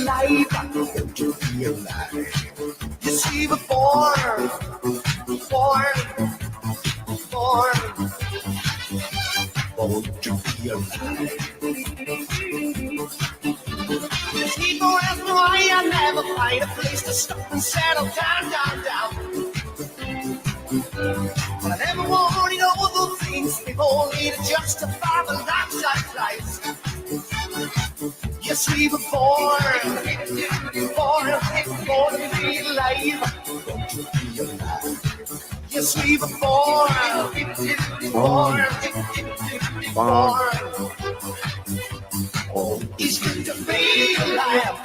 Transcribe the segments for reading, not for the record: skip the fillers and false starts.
alive? Won't you be alive? You see, born. Won't you be alive? People ask me why I never find a place to stop and settle down. But I never wanted all those things people need to justify the lives. Yes, we were born to be alive. Won't you be alive? Yes, we were born. Oh, it's good to be alive,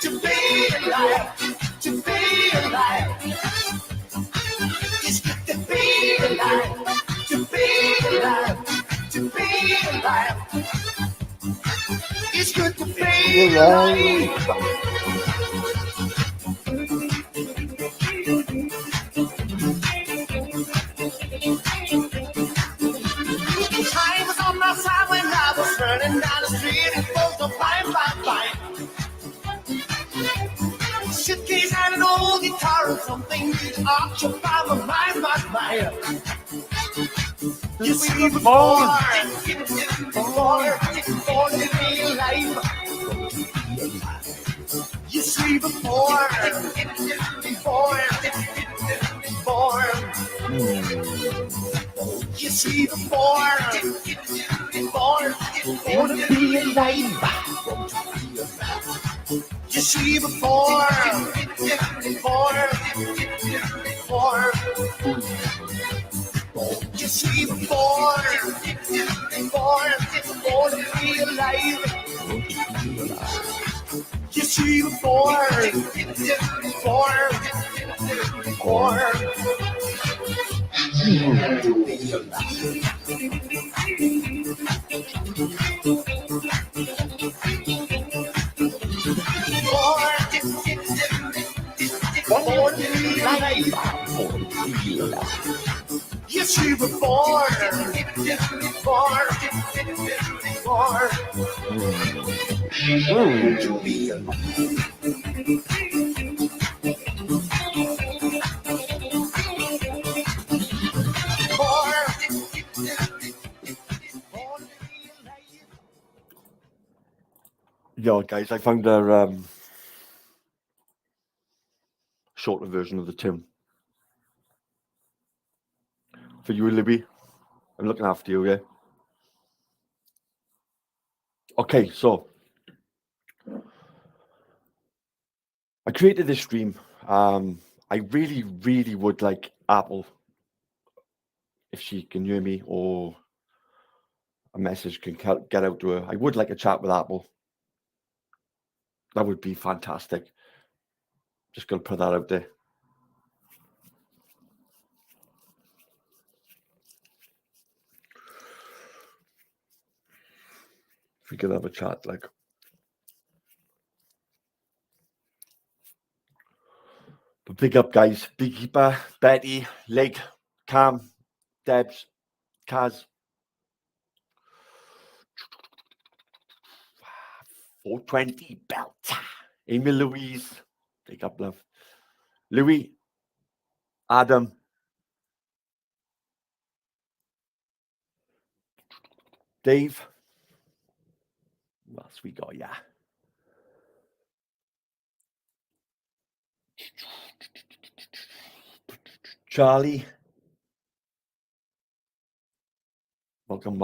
to be alive, to be alive. It's good to be alive, to be alive, to be alive. It's good to be alive. Time was on my side when I was running down the street and folks were fine. Suitcase and an old guitar and something to occupy my mind. You see, we're born to be alive. You see, we're born. You see, we're born to be alive. You see, we're born. You see, we're born to be alive. You see, we're born. Yes, you were born to be alive. Yeah, guys, I found a shorter version of the tune. For you, Libby. I'm looking after you, yeah? Okay, so I created this stream. I really would like Apple, if she can hear me, or a message can get out to her. I would like a chat with Apple. That would be fantastic. Just gonna put that out there. If we could have a chat, like. But big up, guys. Big Keeper, Betty, Leg, Cam, Debs, Kaz. 420 belt. Amy Louise. Big up, love. Louis. Adam. Dave. What else we got? Yeah. Charlie. Welcome.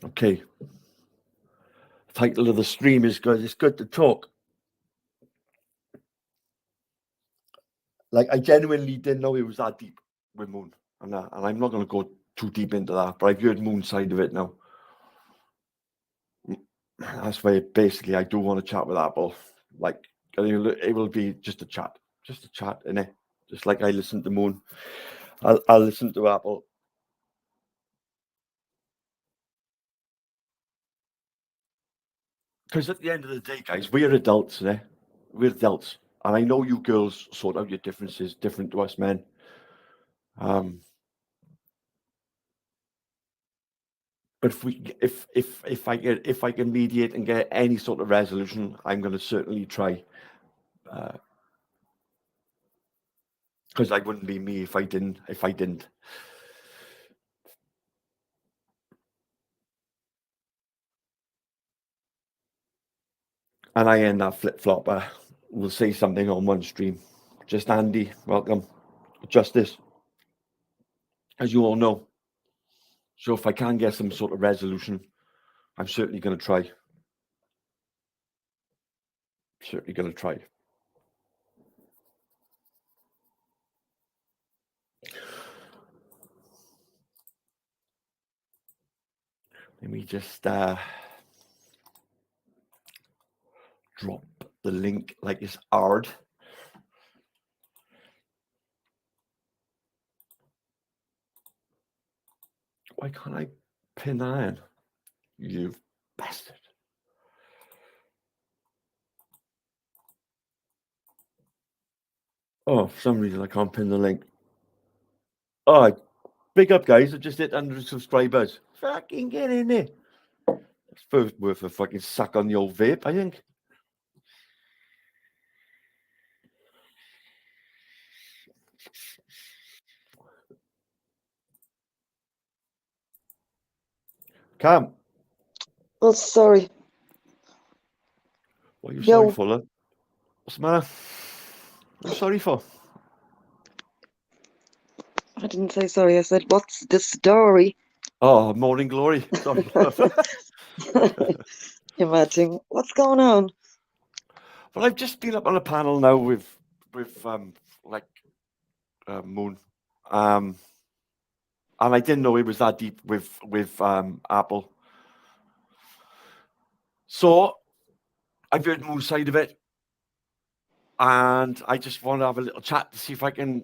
Okay. Title of the stream is good. It's good to talk. Like, I genuinely didn't know it was that deep with Moon. And I'm not going to go too deep into that, but I've heard Moon's side of it now. That's why basically I do want to chat with Apple. Like, it will be just a chat, innit? Just like I listen to Moon, I'll listen to Apple. Because at the end of the day, guys, we're adults, eh? We're adults. And I know you girls sort out your differences different to us men. But if I can mediate and get any sort of resolution, I'm going to certainly try. Because I wouldn't be me if I didn't. And I end that flip flopper will say something on one stream. Just Andy, welcome. Justice, as you all know. So if I can get some sort of resolution, I'm certainly going to try. Certainly going to try. Let me just drop the link like it's hard. Why can't I pin that in? You bastard. Oh, for some reason I can't pin the link. Oh, big up, guys. I just hit 100 subscribers. Fucking get in there. It's worth a fucking suck on the old vape, I think. Cam. Oh, sorry. What are you Yo. sorry for, love? What's the matter? What are you sorry for? I didn't say sorry. I said, what's the story? Oh, morning glory. Sorry, love. Imagine. What's going on? Well, I've just been up on a panel now with Moon. And I didn't know it was that deep with Apple. So I've heard Moon's side of it. And I just want to have a little chat to see if I can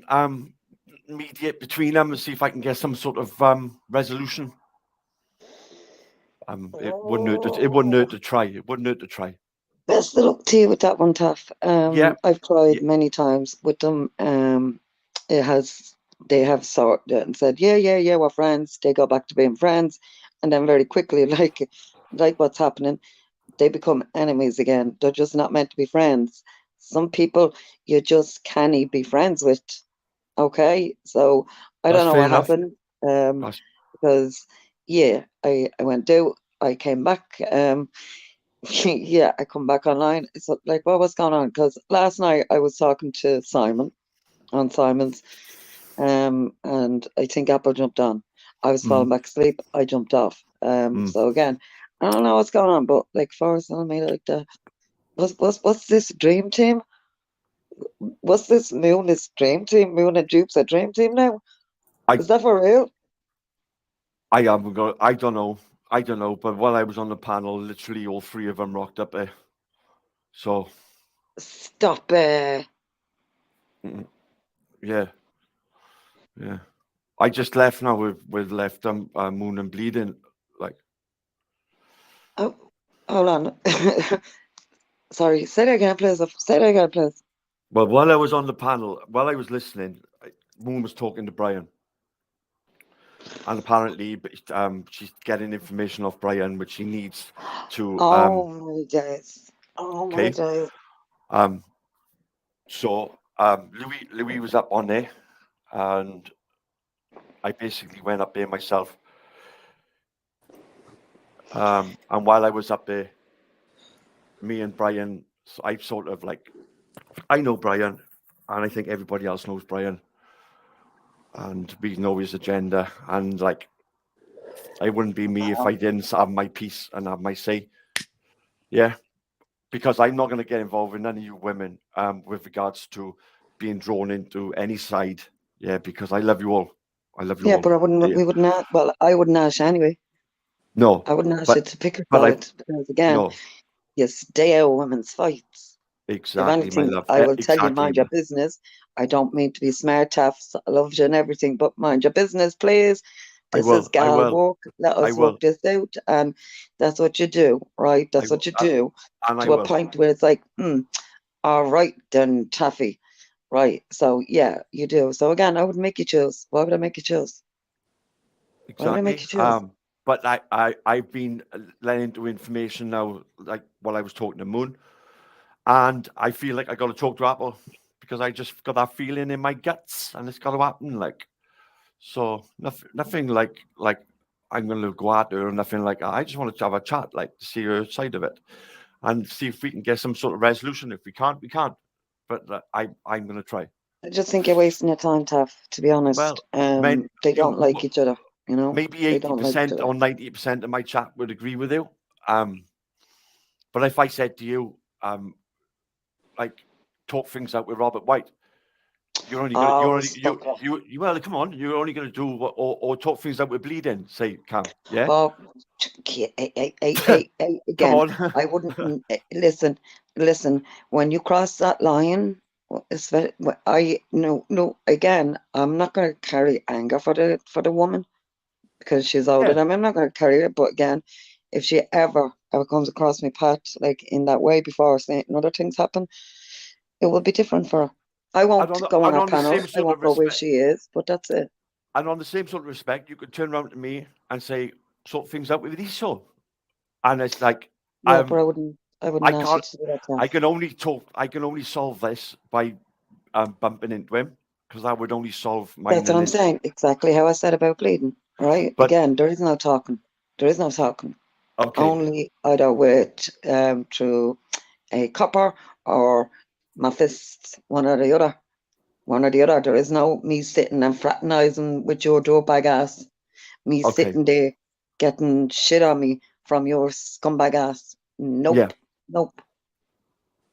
mediate between them and see if I can get some sort of resolution. It wouldn't hurt to try. It wouldn't hurt to try. Best of luck to you with that one, Taff. Yeah. I've tried many times with them. They have sorted it and said, yeah, we're friends. They go back to being friends. And then very quickly, like what's happening, they become enemies again. They're just not meant to be friends. Some people you just can't be friends with. Okay, so I don't know what happened. Because I went out, I came back. Yeah, I come back online. It's like, well, what's going on? Because last night I was talking to Simon on Simon's, and I think Apple jumped on. I was falling back asleep. I jumped off. So again, I don't know what's going on, but like Forrest telling me like what's this dream team? What's this Moon is dream team? Moon and Jupe's a dream team now? Is that for real? I don't know. But while I was on the panel, literally all three of them rocked up there. So stop it. Yeah. I just left now with left Moon and Bleeding. Like, oh, hold on. Sorry, say that again, please. Say that again, please. Well, while I was on the panel, while I was listening, Moon was talking to Brian. And apparently, she's getting information off Brian, which she needs to. Oh my days! Oh my days! So Louis was up on there, and I basically went up there myself. And while I was up there, me and Brian, I sort of like, I know Brian, and I think everybody else knows Brian, and we know his agenda, and like, it wouldn't be me if I didn't have my piece and have my say. Yeah, because I'm not going to get involved with none of you women with regards to being drawn into any side. Yeah, because I love you all. I love you all. Yeah, but I wouldn't. We wouldn't. Well, I wouldn't ask anyway. No, I wouldn't ask you to pick a side because again, you stay out of women's fights. Exactly, if anything, my love. I will tell you, mind your business. I don't mean to be smart, tough. I love you and everything, but mind your business, please. This is gal work. Let us work this out, and that's what you do, right? That's what you do to a point where it's like, all right, then, Taffy, right? So yeah, you do. So again, I would make you choose. Why would I make you choose? Exactly. Why would I make you choose? but I've been let into information now, like while I was talking to Moon, and I feel like I got to talk to Apple because I just got that feeling in my guts, and it's got to happen. Like, so nothing like I'm going to go at her or nothing like that. I just wanted to have a chat, like to see her side of it, and see if we can get some sort of resolution. If we can't, we can't. But I'm going to try. I just think you're wasting your time, Taff, to be honest. Well, men, They don't like each other, you know? maybe They don't like each 80% other. or 90% of my chat would agree with you. But if I said to you, like, talk things out with Robert White, you're only going to, well, come on, you're only going to do what, or talk things out with Bleeding, say, Cam, yeah? Well, again, Come on. I wouldn't listen. When you cross that line, no. Again, I'm not going to carry anger for the woman because she's older than me. I'm not going to carry it. But again, if she ever comes across my path like in that way before saying other things happen, it will be different for her. I won't go on her panel. I won't go where she is, but that's it. And on the same sort of respect, you could turn around to me and say, sort things out with Esau. And it's like, yeah, but I wouldn't ask you to do that. I can only solve this by bumping into him, because that would only solve my. That's what I'm saying. Exactly how I said about Bleeding. Right? But again, there is no talking. Okay. Only either with through a copper or my fists, one or the other. There is no me sitting and fraternizing with your douchebag ass. Me sitting there getting shit on me from your scumbag ass. Nope. Yeah. Nope.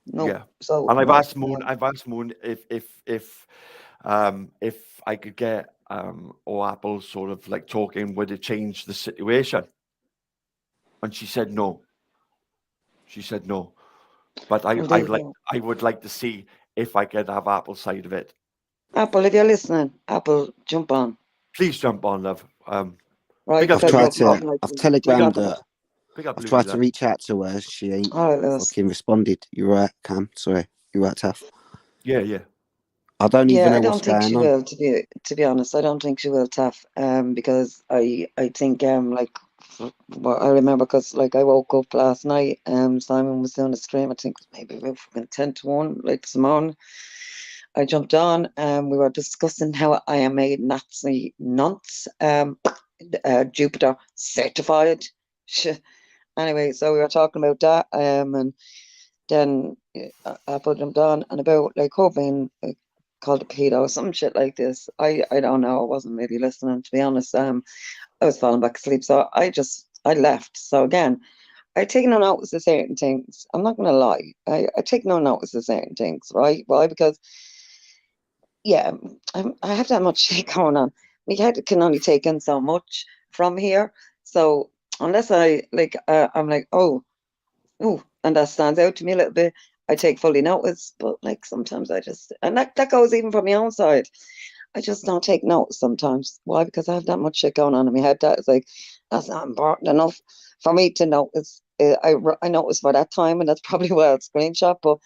Yeah. So, and I've asked Moon if I could get or Apple sort of like talking, would it change the situation? And she said no. But I would like to see if I could have Apple's side of it. Apple, if you're listening, Apple, jump on. Please jump on, love. Right, I've telegrammed her. I've tried to reach out to her. She ain't fucking responded. You're right, Cam. Sorry. You're right, Taff. Yeah. I don't even know what's going on. I don't think she will, to be honest. I don't think she will, Taff. Because I think like I remember because like I woke up last night. Simon was doing a stream. I think it was maybe about 10 to 1, like this morning. I jumped on and we were discussing how I am a Nazi nonce, Jupiter certified. Anyway, so we were talking about that, and then Apple jumped on and about like being called a pedo or some shit like this. I don't know. I wasn't really listening, to be honest. I was falling back asleep, so I left. So again, I take no notice of certain things. I'm not gonna lie. I take no notice of certain things, right? Why? Because I have that much shit going on. My head can only take in so much from here. So unless I like, I'm like, oh, and that stands out to me a little bit, I take fully notice. But like sometimes I just, and that goes even from my own side. I just don't take notice sometimes. Why? Because I have that much shit going on in my head. That is like, that's not important enough for me to notice. I noticed for that time, and that's probably why I'll screenshot. But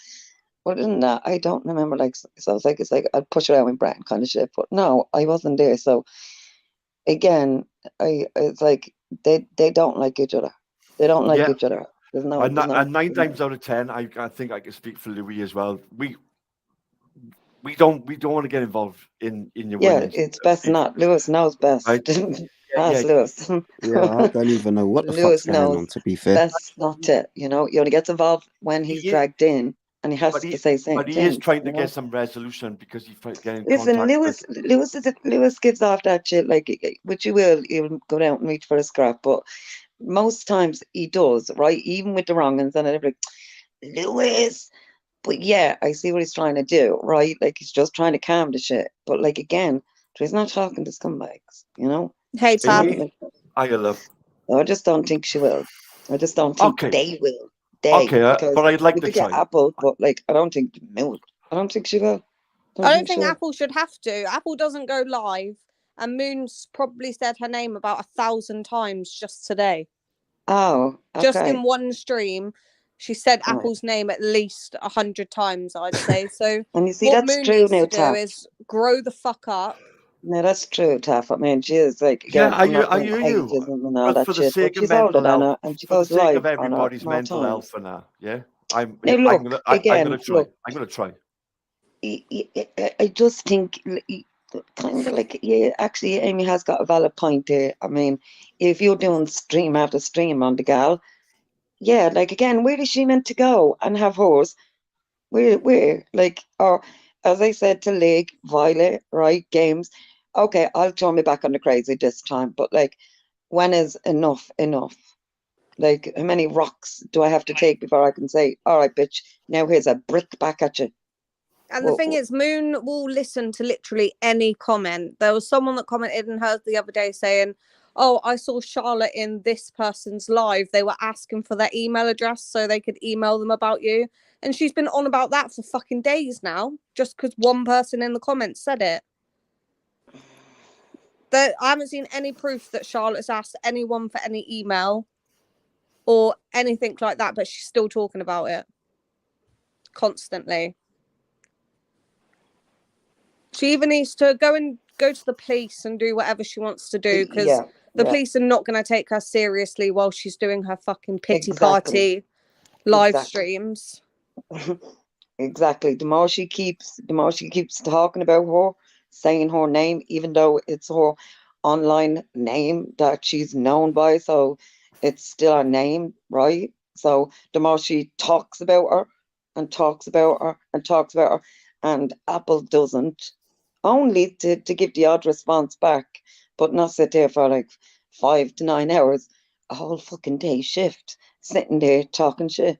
other than that, I don't remember. Like, so it's like I'd push it out in brain kind of shit. But no, I wasn't there. So again, it's like they don't like each other. They don't like each other. There's no. And 9 times out of 10, I think I can speak for Louis as well. We don't want to get involved in your women's. It's best not. Lewis knows best. Right? Lewis. I don't even know what the fuck's going on, to be fair. Best not it. You know, he only gets involved when he's dragged in. And he has to say something. But he is trying to get some resolution because he's trying to get in contact. Listen, Lewis gives off that shit, like, which he'll go down and reach for a scrap, but most times he does, right? Even with the wrong ones, and I'm like, Lewis. But yeah, I see what he's trying to do, right? Like, he's just trying to calm the shit. But like, again, he's not talking to scumbags, you know? Hey, Tom. I love. I just don't think she will. I just don't think they will. But I'd like to try. Apple, but like I don't think she will. I don't think Apple should have to. Apple doesn't go live, and Moon's probably said her name about 1,000 times just today. Oh, okay. Just in one stream, she said Apple's name at least 100 times, I'd say. So and you see, what that's Moon true needs now, to do is grow the fuck up. No, that's true, Taff. I mean, she is like, again, Yeah, I'm not I doing hear you. ageism and all But that for the shit, but sake of she's older mental than health, her and she for the goes sake of live on her everybody's more mental health times. and that, yeah, Now, look, I'm again, gonna try. look, I'm gonna try. I just think kind of like, yeah, actually, Amy has got a valid point there. I mean, if you're doing stream after stream on the gal, yeah, like, again, where is she meant to go and have hers? Where, like, or as I said to Lig, Violet, right, games, okay, I'll turn me back on the crazy this time, but like, when is enough enough? Like, how many rocks do I have to take before I can say, all right, bitch, now here's a brick back at you? And the thing is, Moon will listen to literally any comment. There was someone that commented in hers the other day saying, oh, I saw Charlotte in this person's live. They were asking for their email address so they could email them about you. And she's been on about that for fucking days now, just because one person in the comments said it. I haven't seen any proof that Charlotte's asked anyone for any email or anything like that, but she's still talking about it constantly. She even needs to go to the police and do whatever she wants to do, because the police are not going to take her seriously while she's doing her fucking pity party live streams. Exactly. The more she keeps talking about her, saying her name, even though it's her online name that she's known by, so it's still her name, right? So the more she talks about her and talks about her and talks about her, and Apple doesn't, only to give the odd response back, but not sit there for like 5 to 9 hours, a whole fucking day shift, sitting there talking shit.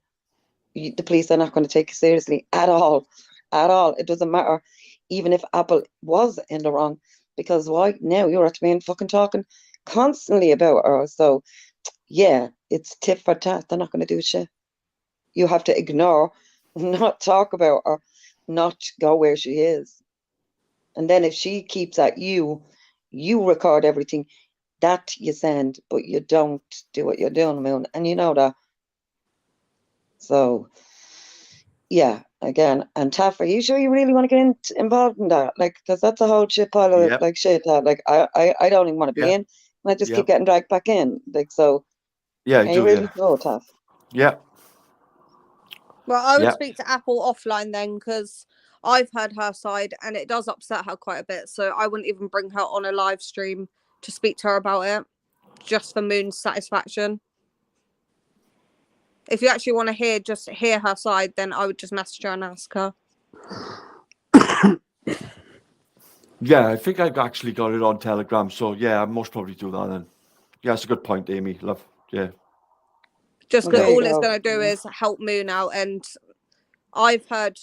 The police are not going to take you seriously at all. At all. It doesn't matter, even if Apple was in the wrong, because why? Now you're at me fucking talking constantly about her. So, yeah, it's tit for tat. They're not going to do shit. You have to ignore, not talk about her, not go where she is. And then if she keeps at you, you record everything that you send, but you don't do what you're doing, Moon. And you know that. So, yeah, again, and Taff, are you sure you really want to get involved in that? Like, because that's a whole shit pile of like shit that, like, I don't even want to be in, and I just keep getting dragged back in. Like, so, yeah, are you really sure, Taff? Yeah. Well, I would speak to Apple offline then, because I've heard her side and it does upset her quite a bit. So I wouldn't even bring her on a live stream to speak to her about it, just for Moon's satisfaction. If you actually want to just hear her side, then I would just message her and ask her. Yeah, I think I actually got it on Telegram. So yeah, I most probably do that then. Yeah, that's a good point, Amy. Love. Yeah. Just because all it's going to do is help Moon out. And I've heard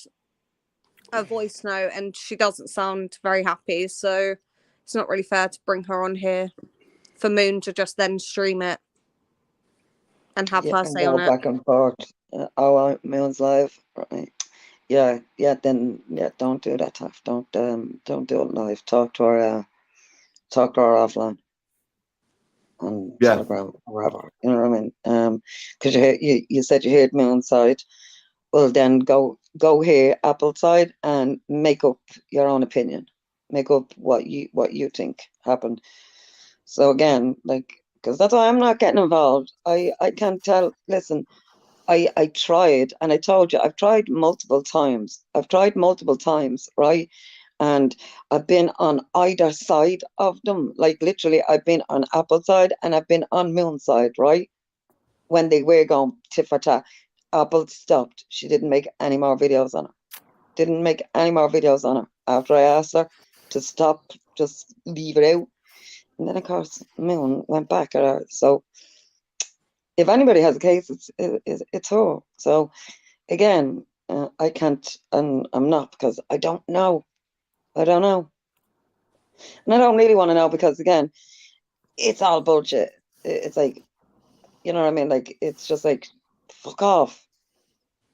a voice note and she doesn't sound very happy. So it's not really fair to bring her on here for Moon to just then stream it and have her say on it. Back and forth. Moon's live. Right. Yeah, then don't do that, Taff. Don't do it live. Talk to her offline. On Telegram, wherever, you know what I mean? Because you said you heard Moon's side. Well, then go here, Apple side, and make up your own opinion. Make up what you think happened. So again, like, because that's why I'm not getting involved. I can't tell. Listen, I tried, and I told you I've tried multiple times. Right? And I've been on either side of them. Like, literally, I've been on Apple side and I've been on Moon side, right? When they were going tit for tat. Apple stopped. She didn't make any more videos on her. After I asked her to stop, just leave it out. And then, of course, Moon went back at her. So, if anybody has a case, it's her. So, again, I can't, and I'm not, because I don't know. And I don't really want to know, because, again, it's all bullshit. It's like, you know what I mean? Like, it's just like, fuck off.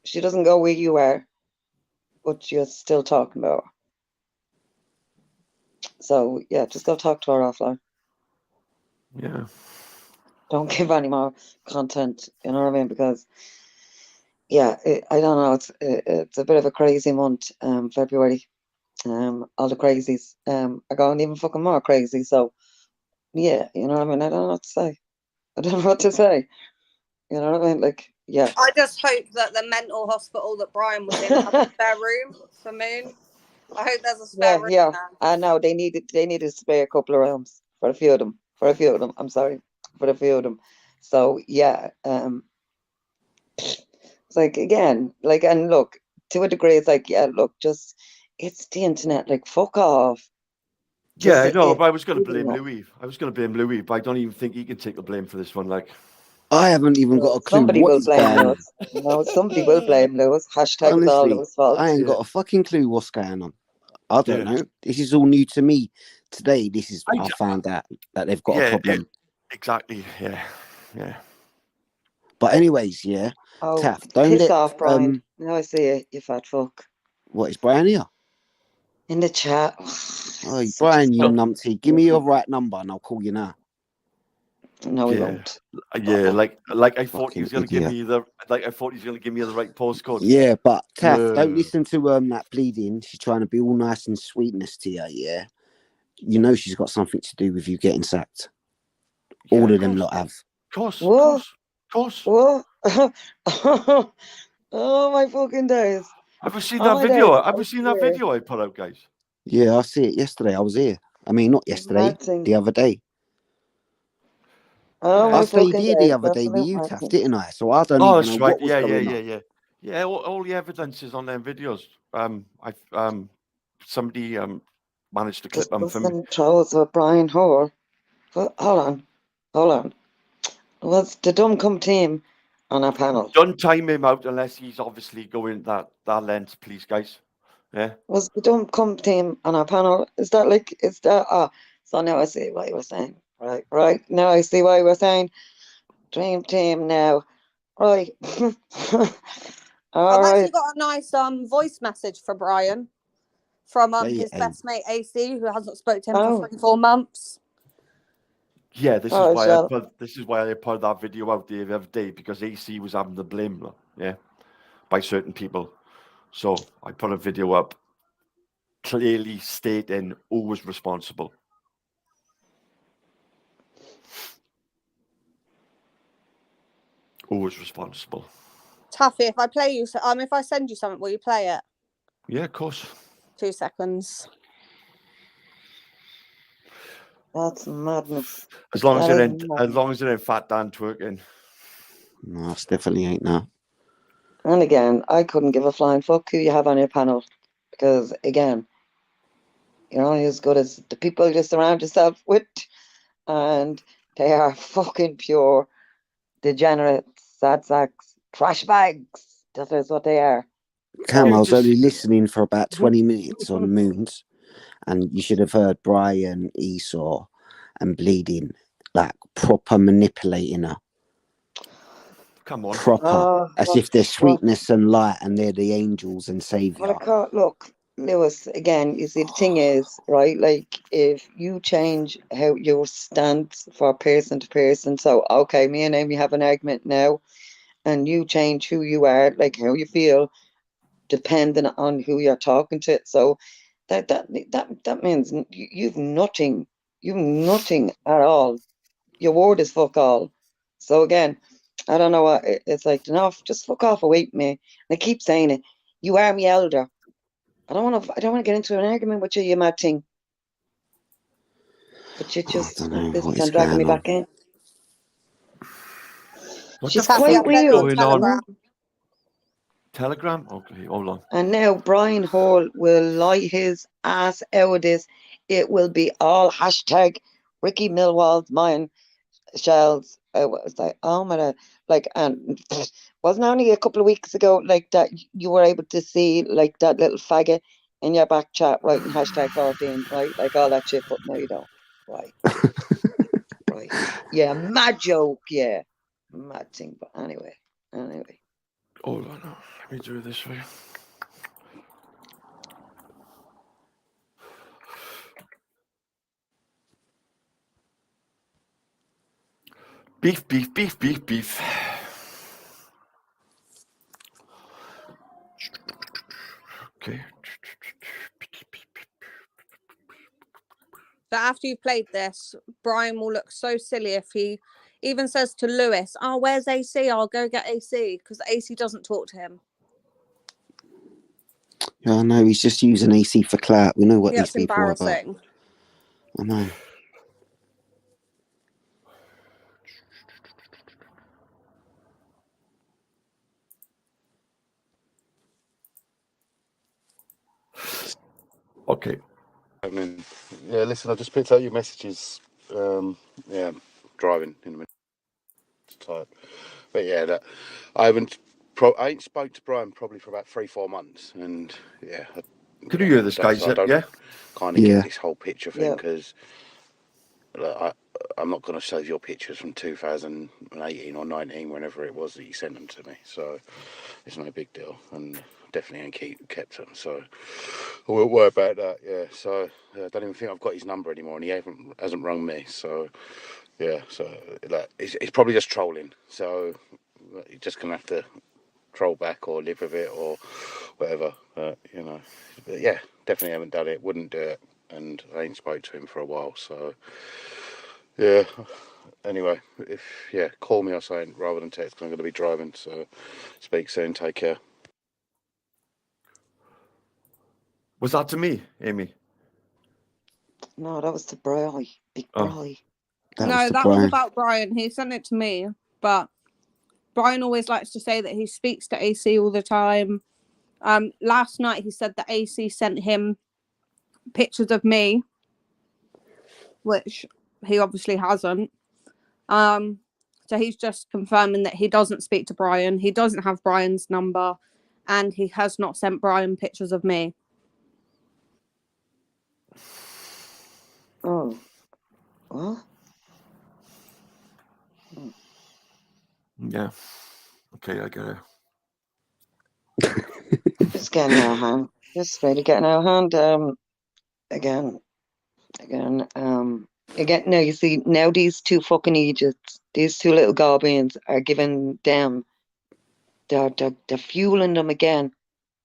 She doesn't go where you are, but you're still talking about her. So, yeah, just go talk to her offline. Yeah. Don't give any more content, you know what I mean? Because, yeah, I don't know. It's a bit of a crazy month, February. all the crazies are going even fucking more crazy. So yeah, you know what I mean? I don't know what to say. I don't know what to say. You know what I mean? Like, yeah. I just hope that the mental hospital that Brian was in has a spare room for Moon. I hope there's a spare room. Yeah. There. I know they needed to spare a couple of rooms for a few of them. I'm sorry, for a few of them. So yeah, it's like, again, like, and look, to a degree, it's like, yeah, look, just, it's the internet, like, fuck off. Yeah, I know, but I was going to blame Louis. But I don't even think he can take the blame for this one. Like, I haven't even got a clue somebody what will is blame going on. Lewis. No, somebody will blame Lewis. Hashtag it's all Lewis' fault. I ain't got a fucking clue what's going on. I don't know. This is all new to me. Today, I found out that they've got a problem. Exactly. Yeah. But anyways, yeah. Oh, Taff, don't piss let off, Brian. Now I see you, you fat fuck. What, is Brian here? In the chat. Oh, Brian, you numpty. Give me your right number and I'll call you now. No, he won't. Yeah, like I thought he was going to give me the right postcode. Yeah, but Taff, don't listen to that bleeding. She's trying to be all nice and sweetness to you, yeah? You know she's got something to do with you getting sacked. All of them lot have. Of course. What? Oh my fucking days. Have you seen that video? Have you seen that video I put out, guys? Yeah, I see it yesterday. I was here. I mean, not yesterday, the other day. Oh, I stayed here the other day with you, Taff, didn't I? So I don't even know what was going on. Yeah, all the evidence is on them videos. Somebody managed to clip them for me. Trolls with Brian Hoare. Hold on. Was the dumb come team on our panel? Don't time him out unless he's obviously going that length, please, guys. Yeah. Was the dumb come team on our panel? So now I see what you were saying. Right. Now I see what you were saying. Dream team now. Right. I've actually got a nice voice message for Brian from his best mate AC, who hasn't spoken to him for 3-4 months. Yeah, this is why I put that video out the other day, because AC was having the blame, by certain people. So I put a video up clearly stating who was responsible. Who was responsible? Taffy, if I play you, if I send you something, will you play it? Yeah, of course. 2 seconds. That's madness. As long as it ain't Fat Dan twerking. No, it definitely ain't now. And again, I couldn't give a flying fuck who you have on your panel, because again, you're only as good as the people you surround yourself with, and they are fucking pure degenerates, sad sacks, trash bags. That is what they are. Cam, I was only listening for about 20 minutes on Moons, and you should have heard Brian, Esau, and Bleeding, like proper manipulating her. Come on. Proper. As if they're sweetness and light and they're the angels and savior. Look, Lewis, again, you see, the thing is, right, like, if you change how your stance for person to person, so, okay, me and Amy have an argument now, and you change who you are, like how you feel, depending on who you're talking to. So that means you've nothing at all. Your word is fuck all. So again, I don't know what it's like. Enough, just fuck off away from me. And I keep saying it. You are me elder. I don't want to get into an argument with you, you mad thing. But you just and dragging me back in. She's quite weird. Telegram? Okay, hold on. And now Brian Hall will lie his ass out of this. It will be all hashtag Ricky Millwall's mine shells. I was like, oh my God. Like, and wasn't only a couple of weeks ago like that you were able to see like that little faggot in your back chat writing hashtag 14, right? Like all that shit, but no, you don't. Right. Right. Yeah, mad joke, yeah. Mad thing, but anyway. Hold on, let me do this for you. Beef. Okay. that after you've played this, Brian will look so silly if he even says to Lewis, "Oh, where's AC? I'll go get AC," because AC doesn't talk to him. Yeah, I know, he's just using AC for clout. We know what Yeah, these it's people are about. embarrassing. I know. Okay. I mean, yeah, listen, I just picked out your messages. Yeah, I'm driving in a minute. It's tired. But yeah, I ain't spoke to Brian probably for about 3-4 months, and yeah. Could you hear this, guys? So I don't Yeah. kind of Yeah. get this whole picture thing Yeah. because I'm not going to save your pictures from 2018 or 19, whenever it was that you sent them to me. So it's no big deal, and definitely ain't kept them. So I won't worry about that. Yeah. So I don't even think I've got his number anymore, and he hasn't rung me. So yeah. So like, it's probably just trolling. So you're just gonna have to troll back or live with it or whatever. You know. But yeah, definitely haven't done it. Wouldn't do it, and I ain't spoke to him for a while. So yeah. Anyway, call me or something rather than text, because I'm going to be driving. So speak soon. Take care. Was that to me, Amy? No, that was to Bri. Big Oh. Bri. That No, was to that was Brian. about Brian. He sent it to me, but Brian always likes to say that he speaks to AC all the time. Last night he said that AC sent him pictures of me, which he obviously hasn't. So he's just confirming that he doesn't speak to Brian. He doesn't have Brian's number, and he has not sent Brian pictures of me. Oh. What? Yeah. Okay, I get it. It's getting out of hand. It's really getting out of hand. Again. Now you see, now these two fucking idiots, these two little goblins are giving them, they're fueling them again,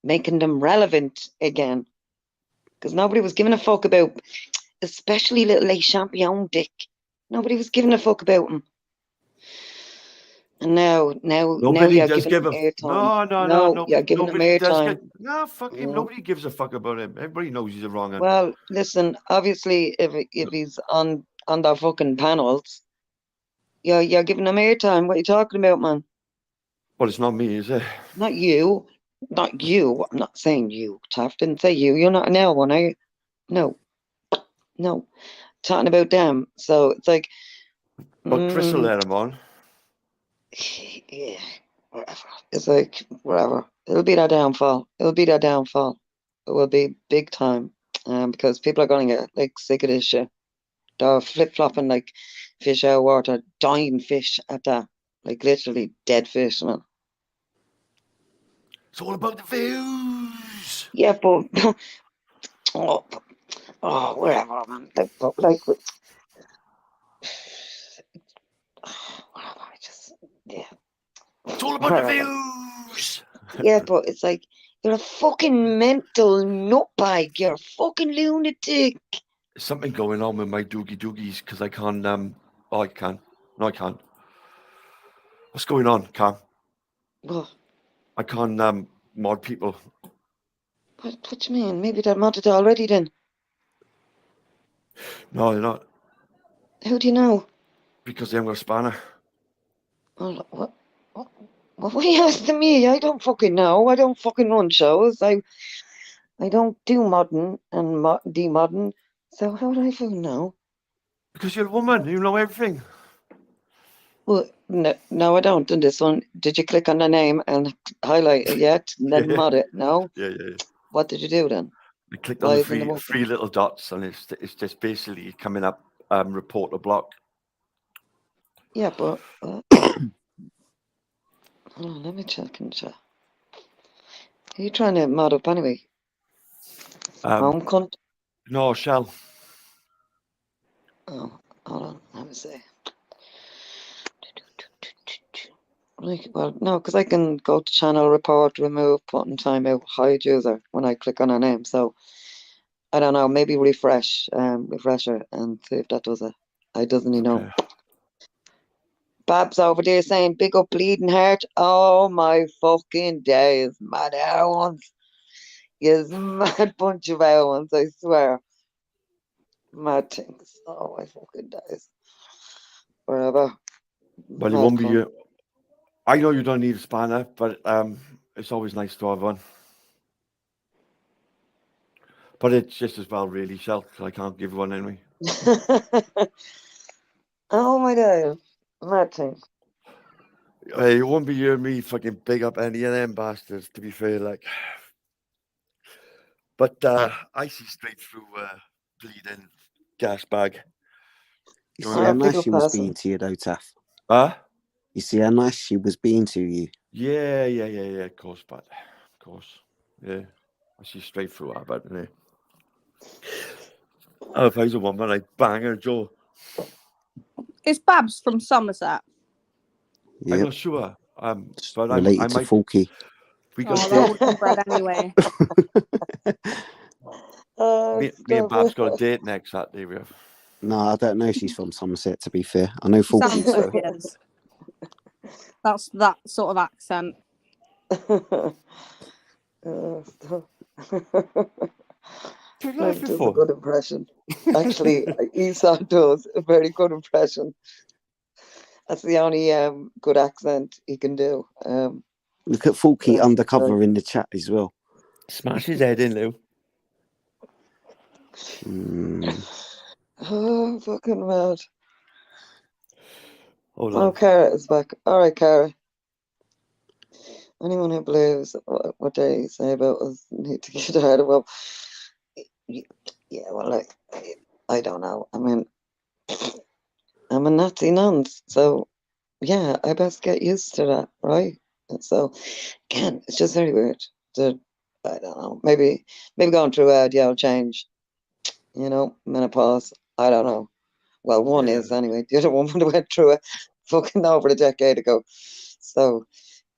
making them relevant again. Because nobody was giving a fuck about, especially little Le Champion Dick. Nobody was giving a fuck about him. And now Nobody you're does giving give him a airtime. no. You're giving him Nobody does airtime. get. No, fuck him. Yeah. Nobody gives a fuck about him. Everybody knows he's a wrong one. Well, listen, obviously, if he's on the fucking panels, you're giving him airtime. What are you talking about, man? Well, it's not me, is it? Not you. Not you. I'm not saying you, Taff. Didn't say you. You're not an L one, are you? No. Talking about them. So it's like. But Chris will let him on. Yeah, whatever. It's like, whatever. It'll be their downfall. It will be big time. Because people are going to get like sick of this shit. They're flip flopping like fish out of water, dying fish at that. Like literally dead fish, man. It's all about the views. Yeah, but whatever, man. Whatever. Yeah. It's all about Whatever. the views. Yeah, but it's like you're a fucking mental nutbag. You're a fucking lunatic. There's something going on with my doogies because I can't. Oh, I can. No, I can't. What's going on, Cam? What? I can't mod people. What do you mean? Maybe they're modded already then. No, they're not. How do you know? Because they haven't got a spanner. Well, what are you asking me? I don't fucking know. I don't fucking run shows. I don't do modding and demodding. So how do I fucking know? Because you're a woman. You know everything. Well, no, I don't. In this one, did you click on the name and highlight it yet? And then mod it? No. Yeah. What did you do then? I clicked Why on the isn't it working? three little dots, and it's just basically coming up. Report a block. Yeah, but hold on, let me check and check. Are you trying to mod up anyway? Home cunt? No, Shell. Oh, hold on, let me see. Like, well, no, because I can go to channel report, remove, put in timeout, hide user when I click on her name. So I don't know, maybe refresher and see if that does it. I doesn't know. Okay. Babs over there saying big up bleeding heart. Oh my fucking days, mad ones. Yes, mad bunch of ones, I swear. Mad things. Oh my fucking days. Whatever. Well, it Mad won't be cunt. you. I know you don't need a spanner, but it's always nice to have one. But it's just as well, really, Shell, 'cause I can't give one anyway. Oh my days. Mad things. Hey, it won't be you and me fucking big up any of them bastards, to be fair, like. But I see straight through bleeding gas bag. You You know see what I how mean? nice Big she up was person. being to you, though, Taff. Huh? You see how nice she was being to you. Yeah, of course, but of course. Yeah. I see straight through her, but yeah. Oh, if I was a woman, I'd bang her jaw. Is Babs from Somerset? I'm Yep. not sure. But I Related to might. Forky. We Oh, got they're all inbred anyway. me and Stop Babs it. got a date next Saturday. We have. No, I don't know if she's from Somerset, to be fair. I know Sounds Forky, so. like it is. That's that sort of accent. Stop. Did That laugh does a before? good impression. Actually, Esau does a very good impression. That's the only good accent he can do. Look at Forky Yes, undercover in the chat as well. Smash his head in, Lou. Oh, fucking mad. Hold Oh, on. Cara is back. All right, Cara. Anyone who believes what they say about us need to get out of well. Yeah, well, like, I don't know. I mean, I'm a Nazi nonce, so yeah, I best get used to that, right? And so, again, it's just very weird. To, I don't know. Maybe going through the old change, menopause. I don't know. Well, one Yeah. is anyway. The other one went through it fucking over a decade ago. So,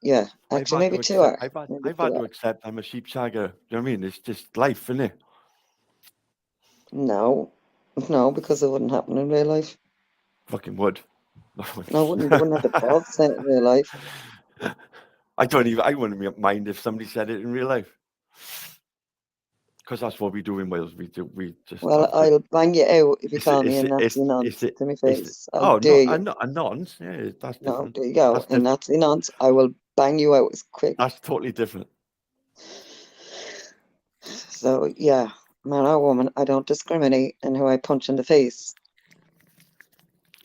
yeah, actually, maybe two are. I've had to accept I'm a sheep shagger. Do you know what I mean? It's just life, isn't it? No, because it wouldn't happen in real life. Fucking would. No, it wouldn't have the balls to say it in real life. I wouldn't mind if somebody said it in real life. Because that's what we do in Wales. We just. Well, I'll bang you out if you call me a it's Nazi nonce to my it's face. oh I'll dare no, you. a nonce. Yeah, that's No, different. there you go. That's A Nazi nonce, I will bang you out as quick. That's totally different. So, yeah, man or woman, I don't discriminate in who I punch in the face.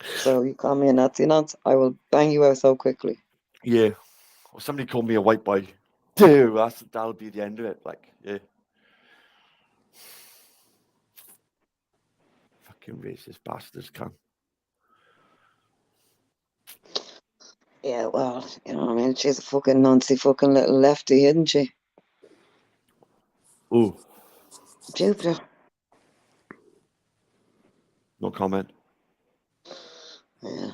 So you call me a Nazi nonce, I will bang you out so quickly. Yeah. Or somebody called me a white boy. Dude, that'll be the end of it. Like, yeah. Fucking racist bastards can. Yeah, well, you know what I mean? She's a fucking noncy fucking little lefty, isn't she? Ooh, Jupiter. no comment. Yeah.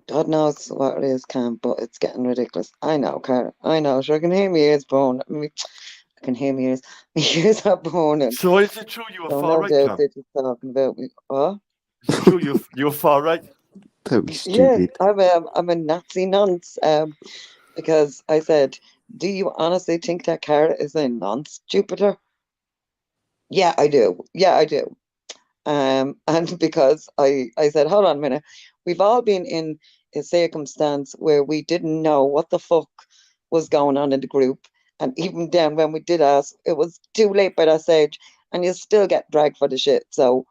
God knows what it is, Cam, but it's getting ridiculous. I know, Cara. I know. Sure, I can hear my ears bone. I can hear my ears. My ears are boning. So is it true you were So far no right, doubt Cam? they're just talking about me. What? Is it true you're far right? Don't be Yeah, stupid. I'm a Nazi nonce. Because I said, do you honestly think that Cara is a nonce, Jupiter? Yeah, I do. Yeah, I do. And because I said, hold on a minute, we've all been in a circumstance where we didn't know what the fuck was going on in the group. And even then, when we did ask, it was too late by that stage, and you still get dragged for the shit. So,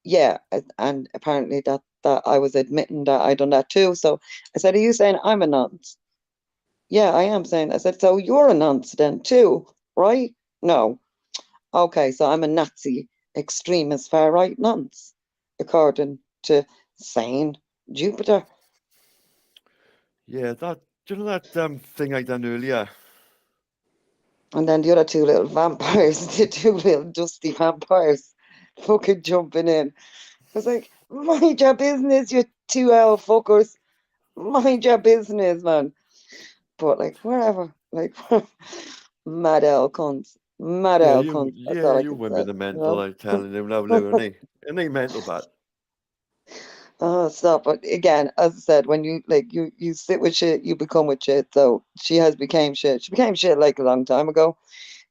yeah, and apparently that I was admitting that I done that too. So I said, are you saying I'm a nonce? Yeah, I am saying. I said, so you're a nonce then too, right? No. Okay, so I'm a Nazi extremist far right nonce, according to sane Jupiter. Yeah, do you know that thing I done earlier? And then the other two little vampires, the two little dusty vampires, fucking jumping in. I was like, mind your business, you two old fuckers. Mind your business, man. But like, wherever, like, mad old cunts. Mad Yeah, out cunt. That's all I you can women say. are mental. You know? I'm telling you now, Lou, and they mental, but Oh, stop. But again, as I said, when you like you sit with shit, you become with shit. So she has became shit. She became shit like a long time ago.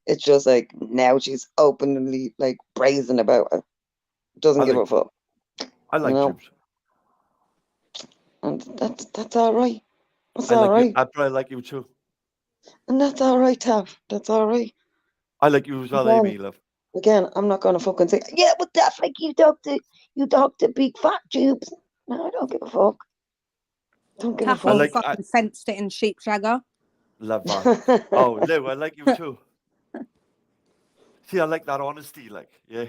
It's just like now she's openly like brazen about it. Doesn't I give a like fuck. I You like know? Jubes. And that's all right. That's I all like you. right. But I like you too. And that's all right, Tav. That's all right. I like you as well, Again, Amy, love. again, I'm not gonna fucking say, yeah, but that's like you talked to big fat tubes. No, I don't give a fuck. Don't give a Taff I would fuck. like have fucking fenced it in sheepshagger. love that. Oh, Lou, I like you too. See, I like that honesty, like, yeah.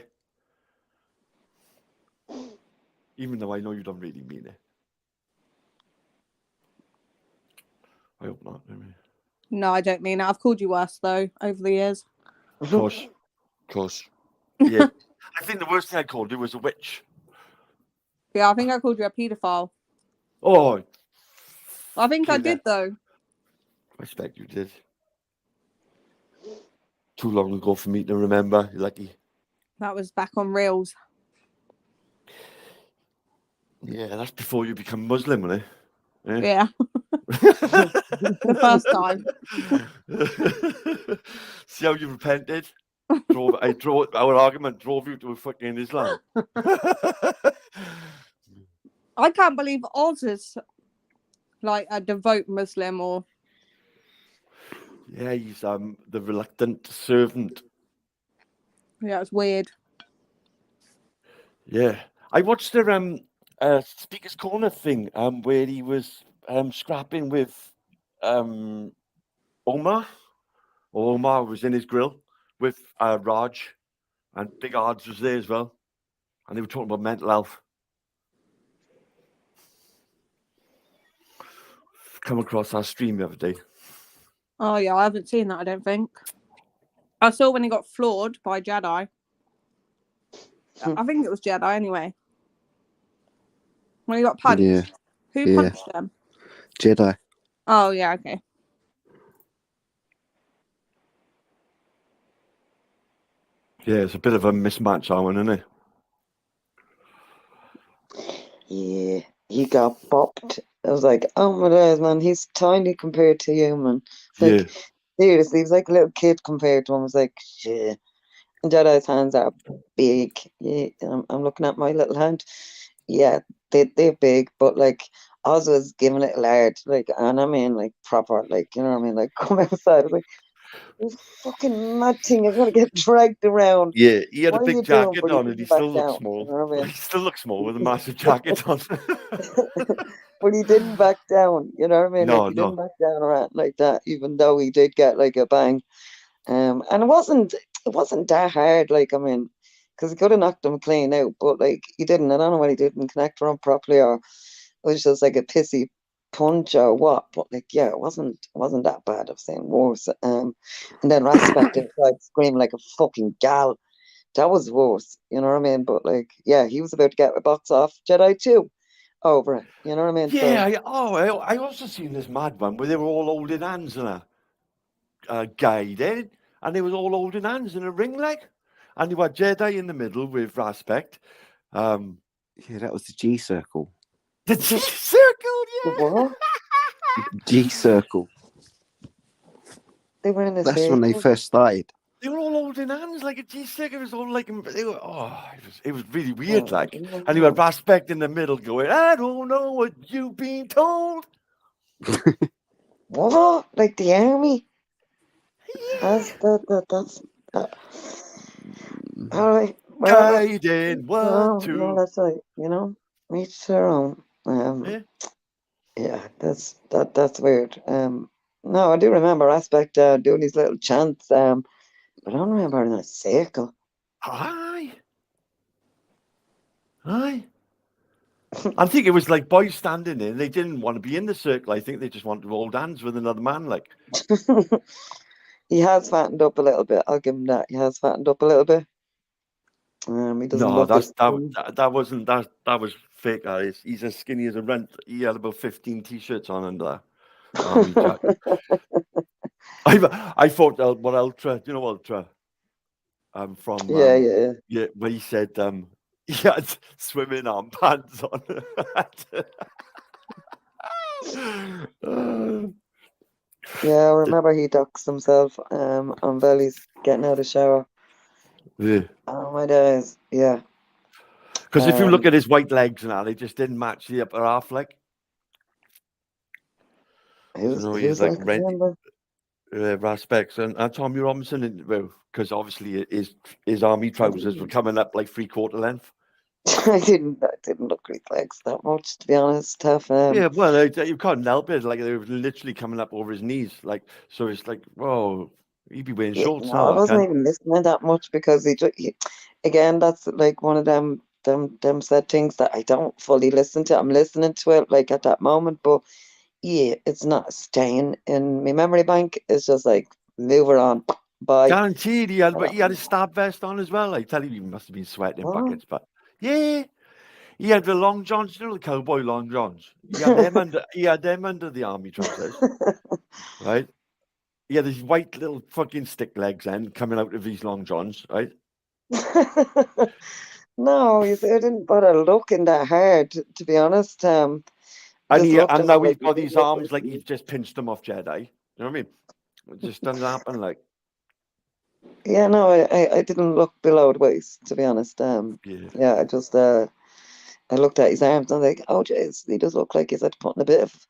Even though I know you don't really mean it. I hope not. No, I don't mean it. I've called you worse though over the years. Of course. Yeah. I think the worst thing I called you was a witch. Yeah, I think I called you a paedophile. Oh, I think I Kill did that. though. I expect you did. Too long ago for me to remember. You're lucky. That was back on Reels. Yeah, that's before you become Muslim, wasn't it? Yeah. The first time. See how you repented? Our argument drove you to a fucking Islam. I can't believe Oz is like a devout Muslim or Yeah, he's the reluctant servant. yeah, it's weird. Yeah, I watched the Speaker's Corner thing where he was scrapping with Omar. Omar was in his grill with Raj, and Big Ards was there as well, and they were talking about mental health. Come across our stream the other day. Oh yeah, I haven't seen that, I don't think. I saw when he got floored by Jedi. I think it was Jedi anyway. When he got punched. Yeah. Who Yeah. punched him? Jedi. Oh yeah, okay. Yeah, it's a bit of a mismatch, that one, isn't it? Yeah, he got bopped. I was like, oh my days, man, he's tiny compared to you, man. Like, seriously, he's like a little kid compared to him. I was like, shit. And Jedi's hands are big. Yeah, I'm looking at my little hand. Yeah, they're big, but like Oz was giving it large, like, and I mean, like proper, like, you know what I mean, like come outside. I was like, you fucking mad thing, you're gonna get dragged around. Yeah, he had What a are you big doing? jacket But he on and he didn't back still looks down. You small. know what I mean? He still looks small with a massive jacket on. But he didn't back down. You know what I mean? Like No, he didn't back down around like that, even though he did get like a bang. And it wasn't that hard. Like I mean, because he could have knocked him clean out, but like he didn't. I don't know what he didn't connect with him properly, or it was just like a pissy punch or what. But like, yeah, it wasn't that bad. I've seen worse. And then Raspect inside screaming like a fucking gal. That was worse. You know what I mean? But like, yeah, he was about to get a box off Jedi too over it. You know what I mean? Yeah, So I also seen this mad one where they were all holding hands and a guy then, and they was all holding hands in a ring like, and you had Jedi in the middle with Respect. Yeah, that was the G circle. The G circle, the what? G circle. They were in a That's when they circle. first started. They were all holding hands like a G circle. It was all like it was really weird, like. And you had Respect in the middle going, I don't know what you've been told. What? Like the army? That's that. All right, whatever. Guiding No, 1, 2. that's like, each their own. Yeah. Yeah, that's weird. No, I do remember Aspect doing these little chants. But I don't remember in a circle. Aye. I think it was like boys standing there. They didn't want to be in the circle. I think they just wanted to hold hands with another man. Like He has fattened up a little bit. I'll give him that. He has fattened up a little bit. He doesn't no, look as that wasn't that was fake. He's as skinny as a rent. He had about 15 t-shirts on under that army jacket. I thought what Ultra? Do you know Ultra? from Yeah. where he said he had swimming armbands on. Yeah, I remember he ducks himself on Belly's getting out of the shower. Yeah. Oh my days, yeah. Because if you look at his white legs now, they just didn't match the upper half leg. Who's He's like like Raspecs and Tommy Robinson, because obviously his army trousers were coming up like 3/4 length. I didn't look at his legs that much, to be honest. Tough. Yeah, well, you can't help it. Like they were literally coming up over his knees. Like, so it's like, whoa, he'd be wearing shorts no, I now. wasn't even listening that much because he again, that's like one of them said things that I don't fully listen to. I'm listening to it like at that moment, but yeah, it's not staying in my memory bank. It's just like move it on. Bye. Guaranteed he had his stab vest on as well. I tell you, he must have been sweating in buckets. But yeah, he had the long johns, the cowboy long johns. He had them under the army trousers, right? He had his white little fucking stick legs then coming out of these long johns, right? No, I didn't bother looking that hard, to be honest. And now he's got these arms like he's just pinched them off Jedi. You know what I mean? It just doesn't happen like. Yeah, no, I didn't look below the waist, to be honest. I just I looked at his arms and I was like, oh jeez, he does look like he's like putting a bit of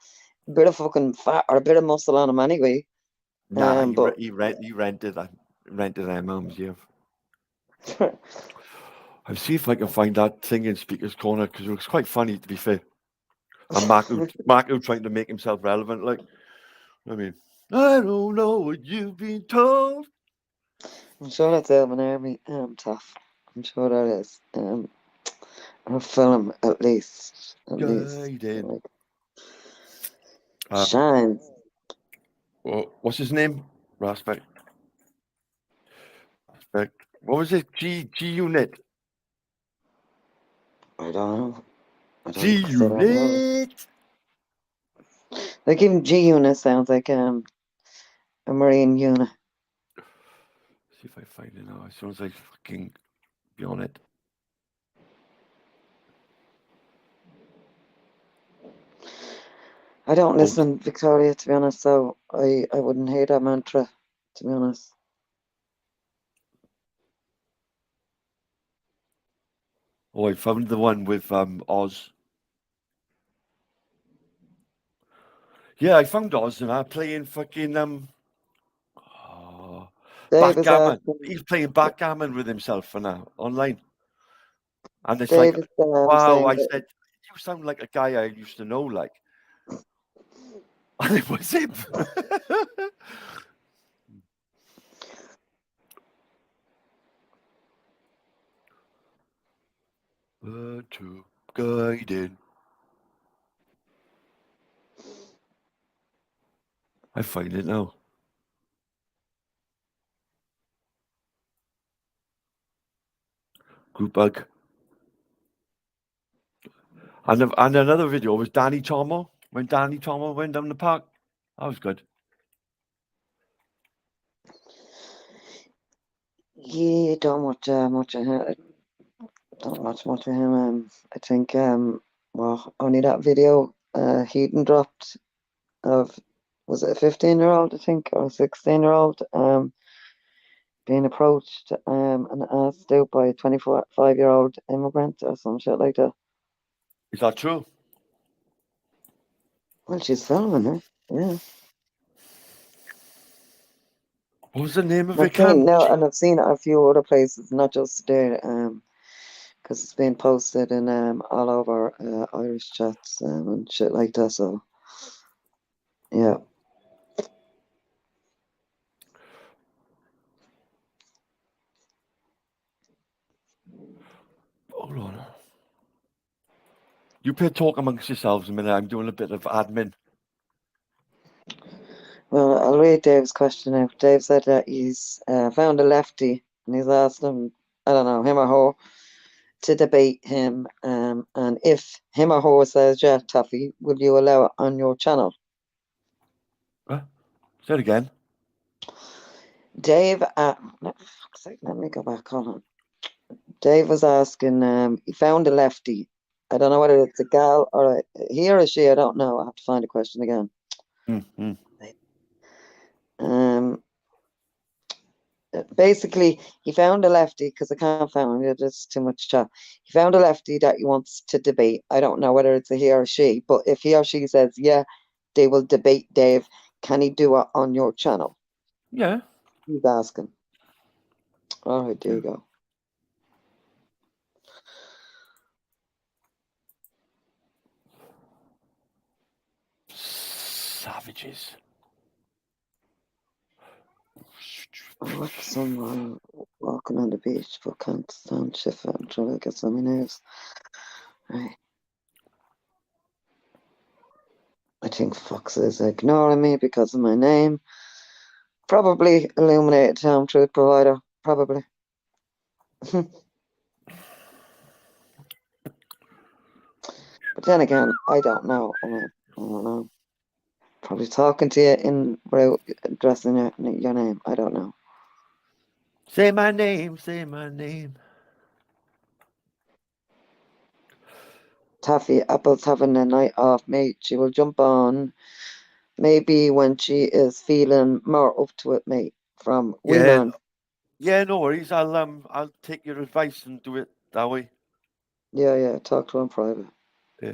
fucking fat or a bit of muscle on him anyway. Nah, but he rented them arms, yeah. I'll see if I can find that thing in Speaker's Corner because it looks quite funny, to be fair. And Marco trying to make himself relevant, like, I mean, I don't know what you've been told. I'm sure that's Elvin Army. Tough. I'm sure that is. A film at least. Guided. Shines. What's his name? Raspect. What was it? G Unit. I don't know. G Unit. Like even G Unit sounds like a Marine unit. See if I find it now. As soon as I fucking be on it. I don't listen, Victoria, to be honest, so I wouldn't hear that mantra, to be honest. Oh, I found the one with Oz. Yeah, I found Oz and I'm playing fucking backgammon. He's playing backgammon with himself for now online. And it's like, wow, I said, you sound like a guy I used to know, like. And it was him. To guided. I find it now. Group bug. And another video was Danny Tomo. When Danny Tomo went down the park. That was good. Yeah, don't watch much of him. Don't watch much of him. I think only that video Heaton dropped of, was it a 15-year-old, I think, or a 16-year-old being approached and asked out by a 25-year-old immigrant or some shit like that. Is that true? Well, she's filming her, yeah. What was the name of it? And I've seen it a few other places, not just there, because it's been posted in all over Irish chats and shit like that. So, yeah. Hold on. You play talk amongst yourselves a minute. I'm doing a bit of admin. Well, I'll read Dave's question out. Dave said that he's found a lefty and he's asked him, I don't know, him or her, to debate him. And if him or her says, yeah, Tuffy, will you allow it on your channel? Huh? Say it again. Dave, fuck's sake, let me go back on. Dave was asking, he found a lefty. I don't know whether it's a gal or he or a she, I don't know. I have to find the question again. Basically, he found a lefty, because I can't find him, there's too much chat. He found a lefty that he wants to debate. I don't know whether it's a he or a she, but if he or she says, yeah, they will debate Dave, can he do it on your channel? Yeah. He's asking. All right, there you go. Savages. I watch someone walking on the beach, but can't stand shift and try to get some nerves. Right. I think Fox is ignoring me because of my name. Probably illuminated town truth provider. Probably. But then again, I don't know. I don't know. Probably talking to you in without addressing your name. I don't know. Say my name. Say my name. Taffy, Apple's having a night off, mate. She will jump on maybe when she is feeling more up to it, mate. From Weenan. Yeah, no worries. I'll take your advice and do it that way. Yeah. Talk to him private. Yeah.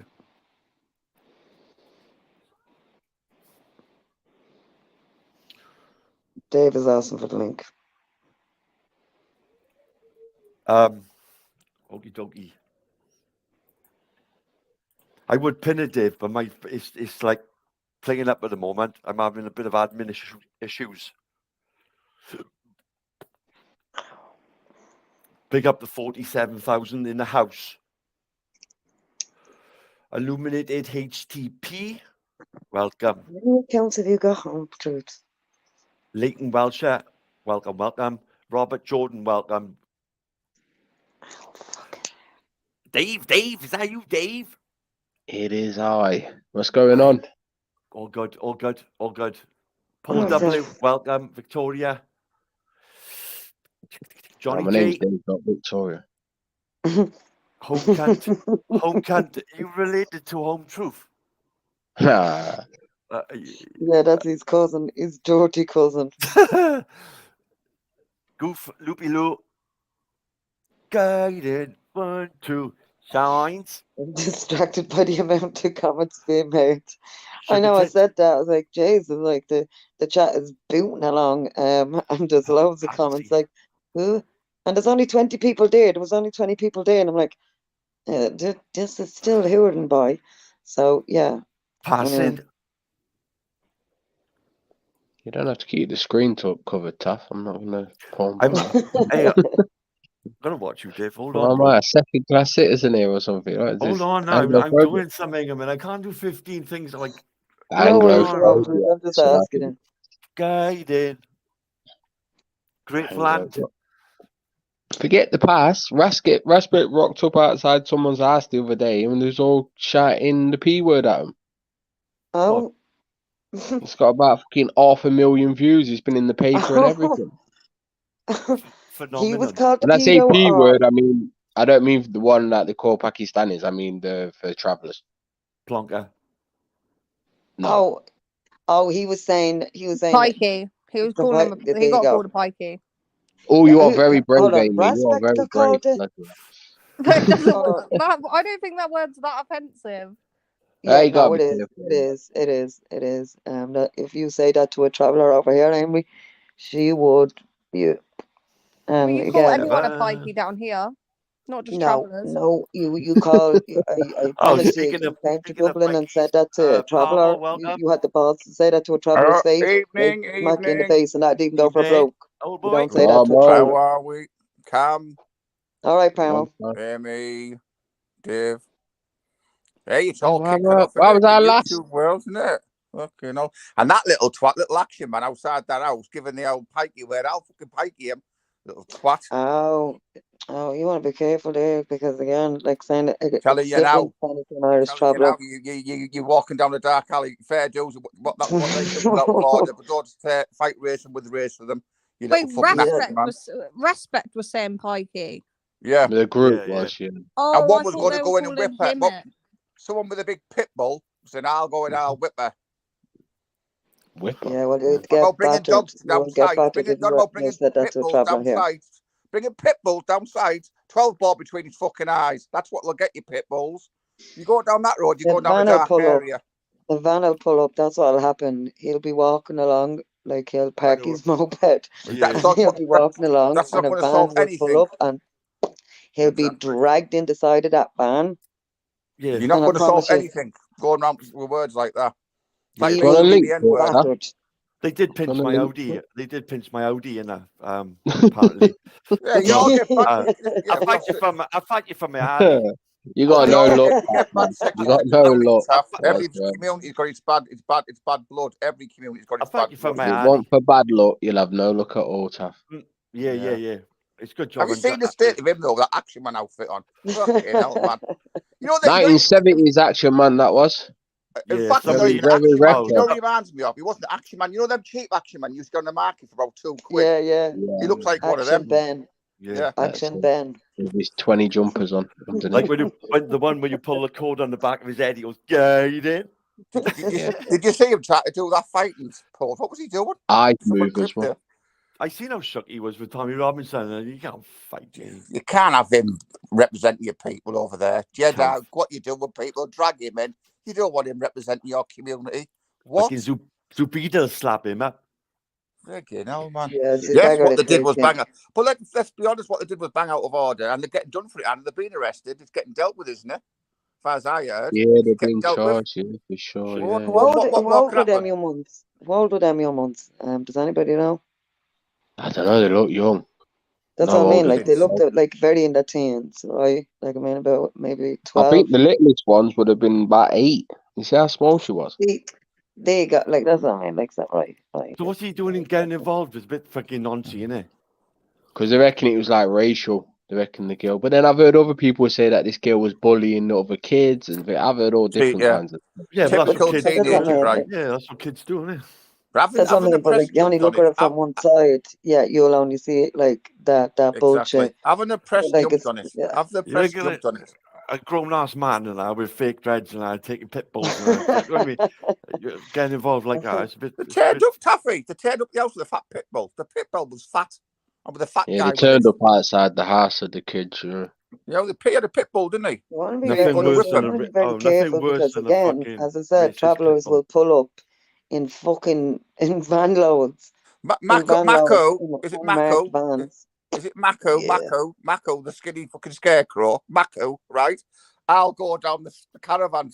Dave is asking for the link. Okie dokie. I would pin it, Dave, but it's like playing up at the moment. I'm having a bit of admin issues. Pick up the 47,000 in the house. Illuminated HTP. Welcome. How many accounts have you got, Home Truth? Leighton Welcher. Welcome. Robert Jordan. Welcome. Oh, fuck. Dave, is that you, Dave? It is I. What's going on? All good. Paul Oh, W. so- Welcome. Victoria. Johnny My J. name's Dave, not Victoria. Home cunt. You related to Home Truth? Nah. Yeah, that's his cousin. His dirty cousin. Goof, loopy loo. Guided 1, 2 shines. I'm distracted by the amount of comments being made. I Sugar know I tit. said that. I was like, Jesus, like the chat is booting along. And there's loads of comments like, who? And there's only 20 people there. There was only 20 people there. And I'm like, this is still Heward boy. So yeah. Passing. Anyway. You don't have to keep the screen covered, Tough. I'm not going to porn. Hey, I'm gonna watch you, Dave. Hold on, Am bro. I a second-class citizen here or something? Right? Hold on, I'm doing something. I mean, I can't do 15 things like No worries, Anglo-phobia. I'm just asking him. guided. Grateful land. Forget the past. Raspberry rocked up outside someone's house the other day and was all shouting the P word at him. Oh. It's got about fucking 500,000 views. It's been in the paper and everything. Phenomenal. He was called the When I say pedo, P or... word, I don't mean the one that they call Pakistanis. I mean for travellers. Plonker. No. Oh, he was saying Pikey. He was calling him. He got called a pikey. Oh, you are very brave, hold on, Amy. You are very Raspect brave. called it? It doesn't. I don't think that word's that offensive. Yeah, You gotta no, be it is. That if you say that to a traveller over here, Amy, she would you. Well, you call Again, anyone a pikey down here, not just travellers. No, you call. I promise you, you came to Dublin and said that to a traveller. You had the balls to say that to a traveller's face. Evening. Smack you in the face, and that didn't go for a bloke. Oh, you don't say that to a How traveller. are we? Cam. All right, Pamo. Amy. Dave. Hey, it's all kicking off What was our last? YouTube world, isn't it? Okay, no. And that little twat, little action man outside that house, giving the old pikey where I'll fucking pikey him. Little twat. Oh, you want to be careful there, because again, like saying that, telling you now, Irish traveller. you're walking down the dark alley, fair dues, what they think about Florida, but don't fight racing with the race for them. You Wait, little fucking action Respect man. was saying Pikey. Yeah. The group Yeah, yeah. was, yeah. Oh, And one I was thought going they to were go in and calling whip her. him But it. someone with a big pit bull said, I'll go and I'll whip her. Whipper. Yeah, well, Yeah. you'd What get about bringing battered. dogs You down would get sides? battered if you Bringing said that pit to a bulls traveller down here. sides. Bringing pit bulls down sides. 12 ball between his fucking eyes. That's what will get you, pit bulls. You go down that road, you The go down a van will dark pull up. area. The van will pull up. That's what'll happen. He'll be walking along, like he'll park know. his moped, Yeah. That's and not, he'll be walking along, that's and not a going to van solve will anything. pull up, and he'll be Exactly. dragged in the side of that van. Yeah. You're not And I going to solve promise you, anything going around with words like that. Like he Do you want will a basically link be the N to it, word. sir? battered. They did pinch Wanna my link Audi. to it? They did pinch my Audi in a apparently. Yeah, you all get bad. Uh, Yeah, I fight you for my Audi. You got you no all luck, get bad man. sex You in got the no community, luck. tough. Every That's right. community's got it's bad blood. Every community's got I its fight bad you for blood. If my it Audi. weren't for bad luck, you'll have no luck at all, Taff. Yeah. Yeah. It's a good Have job. you seen the state of him though? That Action Man outfit on. Fucking hell, man. You know that. 1970s Action Man, that was. In Yeah, fact, he's not somebody- even Action Man. retro. You know what he reminds me of? He wasn't Action Man. You know them cheap Action Man used to go on the market for about £2. Yeah, yeah. He looks like one of Action them. Ben. Yeah. Action it. Ben. With his 20 jumpers on underneath. Like when the one where you pull the cord on the back of his head, he goes, "Yeah, you did." Did you see him try to do that fighting pose? What was he doing? Eye Someone move as clipped well. it. I seen how shook he was with Tommy Robinson, and you can't fight him. You can't have him representing your people over there. Jed, Can't. what you do with people, drag him in. You don't want him representing your community. What? Fucking Zupita slap him up. Freaking hell, man. Yeah, Yes, what they did was bang. bang out. But let's be honest, what they did was bang out of order, and they're getting done for it, and they're being arrested. It's getting dealt with, isn't it? As far as I heard. Yeah, they've been dealt with. charged, yeah, for sure. Well, Yeah, How old can were them happen? young ones? How old were them young ones? Does anybody know? I don't know, they look young. That's No what I mean. older Like they than looked like very in their teens, right? Like I mean about maybe I 12. think the littlest ones would have been about 8. You see how small she was? They got like that's what I mean. Like that, right? So what's he doing in getting involved? It's a bit fucking noncy, isn't it? Because they reckon it was like racial. They reckon the girl. But then I've heard other people say that this girl was bullying other kids, and I've heard all different kinds of stuff. Yeah, but that's Typical what kids That's do. what I teenager, mean. right? Yeah, that's what kids do, isn't it? But That's what I mean. But like you only look at it from one side. Yeah, you'll only see it like that bullshit. Exactly. Haven't the press Like jumped it's on it? yeah. Have the press jumped on it? A grown-ass man and I with fake dreads and I taking pit bulls and I, you know what I mean? You're getting involved like that. It's a bit. They turned up, Taffy. They turned up the house with a fat pit bull. The pit bull was fat. And with a fat Yeah, guy they with turned it. up outside the house of the kids. Yeah. You know, he had a pit bull, didn't he? You want to be Nothing very, worse you than want to a be very nothing careful worse because than a again, fucking as I said, racist travelers pit bull. will pull up in fucking in van loads. Mako, is it Mako? Unmarked vans. Is it Mako? Yeah. Mako, the skinny fucking scarecrow. Mako, right? I'll go down the caravan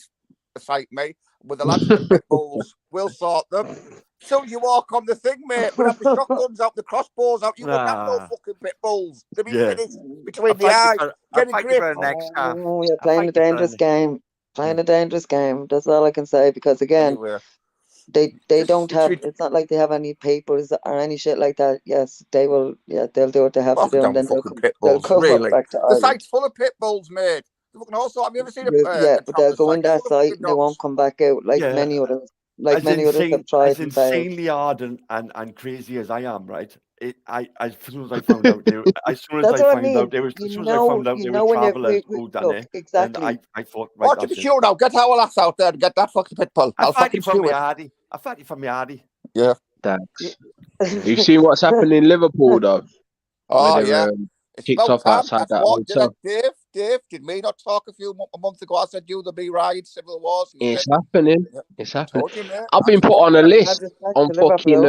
site, mate, with the lads with the pit bulls. We'll sort them. So you walk on the thing, mate. We'll have the shotguns out, the crossbows out. You wouldn't have no fucking pit bulls. They'd be finished between the eyes. Get a grip. Oh, you're playing a dangerous game. Playing a dangerous game. That's all I can say. Because again, they don't have. It's not like they have any papers or any shit like that. Yes, they will. Yeah, they'll do what they have to do, and then they'll come really. back to The Ireland. site's full of pit bulls, mate. Also, have you ever seen a but they'll go in that site and they won't come back out like many others. Like many others have tried as and failed. insanely hard and crazy as I am, right? As soon as I found out they were, as soon as I found out they were travelers who done it, exactly. then I thought, right, to be sure now, get our ass out there and get that fucking pit bull. I'll fucking from shoot my it. Hardy. I fight you from my Hardy. Yeah. Thanks. You've seen what's happened in Liverpool, though. Oh, yeah. Kicked off outside that hotel. Dave, did me not talk a month ago? I said you the be ride civil wars. It's happening. It's happening. You, I've been put on a list on fucking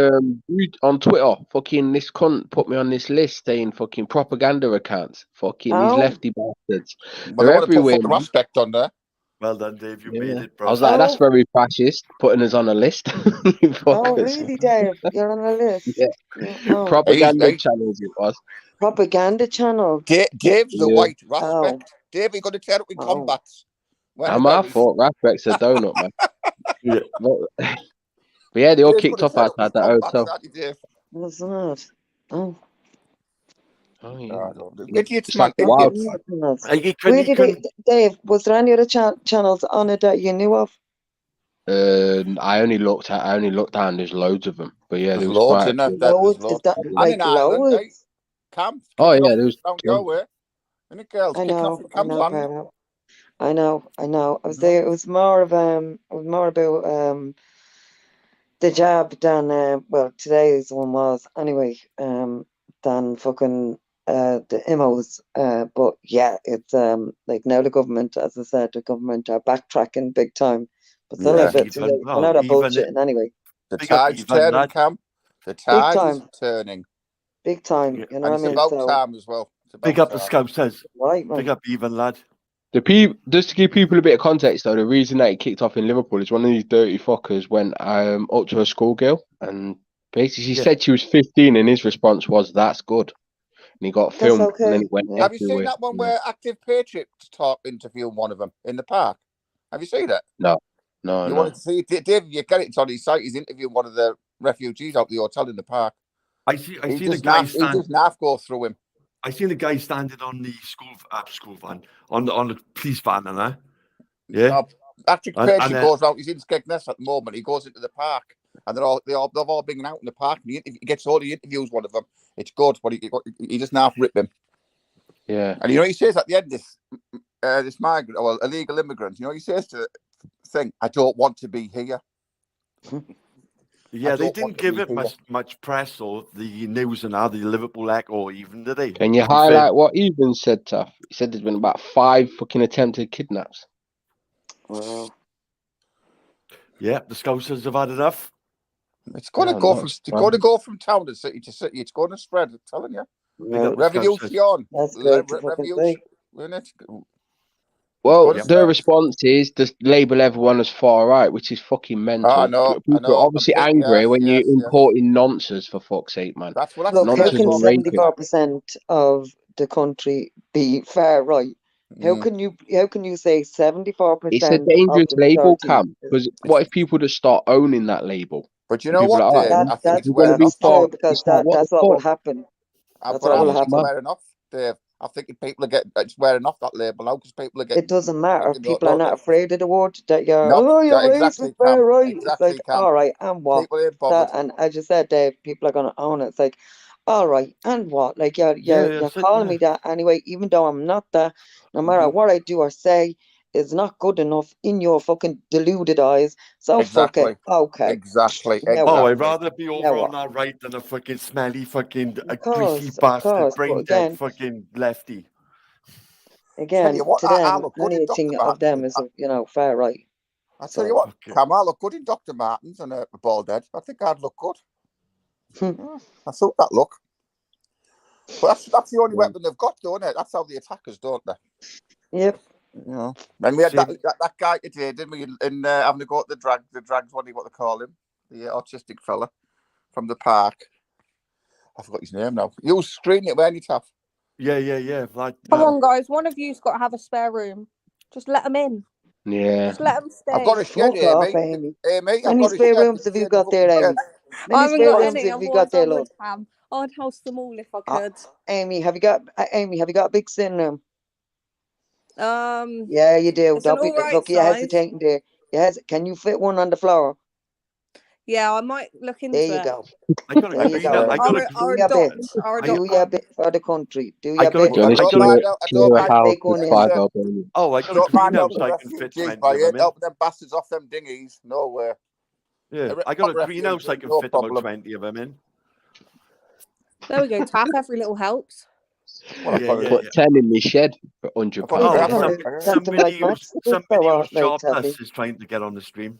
on Twitter. Fucking this cunt put me on this list saying fucking propaganda accounts. Fucking these lefty bastards. Well, they're everywhere. Put respect on there. Well done, Dave. You made it, bro. I was like, that's very fascist, putting us on a list. Oh, really, Dave? You're on a list? Yeah. Oh. Propaganda channels it was. Propaganda channel. Dave's the white respect. Dave, you're going to turn up in combats. I'm our fault. Respect's a donut, man. Yeah. But yeah, they all kicked off outside that hotel. What's that? Oh. Oh, yeah. Idiots, man. Idiots. Dave, was there any other channels on it that you knew of? I only looked down. There's loads of them, but yeah, There's there was loads quite in a there. few. There's Loads? Is loads. that And like in Ireland, loads? Cam, Oh kicking yeah, off there was. down your way. And the girls I kicking off know, in Cam's land. Paolo. I know. I was there. It was more about the job than well, today's one was anyway, than fucking the immos. But yeah, it's like now the government, as I said, the government are backtracking big time. But still Yeah. a bit too late. I know they're bullshitting anyway. The Big up tide's Ivan, turning, lad. Cam. The Big tide is time. turning. Big time. Yeah. You know And what I it's mean? about So time as well. It's about Big up the time. Scousers. right, man. Big up Ivan, lad. Just to give people a bit of context, though, the reason that it kicked off in Liverpool is one of these dirty fuckers went up to a schoolgirl and basically she said she was 15, and his response was, "That's good," and he got That's filmed, okay. and then it went Yeah. Have you seen everywhere. that one where Active Patriots talk interviewing one of them in the park? Have you seen it? No. You wanted to see it, Dave? You get it. It's on his site. He's interviewing one of the refugees out the hotel in the park. I see the He guy just naff go through him. I seen the guy standing on the school van on the police van and that. Yeah. Active And- Patriot and, goes out. He's in Skegness at the moment. He goes into the park, and they've all been out in the park. And he gets all the interviews. One of them. It's good, but he just naff rip him. Yeah. And he says at the end, this migrant or illegal immigrant, he says to the thing, "I don't want to be here." Yeah, they didn't give it much press or the news and the Liverpool Echo even, did they? Can you highlight what Even said, Tuff? He said there's been about 5 fucking attempted kidnaps. Wow. Yeah, the Scousers have had enough. It's going to go from town to city to city. It's going to spread. I'm telling you. Well, Revolution. that's great to fucking say. Well, their response is to label everyone as far right, which is fucking mental. I know. People are obviously angry when you're importing nonsense, for fuck's sake, man. That's what Look, how nonsense can and raping. 74% of the country be far right? How can you say 74%? It's a dangerous of the label, majority Cam. Because what if people just start owning that label? But you know what, Dave? I think that's true, because that's what will happen. That's what will happen. Wearing off, Dave. I think people are it's wearing off that label now because people are getting. It doesn't matter. People are not afraid of the word that you're. You're exactly, racist, far right. Exactly, it's like, Cam. all right, and what? People ain't bothered. And as you said, Dave, people are gonna own it. It's like, all right, and what? Like you're calling me that anyway, even though I'm not that. No matter what I do or say, is not good enough in your fucking deluded eyes. So fuck it. Okay. Exactly. Oh, I'd rather be over on that right than a fucking smelly fucking greasy bastard, brain dead fucking lefty. Again, to them, anything of them is far right. I'll tell you what, Cam, I look good in Dr. Martens and a bald head. I think I'd look good. I thought that look. But that's the only weapon they've got, don't it? That's how the attackers, don't they? Yep. And we had that guy today, didn't we? In having to go at the drags, what they call him, the autistic fella from the park. I forgot his name now. You was screening it, weren't you, Taff? Yeah. Come on, guys. One of you's got to have a spare room. Just let them in. Yeah. Just let them stay. I've got a shed, Amy. How many spare rooms have you got there, Amy? I haven't got any. Otherwise, I would have. I'd house them all if I could. Amy, have you got a big sin room? Yeah, you do. It's an all right look, you're hesitating there. Can you fit one on the floor? Yeah, I might look into it. There you go. I got a Do your bit for the country. Do your bit. I got a greenhouse I can fit 20 of them in. Help them bastards off them dinghies. No way. Yeah, I got a greenhouse I can fit about 20 of them in. There we go, Taff. Every little helps. Put 10 in my shed for £100. Somebody who's jobless is trying to get on the stream.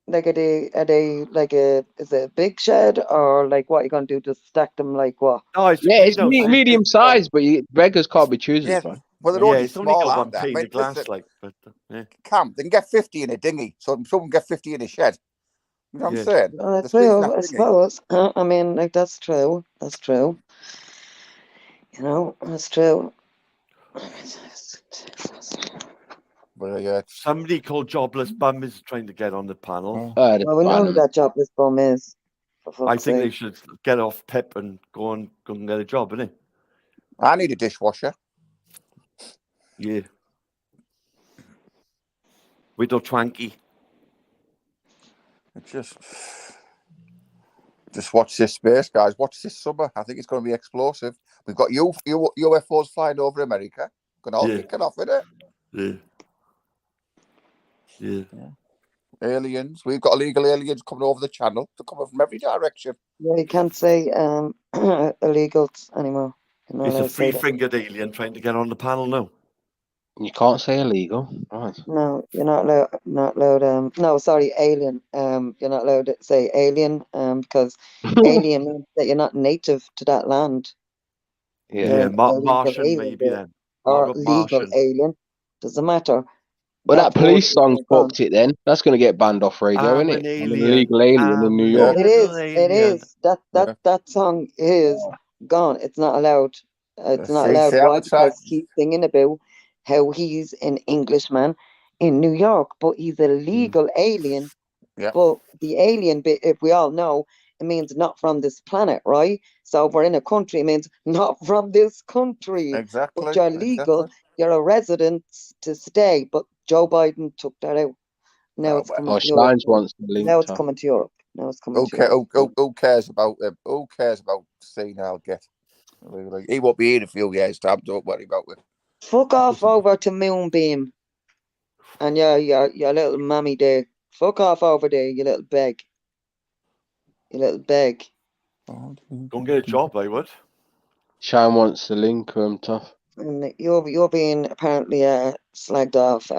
Like are they like is it a big shed or like what are you gonna do? Just stack them like what? No, it's medium size, but beggars can't be choosers. Yeah. Well, they're only small, aren't they? The glass, Cam, they can get 50 in a dinghy, so someone get 50 in a shed. You know what I'm saying? Well, that's true, I suppose. I mean, like that's true. That's true. That's true. Well, somebody called Jobless Bum is trying to get on the panel. Well, we know who that Jobless Bum is. I think they should get off Pip and go and get a job, innit? I need a dishwasher. Yeah. Widow Twanky. Just watch this space, guys. Watch this summer. I think it's going to be explosive. We've got UFOs flying over America. Going to all kick it off, innit? Yeah. Aliens. We've got illegal aliens coming over the channel. They're coming from every direction. Yeah, you can't say illegals anymore. You're not It's allowed a to say that. three-fingered alien trying to get on the panel now. You can't say illegal. Right. No, you're not allowed. Not allowed. No, sorry, alien. You're not allowed to say alien. Because alien means that you're not native to that land. You're Yeah, an illegal Martian alien maybe there, then. or What about legal Martian? alien. Doesn't matter. Well, that word police is song now gone. fucked it then. That's going to get banned off radio, I'm isn't an it? I'm an alien. illegal alien in I'm New an York. It illegal is. It alien. is. That song is gone. It's not allowed. It's not allowed. See, I Why? would say, Because he's singing about how he's an Englishman in New York, but he's a legal alien. yeah, But the alien bit, if we all know, it means not from this planet, right? So if we're in a country, it means not from this country. exactly. But you're legal. You're a resident to stay. But Joe Biden took that out. Now Oh, it's coming Oh, to Europe. Schleins wants the link. Now it's Tom. coming to Europe. Now it's coming to Okay, Europe. who cares about him? Who cares about senile get? He won't be here in a few years' time. Don't worry about it. Fuck off over to Moonbeam. And your little mammy there. Fuck off over there, you little beg. You little beg. Go and get a job, I would. Shane wants the link, tough. And you're being apparently slagged off,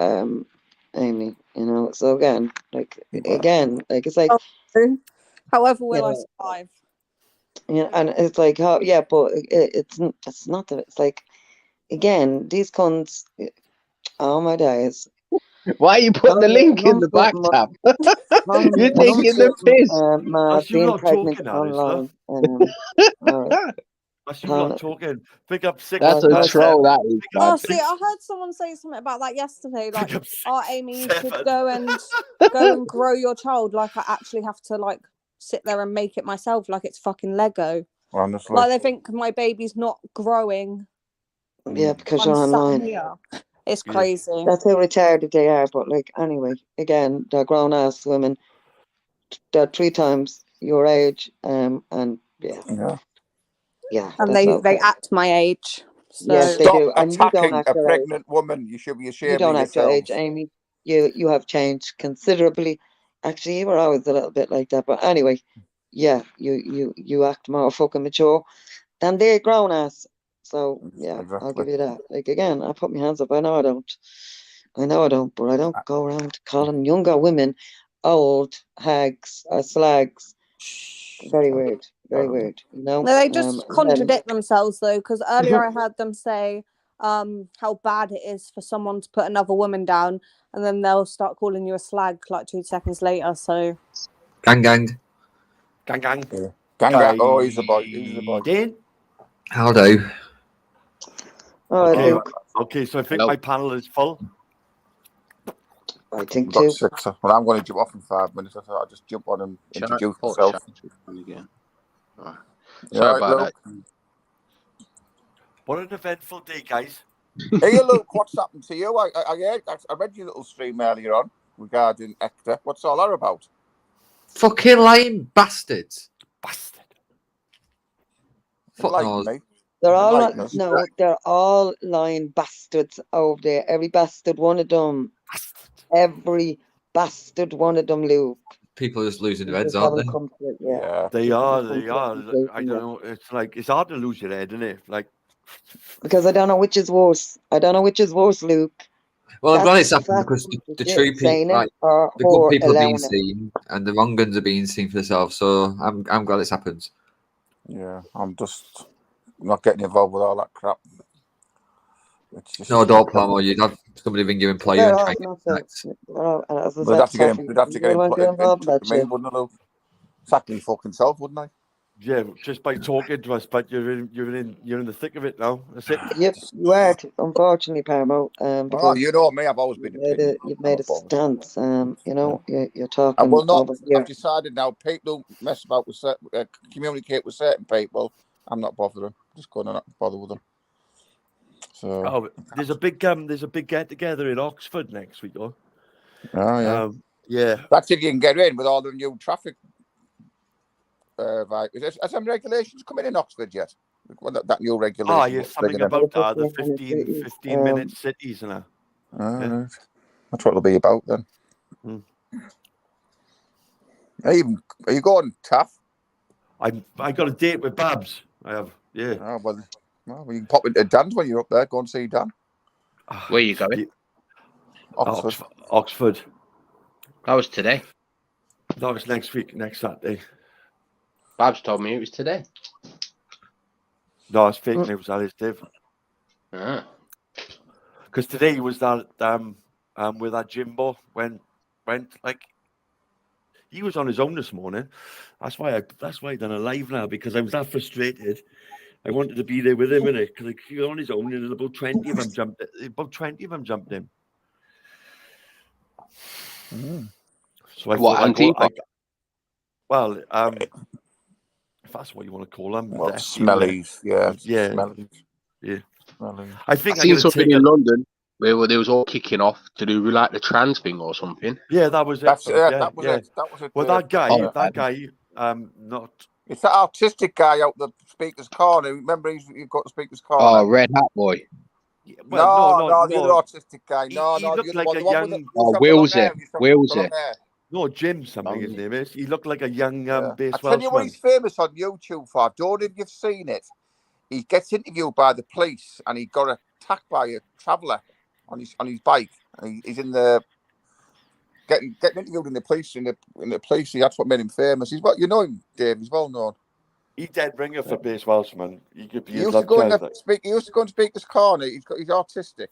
Amy. You know. So again, it's like However, will I Yeah. survive? you know, and it's like but it's not that it's like again these cons. Oh my days. Why you put the link in the back tab? You're taking the piss. Mad That's you being lot pregnant talking, Alice, online. That's you lot talking. Pick up six. That's a troll, that is. Oh, Man. see, I heard someone say something about that yesterday. Like, Pick up six, oh, Amy, you should seven. go and grow your child. Like, I actually have to like sit there and make it myself. Like it's fucking Lego. Honestly, Like they think my baby's not growing. Yeah, because I'm you're sat online. here. It's crazy. That's how retarded they are. But like anyway, again, they're grown ass women. They're 3 times your age. And yeah. And that's they okay. act my age. So Yes, they stop do. And you don't attacking act a your age. pregnant woman. You should be You ashamed don't of act your age, yourselves. Amy. You have changed considerably. Actually, you were always a little bit like that. But anyway, yeah, you act more fucking mature than they're grown ass. So yeah, I'll give you that. Like again, I put my hands up. I know I don't, but I don't go around calling younger women old hags or slags. Very weird. Very weird. You know. no, they just and then- contradict themselves though, because earlier I heard them say how bad it is for someone to put another woman down, and then they'll start calling you a slag like 2 seconds later. So Gang. Gang. Gang. Oh, he's the boy. He's the boy. Dean? How do? Oh, Okay, so I think my panel is full. I think We've got too. 6. Well, I'm going to jump off in 5 minutes. I thought I'd just jump on and introduce myself. Right. Yeah, Sorry right, about Luke. that. What an eventful day, guys. Hey, Luke, what's happened to you? I read your little stream earlier on regarding Hector. What's all that about? Fucking lying bastards. Bastard. Fuck Enlighten knows. me. They're all Enlighten us. they're all lying bastards over there. Every bastard one of them. Bastard. Every bastard one of them, Luke. People are just losing their heads, Just aren't haven't they? come to it yet. Yeah. They are. Just haven't come to it I don't yet. know. It's like, it's hard to lose your head, isn't it? Like, Because I don't know which is worse. Luke. Well, I'm glad That's it's happened fact, because the shit, true people, saying it like or the good people, are being allowing it. seen, and the wrong ones are being seen for themselves. So I'm glad it's happened. Yeah, I'm just not getting involved with all that crap. It's just, No, don't Palmer. You'd have somebody ring you and play you and try and get connect. They'd have to get him. They'd have to get him in touch with me, wouldn't they, Luke? Exactly, fucking self, wouldn't they? yeah, just by talking to us, but you're in the thick of it now. That's it. Yep, you are, unfortunately, Parmo. Oh, Because you know me. I've always been you've made a stance. You know, you're talking. I will not. over here. I've decided now. People mess about with communicate with certain people. I'm not bothering. Just going to not bother with them. So. Oh, there's a big get together in Oxford next week, though. Oh yeah. Yeah. That's if you can get in with all the new traffic. Has some regulations coming in Oxford yet? That new regulation. Ah, yes, something about the 15 minute cities and that. Right. That's what it'll be about then. Mm. Are you going, Taff? I got a date with Babs. I have, yeah. Oh, well, you can pop into Dan's when you're up there. Go and see Dan. Where you going? Oxford. That was today. That was next week, next Saturday. Babs told me it was today. No, it's fake news. That is Dave. Because today was that with that Jimbo went like he was on his own this morning. That's why I done a live now, because I was that frustrated. I wanted to be there with him, innit? Because he was on his own, and about 20 of them jumped. About 20 of them jumped in. So I thought, well, if that's what you want to call them, well, smellies, yeah, smellies. Yeah. Smellies. I think I seen something in London where they was all kicking off to do with like the trans thing or something. Yeah, that was it. That was it. Well, that guy, not. It's that artistic guy out the speaker's corner. Remember, you've got the speaker's corner. Oh, Red Hat Boy. Well, no, the other artistic guy. He looked like a young. Wilsey. No, Jim something his name is. He looked like a young bass I tell you what, he's famous on YouTube for. I don't know if you've seen it. He gets interviewed by the police, and he got attacked by a traveller on his bike. And he's in the getting interviewed in the police in the police. That's what made him famous. He's you know him, Dave. He's well known. He's dead ringer for bass Welshman. He could be. He used to go in Speaker's Corner. He's autistic.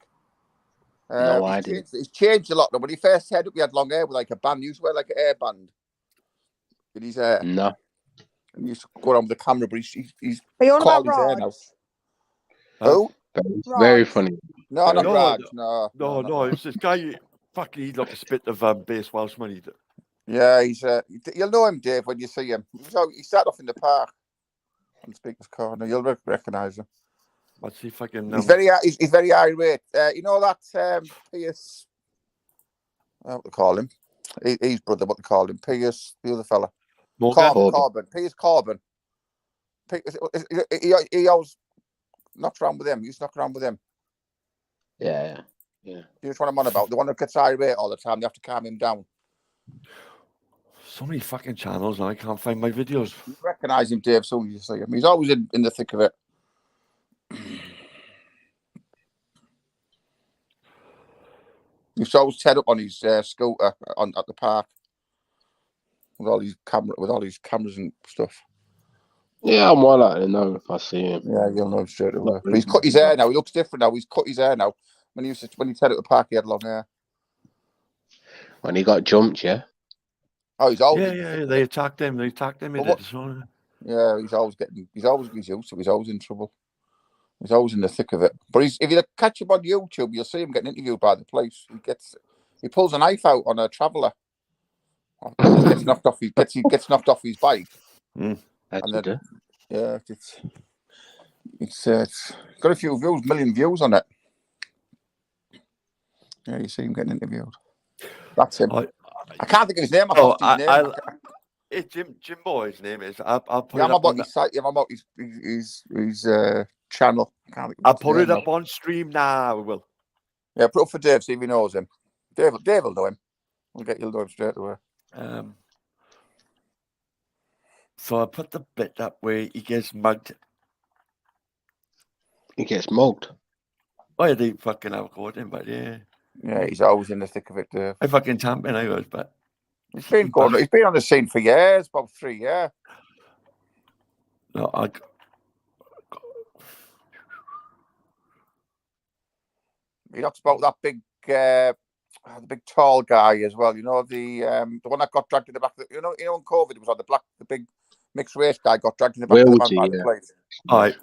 No idea. He's changed a lot though. When he first started up, he had long hair with like a band. He used to wear like an hairband with his hair. No. And he used to go around with the camera, but he's Are you on called about his hair Raj? now. Who? Very funny. No, not Raj. No. It's this guy. Fucking, he looked a spit of bass Welshman. Yeah, he's. You'll know him, Dave, when you see him. He started off in the park on Speaker's Corner. You'll recognise him. Let's see if I can. He's very irate. You know that Pierce. What they call him? His brother. What they call him? Pierce, the other fella. Corbin. Pierce Corbin. He always knocked around with him. He used to knock around with him. Yeah. You just what I'm on about. The one that gets irate all the time. You have to calm him down. So many fucking channels, and I can't find my videos. You recognise him, Dave, soon as you see him. He's always in the thick of it. He's always set up on his scooter at the park with all his cameras and stuff. Yeah, I'm well likely to know if I see him. Yeah, you'll know straight away. But he's cut his hair now. He looks different now. He's cut his hair now. When he set up the park, he had long hair. When he got jumped, yeah. Oh, he's always. Yeah. They attacked him. Yeah, he's always used to. He's always in trouble. He's always in the thick of it. But if you catch him on YouTube, you'll see him getting interviewed by the police. He pulls a knife out on a traveller. He gets knocked off. He gets knocked off his bike. It's got a few views, million views on it. Yeah, you see him getting interviewed. That's him. I can't think of his name. It's Jimbo. His name is. I'll put it up on his site. I'm about his channel. I'll put it up on stream now. We will. Yeah, put up for Dave. See if he knows him. Dave will know him. You'll know him straight away. So I put the bit up where he gets mugged. He gets mugged. Well, they fucking have caught him, but yeah. Yeah, he's always in the thick of it, Dave. I fucking champion I was, but he's been on the scene for years, about 3 years. No, he talks about that big the big tall guy as well. You know, the one that got dragged in the back of the, you know when COVID it was on the big mixed race guy got dragged in the back of the van by the plate.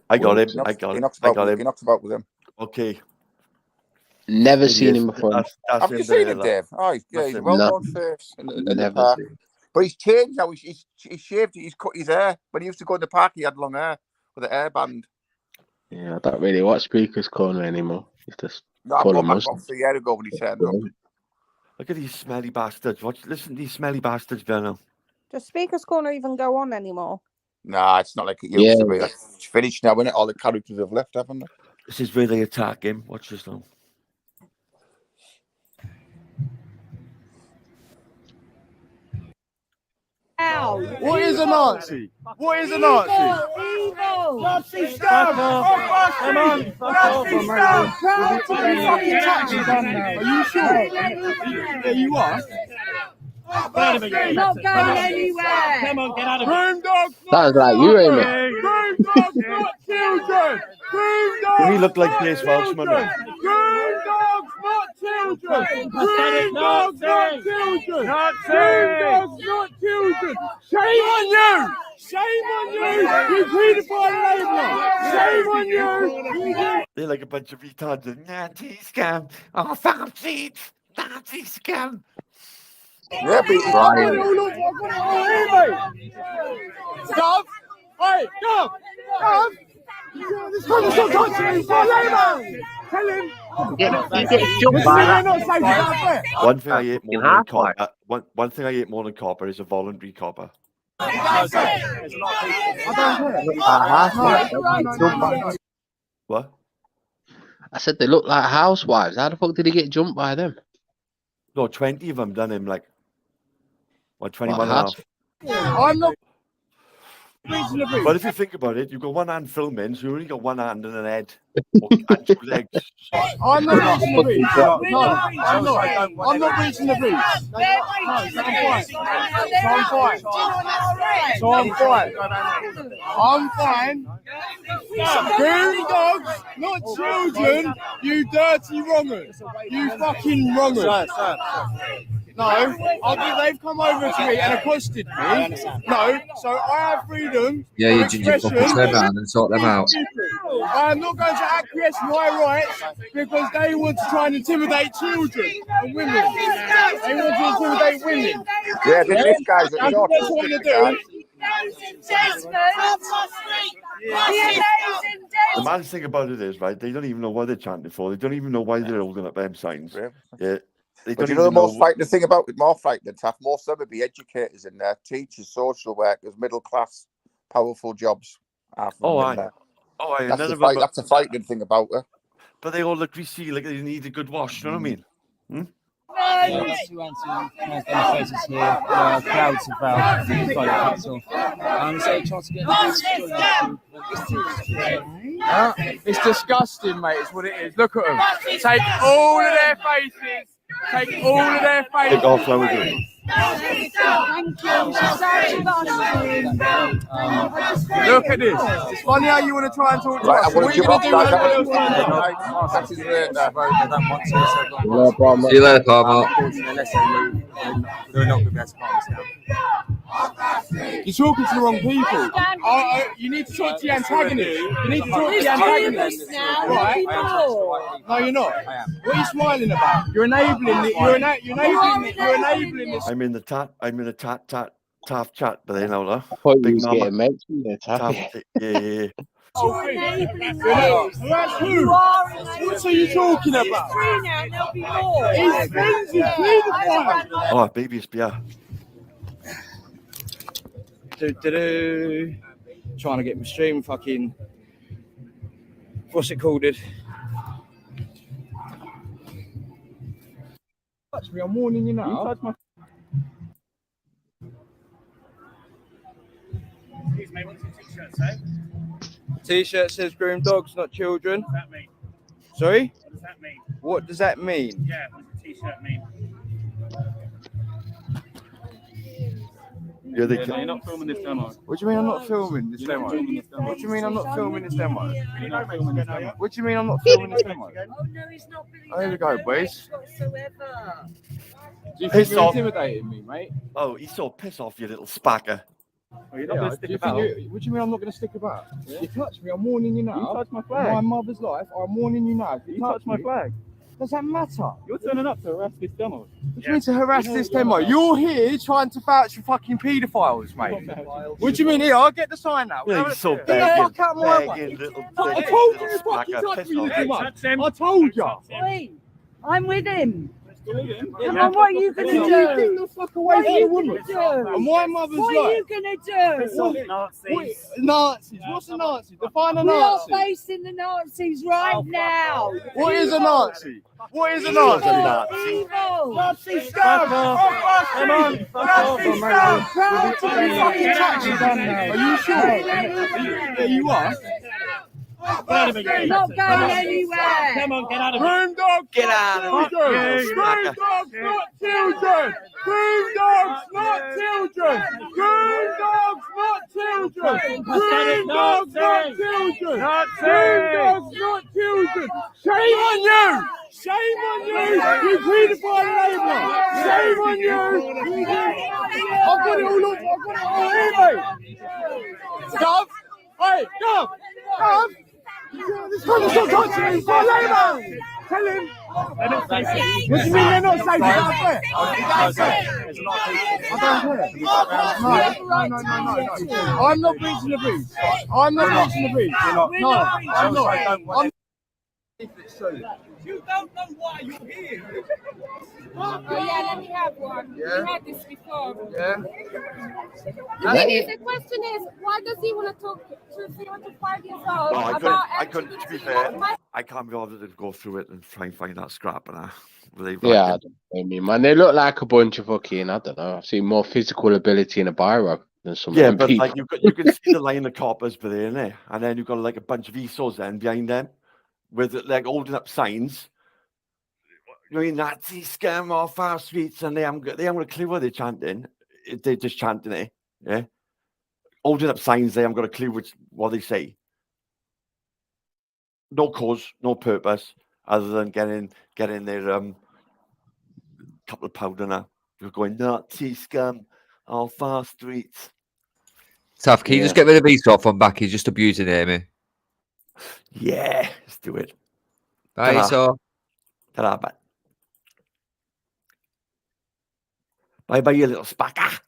I got him. He knocks about with him. Okay. Never seen him before. Have you seen him, Dave? Oh, he's a well-known face in the park. But he's changed now. He's shaved. He's cut his hair. When he used to go in the park, he had long hair with an hairband. Yeah, I don't really watch Speaker's Corner anymore. It's just no, I got back about 3 years ago when he turned up. Look at these smelly bastards. Listen to these smelly bastards, Benno. Does Speaker's Corner even go on anymore? Nah, it's not like it used to be. It's finished now, isn't it? All the characters have left, haven't they? This is where they attack him. Watch this now. What is a Nazi? What is a Nazi? Evil! Nazi scum! Come on! Nazi scum! Are you sure? Yeah, you are. Not going anywhere! Come on, get out of here. Groom dogs! Sounds like you, Amy. Groom dogs, not children! Groom dogs! Do we look like Pierce Welshman? Groom dogs, not children! Groom dogs, not children! Groom dogs, not children! Shame on you! Shame on you! You paedophile labourer! Shame on you! They're like a bunch of retards. Nazi scum. Oh, fuck seats. Nazi scum. Yeah, but Gov! Hey, Gov! Gov! This guy's not touching me! Tell him! You get jumped by that. One thing I hate more than copper. One thing I hate more than copper is a voluntary copper. What? I said they look like housewives. How the fuck did he get jumped by them? No, 20 of them done him like, what, 21 and a half. I'm not. But if you think about it, you've got one hand filming, so you only got one hand and an head. And 2 legs. I'm not reaching the reach. No, I'm not. I'm not reaching the reach. So I'm fine. I'm fine. Groom dogs, not children. You dirty wrongers. You fucking wrongers. No, they've come over to me and accosted me. No, so I have freedom. Yeah, you did your fucking turn around and sort them out. I am not going to acquiesce my rights because they want to try and intimidate children and women. They want to intimidate women. yeah, this guy's That's what they're trying to do. The mad thing about it is, right, they don't even know what they're chanting for. They don't even know why they're holding up them signs. Yeah. They But don't you know the even most frightening thing about it, more frightening, Taff, most of them would be educators in there, teachers, social workers, middle class, powerful jobs. Half of them in there. That's the frightening thing about it. But they all look greasy, like they need a good wash, you know what I mean? Demonstrators here, crowds about so try to get It's disgusting, mate. It's what it is. Look at them. Take all of their faces. Take all of their faces. Take off flower green. Look at this. It's funny how you want to try and talk to us. What are you going to do with That's his rate there. See you later, Palmer. They're not going to be able to calm us down. You're talking to the wrong people. You need to talk to the antagonist. You need to talk to the antagonist. Right? No, you're not. I am. What are you smiling about? You're enabling it. You're enabling this. I'm in the Taff chat, but they know that. I thought you Big was Mama. getting mentioned there, Taff, Taffy. yeah. That's who? What are you talking about? He's friends with paedophile. Oh, baby's beer. Trying to get my stream fucking. What's it called? Touch me, I'm warning you now. Excuse me, what's your t-shirt say? T-shirt says groom dogs, not children. What does that mean? Sorry? What does that mean? What does that mean? Yeah, what does the t-shirt mean? Yeah, they No, can. you're not filming this demo. What do you mean I'm not filming this demo? What do you mean I'm not filming this demo? You're not filming this demo. What do you mean I'm not filming this demo? Oh no, he's not believing Oh, here we go, boys. whatsoever. Do you think Piss you're off. intimidating me, mate? Oh, he's so pissed off, you little spacker. Well, you're not Yeah, going to do stick you about. think what do you mean I'm not going to stick about? You touch me, I'm warning you now. You touch my flag. My mother's life, I'm warning you now. If You touch my flag. Does that matter? You're turning up to harass this demo. What do you mean to harass this demo? You're here trying to vouch for fucking paedophiles, mate. What do you mean? Here, I'll get the sign now. Yeah, he's so Get the begging, fuck out of my way. begging little I dick, told you little to fucking spacker, touch piss me, you off. little Touch him. I told you. Wait, I'm with him. Come on, what are you going to do? Get the fuck away from the woman. And my mother's What are you going to do? Nazis. What's a Nazi? Define a We are Nazi. facing the Nazis right now. What is a Nazi? What is a Evil, Nazi? evil. Nazi scum! Come on, Nazi scum! Proud to be Fucking here. touch you done now. Are you sure? Yeah, you are. Not going anywhere. Come on, get out of here. Groom dogs, Get out of children. here. Groom dogs, not children. Groom dogs, not children. Groom dogs, not children. Groom dogs, not children. Groom dogs, not children. Shame on you. Shame on you. You paedophile labourer. Shame on you. I've got it all up. I've got it all here, mate. Gov. Hey, Gov. Gov. This brother's not touching me. He's got a label. Tell him. They're not safe. What do you mean they're not safe? Is that fair? No. I'm not breaching the breach. I'm not breaching the breach. No, I'm not. You don't know why you're here. Oh yeah, let me have one. Yeah. We had this before. Yeah. The question is, why does he want to talk to 305 years old No, about I couldn't, to be fair, I can't be bothered to go through it and try and find that scrap. And yeah, I mean, man, they look like a bunch of fucking, I don't know, I've seen more physical ability in a biro than some yeah, of them but people. like you can see the line of coppers for there, innit? And then you've got like a bunch of ESOs then behind them with like holding up signs. You mean Nazi scum off our streets, and they haven't got a clue what they're chanting. They're just chanting it, yeah. Holding up signs, they haven't got a clue what they say. No cause, no purpose, other than getting their couple of powder now. You're going Nazi scum off our streets. Taff, can you just get rid of Esau from back? He's just abusing Amy. Yeah, let's do it. Bye, Esau. Ta-da, bye. Bye-bye, you little spacker.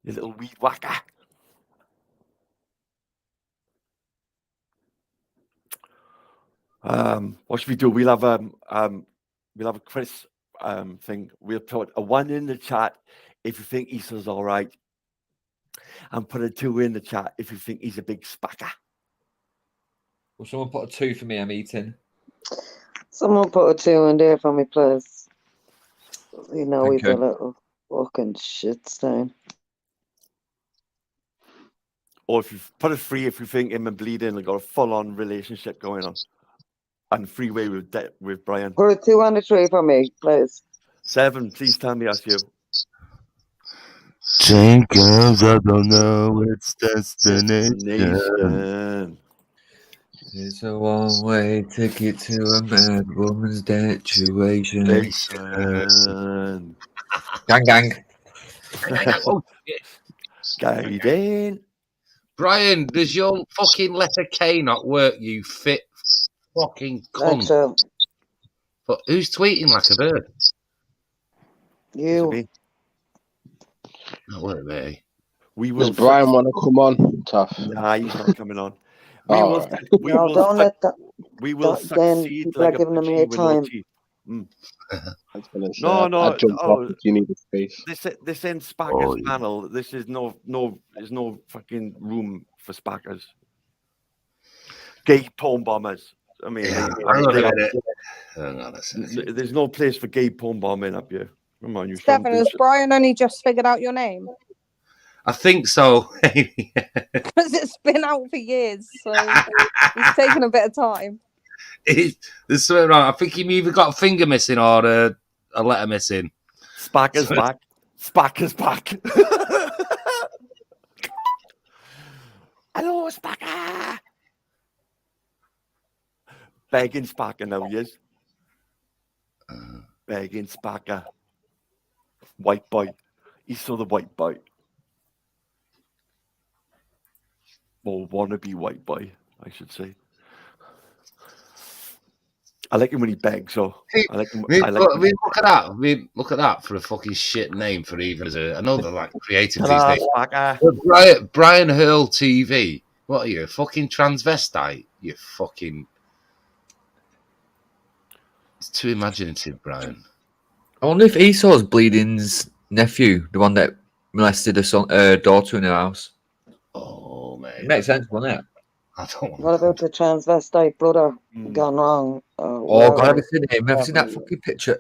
You little weed whacker. What should we do? We'll have a Chris thing. We'll put a 1 in the chat if you think Esau's all right, and put a 2 in the chat if you think he's a big spacker. Will someone put a 2 for me? I'm eating. Someone put a 2 in there for me, please. You know, Thank he's a you. little fucking shit stain. Or if you put a 3 if you think him and Bleeding have got a full-on relationship going on, and freeway with Brian. Put a 2 on the 3 for me, please. 7, please tell me that's you. Jenkins, I don't know its destination. It's a one-way ticket to a mad woman's situation. Gang. Oh, shit. Guiding. Brian, does your fucking letter K not work, you fit fucking cunt? So. But who's tweeting like a bird? You. That weren't me. Does Brian want to come on, Tough? Nah, he's not coming on. We will then succeed people like are giving a them machine more with time. teeth. Mm. No. I jumped off if you need a space. This ain't Spackers panel. This is there's no fucking room for Spackers. Gay porn bombers. I mean, Hang on a second. There's no place for gay porn bombing up here. Come on, you. Stefan, has Brian only just figured out your name? I think so. Because it's been out for years, so it's taken a bit of time. There's something wrong. I think you either got a finger missing or a letter missing. Spacker's back. Spacker's back. Hello, Spacker. Begging Spacker now, yes. Begging Spacker. White boy. He saw the white boy. Or wannabe white boy, I should say. I like him when he begs, so I like him. Look at that. Look at that for a fucking shit name for even as a. I know they're like creative these days. Brian Hurl TV. What are you, a fucking transvestite? You fucking. It's too imaginative, Brian. I wonder if Esau's Bleeding's nephew, the one that molested her daughter in her house. Oh, mate. It makes sense, doesn't it? I don't want What about the transvestite brother gone wrong? Oh, God, have you seen him? Have you seen that fucking picture?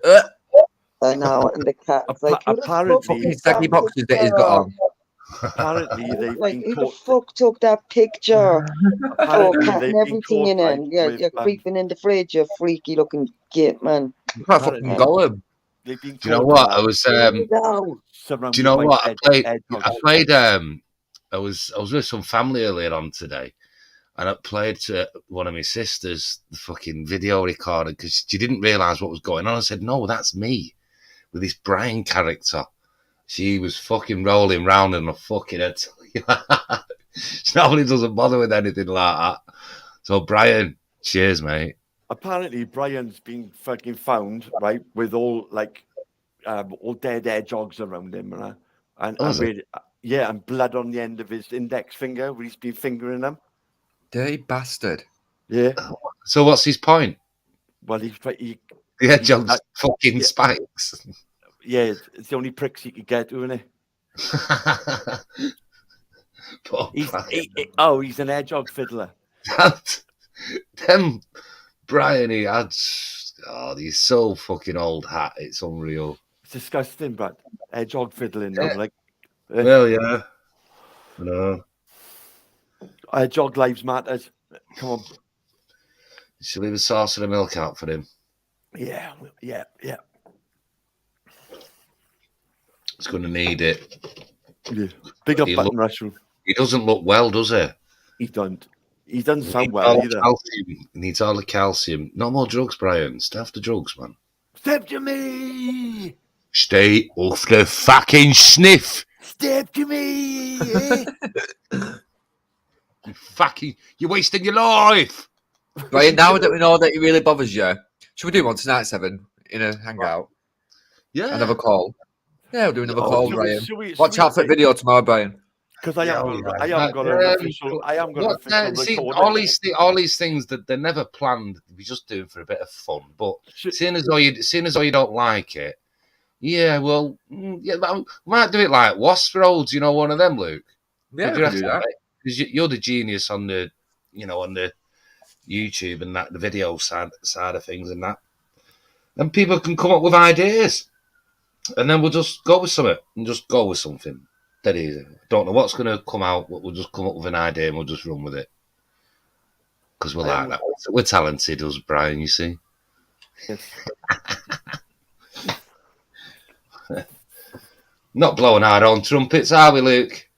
I know, and the cat's like, who the fuck apparently, took that saggy boxes that he's got picture? on. Apparently, they've Like, been who the caught. fuck took that picture? Oh, Apparently, cat and they've been everything caught in like, it. Yeah, with. you're creeping in the fridge, you freaky looking git, man. Quite fucking Gollum. They've been Do you know caught, what? I was. No. surrounded Do you know by what? I played. hedgehogs. I was with some family earlier on today, and I played to one of my sisters the fucking video recorder because she didn't realise what was going on. I said, "No, that's me with this Brian character." She was fucking rolling round in a fucking head. She normally doesn't bother with anything like that. So, Brian, cheers, mate. Apparently, Brian's been fucking found, right, with all dead hedgehogs around him, and really, and blood on the end of his index finger where he's been fingering them. Dirty bastard. Yeah. So, what's his point? Well, the hedgehog's fucking spikes. Yeah, it's the only pricks he could get, isn't it? He's an hedgehog fiddler. Them Brian, he had. God, he's so fucking old hat. It's unreal. It's disgusting, but hedgehog fiddling. Yeah. Like, well, yeah. No. Hedgehog lives matters. Come on. Should leave a saucer of milk out for him? Yeah. He's going to need it. Yeah. Big up button Russell. He doesn't look well, does he? He doesn't. He doesn't sound well either. He needs all the calcium. No more drugs, Brian. Stay off the drugs, man. Step to me. Stay off the fucking sniff. Step to me. You're wasting your life. Right, now that we know that it really bothers you, should we do one tonight, 7, in a hangout? Yeah. Another call. Yeah, we'll do another call, Brian. Watch should out for the video tomorrow, Brian. Because I haven't got an official. See, record. all these things that they're never planned. We're just doing for a bit of fun. But seeing as though you don't like it, yeah. Well, yeah, we might do it like Wasp Roads. You know, one of them, Luke. Yeah, we can do that. Because you're the genius on the, on the YouTube and that the video side of things and that, and people can come up with ideas, and then we'll just go with something. That is, don't know what's going to come out, but we'll just come up with an idea and we'll just run with it. Because we're like that. We're talented, us, Brian, you see. Yes. Not blowing our own trumpets, are we, Luke?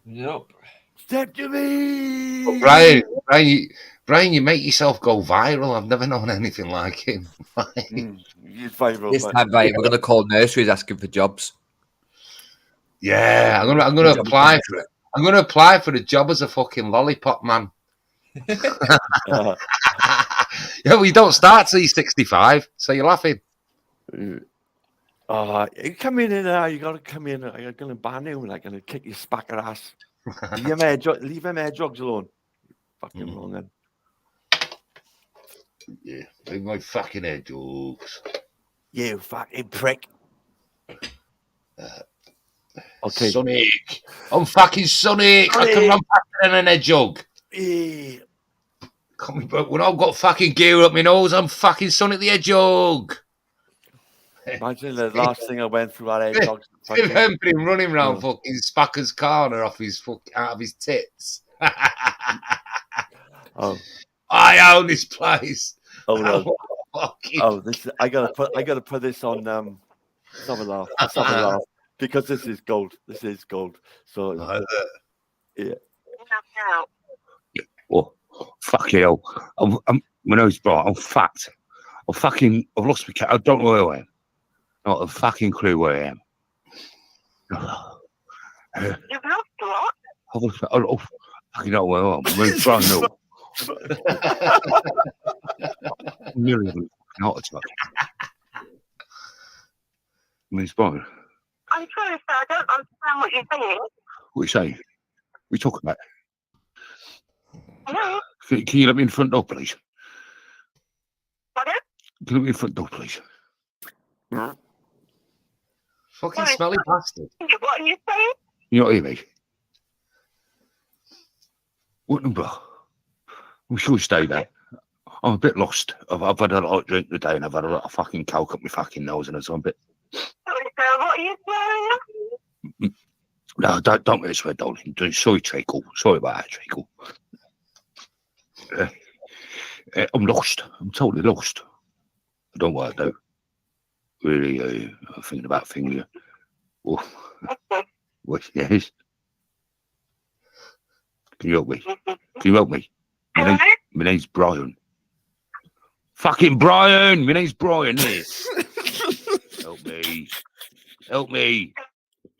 Nope. Step to me. Brian, you make yourself go viral. I've never known anything like him. He's viral. This time, Brian, we're going to call nurseries asking for jobs. Yeah, I'm gonna apply for it. I'm gonna apply for the job as a fucking lollipop man. Yeah, well, you don't start till you're 65, so you're laughing. You come in and you gotta come in. I'm gonna ban you. I'm gonna kick your spacker ass. Leave them hedgehogs alone. Fucking wrong then. Yeah, leave my fucking hedgehogs. You fucking prick. Okay. Sonic. I'm fucking Sonic. I can run faster than an hedgehog. Yeah. When I've got fucking gear up my nose, I'm fucking Sonic the Hedgehog. Imagine the last thing I went through our hedgehogs. Remember him running around fucking Spacker's corner out of his tits. I own this place. Oh no. I gotta put this on let's have a laugh. Because this is gold. So yeah. Oh, fuck you. My nose bright. I'm fat. I've lost my cat. I don't know where I am. Not a fucking clue where I am. You've lost what? I fucking know where I am. I'm really trying to know. I'm nearly having a heart attack. Brian. I'm sorry, sir. I don't understand what you're saying. What are you saying? We talking about? Hello? Can you let me in the front door, please? Pardon? Can you look in front door, please? Fucking smelly bastard. What are you saying? You not hear me? What number? We should stay there. I'm a bit lost. I've had a lot of drink today and I've had a lot of fucking coke up my fucking nose and so I'm a bit. What are you saying? No, don't make me swear, darling. Sorry, Treacle. Sorry about that, Treacle. I'm lost. I'm totally lost. I don't know what I do. Really, I'm thinking about things. Oh, what? Yes. Can you help me? Can you help me? My name's Brian. Fucking Brian! My name's Brian here. Help me. Help me.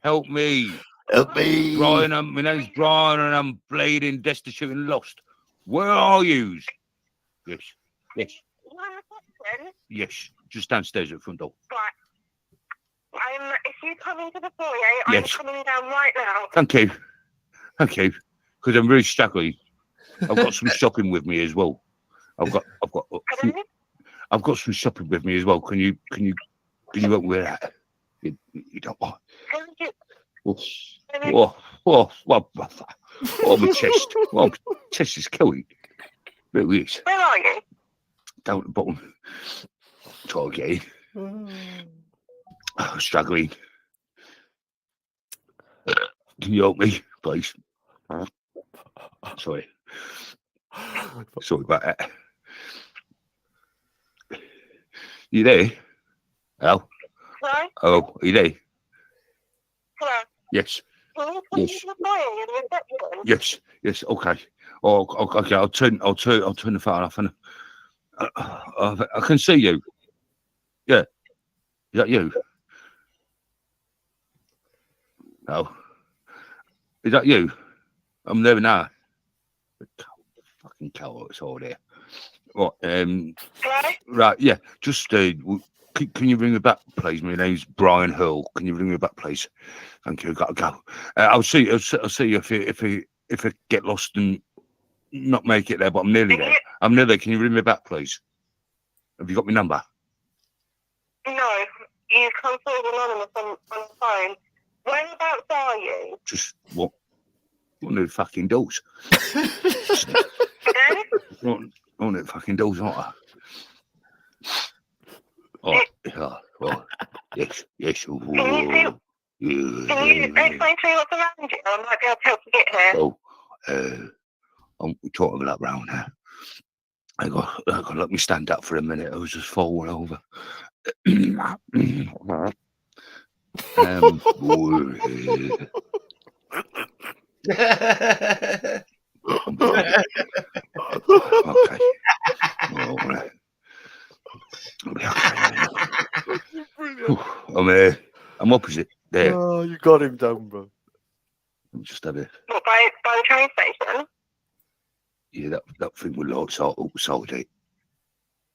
Help me. Help me. Brian, my name's Brian and I'm bleeding, destitute and lost. Where are you? Yes. Yes. Yes. Just downstairs at the front door. Right. If you come into the foyer, Yes. I'm coming down right now. Thank you. Thank you. Because I'm really struggling. I've got some shopping with me as well. I've got some shopping with me as well. Can you help me with that? You don't mind. My chest. My chest is killing. There it is. Where are you? Down at the bottom. Try again. I'm struggling. Can you help me, please? Sorry. Sorry about that. You there? Hello? Hello? Oh, are you there? Hello? Yes. Can you come Yes. into the foyer in the reception? Yes. Yes. Okay. Oh, okay. I'll turn the phone off and I can see you. Yeah. Is that you? No. Is that you? I'm there now. Fucking cow, it's all there. What? Right. Yeah. Just can you ring me back, please? My name's Brian Hurl. Can you ring me back, please? Thank you. I've got to go. I'll see you if I get lost and not make it there, but I'm nearly there. I'm nearly there. Can you ring me back, please? Have you got my number? No. You come through anonymous on the phone. Whereabouts are you? Just what? One of the fucking doors. One of the fucking doors, aren't I? Oh, yeah, well, yes. Can you explain to me what's around you? I might be able to help you get here. Oh, I'm talking about round now. I got to let me stand up for a minute. I was just falling over. Okay. All right. I'm opposite there. Oh, you got him down, bro. I'm just a bit. What, by the train station? Yeah, that thing with lights out outside it.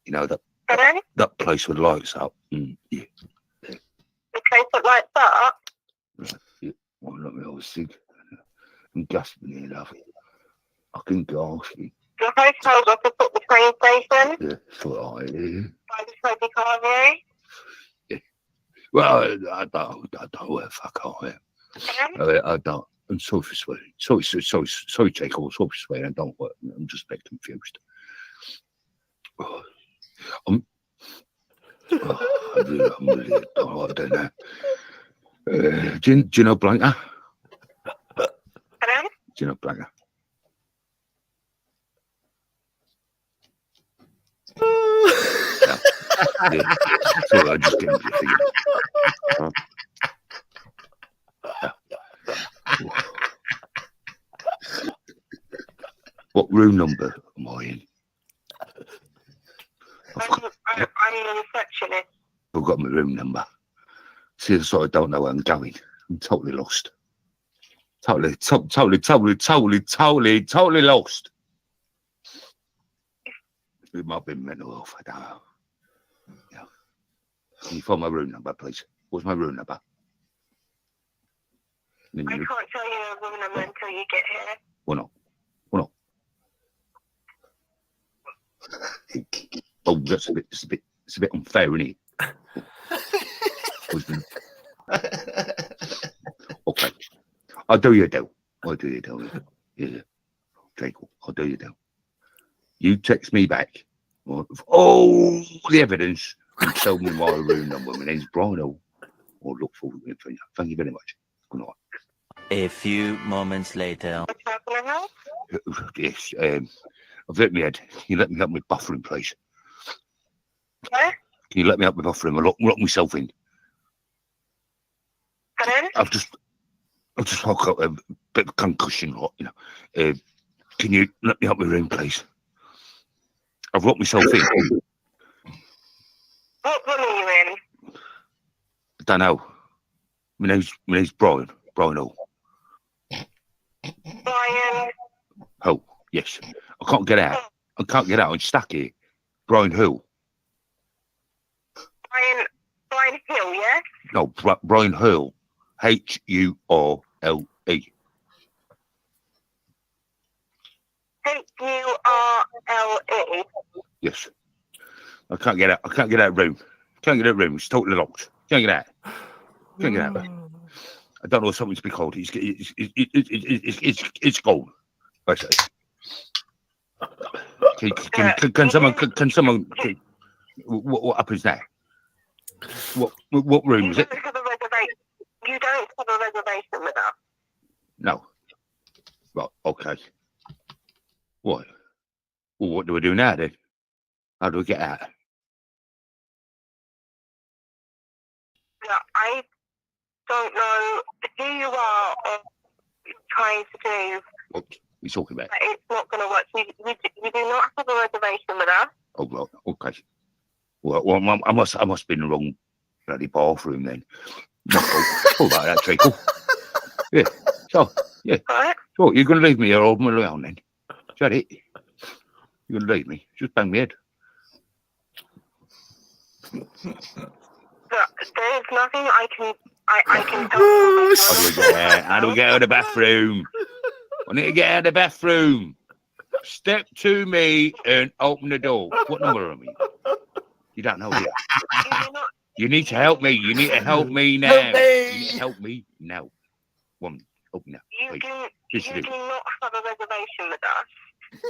You know Pardon? that place with lights out. Yeah. The place that lights up? Yeah. Well, let me always think. I'm gasping here, love. I can gasp. The hotel's opposite the train station? Yeah, that's what I hear. By the Trophy Carvery? Yeah. Well, I don't know where the fuck I am. I don't. I'm sorry for swearing. Sorry, Jacob. I'm sorry for swearing. I don't work. I'm just a bit confused. I'm really don't know what to do now. Do you know Blanca? Pardon? Do you know Blanca? Yeah. So I just didn't figure. What room number am I in? I'm the receptionist. I've got my room number. See, so I don't know where I'm going. I'm totally lost. Totally lost. It might be mental health. I don't know. Yeah. Can you find my room number, please? What's my room number? I can't tell you a room number until you get here. Why not? Oh, that's a bit It's a bit unfair, isn't it? Husband. Okay. I'll do your deal. Yeah. Okay, cool. I'll do your deal. You text me back with all the evidence and tell me my room number. My name's Brian. I'll look forward to it for you. Thank you very much. Good night. A few moments later. Yes, I've let me head. Can you let me up my bathroom, please? What? Can you let me up my bathroom? I'll lock myself in. Pardon? I've just woke up a bit of concussion, you know. Can you let me up my room, please? I've locked myself in. What room are you in? I don't know. My name's Brian. Brian Hall. Brian. Oh, yes. I can't get out. I'm stuck here. Brian Hill. Brian Hill, yeah? No, Brian Hurl. H-U-R-L-E. H-U-R-L-E. Yes. I can't get out. I can't get out of the room. It's totally locked. Can't get out. I don't know something to be called. It's gone. Basically. Can someone? What happens there? What room is it? You don't have a reservation with us. No. Right. Okay. What? Well, what do we do now then? How do we get out? Yeah, I don't know who you are or trying to do. What are you talking about? It's not going to work. You do not have a reservation with us. Oh, right. Okay. Well, I must be in the wrong bloody bathroom then. All about that, Treacle. Yeah. So, yeah. Right. So, you're going to leave me here all alone then? Is that it? You're going to leave me? Just bang my head. There's nothing I can do. How do we get out of the bathroom? I need to get out of the bathroom. Step to me and open the door. What number are we? You don't know, do you? You need to help me. You need to help me now. You need to help me now. Woman, help me now. You do not have a reservation with us.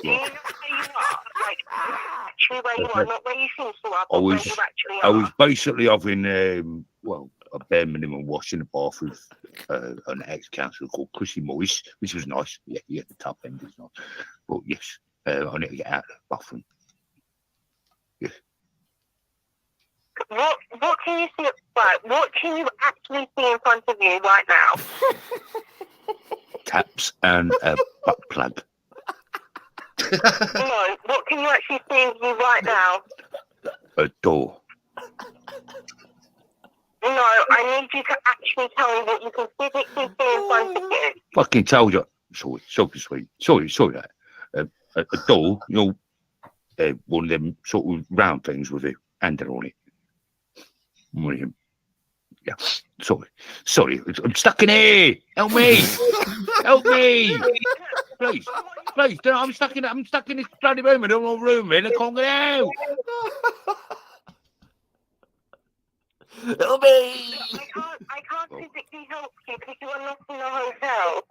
Do you know where you are? Like, actually where you are, not where you think you are, but where you actually are. I was basically having, a bare minimum wash in the bath with an ex-councillor called Chrissy Moyes, which was nice. Yeah, the top end was nice. But yes, I need to get out of the bathroom. Yes. What can you see? Right, what can you actually see in front of you right now? Taps and a butt plug. No, what can you actually see in you right now? A door. No, I need you to actually tell me what you can physically see in front of you. Fucking told you. Sorry, sweet. Sorry that. A door, you know, one of them sort of round things with a handle on it. Yeah, sorry. I'm stuck in here. Help me! Help me! Please. I'm stuck in this bloody room. I don't know room in. I can't get out. Help me! I can't physically help you because you are not in a hotel.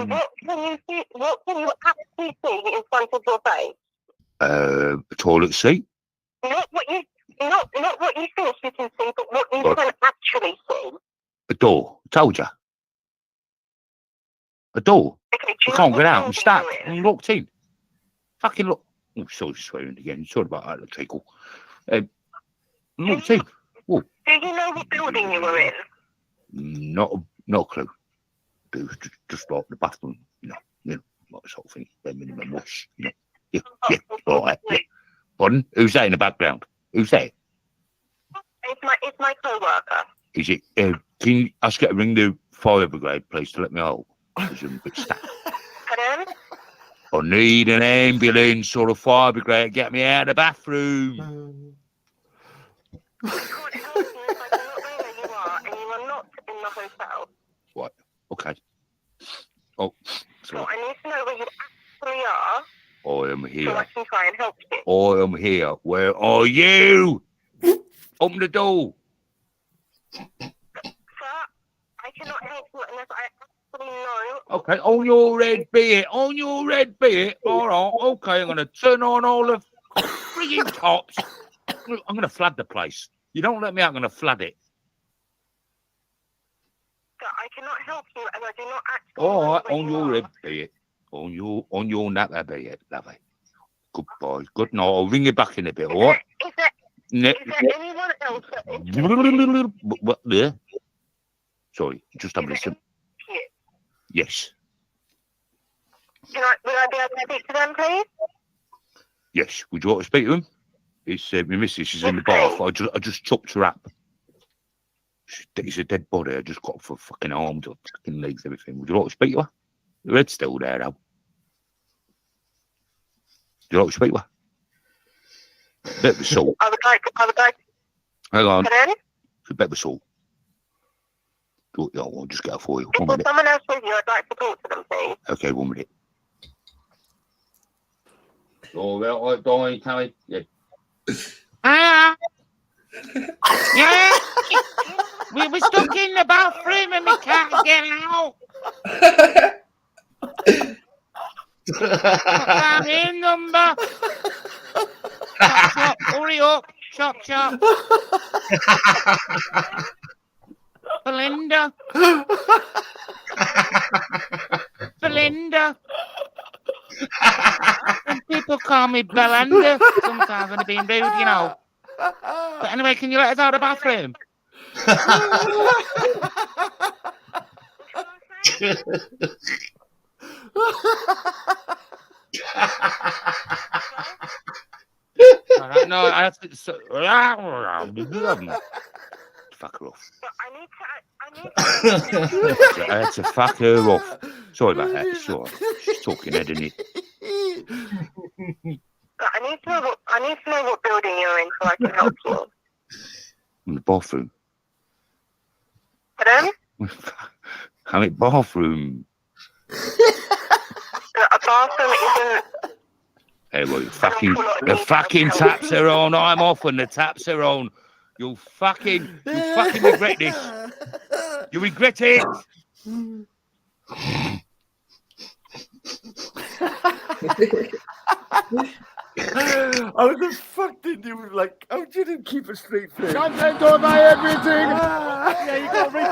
What can you see? What can you actually see in front of your face? A toilet seat. Not what you think you can see, but what you can actually see. A door. I told you. A door. Okay, I can't get out. I'm stuck. I'm locked in. Fucking look. Oh, sorry, swearing again. Sorry about that, Treacle. I'm locked in. Whoa. Do you know what building you were in? Not a clue. It was just like the bathroom, you know, like sort of thing. Bare minimum wash, you know. Yeah, all right. Yeah. Pardon? Who's that in the background? Who's that? It's my co-worker. Is it? Can you ask her to ring the fire brigade, please, to let me out? Because I'm a bit stuck. Pardon? I need an ambulance or a fire brigade to get me out of the bathroom. I can't help you if I do not know where you are and you are not in the hotel. What? Okay. Oh, So sorry. I need to know where you actually are. I am So here. I can try and help you. I am here. Where are you? Open the door. Sir, I cannot help you unless I actually know. Okay, on your red be it. On your red be it. All right. Okay, I'm going to turn on all the frigging tops. I'm going to flood the place. You don't let me out, I'm going to flood it. Sir, I cannot help you and I do not actually All know right, where on you your are. red be it. On your natter be it. Lovely. Goodbye. Good night. I'll ring you back in a bit, all right? Is there anyone else that is What there? Sorry, just have a listen. here? Yes. Will I be able to speak to them, please? Yes. Would you like to speak to him? It's my missus. She's in the bath. I just chopped her up. It's a dead body. I just got off her fucking arms, her fucking legs, everything. Would you like to speak to her? The red's still there, though. Would you like to speak to her? Bit of salt. I would like. Hang on. Pardon? It's a bit of salt. I'll just get it for you. If 1 there's minute. someone else with you, I'd like to talk to them, please. Okay, 1 minute. Oh, well, don't Callie. Yeah. Yeah, we were stuck in the bathroom and we can't get out. What's our name number? Chop, chop, hurry up. Chop, chop. Belinda. Belinda. Some people call me Belinda sometimes when they're being rude, you know. But anyway, can you let us out of the bathroom? No, I have to. Fuck her off. I need I had to fuck her off. Sorry about that. It's all right. She's talking head, isn't it? I need to know what building you're in so I can help you. In the bathroom. Pardon? I'm in bathroom. A bathroom isn't. Hey, well, the fucking taps are on. I'm off when the taps are on. You'll fucking regret this. You regret it. How the fuck did you how did you keep a straight face? Content on my everything. Yeah, you got to read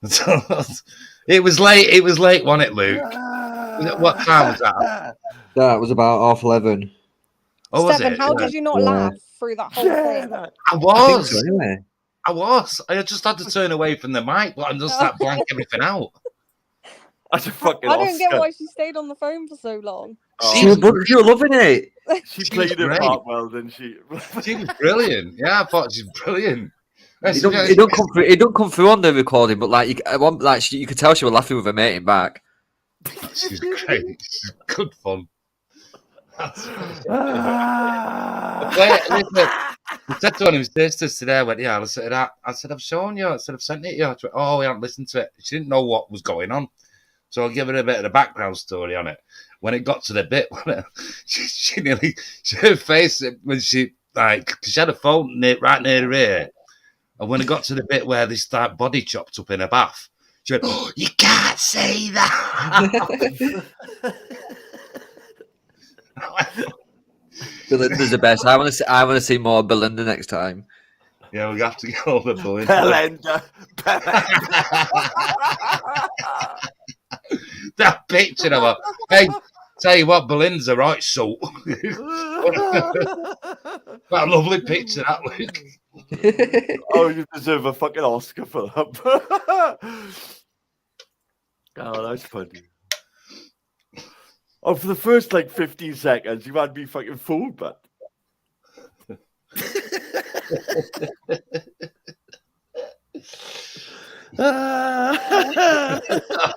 the. It was late. It was late, wasn't it, Luke? What time was that? That was about 11:30. Oh, was Stefan, it? how did you not laugh through that whole thing? I was. so, anyway. I was. I just had to turn away from the mic, but I'm just that blank everything out. That's a fucking I don't get why she stayed on the phone for so long. You were loving it. She played her part well, didn't she? She was brilliant. Yeah, I thought she's brilliant. It don't come through. It don't come through on the recording, but you could tell she was laughing with her mate in back. She's great. She's good fun. I said to one of his sisters today, I went, yeah, I said, I've shown you. I said, I've sent it to you. She went, oh, we haven't listened to it. She didn't know what was going on. So I'll give her a bit of the background story on it. When it got to the bit, she nearly, her face, when she had a phone right near her ear. And when it got to the bit where they start body chopped up in a bath, she went, oh, you can't say that. Belinda's the best. I want to see more Belinda next time. Yeah, we have to get all the Belinda. That picture of her. Hey, tell you what, Belinda's a right salt. That lovely picture, that Luke. Oh, you deserve a fucking Oscar for that. Oh, that's funny. Oh, for the first 15 seconds, you had me fucking fooled, but.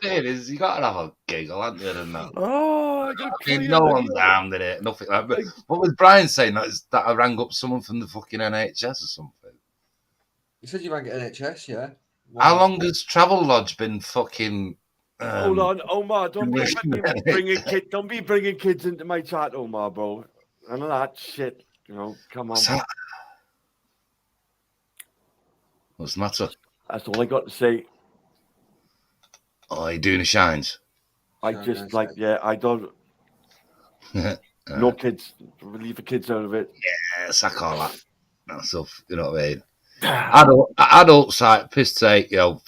It is. You got to have a giggle, haven't you? And that. Oh, no one's harmed in it. Nothing like that. What was Brian saying? That I rang up someone from the fucking NHS or something. You said you rang at NHS, yeah? How long has Travel Lodge been fucking Hold on, Omar. Don't be wish me fucking bringing kids. Don't be bringing kids into my chat, Omar, bro. None of that shit. You know, come on. What's that? What's the matter? That's all I got to say. Oh, you doing the shines? I just like, yeah, I don't. No kids. Leave the kids out of it. Yeah, sack all that stuff. You know what I mean? Adults, like piss take, you know,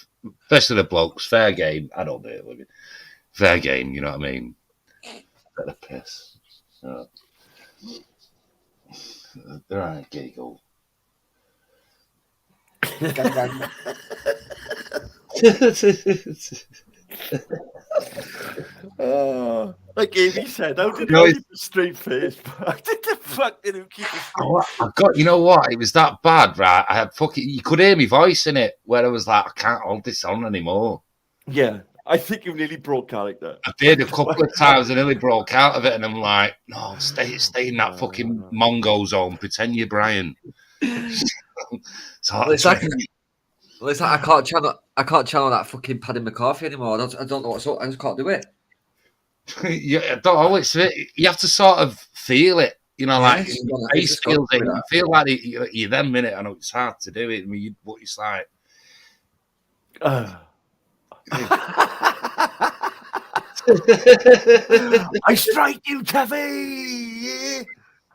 especially the blokes. Fair game. I don't do it. Women. Fair game. You know what I mean? Bit of piss. So, they're on a giggle. Like Amy said, how did I keep a straight face? How did the fuck did you keep a straight face? I got, you know what? It was that bad, right? I had fucking, you could hear my voice in it where I was like, I can't hold this on anymore. Yeah, I think you nearly broke character. I did a couple of times. I nearly broke out of it, and I'm like, no, stay in that fucking Mongo zone. Pretend you're Brian. Well, it's like I can't channel that fucking Paddy McCarthy anymore. I don't know what's up. I just can't do it. I don't always. You have to sort of feel it, you know, like face feels it. You feel like you're them minute. I know it's hard to do it. I mean, what it's like. I strike you, Kevy.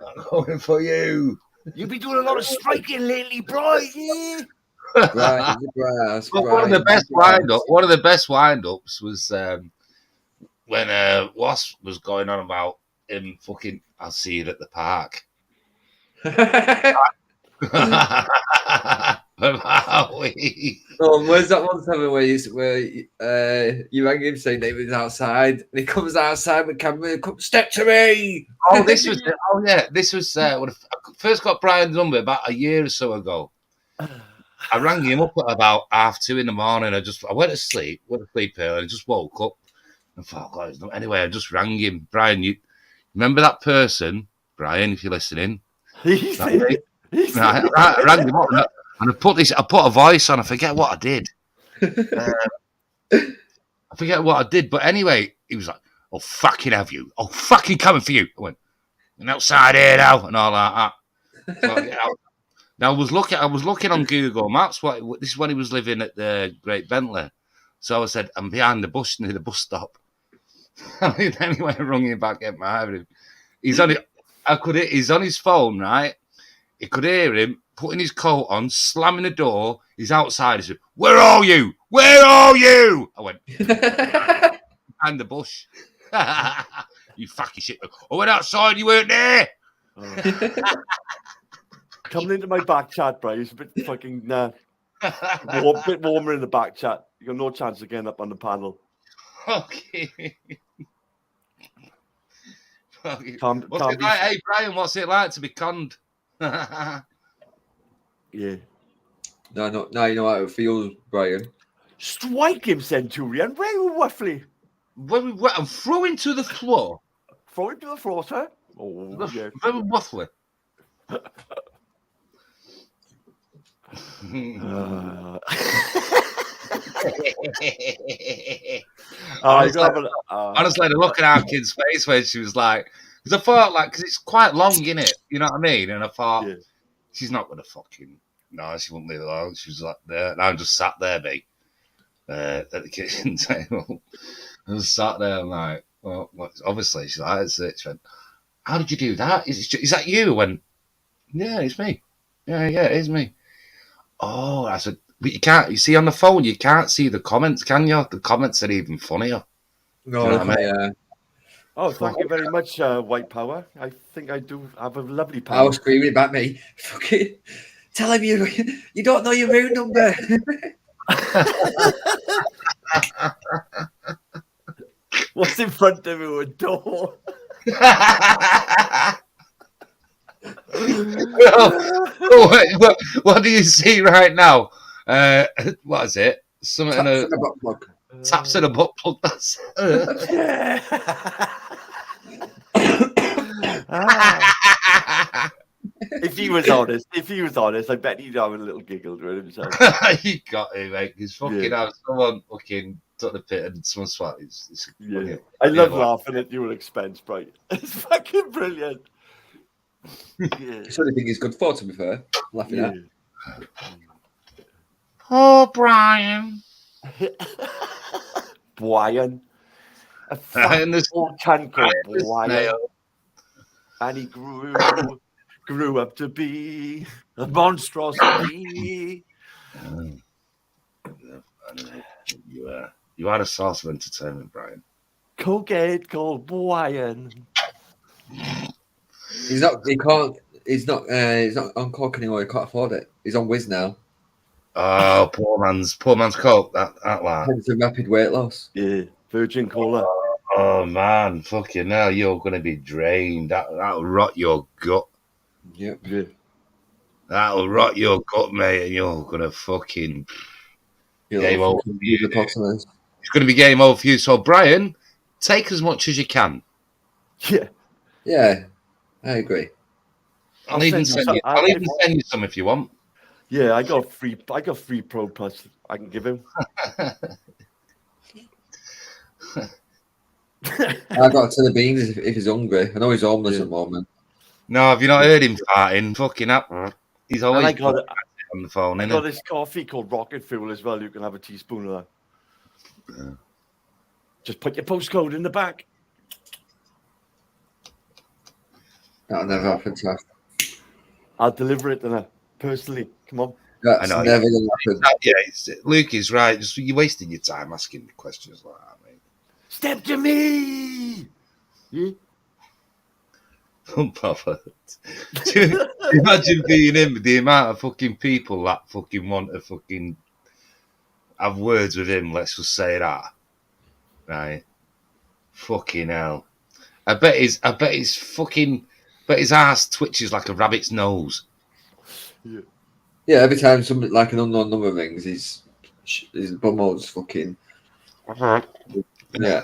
I'm going for you. You've been doing a lot of striking lately, bro. Yeah. One of the best wind-ups was when Wasp was going on about him fucking. I'll see you at the park. Where's that one time where you rang him saying that he was outside and he comes outside with camera, come step to me. This was when I first got Brian's number about a year or so ago. I rang him up at about 2:30 in the morning. I went to sleep early and just woke up and thought, God, anyway, I just rang him. Brian, you remember that person? Brian, if you're listening. I rang him up and I put a voice on. I forget what I did. But anyway, he was like, "Oh, fucking have you? Oh, fucking coming for you." I went, "And outside here now," and all like that. So I get out. Now I was looking on Google Maps. This is when he was living at the Great Bentley. So I said, "I'm behind the bus near the bus stop." Anyway, I rung him back at my. He's on his phone, right? He could hear him putting his coat on, slamming the door. He's outside. He said, "Where are you? Where are you?" I went, "Behind the bush." You fucking shit. I went outside. You weren't there. Coming into my back chat, bro. It's a bit fucking a bit warmer in the back chat. You got no chance of getting up on the panel. Okay. Hey, Brian, what's it like to be conned? Yeah. No, you know how it feels, Brian. Strike him, Centurion. Where are you, Waffly? I'm throwing to the floor. Throw him to the floor, sir. Oh, yeah. Very waffly. Honestly, the look at our kid's face when she was like, because I thought, because it's quite long, innit? You know what I mean? And I thought, she's not going to fucking, no, she wouldn't leave it alone. She was like there. And I just sat there, at the kitchen table. I was sat there, I'm like, well, obviously, she's like, that's it. She went, how did you do that? Is that you? I went, yeah, it's me. Yeah, it is me. Oh, I said, but you can't, you see on the phone, you can't see the comments, can you? The comments are even funnier. No, you know what I mean? Oh, thank you very much, White Power. I think I do have a lovely power. I was screaming about me. Fucking tell him you don't know your room number. What's in front of you? A door. What do you see right now? What is it? Something in a butt plug. Taps in a butt plug. That's If he was honest, I bet he'd have a little giggle to himself. He got it, mate. He's fucking have someone fucking up the pit and someone swat. It's Yeah. I love laughing at your expense, right? It's fucking brilliant. Yeah. It's the only thing he's good for, to be fair. Laughing at. Oh, Brian. Brian. A fucking old cunt called Brian. And he grew up to be a monstrosity. You are a source of entertainment, Brian. Cocaine called Brian. He's not. He can't. He's not on coke anymore. He can't afford it. He's on Whiz now. Oh, poor man's coke. That lad. It's a rapid weight loss. Yeah, Virgin Cola. Oh man, fucking hell, you're gonna be drained. That'll rot your gut. Yep. Yeah. That'll rot your gut, mate, and you're gonna fucking game over for you. It's gonna be game over for you. So, Brian, take as much as you can. Yeah. Yeah, I agree. I'll even send you some if you want. Yeah, I got free Pro Plus I can give him. I got to the beans if he's hungry. I know he's homeless at the moment. No, have you not heard him farting? Fucking up. He's always And on the phone. I got this coffee called Rocket Fuel as well. You can have a teaspoon of that. Yeah. Just put your postcode in the back. That'll never happen to us. I'll deliver it to her personally. Come on. That's never going to happen. Yeah, Luke is right. You're wasting your time asking questions like that, mate. Step to me. Yeah. Unbothered. Imagine being him, the amount of fucking people that fucking want to fucking have words with him. Let's just say that, right? Fucking hell. I bet his ass twitches like a rabbit's nose. Yeah. Yeah, every time somebody like an unknown number rings, his bumhole's fucking. Yeah.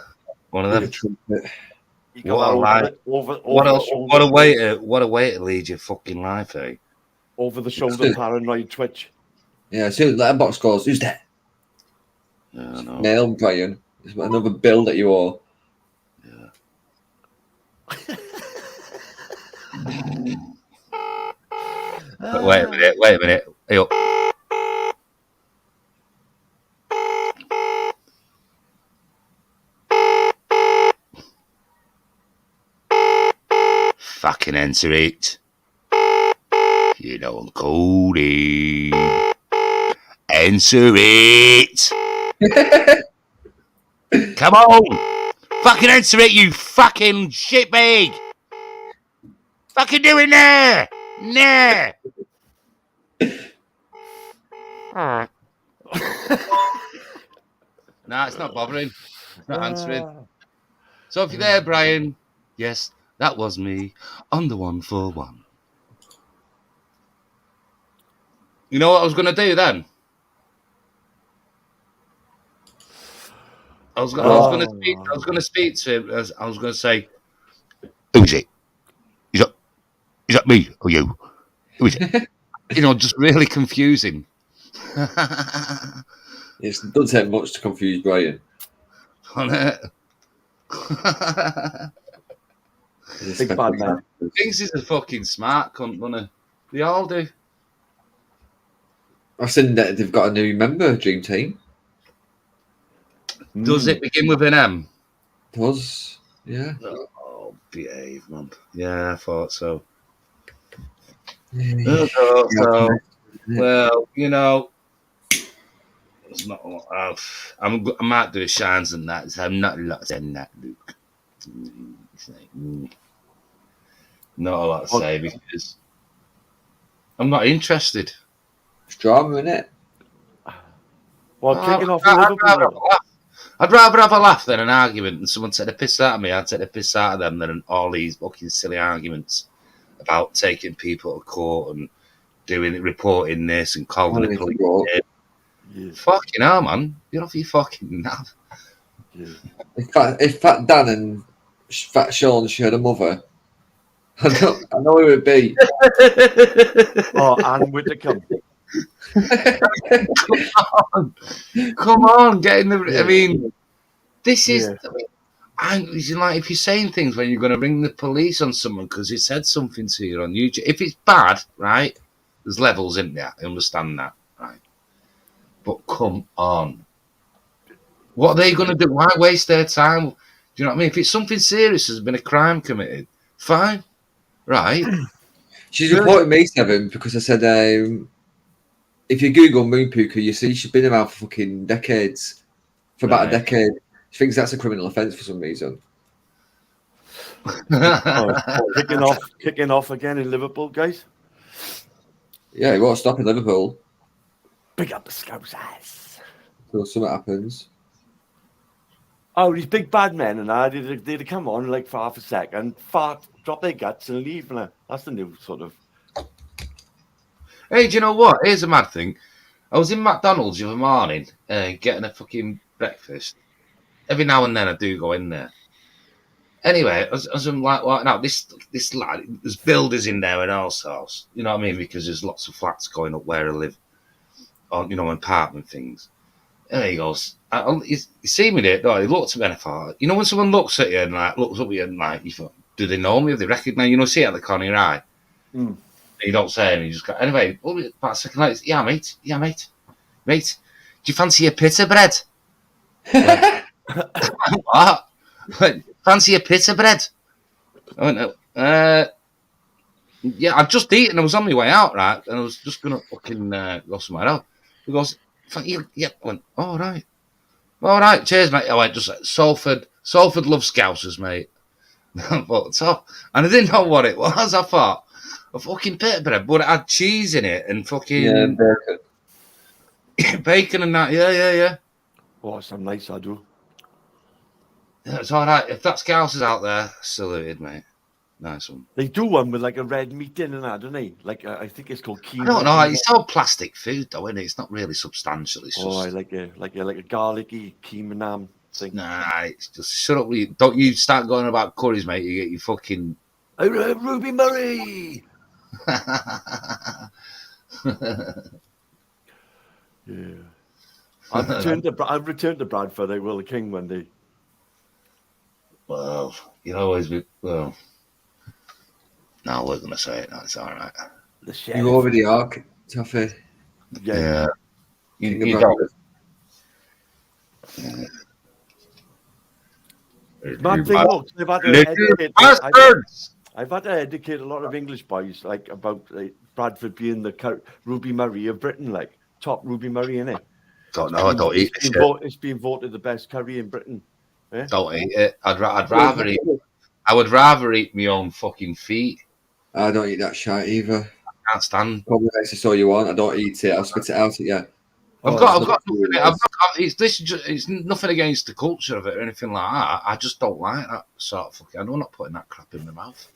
One of them. What a way to lead your fucking life, eh? Over the shoulder paranoid twitch. Yeah, as soon as letterbox goes, who's that? Yeah, no. Nail Brian. There's another bill that you owe. Wait a minute. Hey up. Fucking answer it. You know I'm coding. Answer it. Come on. Fucking answer it, you fucking shitbag. Fucking do it now. Nah. Nah, it's not bothering. It's not answering. So if you're there, Brian, yes, that was me on the 141. You know what I was going to do then? I was going to speak to him. I was going to say, "Who's it? Is that me or you? Who is it?" You know, just really confusing. It doesn't take much to confuse Brian. On it. Big bad man. Thinks he's a fucking smart cunt, doesn't he? They all do. I've seen that they've got a new member, Dream Team. Does it begin with an M? Does, yeah. Oh, behave, man. Yeah, I thought so. Yeah. Well, you know, it's not. I might do a shines and that. So I'm not a lot saying that, Luke. Not a lot to say because I'm not interested. It's drama, isn't it? Well, kicking off. I'd rather have a laugh than an argument, and someone take the piss out of me. I'd take the piss out of them than all these fucking silly arguments about taking people to court and reporting this and calling the police. Yeah. Fucking hell, man! You're off your fucking nab. Yeah. If Fat Dan and Fat Sean shared a mother, I know who it would be. Oh, Anne Whittaker. Come on, get in the. Yeah. I mean, this is. Yeah. I mean, it's like if you're saying things when you're going to ring the police on someone because he said something to you on YouTube. If it's bad, right? There's levels in there. I understand that, right? But come on, what are they going to do? Why waste their time? Do you know what I mean? If it's something serious, there's been a crime committed. Fine, right? She's reporting me, Seven, because I said, if you Google Moon Puka, you see she's been around for fucking decades. For about a decade. She thinks that's a criminal offence for some reason. Kicking off again in Liverpool, guys. Yeah, it won't stop in Liverpool. Big up the Scousers. Till something happens. Oh, these big bad men and they'd come on like for half a second, fart, drop their guts and leave. That's the new sort of. Hey, do you know what? Here's a mad thing. I was in McDonald's the other morning getting a fucking breakfast. Every now and then I do go in there. Anyway, as I'm like, well, now this lad, there's builders in there and all sorts. You know what I mean? Because there's lots of flats going up where I live, on apartment things. And he goes, you see me there? No, he looked at me and I thought, when someone looks at you and looks up at you and you thought, do they know me? Do they recognise? See it at the corner of your eye. Mm. You don't say anything. You just go, anyway, about a second later, yeah, mate. Do you fancy a pita bread? What? Fancy a pita bread? I went, yeah, I'd just eaten. I was on my way out, right? And I was just going to fucking go somewhere else. He goes, yeah. I went, all right, cheers, mate. I went, just Salford loves Scousers, mate. And I didn't know what it was. I thought, a fucking pita bread, but it had cheese in it and fucking bacon and that. Yeah. Oh, some nice I do. Yeah, it's all right. If that Scousers out there, saluted, mate. Nice one. They do one with like a red meat in and that, don't they? Like I think it's called keema. I don't know. It's all plastic food, though, isn't it? It's not really substantial. It's just. I like a garlicky keema nam thing. Nah, it's just shut up. Don't you start going about curries, mate. You get your fucking. Ruby Murray. Yeah. I've returned to Bradford. I will the King one day. Well, you'll always be. Well, no, we're gonna say it. No, it's all right. You already are, Toffee. Yeah. You don't. Mad thing, look, I've had to educate a lot of English boys about Bradford being the Ruby Murray of Britain, top Ruby Murray, innit? Don't know. I don't eat this shit. It's been voted the best curry in Britain. Yeah? Don't eat it. I'd rather eat. I would rather eat my own fucking feet. I don't eat that shit either. I can't stand. Probably makes it all you want. I don't eat it. I'll spit it out at you. I've got nothing. It's nothing against the culture of it or anything like that. I just don't like that sort of fucking. I'm not putting that crap in my mouth.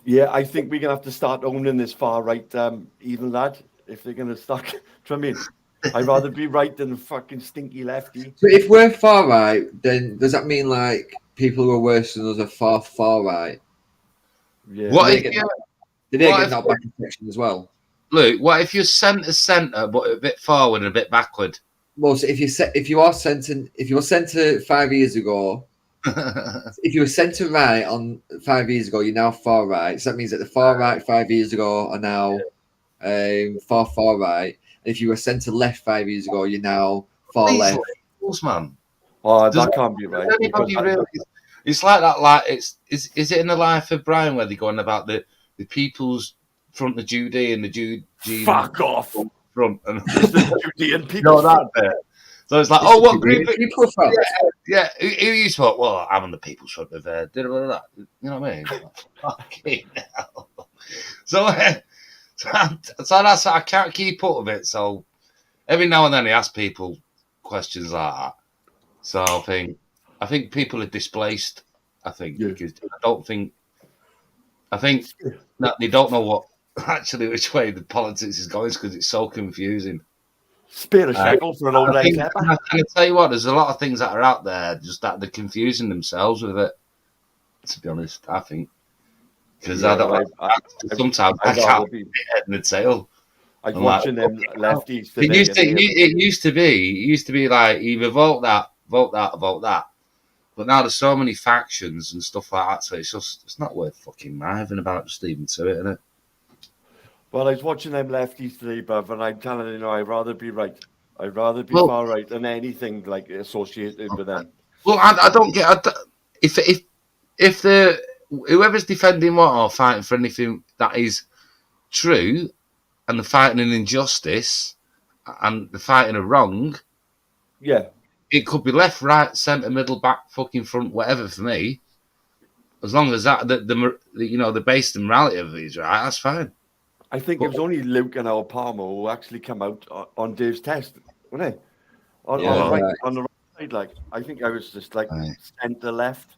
Yeah, I think we're gonna have to start owning this far right evil lad if they're gonna start. Do you know what I mean? I'd rather be right than a fucking stinky lefty. So if we're far right, then does that mean people who are worse than us are far right? Yeah. Did they get that back section as well? Look, what if you're centre but a bit forward and a bit backward? Well, so if you were centre 5 years ago, if you were centre right on 5 years ago, you're now far right. So that means that the far right 5 years ago are now far right. If you were centre left 5 years ago, you're now far left. Man. Oh, that can't be right. It's like that. Is it in the Life of Brian where they're going about the people's front of Judy and the Judy? Fuck off. Front and the Judean people. That bit. So it's like, what group? People front? Yeah. Who you thought? Well, I'm on the people's front of you know what I mean? Fucking hell. So that's I can't keep up with it. So every now and then I ask people questions like that. So I think people are displaced. Because I think that they don't know which way the politics is going because it's so confusing. Spare a shekel for an old lady. I tell you what, there's a lot of things that are out there just that they're confusing themselves with it. To be honest, I think because sometimes I can't be head and the tail. I was I'm like, watching them lefties It today. used to be like either vote that, vote that, vote that. But now there's so many factions and stuff like that, so it's not worth fucking mithing about. Just leaving to it, innit? Well, I was watching them lefties today, bruv, and I'm telling you, I'd rather be right. I'd rather be Well- far right than anything like associated with them. Well, I don't get if the whoever's defending what or fighting for anything that is true, and they're fighting an injustice, and they're fighting a wrong. Yeah. It could be left, right, centre, middle, back, fucking front, whatever for me. As long as that the base and morality of it is right, that's fine. I think it was only Luke and Al Palmer who actually come out on Dave's test, wasn't it? On the right side, like I think I was just like centre left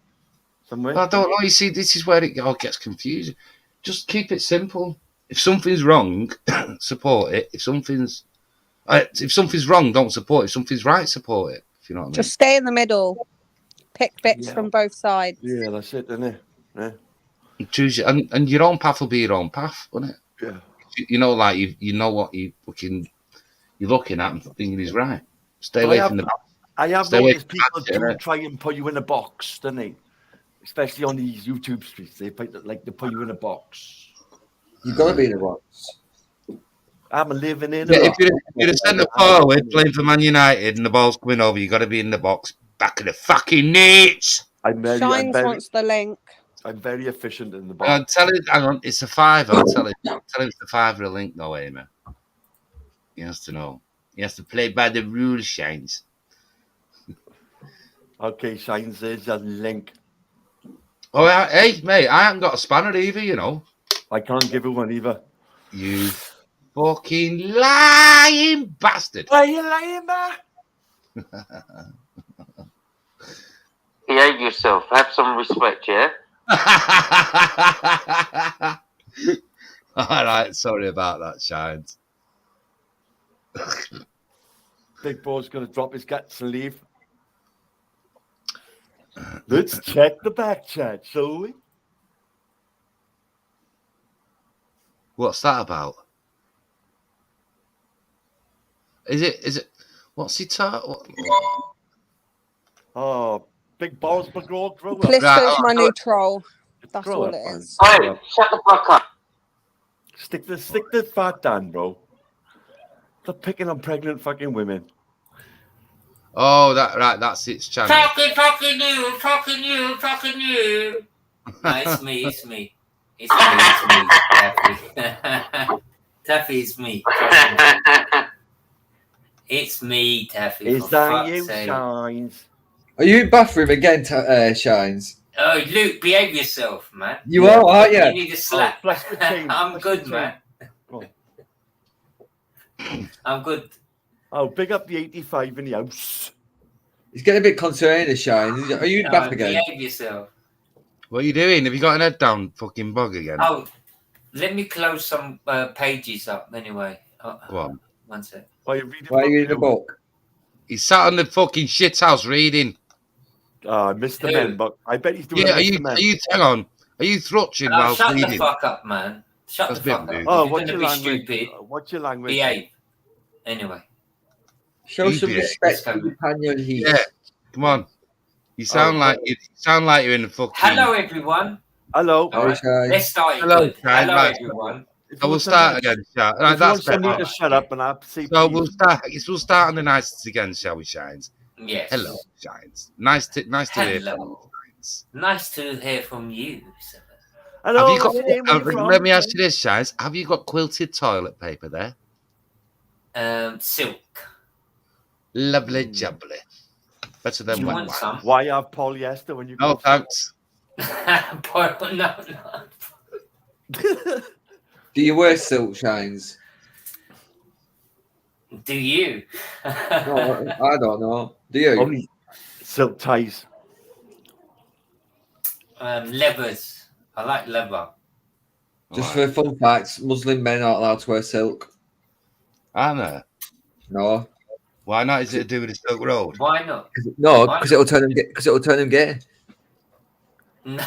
somewhere. I don't know. You see, this is where it all gets confusing. Just keep it simple. If something's wrong, support it. If something's wrong, don't support it. If something's right, support it. If you know what I mean. Just stay in the middle. Pick bits from both sides. Yeah, that's it, isn't it? Yeah. Choose your, and your own path will be your own path, won't it? Yeah. You know, like you know what you're looking at and thinking is right. Stay But away from the. I have stay away noticed from people that, do innit? try and put you in a box, don't they? Especially on these YouTube streets, they put you in a box. You've got to be in a box. I'm living in Yeah, a if you're a centre forward playing for Man United and the ball's coming over, you got to be in the box, back of the fucking nets. Shines wants the link. I'm very efficient in the box. I'll tell it. Hang on, it's a £5. I'll tell him. Tell him it's the £5 link, though, Amy. He has to know. He has to play by the rules, Shines. Okay, Shines, there's a link. Oh, hey, mate, I haven't got a spanner either, you know. I can't give you one either. You fucking lying bastard. Are you lying, man? Behave yourself. Have some respect, yeah? All right, sorry about that, Shines. Big Bo's going to drop his guts and leave. Let's check the back chat, shall we? What's that about? Is it? What's he talking? Oh, Big Bo's McGraw grow up. Blister's my new troll. That's Grow all up, it man. is. Hey, shut the fuck up. Stick the fat down, bro. Stop picking on pregnant fucking women. Oh, that's its channel. Talking you. No, it's me. It's me, Taffy. Taffy, it's me. It's me, Taffy. Is that you, Shines? Are you in bathroom again, Shines? Oh, Luke, behave yourself, man. You are, aren't you? You need a slap. Flush the team. I'm good, man. I'm good. Oh, big up the 85 in the house. He's getting a bit concerned, Shines. Are you back again? Behave yourself. What are you doing? Have you got an head down fucking bug again? Oh, let me close some pages up anyway. Go on. One sec. Why are you reading? Why are you in the book? He's sat on the fucking shit house reading. Mr. Men, but I bet he's doing Yeah, Mr. Men. hang on. Are you thrutching while Shut reading? the fuck up, man. Shut That's the fuck a bit up. rude. Oh, You're what's gonna your be language? stupid. What's your language? Behave. Anyway. Show some Behave. respect to the companion heat. Yeah, come on. You sound like you're in the fucking. Hello, everyone. Hello. All right, let's start it good. Hello, everyone. So we'll start again, shall we? Right, If you want that's somebody better. to shut up and I'll see. So we'll start on the nicest again, shall we, Shines? Yes. Hello, Shines. Nice to hear from Hello. Nice to hear from you. Hello. Have you what's your name? Where got? you from? Let me ask you this, Shines. Have you got quilted toilet paper there? Silk. Lovely jubbly. Better than Do you wet want one. some? Why have polyester when you No, go? thanks. No. Do you wear silk, Shines? Do you? No, I don't know. Do you? Only silk ties. Levers. I like leather. Just for fun facts, Muslim men aren't allowed to wear silk. Aren't they? No. Why not? Is it to do with the Silk Road? Why not? No, Why because it'll turn them. Because it'll turn them gay. No.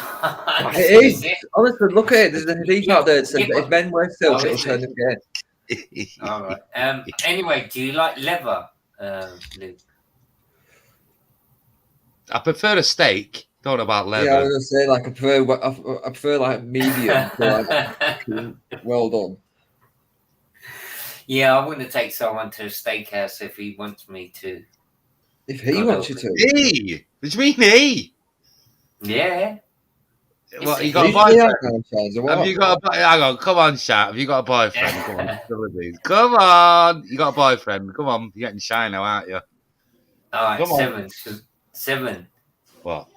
It is. Honestly, look at it. There's a hadith out there that says that if men wear silk, it'll turn them gay. All right. Anyway, do you like leather, Luke? I prefer a steak. Don't know about leather. Yeah, I was gonna say like I prefer like medium. So like, well done. Yeah, I wouldn't take someone to a steakhouse if he wants me to. If he wants you to. He? What do you mean he? Yeah. What, you got a boyfriend? Have Have you got a hang on, come on, Shat. Have you got a boyfriend? Come on, spill the beans. Come on. You got a boyfriend. Come on. You're getting shy now, aren't you? All right, Come on. 7. What?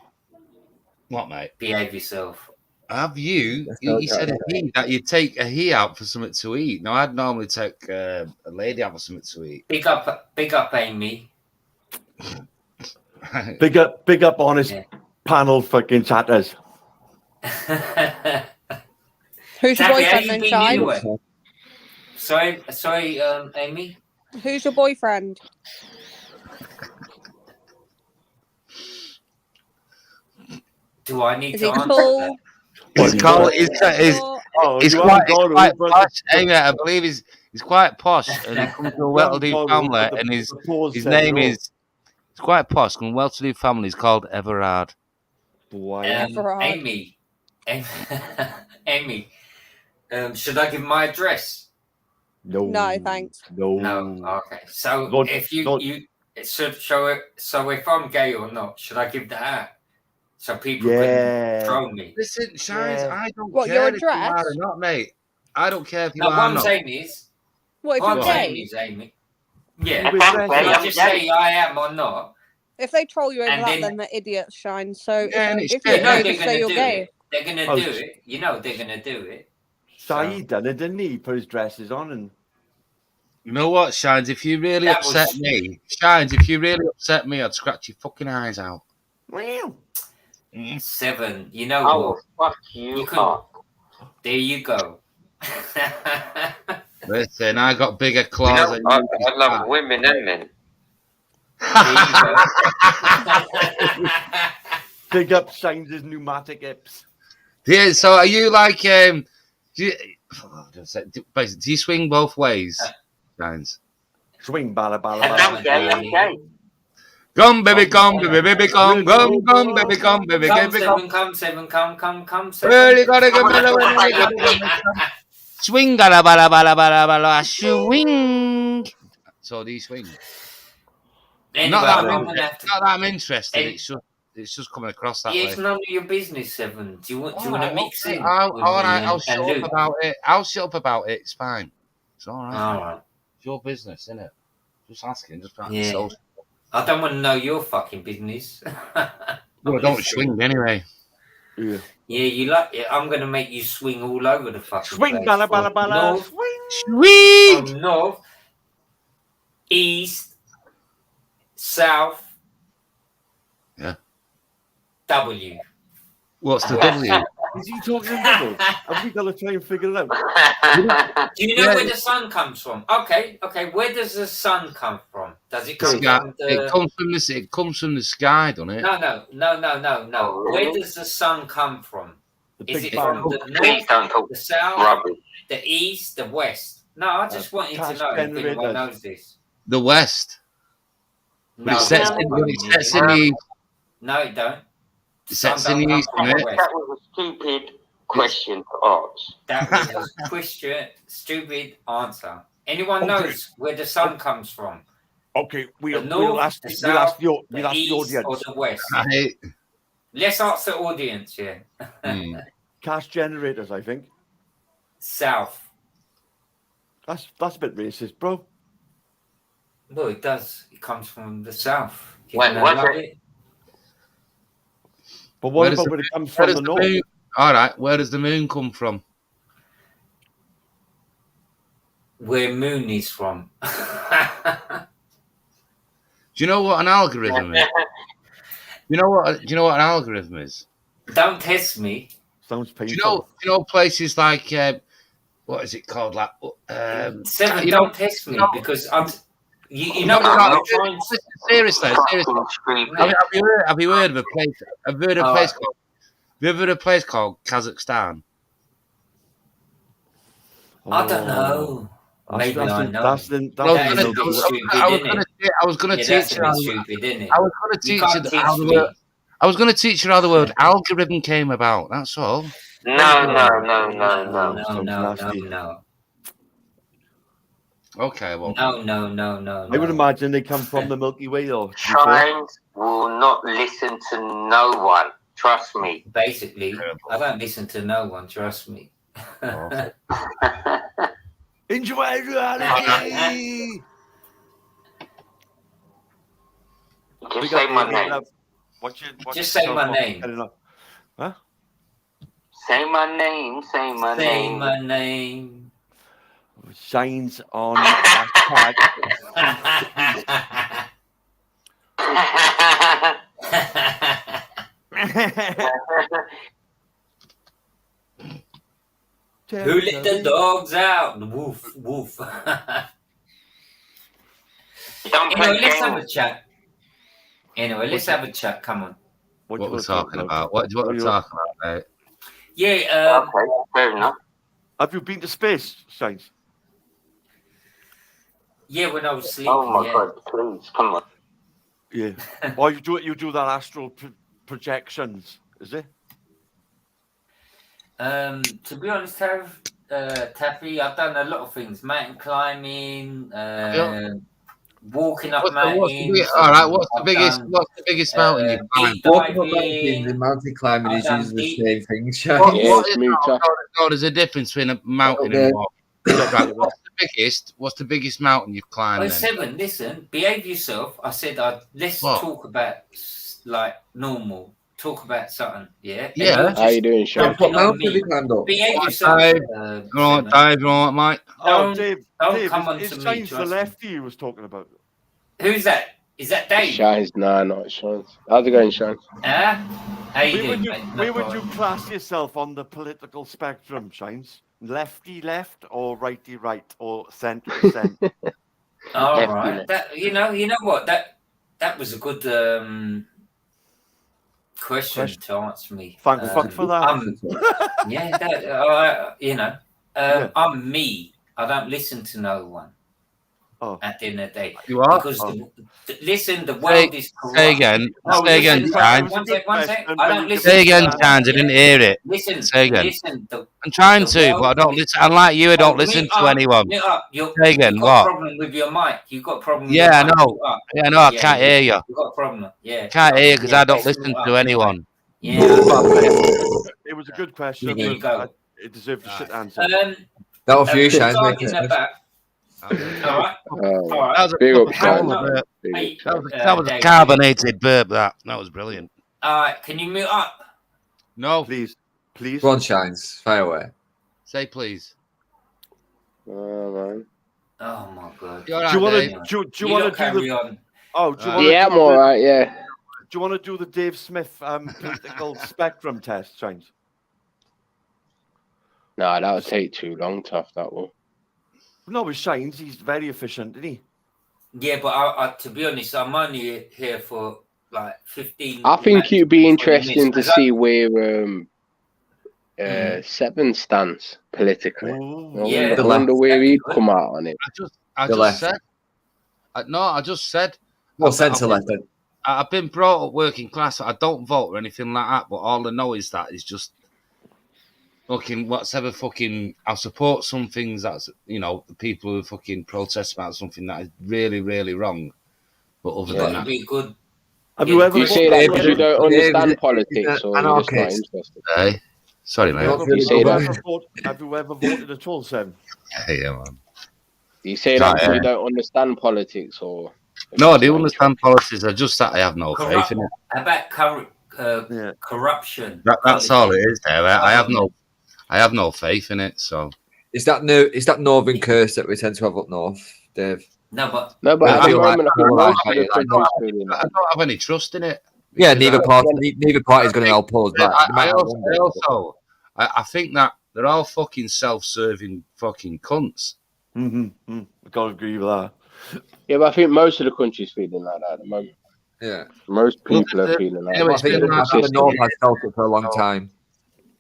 What, mate? Behave yourself. Have you? You said a he, that you take a he out for something to eat. Now, I'd normally take a lady out for something to eat. Big up, Amy. Big up honest panel fucking chatters. Who's your Taffy, how boyfriend you then, been Shine? anyway? Sorry, Amy. Who's your boyfriend? Do I need Is to he answer cool? that? It's called. It's quite posh. Anyway, I believe he's quite posh, and he comes from a well-to-do family, and his name is. It's quite posh, from a well-to-do family. He's called Everard. Amy. Amy. Should I give my address? No. No, thanks. No. Okay. So if so if I'm gay or not, should I give that out? So people can troll me. Listen, Shines, I don't What, care your if you are address? or not, mate. I don't care if you No, are what or I'm not. saying is, What if what you're I'm saying gay? is, Amy. Yeah, If I'm gay, I I'm just gay. say I am or not. If they troll you over And that, then- then they're idiots, Shine. So Yeah, and if it's you're you know gay, they're just say gonna you're do gay. it. They're gonna Oh, do it. You know they're gonna do it. He done it, didn't he? Put his dresses on and. You know what, Shines? If you really That upset was- me, Shines, if you really upset me, I'd scratch your fucking eyes out. 7. You know I what? will fuck you could- up. There you go. Listen, I got bigger claws than I you. love women and men. Big up Shines' pneumatic hips. Yeah, so are you like do you swing both ways, Shines? Swing bala bala And I'm gay, I'm gay. Come, baby, come, baby, come, baby, come, baby, Come, baby, 7, come, 7, come, 7. Well, you gotta get swing, bala, bala, bala, bala, bala, swing. So do you swing? Anyway, Not that I'm gonna have to. I'm interested. It's just coming across that Yeah, way. it's none of your business, 7. Do you want to mix in? All right, I'll and shut up Luke? about it. I'll shut up about it. It's fine. It's all right. All right. It's your business, isn't it? Just asking. Just about Yeah. social. I don't want to know your fucking business. Well, don't swing anyway. Yeah. Yeah, you like it. I'm gonna make you swing all over the fucking Swing place. bala bala From bala. north, Swing. from north, east, south. Yeah. W. What's the W? Is he talking in riddles? Have we got to try and figure it out? Do you know where the sun comes from? Okay. Where does the sun come from? Does it come from the? It comes from the sky, doesn't it? No. Where does the sun come from? Is big it from the Please don't north, talk the south, rubbish. the east, the west? No, I just wanted to cash know if anyone generators. knows this. The West. But No, it sets in the east. No, it don't. It sets Sun in the don't east, come from doesn't the it? west. That was a stupid question to ask. That was a question, stupid answer. Anyone knows where the sun comes from? Okay, The north, we'll ask the the south, we'll the ask the east, or audience. the west? Right. Let's ask the audience, yeah. Cash generators, I think. South. That's a bit racist, bro. Well, it does. It comes from the south. When was love it? But what about when it comes from the north? moon? All right, where does the moon come from? Where moon is from. Do you know what an algorithm is? Do you know what an algorithm is? Don't test me. Sounds painful. Do you know places like what is it called? Like 7, you don't know- test me no. because I'm. You know No, what? no, I'm trying to. seriously. Have you heard of a place? Have you heard of a place called? Have you ever heard of a place called Kazakhstan? I don't know. Maybe I know. That's the That is a milky bit way. stupid, I was isn't gonna it? te- I was gonna Yeah, teach that's a you. bit How, stupid, isn't it? I was gonna You teach you can't how teach the me. I was gonna teach you how the word algorithm came about. That's all. No. Okay, well. No. I would imagine they come from the Milky Way, though. To be fair. Shines will not listen to no one. Trust me. Basically, I don't listen to no one. Trust me. Enjoy reality. Just say my name. Just say my name. Huh? Say my name. Say my Say name. my name. Shines on hashtag. Who let the dogs out? Woof, woof. Anyway, let's have a chat. Come on. What we're talking about? What we're talking about, mate? Yeah. Okay, fair enough. Have you been to space, Shines? Yeah, when I was sleeping. Oh my God! Please, come on. Yeah. Or you do that astral projections, is it? To be honest, Taffy, I've done a lot of things: mountain climbing, walking up mountains. All right. What's the biggest mountain you've climbed? Walking up mountains and mountain climbing is usually the same thing. No, there's a difference between a mountain and walk. Right, what's the biggest mountain you've climbed? Oh, then? 7, listen, behave yourself. I said, let's talk about like normal. Talk about something, yeah? Yeah. How you doing, Sean? What mountain have you climbed up? Behave yourself. Dave, you all right, mate? Oh, Dave, come on is to me, Shines the trust me. lefty you was talking about? Who's that? Is that Dave? Shines, no, not Shines. How's it going, Shines? How you doing, mate? Where would you class yourself on the political spectrum, Shines? Lefty left or righty right or centre centre? All right. That you know what? That was a good question to answer me. Thank fuck for that. I'm me. I don't listen to no one. At the end of the day, You are? because listen, the world is corrupt. Say again, Shines. One sec. I don't listen. Say again, Shines. I didn't hear it. Listen. Say again. Listen. I'm trying to, but I don't listen. Unlike you, I don't listen to anyone. Say again, You've got what? a problem with your mic. You've got a problem. With Yeah, I your mic. know. Yeah, I know. I can't hear you. You've got a problem. Yeah. Can't hear you because I don't listen to anyone. Yeah. It was a good question. There you go. It deserved a shit answer. That was you, Shines. All right. That was a carbonated burp. That was brilliant. All right. Can you mute up? No, please. Go on, Shines. Fire away. Say please. Oh my God. Do you want to do the? Oh, do you want? Yeah, I'm all right. Yeah. Do you want to do the Dave Smith political spectrum test, Shines? No, that would take too long, tough. That will. No, with Shines, he's very efficient, isn't he? Yeah, but I to be honest, I'm only here for like 15. I think it'd be interesting to minutes. see where Seven stands politically. I wonder where he'd come out on it. I just said. Well, centre left. I've been brought up working class. I don't vote or anything like that, but all I know is that it's just fucking whatever fucking. I'll support some things that's the people who fucking protest about something that is really, really wrong. But other than that, be good. Have you ever? You say that because you don't understand politics, or you're just not interested. Hey, sorry, mate. Have you ever voted at all, Sam? Yeah, man. Do you say that because you don't understand politics, or? No, I do understand politics. I just that I have no faith in it. How about corruption? That's all it is. There, I have no faith in it. So is that northern curse that we tend to have up north, Dave? No, but I don't have any trust in it. Yeah, neither party's going to help us. I think that they're all fucking self-serving fucking cunts. I gotta agree with that. Yeah, but I think most of the country's feeling like that at the moment. Yeah, most people are feeling like that. I think the North has felt it for a long time.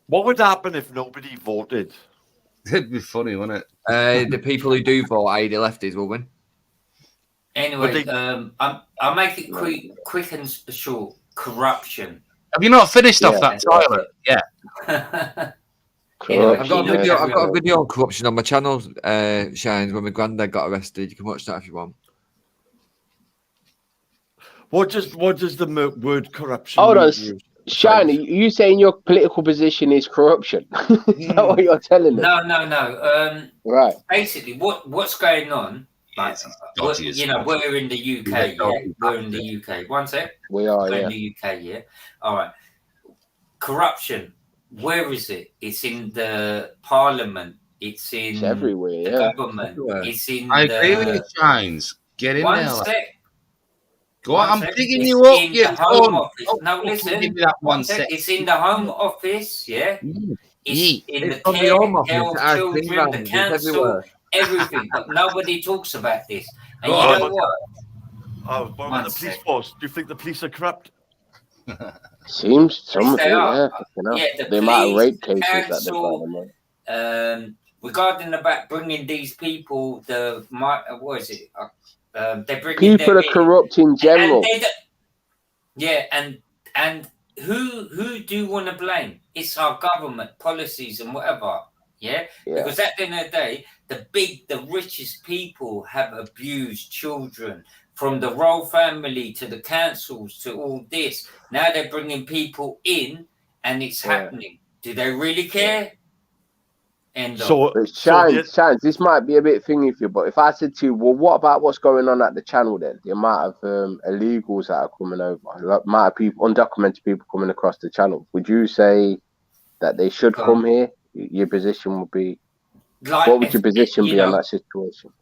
What would happen if nobody voted? It'd be funny, wouldn't it? The people who do vote, i.e. the lefties, will win. Anyway, I'll make it quick and short. Corruption. Have you not finished off that toilet? Yeah. Anyway, I've got a video on corruption on my channel, Shines, when my granddad got arrested. You can watch that if you want. What does the word corruption Hold on, mean? Shine, are you saying your political position is corruption? Is that what you're telling us? No. Right. Basically, what's going on? Like, we're in the UK, yeah. We're in the UK. One sec. We are, we're yeah. in the UK, yeah. All right. Corruption. Where is it? It's in the Parliament. It's in everywhere. The government. Everywhere. It's in. I agree with you, Shines. Get in One there. sec. Go on, I'm sec. picking It's you up. in You the Home Office. Oh, No, listen. give me that one one sec. sec. It's in the Home Office, yeah. It's in the from the care Home Office, of it has children, been the it's council, everywhere. everything. But nobody talks about this. And Go you on. know what? Oh, what about the police force? Do you think the police are corrupt? Seems some of They it, are. yeah. Yeah, The amount of police, rape cases that they've council, got them. regarding about bringing these people, what is it? They're bringing People them are corrupt in general. And who do you want to blame? It's our government policies and whatever. Yeah? Because at the end of the day, the richest people have abused children, from the royal family to the councils to all this. Now they're bringing people in, and it's happening. Do they really care? But Shines, this might be a bit thingy for you, but if I said to you, well, what about what's going on at the channel then? The amount of illegals that are coming over, the amount of people, undocumented people coming across the channel, would you say that they should come here? Your position would be, what would your position be on that situation?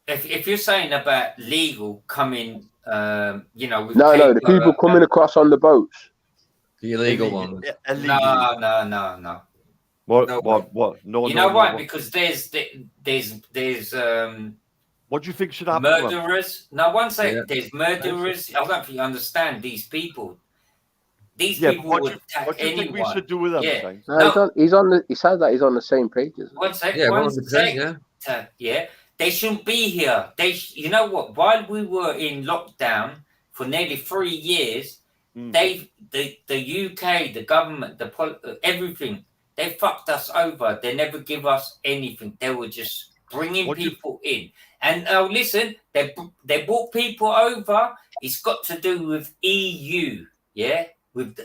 If you're saying about legal coming, with No, the people coming across on the boats. The illegal ones. No. What? No. You know why? Because there's what do you think should happen? Murderers. No, one second. There's murderers. I don't think you understand these people. These people would attack what do you anyone. think we should do with them? Yeah. No, he's on the. He says that he's on the same page as One second. Yeah, one 100%, second. Yeah. They shouldn't be here. You know what? While we were in lockdown for nearly 3 years, the UK, the government, everything, they fucked us over. They never give us anything. They were just bringing people in. And listen, they brought people over. It's got to do with EU, yeah, with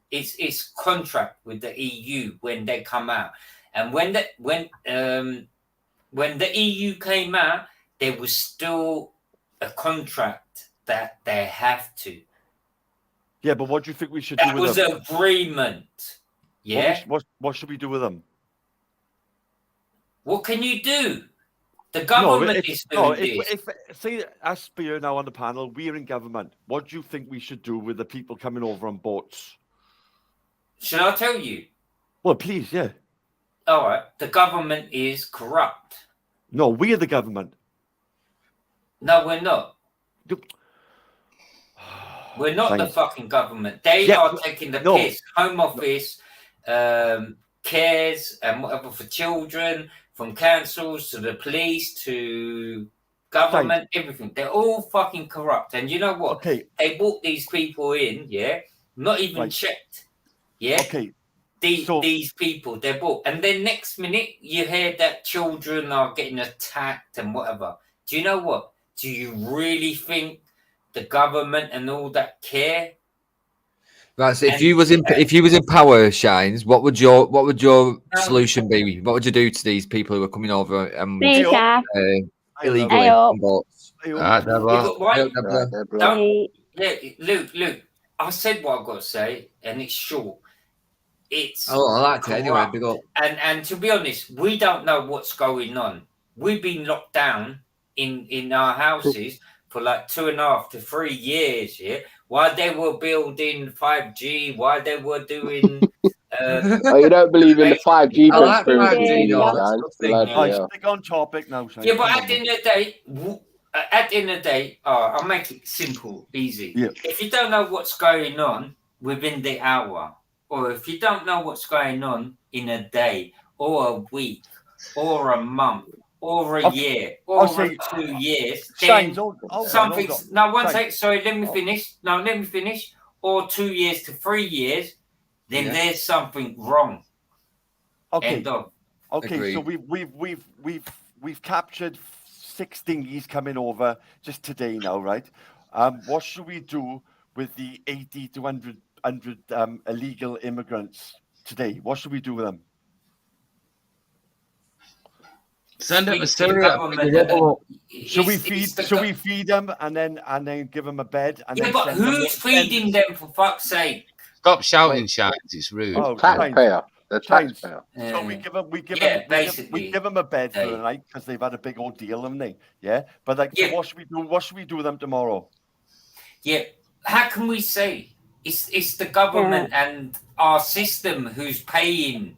it's contract with the EU when they come out. And when the EU came out, there was still a contract that they have to. Yeah, but what do you think we should do with them? That was agreement. Yeah. What should we do with them? What can you do? The government is doing this. Say us here now on the panel, we're in government. What do you think we should do with the people coming over on boats? Should I tell you? Well, please, yeah. All right. The government is corrupt. No, we're the government. No, we're not. We're not the fucking government. They are taking the piss. Home Office, cares and whatever for children, from councils to the police to government, everything. They're all fucking corrupt. And you know what? They brought these people in, yeah, not even checked. Yeah. These people, they're bought. And then next minute, you hear that children are getting attacked and whatever. Do you know what? Do you really think the government and all that care? Right. So if you was in power, Shines, what would your solution be? What would you do to these people who are coming over illegally on boats? Luke, I said what I've got to say, and it's short. It's I like it anyway. Big up. And to be honest, we don't know what's going on. We've been locked down in our houses for like 2.5 to 3 years, yeah. While they were building 5G, while they were doing. You don't believe in the 5G? I like 5G. Stick on topic now, Shane. Yeah, but at the end of the day, I'll make it simple, easy. Yeah. If you don't know what's going on within the hour, or if you don't know what's going on in a day or a week or a month or a Okay, year I'll or say 2 years, Shines, then hold on. something's no one Shines. sec. Sorry, let me finish. No, let me finish. Or 2 years to 3 years, then Yeah. there's something wrong. Okay. End of. Okay, so Agreed. we've captured 6 dinghies coming over just today now, right? What should we do with the 80 to 100 illegal immigrants today? What should we do with them? Send them to Speak to the Syria. government. Should we feed them and then give them a bed and Yeah, then but send them who's feeding them, for fuck's sake? Stop shouting, Shines. It's rude. Oh, Taxpayer. The Shines. taxpayer. So we give them basically. a bed for the night because they've had a big ordeal, haven't they? Yeah. But like, so what should we do? What should we do with them tomorrow? Yeah. How can we say it's the government and our system who's paying?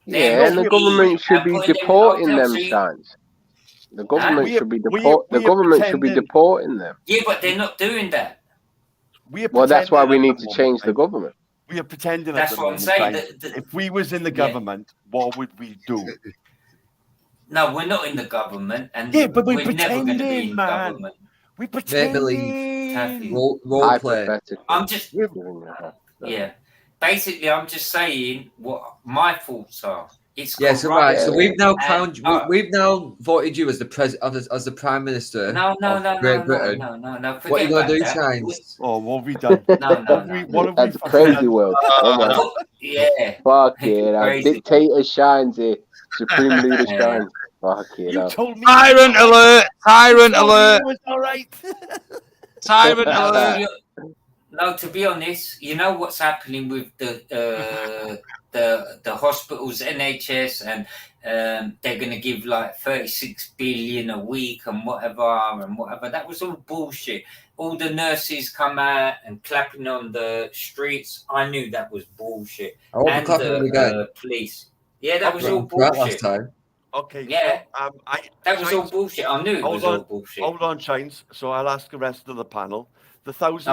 Yeah, and the government should be deporting them, Shines. The government should be deporting them. Yeah, but they're not doing that. Well, that's why we need to change the government. We are pretending. That's at the what I'm moment, saying. if we was in the government, what would we do? No, we're not in the government, and Yeah, but we're never going to be pretending, in man. government. We Make pretend. believe. Role play. I'm just yeah. Basically, I'm just saying what my thoughts are. It's Yeah, so right. So we've now crowned. And, We've now voted you as the as the Prime Minister. No, Great Britain. no. What are you gonna do, that. Shines? Oh, what have we done? What have we That's crazy world. Oh my. Yeah. Fuck it. Crazy. Dictator Shines here. Supreme Leader Shines. Fuck it. You told me. Tyrant alert! Tyrant alert! It was all right. Tyrant alert! No, to be honest, you know what's happening with the hospitals, NHS, and they're going to give like 36 billion a week and whatever. That was all bullshit. All the nurses come out and clapping on the streets. I knew that was bullshit. I won't be And clapping them again. the police. Yeah, that was all Right bullshit. last time. Okay. Yeah. So, that was all bullshit. I knew it was all bullshit. Hold on, Shines. So I'll ask the rest of the panel. The thousands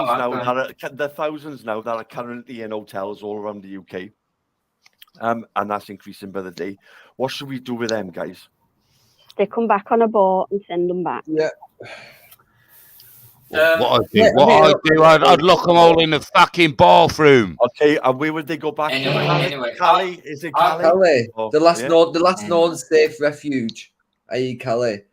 now that are currently in hotels all around the UK, and that's increasing by the day. What should we do with them, guys? Stick them back on a boat and send them back. Yeah. I'd lock them all in the fucking bathroom. Okay, and where would they go back to? Calais? Is it Calais? Calais. Oh, the last yeah. known safe refuge, i.e. Calais.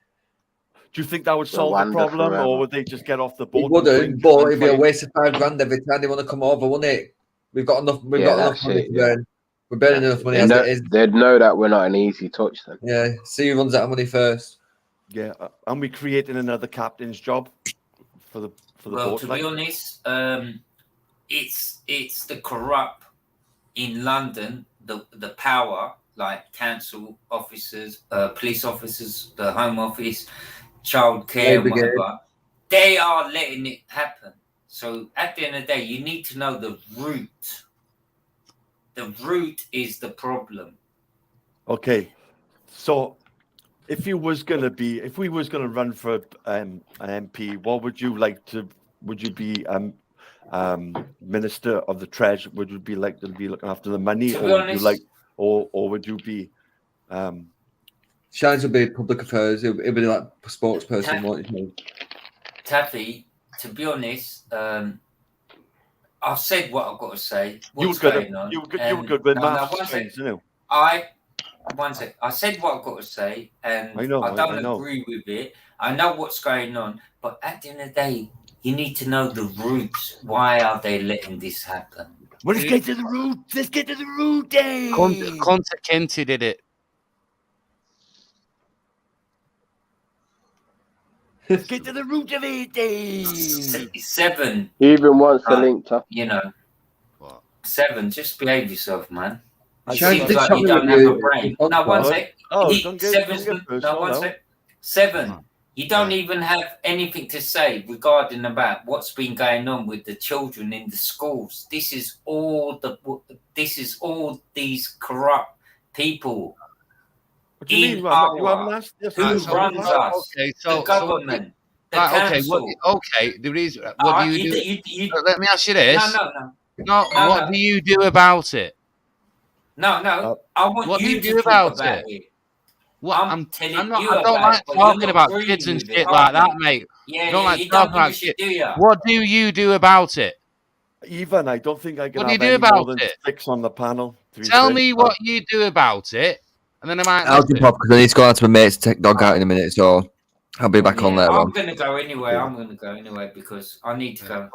Do you think that would solve the problem, or would they just get off the boat? It wouldn't, but it'd be a waste of $5,000 every time they want to come over, wouldn't it? We've got enough. We've got enough money to burn. We're burning enough money as it is. They'd know that we're not an easy touch then. Yeah, see who runs out of money first. Yeah, and we're creating another captain's job for the boat. To be honest, it's the corrupt in London, the power, like council officers, police officers, the Home Office, childcare, and whatever. They are letting it happen. So at the end of the day, you need to know the root. The root is the problem. Okay, so if we was gonna run for an MP, what would you like to? Would you be Minister of the Treasury? Would you be like to be looking after the money, or would you like, or would you be? Shines would be public affairs. It'd be like a spokesperson. Taffy, to be honest, I've said what I've got to say. You were good with maths, you know. One sec. I said what I've got to say, and I don't agree with it. I know what's going on, but at the end of the day, you need to know the roots. Why are they letting this happen? Well, let's get to the root. Let's get to the root, Dave. Conte Kenty did it. Let's get to the root of it, Dave. 7. He even wants the link to. You know. What? 7. Just behave yourself, man. Seems like you don't have a brain. No, one sec. Oh, 7. You don't even have anything to say regarding about what's been going on with the children in the schools. This is all these corrupt people. What do you mean? Who runs us? Okay, the government. The council. The reason. What do you do? Let me ask you this. No. What do you do about it? No. I want what you do you to do talk about about it? What? I'm telling I'm not. you I don't about like it, but you're talking not about agreeing kids and with it, shit are like that, you? mate. Yeah, I don't yeah, like you talking don't give a about shit, kids. do you? What do you do about it? Even I don't think I can What do you have do any more about than it? 6 on the panel. To be Tell fair. me what you do about it, and then I might I'll jump listen. off because I need to go out to my mates to take dog out in a minute, so I'll be back on Yeah, later I'm on. gonna go anyway. Okay. I'm gonna go anyway because I need to go.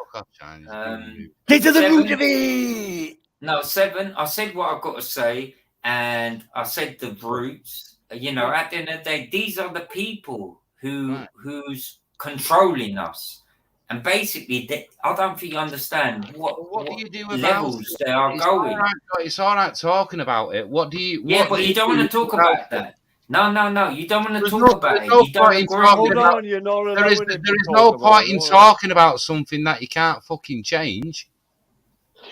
Get to the Seven- root of it. No, 7. I said what I've got to say, and I said the roots. You know, at the end of the day, these are the people who's controlling us, and basically, I don't think you understand what do you do about levels it? they are going. It's all right talking about it. What do you? Yeah, what but do you don't want to talk about that. No, you don't want to talk about it. You don't agree talking with about. it. You're not There is allowing him to there is talk no about point it, in all right. talking about something that you can't fucking change.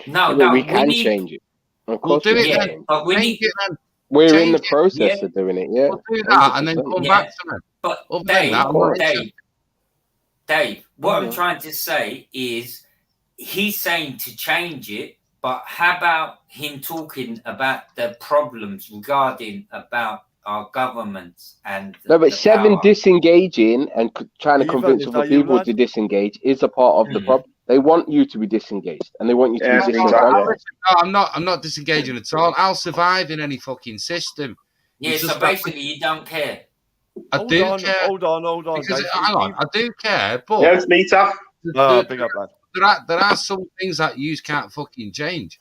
No, Yeah, but we we can need. change it. Of We'll course do we it can then. change it. But we Change need. it then. We're in Change the it. process Yeah. of doing it, yeah. We'll do that and then 100%, come yeah. back to them. But Other than that, I'm not interested. Dave, what I'm Yeah. trying to say is he's saying to change it, but how about him talking about the problems regarding about our governments and No, but the 7 power? disengaging and trying to Ivan, convince is other that you, people lad? to disengage is a part of the problem. They want you to be disengaged and they want you to Yeah, be exactly. disenfranchised. No, I'm not disengaging at all. I'll survive in any fucking system. Yeah, It's so just that basically you don't care. I Hold do on, care. hold on, Because guys. hang on, I do care, but Yeah, it's me tough. Big up, lad. there are some things that you can't fucking change.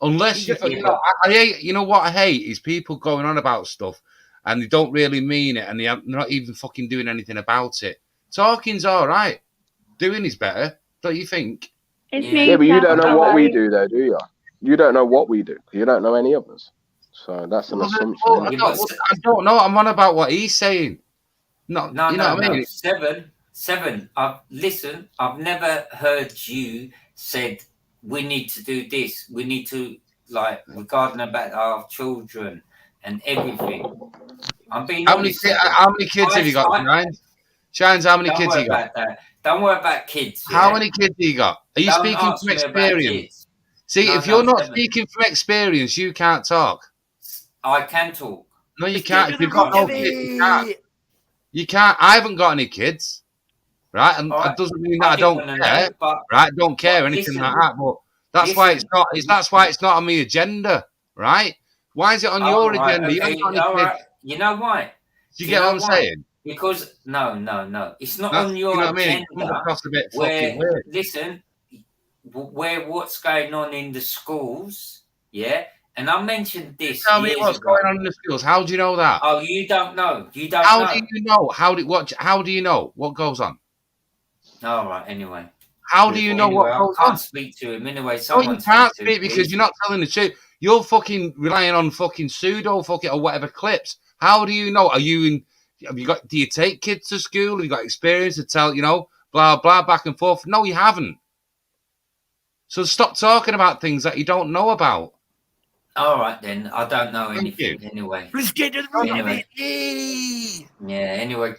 Unless you, Yeah, know, I hate. You know what I hate is people going on about stuff and they don't really mean it, and they're not even fucking doing anything about it. Talking's all right. Doing is better, don't you think? It's Yeah. me, Yeah, but you Saf, don't know how what are we you? do, though, do you? You don't know what we do. You don't know any of us. So that's an Well, assumption. well, Isn't it? I don't know. I'm on about what he's saying. No, You know what I mean? 7. I've never heard you said we need to do this. We need to regarding about our children and everything. I'm being How many, honest. how many kids have you got, Shines? Shines, how many Don't kids worry you got? about that. Don't worry about kids. How yeah? many kids have you got? Are you Don't speaking ask from me about experience? kids. See, No, if you're not 7. speaking from experience, you can't talk. I can talk. No, you can't. If you've got no kids, you can't. You can't. I haven't got any kids, right? And All right. it doesn't mean that I didn't don't wanna care, know, but right? Don't care anything listen, like that. But that's why it's listen. not. That's why it's not on my agenda, right? Why is it on your Right, agenda? You okay, haven't got any all kids. right. You know why? Do you Do get know what I'm why? saying? Because no. It's not That's, on your you know what I mean? agenda. It comes across a bit where fucking weird. listen, where what's going on in the schools, yeah. And I mentioned this. Tell me years what's ago. going on in the schools. How do you know that? Oh, you don't know. You don't How know. do you know? How do you know what goes on? All right. Anyway. How do you know Anyway, what goes I can't on? speak to him anyway. No, Someone you can't to speak him, because please. you're not telling the truth. You're fucking relying on fucking pseudo fucking or whatever clips. How do you know? Are you in? Have you got? Do you take kids to school? Have you got experience to tell? You know, blah blah back and forth. No, you haven't. So stop talking about things that you don't know about. All right then. I don't know Thank anything you. anyway. Let's get to the root of Anyway. it. Yeah. Anyway,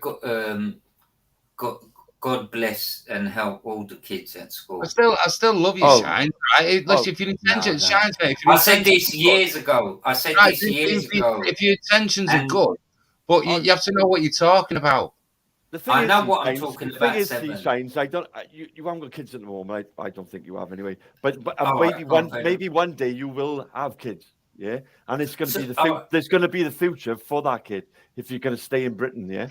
God bless and help all the kids at school. I still love you, Shine. Right? Listen, if your intentions, Shine, mate. I said this years ago. I said Right, this years ago. if your intentions are And- good, but you have to know what you're talking about. The thing I is, know he what I'm shines- talking the thing about, is, 7. he shines. I don't. You haven't got kids at the moment. I don't think you have anyway. But All maybe right, maybe one day you will have kids. Yeah, and it's going to So- be the there's going to be the future for that kid if you're going to stay in Britain. Yeah.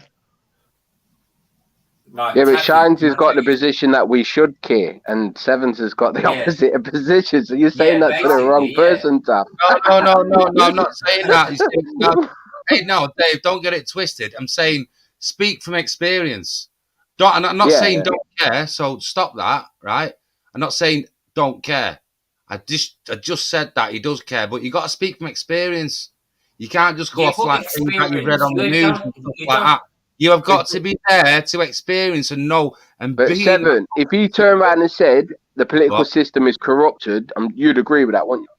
Right, Yeah, but Taffy, Shines has can I got tell the you- position that we should care, and Sevens has got the Yeah. opposite position. So you're saying Yeah, that to the wrong basically, yeah. person, Taff. No, I'm not saying that. You see, no, hey, no, Dave, don't get it twisted. I'm saying speak from experience. And I'm not saying don't care, so stop that, right? I'm not saying don't care. I just said that he does care, but you got to speak from experience. You can't just go Yeah, off what like things that you've read on the experience? news and stuff like that. You have got to be there to experience and know and But be. Seven, if he turned around and said the political What? system is corrupted, you'd agree with that, wouldn't you?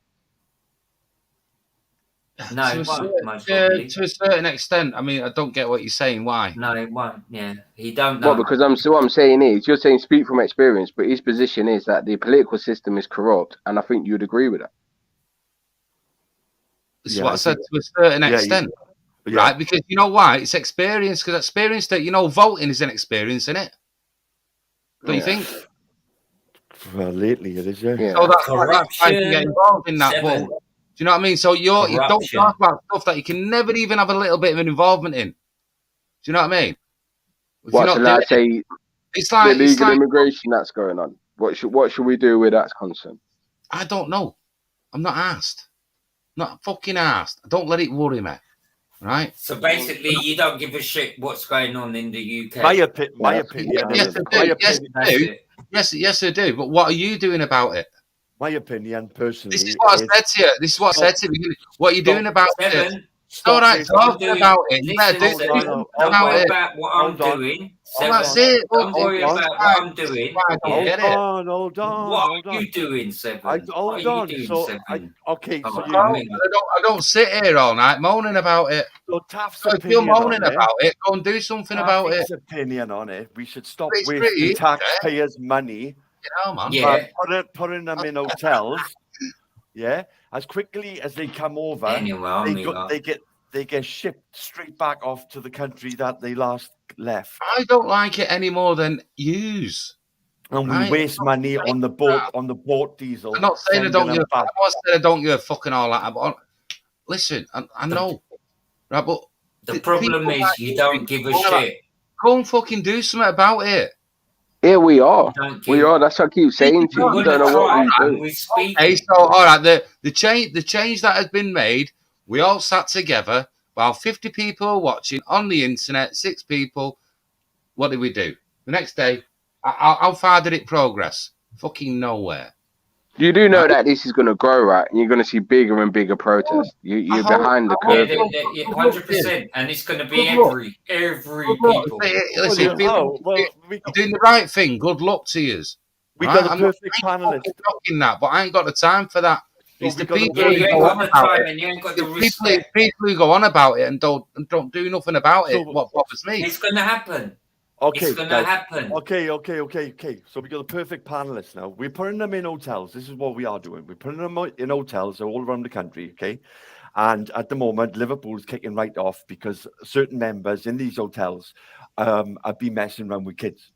No, it won't, most probably. To a certain extent. I mean, I don't get what you're saying. Why? No, it won't. Yeah, he don't know. Well, because what I'm saying is, you're saying speak from experience, but his position is that the political system is corrupt, and I think you'd agree with that. It's what I said to a certain extent. right? Because you know why? It's experience. Because experience that voting is an experience, isn't it? Don't you think? Well, lately it is, yeah. So that's why you can get involved in that. But, do you know what I mean? So you don't talk about stuff that you can never even have a little bit of an involvement in. Do you know what I mean? If What you're should not I doing say? it, it's like the legal immigration that's going on. What should we do with that concern? I don't know. I'm not asked. Not fucking asked. Don't let it worry me. Right? So basically, you don't give a shit what's going on in the UK. My opinion. Yes, I do. Yes, I do. But what are you doing about it? My opinion, personally, This is what I said to you. This is what I said to you. What are you doing about it? All right, talking about it. You better do something Don't worry about it. about what I'm doing. Well, that's it. Don't worry about what I'm doing. Hold on. What are you doing, Seven? Hold on. So, okay, so I don't sit here all night moaning about it. So Taft's if you're moaning about it, go and do something about it. Taft's opinion on it. We should stop wasting taxpayers' money. Man. Yeah. Putting them in hotels. Yeah. As quickly as they come over, they get shipped straight back off to the country that they last left. I don't like it any more than yous. And we waste money on the boat diesel. I'm not saying I don't give a fucking all that. But listen, I know. Right, but the problem is you don't give a shit. Go and fucking do something about it. Here we are. We are. That's what I keep saying to you. You don't know what we do. Okay, so all right, the change that has been made. We all sat together while 50 people are watching on the internet. 6 people. What did we do? The next day, how far did it progress? Fucking nowhere. You do know that this is going to grow, right? And you're going to see bigger and bigger protests. You're behind the curve. 100%, and it's going to be every people. Listen, you're doing the right thing. Good luck to you. We got a perfect panelist. Talking that, but I ain't got the time for that. It's the people who go on about it. People who go on about it and don't do nothing about it. What bothers me? It's going to happen. Okay, it's going to happen. Okay. So we got a perfect panelist now. We're putting them in hotels. This is what we are doing. We're putting them in hotels all around the country, okay? And at the moment, Liverpool's kicking right off because certain members in these hotels have been messing around with kids,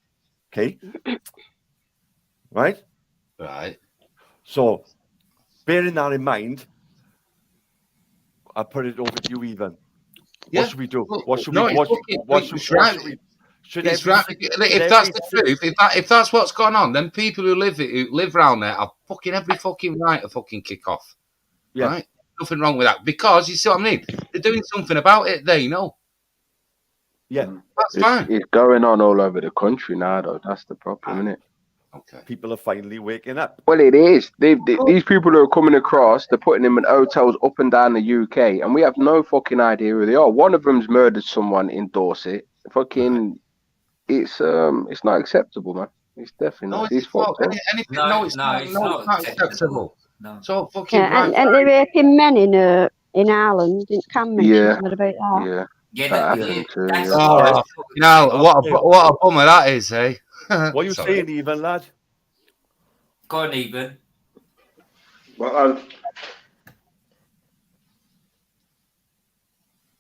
okay? Right? So, bearing that in mind, I put it over to you, Ethan. What should we do? What should we? It's right. If that's the truth, if that's what's going on, then people who live around there have fucking every fucking right to fucking kick off. Yeah. Right? Nothing wrong with that. Because you see what I mean? They're doing something about it, they know. Yeah. That's fine. It's going on all over the country now, though. That's the problem, isn't it? Okay. People are finally waking up. Well, it is. These people who are coming across, they're putting them in hotels up and down the UK, and we have no fucking idea who they are. One of them's murdered someone in Dorset. Fucking... It's not acceptable, man. It's definitely not. It's fucked up. It's not acceptable. No. So fucking and they're raping men in Ireland. Didn't Cam mention something about that? Yeah, that happened too. What a bummer that is, eh? What are you saying, Ethan, lad? Go on, Ethan. Well,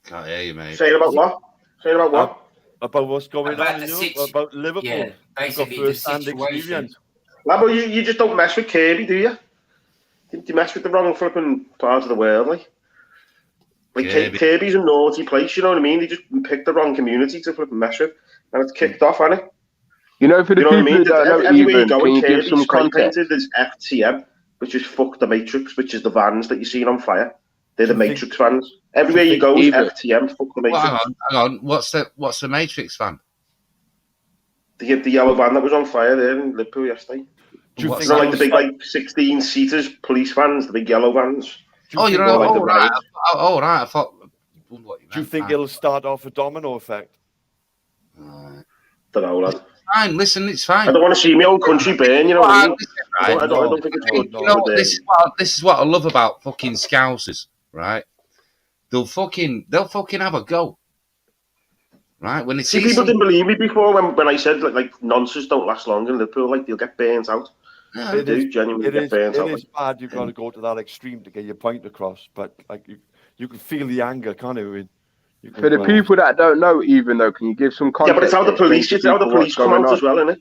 can't hear you, mate. Saying about what? Saying about what? About what's going on in Europe, about Liverpool. Yeah, basically got first-hand experience. Labo, you just don't mess with Kirby, do you? You mess with the wrong flipping part of the world, like Kirby's a naughty place, you know what I mean? They just picked the wrong community to flipping mess with, and it's kicked off, hasn't it? You know, for the people who don't know, everywhere you go, can you give Kirby's some spray context? painted, there's FTM, which is fuck the Matrix, which is the vans that you're seeing on fire. They're the Matrix fans. Everywhere you go is FTM, fuck the Matrix. Well, hang on. What's the Matrix fan? The yellow van that was on fire there in Liverpool yesterday. Do you think like the big 16-seaters, police vans, the big yellow vans? Oh, you know, right. I thought. Do you think it'll start off a domino effect? Don't know, lad. Fine, listen, it's fine. I don't want to see my own country burn, you know what I mean? I don't think it's good. You know, this is what I love about fucking Scousers, right? They'll fucking have a go. Right? When they see people didn't believe me before when I said like nonsense don't last long in Liverpool, like they'll get burnt out. Yeah, they do genuinely get burnt out. It is bad. You've got to go to that extreme to get your point across, but like you can feel the anger, can't you? For the people that don't know, even though, can you give some context? Yeah, but it's how the police. It's how the police come out as well, isn't it?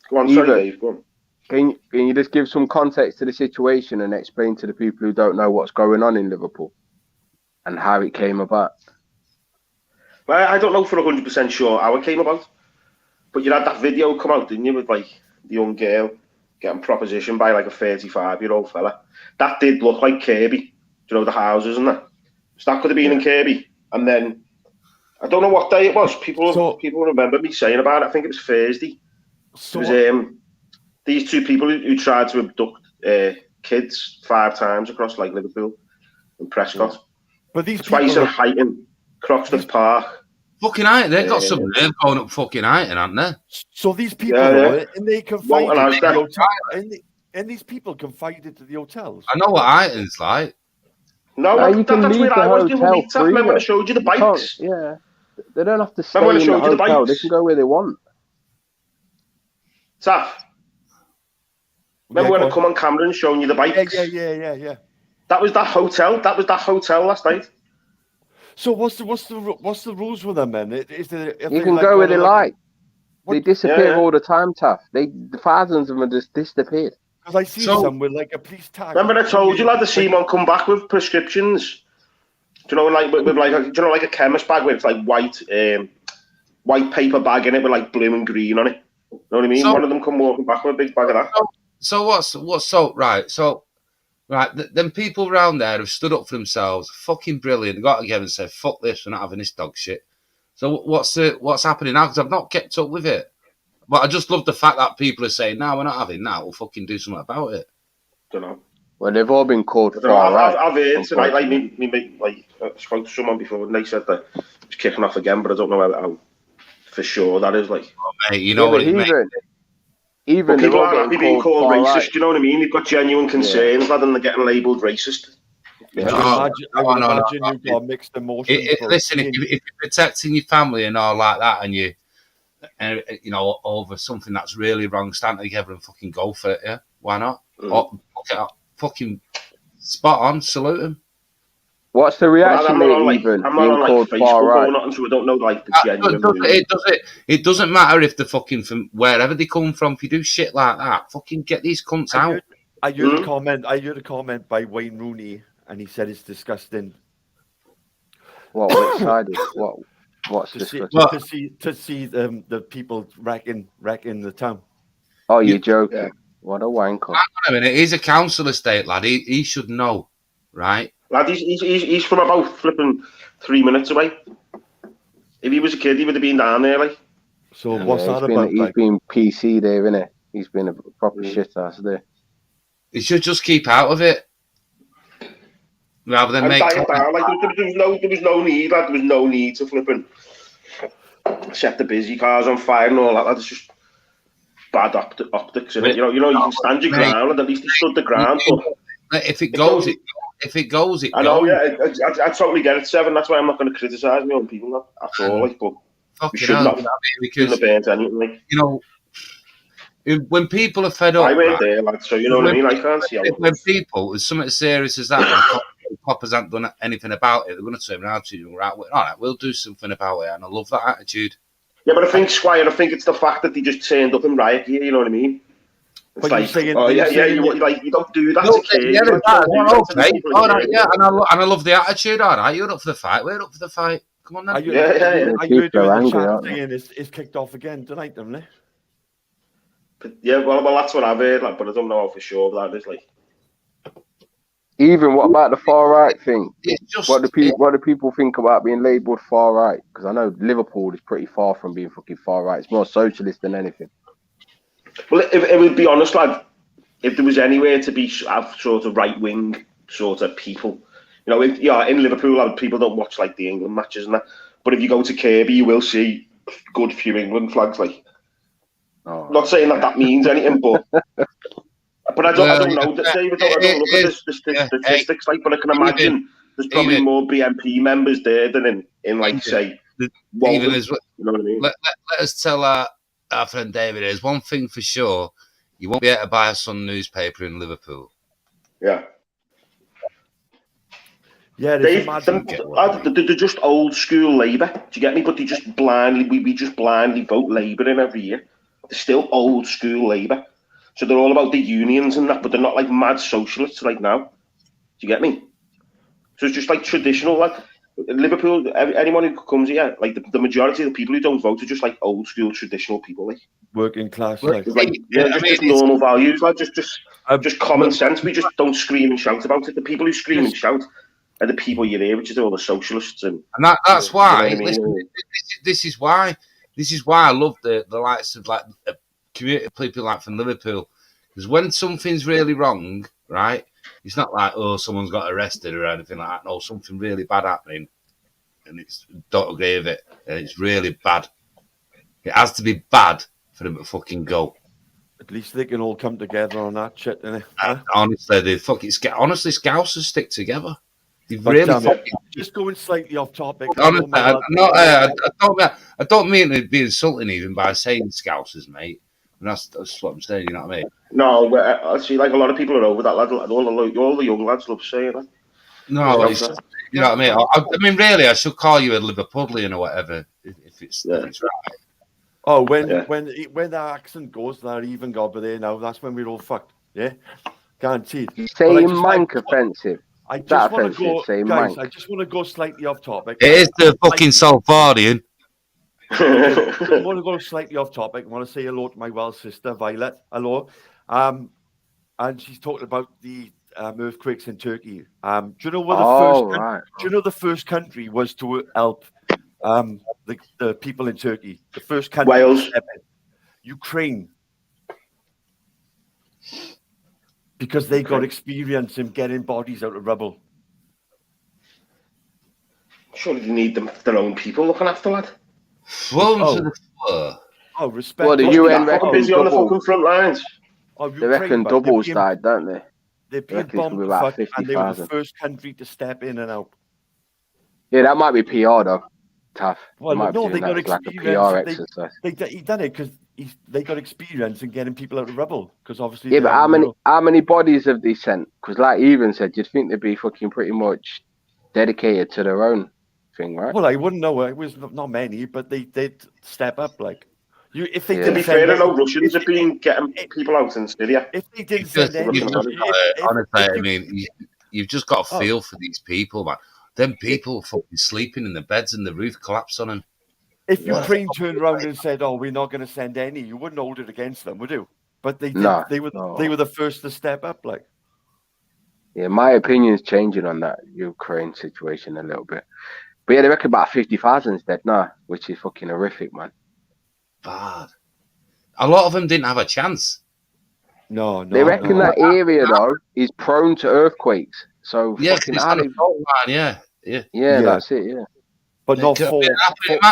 Go on, sorry, Dave. Go on. Can you just give some context to the situation and explain to the people who don't know what's going on in Liverpool and how it came about? Well, I don't know for 100% sure how it came about, but you had that video come out, didn't you, with like the young girl getting propositioned by like a 35-year-old fella. That did look like Kirby. Do you know the houses and that? So that could have been in Kirby. And then I don't know what day it was. People remember me saying about it. I think it was Thursday. It was these two people who tried to abduct kids 5 times across like Liverpool and Prescott. But these twice people in Highton, Croxton Park. Fucking Highton, they've got some nerve going up fucking Highton, haven't they? So these people, and they confided Well, to the hotel, and these people confided to the hotels. I know what Highton's like. No, that's where I was doing meet up. Remember when I showed you the bikes? Yeah, they don't have to stay Remember when I in showed the you the hotel. They bikes? can go where they want. Taff. Remember when I come on camera and showing you the bikes? Yeah. That was that hotel. That was that hotel last night. So what's the rules with them, man? Is there, You can go where they like. They disappear all the time, Taff. The thousands of them just disappeared. Because I see some with like a police tag. Remember I told you, lad, the Simon come back with prescriptions. Do you know, like with like do you know, like a chemist bag where it's like white paper bag in it with like blue and green on it. You know what I mean? So, one of them come walking back with a big bag of that. Then people around there have stood up for themselves, fucking brilliant, got together and said, fuck this, we're not having this dog shit. So what's happening now? Because I've not kept up with it. But I just love the fact that people are saying, no, we're not having that, we'll fucking do something about it. Don't know. Well, they've all been called I've heard tonight, like I spoke to someone before and they said that it's kicking off again, but I don't know how for sure that is like. Oh, mate, you know what it means. But people aren't happy being called racist, do you know what I mean? They've got genuine concerns rather than they're getting labelled racist. I would imagine you've got mixed emotions. Listen, if you're protecting your family and all like that, and you know, over something that's really wrong, stand together and fucking go for it, yeah? Why not? Fucking spot on, salute him. What's the reaction? I'm not on like Facebook or nothing, so I don't know like the genuine. It doesn't matter if they're fucking from wherever they come from. If you do shit like that, fucking get these cunts out. I heard a comment by Wayne Rooney, and he said it's disgusting. What? Which side is what? What's disgusting? To see the people wrecking the town. Oh, you're joking. Yeah. What a wanker. I mean, he's a council estate, lad. He should know, right? Lad, he's from about flipping 3 minutes away. If he was a kid, he would have been down there, like. So what's that about? He's been PC there, isn't it? He's been a proper shit ass there. He should just keep out of it, rather than make. Down. Like there was no need, lad. There was no need to flipping set the busy cars on fire and all that. That's just bad optics, innit? You know, you can stand your ground, and at least he stood the ground. But if it goes, it goes. I know, yeah. I totally get it, Seven. That's why I'm not going to criticise my own people at all. Like, but we should not have burnt anything. Like, you know, when people are fed up, I went there, like, so you know what I mean. I can't see how. When people, as something as serious as that, coppers haven't done anything about it, they're going to turn around to you and right, all right, we'll do something about it, and I love that attitude. Yeah, but I think, Squire, it's the fact that they just turned up in riot gear. You know what I mean? It's but like, you don't do that to kids. And I love the attitude. All right, you're up for the fight. We're up for the fight. Come on, then. I heard you in the chat saying it's kicked off again tonight, haven't it? But yeah, well, that's what I've heard, like, but I don't know how for sure that is like. Even what about the far right thing? What do people think about being labelled far right? Because I know Liverpool is pretty far from being fucking far right. It's more socialist than anything. Well, if it would be honest, lad, if there was anywhere to have sort of right wing sort of people, you know, in Liverpool, lad, people don't watch like the England matches and that. But if you go to Kirby, you will see good few England flags. Like, not saying that means anything, but. But I don't know, David. I don't look at the statistics, like, but I can imagine there's probably more BNP members there than in like, say, Walden, you know what I mean? Let us tell our friend David, there's one thing for sure, you won't be able to buy a Sun newspaper in Liverpool. Yeah. Yeah, they're just old school Labour. Do you get me? But they just blindly, we just blindly vote Labour in every year. They're still old school Labour. So they're all about the unions and that, but they're not like mad socialists right now. Do you get me? So it's just like traditional, like Liverpool, anyone who comes here, like the majority of the people who don't vote are just like old school traditional people, like working class, just normal values, like just common sense. We just don't scream and shout about it. The people who scream and shout are the people you're here, which is all the socialists and that's why. You know what I mean? This is why I love the likes of like community people like from Liverpool, because when something's really wrong, right? It's not like, oh, someone's got arrested or anything like that. No, something really bad happening, and it's don't agree with it, and it's really bad. It has to be bad for them to fucking go. At least they can all come together on that shit, innit? Honestly, they fucking honestly, Scousers stick together. They But, really fucking. just going slightly off topic. Honestly, I don't mean to be insulting even by saying Scousers, mate. And that's what I'm saying. You know what I mean? No, I see. Like a lot of people are over that. Lad, all the young lads love saying that. No, it's, you know what I mean. I mean, really, I should call you a Liverpudlian or whatever if it's right. Oh, when that accent goes there, even over there now, that's when we're all fucked. Yeah, guaranteed. Saying mank offensive. I just want to go, saying guys. mank. I just want to go slightly off topic. It is the fucking Salvardian. I want to go slightly off topic. I want to say hello to my well sister Violet. Hello, and she's talking about the earthquakes in Turkey. Do you know what do you know the first country was to help the people in Turkey? The first country, Wales, Ukraine, because they got experience in getting bodies out of rubble. Surely they need their own people looking after, lad. Respect. Well, the UN reckon busy on the fucking front lines. They reckon doubles died, don't they? They're being bombed about and they were the first country to step in and out. Yeah, that might be PR though. Tough. Well, no, they got experience. Like a PR exercise. He done it because they got experience in getting people out of rubble. Because obviously, yeah, but how many bodies have they sent? Because like even said, you'd think they'd be fucking pretty much dedicated to their own thing, right? Well, I wouldn't know. It was not many, but they did step up. Like if they to be fair, no Russians have been getting people out in Syria. If they didn't send any, honestly, I mean, you've just got to feel for these people, man. Them people fucking sleeping in the beds and the roof collapsed on them. If Ukraine turned around and said, "Oh, we're not going to send any," you wouldn't hold it against them, would you? But they did. They were the first to step up. Like, yeah, my opinion's changing on that Ukraine situation a little bit. But yeah, they reckon about 50,000 is dead now, which is fucking horrific, man. Bad. A lot of them didn't have a chance. No. They reckon that area though is prone to earthquakes. So yeah, it's on the fault line. Yeah, that's it. Yeah, but not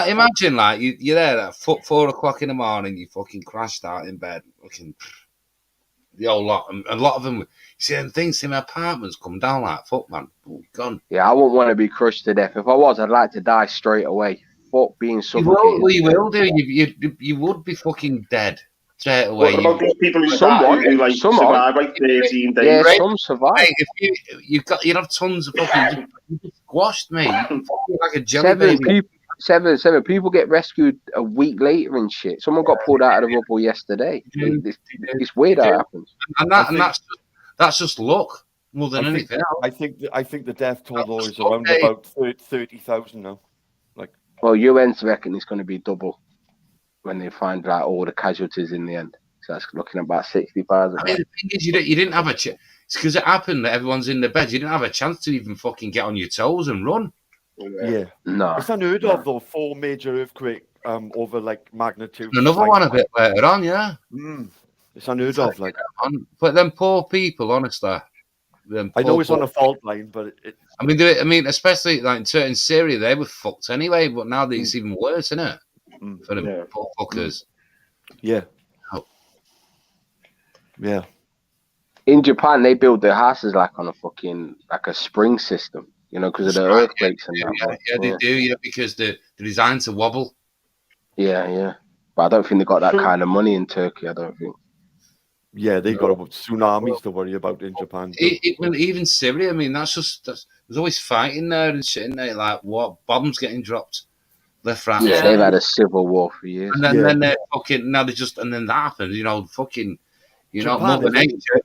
imagine like you're there at 4 o'clock in the morning, you fucking crashed out in bed, fucking the whole lot, and a lot of them. You see, and things in my apartments come down like fuck, man. Oh, gone. Yeah, I wouldn't want to be crushed to death. If I was, I'd like to die straight away. Fuck being suffocated. You will do. You would be fucking dead straight away. What about these people who survive like 13 days? Yeah, some survive. Hey, if you'd have tons of fucking squashed, mate. Like a jelly baby. Seven people get rescued a week later and shit. Someone got pulled out of the rubble yesterday. It's weird how it happens. And that's just luck more than anything else. I think the death toll is around about 30,000 now. Like, well, UN's reckon it's going to be double when they find out all the casualties in the end. So that's looking at about 60,000. I mean, the thing is, you didn't have a chance. It's because it happened that everyone's in the bed. You didn't have a chance to even fucking get on your toes and run. Yeah. No. It's unheard of though. 4 major earthquake over like magnitude. Another one a bit later on, yeah. It's unheard of, like. But them poor people, honestly. I know it's on a fault line, but I mean, especially like in Syria, they were fucked anyway. But now it's even worse, isn't it? For them poor fuckers. Yeah. Yeah. In Japan, they build their houses like on a spring system, you know, because of the earthquakes and that. Yeah, they do, yeah, because they're designed to wobble. Yeah. But I don't think they got that kind of money in Turkey. I don't think. Yeah, they got tsunamis to worry about in Japan. Well, even Syria, I mean, there's always fighting there and shit, isn't there? Like, what? Bombs getting dropped left, right, Yeah, and they've had a civil war for years. And then they're fucking, now they just, and then that happens, you know, fucking, you know, Japan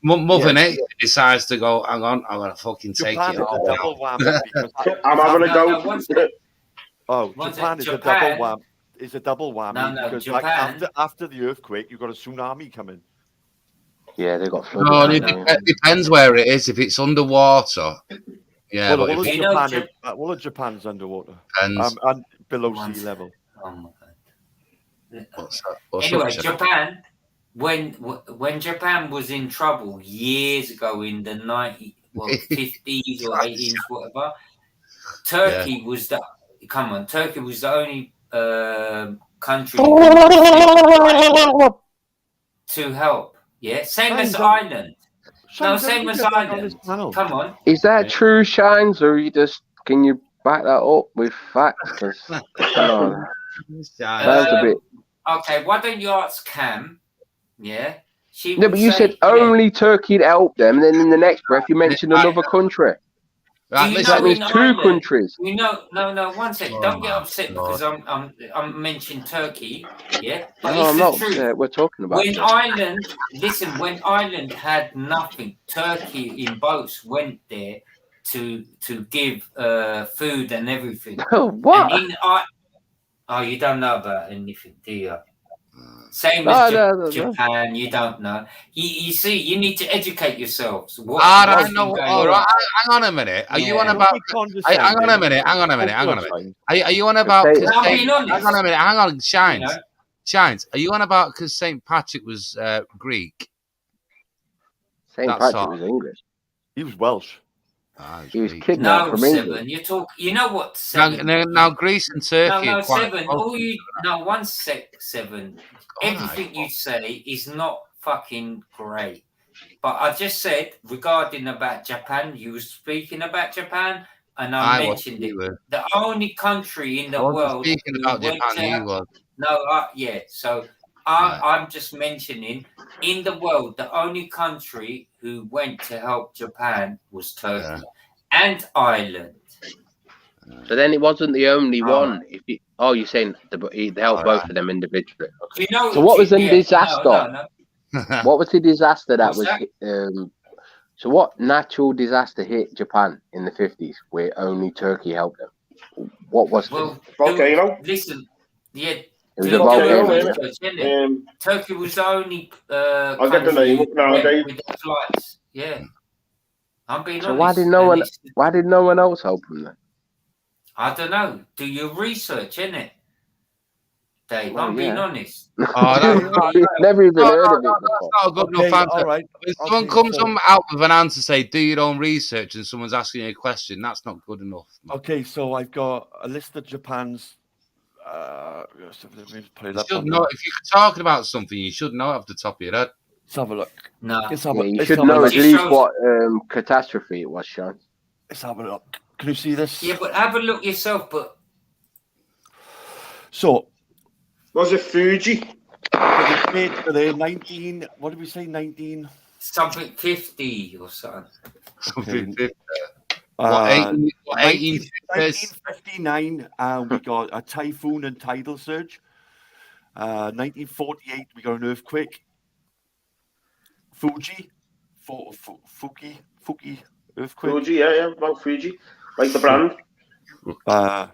Mother Nature decides to go, hang on, I'm going to fucking take Japan it is all a double now. whammy because I'm having a go. Oh, What's Japan it? is Japan? a double whammy. It's a double whammy No, because Japan. like after the earthquake, you got a tsunami coming. Yeah, they got No, flooded. it depends where it is. If it's underwater, yeah. Well, But all of Japan's underwater Depends. and below sea level. Oh my God. What's Anyway, up, Chef? Japan, when Japan was in trouble years ago in the 50s or 80s, whatever, Turkey was the only country to help. Yeah, same as Ireland. No, same as Ireland. Come on. Is that true, Shines, or can you back that up with facts? Because sounds a bit. Okay, why don't you ask Cam? Yeah. No, but you said only Turkey to help them, and then in the next breath you mentioned another country. Right, That means two countries. You know, no, one second. Don't get upset because I'm mentioning Turkey. Yeah, but No, it's I'm the not truth. upset. We're talking about When Turkey. when Ireland had nothing, Turkey in boats went there to give food and everything. What? And you don't know about anything, do you? Same as Japan, you don't know. You see, you need to educate yourselves. I know. All right, hang on a minute. Are you on about? Hang on a minute. Are you on about? Hang on a minute. Hang on, Shines. Are you on about because St. Patrick was Greek? St. Patrick was English. He was Welsh. He was kidnapped from England. You talk. You know what? Seven. Now Greece and Turkey. No, are quite Seven. close. 1 sec, Seven. Everything you say is not fucking great. But I just said regarding about Japan, you were speaking about Japan, and I mentioned it. The only country in the world speaking who about went Japan. to- You was. No, yeah. So I'm just mentioning in the world, the only country who went to help Japan was Turkey and Ireland. So then it wasn't the only one. You're saying they helped both of them individually. Okay. So what was the disaster? No. What was the disaster that What's was? that? So what natural disaster hit Japan in the 50s where only Turkey helped them? What was volcano? Listen, yeah. It was a volcano. Turkey was the only I'll get the name up nowadays. with the flights. Yeah. I'm being So honest. why did no one else help them then? I don't know. Do your research, innit? Dave, I'm being honest. Never even heard of it before. That's not a good enough answer. All right. If someone comes out with an answer, say, do your own research, and someone's asking you a question, that's not good enough. Okay, so I've got a list of Japan's. You should know, if you're talking about something, you should know off the top of your head. Let's have a look. No. You should know at least what catastrophe it was, Sean. Let's have a look. Can you see this? Yeah, but have a look yourself. But so, was it Fuji? What did we say? 19 something 50 or something. Something 50. 1959, we got a typhoon and tidal surge. 1948, we got an earthquake. Fuji earthquake. Fuji, yeah, about Fuji, like the brand. What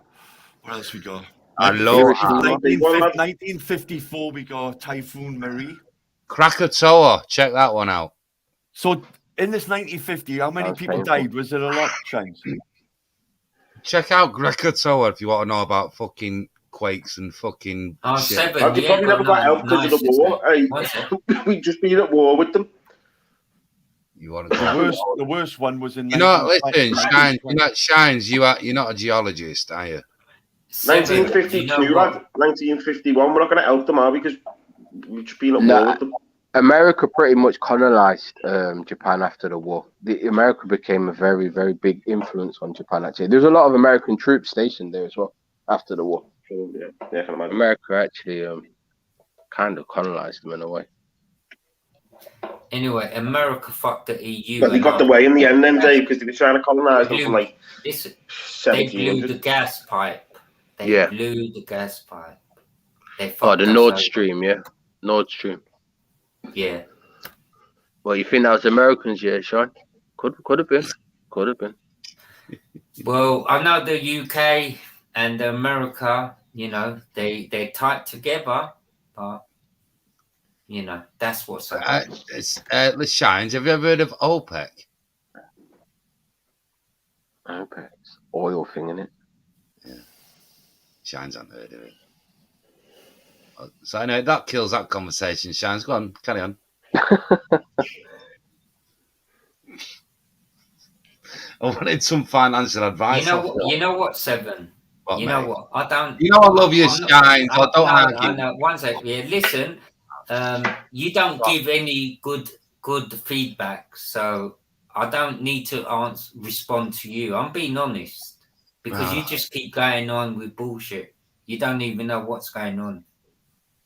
else we got? 1954, we got Typhoon Marie. Krakatoa, check that one out. So in this 1950, how many people died? Was it a lot, Chance? Check out Krakatoa if you want to know about fucking quakes and fucking shit. 7. You probably never got help because of the war. Hey, we just been at war with them. You want to the worst one was in. Listen, Shines. You're not a geologist, are you? 1952, 1951. We're not going to help them, are we? Because we've just been at war with them. America pretty much colonized Japan after the war. America became a very, very big influence on Japan. Actually, there's a lot of American troops stationed there as well after the war. So, yeah, I can imagine. America actually kind of colonized them in a way. Anyway, America fucked the EU. But they got the way in the end then, Dave, because they were trying to colonise them from like Listen, they blew the 1700. gas pipe. They blew the gas pipe. They Oh, fucked the us Nord over. Stream, yeah. Nord Stream. Yeah. Well, you think that was Americans, yeah, Sean? Could have been. Could have been. Well, I know the UK and America, you know, they're tight together, but you know, that's what's happening. Let's Shines. Have you ever heard of OPEC? OPEC. Oil thing, innit? Yeah. Shines hasn't heard of it. So anyway, that kills that conversation, Shines. Go on, carry on. I wanted some financial advice. You know what, Seven? What, you mate? know what? I don't. You know I love you, I'm Shines. I don't I argue. know. One second. Yeah, listen. You don't give any good feedback, so I don't need to respond to you. I'm being honest because you just keep going on with bullshit. You don't even know what's going on.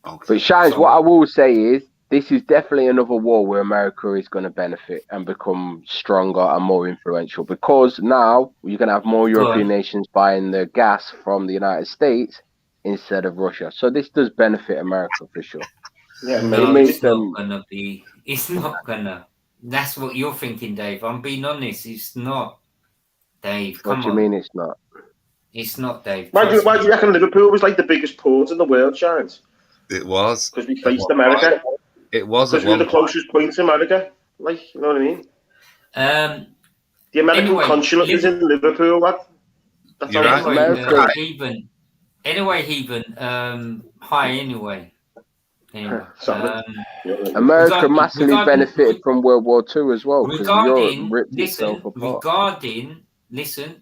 Okay. But Shines, what I will say is, this is definitely another war where America is going to benefit and become stronger and more influential, because now you're going to have more European nations buying the gas from the United States instead of Russia. So this does benefit America for sure. Yeah, No, it's not gonna be. It's not gonna. That's what you're thinking, Dave. I'm being honest. It's not, Dave. Come What do you on. mean it's not? It's not, Dave. Why do you reckon Liverpool was like the biggest port in the world, Shines? It was. Because we faced America. It was. Because we were the closest point to America. Like, you know what I mean? The American consulate is in Liverpool, lad. That's You're how Anyway, Heathen. Anyway, Heathen. Hi, anyway. Anyway, America massively benefited from World War II as well, because Europe ripped listen, itself apart.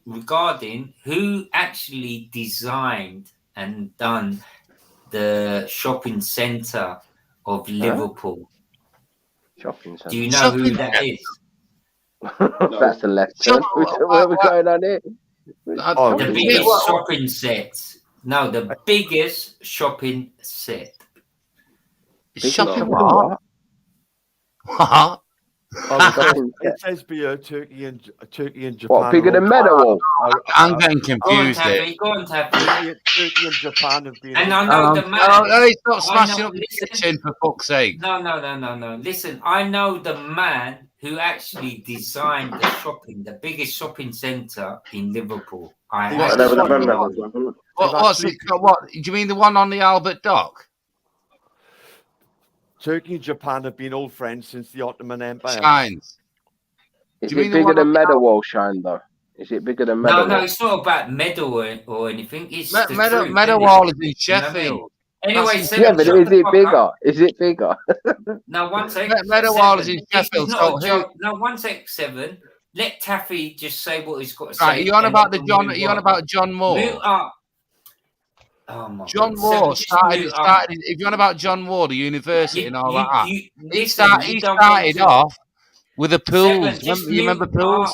regarding who actually designed and done the shopping centre of Liverpool. Shopping centre. Do you know who that is? That's a left turn. Where are we going on here? The biggest shopping set. No, the biggest shopping set. Shopping what? What? It says beer, Turkey and Japan. What, bigger than Meadowall? I'm getting confused here. Go on, Taffy. Turkey and Japan have been. And I know the man. Hey, stop smashing up the kitchen, for fuck's sake. No. Listen, I know the man who actually designed the biggest shopping centre in Liverpool. What's it called? What? Do you mean the one on the Albert Dock? Turkey and Japan have been old friends since the Ottoman Empire. Shines. Is it bigger than Meadowall, Shine, though? Is it bigger than Meadowall? No, it's not about medal or anything. It's Meadowall is in Sheffield. Anyway, yeah, but is it bigger? Is it bigger? No, one sec. Meadowall is in Sheffield. No, 1 sec, Seven. Let Taffy just say what he's got to say. Right, are you on about John Moore? Mute up. Oh my John God. Moore Seven, started. If you're on about John Moore, the university and all that, he listen, started off with the pools. Seven, You remember pools?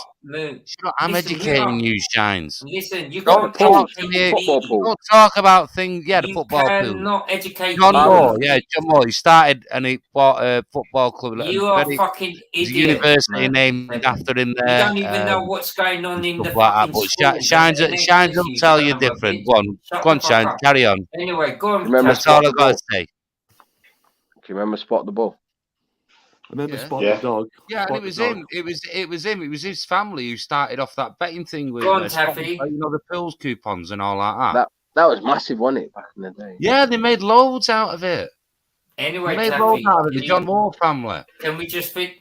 I'm educating you, Shines. Listen, you don't talk to me. Don't talk about things. Yeah, the football pool. Not educate John Moore. Yeah, John Moore. He started and he bought a football club. You are a fucking idiot. University named after him there. You don't even know what's going on in the like fucking that. Shines will tell you different. Go on, Shines. Carry on. Anyway, go on. That's all I've got to say. Do you remember Spot the Ball? I remember Spot the Dog. Yeah, and it was him. It was him. It was his family who started off that betting thing with Go on, Taffy. you know, the pills coupons and all like that. That was massive, wasn't it, back in the day? Yeah, they made loads out of it. Anyway, they made Taffy, loads out of it. The John Moore family. Can we just say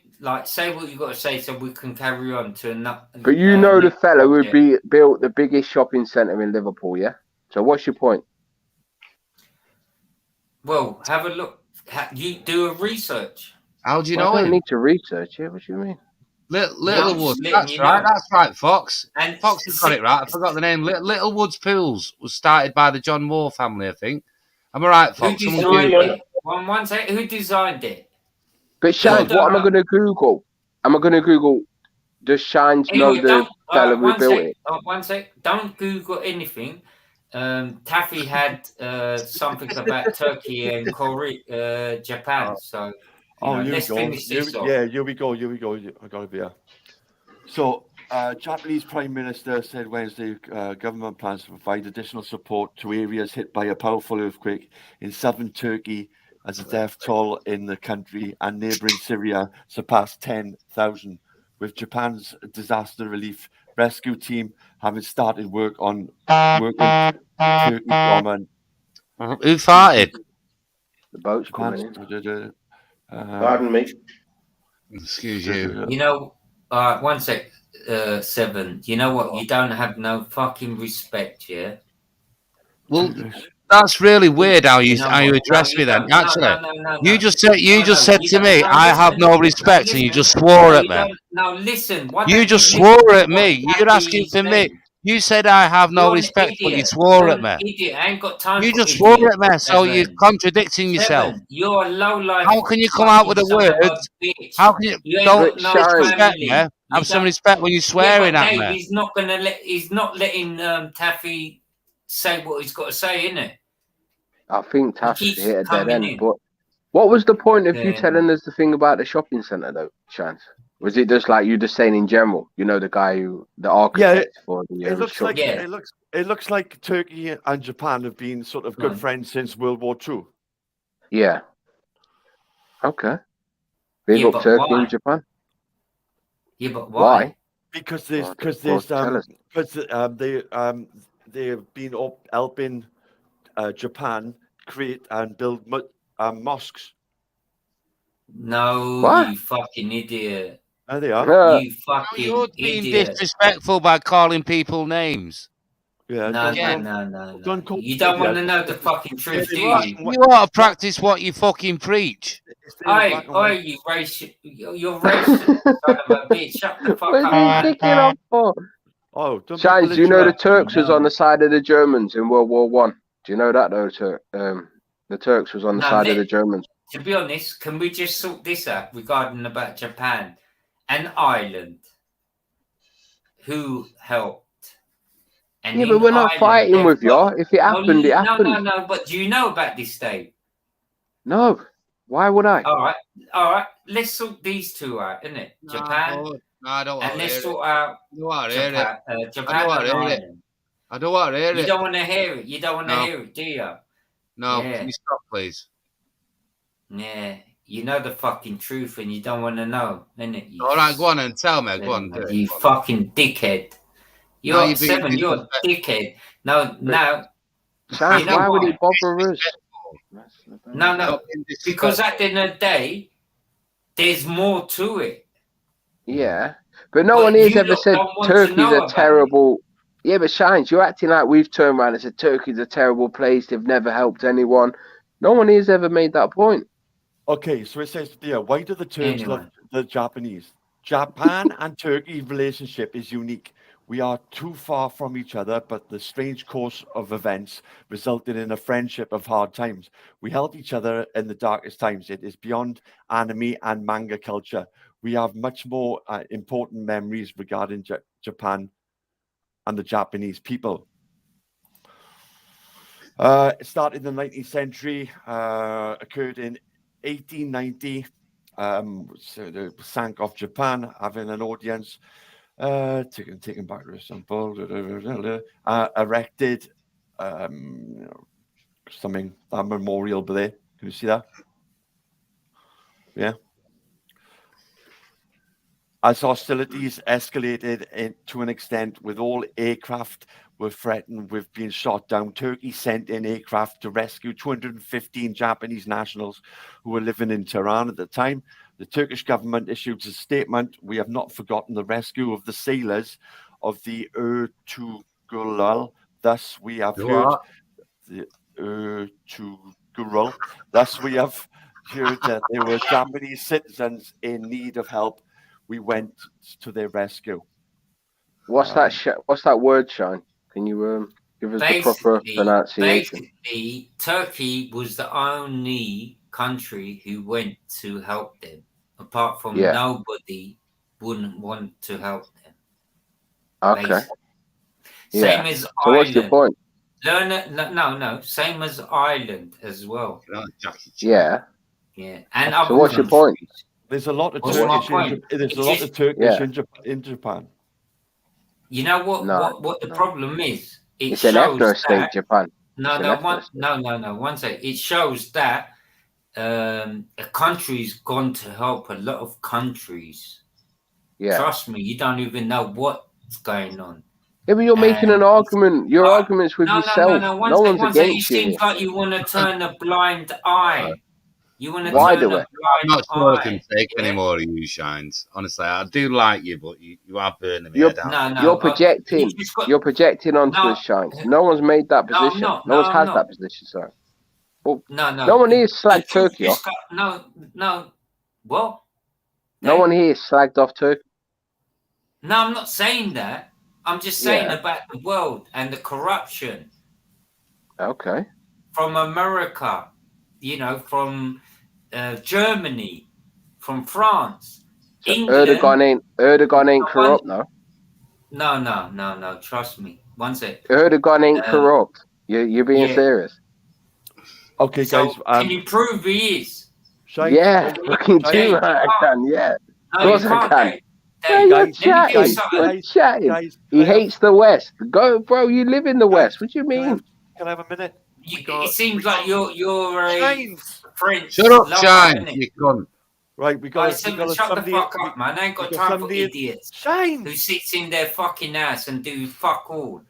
what you got to say so we can carry on to another? But you know the fella who built the biggest shopping centre in Liverpool, yeah? So what's your point? Well, have a look. You do a research. How do you know I don't him? need to research it. What do you mean? Littlewood. That's right. That's right, Fox. And Fox has got it right. I forgot the name. Littlewood's Pools was started by the John Moore family, I think. Am I right, Fox? Who designed it? One second. Who designed it? But Shines, what am I going to Google? Am I going to Google? Does Shines know the fella who built it? 1 sec. Don't Google anything. Taffy had something about Turkey and Korea, Japan. So Oh, here we let's go. finish this off. Yeah, here we go. I got it here. So, Japanese Prime Minister said Wednesday government plans to provide additional support to areas hit by a powerful earthquake in southern Turkey as the death toll in the country and neighbouring Syria surpassed 10,000, with Japan's disaster relief rescue team having started work on Turkey bombing. Who farted? The boat's coming in. Pardon me. Excuse you. You know, one sec, Seven. You know what? You don't have no fucking respect, yeah? Well, that's really weird how you know how you what? address No, me you then. don't. No, Actually, no. you just said you to me, don't- I have no respect, and you just swore at me. Now listen. Why You don't just listen swore to at what me. You're asking Kathy's for me. saying? You said I have no You're an respect, but you idiot. swore You're at an me. idiot. I ain't got time You for just swore idiots. at me, so you're Seven. contradicting yourself. Seven. You're a low life. How can you come out with the words? How can you ain't don't got no disrespect family. me? Have some respect when you're swearing but at Dave, me. he's not gonna let. He's not letting Taffy say what he's got to say, innit? I think Taff's keeps hit a dead coming end. in. But what was the point of you Yeah. telling us the thing about the shopping centre, though, Chance? Was it just like you just saying in general? You know, the guy the architect for the It looks like Yeah. it looks like Turkey and Japan have been sort of good friends since World War II. Yeah. Okay. Big Yeah, up but Turkey why? and Japan. Yeah, but why? Because tell us. they've been helping Japan create and build mosques. No, What? you fucking idiot. There they are. You fucking You're being idiot. disrespectful by calling people names. Yeah. No. You don't want to know the fucking truth, do you? You ought to practice what you fucking preach. Oi, you racist. You're racist, son of a bitch. Shut the fuck Where's up, he man. kicking off for? Oh, don't Shines, do you know the Turks was No. on the side of the Germans in World War One? Do you know that though? The Turks was on the side of the Germans. To be honest, can we just sort this out regarding about Japan and Ireland? Who helped? And Yeah, but we're not fighting with you. If it happened, it happened. No. But do you know about this, Dave? No. Why would I? All right. Let's sort these two out, innit? Japan. No, I don't want And to let's hear sort out it. Japan I don't want and to hear it. Ireland. I don't want to hear it. You don't want to hear it. You don't want to No. hear it, do you? No, Yeah. can you stop, please? Yeah. You know the fucking truth and you don't want to know, innit? All right, go on and tell me. Go on. You fucking dickhead. You're you're being 7, you're a dickhead. Now, Sam, you know why would what? it bother us? No, because at the end of the day, there's more to it. Yeah, but no one here's ever said Turkey's a terrible. Yeah, but Shines, you're acting like we've turned around and said Turkey's a terrible place. They've never helped anyone. No one here's ever made that point. Okay, so it says, why do the Turks love the Japanese? Japan and Turkey relationship is unique. We are too far from each other, but the strange course of events resulted in a friendship of hard times. We help each other in the darkest times. It is beyond anime and manga culture. We have much more important memories regarding Japan and the Japanese people. It started in the 19th century, occurred in 1890. So the sank off Japan, having an audience. Taken back to sample, erected something, that memorial there. Can you see that? Yeah. As hostilities escalated to an extent with all aircraft were threatened with being shot down, Turkey sent in aircraft to rescue 215 Japanese nationals who were living in Tehran at the time. The Turkish government issued a statement: "We have not forgotten the rescue of the sailors of the Ertugrul. Thus, we have heard the Ertugrul. Thus, we have heard that there were Japanese citizens in need of help. We went to their rescue." What's that word, Shine? Can you give us the proper pronunciation? Basically, Turkey was the only country who went to help them. Apart from nobody wouldn't want to help them. Okay. Basically. Yeah. Same as So Ireland. what's your point? No. Same as Ireland as well. Yeah. Yeah, and So other what's your point? There's a lot of What's my Turkish. point? There's It's a lot just- of Turkish in Japan. You know what? No, what the problem is? It It's an shows ethno state, that Japan. no, It's an no, ethno one, state. no. One sec. It shows that a country's gone to help a lot of countries. Yeah. Trust me, you don't even know what's going on. Yeah, but you're making an argument. Your argument's with No, yourself. no. No one's One sec. It against you seems here. like you want to turn a blind eye. You want to Why turn do a it? blind I'm not sure I can eye. take any more of you, Shines. Honestly, I do like you, but you are burning me You're, head out. you're projecting. You're projecting onto No. us, Shines. No one's made that No, I'm position. not. No No, one's I'm has not. that position, sorry. Well, No. no one here slagged truth Turkey off. just got- no. What? No one here slagged off Turkey. No, I'm not saying that. I'm just saying Yeah. about the world and the corruption Okay. from America, from Germany, from France, So England. Erdogan ain't corrupt, no? No. Trust me. One sec. Erdogan ain't corrupt. You're being serious. Okay, So guys. can you prove he is? Yeah, fucking do I can, yeah. Of course I can. Yeah, you're chatting. You're chatting. He hates the West. Go, bro, you live in the West. What do you mean? Can I have a minute? It seems like you're a French. Shut up, lover, Shine. innit? You cunt. Right, we got Shut the somebody. fuck up, man. I ain't got time for somebody- idiots who sits in their fucking house and do fuck all.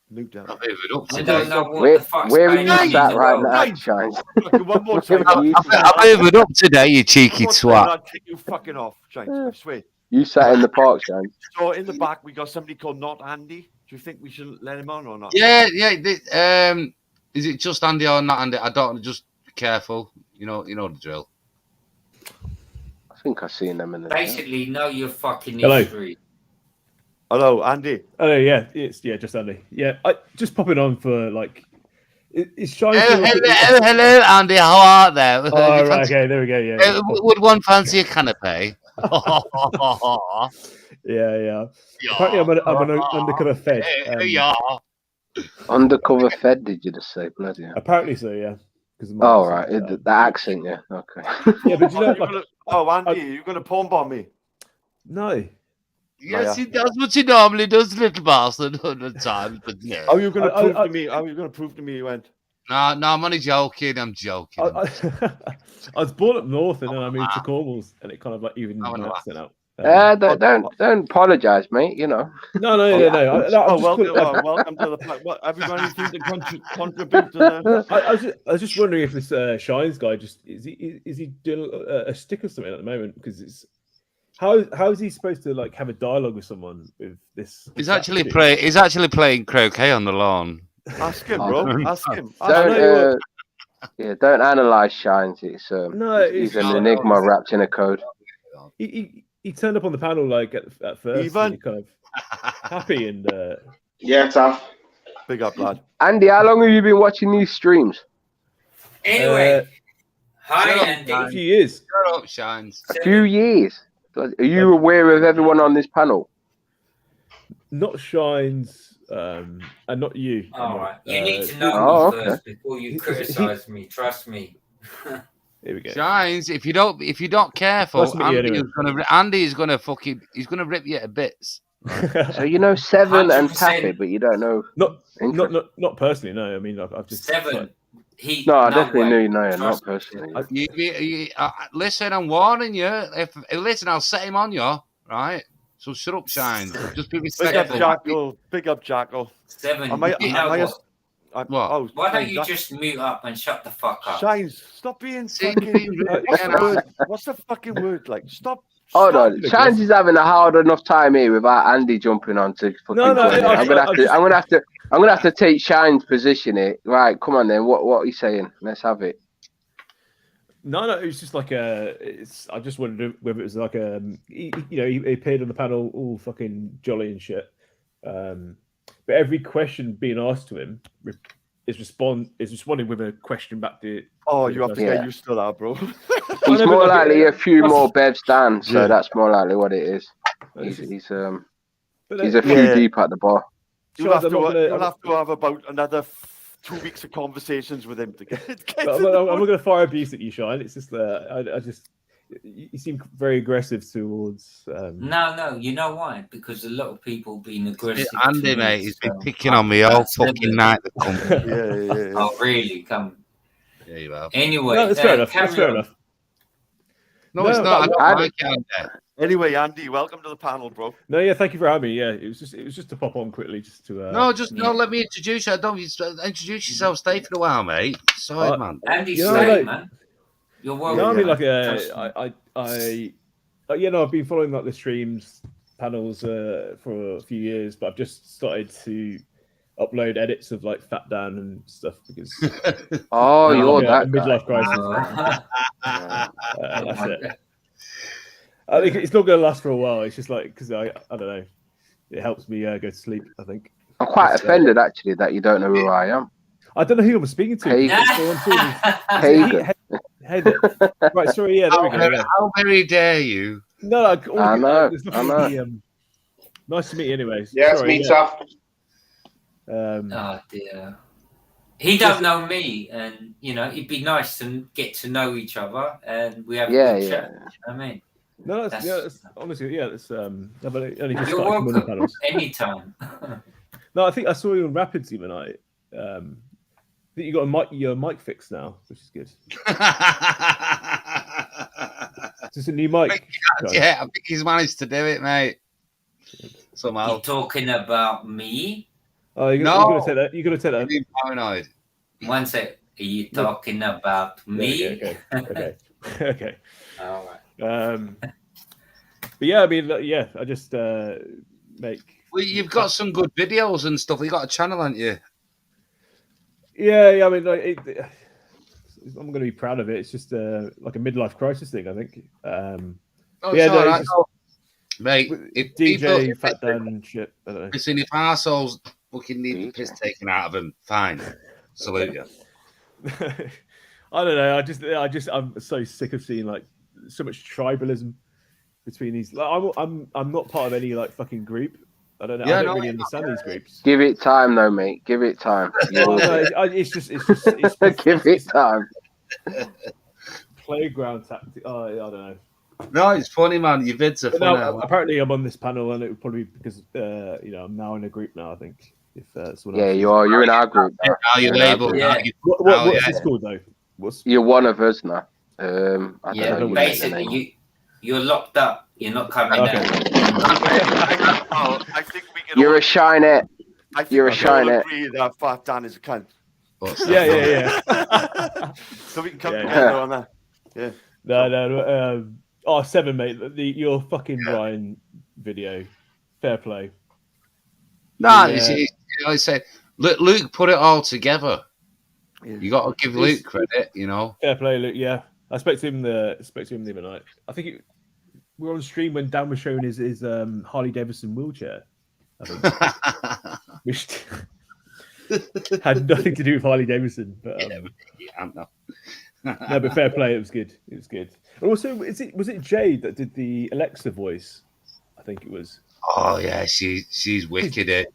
Luke down. I've moved it up I today. don't know what the fuck's Where are going you on in sat the right world. now, Shines? One more time. I've moved it up today, you cheeky twat. I'll take you fucking off, James. I swear. You sat in the park, Shines. So in the back, we got somebody called Not Andy. Do you think we should let him on or not? Yeah. Is it just Andy or not Andy? I don't. Just be careful. You know the drill. I think I've seen them in the Basically, know your fucking Hello. history. Hello, Andy. Hello, yeah, it's just Andy. Yeah, I just popping on for like, it's Shine. Hello, Andy. How are they? Oh, right, okay, there we go. Yeah, Would one fancy a canapé? yeah. Apparently, I'm an undercover fed. Undercover Fed, did you just say? Bloody hell. Apparently so, yeah. Oh, right. The accent, yeah. Okay. Yeah, but you know, Andy, are you going to porn bomb me? No. Yes, he does what he normally does, little bastard, 100 times, but no. How are you going to prove to me? How are you going to prove to me you went? No, I'm only joking. I'm joking. I was born up north and then I moved to Cornwall, and it kind of like evened my accent out. Don't apologise, mate. You know. No. Welcome to the. What everybody seems to contribute to the. I was just wondering if this Shines guy is he doing a stick or something at the moment, because it's how is he supposed to like have a dialogue with someone with this? He's actually playing croquet on the lawn. Ask him, bro. Ask him. Don't analyse Shines. It's he's an enigma wrapped in a code. He turned up on the panel like at first, and he kind of happy and yeah, tough. Big up, lad. Andy, how long have you been watching these streams? Anyway, hi Andy. A few years. Shut up, Shines. A few years. Are you aware of everyone on this panel? Not Shines, and not you. All right, you need to know me first before you criticise me. Trust me. Here we go. Shines, if you don't careful, Andy's gonna rip you to bits. So you know Seven and Taffy, but you don't know. Not personally. No, I mean I've just Seven. I definitely knew you know, not personally. Listen, I'm warning you. Listen, I'll set him on you, right? So shut up, Shines. Just be respectful. Big up, Jackal. Seven. Why don't you just mute up and shut the fuck up? Shines, stop being fucking. What's the fucking word? Like, stop. Hold on, Shines is having a hard enough time here without Andy jumping on to fucking. I'm gonna have to take Shine's position here. Right, come on then. What are you saying? Let's have it. No, it was just like I just wondered whether it was like he appeared on the panel all fucking jolly and shit. But every question being asked to him is responding with a question back to. Oh, you have to get used to that, bro. He's more likely a few more bevs down, so that's more likely what it is. He's a few deep at the bar. You'll have to have about another 2 weeks of conversations with him to get. I'm not going to fire abuse at you, Shine. It's just I just you seem very aggressive towards. No, you know why? Because a lot of people been aggressive. Andy, mate, he's been picking on me all fucking night. Yeah. Oh, really? Come. Yeah, you have. Anyway, No, that's fair enough. carry That's fair on. enough. No, it's not. I don't like it, Andy. Anyway, Andy, welcome to the panel, bro. No, yeah, thank you for having me. Yeah, it was just to pop on quickly, just to. No, let me introduce you. Don't introduce yourself. Stay for a while, mate. Sorry, man. Andy, You know, stay, like- man. You're welcome. No, I mean, like, Trust I've been following like the streams panels for a few years, but I've just started to upload edits of like Fat Dan and stuff because you're that a midlife crisis. That's it. I think it's not going to last for a while. It's just like because I don't know, it helps me go to sleep. I think I'm quite offended actually that you don't know who I am. I don't know who I'm speaking to. Hagen. Hagen. Right, sorry, yeah, there we go. Yeah. How very dare you? No, I know. Nice to meet you, anyways. Yeah, sorry, it's me, tough. Oh dear. He don't know me, and it'd be nice to get to know each other, and we have a good chat. You know what I mean? No, that's honestly, it's I've only just You're started coming on the welcome panels. anytime. No, I think I saw you on Rapids the other night. I think you got your mic fixed now, which is good. Just a new mic. Yeah, I think he's managed to do it, mate. Somehow. You talking about me? Oh, you're gonna take that. You're gonna take that. Being paranoid. One sec. Are you talking about me? Okay. All right. But yeah, I mean, yeah, I just make. Well, you've got some good videos and stuff. You got a channel, haven't you? Yeah. I mean, like, I'm going to be proud of it. It's just like a midlife crisis thing, I think. Mate, if DJ people, Fat Dan and shit. I don't know. Listen, if arseholes fucking need the piss taken out of them, fine. Salute you. I don't know. I'm so sick of seeing like so much tribalism between these. Like, I'm not part of any like fucking group. I don't know. I don't really understand these groups. Give it time, though, mate. Give it time. It's just give it time. Playground tactic. Oh, I don't know. No, it's funny, man. Your vids are But funny. no, apparently, I'm on this panel, and it would probably be because I'm now in a group now. I think if someone else you are. You're in our group. Now you're labelled. Yeah. What's this called though? You're one of us now. I don't know Basically, you're locked up. You're not coming out. I think we can. You're a shinette. You're a we can all shinette. agree that Fat Dan is a cunt. Yeah. So we can come together on that. Yeah. No. 7, mate. Your fucking Ryan video. Fair play. No, I say, Luke put it all together. Yeah. You got to give Luke credit, Fair play, Luke. Yeah, I spoke to him the other night. I think we were on stream when Dan was showing his Harley Davidson wheelchair. I think, which had nothing to do with Harley Davidson. But no, but fair play. It was good. And also, was it Jade that did the Alexa voice? I think it was. Oh yeah, she's wicked.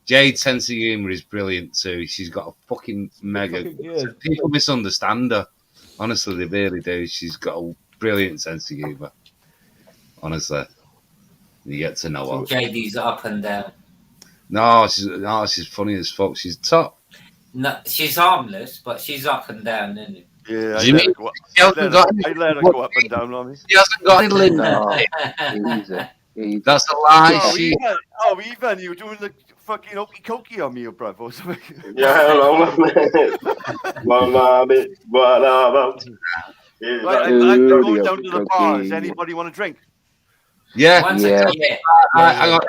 Jade's sense of humour is brilliant too. She's got a fucking mega. People misunderstand her. Honestly, they really do. She's got a brilliant sense of humour. Honestly, you get to know her. JD's up and down. No, she's funny as fuck. She's top. No, she's harmless, but she's up and down, isn't it? Yeah, I let her go up and down on me. She hasn't got any lid. That's a lie. Even you were doing the fucking okey cokey on me, your brother, or something. Yeah, hello, Right, I'm going down to the bar. Does anybody want a drink? Yeah. Hang on.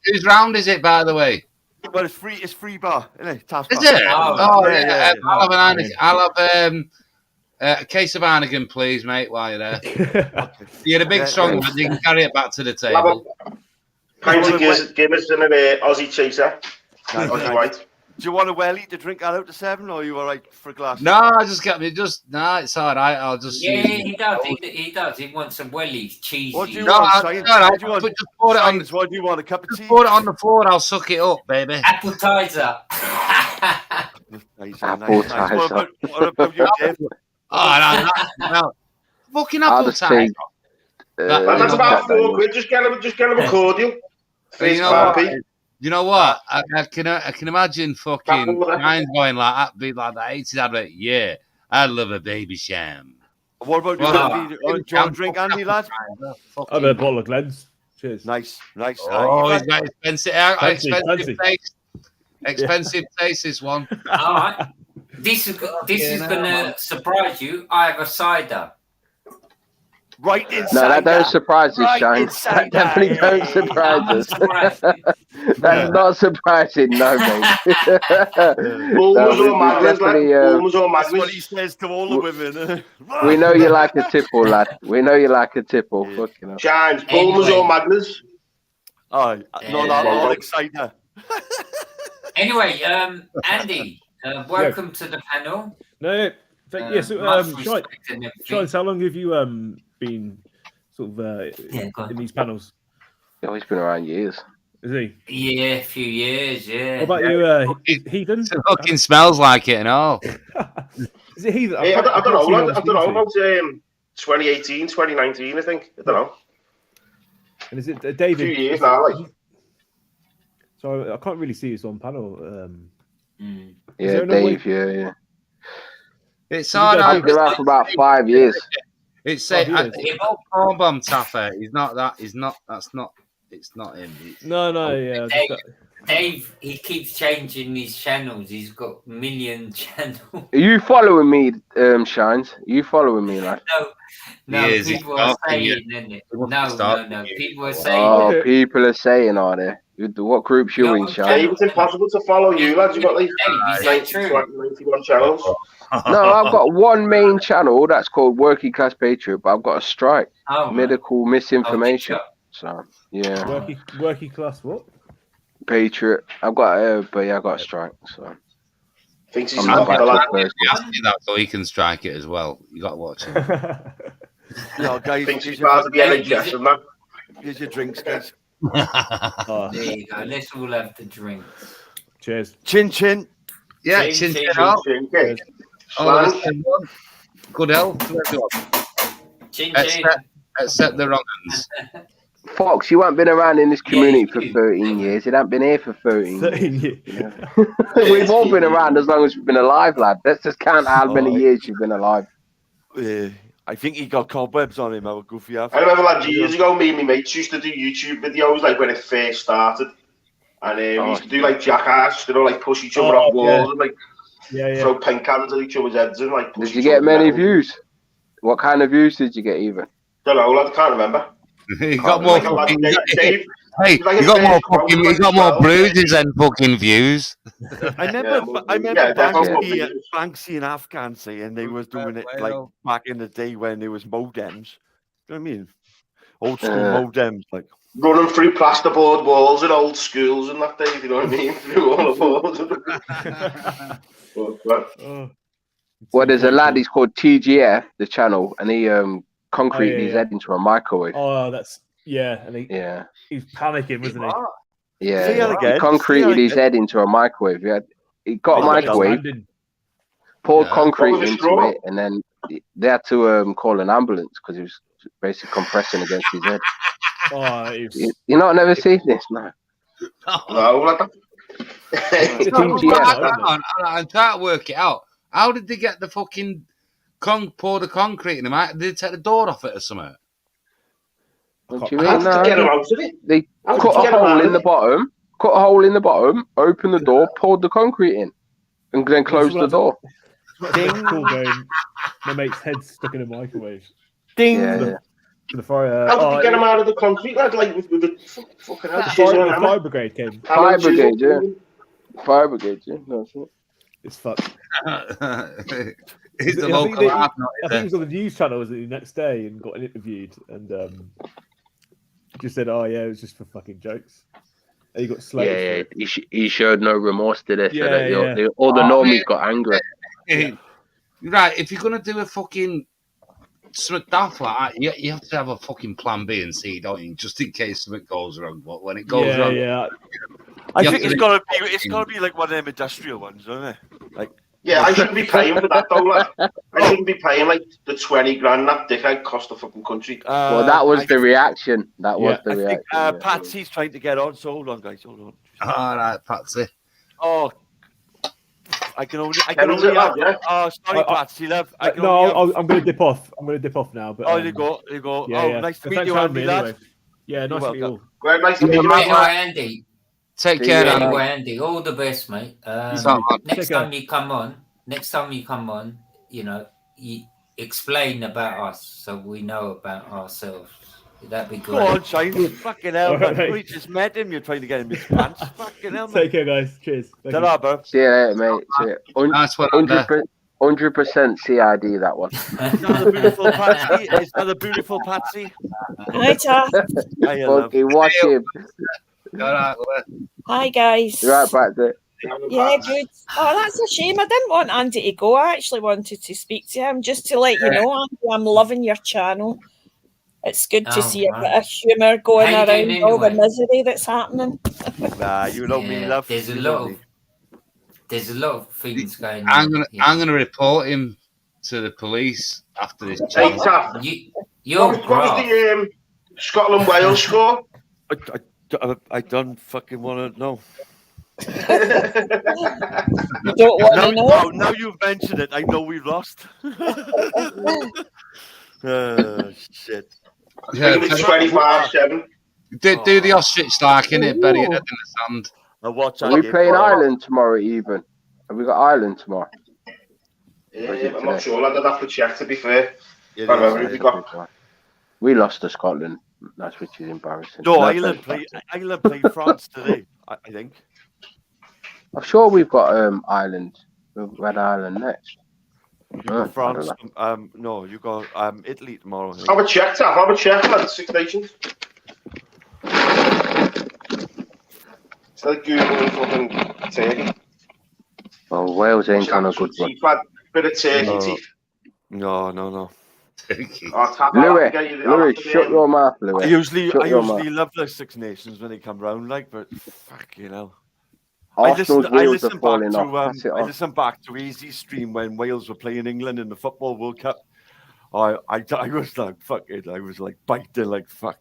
Whose round is it, by the way? Well, it's free bar, isn't it? Task Is bar. it? Yeah. I'll have a case of Hannigan, please, mate, while you're there. You're a big strong, but you can carry it back to the table. Pint of Guinness and an Aussie chaser. Aussie white. Do you want a welly to drink that out to 7, or are you all right for a glass? No, I just got me. It's all right. I'll just. Yeah, he does. He does. He wants some wellies, cheesy. What do you want? What do you want? Just pour it on. What do you want? A cup of tea? Pour it on the floor. I'll suck it up, baby. Appetizer. Appetizer. What about you, Dave? Oh, no. Fucking I'll apple just say, That's about £4. Just get him a cordial. You know what? You know what? I can imagine fucking mine going like that, be like that 80s advert. Yeah, I love a baby sham. What about you? Do you want a drink, Andy, lad? I've had a bottle of Glens. Cheers. Nice. Oh, he's got expensive taste. Expensive taste, this one. All right. This is going to surprise you. I have a cider. Right inside. No, that don't surprise us, Shane. That definitely don't surprise us. That's not surprising, no, mate. That's what he says to all the women. We know you like a tipple, lad. We know you like a tipple. Fucking hell. Shines, Bulmers or Magnus? Oh, not all excited. Anyway, Andy, welcome to the panel. No, yes. Shines, how long have you been sort of in these panels? Oh, he's been around years. Is he? Yeah, a few years, yeah. What about you, Heathen? It fucking smells like it and all. Is it Heathen? I don't know. I don't know about 2018, 2019, I think. I don't know. And is it David? A few years now, like. So I can't really see this on panel. Yeah, Dave, yeah. It's hard. I've been around for about 5 years. It's say corn bomb Taffer. He's not that. He's not. That's not. It's not him. No. Dave, he keeps changing his channels. He's got a million channels. Are you following me, Shines? Are you following me, lad? No. People are saying, No. People are saying. Oh, people are saying, are they? What groups you in, Shines? It's impossible to follow you, lads. You've got like 91 channels. No, I've got one main channel that's called Working Class Patriot, but I've got a strike. Medical misinformation. So yeah. Working class what? Patriot. I've got I got a strike. So thinks he's that so he can strike it as well. You got to watch him. No, guys, thinks he's part of the NHS and that. Here's your drinks, guys. There you go. Let's all have the drinks. Cheers. Chin chin. Yeah, chin chin. Good health to everyone. Chin except the wrong ones. Fox, you haven't been around in this community for 13 years. You haven't been here for 13 years. Yeah. We've all been around as long as we've been alive, lad. Let's just count how many years you've been alive. Yeah, I think he got cobwebs on him. I would go for you. I remember like years ago, me and my mates used to do YouTube videos like when it first started. And we used to do like jackass, like push each other off walls and like throw paint cans at each other's heads and like push. Did you get many views? What kind of views did you get even? Don't know, lad, I can't remember. You got more fucking. You got more bruises than fucking views. I remember Banksy and Afghan saying they was doing it like back in the day when there was modems. You know what I mean? Old school modems, like running through plasterboard walls in old schools and that day. You know what I mean? Through all the walls. Well, there's a lad. He's called TGF, the channel, and he concreted his head into a microwave. Oh, that's and he's panicking, wasn't he? Yeah, he concreted his head into a microwave. He got a microwave, poured concrete into it, and then they had to call an ambulance because he was basically compressing against his head. Oh, you not never seen this, no. No, I'm trying to work it out. How did they get the fucking pour the concrete in them? Did they take the door off it or something? What do you mean? No, they cut a hole in the bottom, opened the door, poured the concrete in, and then closed the door. Ding! Cool game. My mate's head stuck in a microwave. Ding! The fire. How did you get him out of the concrete? Like with the fucking the fire brigade came. Fire brigade, yeah. Fire brigade, yeah. That's it. It's fucked. He's the local. I think he was on the news channel the next day and got interviewed and just said, "Oh yeah, it was just for fucking jokes." And he got slated. Yeah. He showed no remorse, did he? All the normies got angry. Right, if you're gonna do a fucking daft like that, you have to have a fucking plan B and C, don't you? Just in case something goes wrong. But when it goes wrong, I think it's got to be like one of them industrial ones, isn't it? Like. Yeah, I shouldn't be paying for that though, lad. I shouldn't be paying like the 20 grand that dickhead cost the fucking country. Well, that was the reaction. That was the I think reaction. Patsy's trying to get on. So hold on, guys. Hold on. All right, Patsy. Oh, I can only. Yeah. Oh, sorry, Patsy, love. I'm going to dip off. I'm going to dip off now. But there you go. Yeah, oh, nice to meet you, Andy, lad. anyway. Yeah, nice to meet you all. Well, nice to meet you, Andy. Take care, Andy. All the best, mate. Next time you come on, you explain about us so we know about ourselves. That'd be great. Go on, Shane. Fucking hell, man. Right. We just met him. You're trying to get him his pants. Fucking hell, man. Take care, guys. Cheers. Ta-ra, bro. See you later, mate. See you. Nice one, 100% CID, that one. Is that the beautiful Patsy? Is that the beautiful Patsy? Hi, Taff. Fucking watch him. Hi, guys. You're right back there. Yeah, good. Oh, that's a shame. I didn't want Andy to go. I actually wanted to speak to him just to let you know, Andy, I'm loving your channel. It's good to see a bit of humour going around all the misery that's happening. Nah, you know me, love. There's a lot of things going on. I'm gonna report him to the police after this. Hey, Taff. What was the Scotland-Wales score? I don't fucking want to know. You don't want to know? Now you've mentioned it, I know we lost. Shit. Yeah, 25-7. Do the ostrich like, innit? Bury your head in the sand. Are we playing Ireland tomorrow, even? Have we got Ireland tomorrow? I'm not sure. I'd have to check, to be fair. We lost to Scotland. That's which is embarrassing. No, Ireland play France today, I think. I'm sure we've got Ireland. We've got Ireland next. You got France. No, you got Italy tomorrow. Have a check, Taff. Have a check on the Six Nations. It's like Googling fucking Turkey. Well, Wales ain't on a good one. Bit of Turkey teeth. No. Louis, shut your mouth, Louis. I usually love the Six Nations when they come round, like, but fucking hell. I listened back to Easy's stream when Wales were playing England in the Football World Cup. I was like, fuck it. I was like biting like fuck.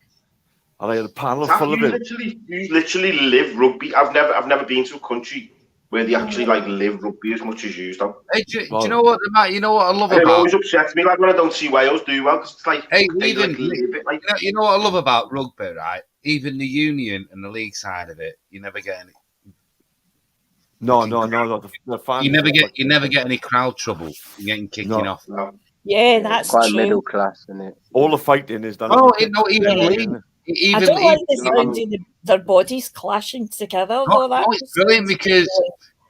And I had a panel full of it. You literally live rugby. I've never been to a country where they actually like live rugby as much as you do. Hey, do you know what, Matt? You know what I love about? It always upsets me like when I don't see Wales do well, because it's like, hey, you know what I love about rugby, right? Even the union and the league side of it, you never get any. No. The fans you never get any crowd trouble. You're getting kicking off. No. Yeah, that's quite true. middle class, isn't it? All the fighting is done. Oh, even league. I don't like the sound of their bodies clashing together.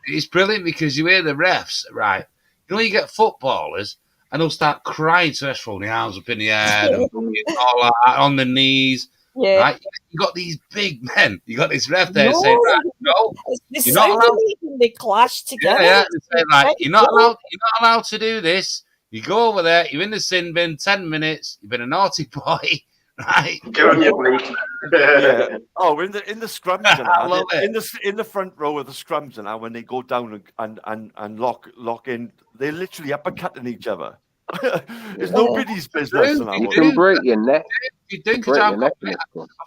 It's brilliant because you hear the refs, right? You know, you get footballers and they'll start crying to us, throwing the arms up in the air, and all that, on the knees. Yeah. Right? You got these big men. You got this ref there saying, right, no, you're not allowed. They clash together. Yeah, they say, like, you're not allowed to do this. You go over there, you're in the sin bin, 10 minutes, you've been a naughty boy, right? Get on your break. Yeah. Oh, in the scrums in the front row of the scrums now, when they go down and lock in, they're literally uppercutting each other. It's nobody's business. You can break your neck. You do, because I've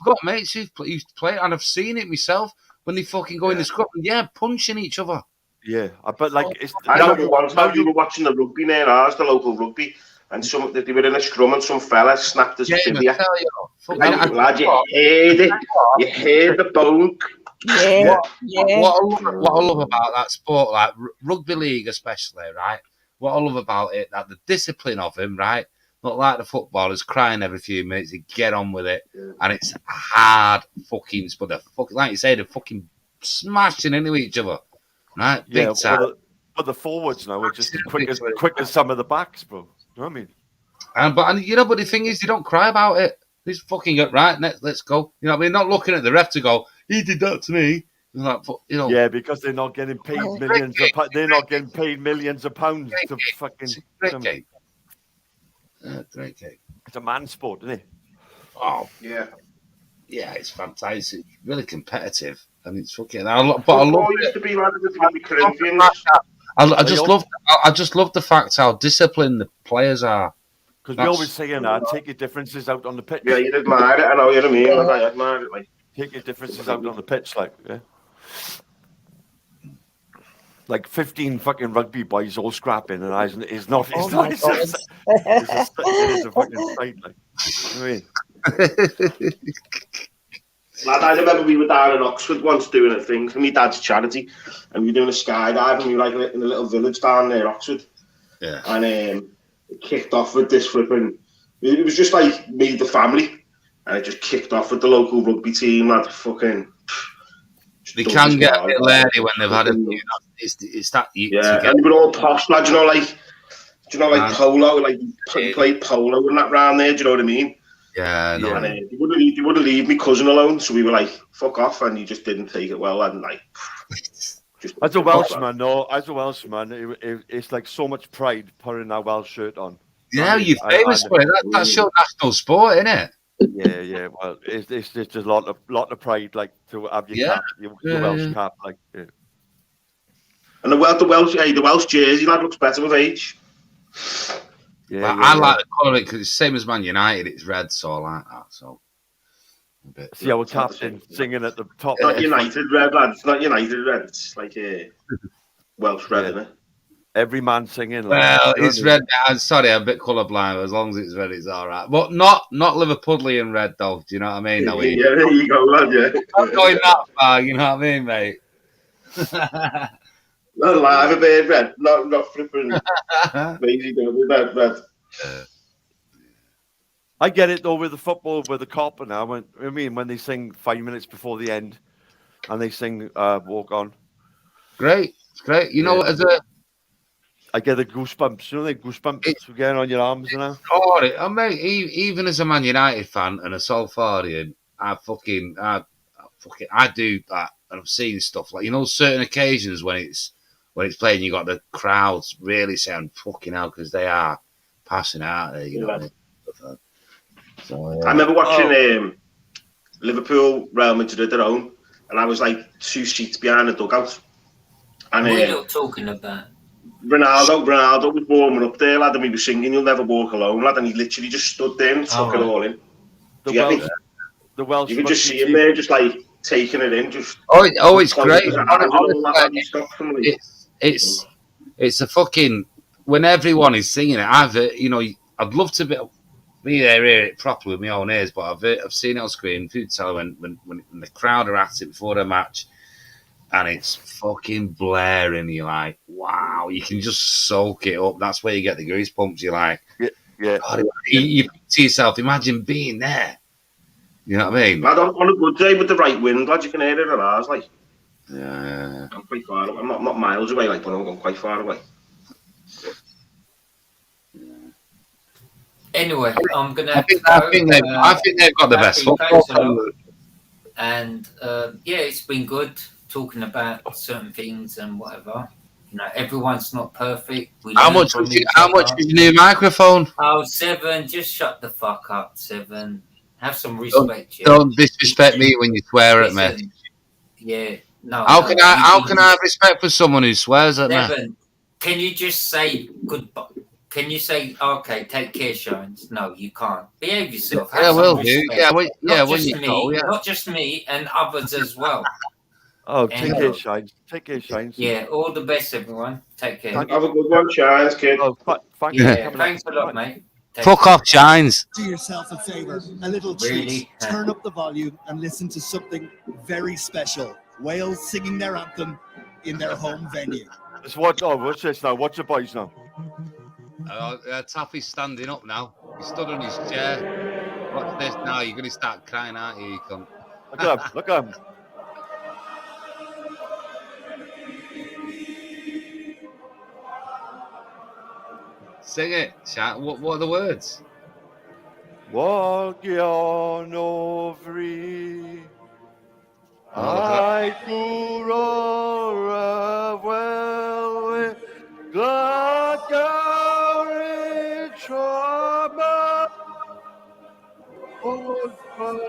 got mates who've used to play, and I've seen it myself when they fucking go in the scrum. Yeah, punching each other. Yeah, but like I remember one time we were watching the rugby near ours, the local rugby, and they were in a scrum and some fella snapped his tibia. Lad, you heard it. You heard the bone. Yeah. What I love about that sport, like rugby league especially, right? What I love about it, that the discipline of him, right? Not like the footballers crying every few minutes. They get on with it, and it's hard fucking. But like you say, they're fucking smashing into each other, right? Big time. But the forwards now are just quick as some of the backs, bro. You know what I mean? But the thing is, they don't cry about it. They just fucking get right. Let's go. You know what I mean? Not looking at the ref to go, he did that to me. Like, yeah, because they're not getting paid millions. They're not getting paid millions of pounds to fucking. Great game. It's a man sport, isn't it? Oh yeah, it's fantastic. Really competitive. and it's fucking. But I love used it. to be like the Corinthians. I just love the fact how disciplined the players are. Because we always say, take your differences out on the pitch. Yeah, you'd admire it. I know what I mean. Like, I admire it. Like, take your differences out on the pitch, like 15 fucking rugby boys all scrapping, and it's not. It's not. It is a fucking sight. Like, you know what I mean? Lad, I remember we were down in Oxford once doing a thing for my dad's charity, and we were doing a skydive, and we were like in a little village down near Oxford. Yeah. And it kicked off with this flipping. It was just like me, the family, and it just kicked off with the local rugby team. Lad, fucking. They can get a bit leery when they've had a. It's that. And they were all posh, lad. You know, like polo, like played polo and that round there. Do you know what I mean? Yeah, no. And he wouldn't leave my cousin alone, so we were like, "Fuck off," and he just didn't take it well, and like. As a Welshman, it's like so much pride putting that Welsh shirt on. Yeah, you're famous for it. That's your national sport, isn't it? Yeah. Well, it's just a lot of pride, like to have your cap, your Welsh cap, like. Yeah. And the Welsh jersey, lad, looks better with age. Yeah, I like the colour of it because it's the same as Man United. It's red, so I like that. So. See our captain singing at the top. It's not United red, lad. It's not United red. It's like Welsh red, isn't it? Every man singing. Well, it's red. I'm sorry, I'm a bit colourblind. As long as it's red, it's all right. But not Liverpudlian red, though. Do you know what I mean? Yeah, there you go, lad. Yeah. Not going that far. You know what I mean, mate? Not alive, a bit red. Not flipping. Crazy, red. I get it though with the football, with the copper now. When they sing 5 minutes before the end, and they sing "Walk On." Great, it's great. You know, I get the goosebumps. You know, the goosebumps again on your arms and that. Mate, even as a Man United fan and a Salfordian, I do that, and I've seen stuff like certain occasions when it's playing, you got the crowds really saying "fucking hell" because they are passing out there. You know what I mean? So, I remember watching Liverpool Real Madrid at home, and I was like 2 seats behind the dugout. And what are you talking about? Ronaldo was warming up there, lad, and we were singing "You'll Never Walk Alone," lad, and he literally just stood there and took it all in. The Welsh. You could just see him there, just like taking it in. Just it's great. It's a fucking when everyone is singing it. I'd love to be there, hear it properly with my own ears, but I've seen it on screen. If you tell when the crowd are at it before the match, and it's fucking blaring, you're like, wow, you can just soak it up. That's where you get the goosebumps. You're like, God, you think to yourself, imagine being there. You know what I mean? Lad, on a good day with the right wind, lad, you can hear it at ours, like. Yeah. I'm quite far away. I'm not miles away, like, but I'm going quite far away. Anyway, I'm gonna. I think they've got the best football. And it's been good talking about certain things and whatever. Everyone's not perfect. How much is your new microphone? Oh, Seven, just shut the fuck up, Seven. Have some respect. Don't disrespect me when you swear at me. Yeah, no. How can I have respect for someone who swears at me? Seven, can you just say goodbye? Can you say, okay, take care, Shines? No, you can't. Behave yourself. Yeah, will do. Not just me and others as well. Oh, take care, Shines. Take care, Shines. Yeah, all the best, everyone. Take care. Have a good one, Shines, kid. Oh, thank you. Yeah. Thanks a lot, mate. Fuck off, Shines. Do yourself a favor, a little treat. Turn up the volume and listen to something very special. Wales singing their anthem in their home venue. What's this now? What's the boys now? Taffy's standing up now. He stood on his chair. What's this now? You're going to start crying, aren't you? Look at him. Look at him. Sing it. What are the words? Walk on over. I do roar well with Glasgow trouble. What's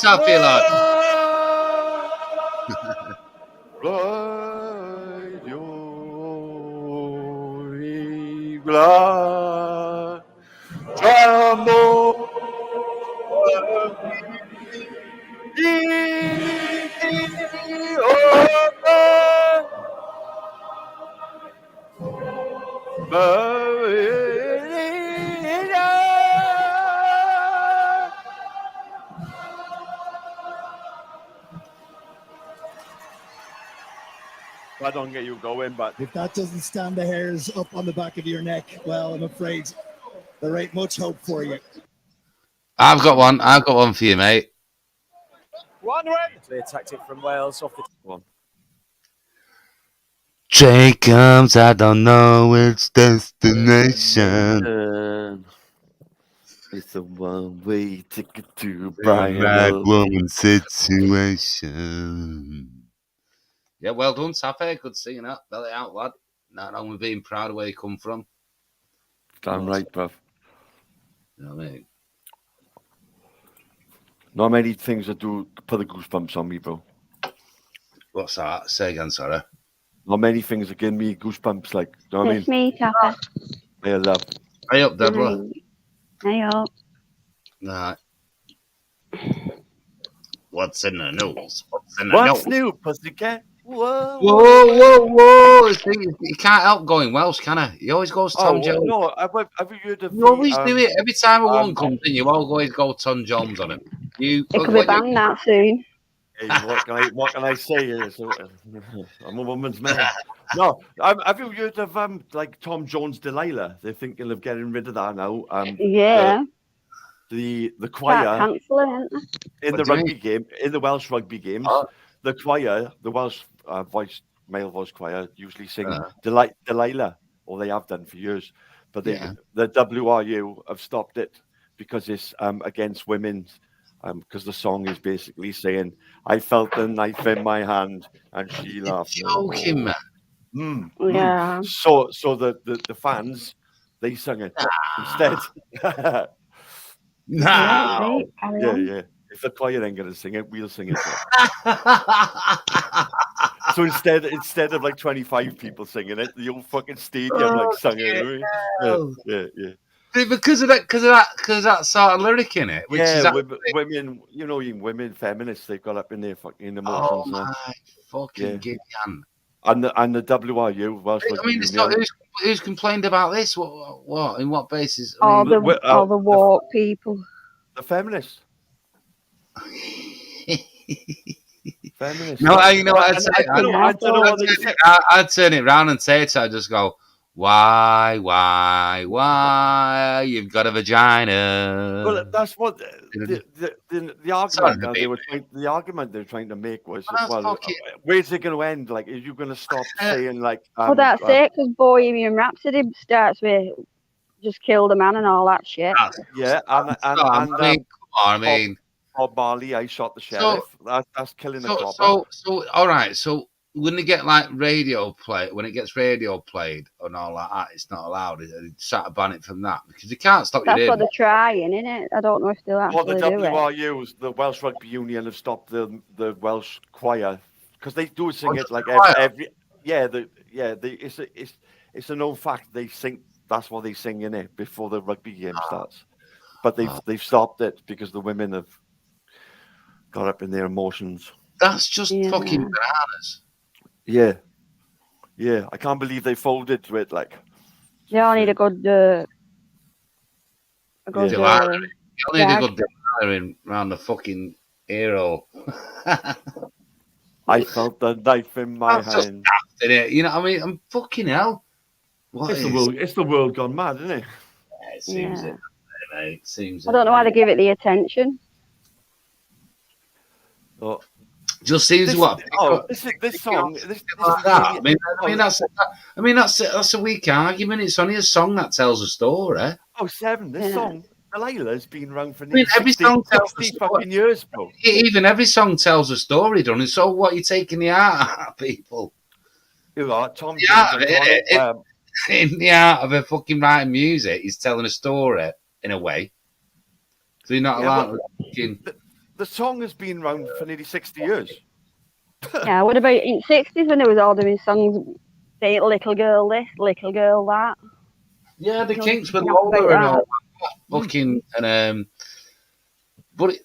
up, Elon? I don't get you going, but if that doesn't stand the hairs up on the back of your neck, well, I'm afraid there ain't much hope for you. I've got one. I've got one for you, mate. One win. Clear tactic from Wales off the one. Train comes, I don't know its destination. It's a one-way ticket to Right Brian. woman situation. Yeah, well done, Sappy. Good seeing that. Belly out, lad. Not only being proud of where you come from. Damn right, bruv. You know what I mean? Not many things that do put the goosebumps on me, bro. What's that? Say again, sorry. Not many things that give me goosebumps, like, you know what I mean? It's me, Tapper. Yeah, love. Hey up, Deborah. Hey up. Nah. What's in the news? What's in the What's news? new, pussycat? Whoa, Whoa. See, you can't help going Welsh, can I? He always goes Tom Jones. No, have you heard of You always do it. Every time one comes in, you always go Tom Jones on him. It could be banned that soon. Hey, what can I say? I'm a woman's man. No, have you heard of like Tom Jones Delilah? They're thinking of getting rid of that now. Yeah. The choir Can't cancel it, ain't they? in the rugby game, in the Welsh rugby games, the choir, the Welsh male voice choir usually sing Delilah, or they have done for years. But the WRU have stopped it because it's against women. Because the song is basically saying, "I felt the knife in my hand," and she laughed. Joking, man. Yeah. So the fans, they sung it instead. No. Yeah. If the choir ain't gonna sing it, we'll sing it. So instead of like 25 people singing it, the whole fucking stadium like sung it. Yeah. Because of that sort of lyric in it, which is women, you know, even women feminists, they've got up in their fucking emotions. Oh my fucking Gideon. And the WRU, Welsh I mean, it's not, who's complained about this? What? In what basis? All the woke people. The feminists. Feminists. No, you know what I'd turn it round and say it. I'd just go, why, you've got a vagina. Well, that's what the argument the argument they're trying to make was, where's it going to end? Like, are you going to stop saying like? Well, that's it, because Bohemian Rhapsody starts with just kill the man and all that shit. Yeah, I mean, Bob Marley, I shot the sheriff. That's killing the cop. So all right, so. When they get like radio play, when it gets radio played and all that, it's not allowed. It's sort of ban it from that because you can't stop. That's what they're trying, isn't it? I don't know if they'll actually the do it. WRU, the Welsh Rugby Union, have stopped the Welsh choir because they do sing it like every. It's a known fact. They sing. That's what they sing in it before the rugby game starts. But they've stopped it because the women have got up in their emotions. That's just fucking bananas. Yeah. I can't believe they folded to it. Like, they all need a good. You need a good delivery around the fucking hero. I felt the knife in my hand. You know what I mean? I'm fucking hell. It's the world gone mad, isn't it? Yeah, it seems it, mate. It seems. I don't know why they give it the attention. Just seems this song. I mean that's a weak argument. It's only a song that tells a story. Oh, Seven. This song Delilah's been around for I mean, every 60, song tells 60 a fucking years, bro. Even every song tells a story, doesn't it? So what are you taking the art out of people? You are Tom The Jones art of iconic. it, in the art of a fucking writing music, he's telling a story in a way. So you're not allowed to fucking... The song has been around for nearly 60 years. Yeah, what about in the 60s when they was all doing songs saying little girl this, little girl that? Yeah, the Kinks were Enough about Lola and all that. that. Fucking, and, but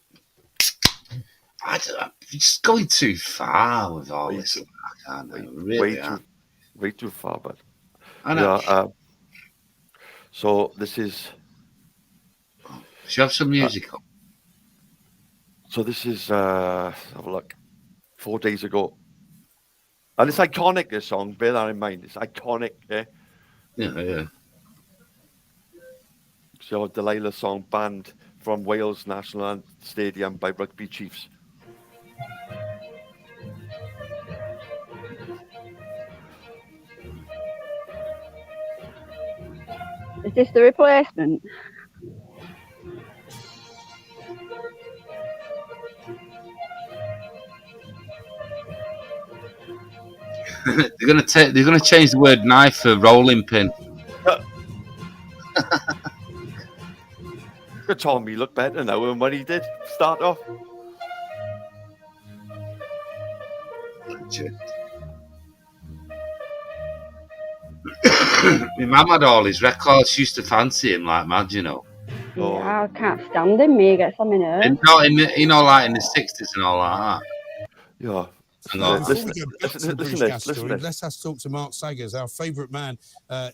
it's going too far with all this. I can't know, really. Way too far, but I know. Yeah, so this is. Should you have some music on? So this is have a look. 4 days ago, and it's iconic. This song, bear that in mind. It's iconic. Yeah. So Delilah song banned from Wales National Stadium by Rugby Chiefs. Is this the replacement? They're gonna change the word knife for rolling pin. Good Tommy look better now than what he did start off. My mum had all his records. She used to fancy him like mad, you know. Yeah, I can't stand him. He gets on my nerves. And not in the, like in the 60s and all like that. Yeah. Before we go back to the British gas story, let's have to talk to Mark Saggers, our favourite man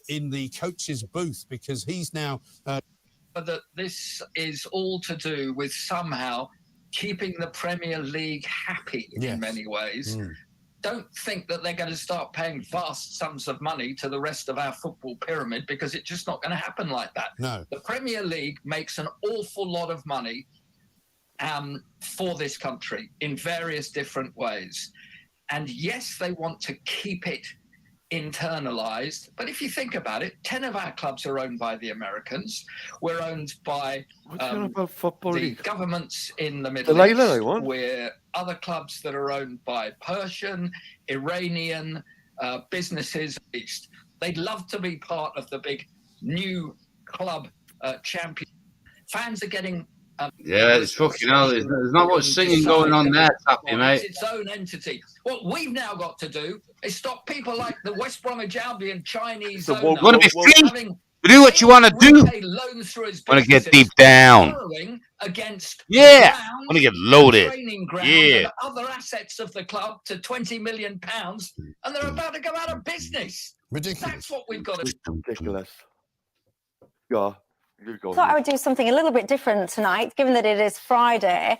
in the coach's booth, because he's now... that this is all to do with somehow keeping the Premier League happy in many ways. Don't think that they're going to start paying vast sums of money to the rest of our football pyramid, because it's just not going to happen like that. No. The Premier League makes an awful lot of money for this country in various different ways. And yes, they want to keep it internalized. But if you think about it, 10 of our clubs are owned by the Americans. We're owned by the governments in the Middle East. We're other clubs that are owned by Persian, Iranian businesses. They'd love to be part of the big new club champion. Fans are getting... yeah, it's fucking hell. There's not much singing going on there, Tappy, mate. It's its own entity. What we've now got to do is stop people like the West Bromwich Albion Chinese owner. You want to be free? Do what you want to do. Want to get deep down. Against Yeah. Want to get loaded. Training ground Yeah. and other assets of the club to £20 million, and they're about to go out of business. Ridiculous. That's what we've got to do. Ridiculous. Yeah. I thought I would do something a little bit different tonight, given that it is Friday,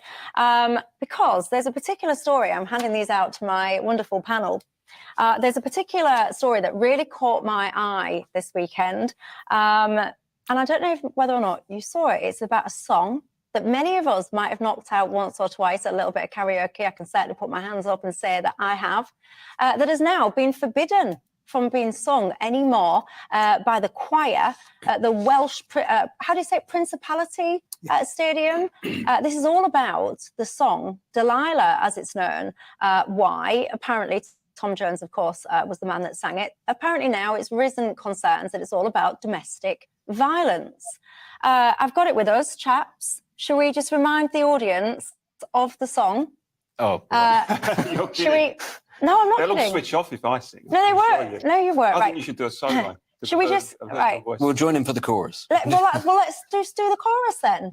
because there's a particular story. I'm handing these out to my wonderful panel. There's a particular story that really caught my eye this weekend, and I don't know whether or not you saw it. It's about a song that many of us might have knocked out once or twice, a little bit of karaoke. I can certainly put my hands up and say that I have, that has now been forbidden from being sung anymore by the choir at the Welsh, how do you say it, Principality Stadium. This is all about the song Delilah, as it's known. Why? Apparently, Tom Jones, of course, was the man that sang it. Apparently now it's risen concerns that it's all about domestic violence. I've got it with us, chaps. Shall we just remind the audience of the song? Oh, shall we... No, I'm not They'll kidding. all switch off if I sing. No, they won't. No, you won't. I Right. think you should do a solo. Should we just... Right. We'll join in for the chorus. Let's just do the chorus then.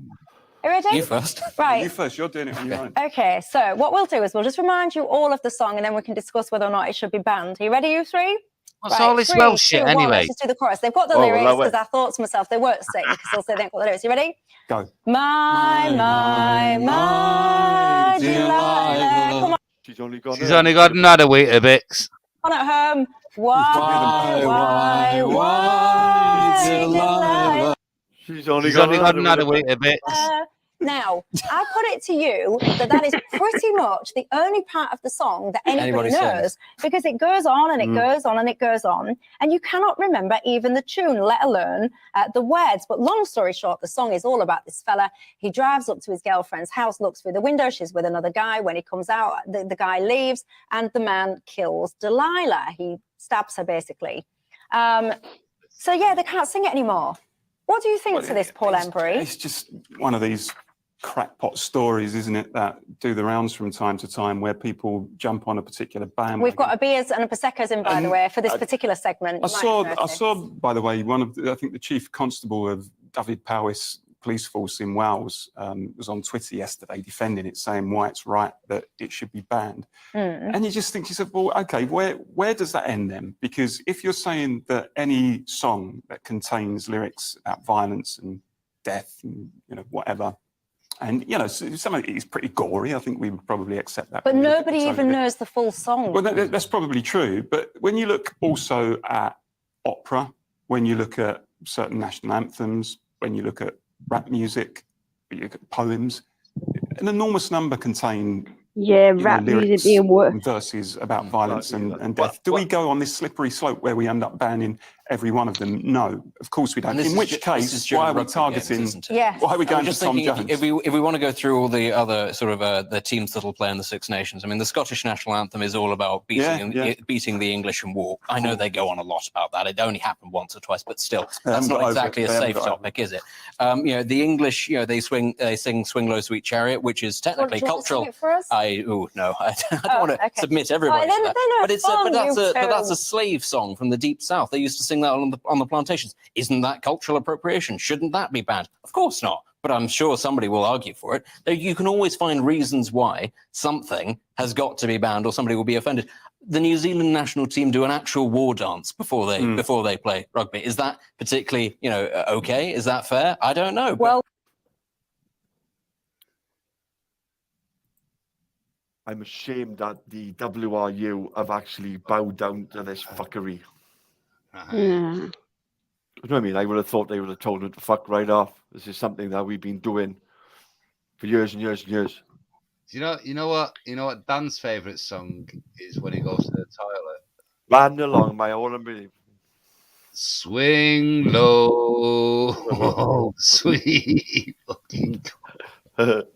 Are you ready? You first. Right. You first. You're doing it on your own. Okay, so what we'll do is we'll just remind you all of the song, and then we can discuss whether or not it should be banned. Are you ready, you three? What's all this Welsh shit, anyway? Let's just do the chorus. They've got the lyrics, because I thought to myself they won't sing because they'll say they ain't got the lyrics. You ready? Go. My Delilah. Come on. She's only got another week of Bix. On at home. Why, She's only got another week of Bix. Now, I put it to you that is pretty much the only part of the song that anybody knows, because it goes on and it goes on and it goes on, and you cannot remember even the tune, let alone the words. But long story short, the song is all about this fella. He drives up to his girlfriend's house, looks through the window, she's with another guy. When he comes out, the guy leaves, and the man kills Delilah. He stabs her, basically. So, yeah, they can't sing it anymore. What do you think to this, Paul Embry? It's just one of these crackpot stories, isn't it, that do the rounds from time to time, where people jump on a particular bandwagon. We've got a beers and a Prosecco's in, by the way, for this particular segment. I saw, by the way, I think the chief constable of David Powys police force in Wales was on Twitter yesterday defending it, saying why it's right that it should be banned. And you just think to yourself, well, okay, where does that end then? Because if you're saying that any song that contains lyrics about violence and death and whatever, and some of it is pretty gory, I think we would probably accept that. But nobody even knows the full song. Well, that's probably true. But when you look also at opera, when you look at certain national anthems, when you look at rap music, when you look at poems, an enormous number contain rap music being worse. and verses about violence and death. Do we go on this slippery slope where we end up banning every one of them? No, of course we don't. In which case, why are we targeting? Why are we going to Tom Jones? If we want to go through all the other sort of the teams that'll play in the Six Nations, I mean, the Scottish national anthem is all about beating the English in war. I know they go on a lot about that. It only happened once or twice, but still, that's not exactly a safe topic, is it? The English, they sing "Swing Low, Sweet Chariot," which is technically cultural. I don't want to submit everybody to that. But that's a slave song from the Deep South. They used to sing that on the plantations. Isn't that cultural appropriation? Shouldn't that be banned? Of course not. But I'm sure somebody will argue for it. You can always find reasons why something has got to be banned or somebody will be offended. The New Zealand national team do an actual war dance before they play rugby. Is that particularly okay? Is that fair? I don't know. Well. I'm ashamed that the WRU have actually bowed down to this fuckery. You know what I mean? I would have thought they would have told them to fuck right off. This is something that we've been doing for years and years and years. You know what Dan's favourite song is when he goes to the toilet? Ran along my own ability. Swing low, sweet fucking God.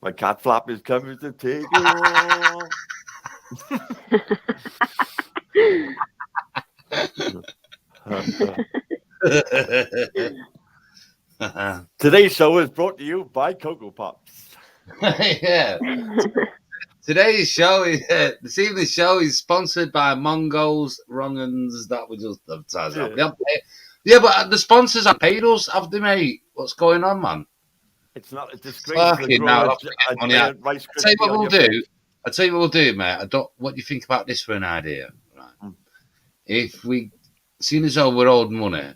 My cat flap is coming to take you. Today's show is brought to you by Cocoa Pops. Yeah. Today's show this evening's show is sponsored by Mongols, Wrong'uns. That was just advertising. Yeah, but the sponsors have paid us, have they, mate? What's going on, man? It's not a disgrace. I'll tell you what we'll do, mate. What do you think about this for an idea? Right. If we, seeing as though we're owed money,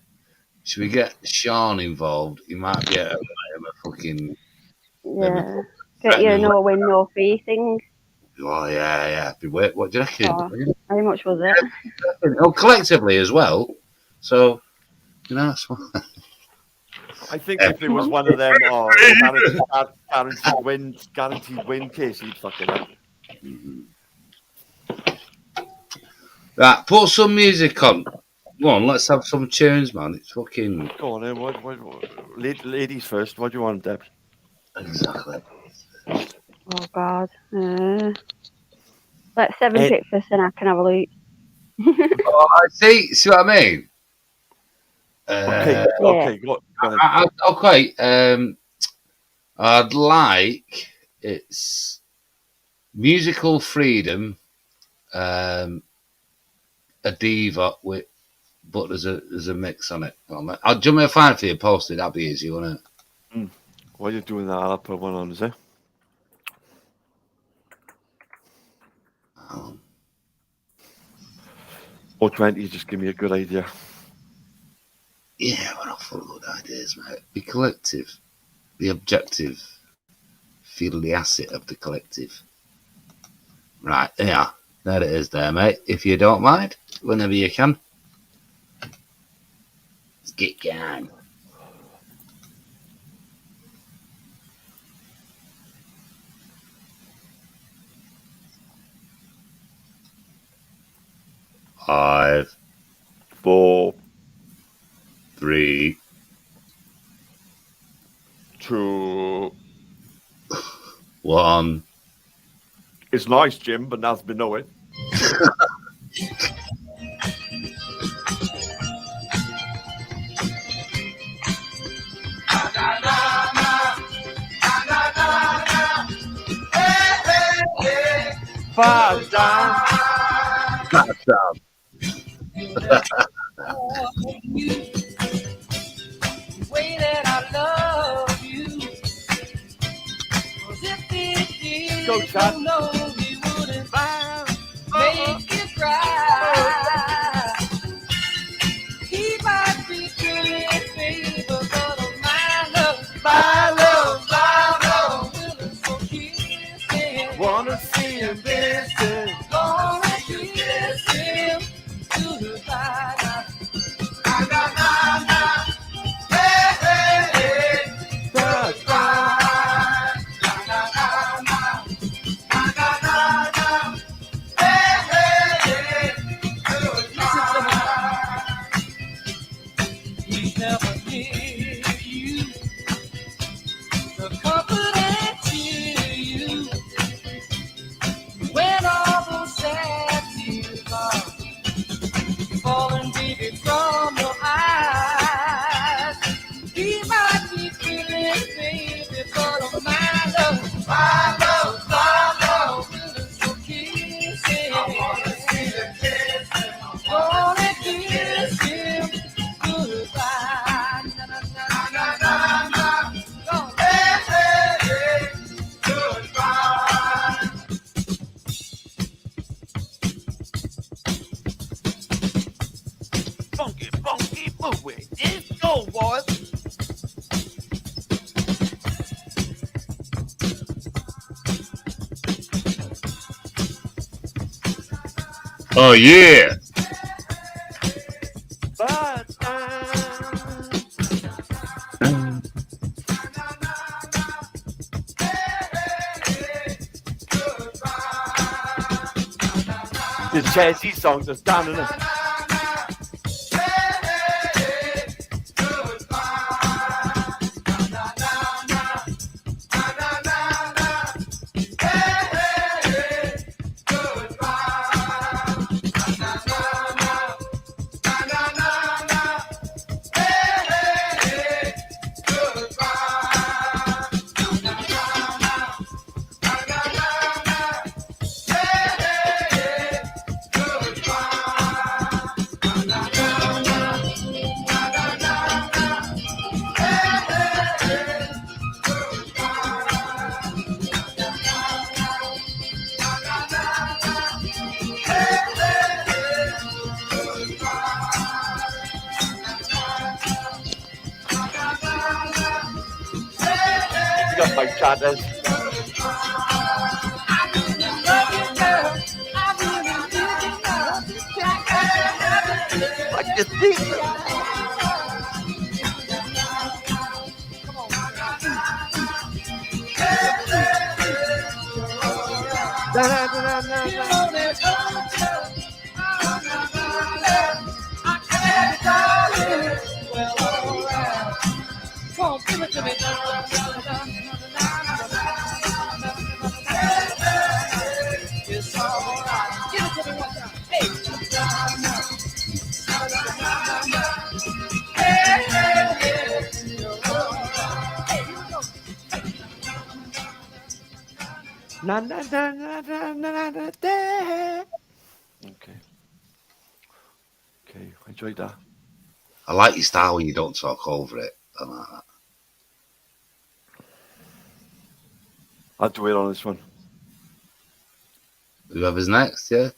should we get Sean involved? He might be a fucking get your no win, no fee thing. Oh yeah. What do you reckon? How much was it? Oh, collectively as well. So that's what. I think if it was one of them guaranteed win case, he'd fuck it up. Right, put some music on. Go on, let's have some tunes, man. It's fucking. Go on, then. What, ladies first. What do you want, Deb? Exactly. Oh God. Let 7 pick first, and I can have a look. I see what I mean. Okay. Go ahead. I'd like it's musical freedom, a diva but there's a mix on it. I'll jump in a find for you, post it. That'd be easy, wouldn't it? While you're doing that, I'll put one on, is it? Or 20, just give me a good idea. Yeah, we're not full of good ideas, mate. Be collective. The objective. Feel the asset of the collective. Right, yeah. There it is there, mate. If you don't mind, whenever you can. Let's get going. 5, 4, 3, 2, 1. It's nice, Jim, but now we know it. Five down. Way that I love you. 'Cause if it did, Go, Chad. no, we wouldn't make you cry. He might be doing a favor, but my love will so kiss him. Wanna see him dancing. Gonna kiss him goodbye. He's never near you, the comfort and cheer you when all those sad tears are falling, baby, from your eyes. He might be feeling, baby, but my love will so kiss him. I wanna see the kiss him. Gonna kiss him goodbye. Na na na na na na. Hey, goodbye. Funky, move it. Let's go, boys. Oh, yeah. The jazzy songs are done, isn't it? You got my chatters. What you think? It's all right. Give it to me one time. Hey. Hey, hey, hey. Hey, here we go. Na na na na na na na na. Okay. Okay, I enjoyed that. I like your style when you don't talk over it. I like that. I'll do it on this one. Whoever's next, yeah?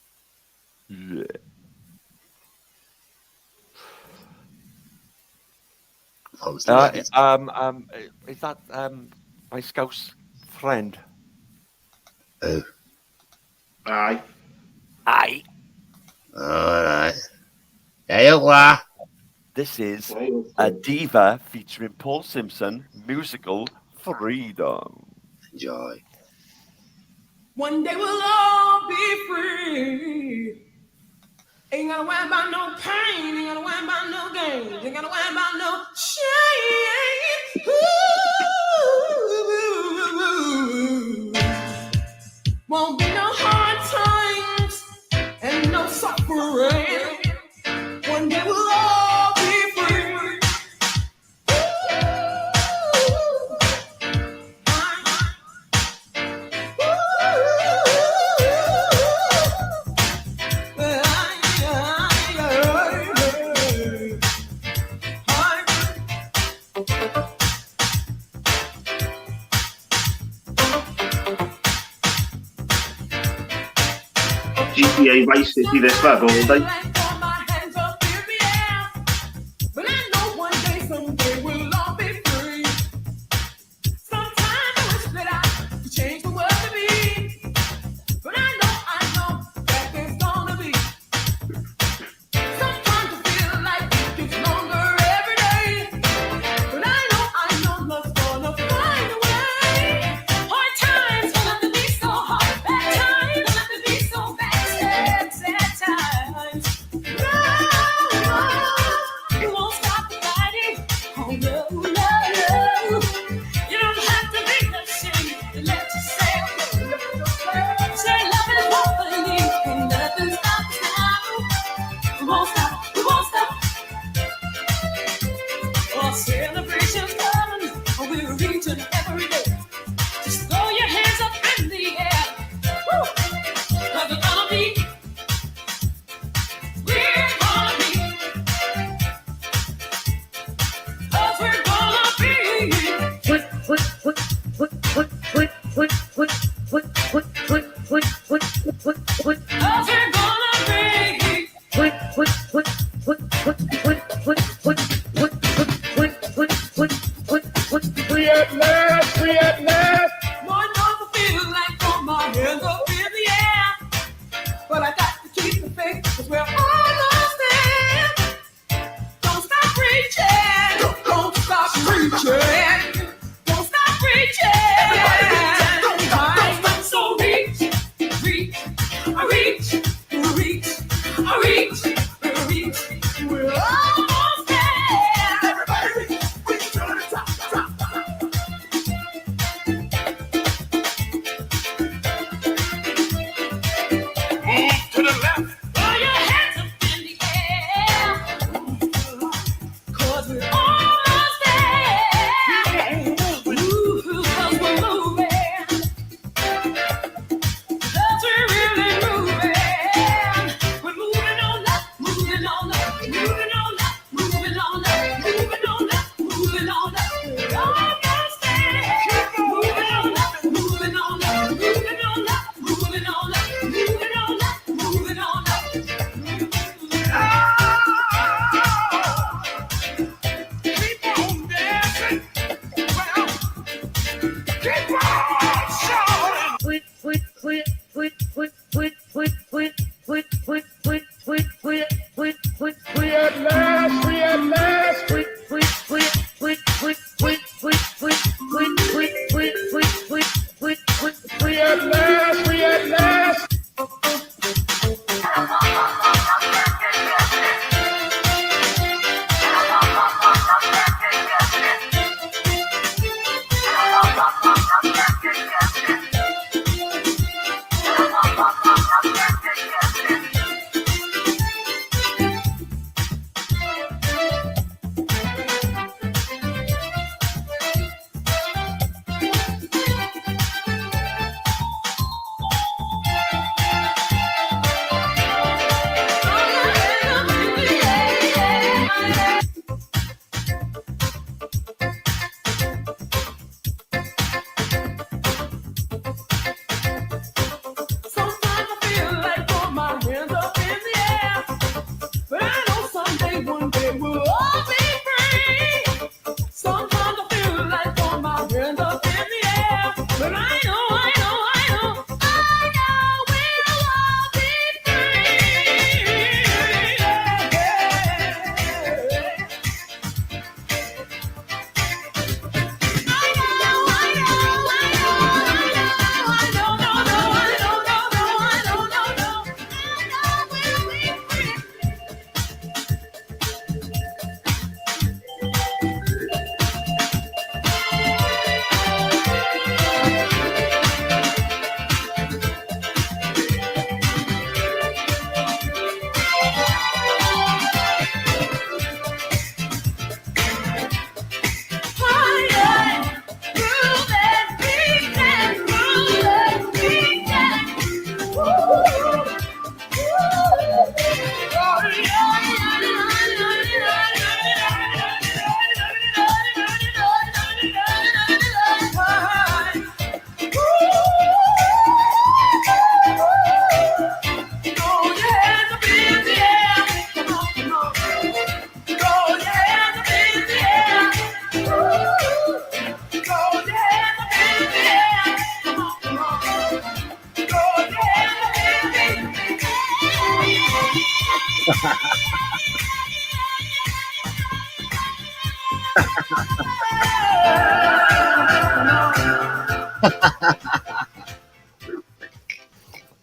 Yeah. Is that my scout's friend? Who? Aye. Aye. Alright. There you are. This is a diva featuring Paul Simpson musical Freedom. Enjoy. One day we'll all be free. Ain't gotta worry about no pain, ain't gotta worry about no gain, ain't gotta worry about no shame. Ooh. Won't be no hard times and no suffering. One day we'll all be free. GTA Vice City this lad all day. But I know one day, someday we'll all be free. Sometimes I wish that I could change the world to be. But I know that there's gonna be. Sometimes I feel like it gets longer every day. But I know love's gonna find a way. Hard times don't have to be so hard. Bad times don't have to be so bad. Sad times. No, you won't stop fighting. Oh no. You don't have to be ashamed to let yourself go. Say love is what we need, and nothing stops now. We won't stop. Our celebration's coming, we're reaching every day. Just throw your hands up in the air. Woo! 'Cause we're gonna be. We're gonna be. 'Cause we're gonna be. Cause we're gonna be. Free at last. One doesn't feel like throwing my hands up in the air. But I got to keep the faith, 'cause we're almost there. Don't stop reaching. Don't stop reaching. Don't stop reaching. So reach. We're almost there. Everybody reach to the top. Move to the left. Throw your hands up in the air. 'Cause we're almost there. Ooh, 'cause we're moving. 'Cause we're really moving. We're moving on up. We're almost there. We're almost there. Moving on up. Keep on dancing. Well, keep on shouting. Free at last. Free at last.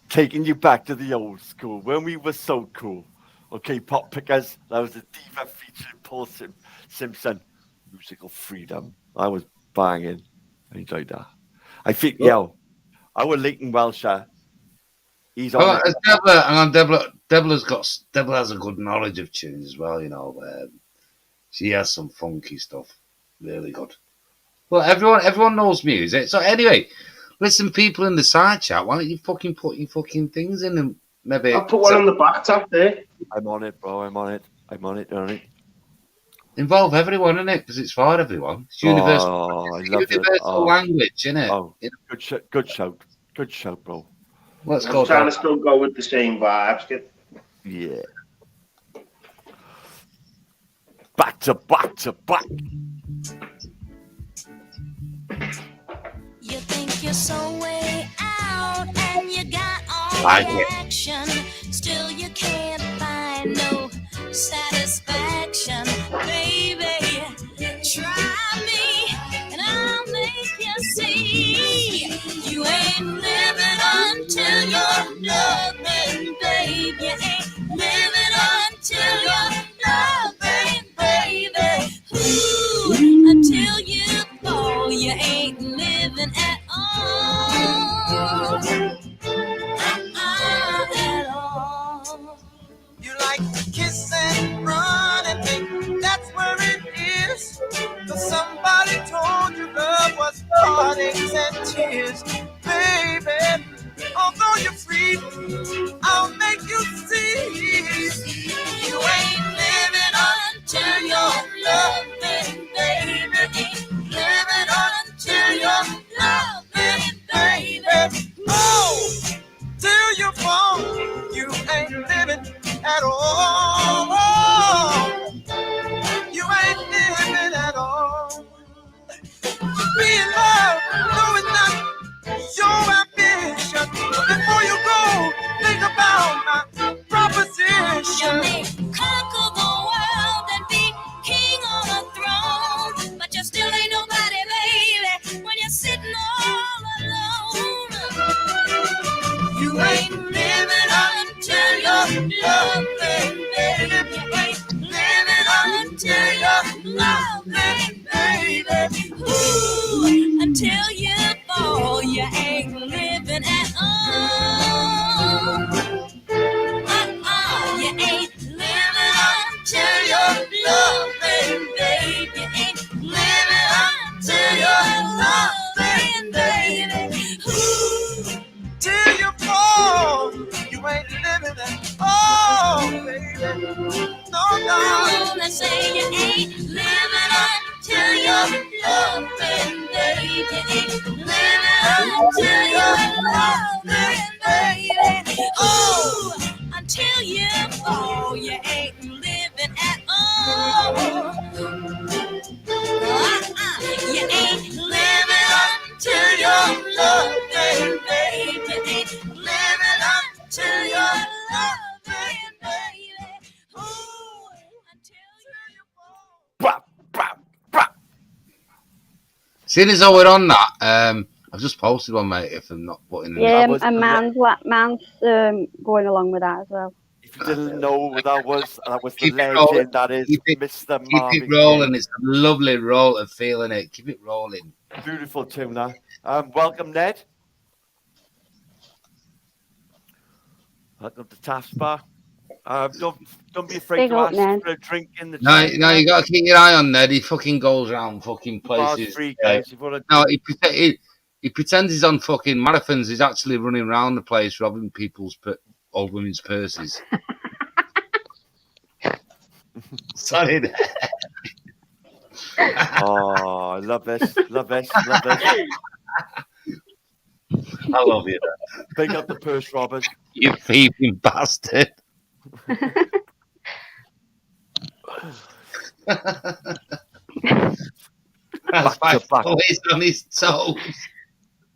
Taking you back to the old school when we were so cool. Okay, pop pickers, that was a diva featuring Paul Simpson. Musical freedom. I was banging. I enjoyed that. I think, our Leighton Welsher, he's on it. Deborah has a good knowledge of tunes as well, you know. She has some funky stuff. Really good. Well, everyone knows music. So anyway, listen, people in the side chat, why don't you fucking put your fucking things in and maybe... I'll put one on the back tap there. I'm on it, bro. I'm on it. Involve everyone in it because it's for everyone. It's universal, universal language, isn't it? Oh, good shout, bro. Let's I'm go. trying to still go with the same vibes, kid. Yeah. Back to back. You think you're so way out and you got all Like the it. action, still you can't find no satisfaction, baby. Try me and I'll make you see you ain't living until you're loving, babe. You ain't living until you're loving, baby. Ooh, until you fall, you ain't living at all. At all. You like to kiss and run and think that's where it is. But somebody told you love was heartaches and tears. Baby, although you're free, I'll make you see. You ain't living until you're loving, baby. Ain't living until you're loving, baby. Oh, till you fall, you ain't living at all. You ain't living at all. Be in love, no, it's not your ambition. Before you go, think about my proposition. You may conquer the world and be king on a throne, but you still ain't nobody, baby, when you're sitting all alone. You ain't living until you're loving, baby. You ain't living until you're loving, baby. Ooh, until you fall, you ain't living at all. You ain't living until you're loving, baby. You ain't living until you're loving, baby. Ooh, Till you fall, you ain't living at all, baby. No, no. They say you ain't living until you're loving, baby. You ain't living until you're loving, baby. Ooh, until you fall, you ain't living at all. You ain't living until you're loving, baby. You ain't living until you're loving, baby. Ooh, until you fall. Seeing as though we're on that, I've just posted one, mate. If I'm not putting in Yeah, and man's going along with that as well. If you didn't know that was the Keep it legend rolling. that is Mr. Keep Marvin it rolling. Gaye. It's a lovely roll of feeling it. Keep it rolling. Beautiful tune, that. Welcome, Ned. Welcome to Taskbar. Don't be afraid Big to up, ask Ned. for a drink in the No, chat. no, you got to keep your eye on Ned. He fucking goes around fucking Bar's places. free, guys. If you wanna No, he pretends he's on fucking marathons. He's actually running around the place robbing people's old women's purses. Sorry. Ned. Oh, I love this. Love this. Love this. I love you. Ned. Big up the purse robbers. You thieving bastard. That's my voice on his toes.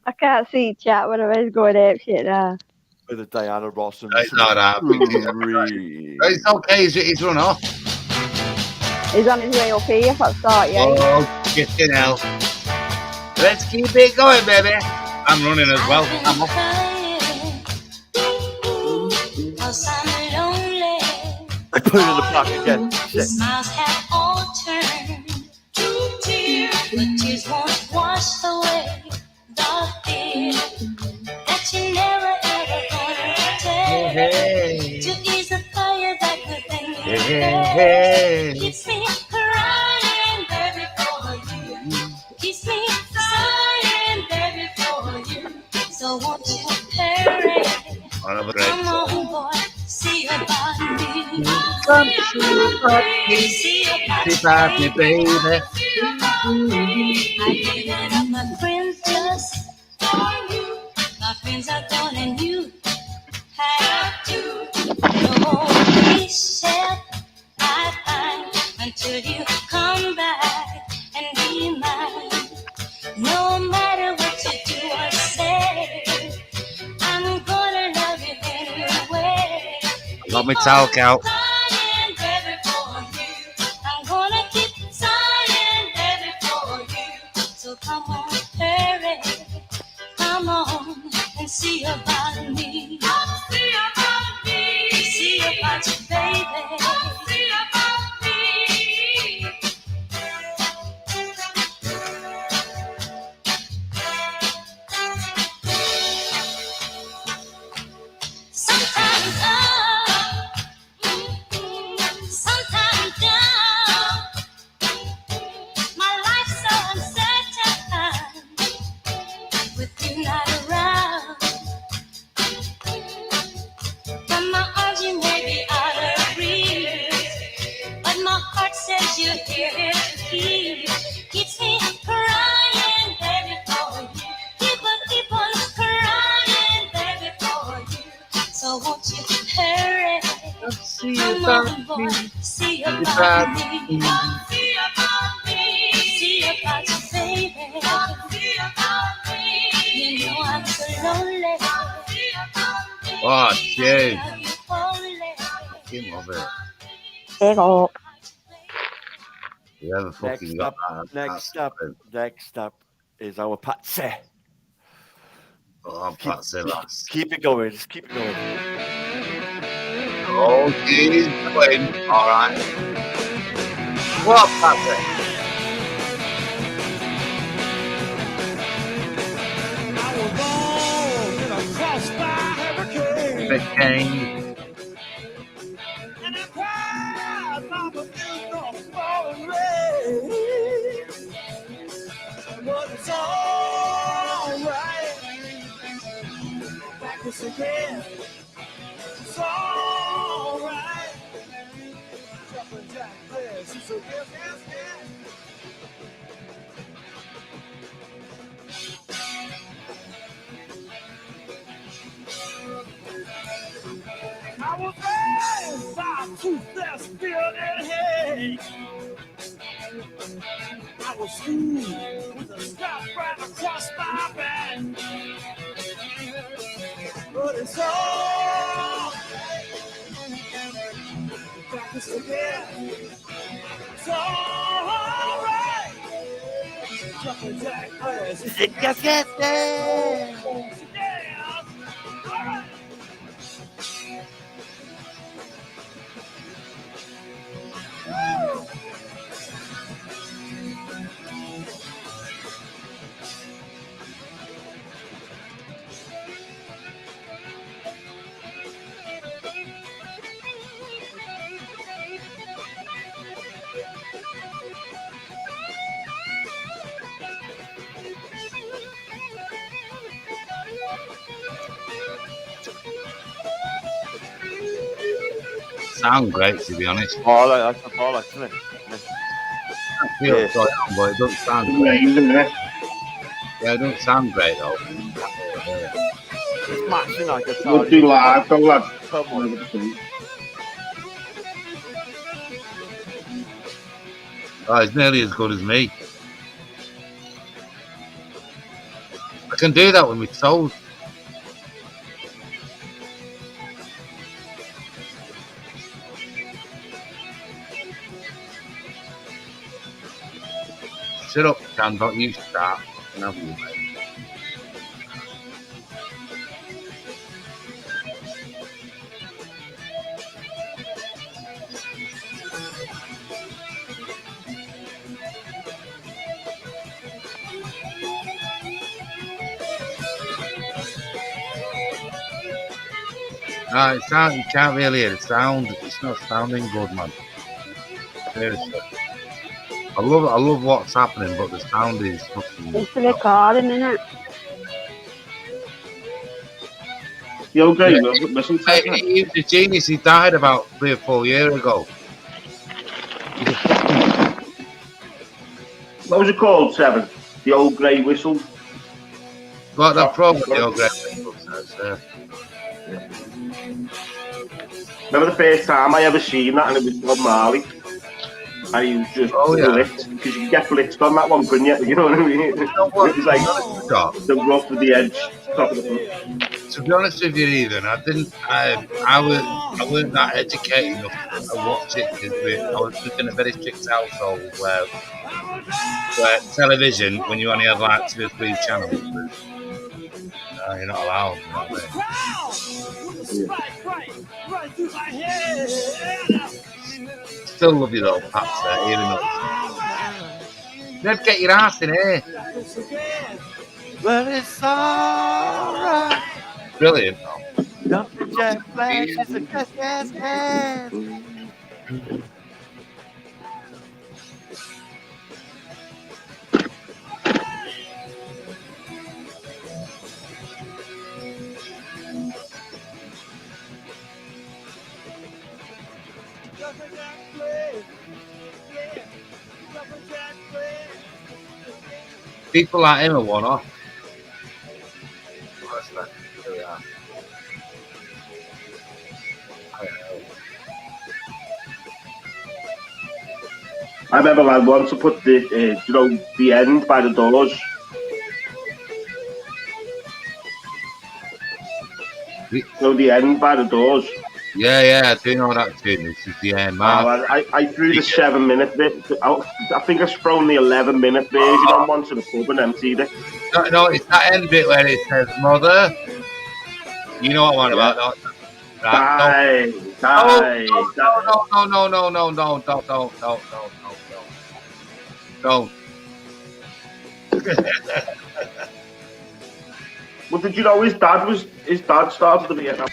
I can't see chat when I was going ape shit now. With a Diana Ross and It's not happening. It's okay. He's run off. He's on his way up here. That's start, yeah. Oh, shit hell. Let's keep it going, baby. I'm running as well. I'm off. I put it in the park again. Shit. Smiles have all turned to tears, but tears won't wash away the fear that you never ever gonna take to ease the fire that within you keeps me crying, baby, for you. Keeps me crying, baby, for you. So won't you hurry? Come on, boy, see about me. Come see about me, baby. I gave it up, my friends, just for you. My friends are gone and you have to. No peace shall I find until you come back and be mine. No matter what you do or say, I'm gonna love you anyway. Got my talc out. I'm gonna keep sighing, baby, for you. So come on, hurry, come on and see about me. See about me. See about you, baby. See about me. Sometimes up, sometimes down. My life's so uncertain with you not around. From my arms you may be out of reach, but my heart says you're here to keep. Keeps me crying, baby, for you. Keep on crying, baby, for you. So won't you hurry? Come on, boy, see about me. See about me. See about you, baby. See about me. You know I'm so lonely. See about me. Oh, shit. Fucking love it. Big up. You ever fucking got that? Next up is our Patsy. Oh, Patsy, lass. Keep it going. Just keep it going. Oh, she's going. All right. What, Patsy? The king. But it's all right. Back this again. It's all right. Jumping jack players. It's a yes. I was raised by two that's built and hate. I was schooled with a strap right across my back. But it's all practice again. It's all right. Jumping jack players. Yes. All right. Woo! Sound great, to be honest. Oh, I like that ball, actually. I feel it's going on, but it doesn't sound great. Yeah, it doesn't sound great, though. It's matching like a We'll do live, go lads. Come on. Oh, it's nearly as good as me. I can do that with my toes. Sit up, Can, don't you start. And have you, mate. No, you can't really hear the sound. It's not sounding good, man. Seriously. I love what's happening, but the sound is fucking... It's the recording, isn't it? The old guy, Yeah, listen to he that. he was a genius. He died about 3 or 4 years ago. What was it called, Seven? The old grey whistle? Well, that probably the old great whistle says, Remember the first time I ever seen that, and it was Bob Marley, and he was just blitzed, because you can get blitzed on that one, couldn't you? You know what I mean? It was like the rough of the edge, top of the foot. To be honest with you, Ethan, I weren't that educated enough to watch it because I was just in a very strict household where television, when you only had like 2 or 3 channels, you're not allowed. You know what I mean? Still love you though, Paps. Even though you'd get your ass in here. Well, it's alright. Brilliant. Jumping jack flashes and gas. People like him are one off. Here we are. I remember I wanted to put the end by the doors. The end by the doors. Yeah, I do know that tune. This is the end, man. I threw the 7-minute bit. I think I've thrown the 11-minute version on one to the pub and emptied it. No, it's that end bit where it says "Mother." You know what I'm on about, don't you? Die. No. Well, did you know his dad started the Vietnam?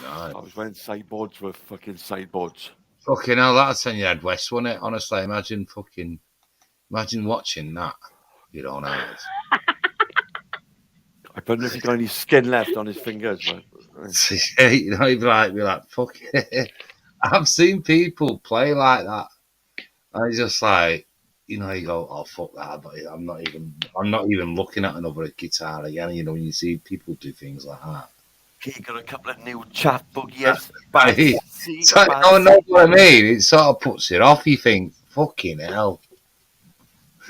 I was when sideboards were fucking sideboards. Fucking hell, that'd send your head west, wouldn't it? Honestly, imagine watching that. You don't know. I don't know if he got any skin left on his fingers, but you know, he'd be like, fuck it. I've seen people play like that. And it's just like, you know, you go, oh fuck that, but I'm not even looking at another guitar again. You know, when you see people do things like that. Okay, got a couple of new chat boogies. No, know what I mean. It sort of puts it off. You think, fucking hell.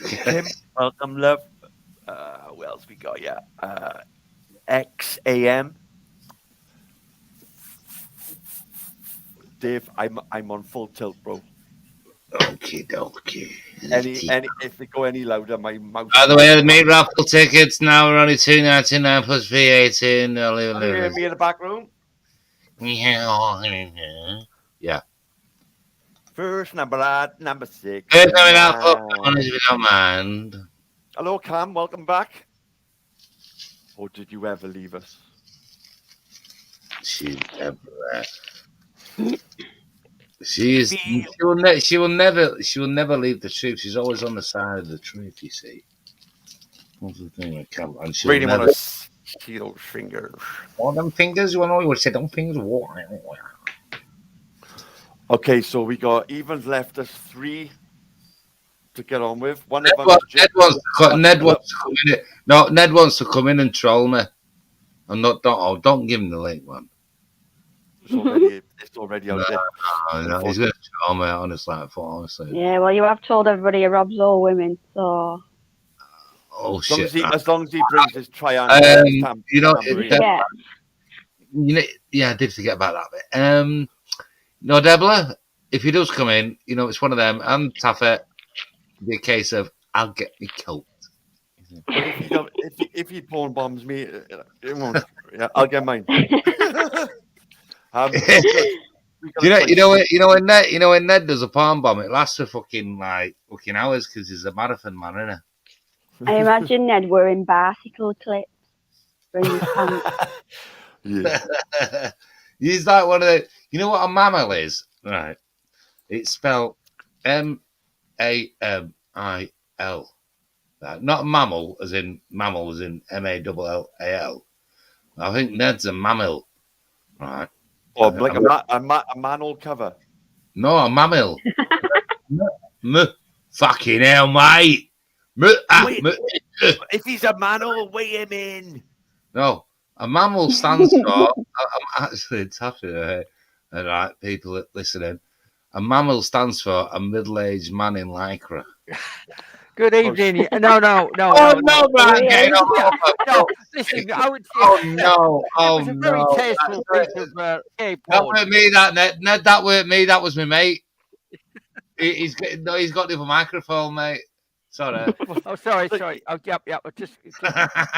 Kim, welcome, love. What else we got? Yeah, XAM. Dave, I'm on full tilt, bro. Okay. Any if they go any louder, my mouth. By the way, the meat raffle tickets now are only $2.99 plus VAT. Can you hear me in the back room? Yeah. First number 6. First number if you don't mind. Hello, Cam. Welcome back. Or did you ever leave us? She's everywhere. She will never leave the truth. She's always on the side of the truth, you see. What's the thing with Cam? And she'll really never want to see those fingers. All them fingers, you want to say them fingers. Okay, so we got Evans left us 3 to get on with. Ned wants to come in and troll me. I'm not. Don't give him the link, man. it's already out there. No, he's going to show me, honestly. Honestly. Yeah, well, you have told everybody he robs all women, so. Oh, As long shit. as as long as he brings his triangle, you know, Yeah. I did forget about that bit. No, Deborah, if he does come in, it's one of them, and Taffet, the case of, I'll get me coat. If he porn bombs me, it won't. Yeah, I'll get mine. You know when Ned does a palm bomb, it lasts for fucking hours because he's a marathon man, isn't he? I imagine Ned wearing bicycle clips in his pants. Yeah. He's like one of the. You know what a mammal is, right? It's spelled MAMIL. Not mammal as in MALLAL. I think Ned's a mammal, right? Or like a manhole cover. No, a mammal. Fucking hell, mate. If he's a manhole, weigh him in. No, a mammal stands for. I'm actually tapping and right, people listening. A mammal stands for a middle-aged man in lycra. Good evening. No. Oh no, man! No, listen. I would say. Oh no! It was a very tasteful piece of gay porn. That weren't me. That Ned. That weren't me. That was my mate. He's got the other microphone, mate. Sorry. Oh, sorry. Oh, yep. I just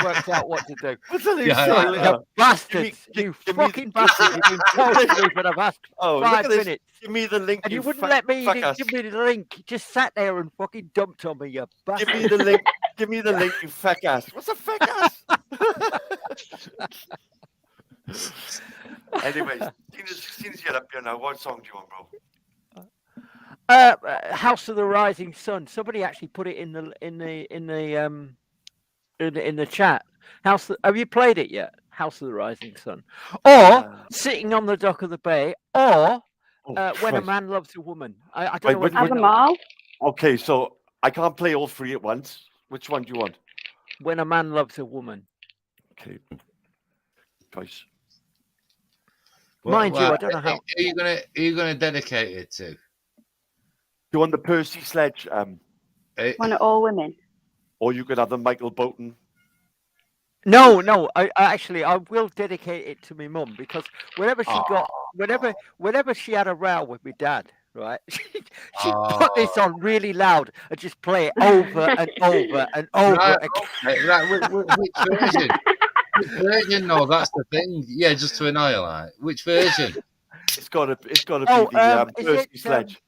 worked out what to do. Yeah. Bastards! You fucking bastards! You've been told to me for the past 5 minutes. Give me the link. And you wouldn't let me give me the link. You just sat there and fucking dumped on me, you bastard. Give me the link. Give me the link, you feck ass. What's a feck ass? Anyways, since you're up here now, what song do you want, bro? House of the Rising Sun. Somebody actually put it in the chat. Have you played it yet? House of the Rising Sun, or Sitting on the Dock of the Bay, or When a Man Loves a Woman. I don't know what Have them all. Okay, so I can't play all three at once. Which one do you want? When a Man Loves a Woman. Okay. Choice. Mind you, I don't know how. Are you gonna dedicate it to? You want the Percy Sledge? One of all women. Or you could have the Michael Bolton. No. I will dedicate it to my mum because whenever she had a row with my dad, right, she put this on really loud and just play it over and over and over again. Right, which version? Which version? No, that's the thing. Yeah, just to annoy you, like. Which version? It's gotta be the Percy Sledge.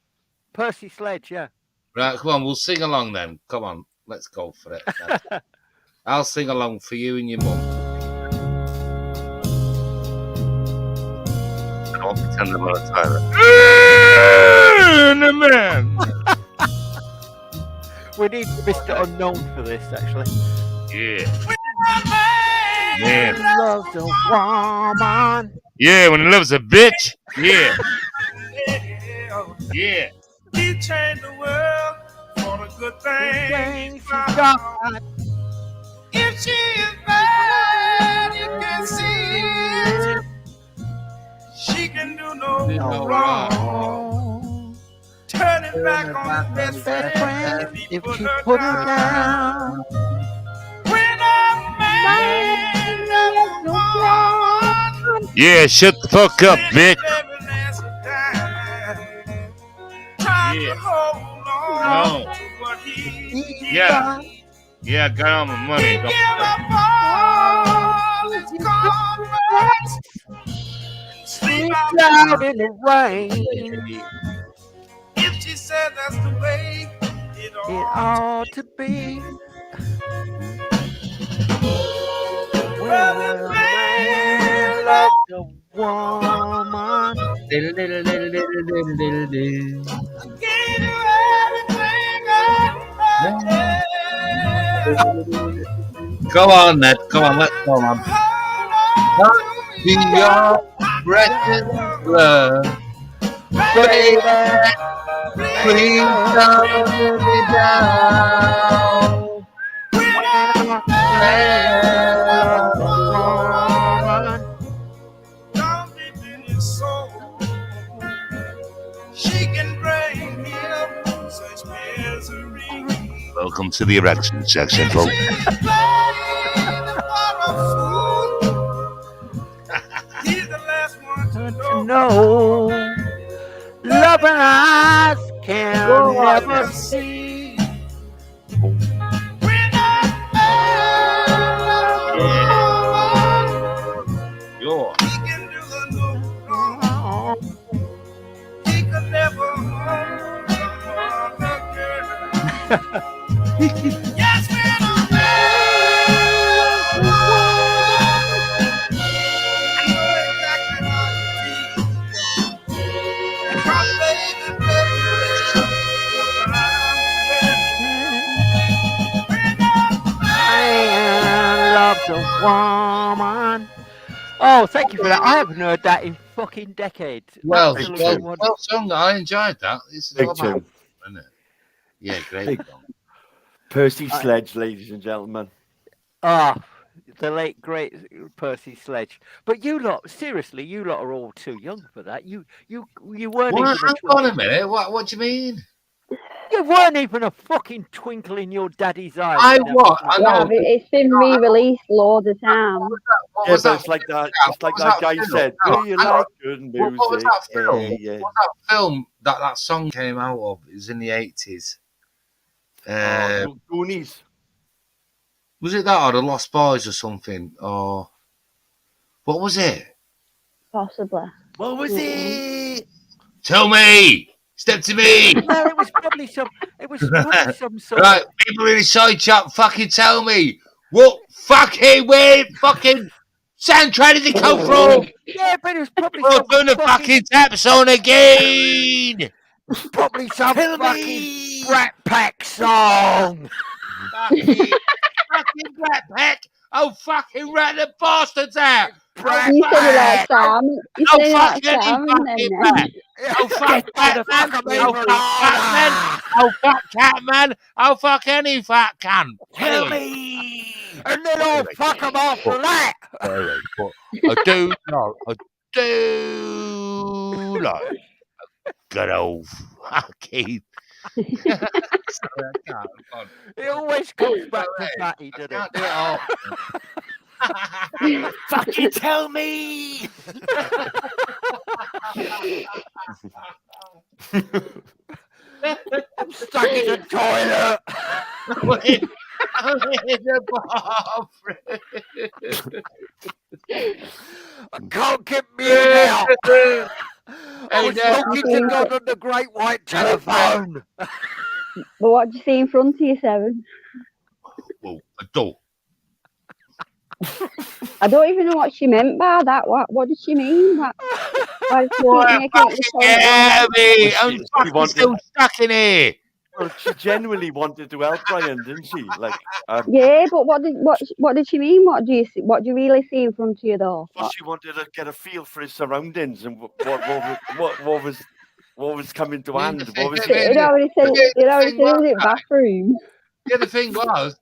Percy Sledge, yeah. Right, come on, we'll sing along then. Come on, let's go for it. I'll sing along for you and your mum. I don't pretend I'm on a tyrant. Man. We need Mr. Unknown for this, actually. Yeah. Yeah. Loves a woman. Yeah, when he loves a bitch. Yeah. Yeah. He changed the world for a good thing. If she is bad, you can see it. She can do no wrong. Turn it back on his best friend if he put her down. When a man loves a woman, Yeah, shut the fuck up, bitch. No. Yeah. Yeah, got all my money. Sleep out in the rain. If she said that's the way it ought to be. Well, the man loves a woman. Come on, Ned. Come on, let's go, man. Be your precious love, baby. Please don't let me down. so welcome to the erection section, folks. No, loving eyes can never see. Yo. Loves a woman. Oh, thank you for that. I haven't heard that in fucking decades. Well sung. I enjoyed that. This is Big all about, tune. isn't it? Yeah, great. Big. Percy Sledge, ladies and gentlemen. Ah, the late great Percy Sledge. But you lot, seriously, you lot are all too young for that. You weren't What? even. Hang on a minute. What do you mean? You weren't even a fucking twinkle in your daddy's eye. I what? I Yeah, know. but it's been re-released loads of times. What Yeah, was but that? it's like that. It's like What was that that guy film? said. No, Do you hang on. like good music? What was that film? Yeah. What was that film that song came out of? It was in the 80s. Goonies. Was it that or The Lost Boys or something? Or what was it? Possibly. What was it? Tell me. Step to me. Well, it was probably some. It was probably some sort. Right, people in the side chat, fucking tell me what fucking where fucking soundtrack did it come from? Yeah, but it was probably Well, some turn the fucking taps on again. Probably some fucking Brat Pack song. fucking Brat Pack. Oh, fucking rat the bastards out. You said it like Sam. You said it like Sam, and then. Oh, fuck Batman. Oh, fuck Batman. Oh, fuck Catman. Oh, fuck any fat can. Tell me. And then I'll fuck them after that. Anyway, but I do like good old fucking. Sorry, I can't. It always comes back to fatty, doesn't it? Fucking tell me. I'm stuck in the toilet. I'm in the bathroom. I can't get me out. I was talking to God on the great white telephone. But what do you see in front of you, Seven? Well, a door. I don't even know what she meant by that. What did she mean? Why did she make it me. I'm fucking still stuck in here. Well, she genuinely wanted to help Brian, didn't she? Like, yeah, but what did she mean? What do you really see in front of you, though? well, she wanted to get a feel for his surroundings and what was coming to hand. What was It already said it was in bathroom. Yeah, the thing was,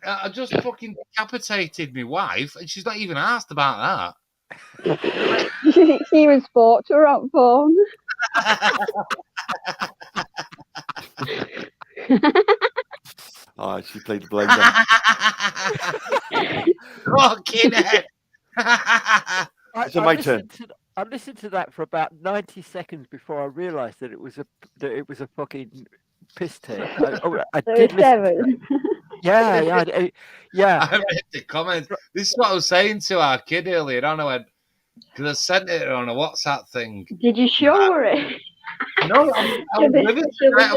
I just fucking decapitated my wife, and she's not even asked about that. She even spoke to her on phone. Oh, she played the blame game. Fucking head. It's my turn. I listened to that for about 90 seconds before I realised that it was a fucking piss take. I did listen. Yeah. I read the comments. This is what I was saying to our kid earlier on. I went, because I sent it on a WhatsApp thing. Did you show her it? No, I was with it today.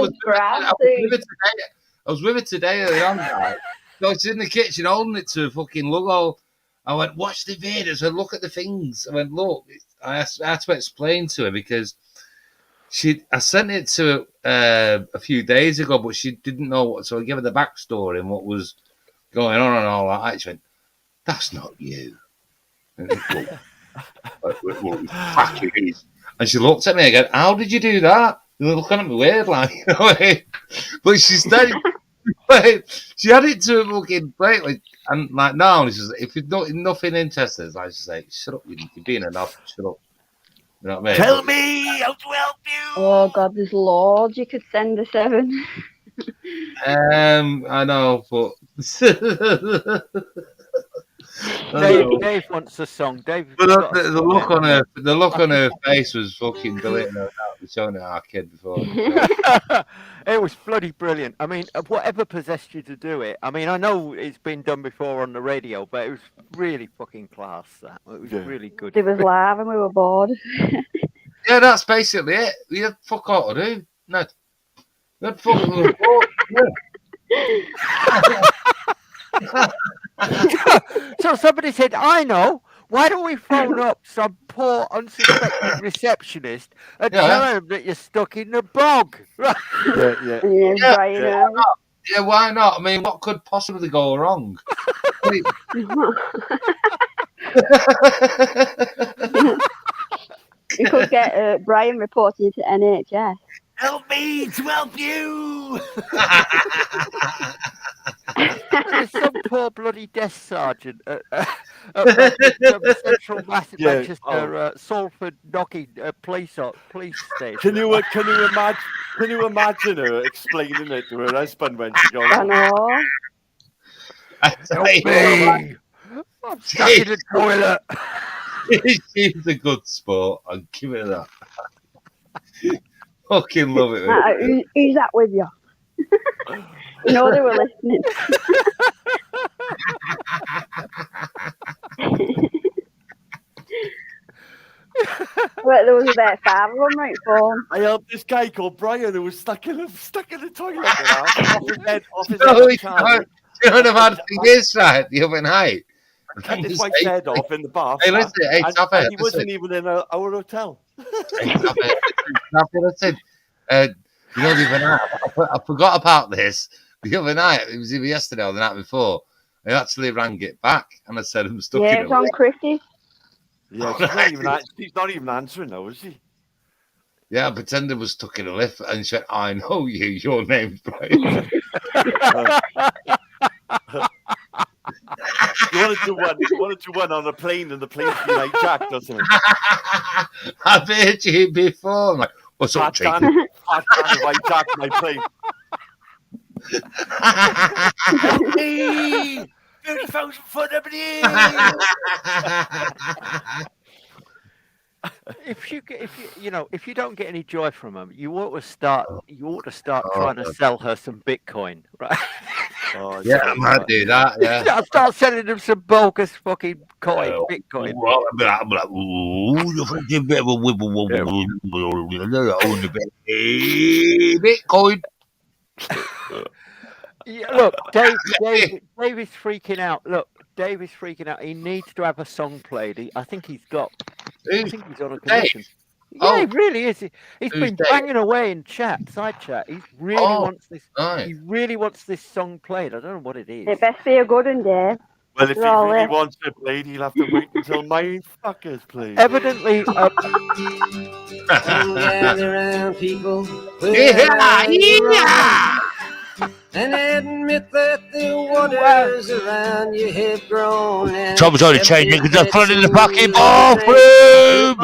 I was with it today earlier on. Right? So I was in the kitchen holding it to a fucking logo. I went, watch the video. I said, look at the things. I went, look. I had to explain to her because I sent it to her a few days ago, but she didn't know what. So I gave her the backstory and what was going on and all that. She went, that's not you. And and she looked at me again. How did you do that? And they're looking at me weird, like, you know. But she started. She had it to a fucking plate, like, and like now, she says, if you're nothing interested, I just say, shut up, you're being enough. Shut up. You know what I mean? Tell me how to help you. Oh God, there's loads you could send a 7. I know, but Dave wants a song. Dave, But got a the song look there. on her face was fucking brilliant. No doubt. We've shown it our kid before. It was bloody brilliant. I mean, whatever possessed you to do it. I mean, I know it's been done before on the radio, but it was really fucking class. That it was really good. It was live and we were bored. Yeah, that's basically it. We had fuck all to do. No, we had fuck all to do. So somebody said, I know. Why don't we phone up some poor unsuspecting receptionist and tell him that you're stuck in the bog? Right? Yeah, why not? I mean, what could possibly go wrong? You could get Brian reporting to NHS. Help me to help you! There's some poor bloody desk sergeant at Central Manchester, Salford knocking police station. Can you imagine her explaining it to her husband when she goes? I know. Help me! I'm stuck in the toilet. She's a good sport. I'll give it that. Fucking love it. Who's that with you? You know they were listening. Well, there was about 5 of them right phone. I helped this guy called Brian who was stuck in the toilet. Off his head, You know what the bad thing is, right? The other night. Cut his wife's head off in the bath. Hey, listen, hey, and he wasn't even in our hotel. Hey, listen. You know, the other night, I forgot about this. The other night, it was either yesterday or the night before. I actually rang it back and I said, I'm stuck in it. Yeah, it's on Christy. Yeah, she's not even answering though, is she? Yeah, I pretended I was stuck in a lift and she went, I know you, your name's Brian. You want to do one on a plane and the plane be like Jack, doesn't it? I've heard you before. I'm like, what's up, Jake? Like Jack, my plane. Help me! 30,000 foot up in the air! If you don't get any joy from them, you ought to start trying to sell her some Bitcoin, right? Yeah, I might do that. Yeah, I'll start selling them some bogus fucking Bitcoin. Well, I'm like, ooh, you're fucking bit of a wibble Bitcoin. Yeah, look, Dave is freaking out. Look, Dave is freaking out. He needs to have a song played. I think he's on a commission. Yeah, he really is. He's been banging away in side chat. He really wants this. Right. He really wants this song played. I don't know what it is. It best be a good one, Dave. Well, if he really wants it played, he'll have to wait until my fuckers play. Evidently, gather around people. And admit that the waters around you have grown. Troubles only changing because they're flooding the fucking bathroom.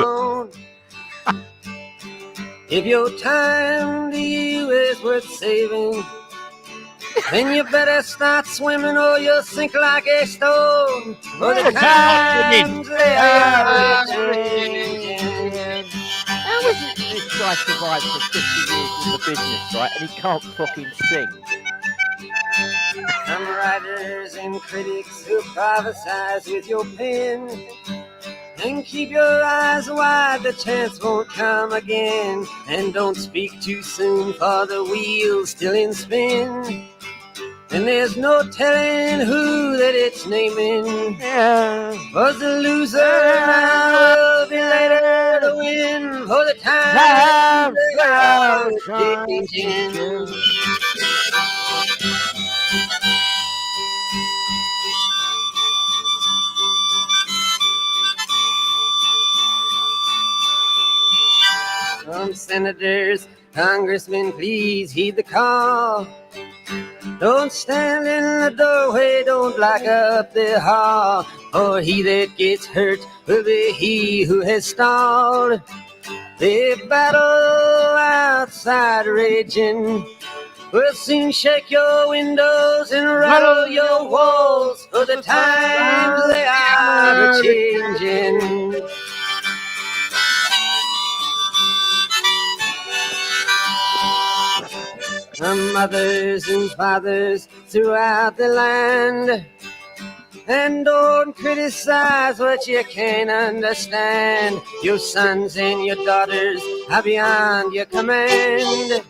If your time to you is worth saving, then you better start swimming or you'll sink like a stone. For the times they are changing. How is it this guy survived for 50 years in the business, right? And he can't fucking sing. Some writers and critics who prophesize with your pen. And keep your eyes wide, the chance won't come again. And don't speak too soon, for the wheel's still in spin. And there's no telling who that it's naming. Was the loser now will be later to win. For the time are changing. Some senators, congressmen, please heed the call. Don't stand in the doorway, don't block up the hall. For he that gets hurt will be he who has stalled. The battle outside raging, will soon shake your windows and rattle your walls, for the times they are a-changing. Mothers and fathers throughout the land, and don't criticize what you can't understand. Your sons and your daughters are beyond your command.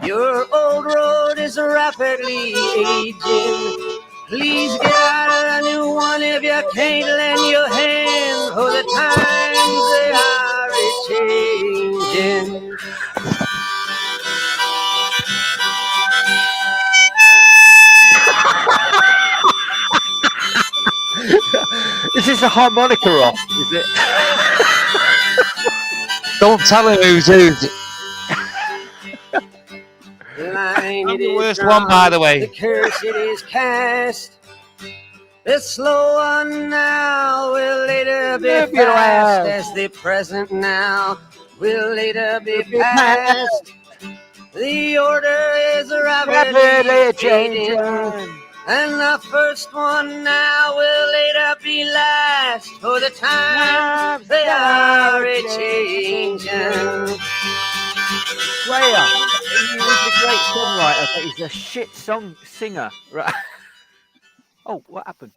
Your old road is rapidly aging. Please get out a new one if you can't lend your hand, for the times they are a-changing. Is this a harmonica off? Is it? Don't tell him who's who. I'm the worst one, by the way. The curse it is cast. The slow one now will later be fast, as the present now will later be past. The order is rapidly changing, and the first one now will later be last, for the times they are a-changing. Slayer, he was a great songwriter, but he's a shit song singer, right? Oh, what happened?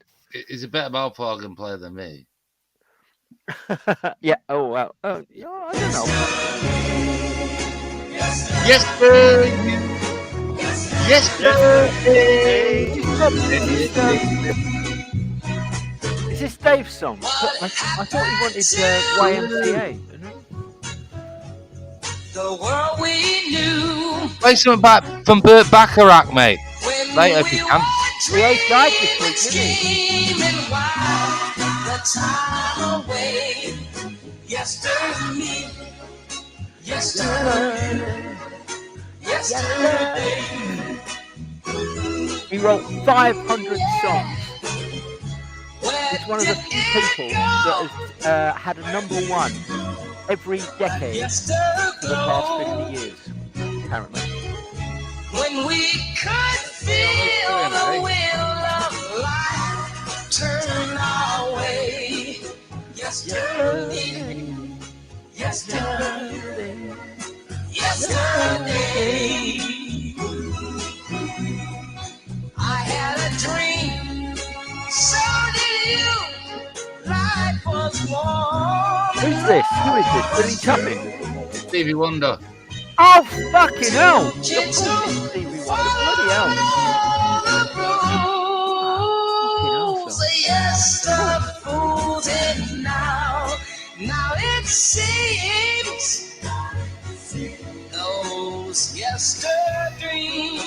He's a better mouth-organ player than me. Yeah. Oh well. Oh, yeah, I don't know. Yes, sir. Yes, sir. Is this Dave's song? I thought he wanted YMCA. The world we knew. Play something back from Burt Bacharach, mate. Later if you can. He died this week, didn't he? Dreaming while the time away. Yesterday. He wrote 500 songs. He's one of the few people that has had a #1 every decade for the past 50 years, apparently. When we could feel the will of life turn our way. Yesterday. I had a dream, so did you. Life was warm. Who's this? Who is this? Billy Tuppy? Stevie Wonder. Oh, fucking hell! Of course it's Stevie Wonder. Bloody hell. Yes, the fools it now. Now it seems those yesterdays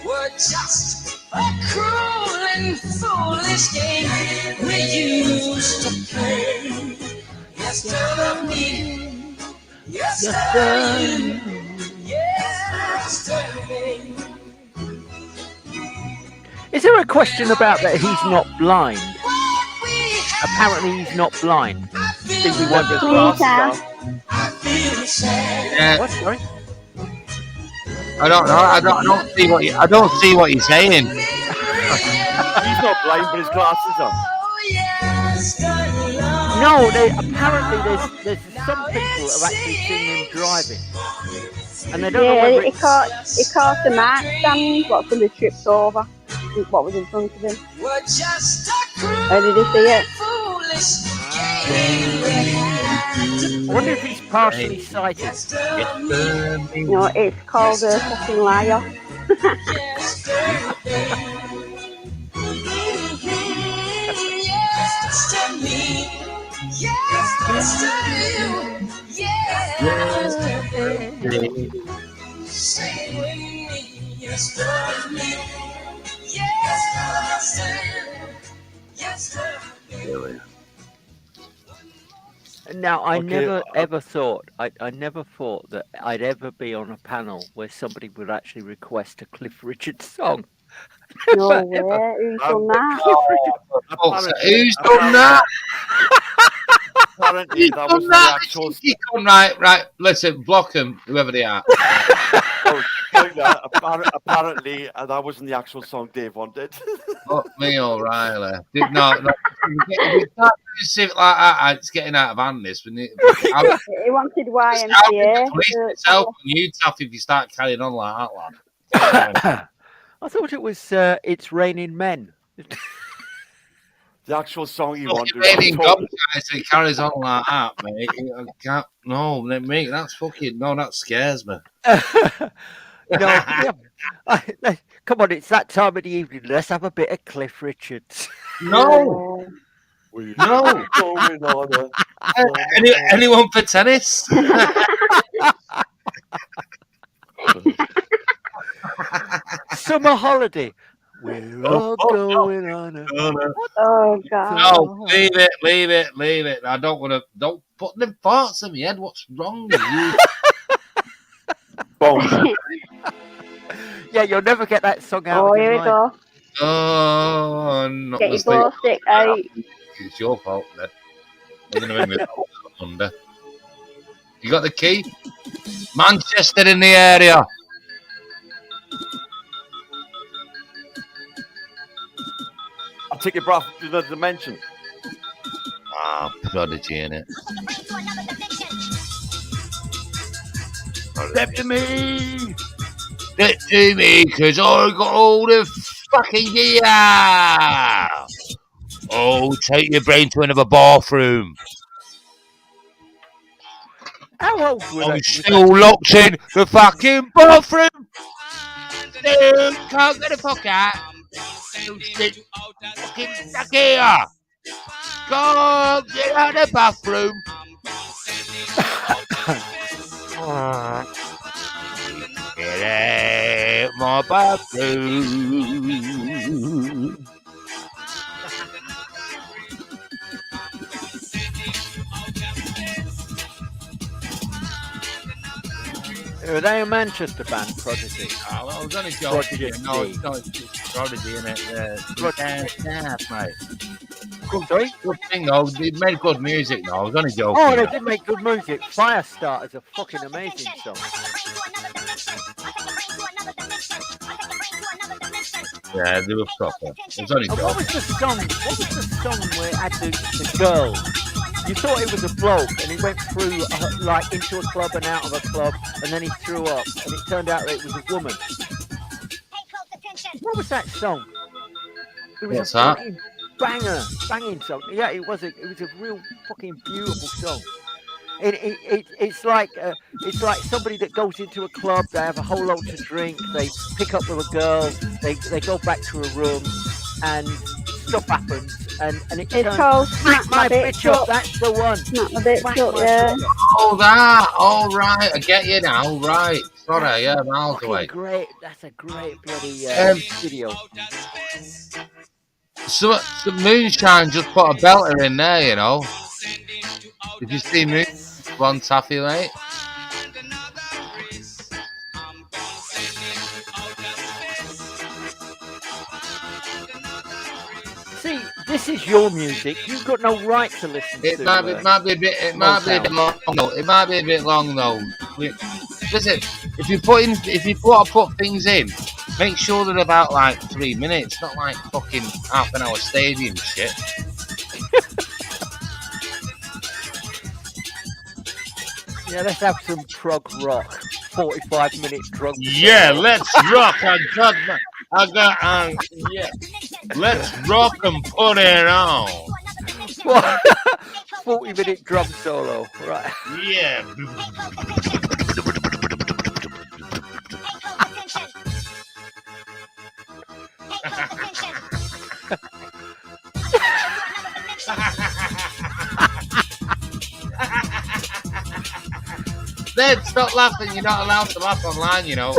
were just a cruel and foolish game we used to play. Yesterday. Is there a question about that he's not blind? Apparently he's not blind. Stevie Wonder's glasses are. What? Sorry? I don't know. I don't see what you're saying. He's not blind, but his glasses are. No, apparently there's some people that have actually seen him driving, and they don't know whether he caught the mark stand. What somebody tripped over? What was in front of him? How did he see it? I wonder if he's partially sighted. No, it's called a fucking liar. Now, I never ever thought, I never thought that I'd ever be on a panel where somebody would actually request a Cliff Richard song. No way, who's done that? Who's done that? apparently that wasn't the actual. Right. Listen, block them, whoever they are. Oh, spoiler, apparently that wasn't the actual song Dave wanted. Fuck me, O'Reilly. No. If it starts to sit like that, it's getting out of hand. This. He wanted YMCA. Yourself on you, Taff, if you start carrying on like that, lad. I thought it was It's Raining Men. The actual song he wanted. Raining God, guys, it carries on like that, mate. I can't, no, mate, that scares me. No, come on, it's that time of the evening. Let's have a bit of Cliff Richards. No. No. Anyone for tennis? Summer holiday. We're all going on a... Oh, God. No, leave it. I don't want to. Don't put them thoughts in my head. What's wrong with you? Yeah, you'll never get that song out. Oh, here we go. Oh, not Get your glow stick out. It's your fault, then. I'm going to make me under. You got the key? Manchester in the area. I'll take your breath to another dimension. Ah, prodigy in it. Step to me! Step to me, because I got all the fucking gear! Oh, take your brain to another bathroom. How old were I'm still locked in the fucking bathroom! Dude, can't get the fuck out! Still sit fucking stuck here! Go get out of the bathroom! Get out my bathroom! Are they a Manchester band, Prodigy? Oh, well, I was only joking. Prodigy. No, it's not Prodigy, innit? Mate. Oh, sorry? Good thing, though. They made good music, though. I was only joking. Oh, they did make good music. Firestarter's a fucking amazing song. Yeah, they were proper. I was only joking. What was the song where it had the girl? You thought it was a bloke, and he went through like into a club and out of a club, and then he threw up, and it turned out that it was a woman. What was that song? It was What's a that? fucking banging song. Yeah, it was a real fucking beautiful song. It's like somebody that goes into a club, they have a whole lot to drink, they pick up with a girl, they go back to a room, and stuff happens, and it's called Smack My Bitch Up. That's the one. Smack My Bitch Up, yeah. Oh, that. All right. I get you now. Right. Sorry. Yeah, miles away. Great. That's a great bloody video. So Moonshine just put a belter in there, you know. Did you see me? One taffy, mate. See, this is your music. You've got no right to listen to it. It might be a bit long though. Listen, if you want to put things in, make sure they're about like 3 minutes, not like fucking half an hour stadium shit. Yeah, let's have some prog rock. 45-minute drug. Yeah, let's rock. Yeah. Let's rock and put it on. 40-minute drum solo, right? Yeah. Then stop laughing. You're not allowed to laugh online, you know.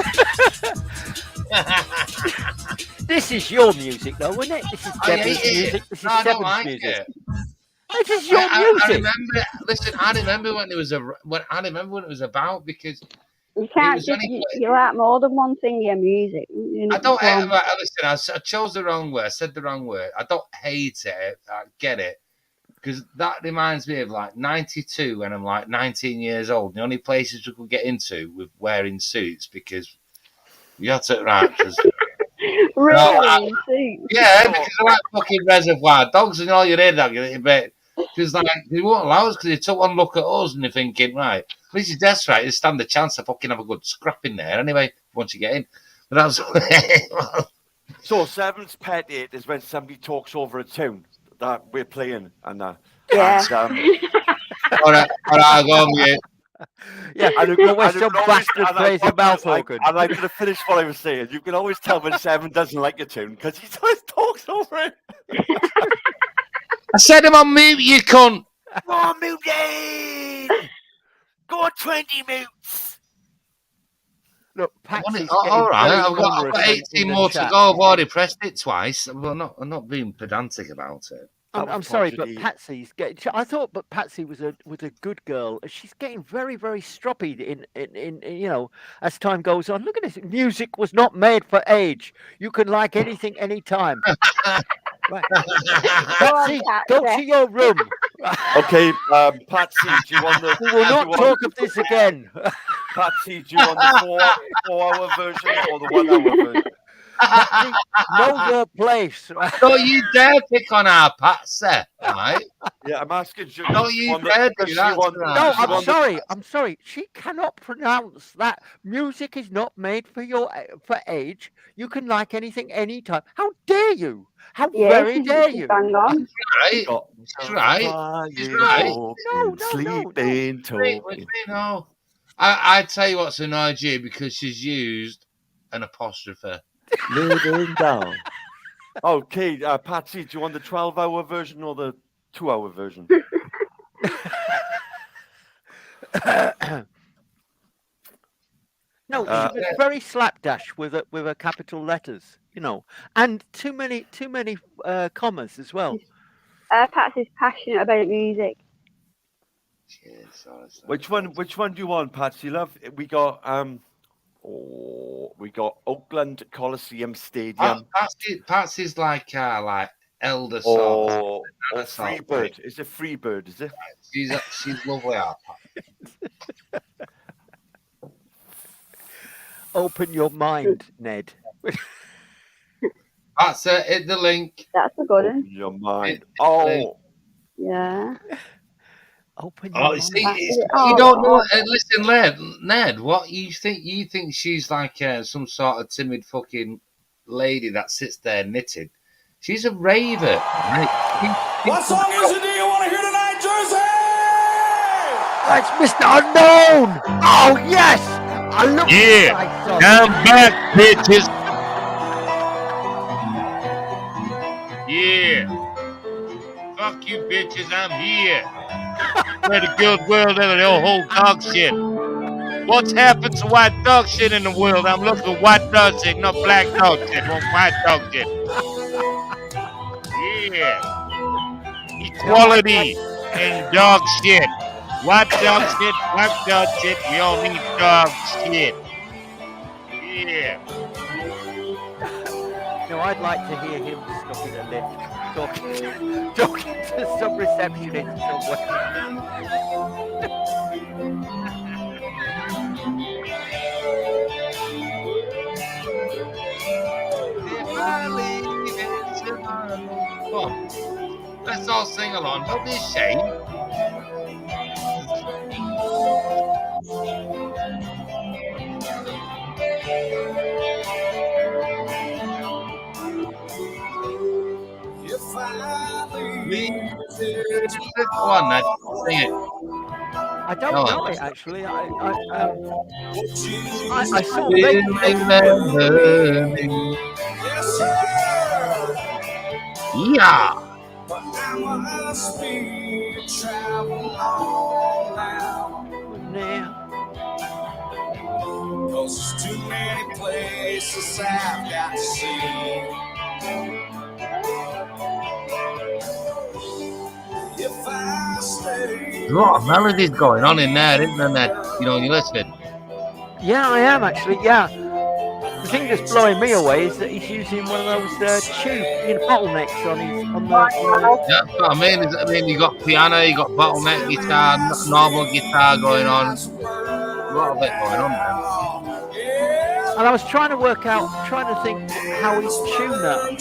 This is your music, though, isn't it? This is Debbie's music. This is Debbie's music. This is your music. I remember when it was about because you can't you like more than one thing in your music. I don't listen. I chose the wrong word. I said the wrong word. I don't hate it. I get it. Because that reminds me of like 92 when I'm like 19 years old. The only places we could get into with wearing suits because you had to, right? Really? Yeah, because they're like fucking reservoir dogs and all your head dog, but because like they won't allow us because they took one look at us and they're thinking, right, this is desperate. You stand a chance to fucking have a good scrap in there anyway once you get in. But that's So Seven's pet hate is when somebody talks over a tune that we're playing and Yeah. all right, go on with it. Yeah, and some bastard plays a mouth organ. And I'm going to finish what I was saying. You can always tell when Seven doesn't like a tune because he always talks over it. I said him on mute, you cunt. Go on, muting! Go on, 20 mutes! Look, Patsy's all right, I've got 18 more to go. I've already pressed it twice. I'm not being pedantic about it. I'm sorry, but Patsy's getting. I thought, but Patsy was a good girl. She's getting very, very stroppy in you know, as time goes on. Look at this. Music was not made for age. You can like anything, anytime. Right. Patsy, go to your room. Okay, Patsy, do you want the? We will not talk of this again. Patsy, do you want the 4-hour version or the 1-hour version? Patsy, know your place. Don't you dare pick on our Patsy, right? Yeah, I'm asking you. Don't you dare do that. No, I'm sorry. I'm sorry. She cannot pronounce that. Music is not made for age. You can like anything, anytime. How dare you? How very dare you? Right. She's right. She's right. No. Sleeping, talking. No. I tell you what's annoyed you because she's used an apostrophe. Living down. Okay, Patsy, do you want the 12-hour version or the 2-hour version? No, she was very slapdash with her capital letters, you know, and too many commas as well. Patsy's passionate about music. Which one do you want, Patsy? Love, we got Oakland Coliseum Stadium. Patsy's like elder or Freebird. Is it Freebird? Is it? She's lovely. Open your mind, Ned. That's it. Hit the link. That's a good one. Open your mind. Yeah. Open your mind. See, you don't know. Listen, Ned. What you think? You think she's like some sort of timid fucking lady that sits there knitting? She's a raver. Right? What song is it do you want to hear tonight, Jersey? That's Mr. Unknown. Oh yes. I love come back, bitches. Yeah. Fuck you, bitches. I'm here. Where the good world and the whole dog shit. What's happened to white dog shit in the world? I'm looking at white dog shit, not black dog shit. Want white dog shit. Yeah. Equality and dog shit. White dog shit, black dog shit. We all need dog shit. Yeah. No, I'd like to hear him stuck in a lift, talking to some receptionist somewhere. Come on. Let's all sing along. Don't be ashamed. Go on, Ned. Sing it. I don't know it actually. I saw remember me. Yeah. But I must be traveling on now. Cause there's too many places I've got to see. If I stay. There's a lot of melodies going on in there, isn't there, Ned? You know, when you listen. Yeah, I am actually. Yeah, thing that's blowing me away is that he's using one of those bottlenecks on his on the. Yeah, that's what I mean. I mean, you got piano, you got bottleneck guitar, normal guitar going on. A lot of it going on there. And I was trying to think how he tuned that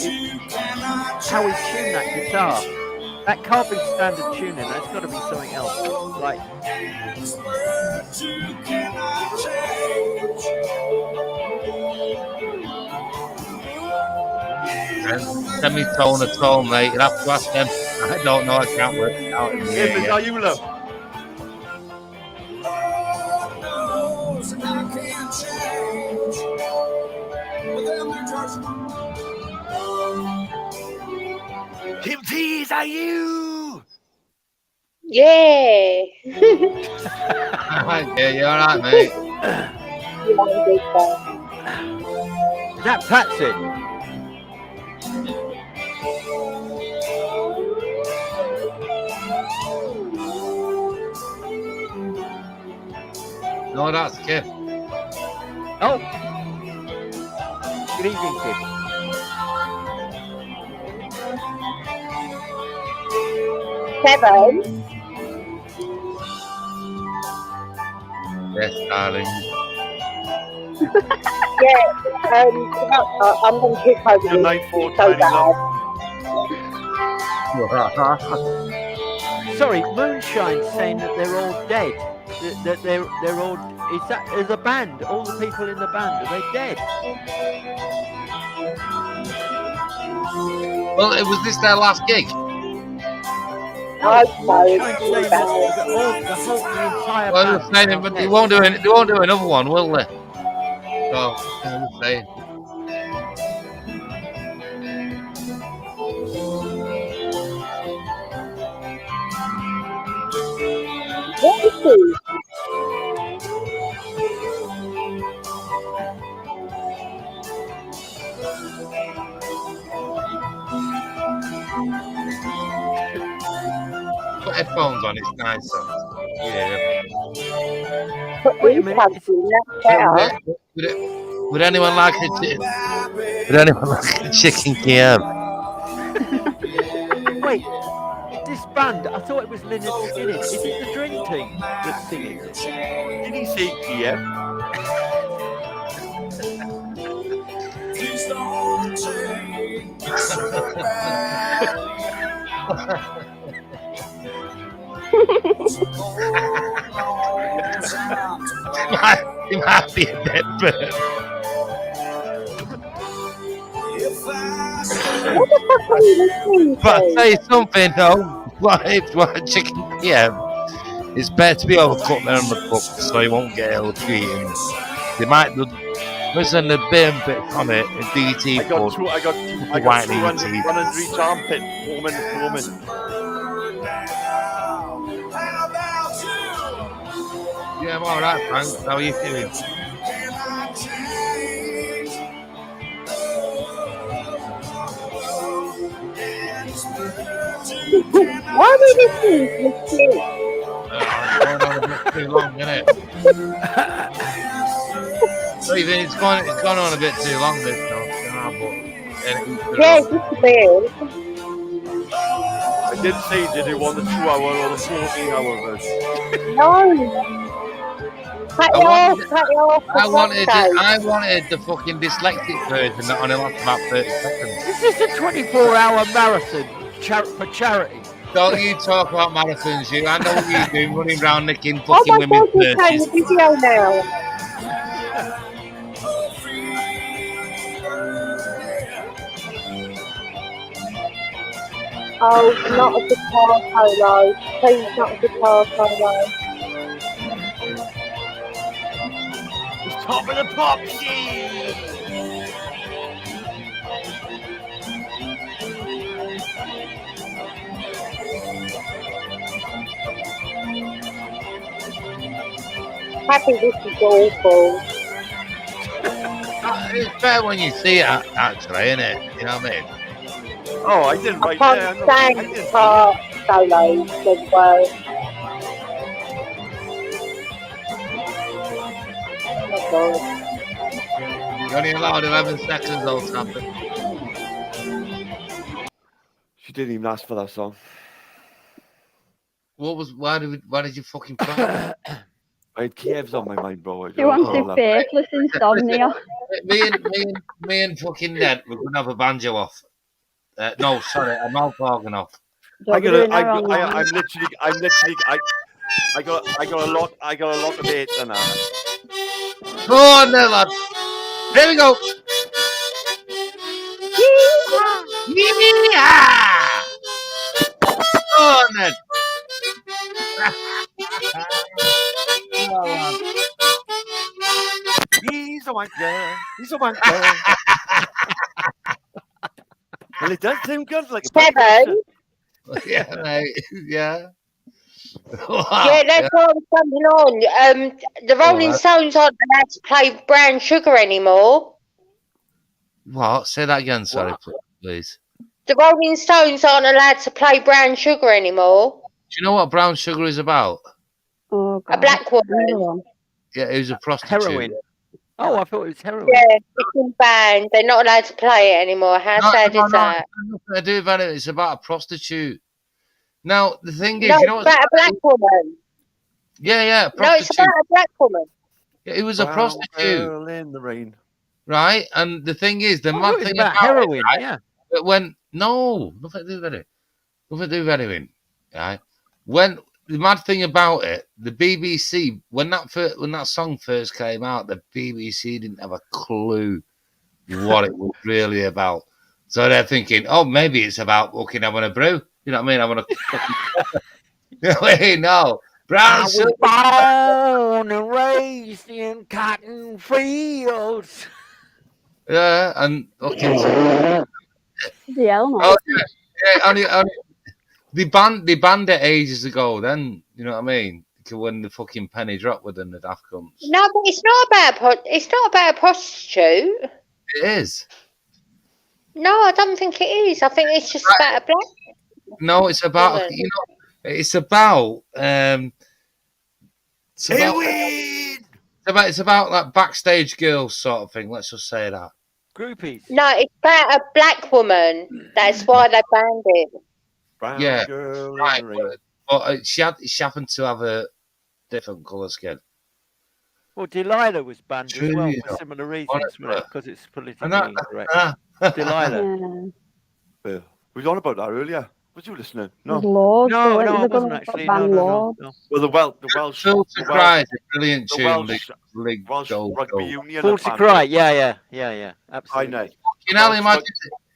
guitar. That can't be standard tuning. That's got to be something else. Like. Semitone at all, mate. You'll have to ask them. I don't know. I can't work it out. Yeah, are you love? Kim T's, are you? Yeah. Yeah, you're alright, mate. Is that Patsy? No, that's Kip. Oh. Good evening, Kip. Seven. Yes, darling. Yeah, I'm going to kick over Your name for so Tony bad. Sorry, Moonshine's saying that they're all dead. That they're all. Is the band? All the people in the band, are they dead? Well, was this their last gig? I Moonshine's saying that the entire Well, band. they're saying, but they won't do another one, will they? So, I'm just saying. What is this? Put headphones on, it's nice. Yeah. Wait a minute. Would anyone like a chicken Kiev? Wait, this band, I thought it was Lynyrd Skynyrd. Is it the Dream Team that's singing? Did he say Kiev? He might be a dead bird. What the fuck are you listening But I to? say something though, what chicken Kiev? It's better to be overcooked than undercooked, so you won't get eaten. They might listen the bit on it. DT I got 200 each armpit. Woman. Yeah, I'm alright, thanks. How are you doing? Why are we listening to this shit? It's going on a bit too long, isn't it? So it's gone on a bit too long, this stuff. Yeah, just a bit. I did say, did you want the 2 hour or the 14-hour version? No. Cut it off. I wanted the fucking dyslexic version that only lasts about 30 seconds. Is this a 24-hour marathon for charity? Don't you talk about marathons, you. I know what you're doing, running around nicking Oh fucking my God, women's you're playing the purses. video now. Oh, not a guitar solo. Please, not a guitar solo. It's top of the pops, Happy, this is awful. It's better when you see it, actually, isn't it? You know what I mean? Oh, I didn't I write can't that. stand guitar solos as well. Oh my God. You're only allowed 11 seconds, old Tappet. She didn't even ask for that song. Why did you fucking play? I had Kiev's on my mind, bro. You wanted faithless insomnia. me and fucking Ned, we're gonna have a banjo off. No, sorry, a mouth organ off. I'm literally, I got a lot of hate and Go on there, lad. Here we go. Yeah. Go on then. He's a wanker. He's a wanker. Well, it does seem good, like a Seven. Yeah, mate. Yeah. Yeah, that's what I'm coming on. The Rolling Stones aren't allowed to play Brown Sugar anymore. What? Say that again, sorry, please. The Rolling Stones aren't allowed to play Brown Sugar anymore. Do you know what Brown Sugar is about? Oh, a black woman. Yeah, it was a prostitute. Heroin. Oh, I thought it was heroin. Yeah, it's been banned. They're not allowed to play it anymore. How sad is that? Nothing to do about it. It's about a prostitute. Now, the thing is, No, you know it's about a black woman. Yeah, a No, it's prostitute. about a black woman. Yeah, it was a prostitute. Girl in the rain. Right? And the thing is, the mad thing about about heroin, it, right, yeah. that when nothing to do with it. Nothing to do with heroin. Right? When the mad thing about it, the BBC, when that song first came out, the BBC didn't have a clue what it was really about. So they're thinking, oh, maybe it's about fucking having a brew. You know what I mean? I want to fucking. You know what I mean? No. Brown I was born and raised in cotton fields. Yeah, and okay. Yeah, Oh, yeah, only they banned it ages ago. Then you know what I mean? When the fucking penny dropped within the Daft Cunts. No, but it's not about a prostitute. It is. No, I don't think it is. I think it's just about a black. No, it's about it's about it's about that backstage girls sort of thing. Let's just say that. Groupies. No, it's about a black woman. That's why they banned it. Brown Yeah, girl in right. the rain. But she happened to have a different colour skin. Well, Delilah was banned as well True. for similar reasons, because it's politically And that- incorrect. Delilah. Yeah. We were on about that earlier. Was you listening? There's No. loads. No, so no, I they're wasn't gonna actually. ban No. Well, the Welsh. Filter Cry is a brilliant the tune. Welsh rugby union. Filter Cry, yeah. Absolutely. I know. You know, imagine.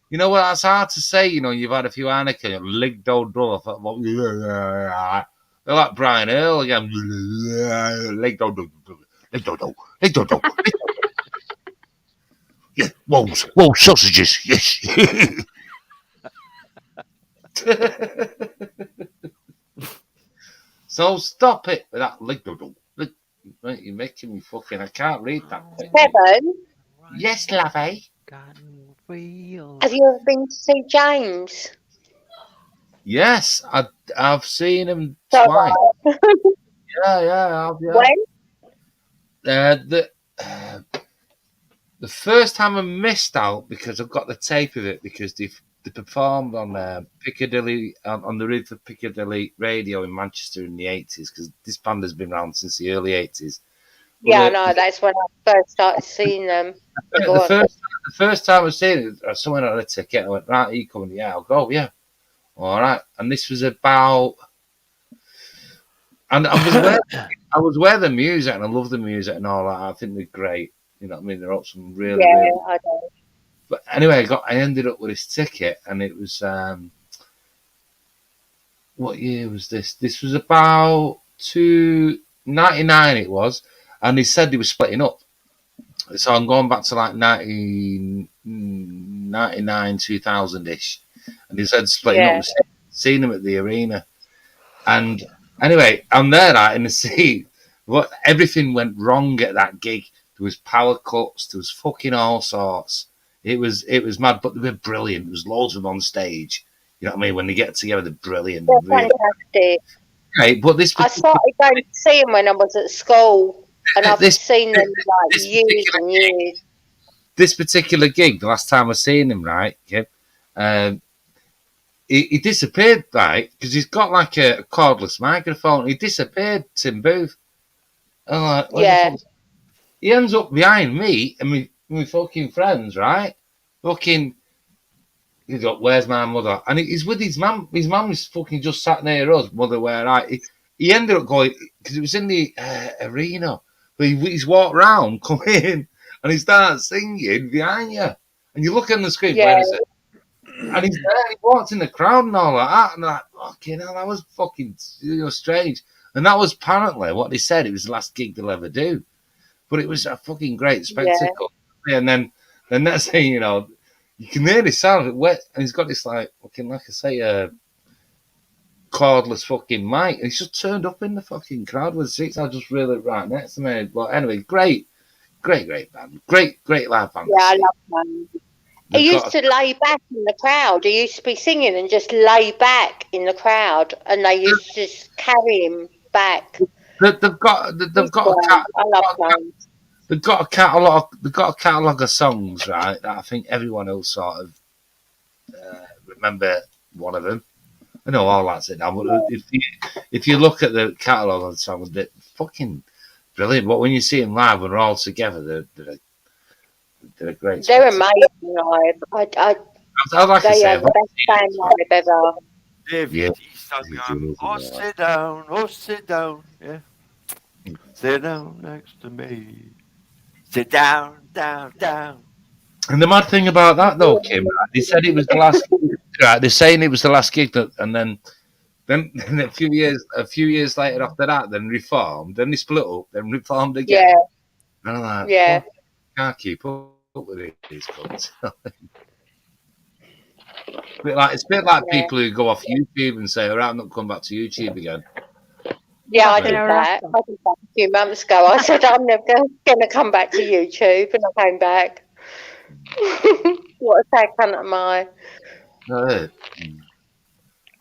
You know what? That's hard to say. You know, you've had a few Anakin, lig do do. They're like Brian Earl again. Lig do do, lig do do, lig do do. Yeah, whoa, sausages, yes. So stop it with that lig do do. Right, you're making me fucking. I can't read that. Kevin, Yes, lovey. have you ever been to see James? Yes, I've seen him twice. Yeah, I've, yeah. When? The first time I missed out because I've got the tape of it because they performed on Piccadilly on the roof of Piccadilly Radio in Manchester in the 80s because this band has been around since the early 80s. Yeah, no, that's when I first started seeing them. The first time I seen it, someone had a ticket. I went, right, are you coming? Yeah, I'll go. Yeah, all right. And this was about, and I was aware of the music, and I love the music and all that. I think they're great. You know what I mean? They're up some really. Yeah, really... I know. But anyway, I ended up with this ticket, and it was what year was this? This was about 1999. It was, and they said they were splitting up. So I'm going back to like 1999, 2000-ish. And they said splitting up. Seen them at the arena. And anyway, I'm there in the seat. Everything went wrong at that gig. There was power cuts. There was fucking all sorts. It was mad, but they were brilliant. There was loads of them on stage. You know what I mean? When they get together, they're brilliant. They're really. fantastic. Okay, but I started going to see them when I was at school. And I've seen them like years and years. this particular gig, the last time I seen him, right, Kim, he disappeared, right, because he's got like a cordless microphone. He disappeared, Tim Booth. I'm like, Yeah. he ends up behind me and my fucking friends, right? Fucking, he's like, where's my mother? And he's with his mum. His mum is fucking just sat near us. Mother, where I? He ended up going, because it was in the arena, but he's walked round, come in, and he starts singing behind you. And you look on the screen, where is it? And he's there, he walked in the crowd and all like that. And I'm like, fucking hell, that was fucking strange. And that was apparently what they said. It was the last gig they'll ever do. But it was a fucking great spectacle. Yeah. And then the next thing, you know, you can hear the sound of it wet. And he's got this, like, fucking, like I say, cordless fucking mic. And he's just turned up in the fucking crowd with seats. I just really right next to me. But anyway, great band. Great live band. Yeah, I love them. He used to lay back in the crowd. He used to be singing and just lay back in the crowd, and they used to just carry him back. They've got a catalogue of songs, right? That I think everyone will sort of remember one of them. I know all that's it now, but if you look at the catalogue of the songs, they're fucking brilliant. But when you see them live, when they're all together, they're a great. They're amazing live. They are the best band live ever. Sit down. Yeah. Sit down next to me. Sit down. And the mad thing about that, though, Kim, they said it was the last. Right, they're saying it was the last gig, and then a few years later after that, then reformed, then they split up, then reformed again. Yeah. And I'm like, yeah. Can't keep up with these cunts. It's a bit like people who go off YouTube and say, all right, I'm not coming back to YouTube again. Yeah, I did that. I did that a few months ago. I said, I'm never going to come back to YouTube, and I came back. What a sad cunt am I?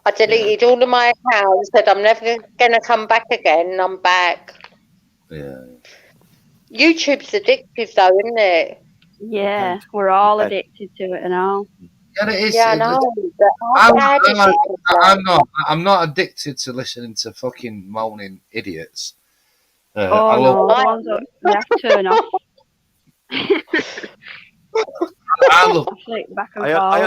I deleted all of my accounts, said I'm never going to come back again, and I'm back. Yeah. YouTube's addictive, though, isn't it? Yeah, we're all addicted to it and all. Yeah, it is. Yeah, I know. I'm not addicted to listening to fucking moaning idiots. You have to turn off. I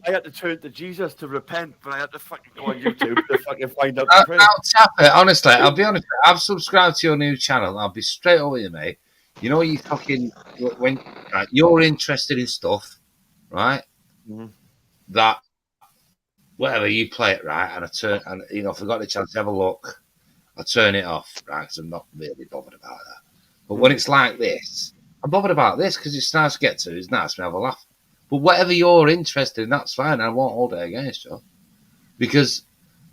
had to turn to Jesus to repent, but I had to fucking go on YouTube to fucking find out. I'll tap it, honestly. I'll be honest. I've subscribed to your new channel. I'll be straight over you, mate. You know, you fucking when you're interested in stuff, right? Mm-hmm. That whatever you play it, right? And I turn, and if I got the chance to have a look, I turn it off, right? Because I'm not really bothered about that. But when it's like this, I'm bothered about this because it's nice to get to. It's nice to have a laugh. But whatever you're interested in, that's fine. I won't hold it against you because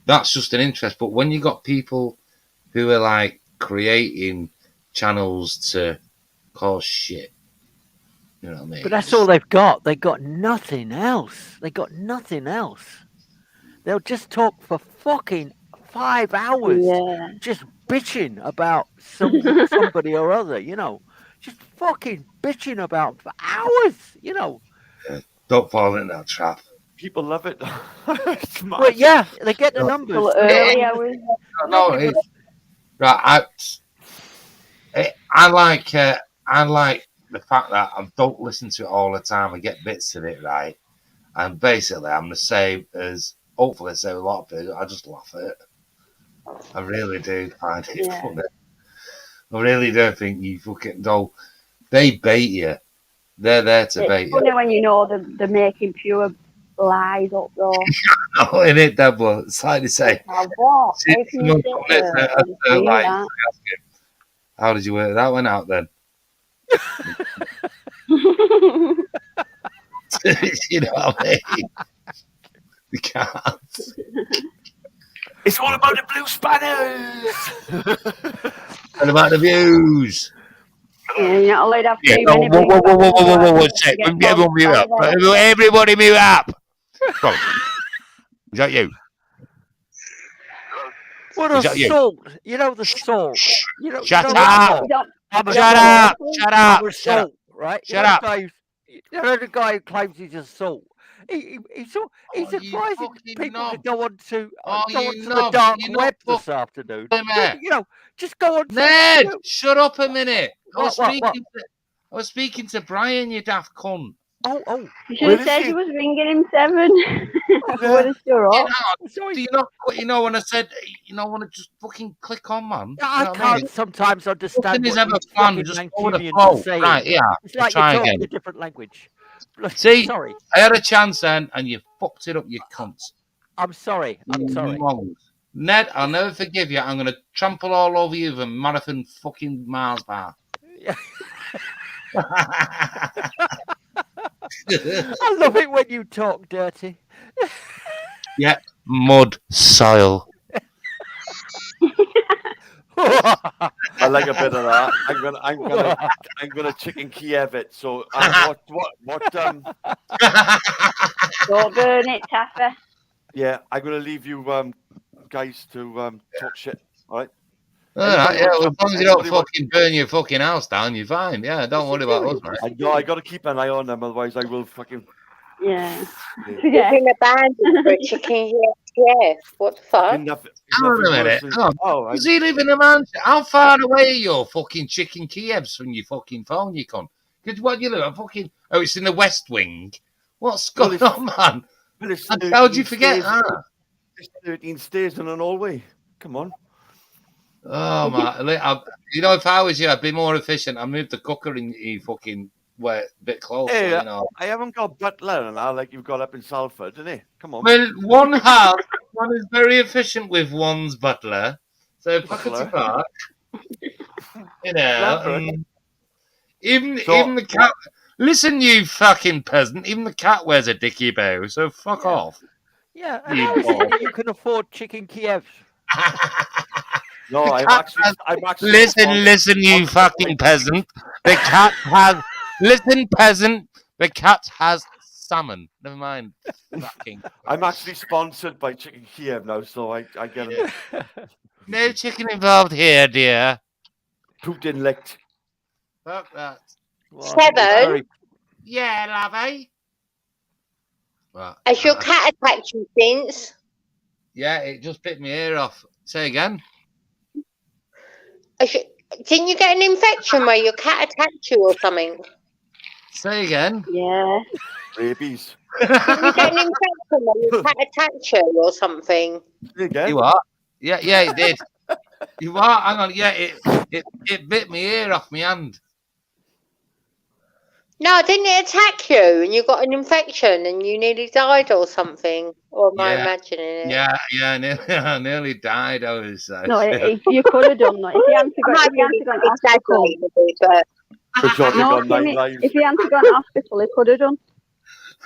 that's just an interest. But when you got people who are like creating channels to cause shit, you know what I mean? But that's all they've got. They got nothing else. They'll just talk for fucking 5 hours, just bitching about somebody or other, just fucking bitching about for hours, Yeah, don't fall in that trap. People love it. But yeah, they get the numbers. Early hours. No, right. I like the fact that I don't listen to it all the time. I get bits of it, right? And basically, I'm the same as hopefully a lot of people. I just laugh at it. I really do find it funny. I really don't think you fucking don't. They bait you. They're there to bait you. It's funny when you know they're making pure lies up though. Oh, in it, Deborah. It's like they say. What? How did you work that one out then? You know what I mean? You can't. It's all about the blue spanners. And about the views. Yeah, you're not allowed to have whoa, one sec. Everyone mute up. Everybody mute up. Is that you? What a salt. You know the salt. Shut up. Shut up. Right? Shut up. You know, the guy who claims he's a salt. He's advising people to go on to the dark web this afternoon. You know, just go on. Ned, shut up a minute. I was speaking to Brian, you daft cunt. Oh. You should have said he was ringing him 7. Would have sure up. Do you know when I said, when I just fucking click on, man? I can't sometimes understand Nothing is what ever these fun, fucking just go with the Mancunians flow. are saying. Right, yeah. It's like try you're talking again. a different language. See, sorry. I had a chance then, and you fucked it up, you cunts. I'm sorry. I'm sorry. Ned, I'll never forgive you. I'm going to trample all over you with a marathon fucking Mars bar. I love it when you talk dirty. Yeah, mud, soil. I like a bit of that. I'm gonna chicken Kiev it. So what Don't burn it, Taffer. Yeah, I'm gonna leave you guys to talk shit. All right. Alright, yeah, well, as long as you don't fucking burn your fucking house down, you're fine. Yeah, don't worry about us, mate. I know, I got to keep an eye on them, otherwise I will fucking... Yeah. You've been abandoned for a chicken here. What the fuck? Hang on a minute. Does he live in a mansion? How far away are your fucking chicken Kievs from your fucking phone, you cunt? Because what you live fucking... Oh, it's in the West Wing. What's going on, man? How'd you forget that? It's 13 stairs in an hallway. Come on. Oh, man. If I was you, I'd be more efficient. I moved the cooker in fucking a bit closer, Hey, you know. I haven't got butler and all like you've got up in Salford, didn't it? Come on. Well, one is very efficient with one's butler. So pockets apart. You know. Even the cat... Listen, you fucking peasant. Even the cat wears a dicky bow, so fuck off. Yeah, and how is it that you can afford chicken Kievs? No, I'm actually Listen, you fucking peasant. The cat has... Listen, peasant. The cat has salmon. Never mind. Fucking... I'm actually sponsored by Chicken Kiev now, so I get it. No chicken involved here, dear. Putin licked. Fuck that. Well, 7? Yeah, lovey. Has your cat attacked you since? Yeah, it just bit my ear off. Say again. Didn't you get an infection where your cat attacked you or something? Say again. Yeah. Rabies. Didn't you get an infection where your cat attacked you or something? Again? You what? Yeah, it did. You what? Hang on. Yeah, it bit my ear off my hand. No, didn't it attack you and you got an infection and you nearly died or something? Or am I imagining it? Yeah, I nearly died. I was. No, you could have done that. If you hadn't gone to hospital, if you hadn't gone to hospital, he could have done.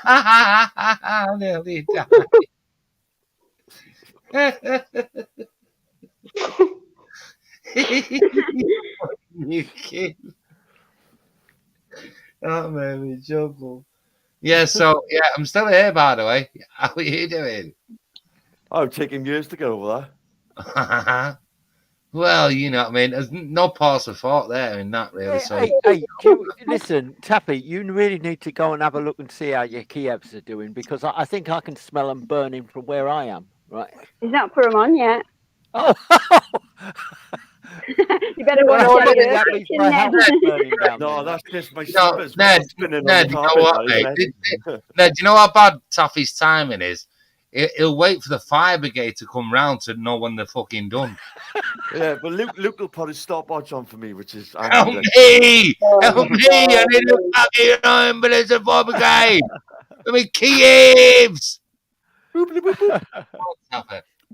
I nearly died. You kid. That made me jumble. Yeah, so I'm still here, by the way. How are you doing? Oh, taking years to get over that. Well, you know what I mean. There's no parts of fault there in that, really. Listen, Tappy, you really need to go and have a look and see how your Kievs are doing, because I think I can smell them burning from where I am. Right? He's not put them on yet. Oh. You better watch out. No, that's just my Ned, you know what, mate? Ned, you know how bad Taffy's timing is? He'll wait for the fire brigade to come round to know when they're fucking done. Yeah, but Luke will put his stopwatch on for me, which is... Help me! Help me! I need a fucking ambulance and fire brigade! I mean, Kievs!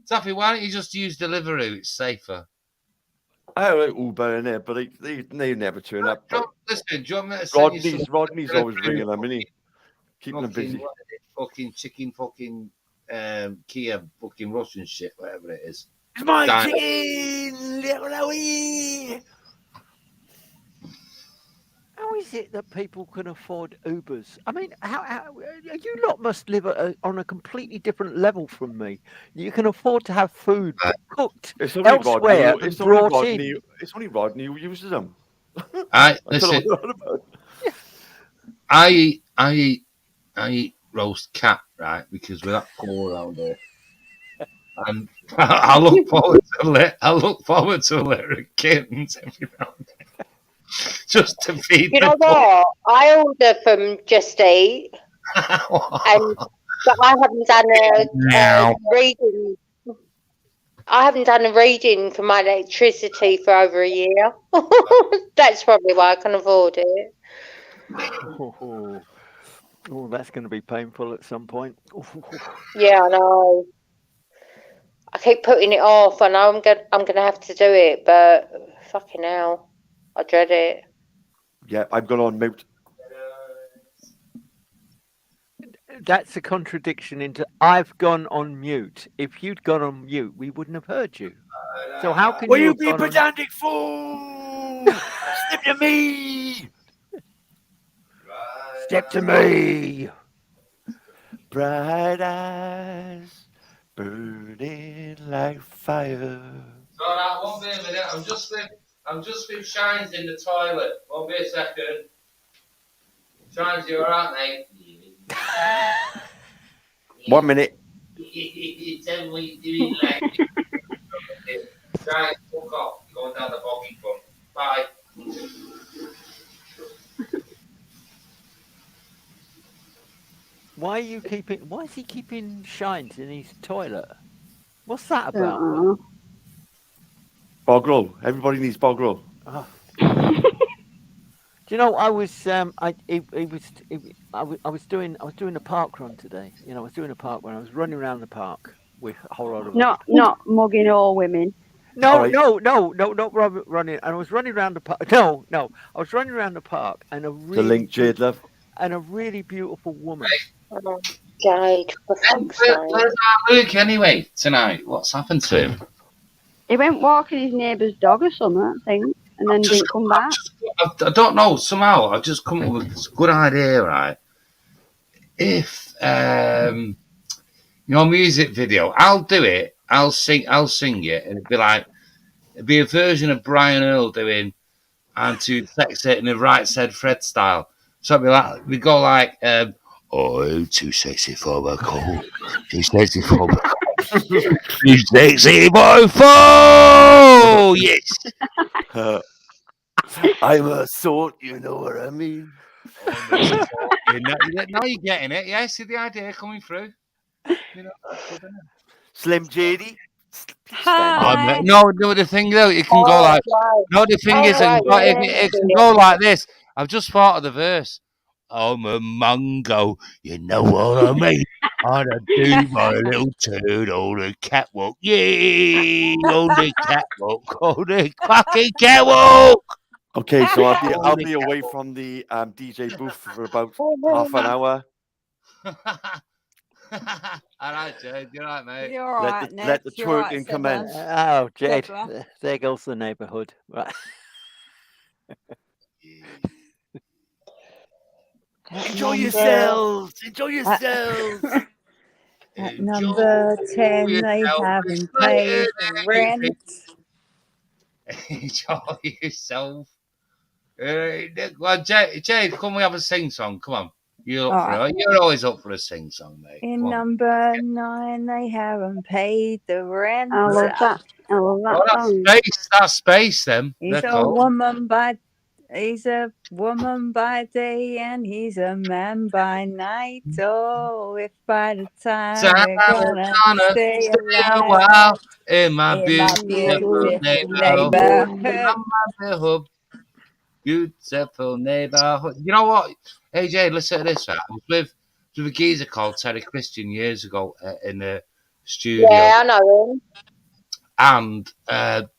Taffy, why don't you just use Deliveroo? It's safer. I like Uber in there, but they never turn up. Listen, do you want me to send you some... Rodney's always ringing them, isn't he? Keeping them busy. Fucking chicken, Kiev, fucking Russian shit, whatever it is. Come on, chicken! How is it that people can afford Ubers? I mean, how you lot must live on a completely different level from me. You can afford to have food cooked elsewhere and brought in. It's only Rodney who uses them. Listen, I I eat roast cat, right? Because we're that poor around here. And I look forward to a litter of kittens every now and then. Just to feed You them. know what? I order from Just Eat, but I haven't done a reading. I haven't done a reading for my electricity for over a year. That's probably why I can afford it. Oh, that's going to be painful at some point. Yeah, I know. I keep putting it off. I know I'm gonna have to do it, but fucking hell, I dread it. Yeah, I've gone on mute. That's a contradiction into I've gone on mute. If you'd gone on mute, we wouldn't have heard you. So how can you be pedantic fool? Step to me. Step to me. Bright eyes burning like fire. So that won't be a minute. I'm just with Shines in the toilet. Won't be a second. Shines, you alright, mate? 1 minute. Tell me what you're doing, like. Shines, fuck off. You're going down the boggy front. Bye. Why is he keeping Shines in his toilet? What's that about? Bog roll. Everybody needs bog roll. Oh. Do you know I was I was doing a park run today. You know, I was doing a park run. I was running around the park with a whole lot of Not mugging all women. No, not running. And I was running around the park. No, I was running around the park, and The link, Jade, love. and a really beautiful woman. Oh, Jade, for fuck's Where's sake. our Luke anyway tonight? What's happened to him? He went walking his neighbour's dog or something, I think, and then didn't come back. I don't know. Somehow I've just come up with this good idea, right? If music video, I'll do it. I'll sing it, and it'd be a version of Brian Earl doing "I'm Too Sexy" in a Right Said Fred style. So it'd be like we go like, "I'm too sexy for my coat, too sexy for my coat, too sexy for foe." Yes. I'm a sort, you know what I mean? Now you're getting it. Yeah, see the idea coming through. You know, Slim JD. No, the thing though, it can go like. No, the thing is, it can go like this. I've just thought of the verse. I'm a mango, you know what I mean? I do my little turn on the catwalk. Yeah, on the catwalk, on the fucking catwalk. Okay, so I'll be away from the DJ booth for about half an hour. All right, Jade, you're right, mate. You're all right, Let the twerking commence. Oh, Jade, Deborah. there goes the neighbourhood. Right. Enjoy yourselves. Enjoy yourselves. At number 10, they haven't paid the rent. Enjoy yourself. Well, Jade, come we have a sing song? Come on. You're up for it. You're always up for a sing song, mate. In number 9, they haven't paid the rent. I love that. I love that song. That's space, then. He's a woman by day and he's a man by night. Oh, if by the time we're gonna stay a while in my beautiful neighborhood. Beautiful neighborhood. You know what? Hey, Jay, listen to this. Right? I was with a geezer called Terry Christian years ago in the studio. Yeah, I know him. And that,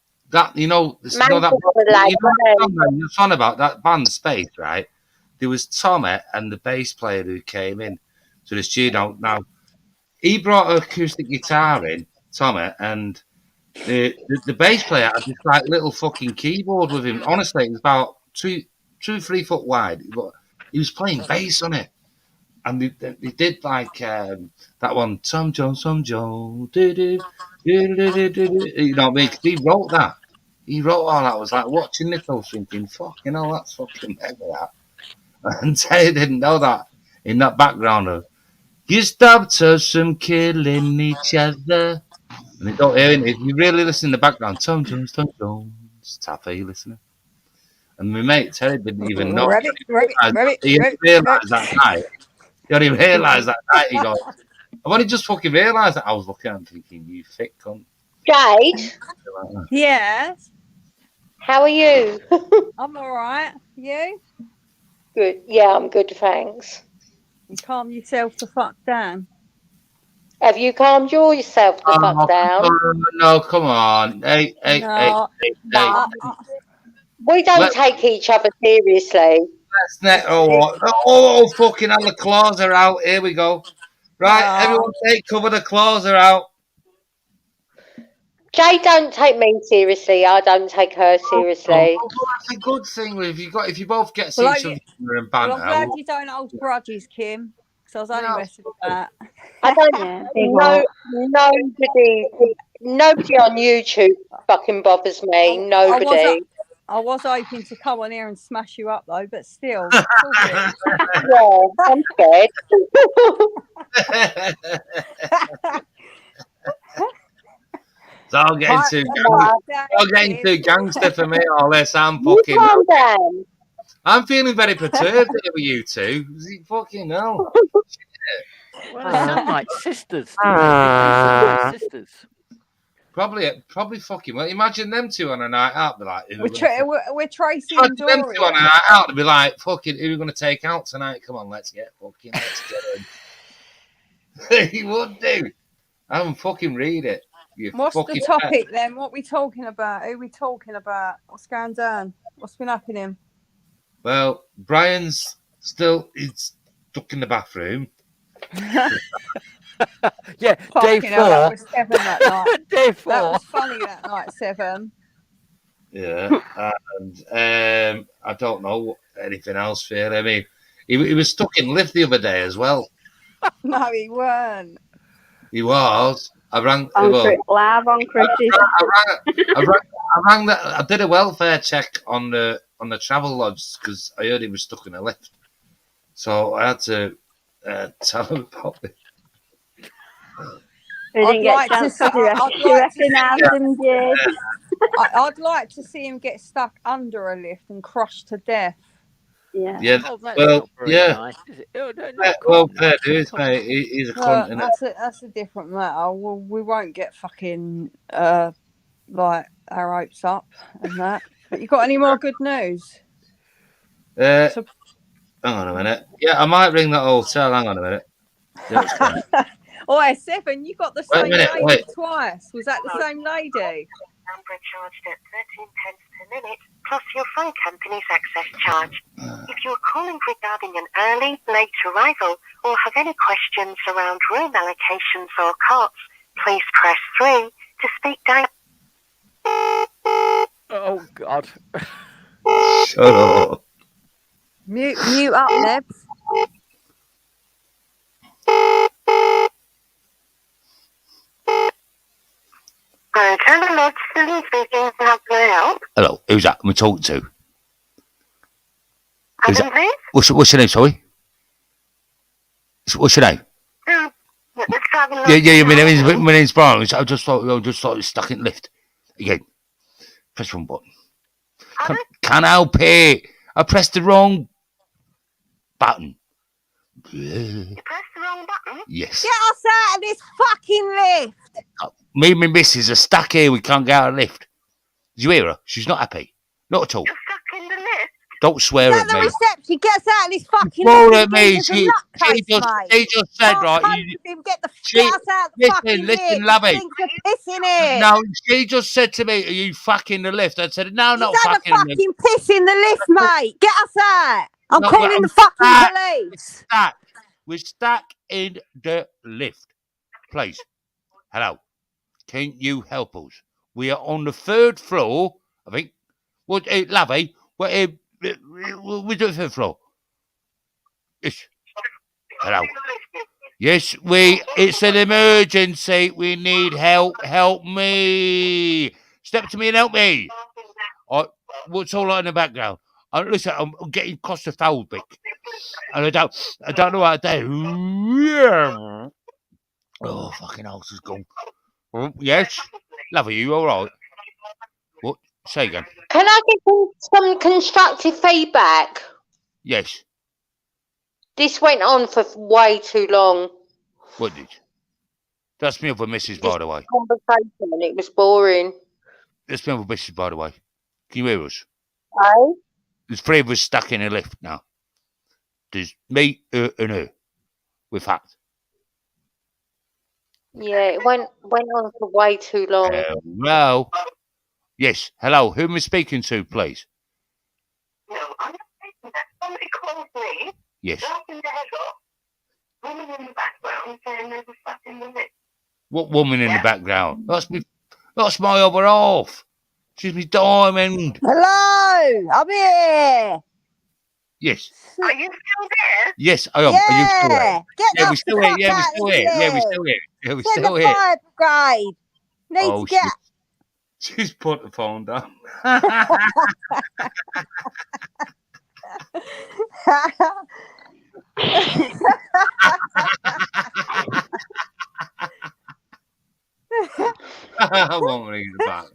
you know, the song about that band Space, right? There was Tommy and the bass player who came in to the studio. Now, he brought an acoustic guitar in, Tommy, and the bass player had this like little fucking keyboard with him. Honestly, it was about 2-3 foot wide. But he was playing bass on it. And they did like that one, Some Jones, you know what I mean? He wrote that. He wrote all that. I was like watching this, I was thinking, fucking hell, that's fucking mega that. And Terry didn't know that. in that background of you stopped us from killing each other. And they don't hear it. If you really listen in the background, Tom Jones, Taffy, you listening? And my mate Terry didn't even know. Rabbit. He didn't realise that night. He didn't realise that night. He goes, I've only just fucking realised that. I was looking at him thinking, you thick cunt. Jade, Yes, how are you? I'm all right. You? Good. Yeah, I'm good, thanks. You calm yourself the fuck down. Have you calmed yourself the fuck down? No, come on. Hey. We don't take each other seriously. Oh, fucking hell, the claws are out. Here we go. Right, everyone take cover, the claws are out. Jay don't take me seriously. I don't take her seriously. That's a good thing. If you both get to see Well, each other and banter. I'm glad you don't hold grudges, Kim, because I was only messing about. I don't. Nobody on YouTube fucking bothers me. Nobody. I was hoping to come on here and smash you up though, but still. Yeah, I'm scared. It's all getting too gangster for me. All this, I'm feeling very perturbed over you two. Fucking hell. Well, they sound like sisters. Sisters. Probably fucking well. Imagine them two on a night out. Be like, we're Tracy imagine and Dory. them two on a night out. To be like, fucking, who are we going to take out tonight? Come on, let's get in. He would do. I haven't fucking read it. What's the topic then? What are we talking about? Who are we talking about? What's going down? What's been happening? Well, Brian's still stuck in the bathroom. Yeah, day 4. That was 7 that night. Day 4. That was funny that night, 7. Yeah, and I don't know anything else, really. I mean, he was stuck in lift the other day as well. No, he weren't. He was. I rang. Live on Christmas. I did a welfare check on the travel lodge because I heard he was stuck in a lift. So I had to tell him about it. I'd like to see him get stuck under a lift and crushed to death. Yeah. Yeah. Oh, well, yeah. Nice, is it? Oh, no, well, fair dues, mate. He's a cunt. That's a different matter. Well, we won't get fucking like our hopes up and that. But you got any more good news? Hang on a minute. Yeah, I might ring that hotel. Hang on a minute. Oh, 7, you got the same lady twice. Was that the same lady? Number charged at 13 pence per minute, plus your phone company's access charge. If you're calling regarding an early, late arrival, or have any questions around room allocations or costs, please press 3 to speak down. Oh, God. Shut up. Mute up, Nebs. Hello, who's that? I'm talking to. Adam, please? What's your name? Sorry. What's your name? Yeah. My name's Brian. I just thought it was stuck in the lift. Again, press the wrong button. Can't help it. I pressed the wrong button. You pressed the wrong button? Yes. Get us out of this fucking lift. Me and my missus are stuck here. We can't get out of the lift. Did you hear her? She's not happy. Not at all. You're stuck in the lift? Don't swear at me. Reception. Get us out of this fucking Swear lift. at me. She just said, right. Get us out of the fucking lift. Listen, lovey. Pissing here. No, she just said to me, are you fucking the lift? I said, no, not fucking the lift. Piss in the lift, mate. Get us out. I'm calling the fucking police. We're stuck in the lift. Please. Hello. Can you help us? We are on the 3rd floor, I think. What, lovey? We're the 3rd floor. Yes. Hello. Yes, it's an emergency. We need help. Help me. Step to me and help me. What's all that in the background? Listen, I'm getting claustrophobic, and I don't know what to do. Oh, fucking house is gone. Yes, love you. All right. What? Say again. Can I get some constructive feedback? Yes. This went on for way too long. What did? That's me other missus, by the way. Conversation, and it was boring. That's me other missus, by the way. Can you hear us? Oh? There's 3 of us stuck in a lift now. There's me, her, and her. We're fact. Yeah, it went on for way too long. Hello. Yes. Hello. Who am I speaking to, please? No, I'm not thinking that. Somebody called me. Yes. Laughing their head off. Woman in the background saying there's a fuck in the lip. What woman in the background? That's me. That's my other half. She's me diamond. Hello, I'm here. Yes. Are you still there? Yes, I am. Are you still here? Get Yeah, off we're still the here. Yeah, we're cock still out here. of Yeah, we're here. still here. Yeah, we're Send still the here. fire brigade. Need Oh, to get. she's put the phone down. I won't ring it back.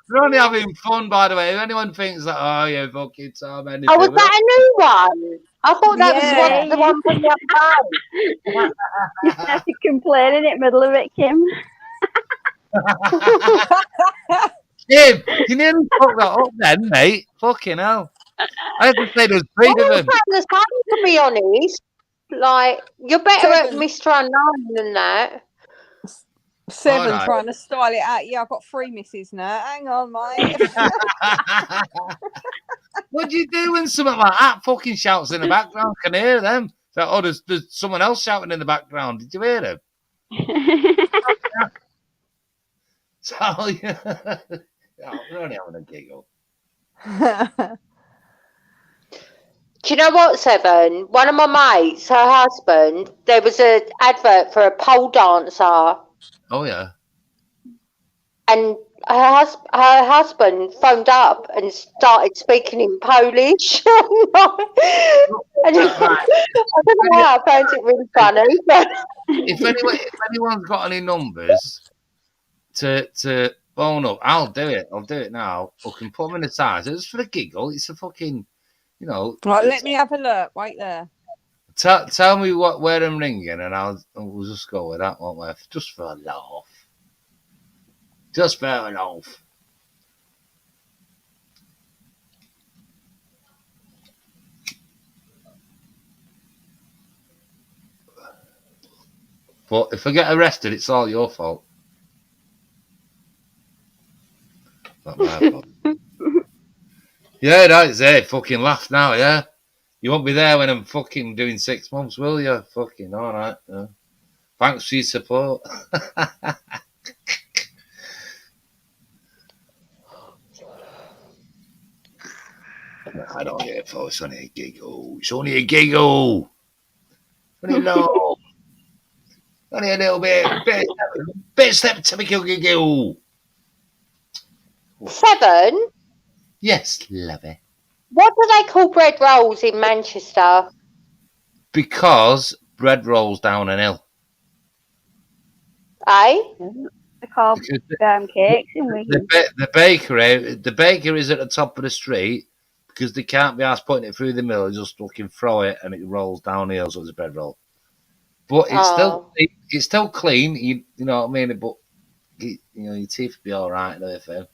We're only having fun, by the way. If anyone thinks that, oh, yeah, fucking Tom, anything. Oh, was that a new one? I thought that was the one from the other day. You started complaining in the middle of it, Kim. Kim, you nearly fucked that up then, mate. Fucking hell. I had to say there's 3 of them. The same, to be honest. Like, you're better at Mr. Unknown than that. 7 Alright. trying to style it out. Yeah, I've got 3 misses now. Hang on, mate. What do you do when something like that fucking shouts in the background? Can hear them. So, oh, there's someone else shouting in the background. Did you hear them? So, yeah. We're only having a giggle. Do you know what, Seven? One of my mates, her husband, there was an advert for a pole dancer, Oh, yeah. and her husband phoned up and started speaking in Polish. And I don't know why, I found it really funny. But If anyone's got any numbers to phone up, I'll do it. I'll do it now. I can put them in the side. It's for a giggle. It's a fucking, you know. Right, let me have a look. Wait there. Tell me where I'm ringing, and we'll just go with that, won't we? Just for a laugh. Just for a laugh. But if I get arrested, it's all your fault. Not my fault. Yeah, that's it. Fucking laugh now, yeah? You won't be there when I'm fucking doing 6 months, will you? Fucking alright. Yeah. Thanks for your support. I don't get it, folks. It's only a giggle. It's only a giggle. Only no. Only a little bit step to make a giggle. Seven, Yes, lovey. what do they call bread rolls in Manchester? Because bread rolls down an hill. Eh? They call cakes in Wigan. The baker is at the top of the street because they can't be asked putting it through the mill. They just fucking throw it and it rolls down the hill, so it's a bread roll. But it's still clean. You know what I mean? But your teeth will be all right and everything.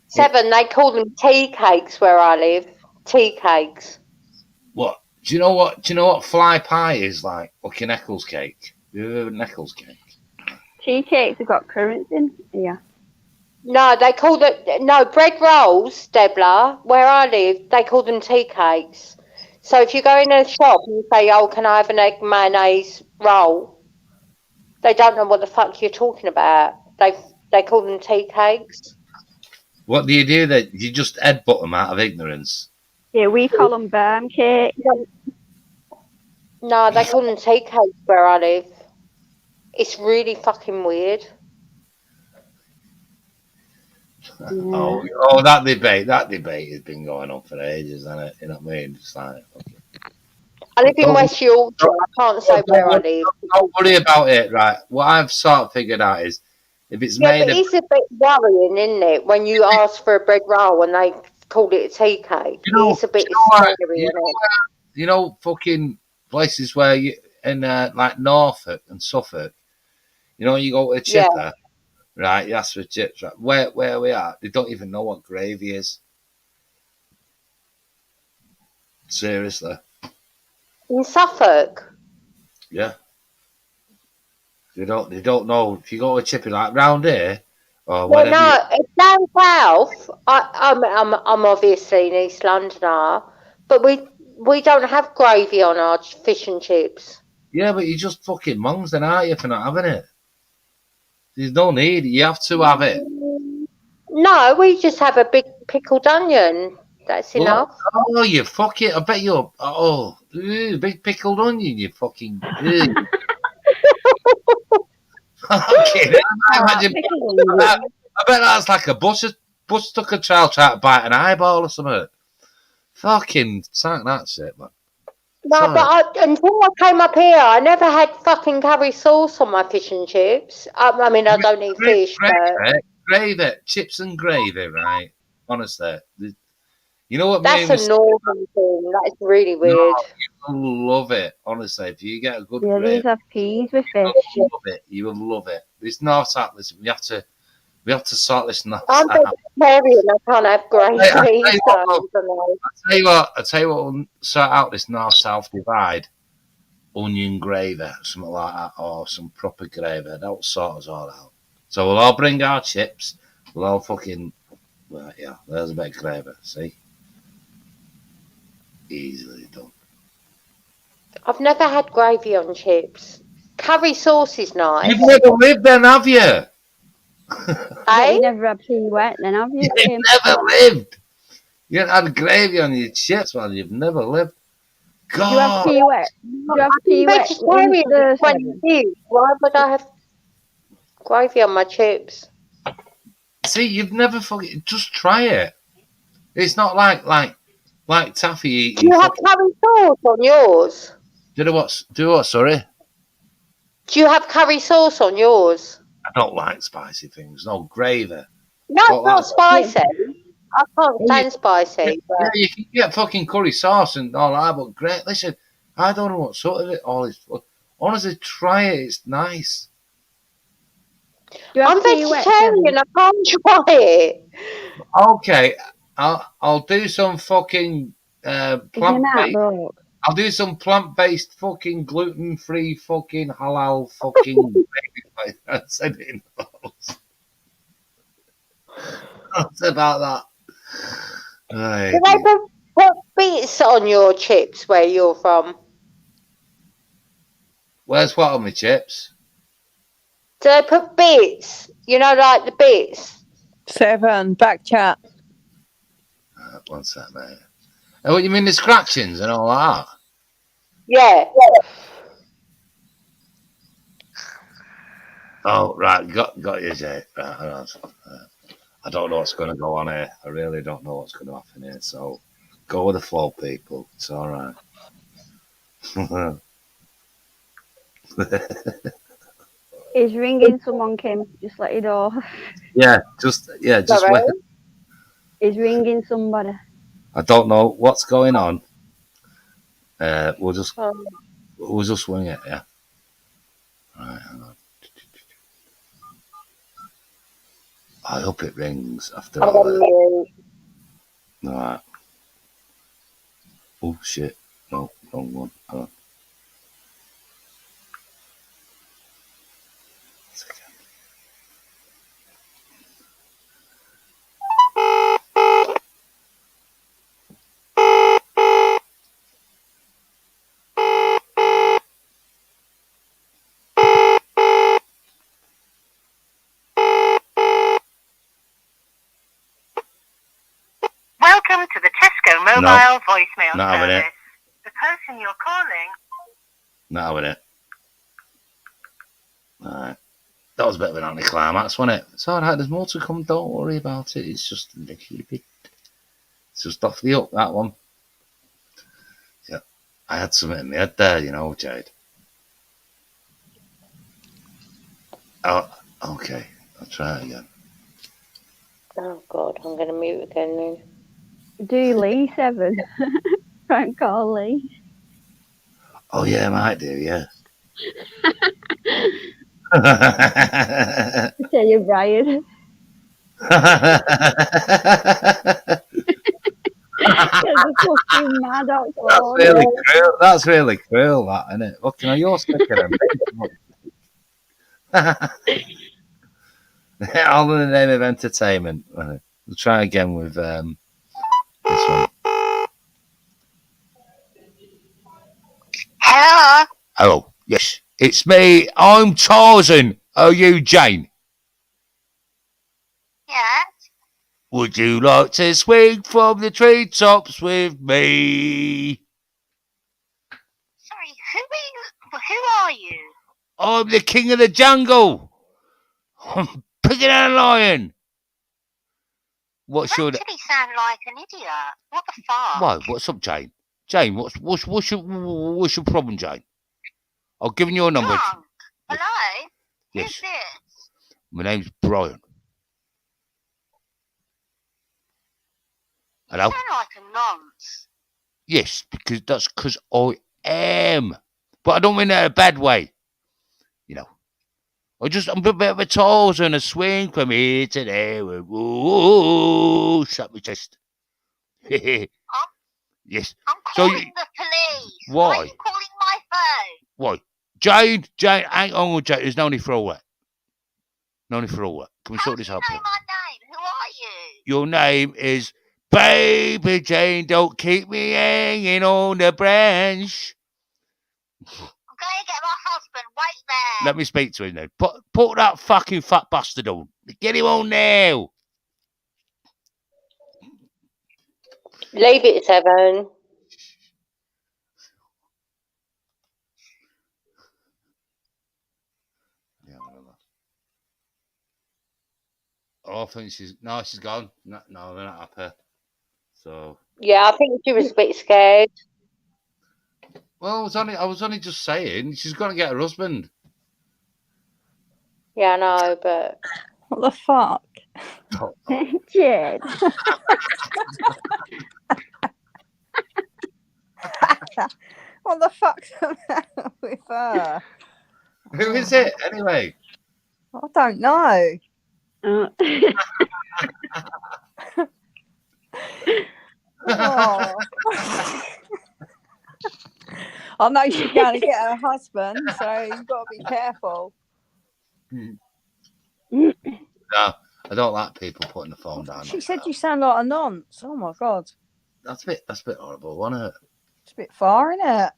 Seven, they call them tea cakes where I live. Tea cakes. What? Do you know what fly pie is like? Fucking Eccles cake. You ever had an Eccles cake? Tea cakes have got currants in. Yeah. No, they call bread rolls, Debla, where I live, they call them tea cakes. So if you go in a shop and you say, oh, can I have an egg mayonnaise roll? They don't know what the fuck you're talking about. They call them tea cakes. What do? That you just headbutt them out of ignorance? Yeah, we call them barm cakes. No, they call them tea cakes where I live. It's really fucking weird. Oh, that debate has been going on for ages, hasn't it? You know what I mean? It's like, okay. I live in West Yorkshire. I can't say where I live. Don't worry about it, right? What I've sort of figured out is if it's Yeah, made but of, it's a bit worrying, isn't it, when you ask for a bread roll and they called it a tea cake? It's a bit scary, isn't it? you know, fucking places where you in like Norfolk and Suffolk, you know, you go to a chipper, right? You ask for chips, right? Where we are, they don't even know what gravy is. Seriously. In Suffolk? Yeah. They don't know. If you go to a chippy like round here or Well, whatever. no, it's down south. I'm obviously an East Londoner, but we don't have gravy on our fish and chips. Yeah, but you're just fucking mongs then, aren't you, for not having it? There's no need. You have to have it. No, we just have a big pickled onion. That's enough. Oh, you fuck it. I bet you're. Oh, big pickled onion, you fucking. Fucking. I bet that's like a bus stuck a child trying to bite an eyeball or something. Fucking sack that shit, man. No, but until I came up here, I never had fucking curry sauce on my fish and chips. I mean, I don't eat fish, but Gravy, chips and gravy, right? Honestly, you know what that's made a me northern thing. That's really weird. No, you will love it. Honestly, if you get a good Yeah, gravy, these have peas with fish. you will love it. You will love it. This north south. Listen, we have to sort this north I'm south. vegetarian. I can't have gravy. I tell you what, we'll sort out this north south divide. Onion gravy, something like that, or some proper gravy. That'll sort us all out. So we'll all bring our chips. We'll all fucking. Right, yeah, there's a bit of gravy. See, easily done. I've never had gravy on chips. Curry sauce is nice. You've never lived then, have you? But you never had pea wet then, have you, Kim? You've never lived. You haven't had gravy on your chips, man. You've never lived. God. Do you have pea wet? Do you have pea wet? Vegetarian for 20 years. Why would I have gravy on my chips? See, you've never fucking. Just try it. It's not like taffy eating. Do you have curry sauce on yours? Do what? Sorry. Do you have curry sauce on yours? I don't like spicy things. No gravy. No, it's not spicy. I can't stand spicy. Yeah, you can get fucking curry sauce and all that, but great. Listen, I don't know what sort of it all is. Honestly, try it. It's nice. I'm vegetarian. I can't try it. Okay, I'll do some fucking plant-based. I'll do some plant-based fucking gluten-free fucking halal fucking. I said it. What's about that? Right. Do they put bits on your chips where you're from? Where's what on my chips? Do they put bits? You know, like the bits? 7, back chat. One sec, mate. Oh, what you mean the scratchings and all that? Yeah. Oh, right. Got you, Jay. Right, I don't know what's going to go on here. I really don't know what's going to happen here. So go with the flow, people. It's all right. He's ringing someone, Kim. Just let you know. just wait. He's ringing somebody. I don't know what's going on. We'll just wing it, yeah. Right, hang on. I hope it rings after all this. All right. Oh shit! No, wrong one. Hang on. Welcome to the Tesco mobile voicemail Not having service. it. The person you're calling. Not having it. All right. That was a bit of an anticlimax, wasn't it? It's all right. There's more to come. Don't worry about it. It's just a little bit. It's just off the up, that one. Yeah, I had something in my head there, you know, Jade. Oh, okay. I'll try it again. Oh God, I'm going to mute again then. Do Lee 7. Frank call Lee. Oh yeah, I might do. Yeah. Tell you, Brian. That's really cruel, that, isn't it? Look, you know, you're sicker than me. All in the name of entertainment. We'll try again with this one. Hello. Hello. Yes, it's me. I'm Tarzan. Are you Jane? Yes. Would you like to swing from the treetops with me? Sorry, who are you? I'm the king of the jungle. I'm bigger than a lion. What's You your... actually sound like an idiot. What the fuck? Why? What's up, Jane? Jane, what's your problem, Jane? I've given you a number. Drunk. Hello? Yes. Who's this? My name's Brian. Hello? You sound like a nonce. Yes, that's because I am. But I don't mean that in a bad way. You know. I'm a bit of a Tarzan, a swing from here to there. Ooh, shut my chest. Yes. I'm calling the police. Why? Why are you calling my phone? Why? Jane, hang on, Jane. There's no need for all that. No need for all that. Can we sort this out? Say my name. Who are you? Your name is Baby Jane. Don't keep me hanging on the branch. I'm going to get my husband. Wait there. Let me speak to him then. Put that fucking fat bastard on. Get him on now. Leave it, 7. Oh, I think she's gone. No, they're not happy. So Yeah, I think she was a bit scared. well, I was only just saying she's gonna get her husband. Yeah, I know, but what the fuck? Jed. What the fuck's the matter with her? Who is it anyway? I don't know. Oh. I know she's going to get her husband, so you've got to be careful. No, I don't like people putting the phone down. She said you sound like a nonce. Oh my god. That's a bit horrible, wasn't it? It's a bit far, isn't it?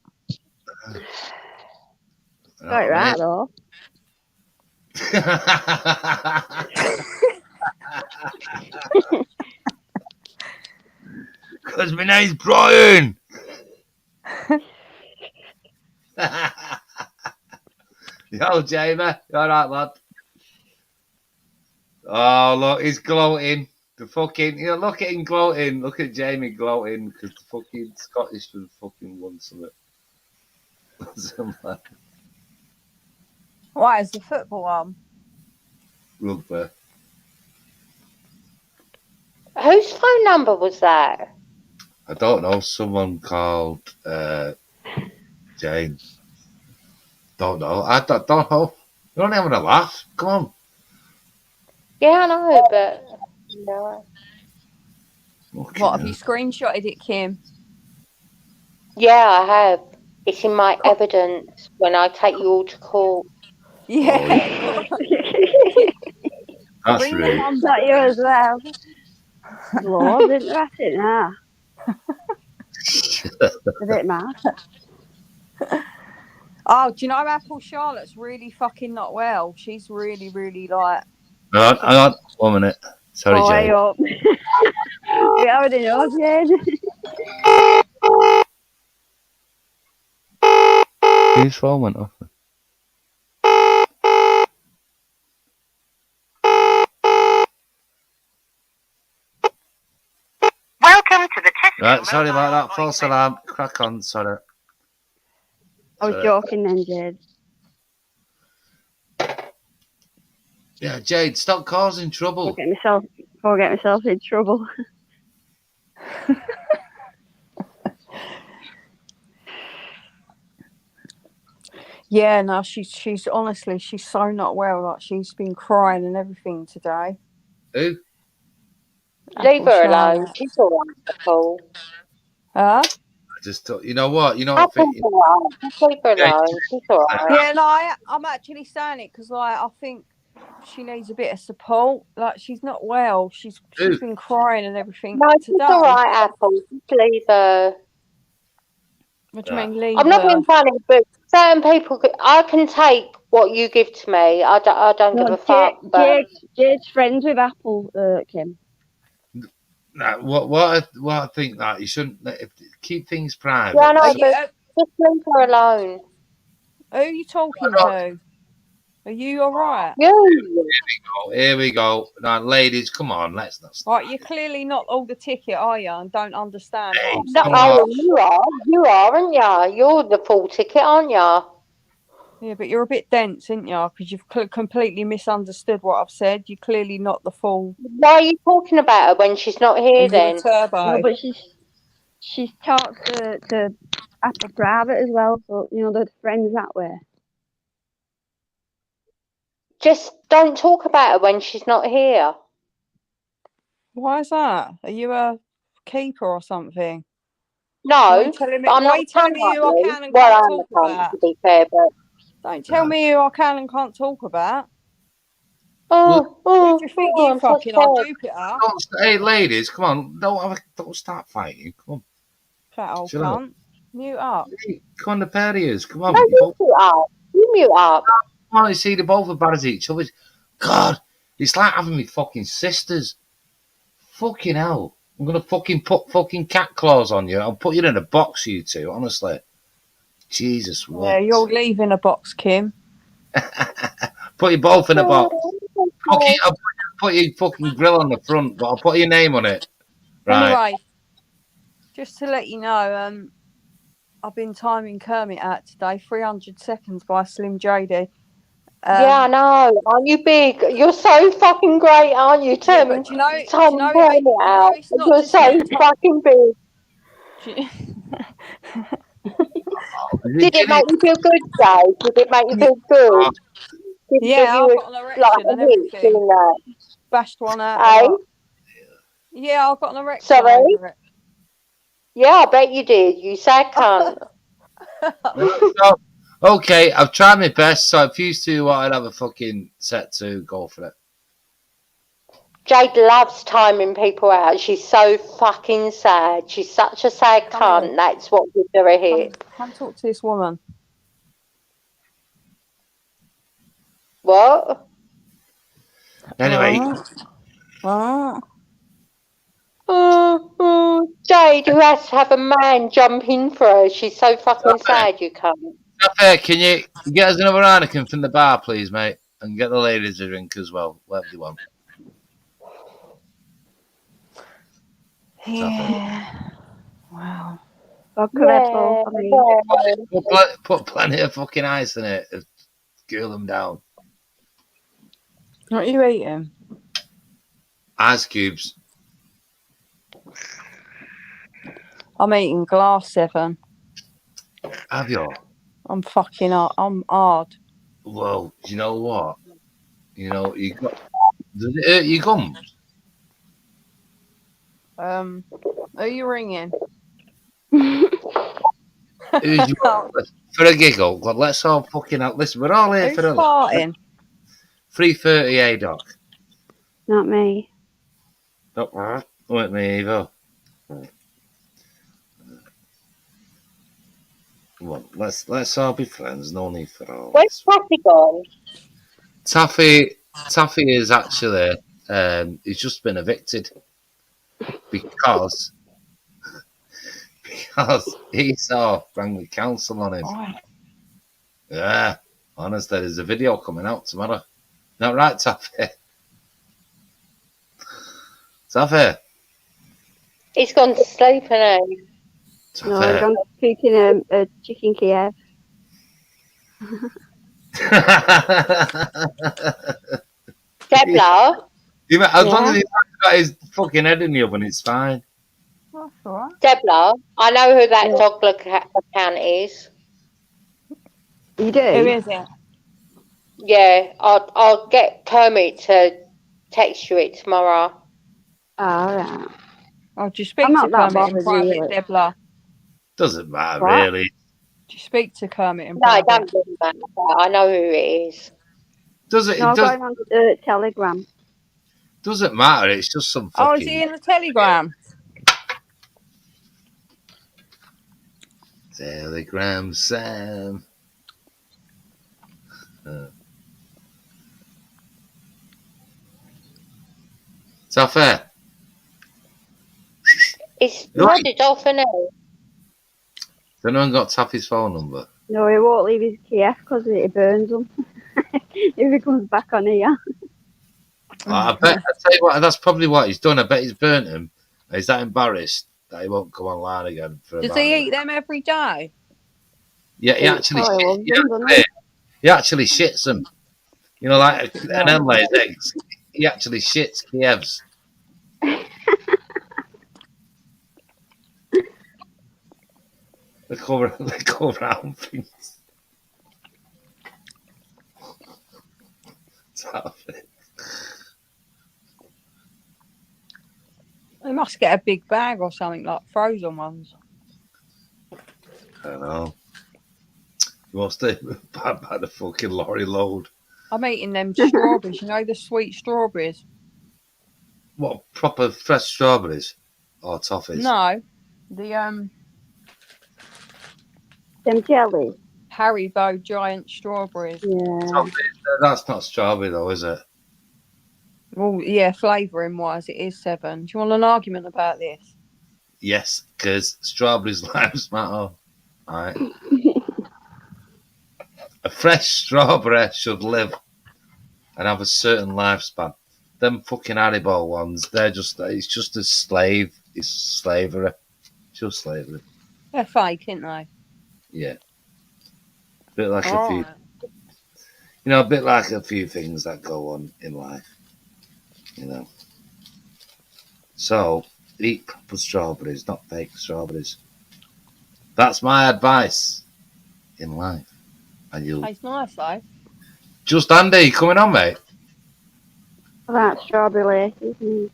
Right, right, though. Because my name's Brian. Yo, Jamie, you all right, lad? Oh, look, he's gloating. The fucking, look at him gloating. Look at Jamie gloating because the fucking Scottish was fucking won something. Why is the football on? Rugby. whose phone number was that? I don't know. Someone called Jane. Don't know. I don't know. You're only having a laugh. Come on. Yeah, I know, but no. What, have you screenshotted it, Kim? Yeah, I have. It's in my evidence when I take you all to court. Yeah. That's rude. I've got you as well. Lord, interesting, yeah. A bit mad. Oh, do you know Apple Charlotte's really fucking not well? She's really, really like. Hang on. 1 minute. Sorry, Jane. Up. We already know, Jane. Whose phone went off? Right, sorry about that. False alarm. Crack on, sorry. I was joking then, Jade. Yeah, Jade, stop causing trouble. Before I get myself in trouble. Yeah, no, she's honestly, she's so not well. Like, she's been crying and everything today. Who? Leave her alone. She's all right, Apple. Huh? Just, you know what? Apple's all right. Just leave her alone. She's all right. Yeah, no, I'm actually saying it because, like, I think she needs a bit of support. Like, she's not well. She's been crying and everything No, she's today. all right, Apple. Just leave her. What do you mean, leave I'm not her? being funny, but certain people, I can take what you give to me. I don't give a fuck. But Jade's friends with Apple, Kim. No, what I think that you shouldn't keep things private. yeah, no, but just leave her alone. Who are you talking to? Are you all right? Here we go. Now, ladies, come on, let's not. Right, you're clearly not all the ticket, are you? And don't understand what I'm No, saying. you are, aren't you? You're the full ticket, aren't you? Yeah, but you're a bit dense, aren't you? Because you've completely misunderstood what I've said. You're clearly not the full. Why are you talking about her when she's not here then? Turbo. No, but she's talked to Apple private as well, so they're friends that way. Just don't talk about her when she's not here. Why is that? Are you a keeper or something? No, Why are you telling me, but I'm why are not you telling me who I can and well, can't I'm talk a cunt, about? to be fair, but Don't tell me who I can and can't talk about. oh, Who do you think you I'm so fucking are, scared. Jupiter? Hey, ladies, come on! Don't start fighting. Come on. Fat old Chill out. cunt. Mute up. Come on, the pair of yous. Come on. No, you mute up. You mute up. Oh, you see, they're both as bad as each other. God, it's like having me fucking sisters. Fucking hell. I'm going to fucking put fucking cat claws on you. I'll put you in a box, you two, honestly. Jesus, what? Yeah, you're leaving a box, Kim. Put you both in a box. I'll put your fucking grill on the front, but I'll put your name on it. Right. Anyway, just to let you know, I've been timing Kermit out today, 300 seconds by Slim JD. Yeah, I know. Aren't you big? You're so fucking great, aren't you? Yeah, but do you know it's not You're just so me. fucking big. Did it make you feel good, Dave? Did it make you feel good? Did Yeah, you I've got an erection and everything. doing that? Bashed one out. Eh? Yeah, I've got an erection. Sorry? Over it. Yeah, I bet you did. You sad cunt. Okay, I've tried my best, so if you two want to have a fucking set to, go for it. Jade loves timing people out. She's so fucking sad. She's such a sad cunt. That's what gives her a hit. Come talk to this woman. What? Anyway. Jade, who has to have a man jump in for her. She's so fucking sad, you cunt. Can you get us another Anakin from the bar, please, mate? And get the ladies a drink as well, whatever you want. Yeah. Wow. Put plenty of fucking ice in it to cool them down. What are you eating? Ice cubes. I'm eating glass 7. Have you? I'm fucking hard. I'm hard. Well, you know what? You know, you got. Does it hurt your gums? Are you ringing? Who's your, for a giggle? Well, let's all fucking out. Listen, we're all here Who's for a farting? 3:30, eh, Doc? Not me. Not right. Not me either. Well, let's all be friends. No need for all. Where's Taffy gone? Taffy is actually he's just been evicted because he saw Friendly Council on him. Oh. Yeah, honestly, there's a video coming out tomorrow. Not right, Taffy? Taffy? He's gone to sleep, hasn't he? No, he's gone cooking a chicken Kiev. Debla? As long as he's got his fucking head in the oven, it's fine. That's all right. Debla, I know who that dog account is. You do? Who is it? Yeah, I'll get Kermit to text you it tomorrow. All right. Oh, do you speak I'm to not that Kermit in bothered, private, really. Debla? Doesn't matter, What? really. Do you speak to Kermit in No, it private? don't really matter. I know who it is. Does it? No, It I'm does, going on Telegram. doesn't matter. It's just some fucking. Oh, is he in the Telegram? Telegram Sam. Is that fair? It's nodded off, isn't it? Has anyone got Taffy's phone number? No, he won't leave his Kiev because it burns him. If he comes back on here. I bet. I tell you what, that's probably what he's done. I bet he's burnt him. He's that embarrassed that he won't come online again for Does about. he eat them every day? Yeah, he actually. Oh, he loves them, doesn't he? He actually shits them. You know, like an hen lays eggs. He actually shits Kievs. They go around things. They must get a big bag or something, like frozen ones. I don't know. He wants to buy the fucking lorry load. I'm eating them strawberries, you know, the sweet strawberries. What, proper fresh strawberries or toffees? No, the Them jellies. Haribo giant strawberries. Yeah. That's not strawberry though, is it? Well, yeah, flavouring wise, it is 7. Do you want an argument about this? Yes, because strawberries lives matter. Alright. A fresh strawberry should live and have a certain lifespan. Them fucking Haribo ones, it's just a slave. It's slavery. Just slavery. They're fake, aren't they? Yeah. A bit like All a few, right. a bit like a few things that go on in life. You know. So, eat proper strawberries, not fake strawberries. That's my advice in life. And you'll Tastes nice though. just Andy, coming on, mate. That strawberry laces.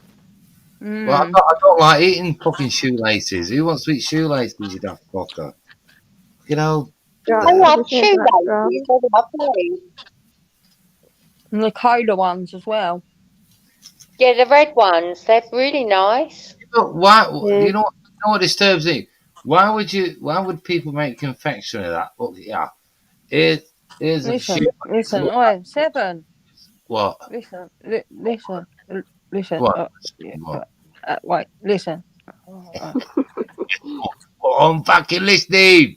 Well, I don't like eating fucking shoelaces. Who wants to eat shoelaces, you daft fucker? You know. I love shoelaces. They're lovely. And the cola ones as well. Yeah, the red ones. They're really nice. Why? You know what disturbs me? Why would people make confectionery of that? Look, yeah. Here's a Listen, shoe. 7. What? Listen. What? Wait, listen. I'm fucking listening.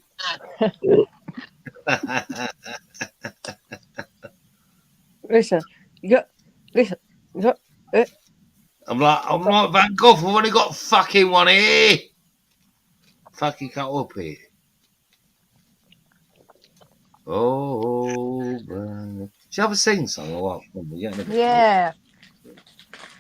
Listen. I'm like Van Gogh. I've only got fucking one here. Fucking cut up here. Oh, man. Do you have a sing song or what? Yeah.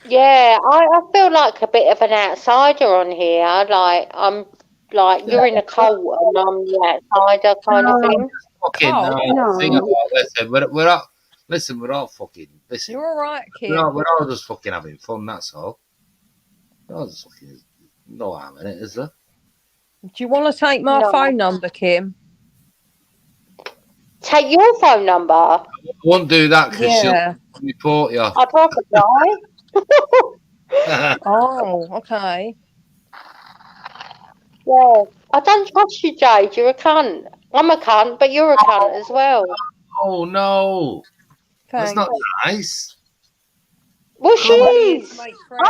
Yeah, I feel like a bit of an outsider on here. I'm like you're in a cult and I'm the outsider kind of thing. Fucking no. Sing about, listen, we're all listen. We're all fucking listen. You're all right, kid. We're all just fucking having fun. That's all. We're all just fucking no harm in it, is there? Do you want to take my phone number, Kim? Take your phone number. I won't do that because Yeah. she'll report you. I'd rather die. Oh, okay. Yeah, I don't trust you, Jade. You're a cunt. I'm a cunt, but you're a cunt as well. Oh no, that's Thanks. not nice. Well, she is. I'm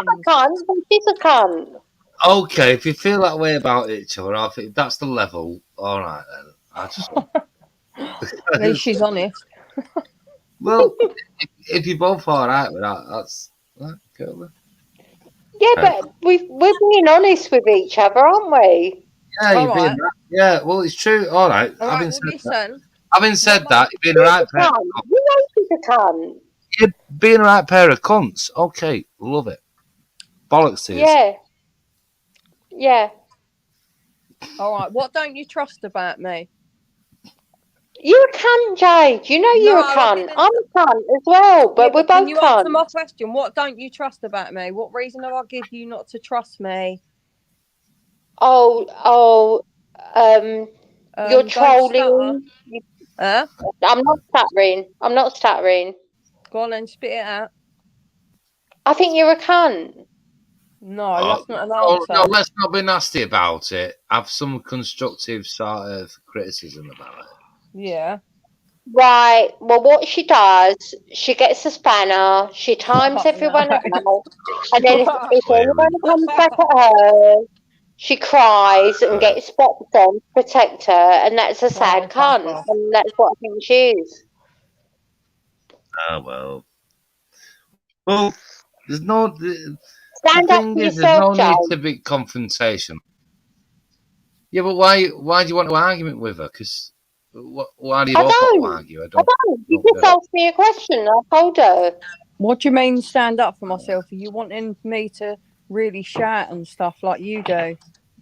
a cunt, but she's a cunt. Okay, if you feel that way about each other, I think that's the level. All right then. I just. At least she's honest. Well, if you're both all right with that, that's cool. Yeah, but we're being honest with each other, aren't we? Yeah, you're being right. Yeah, well, it's true. All right. All right, well, listen. Having said that, you're being the right pair. You know she's a cunt. You're being the right pair of cunts. Okay, love it. Bollocks to you. Yeah. Yeah. All right, what don't you trust about me? You're a cunt, Jade. You know you're a cunt. I'm a cunt as well, but we're both Can you answer cunts. my question? What don't you trust about me? What reason do I give you not to trust me? You're don't trolling. Huh? I'm not stuttering. Go on and spit it out. I think you're a cunt. No, that's not an No, answer. no, let's not be nasty about it. Have some constructive sort of criticism about it. Yeah. Right. Well, what she does, she gets a spanner, she times everyone out, and then if anyone comes back at her, she cries and gets spots on to protect her, and that's a sad cunt, and that's what I think she is. Oh, well. Well, there's no... Stand the up thing for is, yourself, there's no need Joe. to be confrontation. Yeah, but why do you want to argument with her? Because why do you I both want to don't. argue? I I don't. You just get it. asked me a question. I told her. What do you mean stand up for myself? Are you wanting me to really shout and stuff like you do?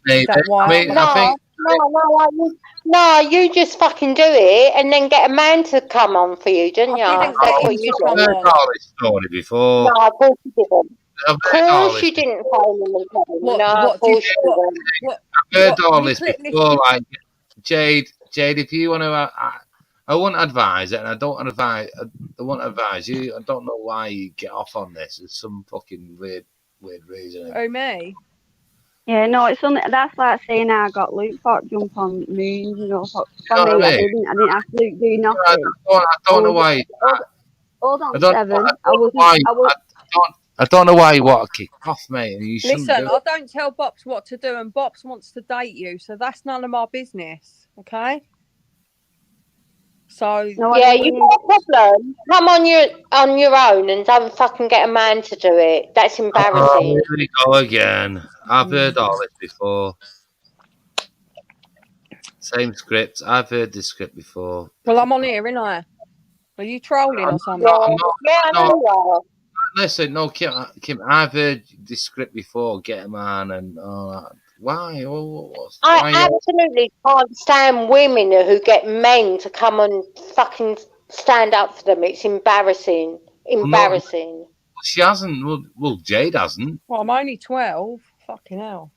Maybe. Is that why I mean, I'm I think... No, you just fucking do it and then get a man to come on for you, didn't you? That's what you I've do. heard all this story before. No, of course you didn't. I've Of heard all course this you didn't phone him and tell him. No, what of do you- course you didn't. I've heard all this before. Like, Jade, if you want to... I wouldn't advise it, and I don't advise... I won't advise you. I don't know why you get off on this. There's some fucking weird reason. Oh, me? Yeah, no, it's only that's like saying I got Luke Pot jump on moons, you know. For know what me, I I mean? didn't ask Luke do nothing. I don't know why... Hold on, I don't Seven. I don't know why you want to kick off, mate. And you shouldn't Listen, do I it. don't tell Bops what to do, and Bops wants to date you, so that's none of my business, okay? So Yeah, you got a problem. Come on your own and don't fucking get a man to do it. That's Oh, embarrassing. here we go again. I've heard all this before. Same script. I've heard this script before. Well, I'm on here, innit? Are you trolling or something? No. Listen, no, Kim, I've heard this script before. Get a man and all that. Why? I absolutely can't stand women who get men to come and fucking stand up for them. It's embarrassing. Embarrassing. She hasn't. Well, Jade hasn't. Well, I'm only 12. Fucking hell.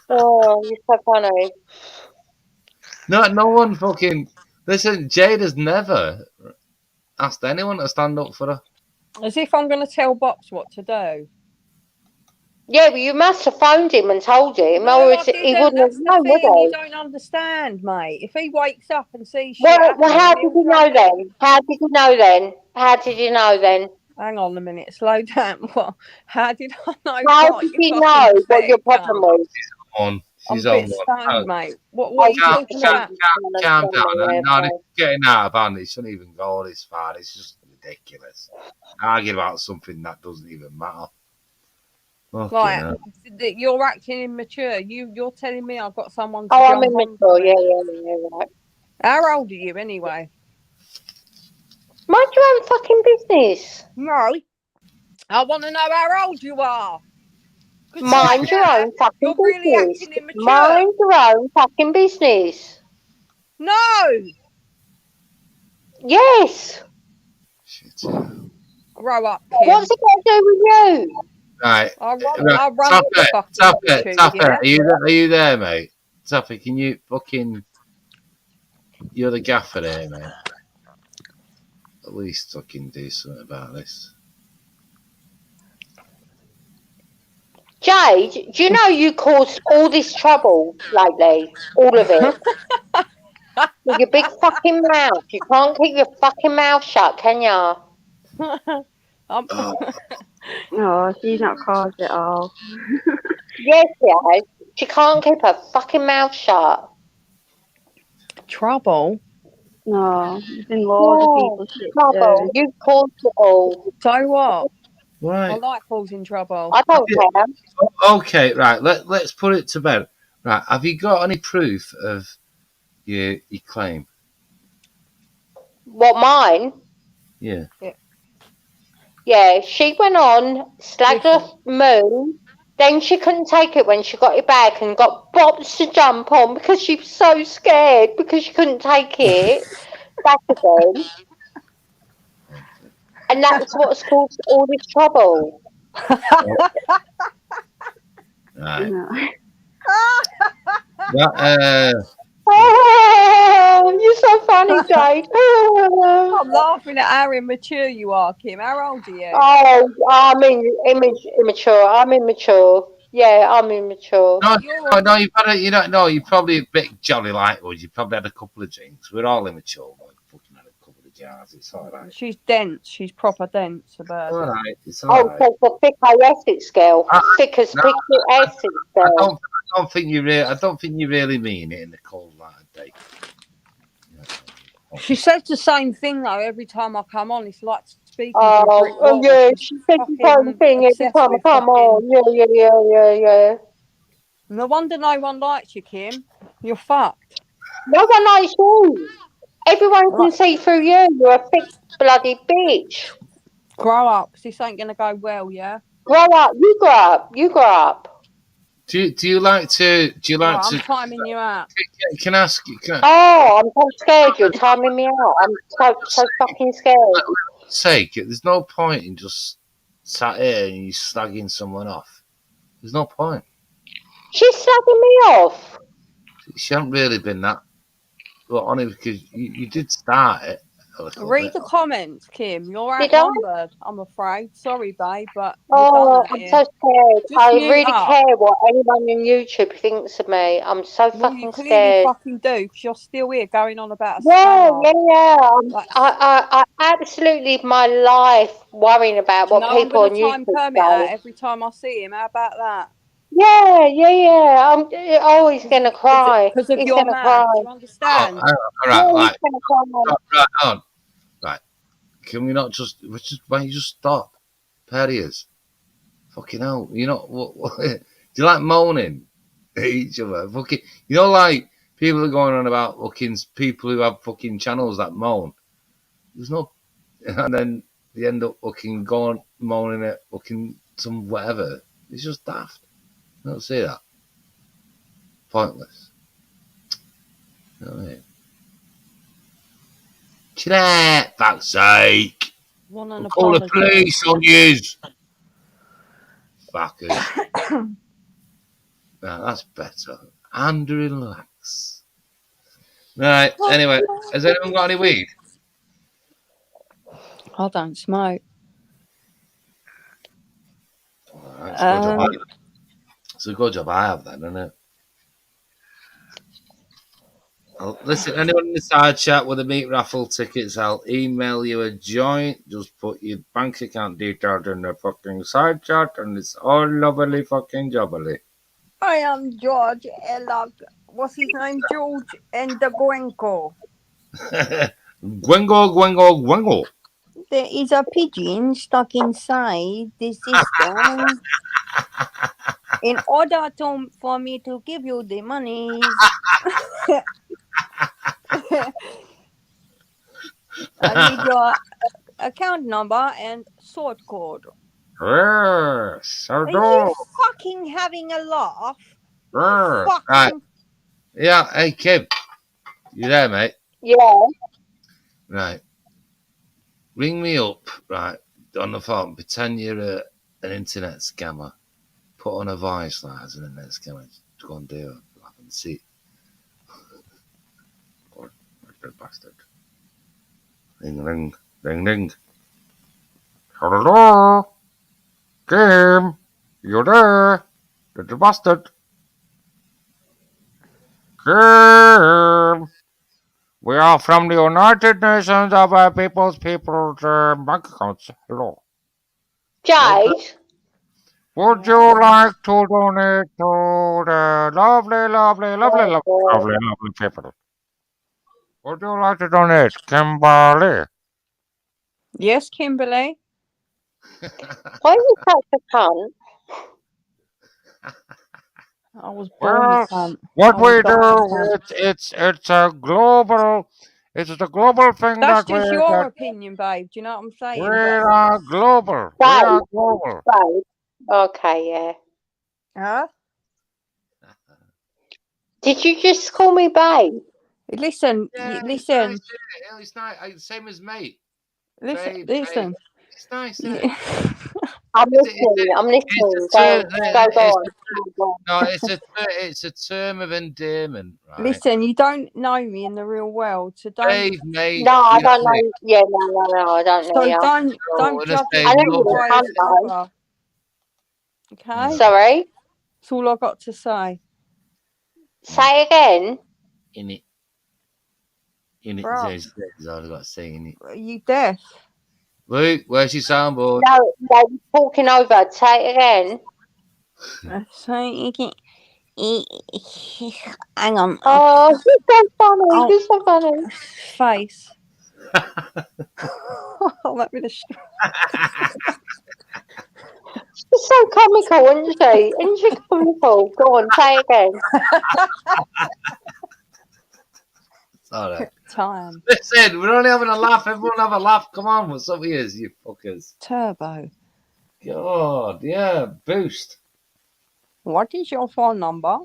Oh, you're so funny. No one fucking... Listen, Jade has never asked anyone to stand up for her. As if I'm going to tell Bops what to do. Yeah, but you must have phoned him and told him, No, or I he didn't. wouldn't have That's the known, would thing. You he? don't understand, mate. If he wakes up and sees shit Well, happening, how did you know then? How did you know then? How did you know then? Hang on a minute. Slow down. What? How did I know? How did you know what your problem was? She's I'm a on bit one. stoned, mate. What are you talking about? Calm down. No, it's getting out of hand. It shouldn't even go this far. It's just ridiculous. Arguing about something that doesn't even matter. Like, you're acting immature. You're telling me I've got someone to Oh, jump I'm immature. on. Yeah, right. How old are you anyway? Mind your own fucking business. No. I want to know how old you are. Mind your own fucking You're really business. acting immature. Mind your own fucking business. No. Yes. Grow up, Kim. What's it got to do with you? Right. I'll run the fucking Taffy, yeah? are you there, mate? Taffy, can you fucking... You're the gaffer here, mate. At least fucking do something about this. Jade, do you know you caused all this trouble lately? All of it. With your big fucking mouth. You can't keep your fucking mouth shut, can ya? No, she's not caused it all. Yes, she has. She can't keep her fucking mouth shut. Trouble? No, there's been loads of people shit. Trouble. You caused it all. So what? Right. I like causing trouble. I don't care. Okay, right. Let's put it to bed. Right. Have you got any proof of your claim? What, mine? Yeah. Yeah, she went on, slagged off Moon, then she couldn't take it when she got it back and got Bobs to jump on because she was so scared because she couldn't take it back again. And that's what's caused all this trouble. Right. Yeah, Oh, you're so funny, Jade. I'm laughing at how immature you are, Kim. How old are you? Oh, I'm immature. I'm immature. Yeah, I'm immature. no, you're probably a bit jolly lightwood. You probably had a couple of drinks. We're all immature. Like, fucking had a couple of jars. It's all right. She's dense. She's proper dense about All it. right. It's all right. So it's a thick acid scale. Thick as thick acid scale. I don't think you really mean it in the cold light of day. She says the same thing though every time I come on. It's like speaking to a brick Oh, wall. yeah, She's she says the fucking same thing every obsessed time I with come on. Yeah. No wonder no one likes you, Kim. You're fucked. No one likes you. Everyone can see through you. You're a thick bloody bitch. Grow up, 'cause this ain't gonna go well, yeah? Grow up. You grow up. You grow up. Do you like to? I'm timing you out. Can I ask you? Oh, I'm so scared. You're timing me out. I'm so fucking scared. Sake, there's no point in just sat here and you slagging someone off. There's no point. She's slagging me off. She hasn't really been that. Well, only because you did start it a little Read bit. the comments, Kim. You're Did I? outnumbered, I'm afraid. Sorry, babe, but Oh, I'm so scared. Just I mute really up. care what anyone on YouTube thinks of me. I'm so Well, fucking you clearly scared. fucking do, because you're still here going on about a Yeah. Like, I absolutely my life worrying about what no, people I'm on going to time YouTube Kermit out say. every time I see him. How about that? Yeah. I'm always gonna cry. Because of He's your gonna man. cry. Do you understand? All right, Yeah, right, he's gonna cry. right, on. Right. Can we not just? Why don't you just stop? Pair of ears. Fucking hell. You know what? Do you like moaning at each other? Fucking. You know, like people are going on about fucking people who have fucking channels that moan. There's no, and then they end up fucking going moaning at fucking some whatever. It's just daft. I don't see that. Pointless. You know what I mean? Chill out, fuck's sake. We'll call the police on yous. Fuckers. Now, that's better. And relax. Right, anyway, has anyone got any weed? I don't smoke. Right, it's a good job I have then, isn't it? Listen, anyone in the side chat with the meat raffle tickets, I'll email you a joint. Just put your bank account details in the fucking side chat and it's all lovely fucking jubbly. I am George Elog. What's his name? George and the Gwenko. Gwengo. There is a pigeon stuck inside the system. In order for me to give you the money, I need your account number and sort code. Yes, Are you fucking having a laugh? Right. Yeah, hey, Kim. You there, mate? Yeah. Right. Ring me up, right, on the phone. Pretend you're an internet scammer. Put on a voice like as an internet scammer. Just go and do it. Laugh and see. Or that bastard. Ring. Hello? Kim? You there? The bastard. Kim? We are from the United Nations of People's bank accounts. Hello. Jade? Would you like to donate to the lovely people? Would you like to donate, Kimberly? Yes, Kimberly. Why are you such a cunt? I was born a Well, cunt. what I will we die a do, cunt. it's a global, it's a global thing That's that we just your that opinion, babe. Do you know what I'm we saying? But are global. We Babe, are global. babe. Okay, yeah. huh? Did you just call me babe? Listen, Yeah, listen, it's nice. Same as mate. listen, Babe, listen. It's nice, isn't Yeah. it? I'm listening. I'm listening. Go on. No, it's a term of endearment, right? Listen, you don't know me in the real world, so don't. Babe, mate. No, I don't know. Yeah, no, I don't know. So you. don't judge say I it know no. by its you're a cunt, cover. Okay. though. Sorry. That's all I got to say. Say again. In it. Bro. There's all I got to say in it. Are you deaf? Luke, where's your soundboard? No, you're talking over. Say it again. So you can. Hang on. Oh, you're so funny. Oh. You're so funny. Face. Let me just. She's so comical, isn't she? Isn't she comical? Go on, say it again. All right. Time. Listen, we're only having a laugh. Everyone have a laugh. Come on, what's up with you fuckers? Turbo. God, yeah, boost. What is your phone number?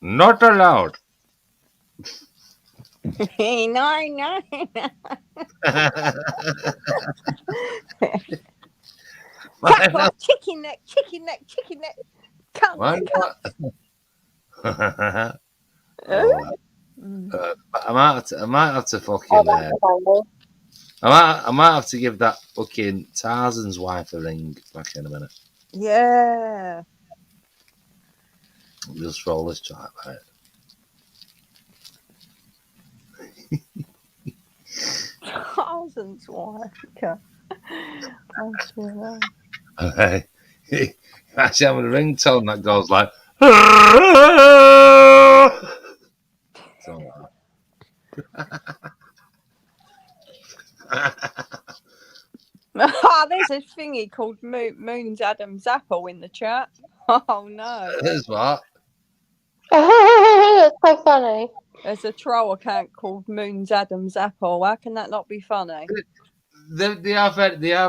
Not allowed. No. Chicken neck. Why not? I might have to fucking. I might have to give that fucking Tarzan's wife a ring back in a minute. Yeah. Just roll this chat, right? Tarzan's wife. Okay. Actually, having a ringtone that goes like. There's a thingy called Moon's Adam's apple in the chat. Oh no. There's what? That's so funny. There's a troll account called Moon's Adam's apple. How can that not be funny? They are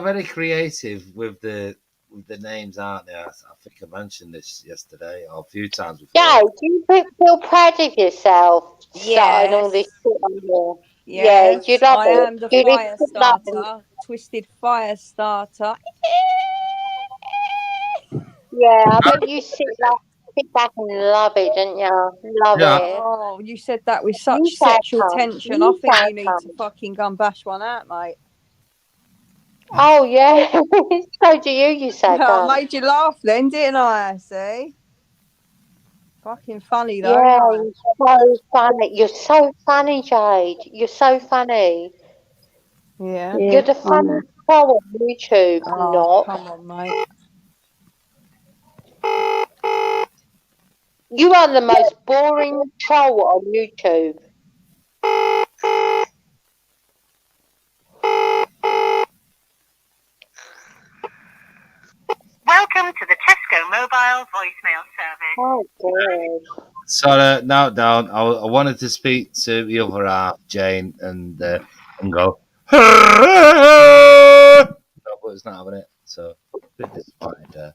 very creative with the names, aren't they? I think I mentioned this yesterday or a few times before. Yeah, do you feel proud of yourself? Starting all this shit on here. Yes, yeah, you love I it. am the You fire just love it. starter. Twisted fire starter. Yeah, I bet you sit back and love it, don't you? Love it. Oh, you said that with such You sexual say come. tension. You I think say you need to fucking go and bash one out, mate. Oh yeah, so do you say I come. made you laugh then, didn't I? See? Fucking funny though. Yeah, Aren't you're so funny. You're so funny, Jade. You're so funny. I? Yeah. You're the funniest troll on YouTube. Oh, Not. come on, mate. You are the most boring troll on YouTube. Welcome to the Tesco mobile voicemail service. Oh, God. So now down. I wanted to speak to the other half, Jane, and go. No, but it's not having it. So a bit disappointed there.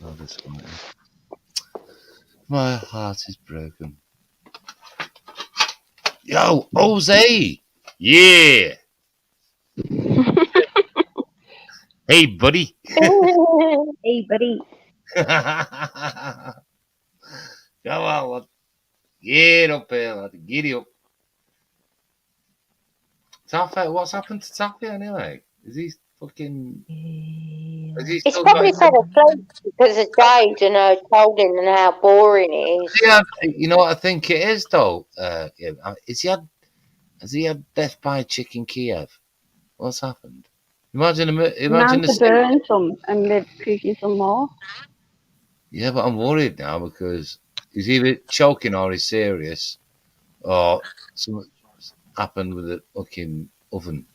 Oh, disappointed. My heart is broken. Yo, Jose! Yeah! Hey, buddy! Hey, buddy. Come on, lad. Get up here, lad. Get up. Taffy, what's happened to Taffy anyway? Is he fucking... It's probably fell asleep because of Jade and her trolling and how boring it is. Yeah, you know what I think it is, though? Has he had death by chicken Kiev? What's happened? Imagine to burn some and they're cooking some more. Yeah, but I'm worried now because he's either choking or he's serious, or something happened with the fucking oven.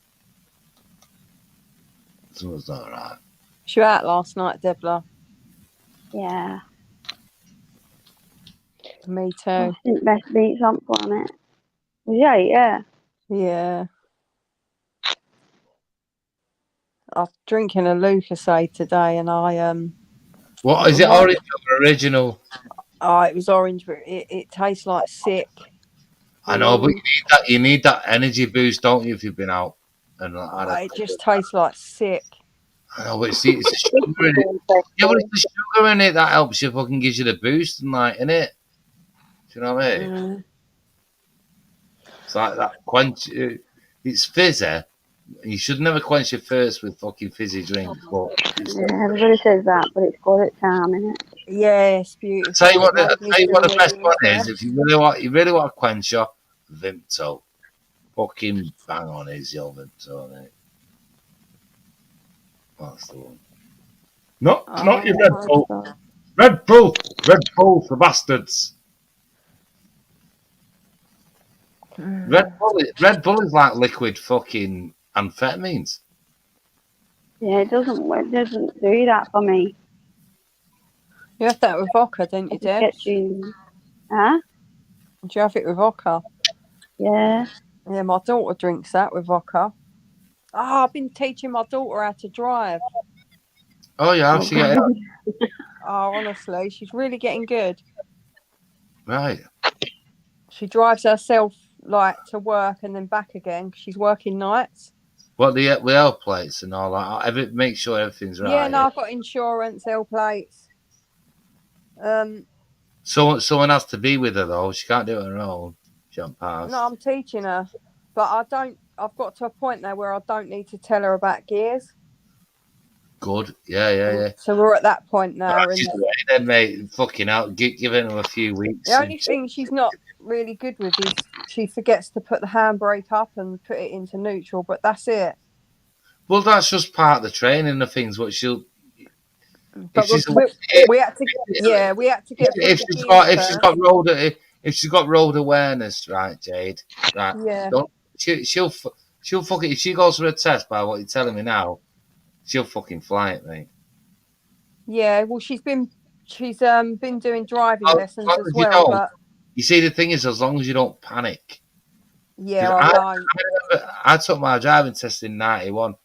Something's not right. She was out last night, Debla. Yeah. Me too. I think best beats on planet. Yeah, yeah. Yeah. I'm drinking a Lucasade today, and What is it? Orange or original? Oh, it was orange, but it tastes like sick. I know, but you need that energy boost, don't you? If you've been out and It just tastes like sick. I know, but it's the sugar in it. Yeah, but it's the sugar in it that helps you. Fucking gives you the boost and like in it. Do you know what I mean? It's like that quench. It's fizzy. You should never quench your thirst with fucking fizzy drinks. But Yeah, everybody says that, but it's good at time, innit? Yeah, it's beautiful. I'll tell you what the best one is. If you really want to quench your Vimto, fucking bang on is your Vimto, mate. That's the one. Not your Red Bull. Red Bull for bastards. Red Bull is like liquid fucking amphetamines. Yeah, it doesn't do that for me. You have that with vodka, don't you, Deb? Huh? Do you have it with vodka? Yeah. Yeah, my daughter drinks that with vodka. Oh, I've been teaching my daughter how to drive. Oh yeah, how's she getting on? Oh, honestly, she's really getting good. Right. She drives herself like to work and then back again. 'Cause she's working nights. What the L plates and all that? Make sure everything's right. Yeah, no, I've got insurance, L plates. Someone has to be with her though. She can't do it on her own. She don't pass. No, I'm teaching her, but I've got to a point now where I don't need to tell her about gears. Good. Yeah. So we're at that point now. She's ready then, mate. Fucking out. Giving her a few weeks. The only thing she's not really good with is she forgets to put the handbrake up and put it into neutral, but that's it. Well, that's just part of the training of things. What she'll. But we had to get. If she's got road awareness, right, Jade, right? Yeah. She'll fuck it. If she goes for a test by what you're telling me now, she'll fucking fly it, mate. Yeah, well, she's been doing driving lessons as well. But you see, the thing is, as long as you don't panic. Yeah, I took my driving test in '91,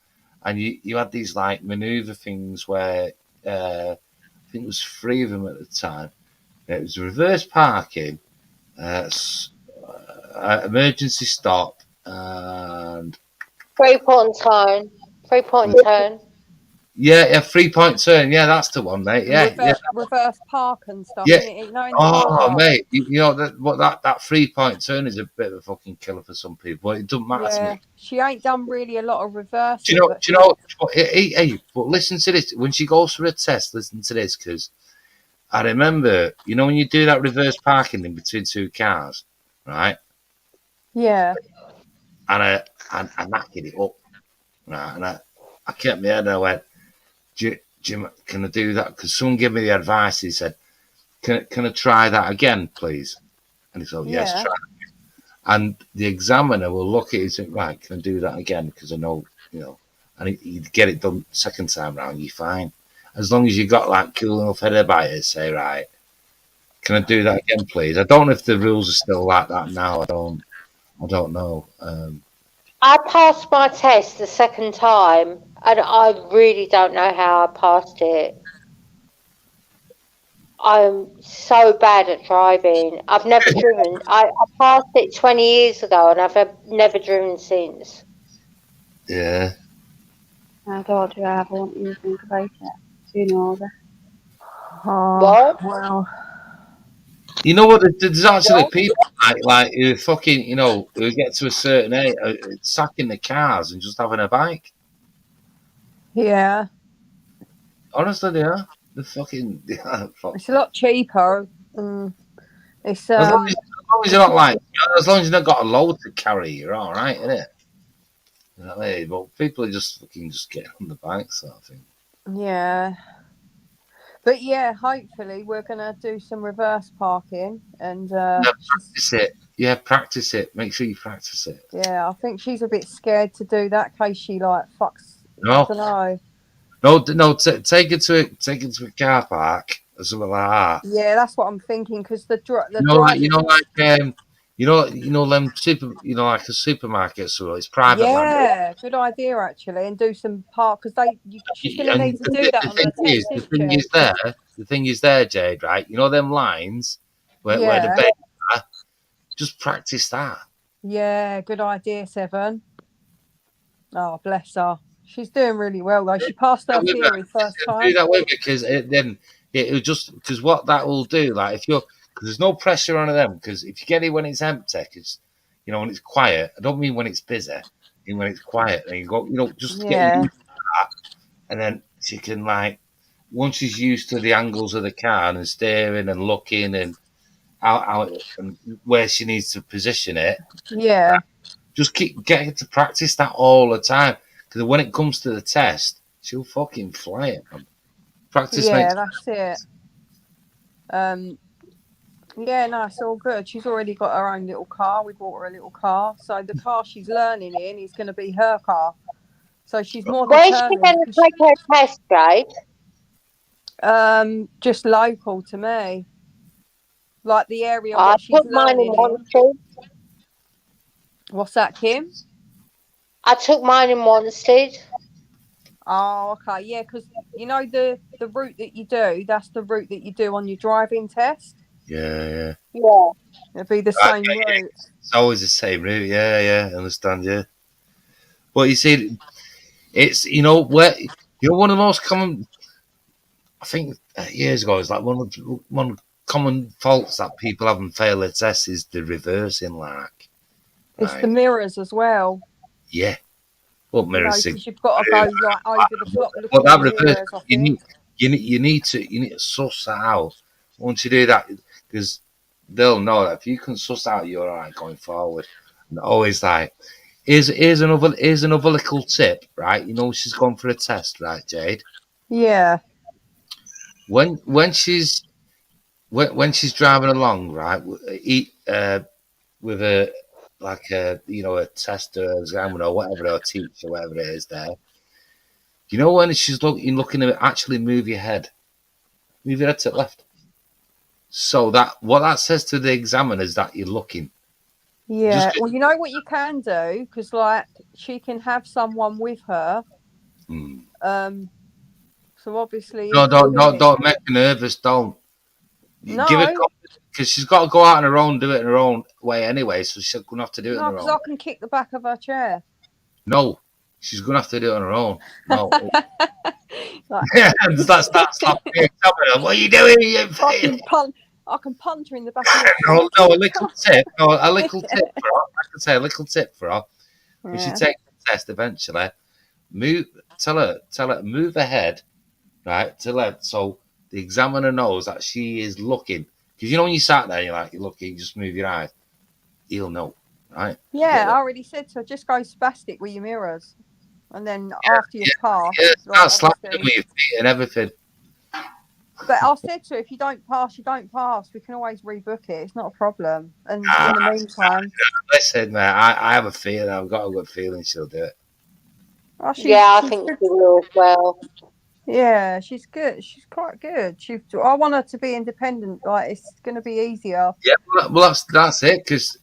and you had these like maneuver things where I think it was 3 of them at the time. It was reverse parking, emergency stop, and 3-point turn. 3-point turn. Yeah, 3-point turn. Yeah, that's the one, mate. Yeah, reverse park and stuff. Yeah. Oh, mate, you know that 3-point turn is a bit of a fucking killer for some people. But it doesn't matter to me. She ain't done really a lot of reverse. Do you know? Hey, but listen to this. When she goes for a test, listen to this, because I remember, you know, when you do that reverse parking in between 2 cars, right? Yeah. And I knocked it up, right? And I kept my head and I went, Jim, can I do that? Because someone gave me the advice. He said, can I try that again, please? And he said, yes, try it. And the examiner will look at it and say, right, can I do that again? Because I know, you know, and he'd get it done second time round, you're fine. As long as you got like cool enough head about it, say, right, can I do that again, please? I don't know if the rules are still like that now. I don't know. I passed my test the second time, and I really don't know how I passed it. I'm so bad at driving. I've never driven. I passed it 20 years ago, and I've never driven since. Yeah. I don't drive. I want you to think about it. You know that. What? Well. You know what? There's actually people like who fucking, you know, who get to a certain age, sacking the cars and just having a bike. Yeah. Honestly, they are. They're fucking. It's a lot cheaper. It's as long as you're not like, as long as you've not got a load to carry, you're all right, isn't it? You know what I mean? But people are just fucking getting on the bike, sort of thing. Yeah. But yeah, hopefully we're gonna do some reverse parking and practice it. Yeah, practice it. Make sure you practice it. Yeah, I think she's a bit scared to do that in case she like fucks No, dunno. no. Take it to a car park or something like that. Yeah, that's what I'm thinking because the You know, like driving. them like a supermarket. So it's private land. Yeah, good idea actually, and do some park because she's going to And need to do that on her test, isn't she? the thing is there, Jade. Right? You know them lines where the Yeah. beds are. Just practice that. Yeah, good idea, Seven. Oh, bless her. She's doing really well though. She passed her theory first Do time. that with me because then it'll just because what that will do, like if you're because there's no pressure on them because if you get it when it's empty, because when it's quiet. I don't mean when it's busy. I mean when it's quiet, and you go, just get used to that, and then she can once she's used to the angles of the car and steering and looking and out and where she needs to position it. Yeah. Just keep getting to practice that all the time because when it comes to the test, she'll fucking fly it, man. Practice Yeah, makes. that's it. Yeah, no, it's all good. She's already got her own little car. We bought her a little car, so the car she's learning in is going to be her car. So she's more Where's she determined. going to take her test, Jade? Just local to me, like the area I what she's took mine in learning in. Wanstead. What's that, Kim? I took mine in Wanstead. Oh, okay, yeah, because the route that you do, that's the route that you do on your driving test. Yeah. Yeah, it'd be the same route. It's always the same route. Yeah. I understand. Yeah. But you see, it's one of the most common. I think years ago, it's like one of the common faults that people haven't failed their tests is the reversing, It's the mirrors as well. Yeah. Well, mirrors. Because you've got to go over the top, look But in that the reverse, mirrors. I think. you need to suss that out. Once you do that, because they'll know that if you can suss out, you're all right going forward. And always here's another little tip, right? She's gone for a test, right, Jade? Yeah. When she's driving along, right, with a a tester, examiner, or whatever, or teacher, whatever it is there. When she's looking to actually move your head to the left. So what that says to the examiner is that you're looking. Yeah. Well, you know what you can do, because she can have someone with her. So obviously, Don't make her nervous. Don't. No. Give her because she's got to go out on her own, do it in her own way anyway. So she's going to have to do it on her because own. I can kick the back of her chair. No, she's going to have to do it on her own. No. That's slapping the examiner. What are you doing? I can punch her in the back of her No, a little tip. No, a little tip for her. I can say a little tip for her. If she takes the test eventually, tell her move her head right to left so the examiner knows that she is looking. Because when you sat there, you're looking, just move your eyes. He'll know, right? Yeah, I already said to her, just go spastic with your mirrors, and then after you pass, start slapping them with your feet and everything. But I said to her, if you don't pass, you don't pass. We can always rebook it. It's not a problem. And in the meantime, listen, man, I have a feeling. I've got a good feeling she'll do it. I think she will as well. Yeah, she's good. She's quite good. I want her to be independent. It's going to be easier. Yeah, well, that's it because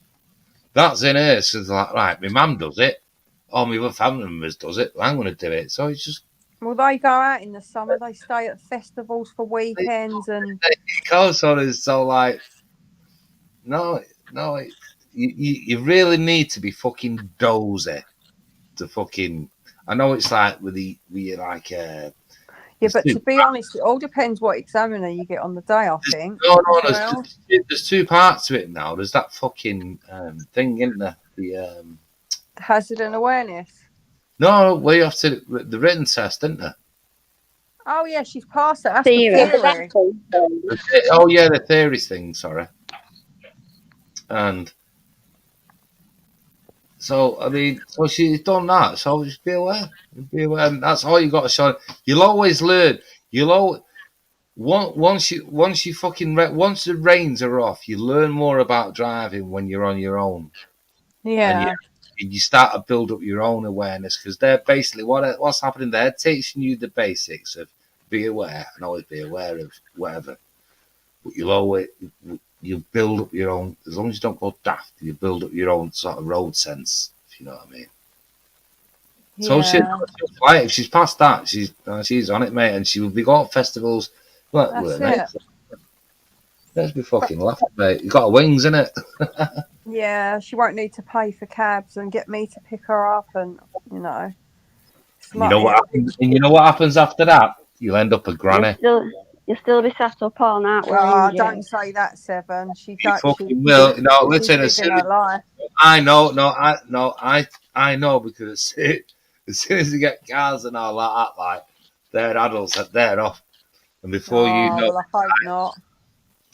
that's in her. So it's right, my mum does it, or my other family members does it. I'm going to do it. So it's just. Well, they go out in the summer. They stay at festivals for weekends and. No. You really need to be fucking dozy to fucking. I know it's with Yeah, but to be honest, it all depends what examiner you get on the day, I think. There's two parts to it now. There's that fucking thing, isn't there? The hazard and awareness. No, well, you have to the written test, isn't there? Oh yeah, she's passed it. That's the theory. Oh yeah, the theory thing. Sorry. And so so she's done that. So just be aware. And that's all you got to show. You'll always learn. Once once the reins are off, you learn more about driving when you're on your own. Yeah. you start to build up your own awareness, because they're basically what's happening. They're teaching you the basics of be aware and always be aware of whatever. But you build up your own, as long as you don't go daft, you build up your own sort of road sense, if you know what I mean. So if she's past that, she's on it, mate, and she will be going to festivals. That's it. Let's be fucking laughing, mate. You got wings, innit? Yeah, she won't need to pay for cabs and get me to pick her up, and you know. You know what happens? And you know what happens after that? You'll end up a granny. You'll still be sat up all night. Don't say that, Seven. She don't. Fucking will. No, listen. She's living her life. I know. I know, because as soon as you get cars and all that, like they're adults, they're off, and before you know, well, I hope not.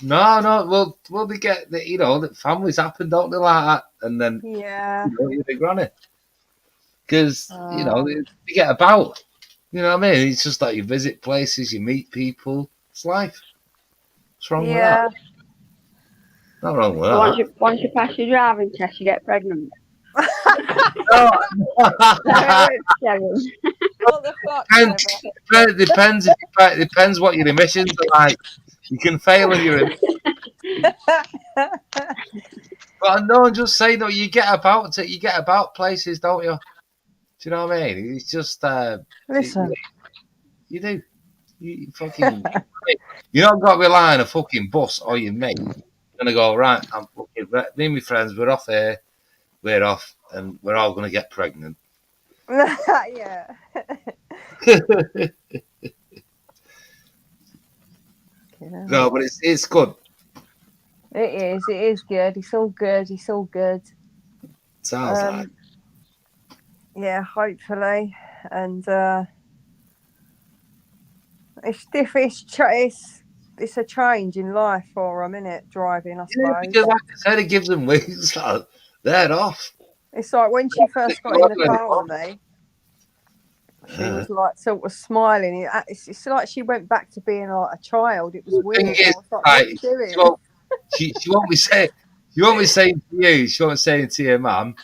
No. Well, they get the, the families happen, don't they, like that, and then you're the granny, because they get about. You know what I mean? It's just like you visit places, you meet people. It's life. What's wrong with that? Not wrong with that. Once you pass your driving test, you get pregnant. What the fuck? Depends what your emissions are like. You can fail in your emissions. But no, I'm just saying, you get about places, don't you? Do you know what I mean? It's just listen. You do. You fucking. You don't got to rely on a fucking bus or your mate. You're gonna go right. Me and my friends, we're off here. We're off, and we're all gonna get pregnant. Yeah. No, but it's good. It is good. It's all good. Sounds like. Yeah, hopefully, and it's a change in life for them, innit? Driving, I suppose. Yeah, because like I said, it gives them wings. They're off. It's like when she first got in the car with me, she was like sort of smiling. It's like she went back to being like a child. It was weird. I was like, what are you doing? She won't be saying. She won't be saying to you. She won't be saying to your mum,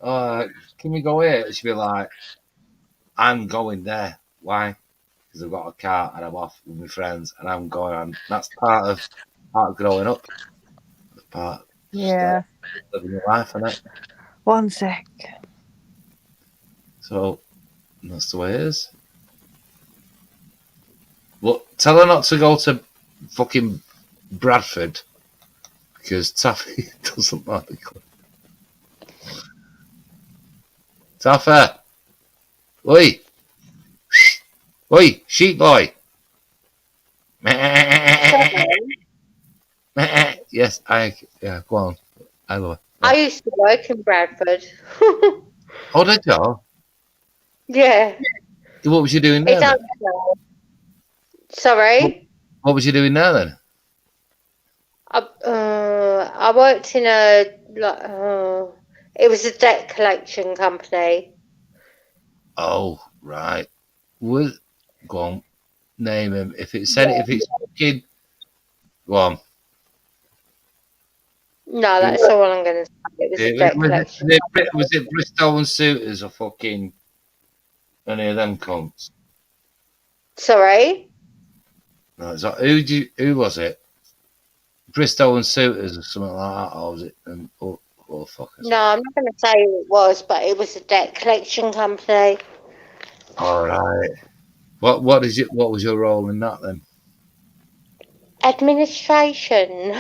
"Can we go here?" She'll be like, "I'm going there. Why? Because I've got a car and I'm off with my friends and I'm going on." That's part of growing up. Part. Yeah. Living your life, innit? One sec. So that's the way it is. Well, tell her not to go to fucking Bradford, because Taffy doesn't like the club. Taffy! Oi! Oi, sheep boy! Yes, go on. I love it. I used to work in Bradford. Oh, did you? Yeah. What was you doing there? Then? Sorry? What was you doing there then? I worked in it was a debt collection company. Oh, right. Go on, name him. If it's fucking, go on. No, that's all I'm going to say. It was a debt collection. Was it Bristol and Suitors or fucking any of them cunts? Sorry? No, it's like, who was it? Bristol and Suitors or something like that, or was it? Fuck. No, I'm not going to say who it was, but it was a debt collection company. All right. What was your role in that then? Administration.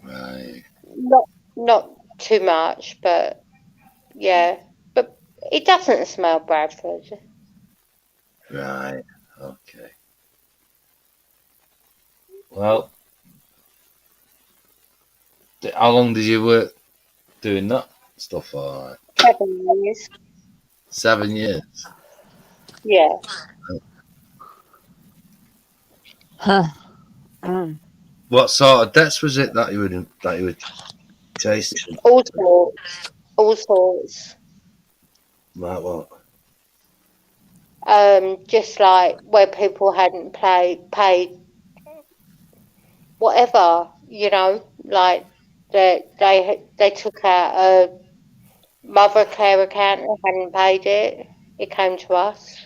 Right. Not too much, but yeah. But it doesn't smell Bradford. Right. Okay. Well, how long did you work doing that stuff? All right. 7 years. 7 years. Yeah. What sort of debts was it that you were chasing? All sorts. Like what? Just like where people hadn't paid whatever, like they took out Mother care account hadn't paid it. It came to us.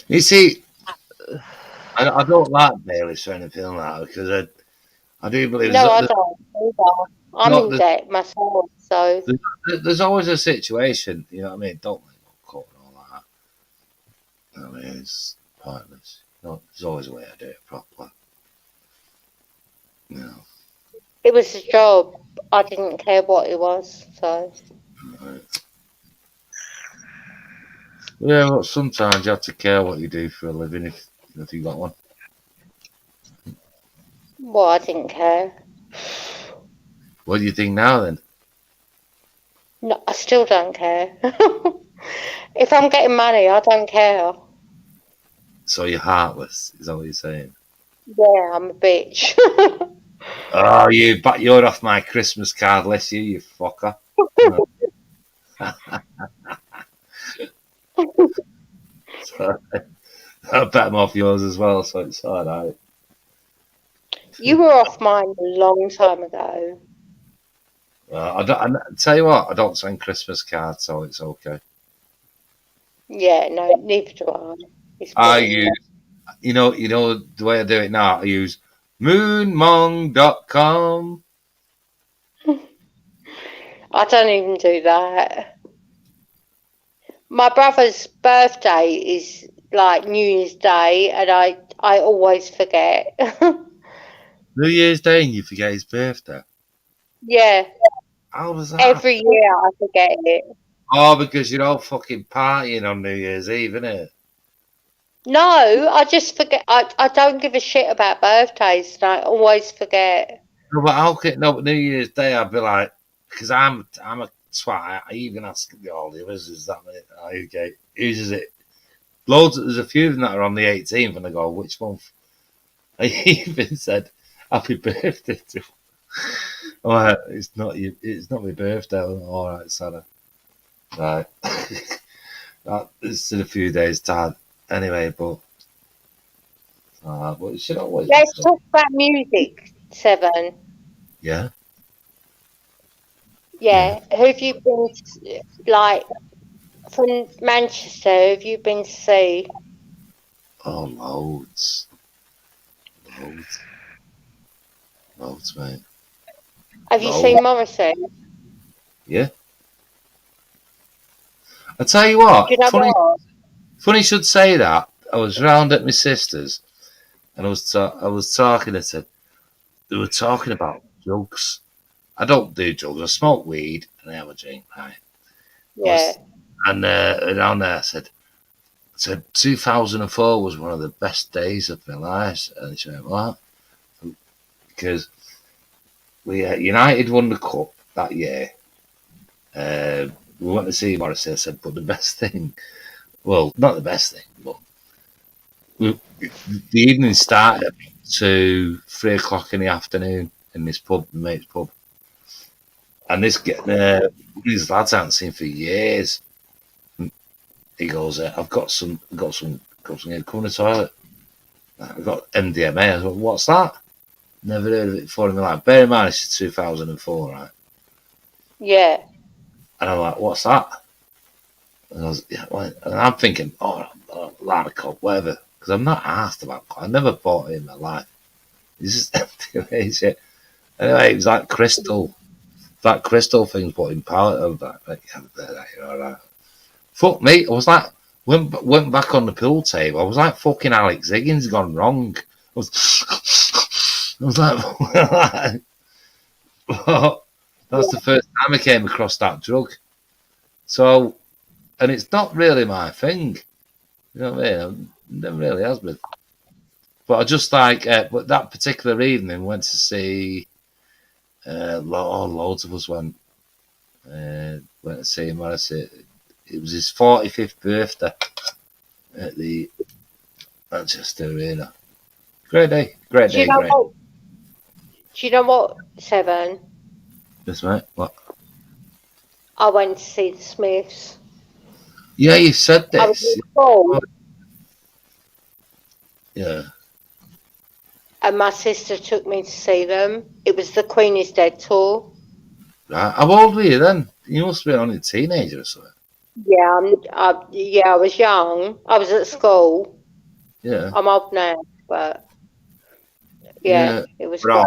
You see, I don't like bailiffs or anything like that because I do believe No, I don't either. I'm in there's, debt myself, so there's always a situation, you know what I mean? Don't let go court and all that. I mean, it's pointless. No, there's always a way to do it properly. You know. it was a job. I didn't care what it was, so. Right. Yeah, well, sometimes you have to care what you do for a living if you got one. Well, I didn't care. What do you think now then? No, I still don't care. If I'm getting money, I don't care. So you're heartless, is that what you're saying? Yeah, I'm a bitch. Oh, you're off my Christmas card list, you fucker. So, I bet I'm off yours as well, so it's alright. You were off mine a long time ago. I tell you what, I don't send Christmas cards, so it's okay. Yeah, no, neither do I. It's I boring. use, you know the way I do it now. I use moonmong.com. I don't even do that. My brother's birthday is like New Year's Day, and I always forget. New Year's Day and you forget his birthday. Yeah. How does that Every year I forget it. Oh, because you're all fucking partying on New Year's Eve, innit? No, I just forget. I don't give a shit about birthdays, and I always forget. No, but how can but New Year's Day I'd be like, because I'm a twat. I even ask all the others, is that okay? Uses it. Loads. There's a few of them that are on the 18th, and I go, which month? I even said, "Happy birthday to." Oh, it's not you. It's not my birthday. All right, Santa. Right. It's in a few days' time. Anyway, but it should always. Let's talk about music, Seven. Yeah. Yeah. Who have you been like from Manchester? Who have you been to see? Oh, loads, mate. Have you seen Morrissey? Yeah. I tell you what, Do you know what? funny you should say that. I was round at my sister's, and I was talking. I said they were talking about drugs. I don't do drugs. I smoke weed and I have a drink, right? Yeah. And around there, I said 2004 was one of the best days of my life. And she went, what? Because United won the cup that year. We went to see Morrissey. I said, but the best thing, well, not the best thing, but the evening started to 3 o'clock in the afternoon in this pub, my mate's pub. And these lads I haven't seen for years. He goes, I've got some come to the toilet. I've got MDMA. I said, what's that? Never heard of it before in my life. Bear in mind, it's 2004, right? Yeah. And I'm like, what's that? And I'm thinking, line of coke, whatever. Because I'm not asked about coke. I never bought it in my life. It's just MDMA shit. Anyway, it was like crystal. That crystal thing's put in pallet of that. Right. Fuck me. I was like, went back on the pool table. I was like fucking Alex Higgins gone wrong. I was like, that's the first time I came across that drug. So, and it's not really my thing. You know what I mean? It never really has been. But I just like, but that particular evening, went to see, loads of us went to see him. It was his 45th birthday at the Manchester Arena. Great day. Do you know what, Seven? Yes, mate. What? I went to see the Smiths. Yeah, you said this. I was in school. Yeah. and my sister took me to see them. It was the Queen is Dead tour. Right. How old were you then? You must have been only a teenager or something. Yeah, I was young. I was at school. Yeah. I'm old now, but yeah, it was We're great.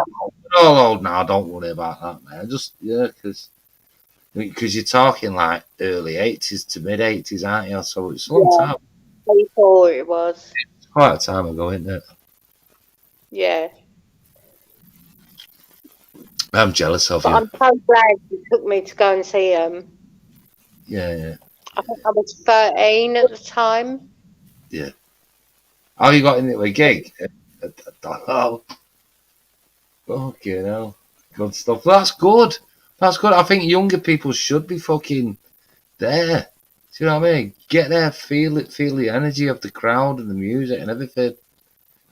all old now. Don't worry about that, man. Just because you're talking like early 80s to mid 80s, aren't you? So it's a long Yeah, time. 24 it was. It's quite a time ago, isn't it? Yeah. I'm jealous of But you. I'm so glad you took me to go and see them. Yeah. I think I was 13 at the time. Yeah. Oh, you got into a gig? Oh, fucking hell. Good stuff. That's good. That's good. I think younger people should be fucking there. Do you know what I mean? Get there, feel it, feel the energy of the crowd and the music and everything.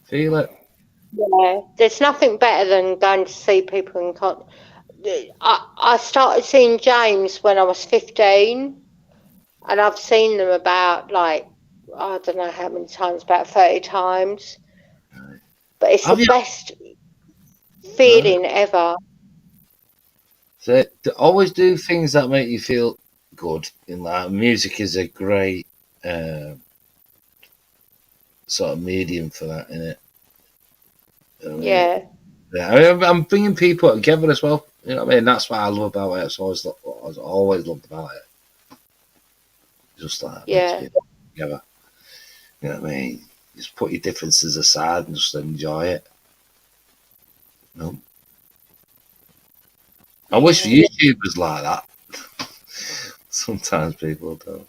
Feel it. Yeah, there's nothing better than going to see people in concert. I started seeing James when I was 15, and I've seen them about, like, I don't know how many times, about 30 times. But it's the best feeling ever. So always do things that make you feel good in life. Music is a great sort of medium for that, isn't it? You know what I mean? Yeah. Yeah, I mean, I'm bringing people together as well. You know what I mean? That's what I love about it. It's always loved about it. Just like makes Yeah. people together. You know what I mean? Just put your differences aside and just enjoy it. You know? I wish YouTube was like that. Sometimes people don't.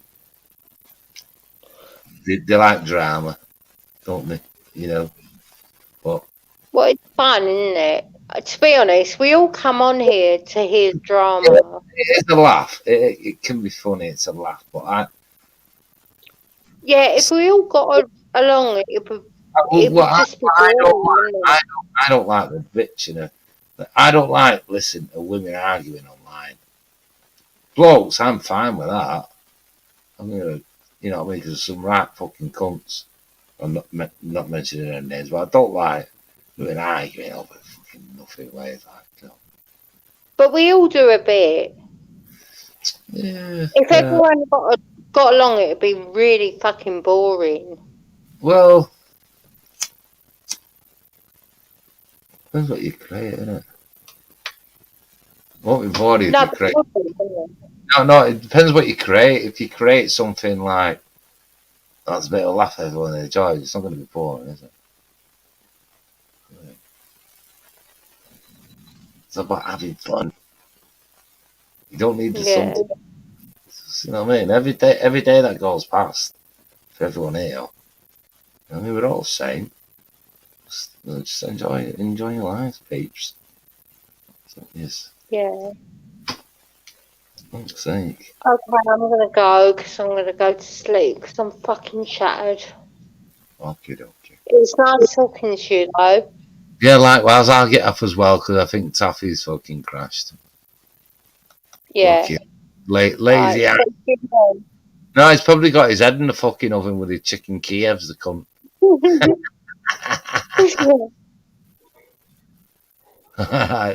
They like drama, don't they? You know, but Well, it's fun, isn't it? To be honest, we all come on here to hear drama. it's a laugh. It can be funny. It's a laugh, but Yeah, if we all got along, it would just be boring, wouldn't it? I don't like the bitch, you know. I don't like listening to women arguing online. Blokes, I'm fine with that. I'm gonna, you know what I mean? Because some right fucking cunts. I'm not mentioning their names, but I don't like women arguing over fucking nothing ways. Like, you know. But we all do a bit. Yeah. If everyone got along, it'd be really fucking boring. Well, depends what you create, innit? What we've already No, create. but it would be, No, it depends what you create. If you create something like that's a bit of a laugh everyone enjoys, it's not going to be boring, is it? It's about having fun. You don't need the sun. yeah. You know what I mean? Every day that goes past for everyone here. I mean, we're all the same. Just enjoy your lives, peeps. So, yes. Yeah. Fuck's sake. Okay, I'm gonna go because I'm gonna go to sleep because I'm fucking shattered. Okay, okay. It's nice talking to you though. Yeah, likewise. I'll get up as well because I think Taffy's fucking crashed. Yeah. Fucking lazy ass. No, he's probably got his head in the fucking oven with his chicken Kievs, the cunt.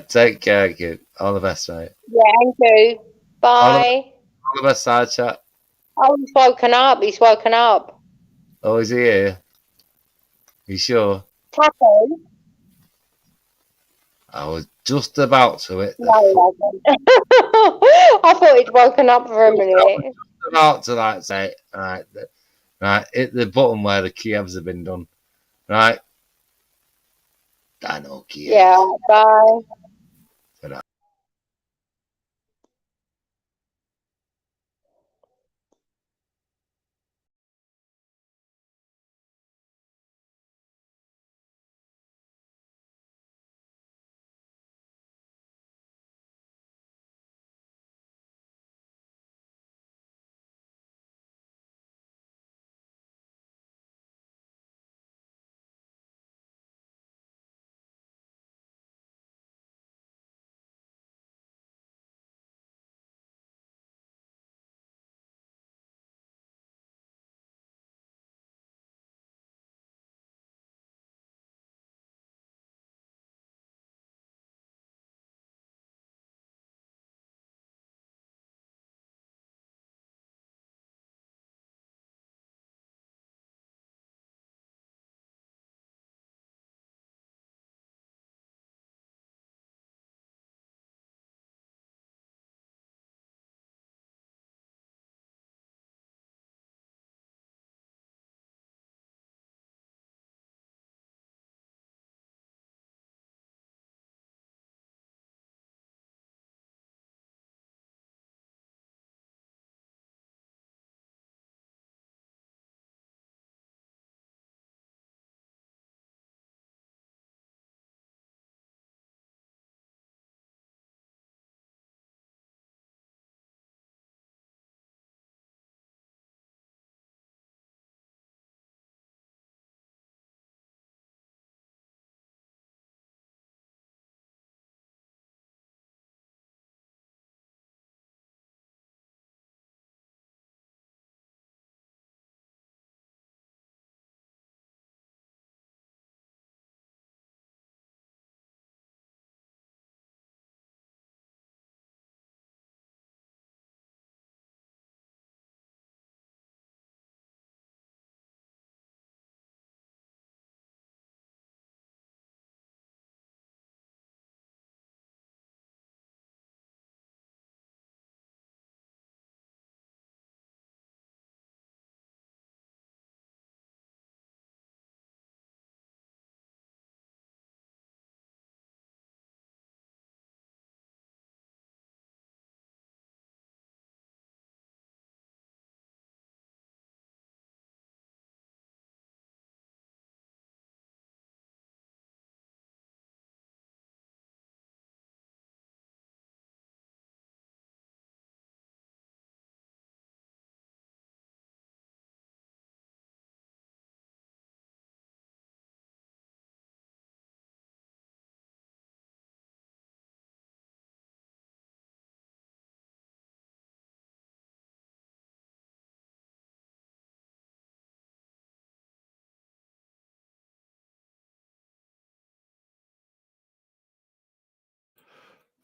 Take care, kid. All the best, mate. Yeah, and you. Bye. All the best, side chat. Oh, he's woken up. He's woken up. Oh, is he here? You sure? Taffy? I was just about to it. No, he hasn't. I thought he'd woken up for a minute. About to like say, right, hit the button where the Kievs have been done. Right. I know Kiev. Yeah, bye.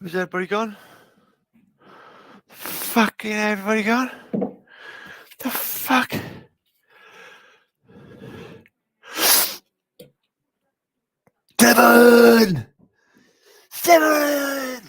Where's everybody gone? Fucking everybody gone? The fuck? Devon! Devon!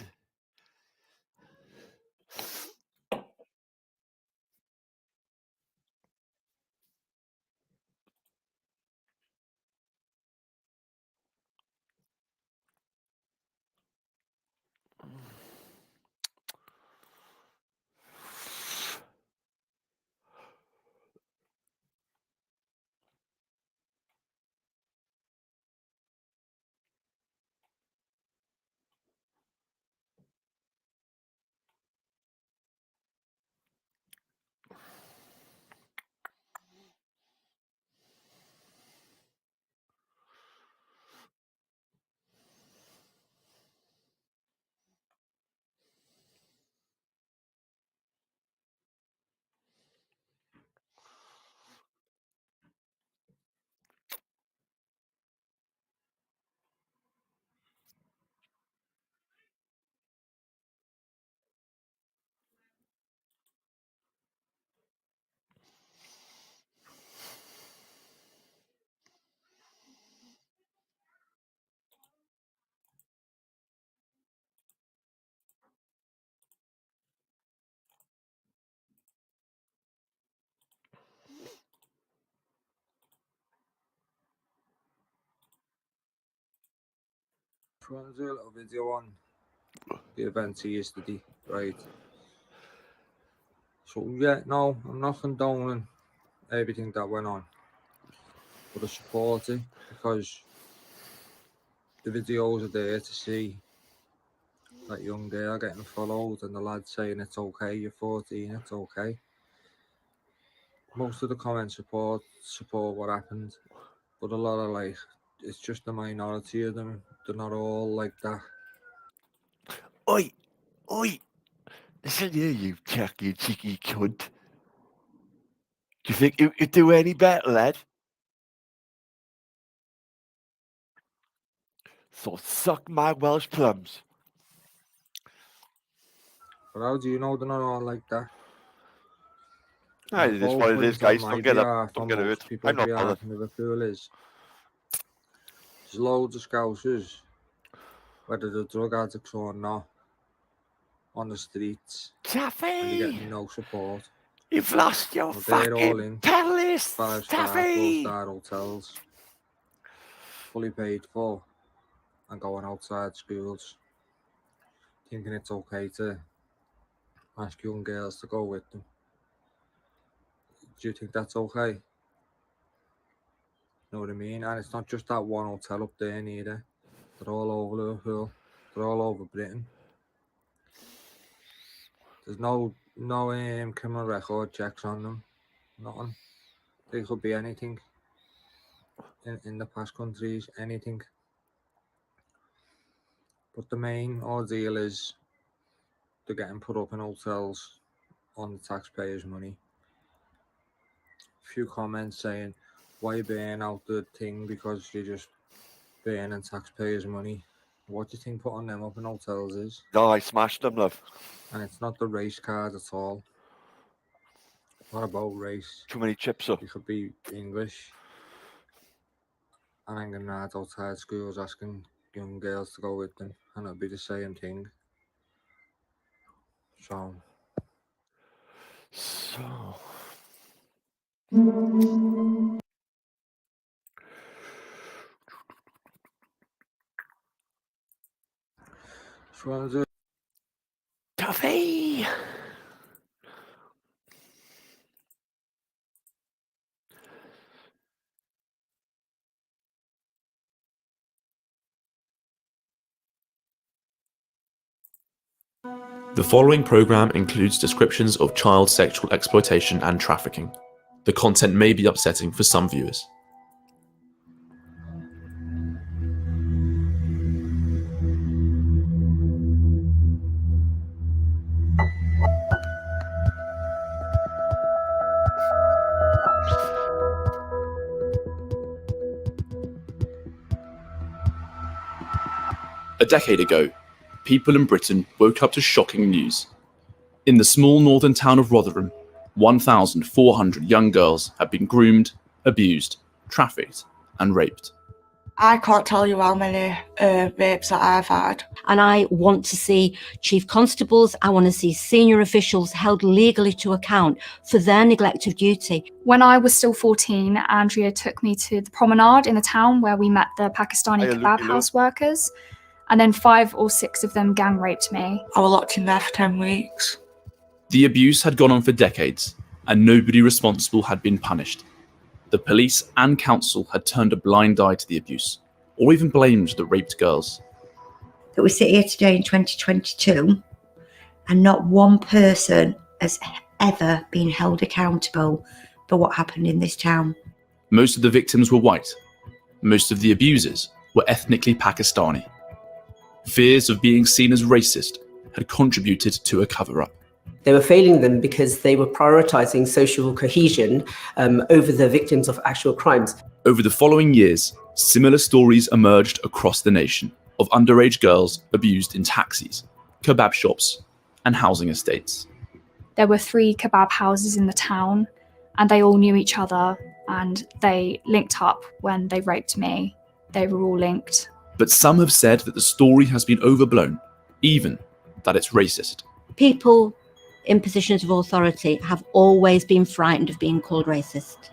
Trying to do a little video on the events of yesterday, right? So yeah, no, I'm not condoning everything that went on, but I support it because the videos are there to see that young girl getting followed and the lad saying it's okay, you're 14, it's okay. Most of the comments support what happened, but a lot of like, it's just a minority of them. They're not all like that. Oi! Oi! Listen here, you chucky cheeky cunt. Do you think you could do any better, lad? So suck my Welsh plums. But how do you know they're not all like that? It is what it is, guys. Don't get up. Don't get hurt. I'm not bothered. Liverpool is. There's loads of scousers, whether they're drug addicts or not, on the streets. Taffy! And you're getting no support. You've lost your fucking pedalist, 5-star, Taffy! 4-star hotels, fully paid for, and going outside schools, thinking it's okay to ask young girls to go with them. Do you think that's okay? Know what I mean? And it's not just that one hotel up there neither. They're all over Liverpool. They're all over Britain. There's no criminal record checks on them. Nothing. They could be anything in the past countries, anything. But the main ordeal is they're getting put up in hotels on the taxpayers' money. A few comments saying, why burn out the thing because you're just burning taxpayers' money. What do you think putting them up in hotels is? No, I smashed them, love. And it's not the race card at all. Not about race. Too many chips up. You could be English and hanging around outside schools asking young girls to go with them, and it'll be the same thing. So. Tuffy! The following program includes descriptions of child sexual exploitation and trafficking. The content may be upsetting for some viewers. A decade ago, people in Britain woke up to shocking news. In the small northern town of Rotherham, 1,400 young girls had been groomed, abused, trafficked, and raped. I can't tell you how many rapes that I've had. And I want to see chief constables, I want to see senior officials held legally to account for their neglect of duty. When I was still 14, Andrea took me to the promenade in the town where we met the Pakistani kebab house workers, and then 5 or 6 of them gang raped me. I was locked in there for 10 weeks. The abuse had gone on for decades, and nobody responsible had been punished. The police and council had turned a blind eye to the abuse, or even blamed the raped girls. That we sit here today in 2022, and not one person has ever been held accountable for what happened in this town. Most of the victims were white. Most of the abusers were ethnically Pakistani. Fears of being seen as racist had contributed to a cover-up. They were failing them because they were prioritizing social cohesion over the victims of actual crimes. Over the following years, similar stories emerged across the nation of underage girls abused in taxis, kebab shops, and housing estates. There were 3 kebab houses in the town, and they all knew each other, and they linked up when they raped me. They were all linked. But some have said that the story has been overblown, even that it's racist. People in positions of authority have always been frightened of being called racist.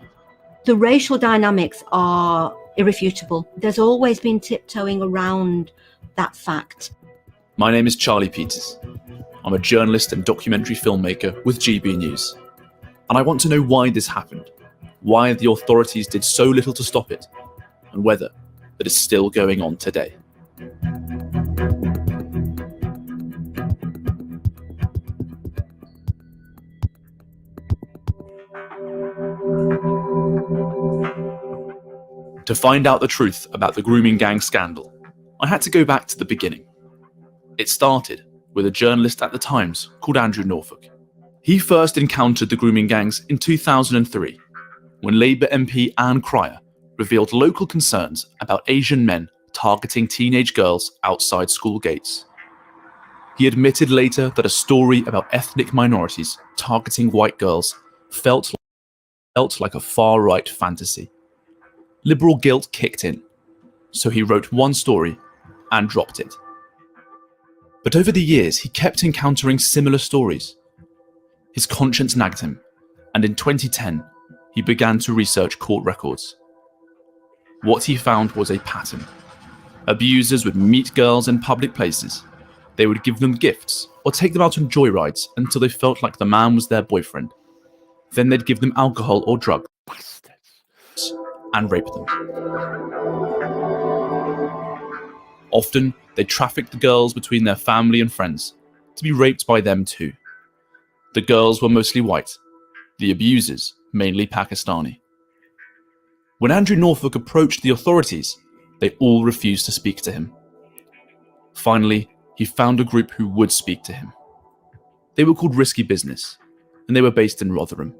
The racial dynamics are irrefutable. There's always been tiptoeing around that fact. My name is Charlie Peters. I'm a journalist and documentary filmmaker with GB News. And I want to know why this happened, why the authorities did so little to stop it, and whether it is still going on today. To find out the truth about the grooming gang scandal, I had to go back to the beginning. It started with a journalist at the Times called Andrew Norfolk. He first encountered the grooming gangs in 2003, when Labour MP Anne Cryer revealed local concerns about Asian men targeting teenage girls outside school gates. He admitted later that a story about ethnic minorities targeting white girls felt like a far-right fantasy. Liberal guilt kicked in, so he wrote one story and dropped it. But over the years, he kept encountering similar stories. His conscience nagged him, and in 2010, he began to research court records. What he found was a pattern. Abusers would meet girls in public places. They would give them gifts or take them out on joyrides until they felt like the man was their boyfriend. Then they'd give them alcohol or drugs and rape them. Often, they trafficked the girls between their family and friends to be raped by them too. The girls were mostly white, the abusers mainly Pakistani. When Andrew Norfolk approached the authorities, they all refused to speak to him. Finally, he found a group who would speak to him. They were called Risky Business, and they were based in Rotherham.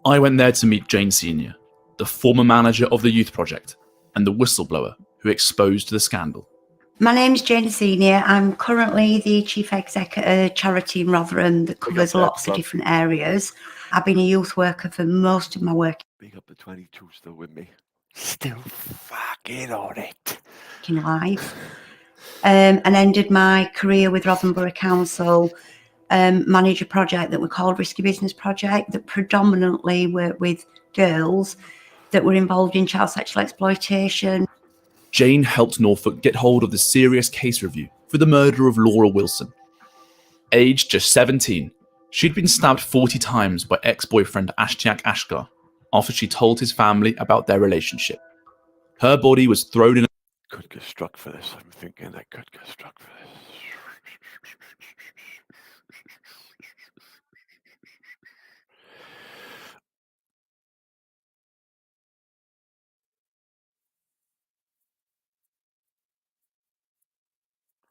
I went there to meet Jane Senior, the former manager of the Youth Project and the whistleblower who exposed the scandal. My name's Jane Senior. I'm currently the chief exec at a charity in Rotherham that covers lots of different areas. I've been a youth worker for most of my working Big up the 22 still with me. Still fucking on it. life. And ended my career with Rotherham Borough Council, manage a project that we called Risky Business Project that predominantly worked with girls that were involved in child sexual exploitation. Jane helped Norfolk get hold of the serious case review for the murder of Laura Wilson. Aged just 17, she'd been stabbed 40 times by ex-boyfriend Ashtiak Ashgar after she told his family about their relationship. Her body was thrown in a... Could get struck for this. I'm thinking I could get struck for this.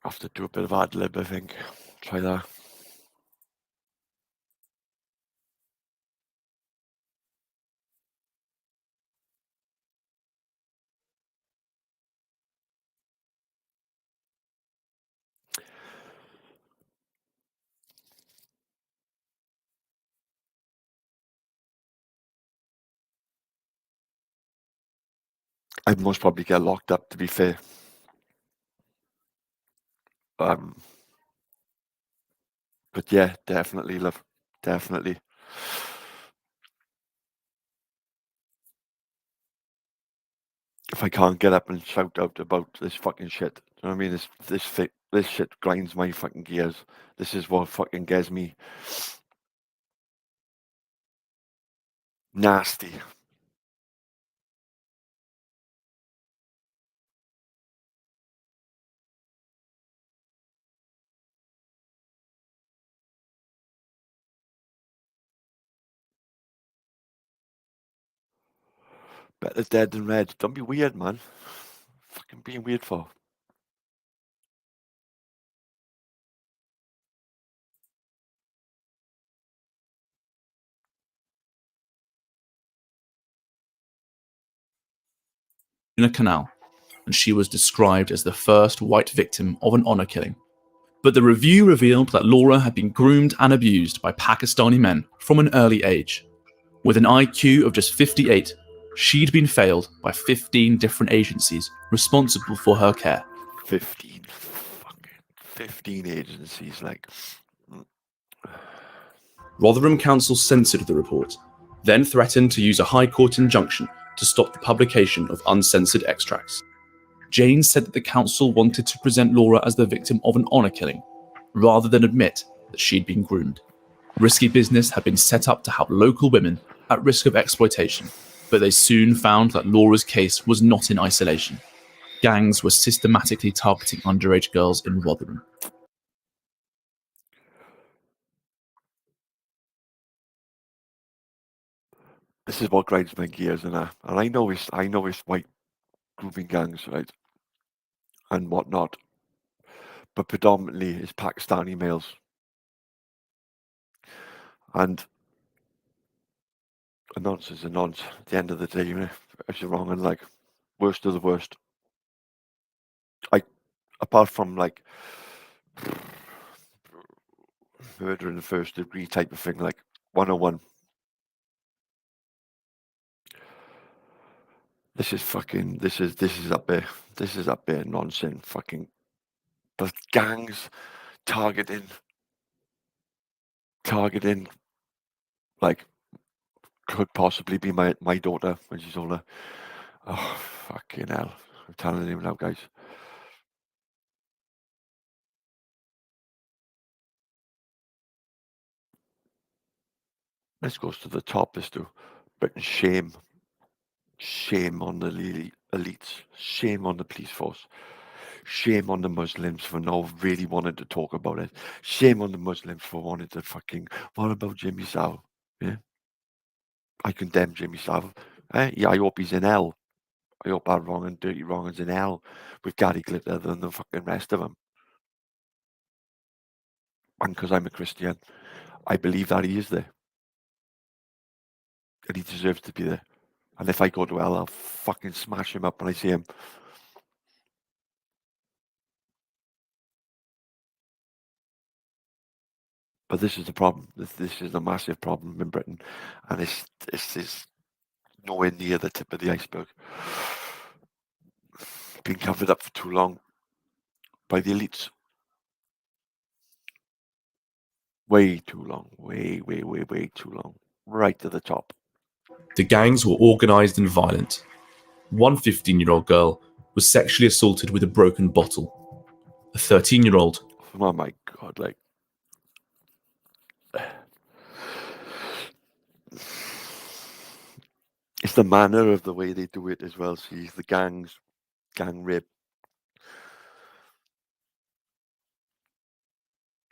I have to do a bit of ad lib, I think. Try that. I'd most probably get locked up, to be fair. But yeah, definitely, love. Definitely. If I can't get up and shout out about this fucking shit, you know what I mean? This shit grinds my fucking gears. This is what fucking gets me nasty. Better dead than red. Don't be weird, man. Fucking being weird for. In a canal, and she was described as the first white victim of an honour killing. But the review revealed that Laura had been groomed and abused by Pakistani men from an early age. With an IQ of just 58, she'd been failed by 15 different agencies responsible for her care. 15 agencies, like. Rotherham Council censored the report, then threatened to use a High Court injunction to stop the publication of uncensored extracts. Jane said that the council wanted to present Laura as the victim of an honour killing, rather than admit that she'd been groomed. Risky Business had been set up to help local women at risk of exploitation, but they soon found that Laura's case was not in isolation. Gangs were systematically targeting underage girls in Rotherham. This is what grinds my gears, and I know it's white grooming gangs, right, and whatnot, but predominantly it's Pakistani males, and a nonce is a nonce. At the end of the day, you know, if you're wrong, and like worst of the worst, apart from like murder in the first degree type of thing, like 101. This is up there. This is up there nonsense. Fucking the gangs targeting like could possibly be my daughter when she's older. Oh fucking hell. I'm telling you now, guys. This goes to the top, this too. But shame on the elites. Shame on the police force. Shame on the Muslims for not really wanting to talk about it. Shame on the Muslims for wanting to fucking. What about Jimmy Savile? Yeah, I condemn Jimmy Savile. Yeah, I hope he's in hell. I hope that wrong and dirty wrong is in hell with Gary Glitter than the fucking rest of them. And because I'm a Christian, I believe that he is there. And he deserves to be there. And if I go to hell, I'll fucking smash him up when I see him. But this is the problem. This is a massive problem in Britain. And this is nowhere near the tip of the iceberg. Been covered up for too long by the elites. Way too long. Way too long. Right to the top. The gangs were organised and violent. One 15-year-old girl was sexually assaulted with a broken bottle. A 13-year-old. Oh my God, like. It's the manner of the way they do it as well. See, the gang rape.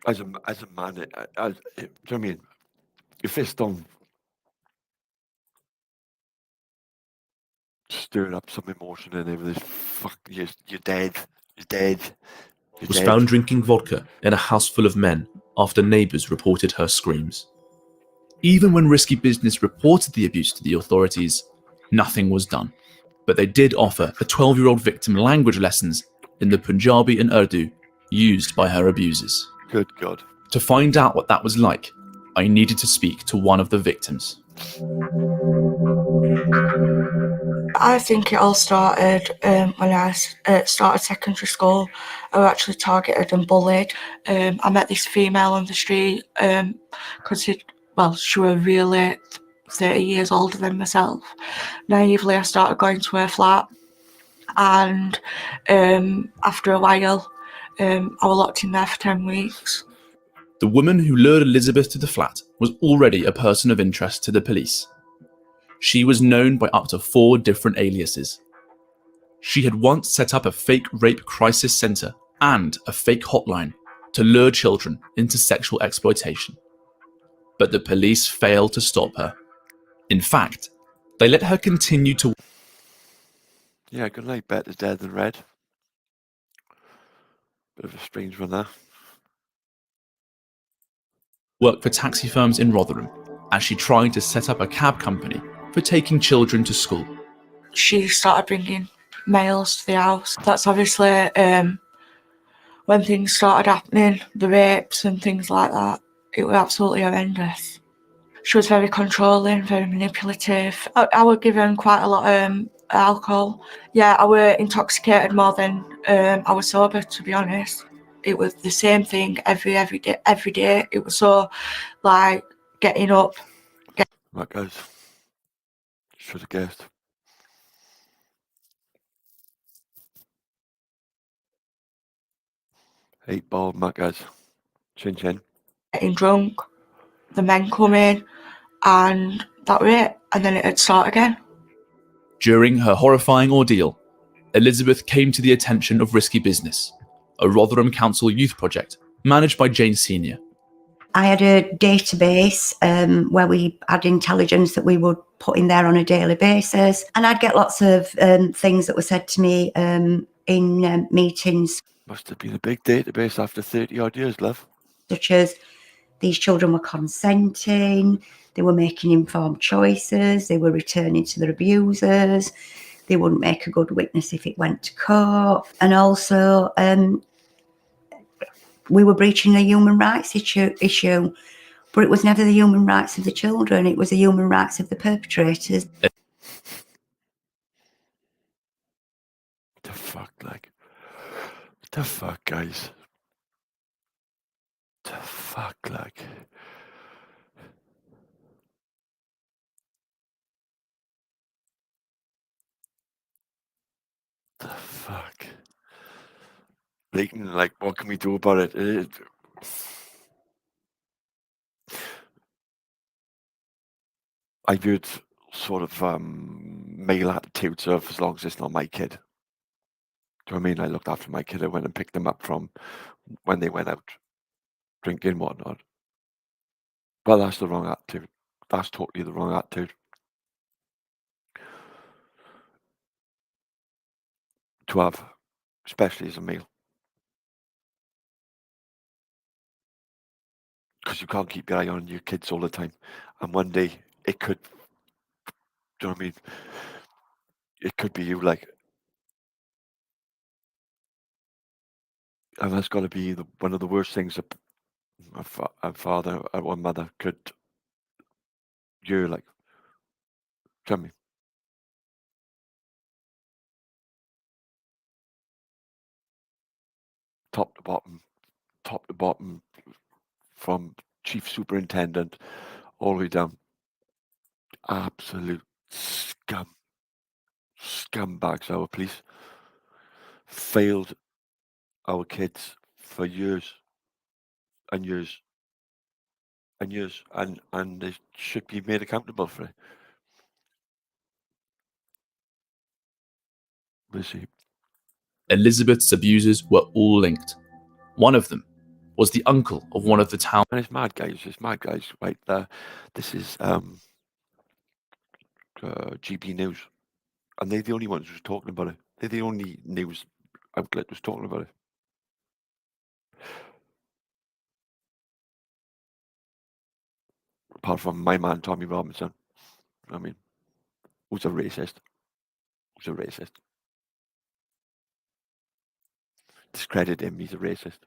As a man, do you know what I mean? Your fist don't stir up some emotion in there. This fuck, you're dead. You're dead. You're was dead. found drinking vodka in a house full of men after neighbours reported her screams. Even when Risky Business reported the abuse to the authorities, nothing was done. But they did offer a 12-year-old victim language lessons in the Punjabi and Urdu used by her abusers. Good God. To find out what that was like, I needed to speak to one of the victims. I think it all started when I started secondary school. I was actually targeted and bullied. I met this female on the street because she was really 30 years older than myself. Naively, I started going to her flat, and after a while, I was locked in there for 10 weeks. The woman who lured Elizabeth to the flat was already a person of interest to the police. She was known by up to 4 different aliases. She had once set up a fake rape crisis centre and a fake hotline to lure children into sexual exploitation. But the police failed to stop her. In fact, they let her continue to... Yeah, good night, better dead than red. Bit of a strange one there. work for taxi firms in Rotherham as she tried to set up a cab company for taking children to school. She started bringing males to the house. That's obviously when things started happening, the rapes and things like that. It was absolutely horrendous. She was very controlling, very manipulative. I was given quite a lot of alcohol. Yeah, I was intoxicated more than I was sober, to be honest. It was the same thing every day. It was so like getting up. That goes. Should have guessed. Eight-ball muckers. Chin chin. Getting drunk, the men come in, and that was it. And then it'd start again. During her horrifying ordeal, Elizabeth came to the attention of Risky Business, a Rotherham Council youth project managed by Jane Senior. I had a database where we had intelligence that we would put in there on a daily basis. And I'd get lots of things that were said to me in meetings. Must have been a big database after 30 odd years, love. Such as these children were consenting, they were making informed choices, they were returning to their abusers, they wouldn't make a good witness if it went to court. And also, we were breaching the human rights issue, but it was never the human rights of the children, it was the human rights of the perpetrators. What the fuck, like? What the fuck, guys? What the fuck, like? The fuck? Leighton, like, what can we do about it? I viewed sort of male attitudes of as long as it's not my kid. Do you know what I mean? I looked after my kid. I went and picked them up from when they went out drinking and whatnot. But that's the wrong attitude. That's totally the wrong attitude. To have, especially as a male. Because you can't keep your eye on your kids all the time. And one day it could, do you know what I mean? It could be you, like. And that's got to be one of the worst things a father or a mother could do, like. Do you know what I mean? Top to bottom, from chief superintendent all the way down. Absolute scumbags, our police. Failed our kids for years and years and years, and they should be made accountable for it. We'll see. Elizabeth's abusers were all linked. One of them was the uncle of one of the town. And it's mad, guys. It's mad, guys. Right there. This is GB News, and they're the only ones who's talking about it. They're the only news outlet who's talking about it. Apart from my man Tommy Robinson. I mean, who's a racist? Who's a racist? Discredit him. He's a racist.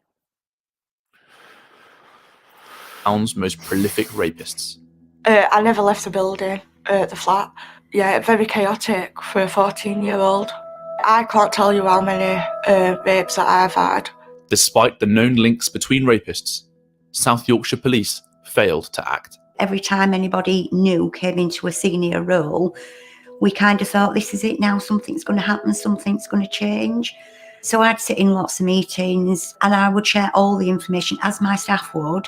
Town's most prolific rapists. I never left the building. the flat. Yeah, very chaotic for a 14-year-old. I can't tell you how many rapes that I've had. Despite the known links between rapists, South Yorkshire Police failed to act. Every time anybody new came into a senior role, we kind of thought, this is it now, something's going to happen, something's going to change. So I'd sit in lots of meetings and I would share all the information, as my staff would.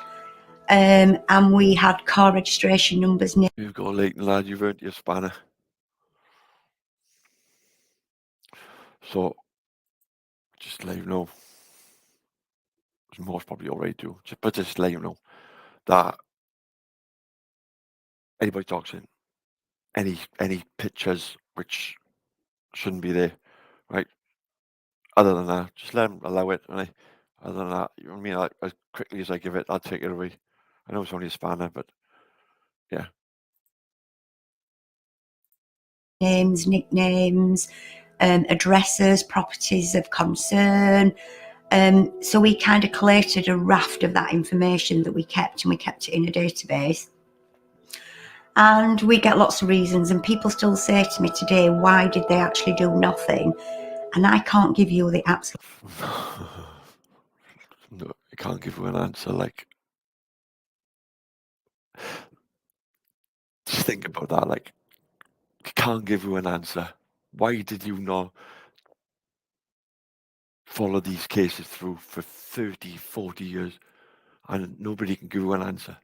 And we had car registration numbers. You've got a Leighton lad, you've earned your spanner. So, just let you know, most probably already do, but just let you know that anybody talks in any pictures which shouldn't be there, right? Other than that, just let them allow it. Right? Other than that, you know what I mean? Like, as quickly as I give it, I'll take it away. I know it's only a spanner, but yeah. Names, nicknames, addresses, properties of concern. So we kind of collated a raft of that information that we kept, and we kept it in a database. And we get lots of reasons, and people still say to me today, why did they actually do nothing? And I can't give you the absolute... No, I can't give you an answer. Like, just think about that. Like, I can't give you an answer. Why did you not follow these cases through for 30, 40 years and nobody can give you an answer?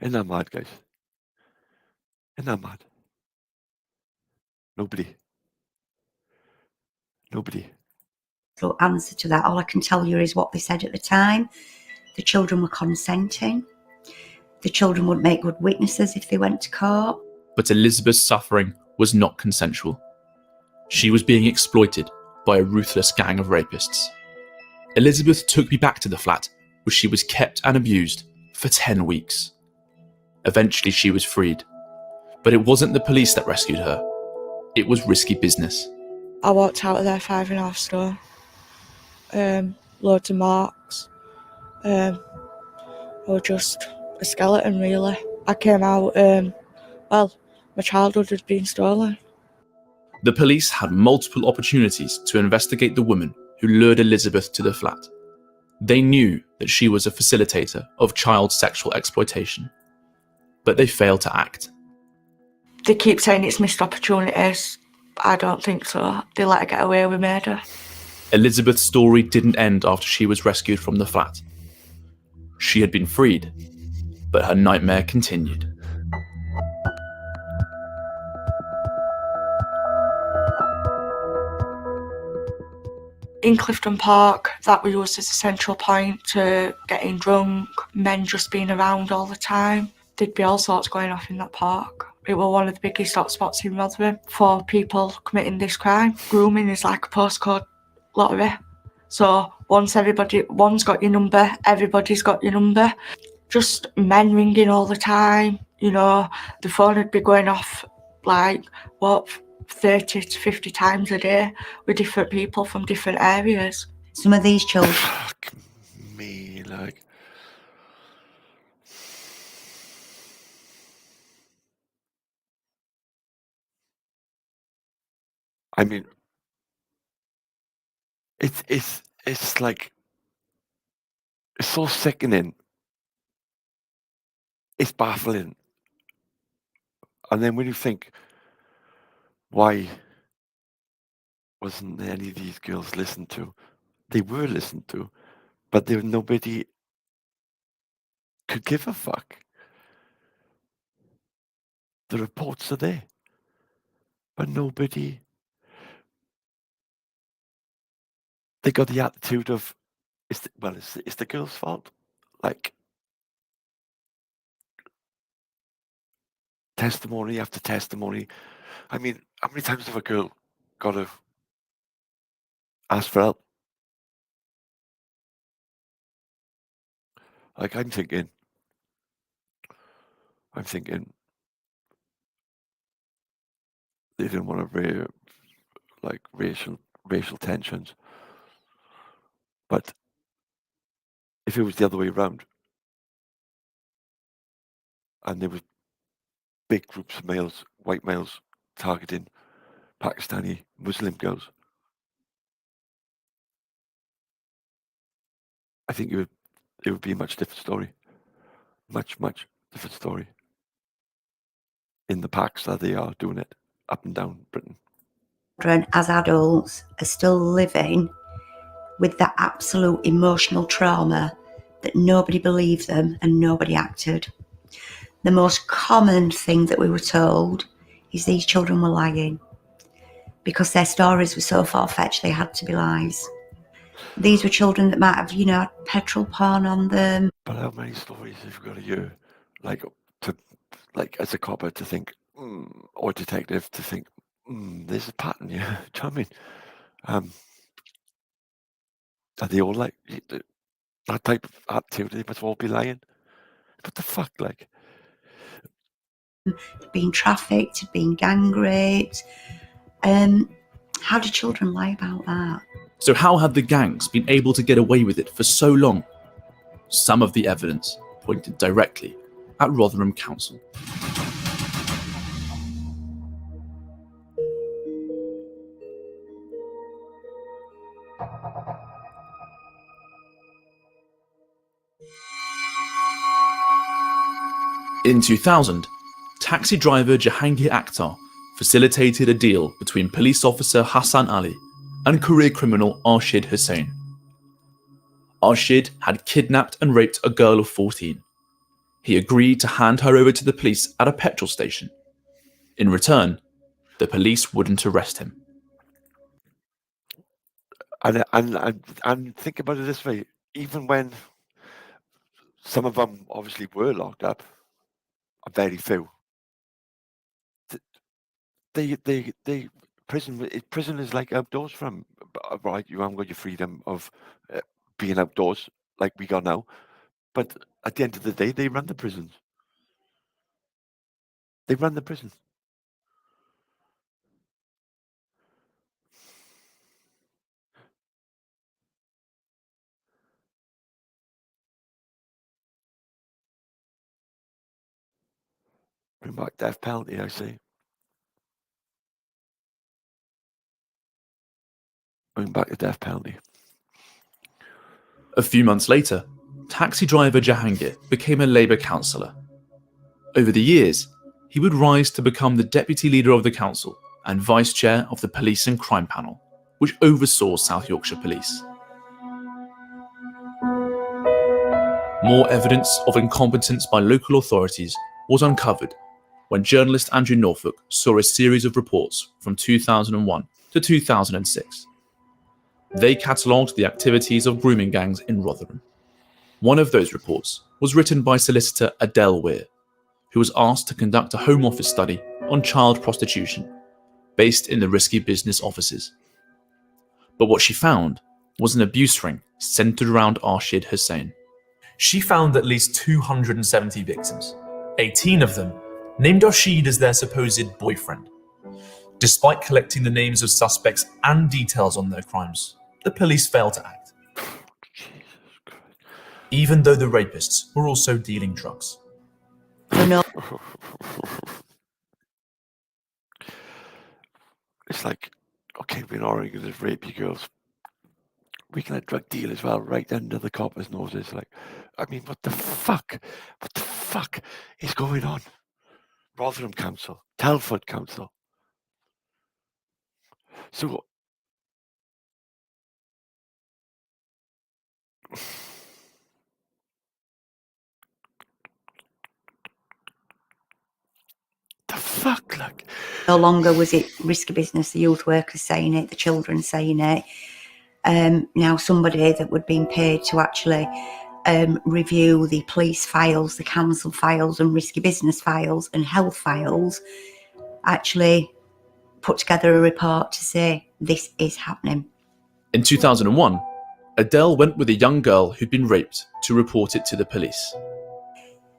Isn't that mad, guys? Isn't that mad? Nobody. answer to that. All I can tell you is what they said at the time. The children were consenting. The children would make good witnesses if they went to court. But Elizabeth's suffering was not consensual. She was being exploited by a ruthless gang of rapists. Elizabeth took me back to the flat, where she was kept and abused for 10 weeks. Eventually she was freed, but it wasn't the police that rescued her. It was risky business. I walked out of there 5.5 stone. Loads of marks. I was just a skeleton, really. I came out, my childhood had been stolen. The police had multiple opportunities to investigate the woman who lured Elizabeth to the flat. They knew that she was a facilitator of child sexual exploitation, but they failed to act. They keep saying it's missed opportunities. I don't think so. They let her get away with murder. Elizabeth's story didn't end after she was rescued from the flat. She had been freed, but her nightmare continued. In Clifton Park, that we used as a central point to getting drunk, men just being around all the time. There'd be all sorts going off in that park. It was one of the biggest hotspots in Rotherham for people committing this crime. Grooming is like a postcode lottery. So once one's got your number, everybody's got your number. Just men ringing all the time. You know, the phone would be going off 30 to 50 times a day with different people from different areas. Some of these children... Fuck me, like... I mean, it's like, it's so sickening. It's baffling. And then when you think, why wasn't any of these girls listened to? They were listened to, but nobody could give a fuck. The reports are there, but nobody... They got the attitude of, it's the girl's fault. Like, testimony after testimony. I mean, how many times have a girl got to ask for help? Like, I'm thinking, they didn't want to racial tensions. But if it was the other way around, and there was big groups of males, white males, targeting Pakistani Muslim girls. I think it would be a much different story. Much different story. In the packs that they are doing it up and down Britain. Children as adults are still living with that absolute emotional trauma that nobody believed them and nobody acted. The most common thing that we were told is these children were lying because their stories were so far-fetched they had to be lies. These were children that might have, had petrol porn on them. But how many stories have you got to hear, like as a copper to think, or detective to think, there's a pattern here. Do you know what I mean? Are they all like that type of activity? They must all be lying. What the fuck, like? Being trafficked, being gang raped. How do children lie about that? So how had the gangs been able to get away with it for so long? Some of the evidence pointed directly at Rotherham Council. In 2000, taxi driver Jahangir Akhtar facilitated a deal between police officer Hassan Ali and career criminal Arshid Hussain. Arshid had kidnapped and raped a girl of 14. He agreed to hand her over to the police at a petrol station. In return, the police wouldn't arrest him. And think about it this way: even when some of them obviously were locked up, a very few. Prison is like outdoors from, right? You haven't got your freedom of being outdoors like we got now, but at the end of the day, they run the prisons. They run the prisons. Bring back death penalty, I say. Bring back the death penalty. A few months later, taxi driver Jahangir became a Labour councillor. Over the years, he would rise to become the deputy leader of the council and vice chair of the Police and Crime Panel, which oversaw South Yorkshire Police. More evidence of incompetence by local authorities was uncovered when journalist Andrew Norfolk saw a series of reports from 2001 to 2006. They catalogued the activities of grooming gangs in Rotherham. One of those reports was written by solicitor Adele Weir, who was asked to conduct a Home Office study on child prostitution, based in the risky business offices. But what she found was an abuse ring centred around Arshid Hussain. She found at least 270 victims, 18 of them named Arshid as their supposed boyfriend. Despite collecting the names of suspects and details on their crimes, the police failed to act. Even though the rapists were also dealing drugs. It's like, okay, we're not going to rape you girls. We can have drug deal as well, right under the coppers' noses. Like, I mean, what the fuck? What the fuck is going on? Rotherham Council, Telford Council. So, the fuck, like. No longer was it risky business, the youth workers saying it, the children saying it. Now somebody that would been paid to actually review the police files, the council files and risky business files and health files, actually put together a report to say this is happening. In 2001, Adele went with a young girl who'd been raped to report it to the police.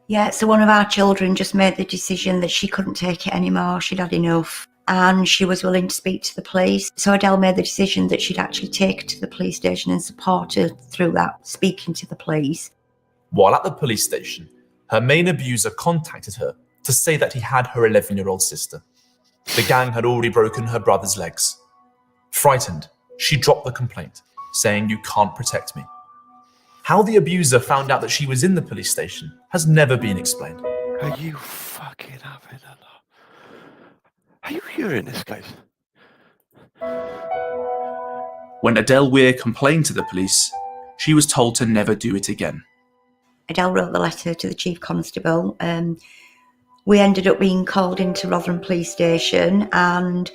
Yeah, so one of our children just made the decision that she couldn't take it anymore, she'd had enough, and she was willing to speak to the police. So Adele made the decision that she'd actually take her to the police station and support her through that, speaking to the police. While at the police station, her main abuser contacted her to say that he had her 11-year-old sister. The gang had already broken her brother's legs. Frightened, she dropped the complaint, saying, "You can't protect me." How the abuser found out that she was in the police station has never been explained. Are you fucking having a lot? Are you hearing this, guys? When Adele Weir complained to the police, she was told to never do it again. Adele wrote the letter to the Chief Constable. We ended up being called into Rotherham Police Station and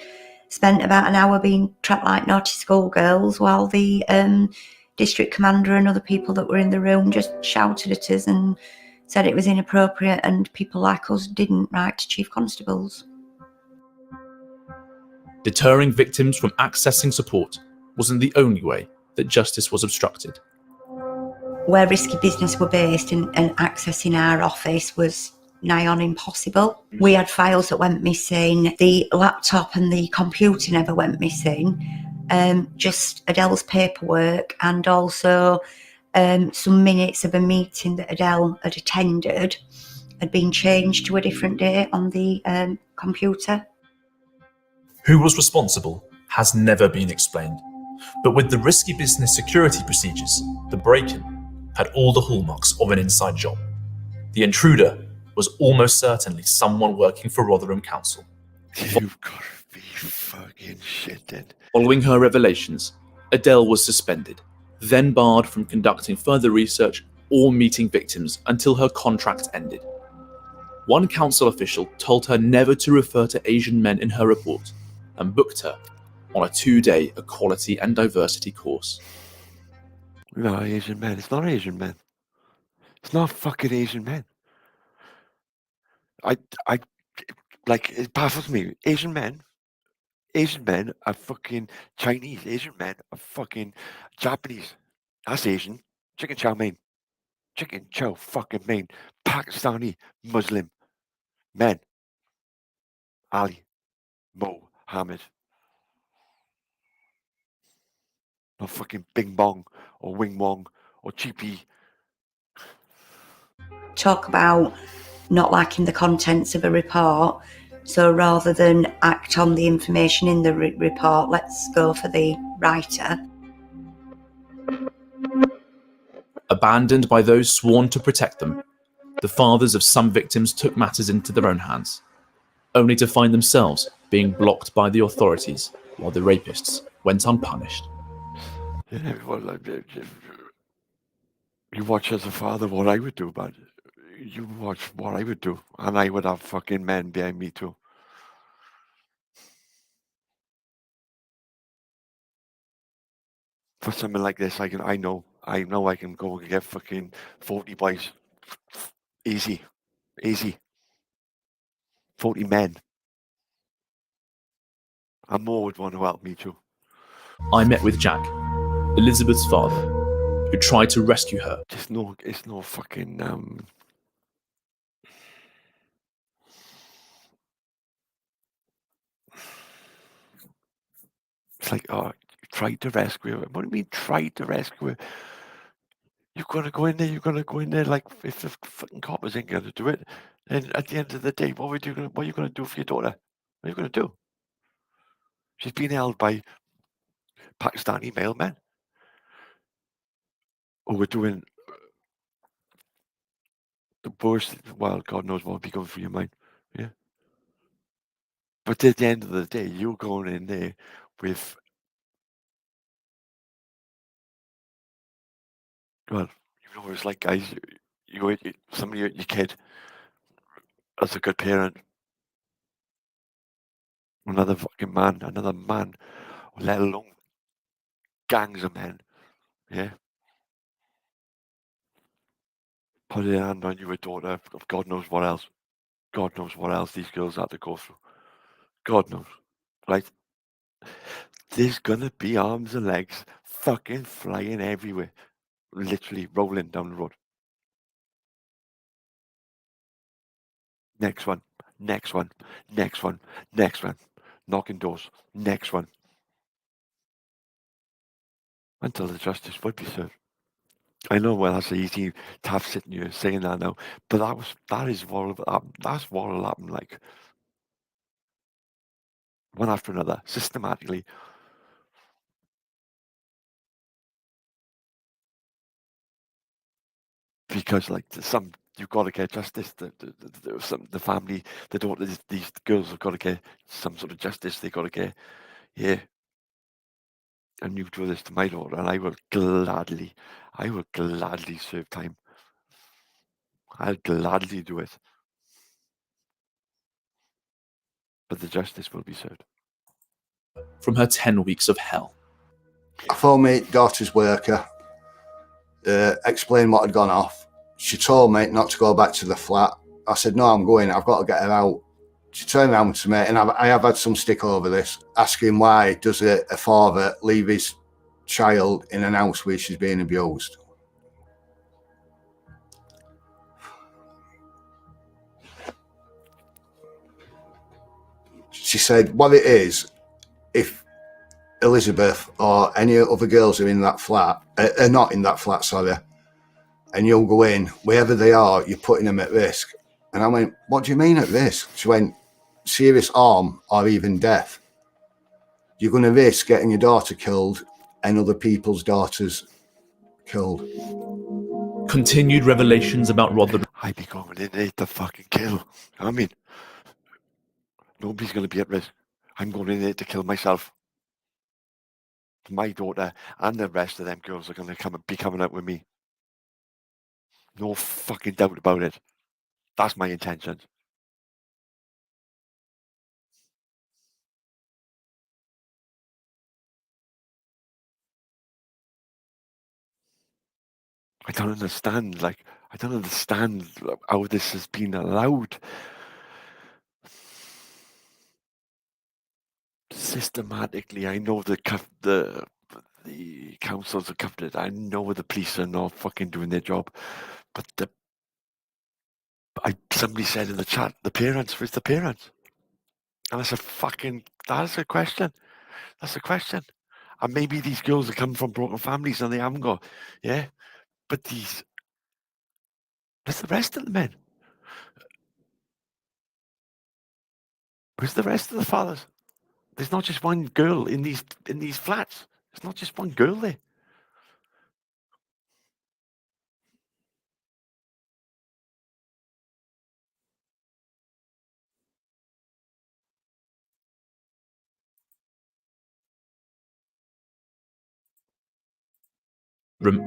spent about an hour being trapped like naughty schoolgirls while the district commander and other people that were in the room just shouted at us and said it was inappropriate and people like us didn't write to Chief Constables. Deterring victims from accessing support wasn't the only way that justice was obstructed. Where Risky Business were based and accessing our office was nigh on impossible. We had files that went missing. The laptop and the computer never went missing. Just Adele's paperwork and also some minutes of a meeting that Adele had attended had been changed to a different day on the computer. Who was responsible has never been explained. But with the Risky Business security procedures, the break-in had all the hallmarks of an inside job. The intruder was almost certainly someone working for Rotherham Council. You've got to be fucking shitting. Following her revelations, Adele was suspended, then barred from conducting further research or meeting victims until her contract ended. One council official told her never to refer to Asian men in her report and booked her on a 2-day equality and diversity course. No, Asian men. It's not Asian men. It's not fucking Asian men. I like, it baffles me. Asian men are fucking Chinese. Asian men are fucking Japanese. That's Asian. Chicken chow mein. Chicken chow fucking mein. Pakistani Muslim men. Ali, Mo, Hamid. Not fucking Bing Bong or Wing Wong or Cheapy. Talk about not liking the contents of a report. So rather than act on the information in the report, let's go for the writer. Abandoned by those sworn to protect them, the fathers of some victims took matters into their own hands, only to find themselves being blocked by the authorities while the rapists went unpunished. Yeah, well, you watch as a father what I would do, but you watch what I would do, and I would have fucking men behind me too. For something like this, I know I can go and get fucking 40 boys. Easy. 40 men. And more would want to help me too. I met with Jack, Elizabeth's father, who tried to rescue her. It's no fucking it's like, oh, you tried to rescue her. What do you mean tried to rescue her? You're gonna go in there like, if the fucking coppers ain't gonna do it, then at the end of the day, what are you gonna do for your daughter? What are you gonna do? She's been held by Pakistani mailmen who were doing the worst. Well, God knows what would be going through your mind. Yeah. But at the end of the day, you're going in there with, well, you know what it's like, guys. Your kid as a good parent, another man, let alone gangs of men, yeah, put their hand on your daughter of God knows what else. God knows what else these girls had to go through. God knows, right? There's gonna be arms and legs fucking flying everywhere, literally rolling down the road. Next one, knocking doors, next one. Until the justice would be served. I know, well, that's easy to have sitting here saying that now, but that's what will happen, like, one after another, systematically. Because, like, you've got to get justice. The family, these girls have got to get some sort of justice. They got to get, yeah. And you do this to my daughter, and I will gladly serve time. I'll gladly do it. But the justice will be served. From her 10 weeks of hell. I phoned my daughter's worker, explained what had gone off. She told me not to go back to the flat. I said, no, I'm going, I've got to get her out. She turned around to me, and I have had some stick over this, asking why does a father leave his child in an house where she's being abused. She said, what it is, if Elizabeth or any other girls are in that flat, are not in that flat, sorry, and you'll go in, wherever they are, you're putting them at risk. And I went, what do you mean at risk? She went, serious harm or even death. You're going to risk getting your daughter killed and other people's daughters killed. Continued revelations about Rotherham. I'd be going in there to fucking kill. I mean, nobody's going to be at risk. I'm going in there to kill myself. My daughter and the rest of them girls are going to be coming out with me. No fucking doubt about it. That's my intention. I don't understand how this has been allowed. Systematically, I know the councils are covered it. I know the police are not fucking doing their job, but somebody said in the chat, the parents, where's the parents? And that's a question. That's a question. And maybe these girls have come from broken families and they haven't got, yeah. But where's the rest of the men? Where's the rest of the fathers? There's not just one girl in these flats. There's not just one girl there.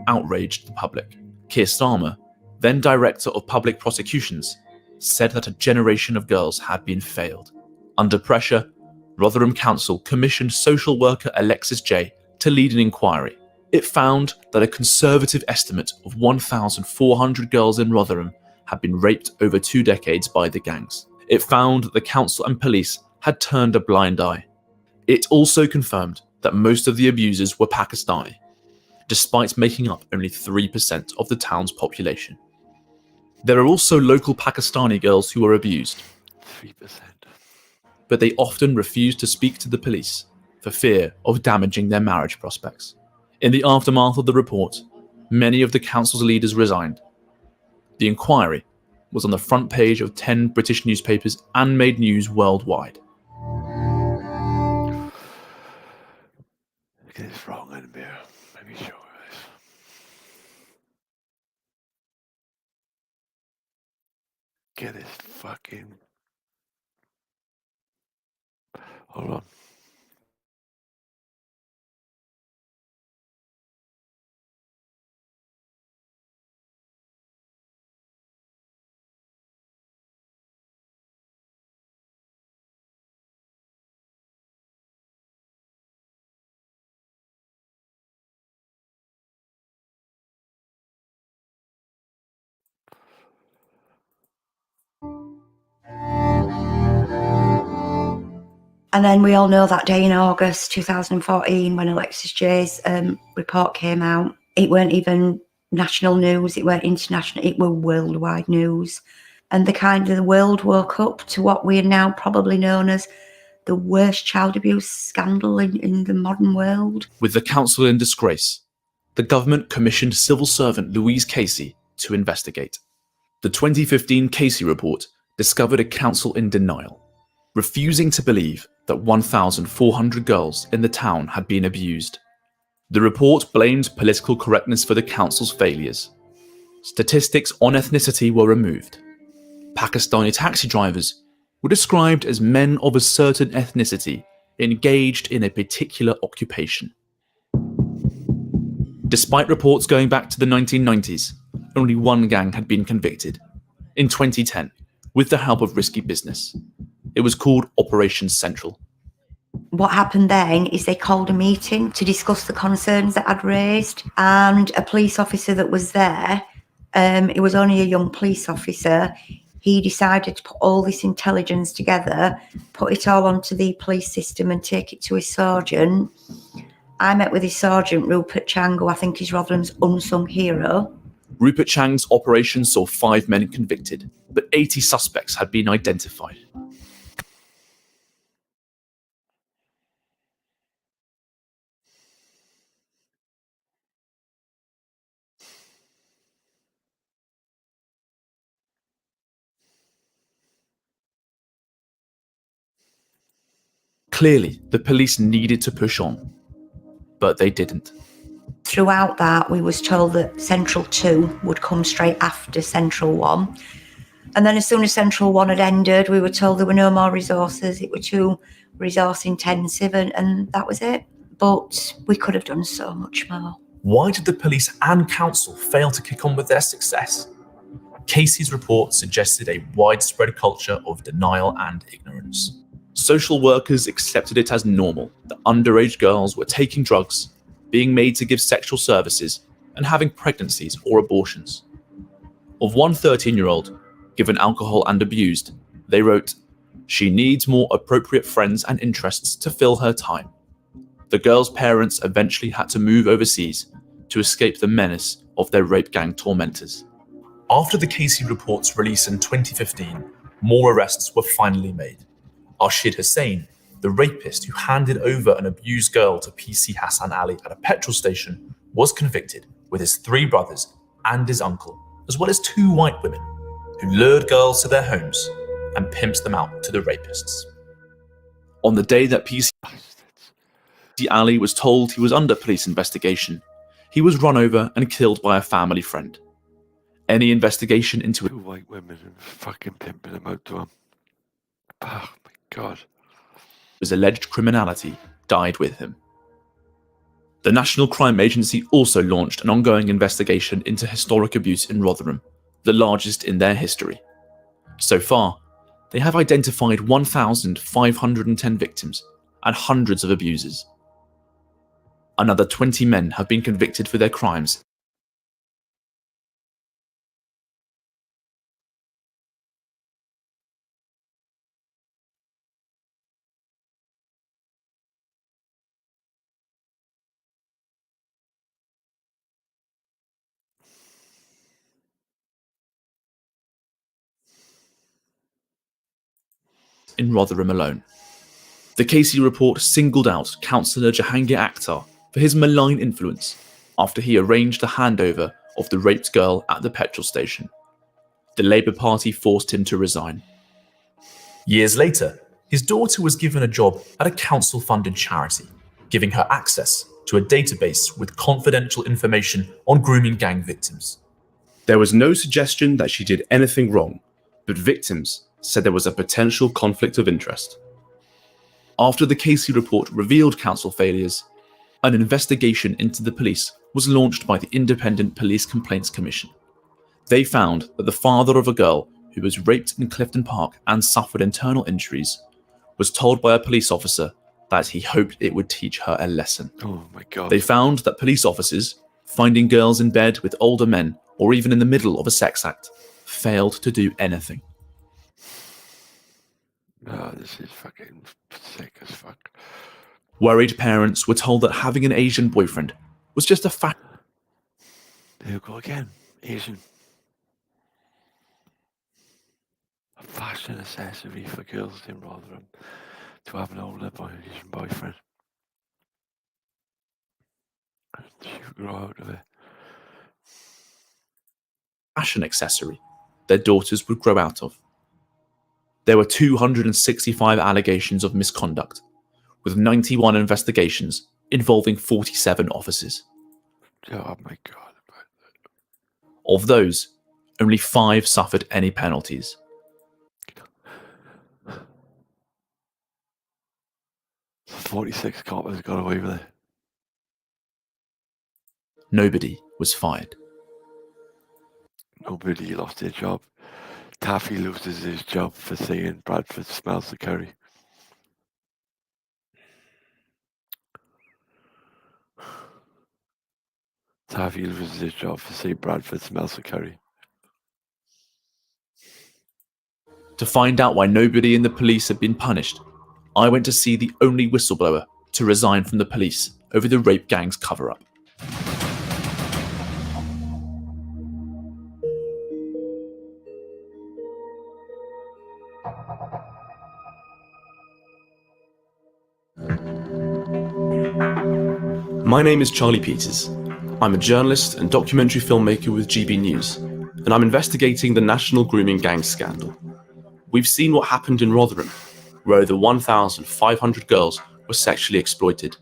Outraged the public. Keir Starmer, then Director of Public Prosecutions, said that a generation of girls had been failed. Under pressure, Rotherham Council commissioned social worker Alexis J to lead an inquiry. It found that a conservative estimate of 1,400 girls in Rotherham had been raped over 2 decades by the gangs. It found that the council and police had turned a blind eye. It also confirmed that most of the abusers were Pakistani, despite making up only 3% of the town's population. There are also local Pakistani girls who are abused. 3%. But they often refuse to speak to the police for fear of damaging their marriage prospects. In the aftermath of the report, many of the council's leaders resigned. The inquiry was on the front page of 10 British newspapers and made news worldwide. Get this wrong in there. Let me show you this. Get this fucking. Hold on. And then we all know that day in August 2014 when Alexis J's report came out, it weren't even national news, it weren't international, it were worldwide news. And the world woke up to what we are now probably known as the worst child abuse scandal in the modern world. With the council in disgrace, the government commissioned civil servant Louise Casey to investigate. The 2015 Casey report discovered a council in denial, refusing to believe that 1,400 girls in the town had been abused. The report blamed political correctness for the council's failures. Statistics on ethnicity were removed. Pakistani taxi drivers were described as men of a certain ethnicity engaged in a particular occupation. Despite reports going back to the 1990s, only one gang had been convicted, in 2010, with the help of risky business. It was called Operation Central. What happened then is they called a meeting to discuss the concerns that I'd raised, and a police officer that was there, it was only a young police officer, he decided to put all this intelligence together, put it all onto the police system and take it to his sergeant. I met with his sergeant, Rupert Chang, who I think is Rotherham's unsung hero. Rupert Chang's operation saw 5 men convicted, but 80 suspects had been identified. Clearly, the police needed to push on, but they didn't. Throughout that, we was told that Central 2 would come straight after Central 1. And then as soon as Central 1 had ended, we were told there were no more resources. It were too resource intensive, and that was it. But we could have done so much more. Why did the police and council fail to kick on with their success? Casey's report suggested a widespread culture of denial and ignorance. Social workers accepted it as normal that underage girls were taking drugs, being made to give sexual services, and having pregnancies or abortions. Of one 13-year-old given alcohol and abused, they wrote, "She needs more appropriate friends and interests to fill her time." The girl's parents eventually had to move overseas to escape the menace of their rape gang tormentors. After the Casey report's release in 2015, more arrests were finally made. Rashid Hussain, the rapist who handed over an abused girl to PC Hassan Ali at a petrol station, was convicted with his 3 brothers and his uncle, as well as 2 white women, who lured girls to their homes and pimped them out to the rapists. On the day that PC Ali was told he was under police investigation, he was run over and killed by a family friend. Any investigation into 2 white women and fucking pimping them out to him. Oh my God. His alleged criminality died with him. The National Crime Agency also launched an ongoing investigation into historic abuse in Rotherham, the largest in their history. So far, they have identified 1,510 victims and hundreds of abusers. Another 20 men have been convicted for their crimes. In Rotherham alone. The Casey report singled out Councillor Jahangir Akhtar for his malign influence after he arranged the handover of the raped girl at the petrol station. The Labour Party forced him to resign. Years later, his daughter was given a job at a council-funded charity, giving her access to a database with confidential information on grooming gang victims. There was no suggestion that she did anything wrong, but victims said there was a potential conflict of interest. After the Casey report revealed council failures, an investigation into the police was launched by the Independent Police Complaints Commission. They found that the father of a girl who was raped in Clifton Park and suffered internal injuries was told by a police officer that he hoped it would teach her a lesson. Oh my God. They found that police officers, finding girls in bed with older men or even in the middle of a sex act, failed to do anything. No, this is fucking sick as fuck. Worried parents were told that having an Asian boyfriend was just a fact. There you go again. Asian. A fashion accessory for girls in Rotherham to have an older Asian boyfriend. Grow out of it. Fashion accessory their daughters would grow out of. There were 265 allegations of misconduct, with 91 investigations involving 47 officers. Oh my God. Of those, only 5 suffered any penalties. "46 coppers got away with it." Nobody was fired. Nobody lost their job. Taffy loses his job for saying Bradford smells the curry. Taffy loses his job for saying Bradford smells the curry. To find out why nobody in the police had been punished, I went to see the only whistleblower to resign from the police over the rape gang's cover-up. My name is Charlie Peters. I'm a journalist and documentary filmmaker with GB News, and I'm investigating the national grooming gang scandal. We've seen what happened in Rotherham, where over 1,500 girls were sexually exploited.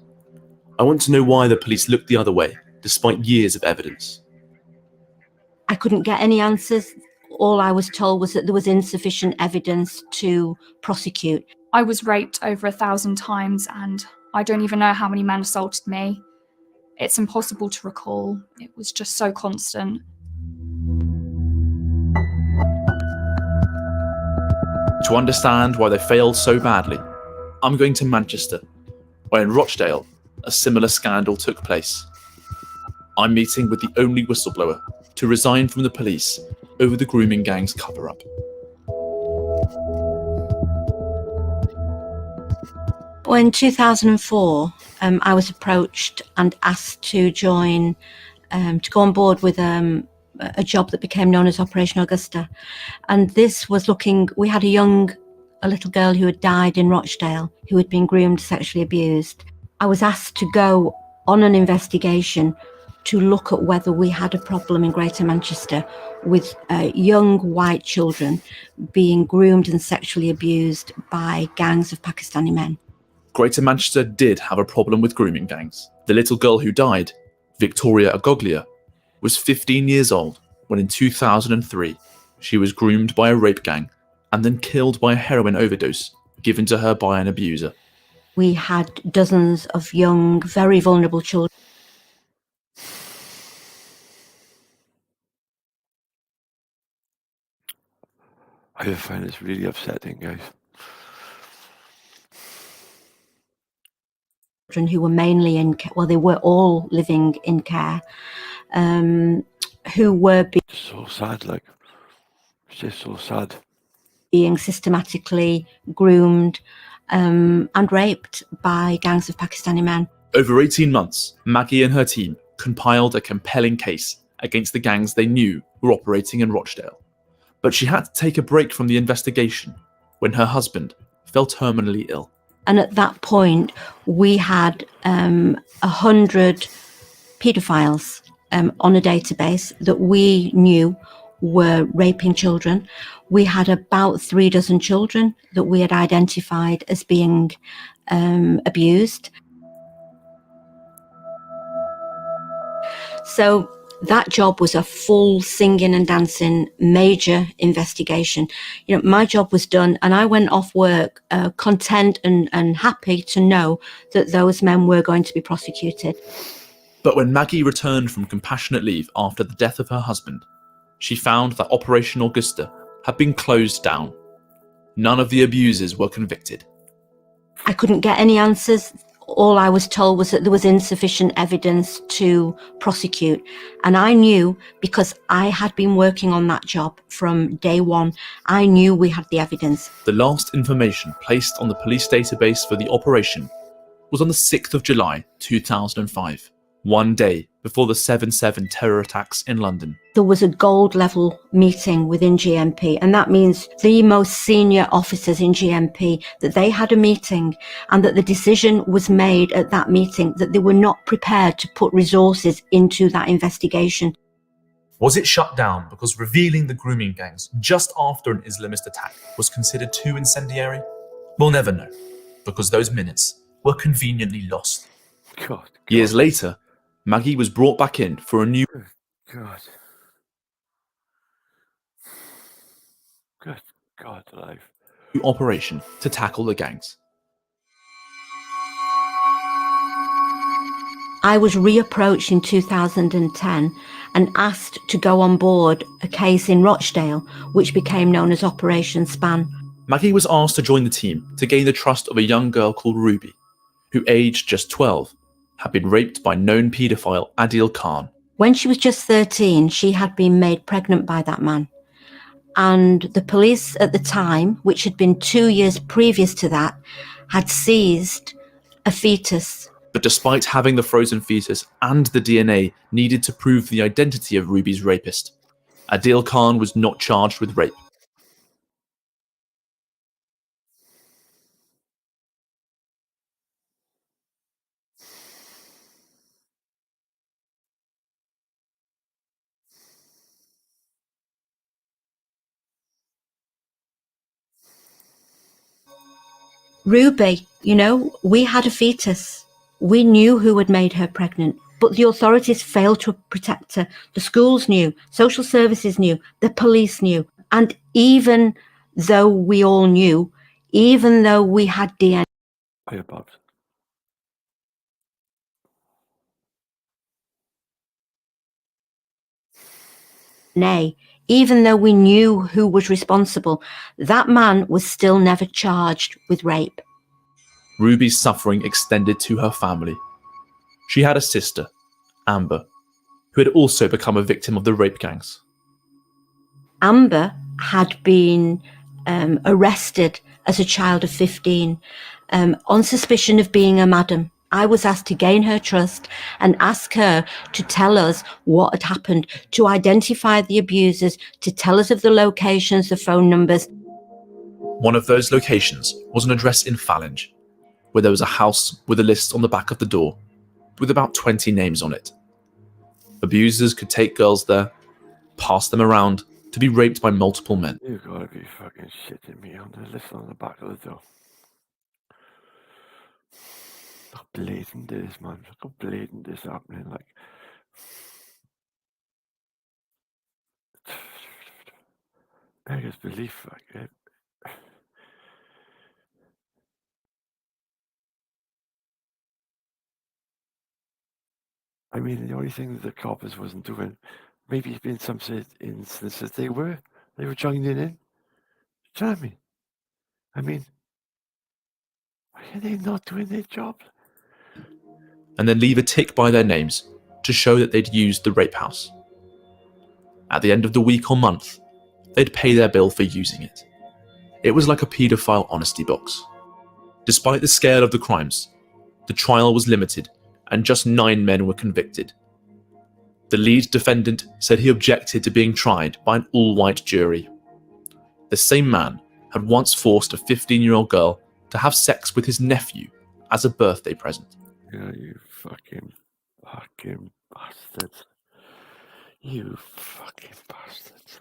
I want to know why the police looked the other way, despite years of evidence. I couldn't get any answers. All I was told was that there was insufficient evidence to prosecute. I was raped over 1,000 times and I don't even know how many men assaulted me. It's impossible to recall. It was just so constant. To understand why they failed so badly, I'm going to Manchester, where in Rochdale, a similar scandal took place. I'm meeting with the only whistleblower to resign from the police over the grooming gang's cover-up. Well, in 2004, I was approached and asked to join, to go on board with a job that became known as Operation Augusta. And this was we had a little girl who had died in Rochdale, who had been groomed, sexually abused. I was asked to go on an investigation to look at whether we had a problem in Greater Manchester with young white children being groomed and sexually abused by gangs of Pakistani men. Greater Manchester did have a problem with grooming gangs. The little girl who died, Victoria Agoglia, was 15 years old when in 2003 she was groomed by a rape gang and then killed by a heroin overdose given to her by an abuser. We had dozens of young, very vulnerable children. I just find this really upsetting, guys. Who were mainly they were all living in care, who were so sad, like, it's just so sad. Being systematically groomed and raped by gangs of Pakistani men. Over 18 months, Maggie and her team compiled a compelling case against the gangs they knew were operating in Rochdale. But she had to take a break from the investigation when her husband fell terminally ill. And at that point, we had 100 paedophiles on a database that we knew were raping children. We had about 3 dozen children that we had identified as being abused. So that job was a full singing and dancing major investigation. You know, my job was done and I went off work content and happy to know that those men were going to be prosecuted. But when Maggie returned from compassionate leave after the death of her husband, she found that Operation Augusta had been closed down. None of the abusers were convicted. I couldn't get any answers. All I was told was that there was insufficient evidence to prosecute. And I knew, because I had been working on that job from day one, I knew we had the evidence. The last information placed on the police database for the operation was on the 6th of July 2005. one day before the 7/7 terror attacks in London. There was a gold level meeting within GMP, and that means the most senior officers in GMP, that they had a meeting and that the decision was made at that meeting that they were not prepared to put resources into that investigation. Was it shut down because revealing the grooming gangs just after an Islamist attack was considered too incendiary? We'll never know, because those minutes were conveniently lost. God. Years later, Maggie was brought back in for a new God. Good God alive. operation to tackle the gangs. I was reapproached in 2010 and asked to go on board a case in Rochdale, which became known as Operation Span. Maggie was asked to join the team to gain the trust of a young girl called Ruby, who, aged just 12, had been raped by known paedophile Adil Khan. When she was just 13, she had been made pregnant by that man. And the police at the time, which had been 2 years previous to that, had seized a fetus. But despite having the frozen fetus and the DNA needed to prove the identity of Ruby's rapist, Adil Khan was not charged with rape. Ruby, we had a fetus. We knew who had made her pregnant, but the authorities failed to protect her. The schools knew, social services knew, the police knew. And even though we all knew, even though we had DNA, even though we knew who was responsible, that man was still never charged with rape. Ruby's suffering extended to her family. She had a sister, Amber, who had also become a victim of the rape gangs. Amber had been arrested as a child of 15 on suspicion of being a madam. I was asked to gain her trust and ask her to tell us what had happened, to identify the abusers, to tell us of the locations, the phone numbers. One of those locations was an address in Fallinge, where there was a house with a list on the back of the door with about 20 names on it. Abusers could take girls there, pass them around to be raped by multiple men. You gotta be fucking shitting me on the list on the back of the door. How blatant it is, man. Look how blatant this happening. Like, beggars belief, like it. I mean, the only thing that the coppers wasn't doing, maybe in some instances they were joining in. Do you know what I mean? I mean, why are they not doing their job? And then leave a tick by their names to show that they'd used the rape house. At the end of the week or month, they'd pay their bill for using it. It was like a paedophile honesty box. Despite the scale of the crimes, the trial was limited and just 9 men were convicted. The lead defendant said he objected to being tried by an all-white jury. The same man had once forced a 15-year-old girl to have sex with his nephew as a birthday present. Yeah, you fucking bastards. You fucking bastards.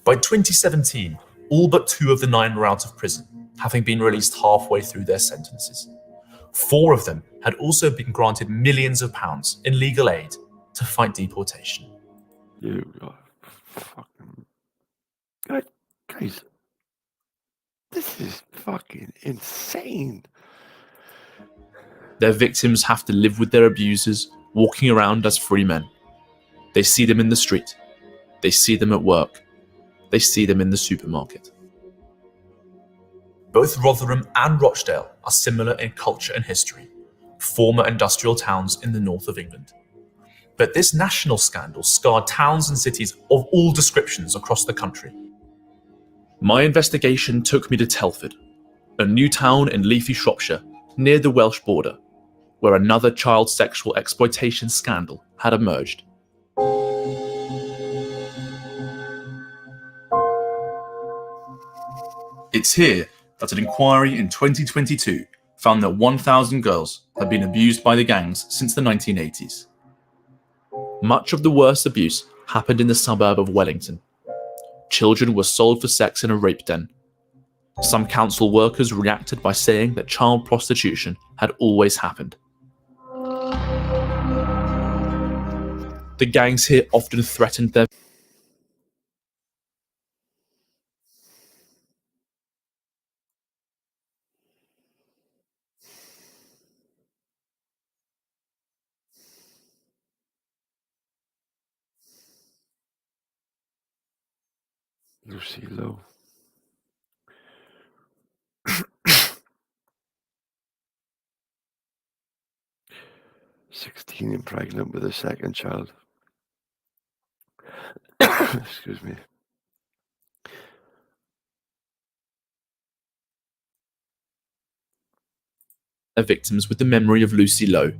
By 2017, all but 2 of the 9 were out of prison, having been released halfway through their sentences. 4 of them had also been granted millions of pounds in legal aid to fight deportation. You are fucking... Guys, this is fucking insane. Their victims have to live with their abusers, walking around as free men. They see them in the street. They see them at work. They see them in the supermarket. Both Rotherham and Rochdale are similar in culture and history, former industrial towns in the north of England. But this national scandal scarred towns and cities of all descriptions across the country. My investigation took me to Telford, a new town in leafy Shropshire, near the Welsh border, where another child sexual exploitation scandal had emerged. It's here that an inquiry in 2022 found that 1,000 girls had been abused by the gangs since the 1980s. Much of the worst abuse happened in the suburb of Wellington. Children were sold for sex in a rape den. Some council workers reacted by saying that child prostitution had always happened. The gangs here often threatened their Lucy Lowe. "16 and pregnant with a second child." Excuse me. victims with the memory of Lucy Lowe,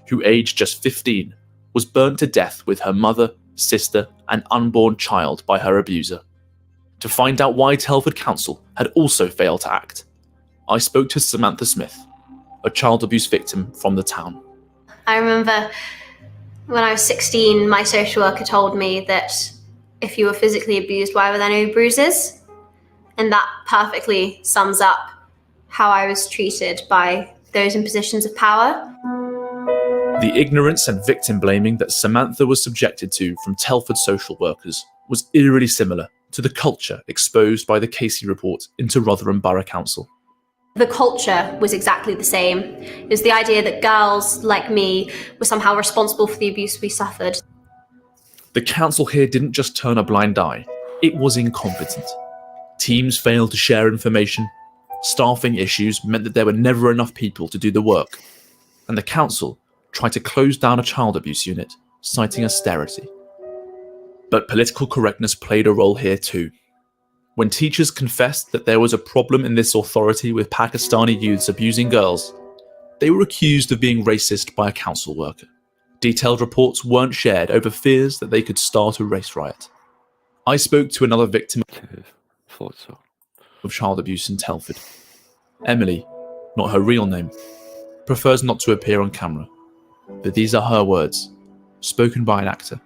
who, aged just 15, was burnt to death with her mother, sister, and unborn child by her abuser. To find out why Telford Council had also failed to act, I spoke to Samantha Smith, a child abuse victim from the town. I remember when I was 16, my social worker told me that if you were physically abused, why were there no bruises? And that perfectly sums up how I was treated by those in positions of power. The ignorance and victim blaming that Samantha was subjected to from Telford social workers was eerily similar to the culture exposed by the Casey report into Rotherham Borough Council. The culture was exactly the same. It was the idea that girls like me were somehow responsible for the abuse we suffered. The council here didn't just turn a blind eye, it was incompetent. Teams failed to share information, staffing issues meant that there were never enough people to do the work, and the council tried to close down a child abuse unit, citing austerity. But political correctness played a role here too. When teachers confessed that there was a problem in this authority with Pakistani youths abusing girls, they were accused of being racist by a council worker. Detailed reports weren't shared over fears that they could start a race riot. I spoke to another victim of child abuse in Telford. Emily, not her real name, prefers not to appear on camera, but these are her words, spoken by an actor.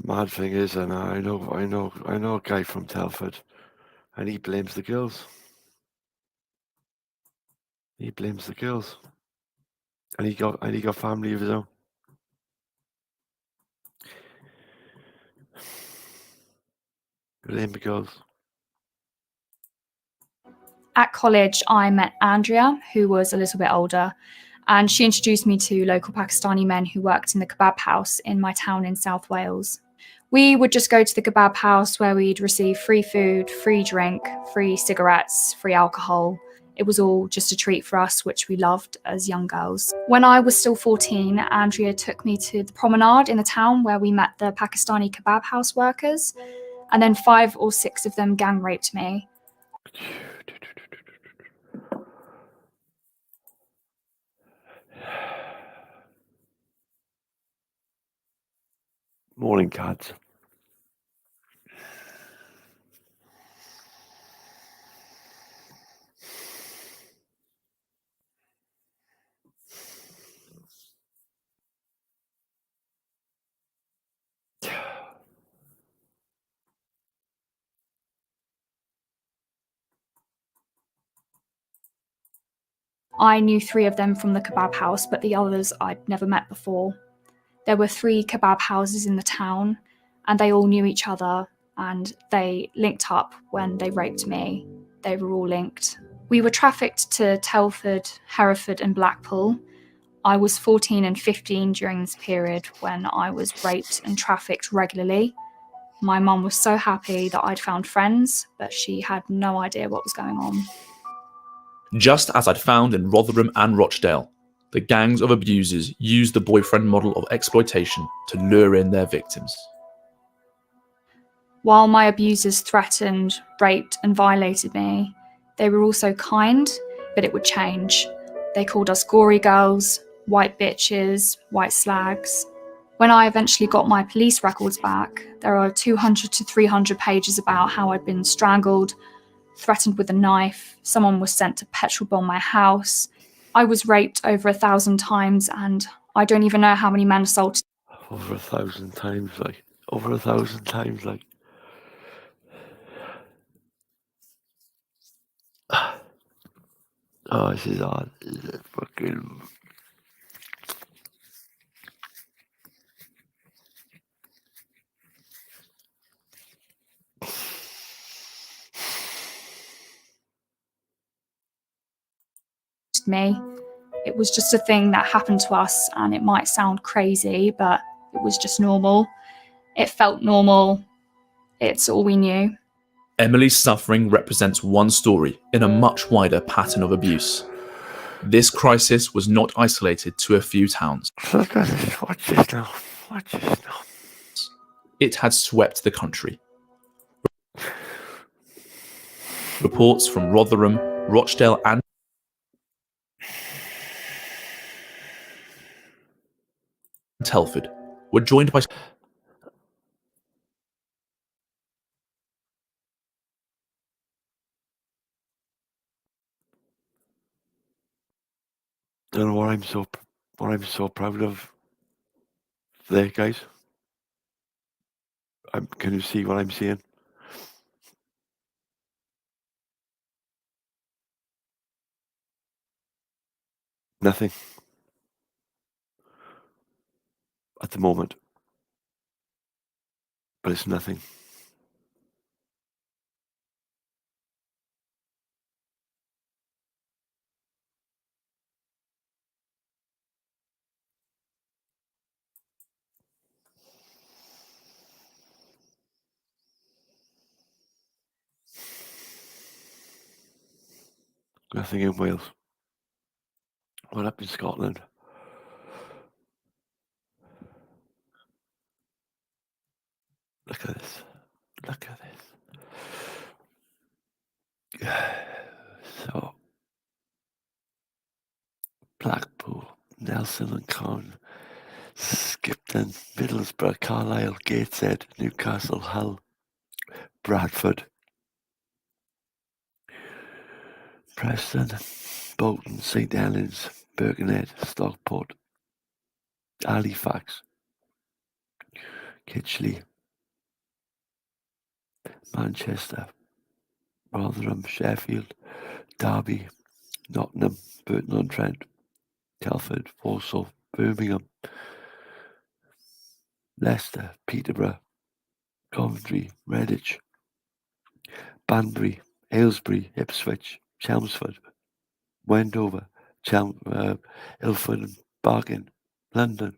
Mad thing is, and I know a guy from Telford, and he blames the girls. He blames the girls, and he got family of his own. Blame the girls. At college, I met Andrea, who was a little bit older, and she introduced me to local Pakistani men who worked in the kebab house in my town in South Wales. We would just go to the kebab house where we'd receive free food, free drink, free cigarettes, free alcohol. It was all just a treat for us, which we loved as young girls. When I was still 14, Andrea took me to the promenade in the town where we met the Pakistani kebab house workers, and then 5 or 6 of them gang raped me. Morning, cats. I knew 3 of them from the kebab house, but the others I'd never met before. There were 3 kebab houses in the town, and they all knew each other, and they linked up when they raped me. They were all linked. We were trafficked to Telford, Hereford and Blackpool. I was 14 and 15 during this period when I was raped and trafficked regularly. My mum was so happy that I'd found friends, but she had no idea what was going on. Just as I'd found in Rotherham and Rochdale, the gangs of abusers used the boyfriend model of exploitation to lure in their victims. While my abusers threatened, raped, and violated me, they were also kind, but it would change. They called us gory girls, white bitches, white slags. When I eventually got my police records back, there are 200 to 300 pages about how I'd been strangled, threatened with a knife, someone was sent to petrol bomb my house, I was raped over 1,000 times, and I don't even know how many men assaulted. Over 1,000 times, like. Over 1,000 times, like. Oh, this is hard. This is fucking... me. It was just a thing that happened to us, and it might sound crazy, but it was just normal. It felt normal. It's all we knew. Emily's suffering represents one story in a much wider pattern of abuse. This crisis was not isolated to a few towns. Look at this. Watch this now. Watch this now. It had swept the country. Reports from Rotherham, Rochdale, and Telford were joined by You know what I'm so proud of there, guys? Can you see what I'm seeing? Nothing. At the moment. But it's nothing. Nothing in Wales. What up in Scotland? Look at this. Look at this. So, Blackpool, Nelson and Con, Skipton, Middlesbrough, Carlisle, Gateshead, Newcastle, Hull, Bradford, Preston, Bolton, St Helens, Birkenhead, Stockport, Halifax, Kitchley, Manchester, Rotherham, Sheffield, Derby, Nottingham, Burton-on-Trent, Telford, Walsall, Birmingham, Leicester, Peterborough, Coventry, Redditch, Banbury, Aylesbury, Ipswich, Chelmsford, Wendover, Ilford and Barking, London,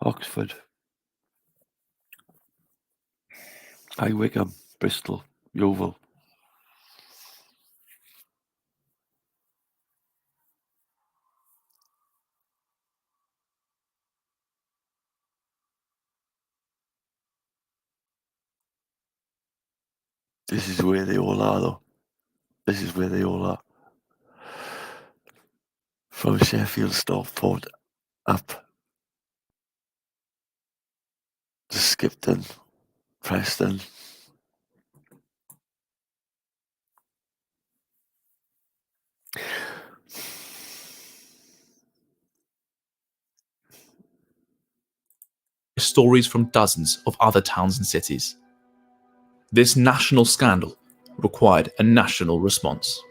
Oxford, High Wycombe, Bristol, Yeovil. This is where they all are, though. This is where they all are. From Sheffield, Stockport, up to Skipton, Preston. Stories from dozens of other towns and cities. This national scandal required a national response.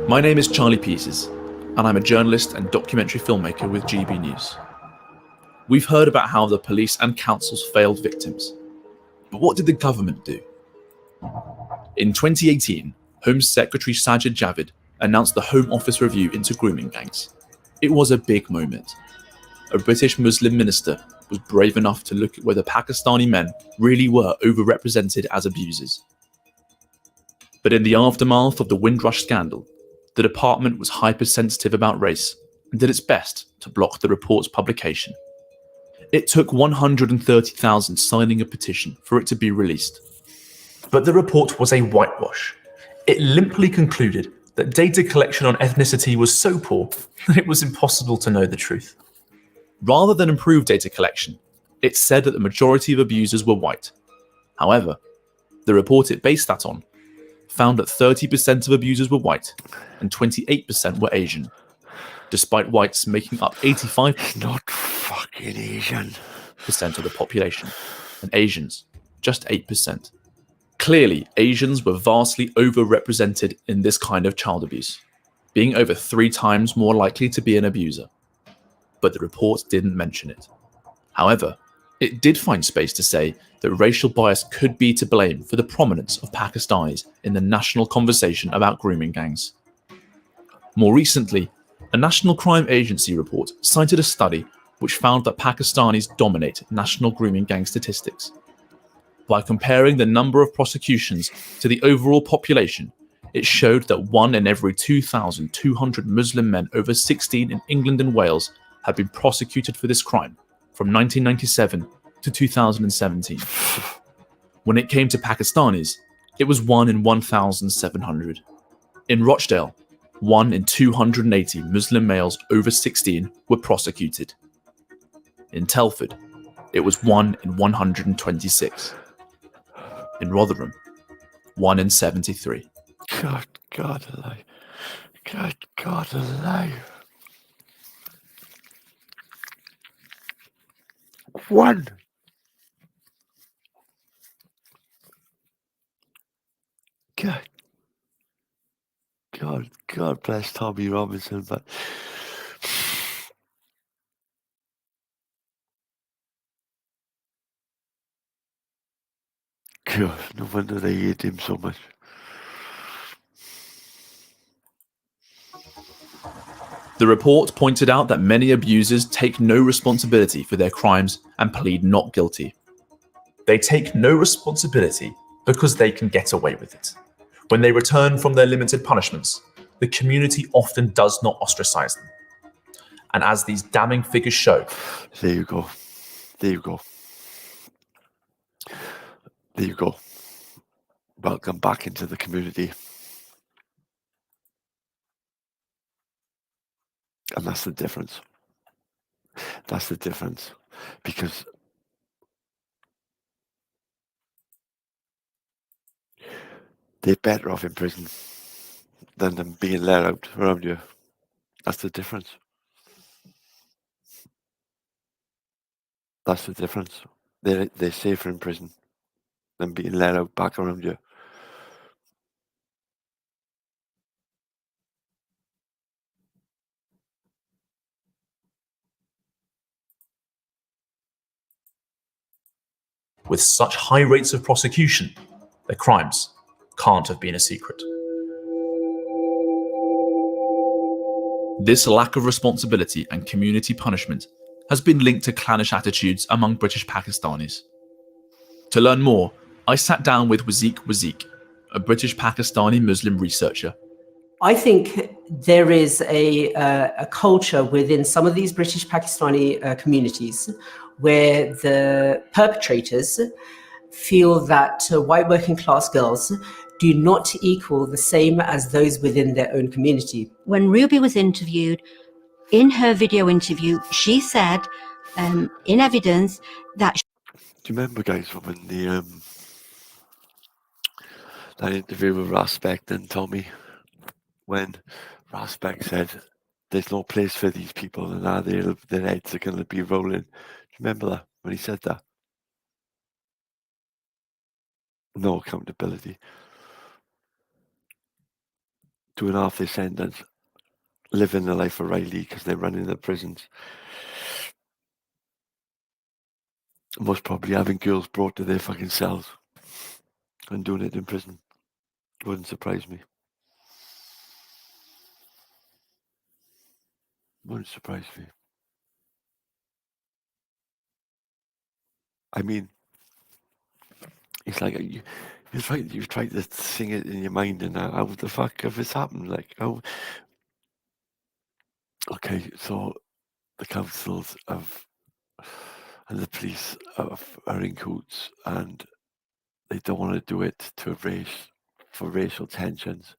My name is Charlie Peters, and I'm a journalist and documentary filmmaker with GB News. We've heard about how the police and councils failed victims. But what did the government do? In 2018, Home Secretary Sajid Javid announced the Home Office review into grooming gangs. It was a big moment. A British Muslim minister was brave enough to look at whether Pakistani men really were overrepresented as abusers. But in the aftermath of the Windrush scandal, the department was hypersensitive about race and did its best to block the report's publication. It took 130,000 signing a petition for it to be released. But the report was a whitewash. It limply concluded that data collection on ethnicity was so poor that it was impossible to know the truth. Rather than improve data collection, it said that the majority of abusers were white. However, the report it based that on found that 30% of abusers were white and 28% were Asian, despite whites making up 85% Not fucking Asian. of the population, and Asians just 8%. Clearly, Asians were vastly overrepresented in this kind of child abuse, being over 3 times more likely to be an abuser. But the report didn't mention it. However, it did find space to say that racial bias could be to blame for the prominence of Pakistanis in the national conversation about grooming gangs. More recently, a National Crime Agency report cited a study which found that Pakistanis dominate national grooming gang statistics. By comparing the number of prosecutions to the overall population, it showed that 1 in every 2,200 Muslim men over 16 in England and Wales had been prosecuted for this crime from 1997 to 2017. When it came to Pakistanis, it was 1 in 1,700. In Rochdale, 1 in 280 Muslim males over 16 were prosecuted. In Telford, it was 1 in 126. In Rotherham, 1 in 73. God alive. God alive. 1. God bless Tommy Robinson, but God, no wonder they hate him so much. The report pointed out that many abusers take no responsibility for their crimes and plead not guilty. They take no responsibility because they can get away with it. When they return from their limited punishments, the community often does not ostracize them. And as these damning figures show... There you go. Welcome back into the community. And that's the difference. Because they're better off in prison than them being let out around you. That's the difference. They're safer in prison than being let out back around you. With such high rates of prosecution, their crimes can't have been a secret. This lack of responsibility and community punishment has been linked to clannish attitudes among British Pakistanis. To learn more, I sat down with Wazik, a British Pakistani Muslim researcher. I think there is a culture within some of these British Pakistani communities where the perpetrators feel that white working class girls do not equal the same as those within their own community. When Ruby was interviewed, in her video interview, she said in evidence that... Do you remember, guys, when that interview with Raspect and Tommy, when Raspect said there's no place for these people and now their heads are going to be rolling? Do you remember that, when he said that? No accountability. 2.5 their sentence, living the life of Riley because they're running the prisons. Most probably having girls brought to their fucking cells and doing it in prison. Wouldn't surprise me. wouldn't surprise me. I mean, it's like you try to sing it in your mind, and how the fuck have this happened? Like, how? Okay, so the councils and the police are in cahoots, and they don't want to do it for racial tensions.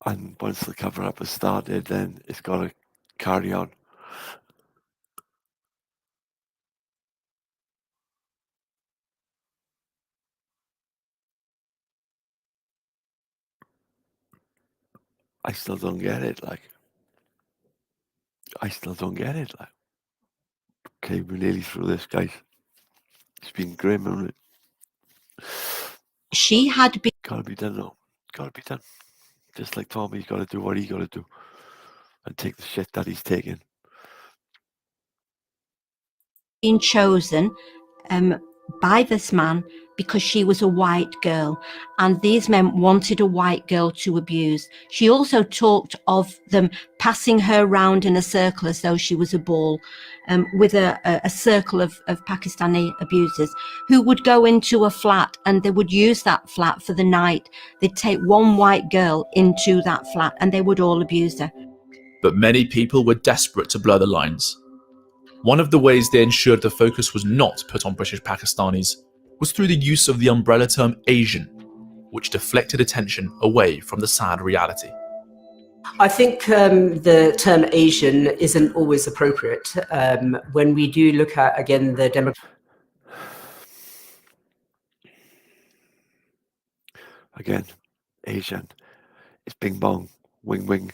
And once the cover-up has started, then it's got to carry on. I still don't get it. Like, I still don't get it. Like, okay, we're nearly through this, guys. It's been grim, hasn't it? She had been. Gotta be done, though. Gotta be done. Just like Tommy's got to do what he got to do, and take the shit that he's taking. Been chosen by this man because she was a white girl, and these men wanted a white girl to abuse. She also talked of them passing her round in a circle as though she was a ball, with a circle of Pakistani abusers who would go into a flat, and they would use that flat for the night. They'd take one white girl into that flat and they would all abuse her. But many people were desperate to blur the lines. One of the ways they ensured the focus was not put on British Pakistanis was through the use of the umbrella term Asian, which deflected attention away from the sad reality. I think the term Asian isn't always appropriate. When we do look at, again, the demographic. Again, Asian. It's bing bong, wing wing.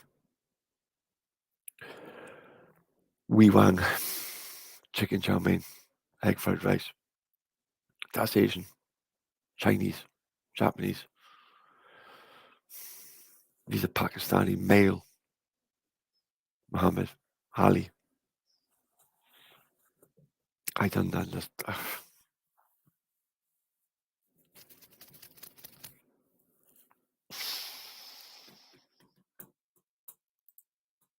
Wee wang, chicken chow mein, egg fried rice. That's Asian. Chinese, Japanese. These are Pakistani male. Muhammad, Ali. I don't understand.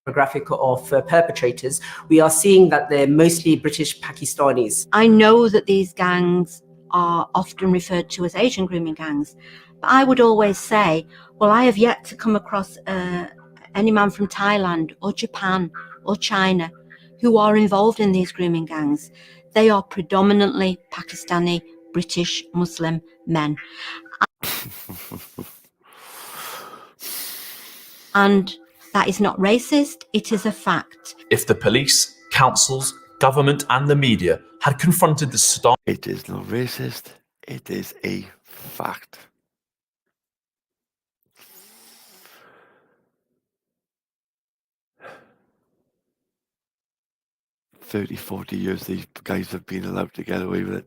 Demographic of perpetrators, we are seeing that they're mostly British Pakistanis. I know that these gangs are often referred to as Asian grooming gangs, but I would always say, well, I have yet to come across any man from Thailand or Japan or China who are involved in these grooming gangs. They are predominantly Pakistani, British, Muslim men. And that is not racist, it is a fact. If the police, councils, government and the media had confronted the start... It is not racist, it is a fact. "30, 40 years these guys have been allowed to get away with it."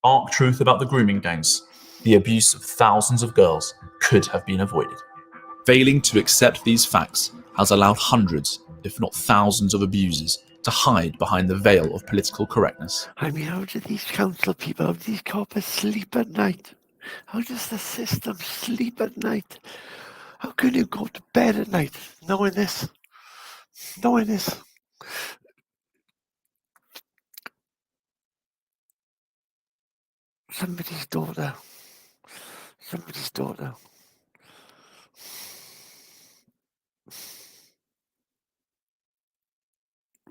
Dark truth about the grooming gangs, the abuse of thousands of girls, could have been avoided. Failing to accept these facts has allowed hundreds, if not thousands of abusers to hide behind the veil of political correctness. I mean, how do these council people, how do these coppers sleep at night? How does the system sleep at night? How can you go to bed at night knowing this? Knowing this? Somebody's daughter. Somebody's daughter.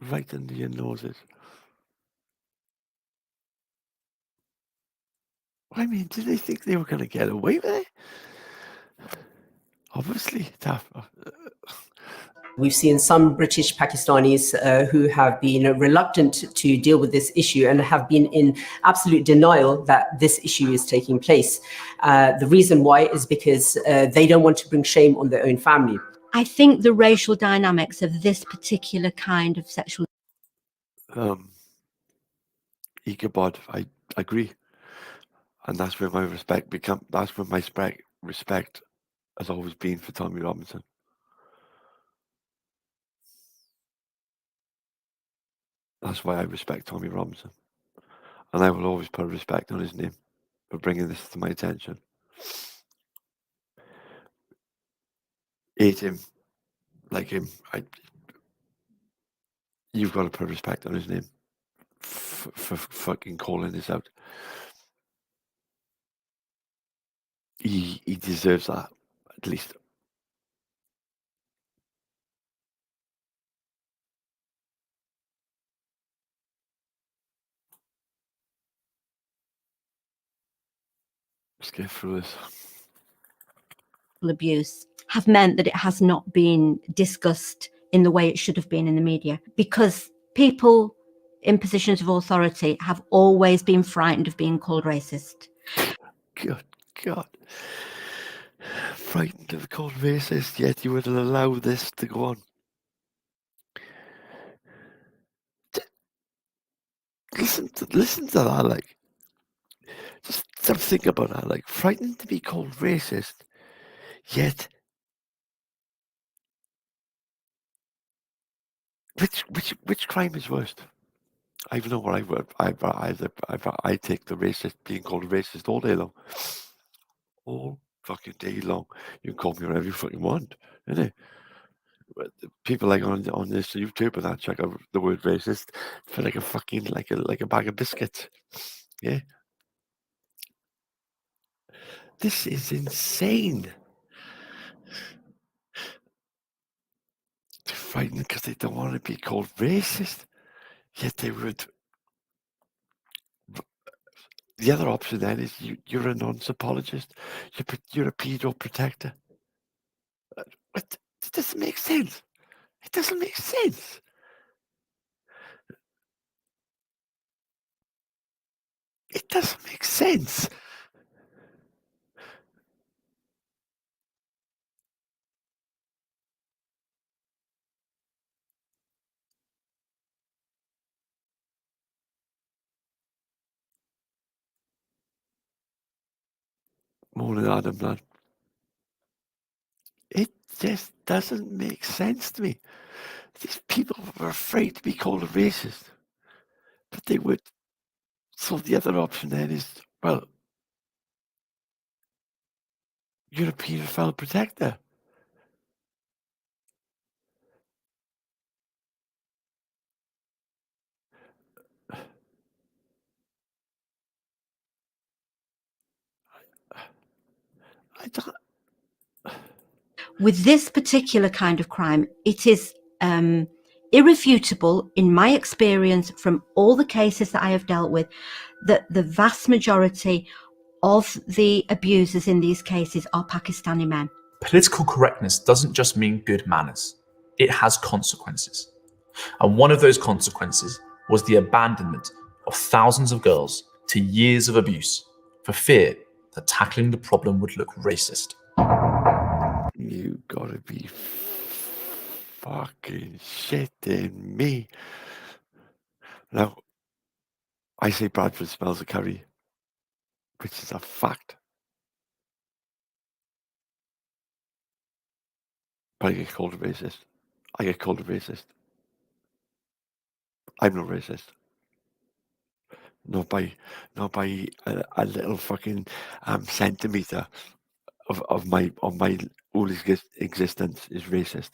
Right under your noses. I mean, did they think they were going to get away with it? Obviously, tough. We've seen some British Pakistanis who have been reluctant to deal with this issue and have been in absolute denial that this issue is taking place. The reason why is because they don't want to bring shame on their own family. I think the racial dynamics of this particular kind of sexual... Ichabod, I agree. And that's where my respect respect has always been for Tommy Robinson. That's why I respect Tommy Robinson. And I will always put respect on his name for bringing this to my attention. Hate him, like him. You've got to put respect on his name for fucking calling this out. He deserves that, at least. Let's get through this. Abuse have meant that it has not been discussed in the way it should have been in the media, because people in positions of authority have always been frightened of being called racist. Good God. Frightened of called racist, yet you would allow this to go on. Listen to that, like, just think about that, like, frightened to be called racist, yet which crime is worst? I don't know what I take the racist, being called racist all day long. All fucking day long. You can call me whatever you fucking want, innit? People like on this YouTube and that check out the word racist for like a fucking like a bag of biscuits. Yeah. This is insane. They're frightened because they don't want to be called racist. Yet they would. The other option then is you're a non-apologist. You're a pedo protector. What? It doesn't make sense. It doesn't make sense. It doesn't make sense. Morning, Adam, man. It just doesn't make sense to me. These people were afraid to be called a racist, but they would. So the other option then is, well, you're a paedophile protector. I don't. With this particular kind of crime, it is irrefutable, in my experience from all the cases that I have dealt with, that the vast majority of the abusers in these cases are Pakistani men. Political correctness doesn't just mean good manners. It has consequences. And one of those consequences was the abandonment of thousands of girls to years of abuse for fear that tackling the problem would look racist. You gotta be fucking shitting me. Now, I say Bradford smells of curry, which is a fact. But I get called a racist. I get called a racist. I'm not racist. Not by a little fucking centimeter of my whole existence is racist.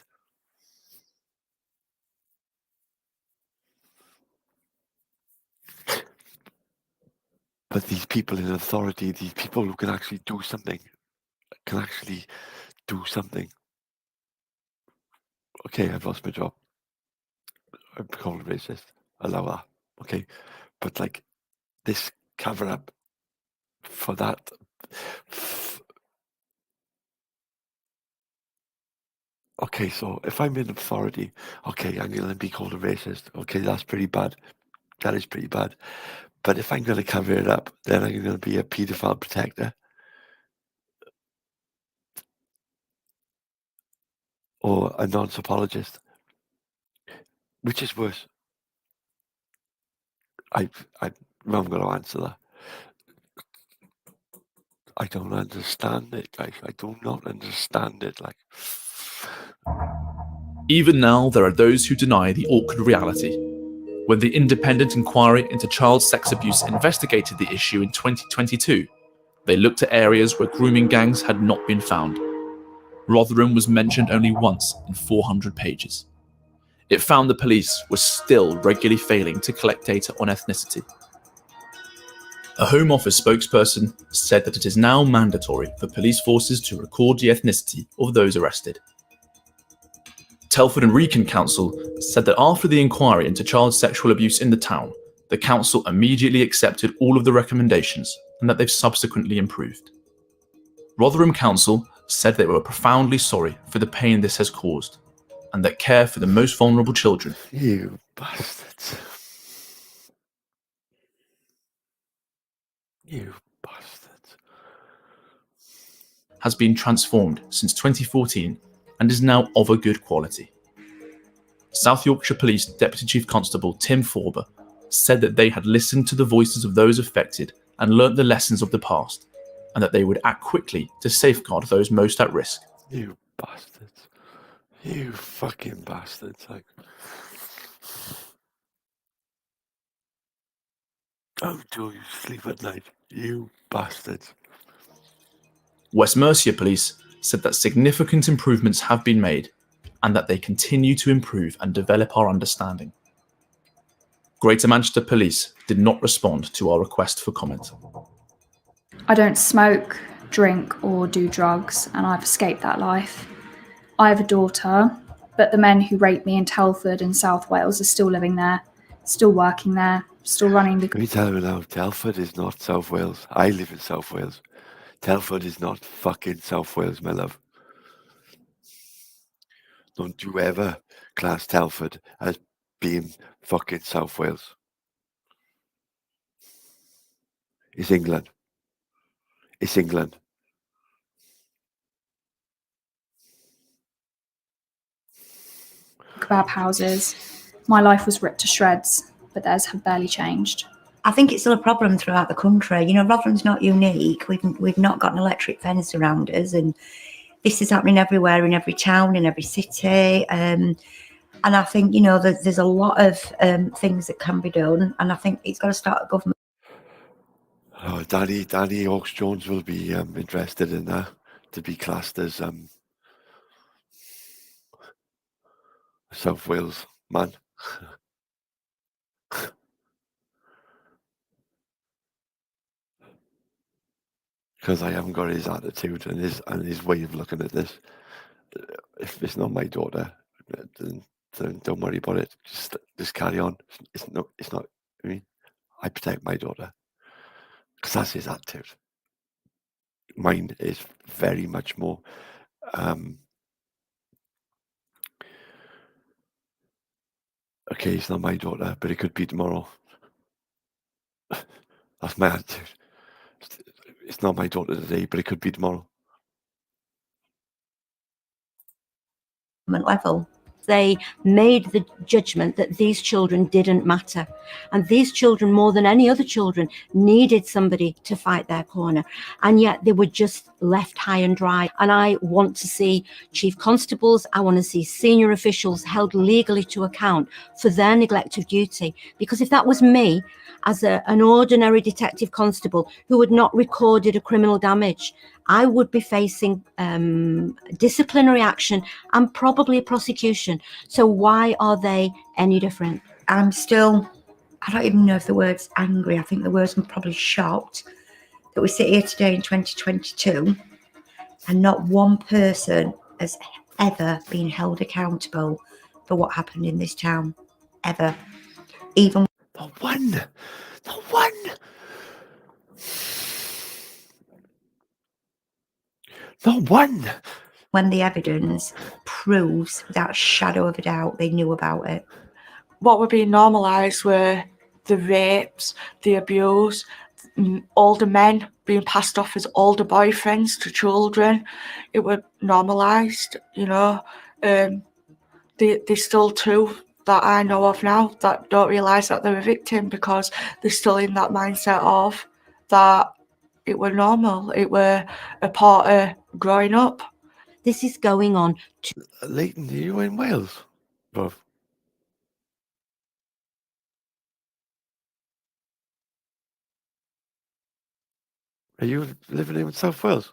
But these people in authority, these people who can actually do something, Okay, I've lost my job. I'm called racist. Allow that. Okay. But like this cover up for that. Okay, so if I'm in authority, okay, I'm going to be called a racist. Okay, that's pretty bad. That is pretty bad. But if I'm going to cover it up, then I'm going to be a paedophile protector. Or a non-apologist. Which is worse? I'm going to answer that. I don't understand it, guys. I do not understand it. Like, Even now, there are those who deny the awkward reality. When the independent inquiry into child sex abuse investigated the issue in 2022, they looked at areas where grooming gangs had not been found. Rotherham was mentioned only once in 400 pages. It found the police were still regularly failing to collect data on ethnicity. A Home Office spokesperson said that it is now mandatory for police forces to record the ethnicity of those arrested. Telford and Wrekin Council said that after the inquiry into child sexual abuse in the town, the council immediately accepted all of the recommendations and that they've subsequently improved. Rotherham Council said they were profoundly sorry for the pain this has caused and that care for the most vulnerable children you bastards. You bastards. has been transformed since 2014 and is now of a good quality. South Yorkshire Police Deputy Chief Constable Tim Forber said that they had listened to the voices of those affected and learnt the lessons of the past, and that they would act quickly to safeguard those most at risk. You bastards. You fucking bastards. Like, how do you sleep at night? You bastards. West Mercia Police said that significant improvements have been made and that they continue to improve and develop our understanding. Greater Manchester Police did not respond to our request for comment. I don't smoke, drink, or do drugs, and I've escaped that life. I have a daughter, but the men who raped me in Telford in South Wales are still living there, still working there, still running the... Let me tell you now, Telford is not South Wales. I live in South Wales. Telford is not fucking South Wales, my love. Don't you ever class Telford as being fucking South Wales. It's England. It's England. kebab houses. My life was ripped to shreds, but theirs have barely changed. I think it's still a problem throughout the country. You know, Rotherham's not unique. We've not got an electric fence around us, and this is happening everywhere, in every town, in every city. And I think, you know, there's a lot of things that can be done, and I think it's got to start at government. Oh, Danny Oakes-Jones will be interested in that, to be classed as South Wales man. Because I haven't got his attitude and his way of looking at this. If it's not my daughter, then don't worry about it. Just carry on. It's not. I mean, I protect my daughter because that's his attitude. Mine is very much more. Okay, it's not my daughter, but it could be tomorrow. That's my attitude. It's not my daughter today, but it could be tomorrow. Level. They made the judgment that these children didn't matter, and these children, more than any other children, needed somebody to fight their corner, and yet they were just left high and dry. And I want to see chief constables, I want to see senior officials held legally to account for their neglect of duty, because if that was me as an ordinary detective constable who had not recorded a criminal damage, I would be facing disciplinary action and probably a prosecution. So why are they any different? I don't even know if the word's angry. I think the word's probably shocked that we sit here today in 2022 and not one person has ever been held accountable for what happened in this town. Ever. Even... Not one. Not one. Not one. When the evidence proves without a shadow of a doubt they knew about it. What were being normalised were the rapes, the abuse, older men being passed off as older boyfriends to children. It were normalised, you know. They still too that I know of now that don't realise that they're a victim because they're still in that mindset of that it were normal, it were a part of growing up. This is going on. Leighton, are you in Wales, bruv? Are you living in South Wales?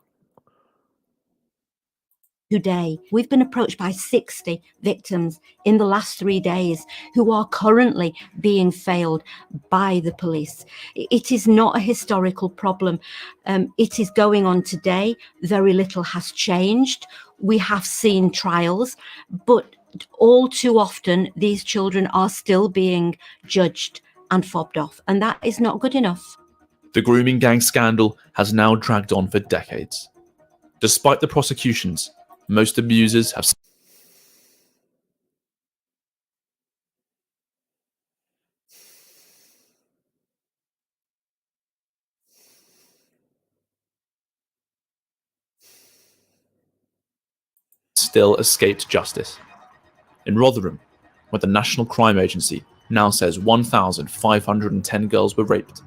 Today, we've been approached by 60 victims in the last 3 days who are currently being failed by the police. It is not a historical problem. It is going on today. Very little has changed. We have seen trials, but all too often, these children are still being judged and fobbed off, and that is not good enough. The grooming gang scandal has now dragged on for decades. Despite the prosecutions, most abusers have still escaped justice. In Rotherham, where the National Crime Agency now says 1,510 girls were raped,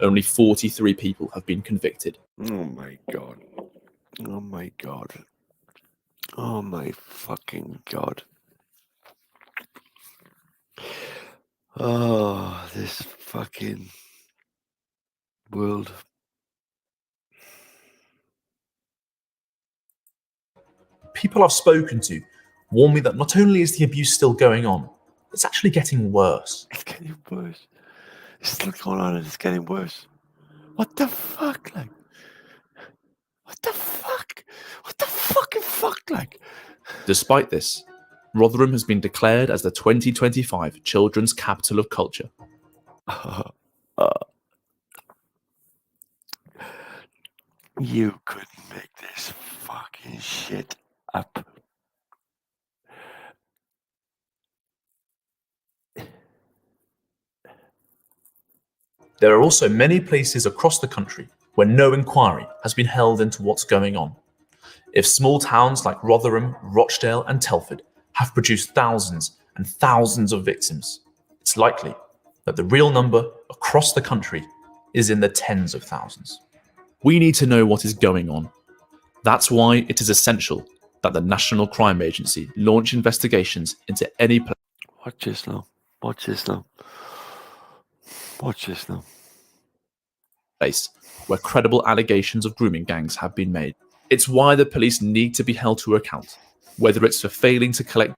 only 43 people have been convicted. Oh my god. Oh my god. Oh my fucking god. Oh, this fucking world. People I've spoken to warn me that not only is the abuse still going on, it's actually getting worse. It's getting worse. It's still going on and it's getting worse. What the fuck, like? What the fuck? What the fucking fuck, like? Despite this, Rotherham has been declared as the 2025 Children's Capital of Culture. You couldn't make this fucking shit up. There are also many places across the country where no inquiry has been held into what's going on. If small towns like Rotherham, Rochdale and Telford have produced thousands and thousands of victims, it's likely that the real number across the country is in the tens of thousands. We need to know what is going on. That's why it is essential that the National Crime Agency launch investigations into any place. Watch this now. Watch this now. Watch this now. Place where credible allegations of grooming gangs have been made. It's why the police need to be held to account, whether it's for failing to collect.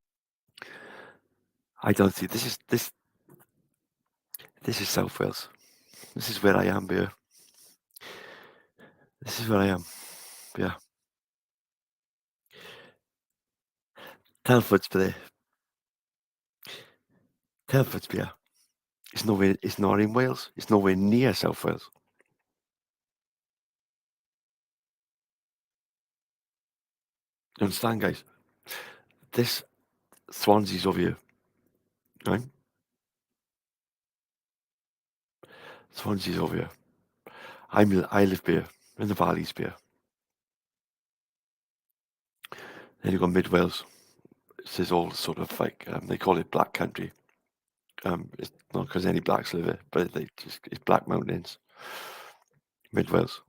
I don't see this is South Wales. This is where I am here. This is where I am. Yeah. Telford's there. Telford's here. It's not in Wales. It's nowhere near South Wales. You understand, guys? This Swansea's over here. Right? Swansea's over here. I live here, in the valleys here. Then you've got Mid Wales. This is all sort of like, they call it Black Country. It's not because any blacks live here, but it's Black Mountains. Mid Wales.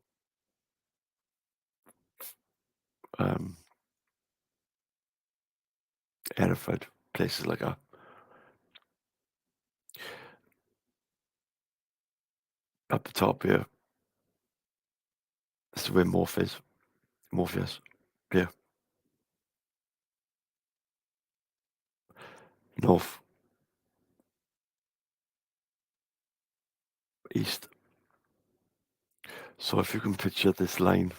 Hereford, places like that. Up the top here. This is where Morpheus. Here. North. East. So if you can picture this line.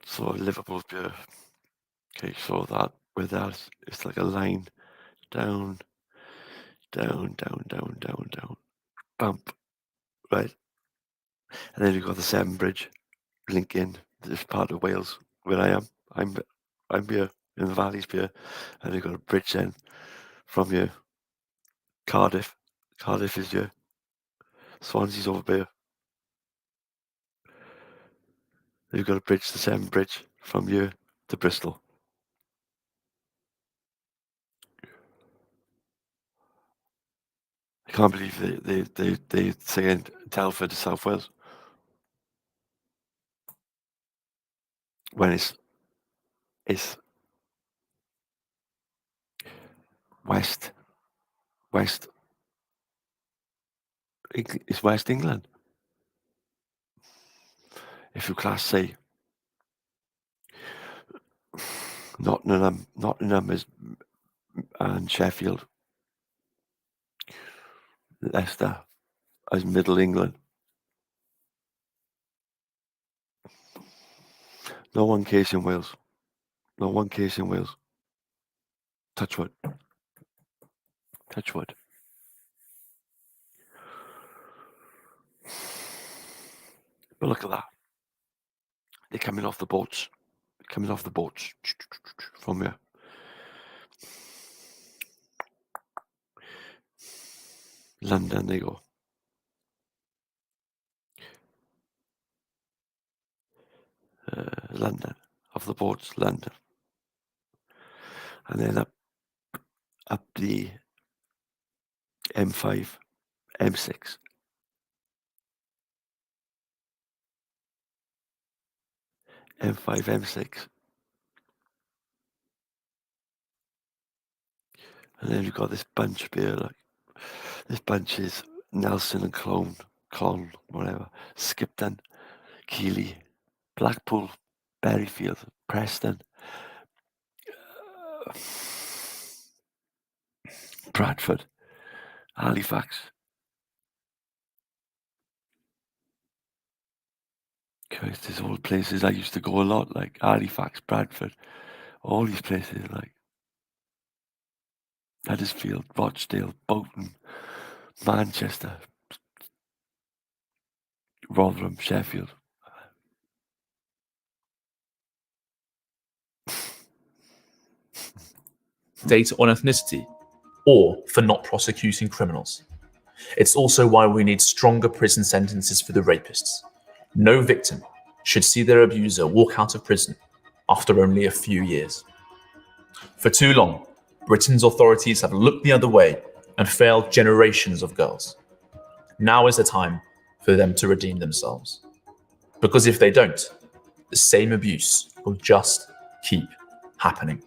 So Liverpool's here. Okay, so that with that, it's like a line down, down, down, down, down, down. Bump. Right. And then you've got the Severn Bridge linking this part of Wales where I am. I'm here in the valleys here. And you've got a bridge then from here. Cardiff. Cardiff is here. Swansea's over there. You've got a bridge, the Severn Bridge, from here to Bristol. Can't believe they saying Telford to South Wales when it's West it's West England. If you class say Nottingham is and Sheffield, Leicester as Middle England. No one case in Wales. No one case in Wales. Touch wood. Touch wood. But look at that. They're coming off the boats. Coming off the boats from here. London they go. London. Off the boats, London. And then up the M5, M6. M5, M6. And then you've got this bunch here, like this bunch is Nelson and Clon, whatever, Skipton, Keighley, Blackpool, Berryfield, Preston, Bradford, Halifax. Christ, there's all places I used to go a lot, like Halifax, Bradford, all these places, like Huddersfield, Rochdale, Bolton, Manchester, Rotherham, Sheffield. Data on ethnicity, or for not prosecuting criminals. It's also why we need stronger prison sentences for the rapists. No victim should see their abuser walk out of prison after only a few years. For too long, Britain's authorities have looked the other way and failed generations of girls. Now is the time for them to redeem themselves. Because if they don't, the same abuse will just keep happening.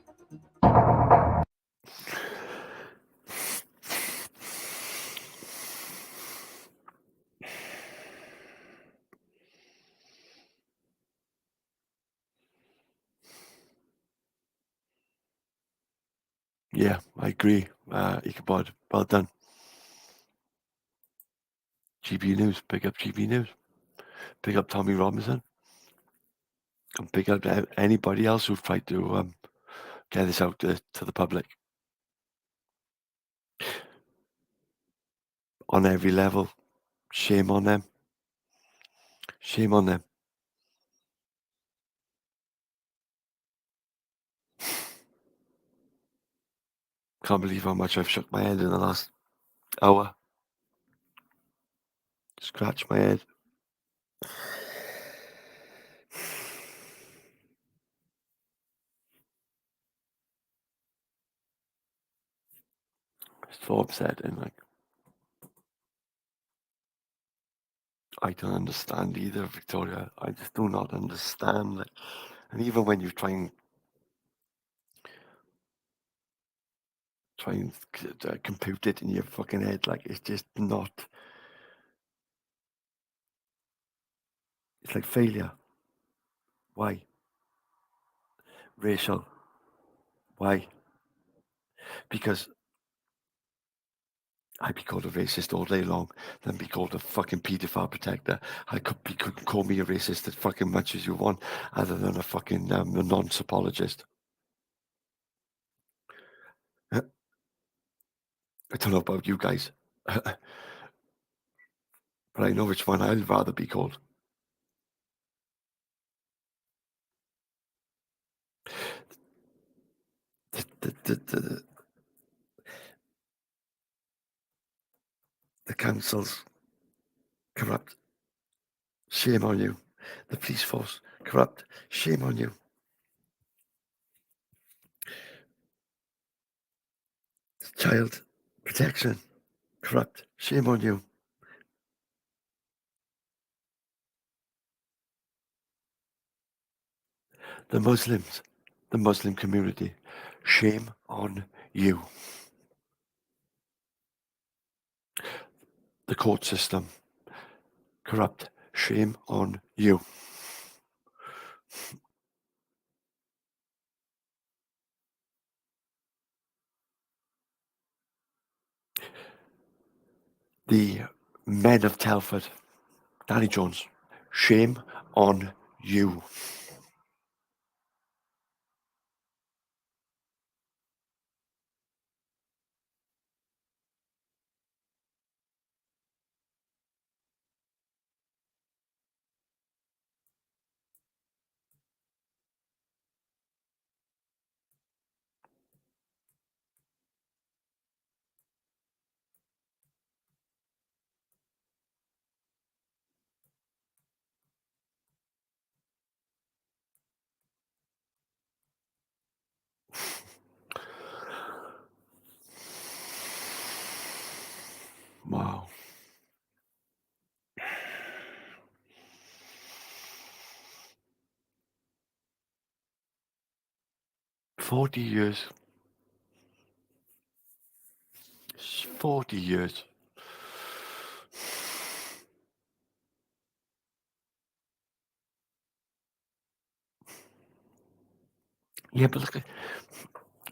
Yeah, I agree. Ichabod, well done. GB News, pick up GB News. Pick up Tommy Robinson. And pick up anybody else who've tried to get this out to the public. On every level. Shame on them. Shame on them. Can't believe how much I've shook my head in the last hour. Scratch my head. So upset and like I don't understand either, Victoria. I just do not understand. Like, and even when you try and compute it in your fucking head, like it's just not. It's like failure. Why? Racial. Why? Because I'd be called a racist all day long, then be called a fucking paedophile protector. You could call me a racist as fucking much as you want, other than a fucking a non-apologist. I don't know about you guys, but I know which one I'd rather be called. The council's corrupt. Shame on you. The police force corrupt. Shame on you. Child protection. Corrupt. Shame on you. The Muslims, the Muslim community, shame on you. The court system, corrupt. Shame on you. The men of Telford, Danny Jones, shame on you. Wow. "40 years. 40 years. Yeah, but look at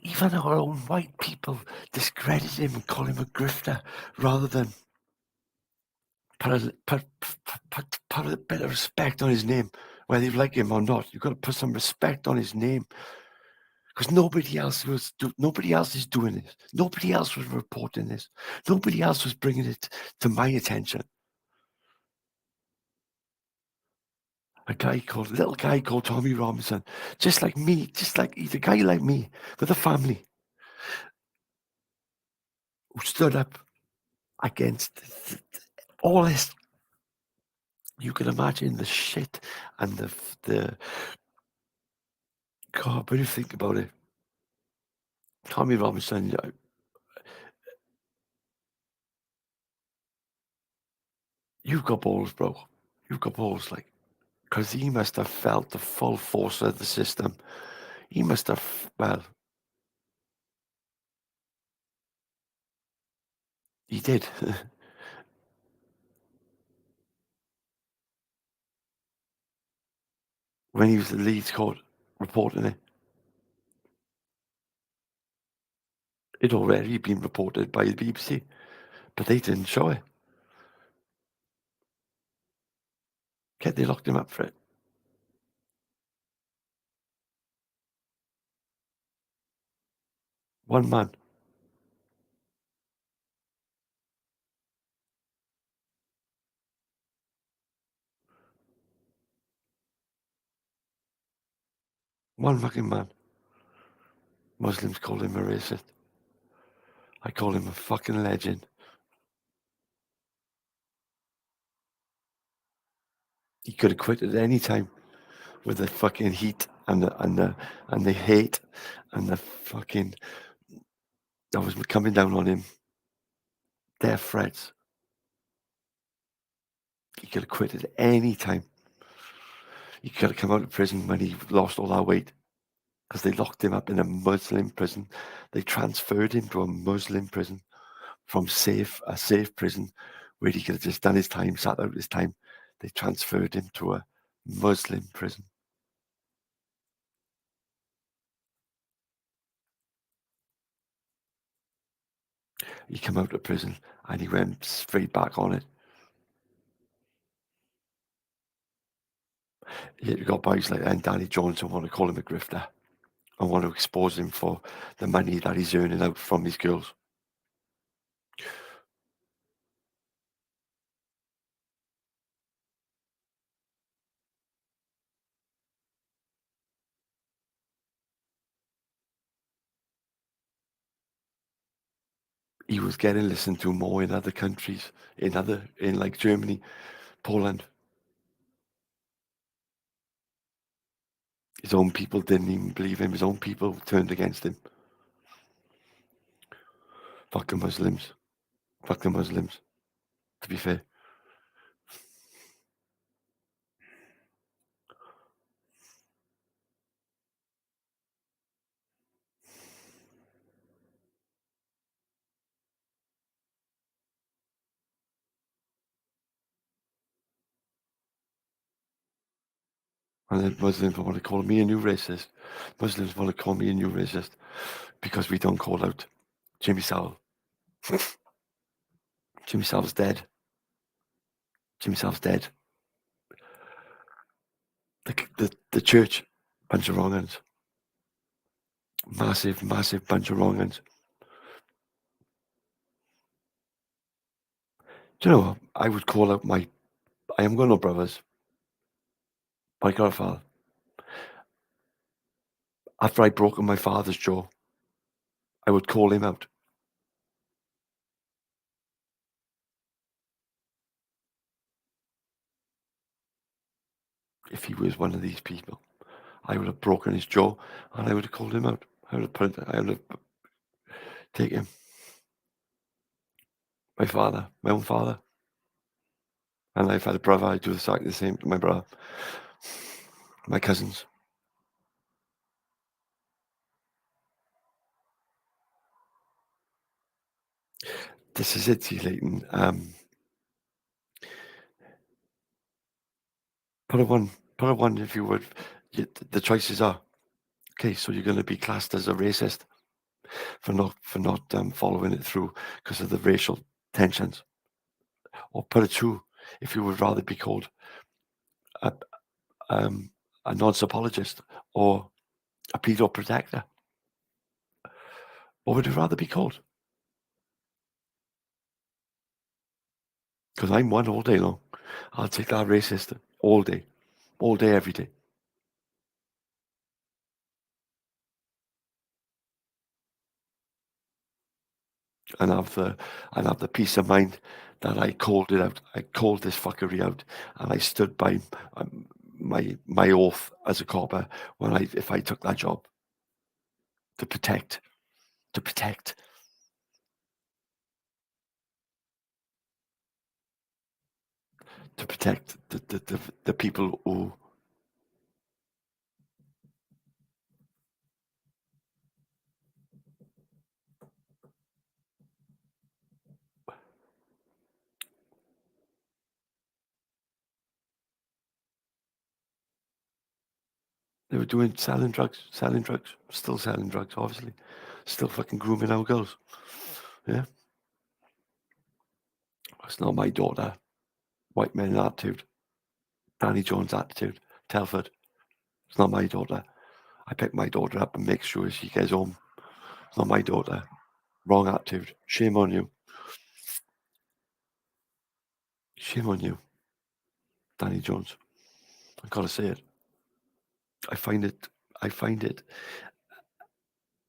even our own white people discredit him and call him a grifter rather than put a bit of respect on his name, whether you like him or not. You've got to put some respect on his name, because nobody else is doing this. Nobody else was reporting this. Nobody else was bringing it to my attention. A little guy called Tommy Robinson, just like me, he's a guy like me with a family, who stood up against all this. You can imagine the shit and the God, when you think about it, Tommy Robinson, you've got balls, bro. You've got balls, like, because he must have felt the full force of the system. He must have, well, he did. When he was the lead court reporting it. It already been reported by the BBC, but they didn't show it. Okay, they locked him up for it. One man. One fucking man. Muslims call him a racist. I call him a fucking legend. He could have quit at any time with the fucking heat and the hate and the fucking that was coming down on him. Death threats. He could have quit at any time. He could have come out of prison when he lost all that weight, because they locked him up in a Muslim prison. They transferred him to a Muslim prison from a safe prison where he could have just done his time, sat out his time. They transferred him to a Muslim prison. He came out of prison and he went straight back on it. You've got boys like Danny Jones who want to call him a grifter and want to expose him for the money that he's earning out from these girls. He was getting listened to more in other countries, in like Germany, Poland. His own people didn't even believe him. His own people turned against him. Fucking Muslims. Fuck the Muslims, to be fair. And then Muslims want to call me a new racist. Muslims want to call me a new racist because we don't call out Jimmy Savile. Jimmy Savile's dead. Jimmy Savile's dead. The church, bunch of wrong uns. Massive, massive bunch of wrong uns. Do you know what? I would call out I am got no brothers. But I got a father. After I'd broken my father's jaw, I would call him out. If he was one of these people, I would have broken his jaw and I would have called him out. I would have taken him. My father, my own father. And if I had a brother, I'd do exactly the same to my brother. My cousins. This is it, see, Leighton. Put a one if you would. The choices are, okay, so you're going to be classed as a racist for not following it through because of the racial tensions. Or put a 2 if you would rather be called a non-apologist or a pedo protector. What would you rather be called? Because I'm one all day long. I'll take that racist all day, every day. And have the peace of mind that I called it out. I called this fuckery out, and I stood by my oath as a copper if I took that job to protect the people who they were selling drugs, still selling drugs, obviously, still fucking grooming our girls. Yeah, it's not my daughter. White men attitude, Danny Jones attitude, Telford. It's not my daughter. I pick my daughter up and make sure she gets home. It's not my daughter. Wrong attitude. Shame on you. Shame on you, Danny Jones. I've got to say it. I find it.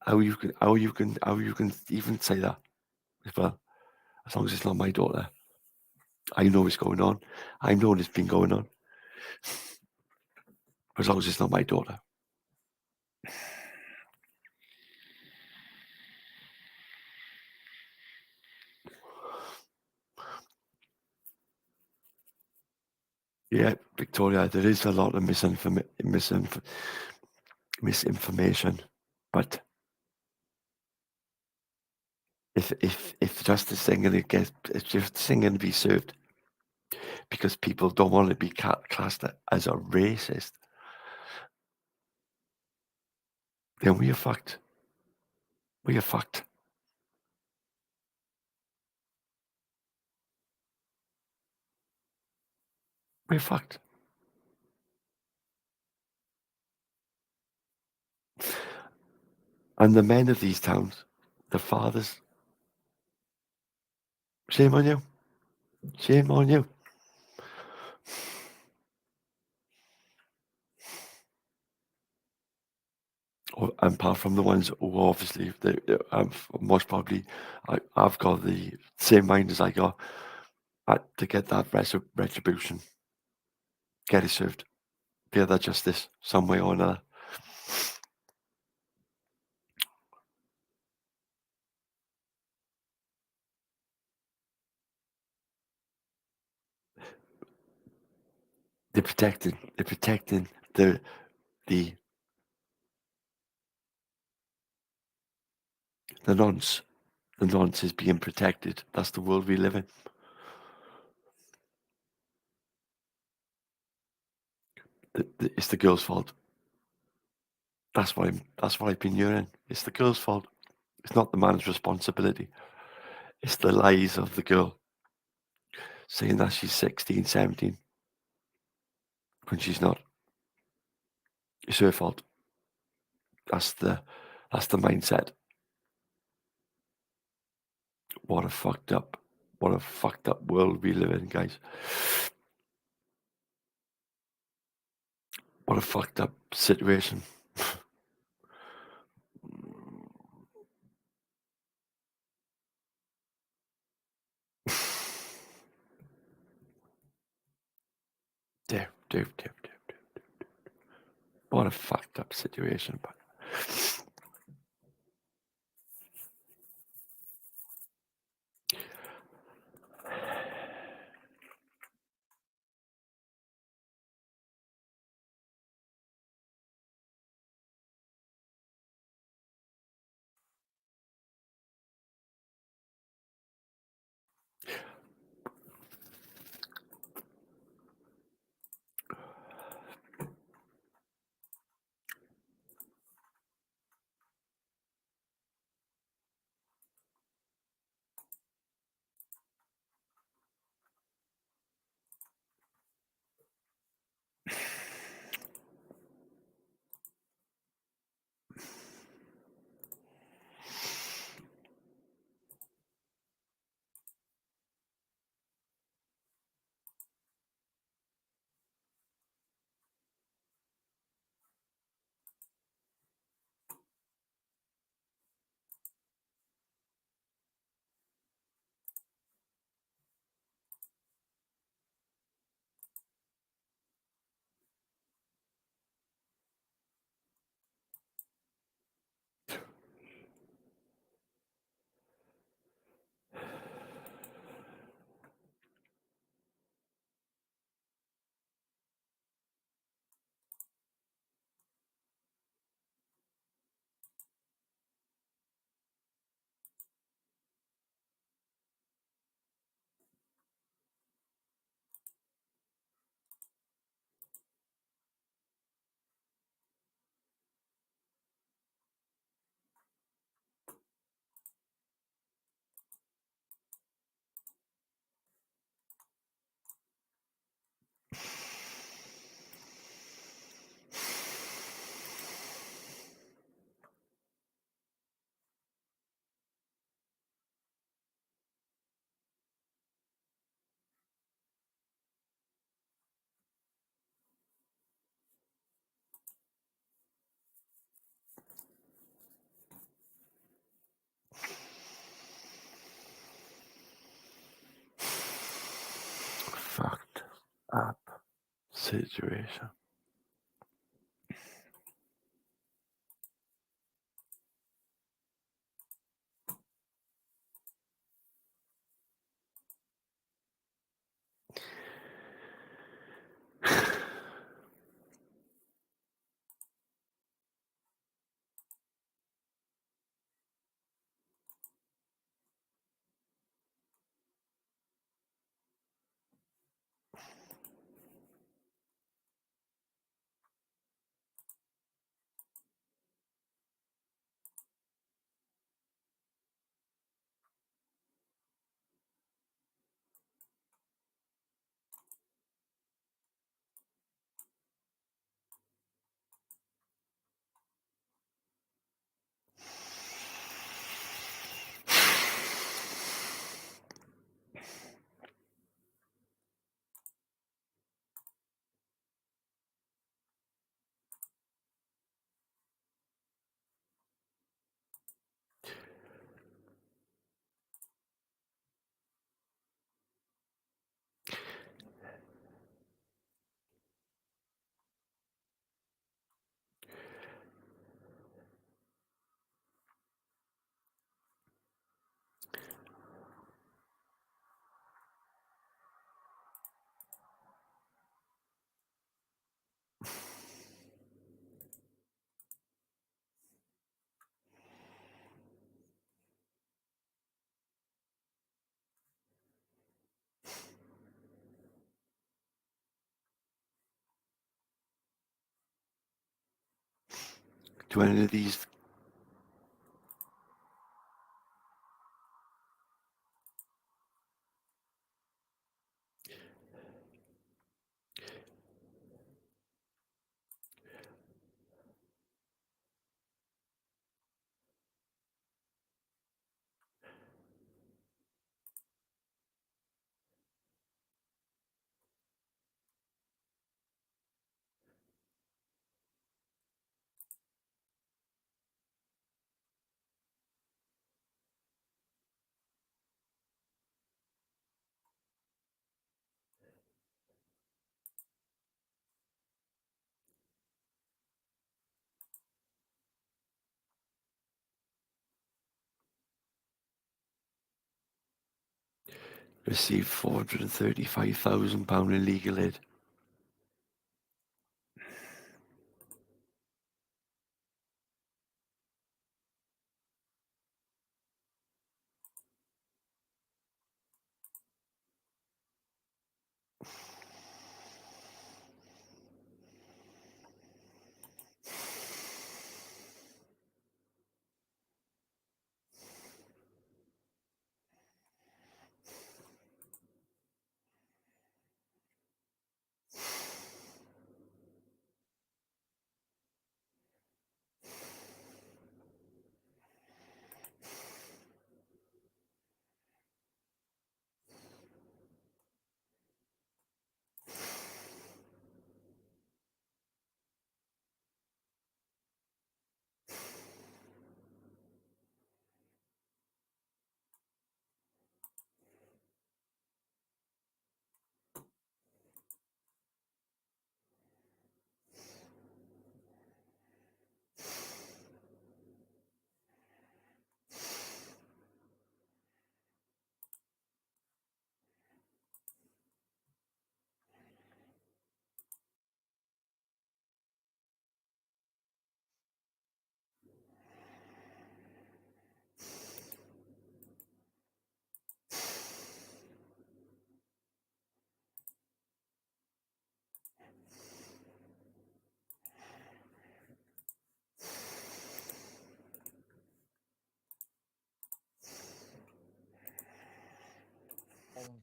How you can even say that as well. As long as it's not my daughter. I know it's going on. I know it's been going on. As long as it's not my daughter. Yeah, Victoria, there is a lot of misinformation, but if justice ain't gonna be served because people don't want to be classed as a racist, then we are fucked. We are fucked. We're fucked. And the men of these towns, the fathers, shame on you. Shame on you. And apart from the ones who obviously, most probably, I've got the same mind as I got to get that retribution. Get it served. Get that justice some way or another. They're protecting the nonce. The nonce is being protected. That's the world we live in. It's the girl's fault. That's what I've been hearing. It's the girl's fault. It's not the man's responsibility. It's the lies of the girl saying that she's 16, 17 when she's not. It's her fault. That's the mindset. What a fucked up world we live in, guys. What a fucked up situation. Dude. What a fucked up situation, but fucked up situation. Do any of these received £435,000 in legal aid?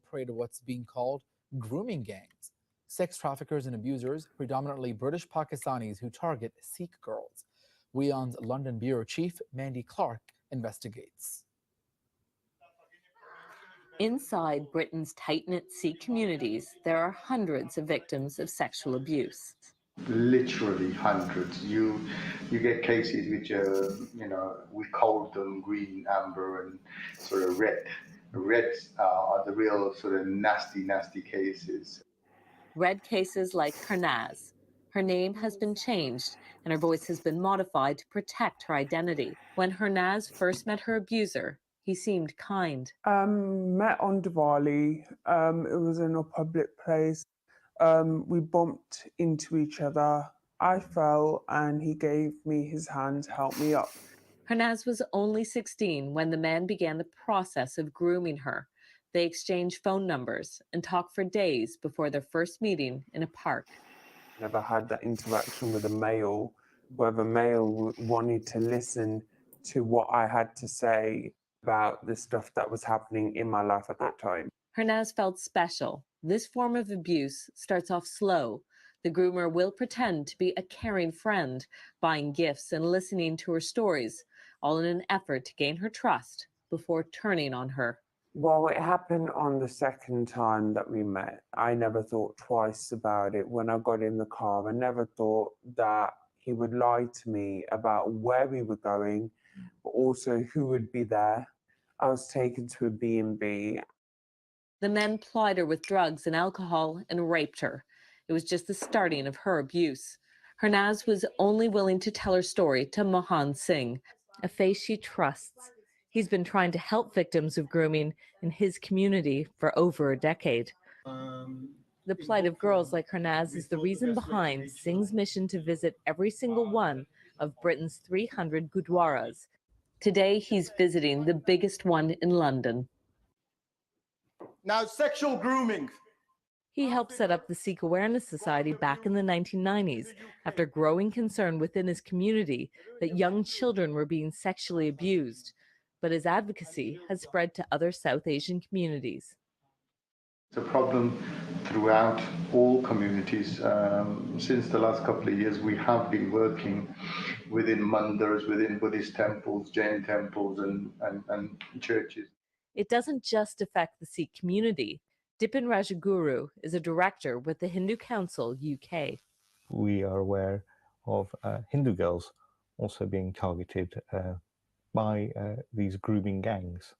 Prey to what's being called grooming gangs, sex traffickers and abusers, predominantly British Pakistanis who target Sikh girls. WION's London bureau chief, Mandy Clark, investigates. Inside Britain's tight-knit Sikh communities, there are hundreds of victims of sexual abuse. Literally hundreds. You get cases which are, we call them green, amber, and sort of red. Reds are the real sort of nasty cases. Red cases like Hernaz. Her name has been changed and her voice has been modified to protect her identity. When Hernaz first met her abuser, he seemed kind. Met on Diwali. It was in a public place. We bumped into each other. I fell and he gave me his hand to help me up. Hernaz was only 16 when the man began the process of grooming her. They exchanged phone numbers and talked for days before their first meeting in a park. Never had that interaction with a male where the male wanted to listen to what I had to say about the stuff that was happening in my life at that time. Hernaz felt special. This form of abuse starts off slow. The groomer will pretend to be a caring friend, buying gifts and listening to her stories, all in an effort to gain her trust before turning on her. Well, it happened on the second time that we met. I never thought twice about it. When I got in the car, I never thought that he would lie to me about where we were going, but also who would be there. I was taken to a B&B. The men plied her with drugs and alcohol and raped her. It was just the starting of her abuse. Hernaz was only willing to tell her story to Mohan Singh, a face she trusts. He's been trying to help victims of grooming in his community for over a decade. The plight of girls like Hernaz is the reason behind Singh's mission to visit every single one of Britain's 300 gurdwaras. Today, he's visiting the biggest one in London. Now, sexual grooming He helped set up the Sikh Awareness Society back in the 1990s after growing concern within his community that young children were being sexually abused. But his advocacy has spread to other South Asian communities. It's a problem throughout all communities. Since the last couple of years, we have been working within mandirs, within Buddhist temples, Jain temples, and churches. It doesn't just affect the Sikh community. Dipin Rajaguru is a director with the Hindu Council UK. We are aware of Hindu girls also being targeted by these grooming gangs.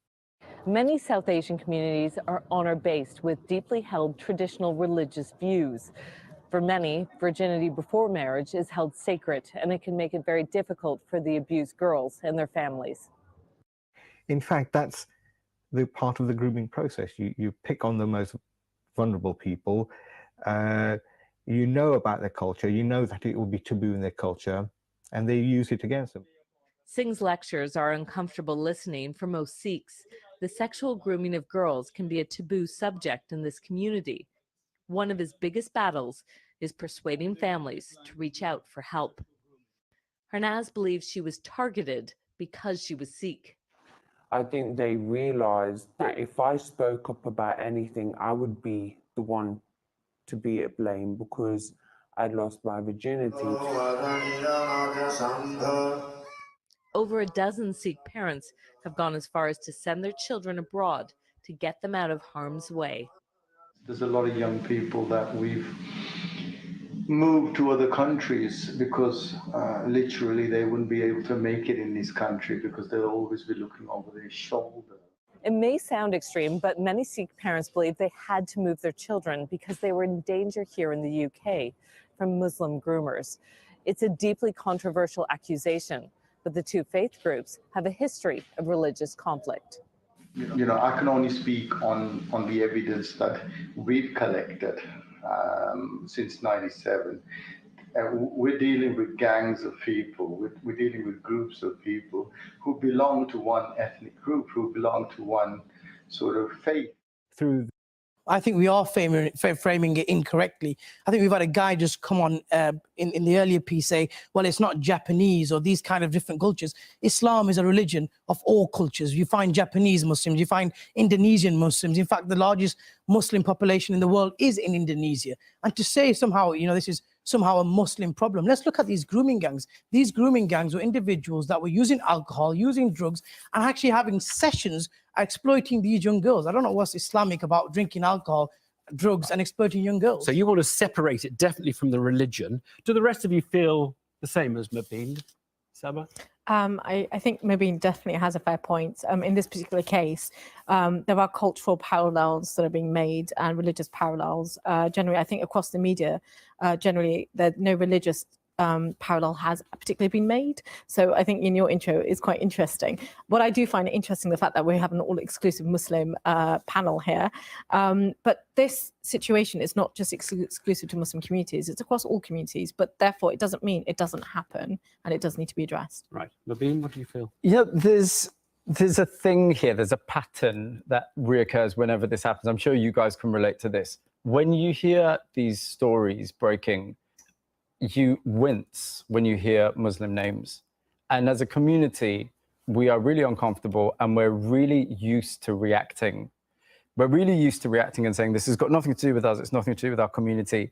Many South Asian communities are honor-based with deeply held traditional religious views. For many, virginity before marriage is held sacred, and it can make it very difficult for the abused girls and their families. In fact, that's the part of the grooming process. You pick on the most vulnerable people. You know about their culture. You know that it will be taboo in their culture, and they use it against them. Singh's lectures are uncomfortable listening for most Sikhs. The sexual grooming of girls can be a taboo subject in this community. One of his biggest battles is persuading families to reach out for help. Harnaz believes she was targeted because she was Sikh. I think they realized that if I spoke up about anything, I would be the one to be at blame because I'd lost my virginity. Over a dozen Sikh parents have gone as far as to send their children abroad to get them out of harm's way. There's a lot of young people that we've moved to other countries because literally they wouldn't be able to make it in this country because they'll always be looking over their shoulder. It may sound extreme, but many Sikh parents believe they had to move their children because they were in danger here in the UK from Muslim groomers. It's a deeply controversial accusation, but the two faith groups have a history of religious conflict. You know, I can only speak on the evidence that we've collected since '97. We're dealing with gangs of people, we're dealing with groups of people who belong to one ethnic group, who belong to one sort of faith. I think we are framing it incorrectly. I think we've had a guy just come on in the earlier piece say, well, it's not Japanese or these kind of different cultures. Islam is a religion of all cultures. You find Japanese Muslims, you find Indonesian Muslims. In fact, the largest Muslim population in the world is in Indonesia. And to say somehow, you know, this is somehow a Muslim problem. Let's look at these grooming gangs. These grooming gangs were individuals that were using alcohol, using drugs, and actually having sessions exploiting these young girls. I don't know what's Islamic about drinking alcohol, drugs, and exploiting young girls. So you want to separate it definitely from the religion. Do the rest of you feel the same as Mabeen? Saba? I think Mabeen definitely has a fair point. In this particular case, there are cultural parallels that are being made and religious parallels. Generally, I think across the media, generally, no religious parallel has particularly been made. So I think in your intro is quite interesting. What I do find interesting, the fact that we have an all-exclusive Muslim panel here. But this situation is not just exclusive to Muslim communities, it's across all communities, but therefore it doesn't mean it doesn't happen and it does need to be addressed. Right. Mabeen, what do you feel? Yeah, there's a thing here, there's a pattern that reoccurs whenever this happens. I'm sure you guys can relate to this. When you hear these stories breaking, you wince when you hear Muslim names. And as a community, we are really uncomfortable and we're really used to reacting. We're really used to reacting and saying, this has got nothing to do with us, it's nothing to do with our community.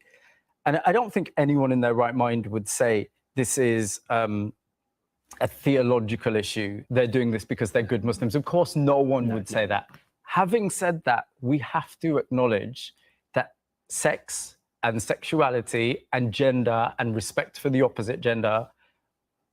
And I don't think anyone in their right mind would say this is a theological issue. They're doing this because they're good Muslims. Of course, no one would say that. Having said that, we have to acknowledge that sex and sexuality and gender and respect for the opposite gender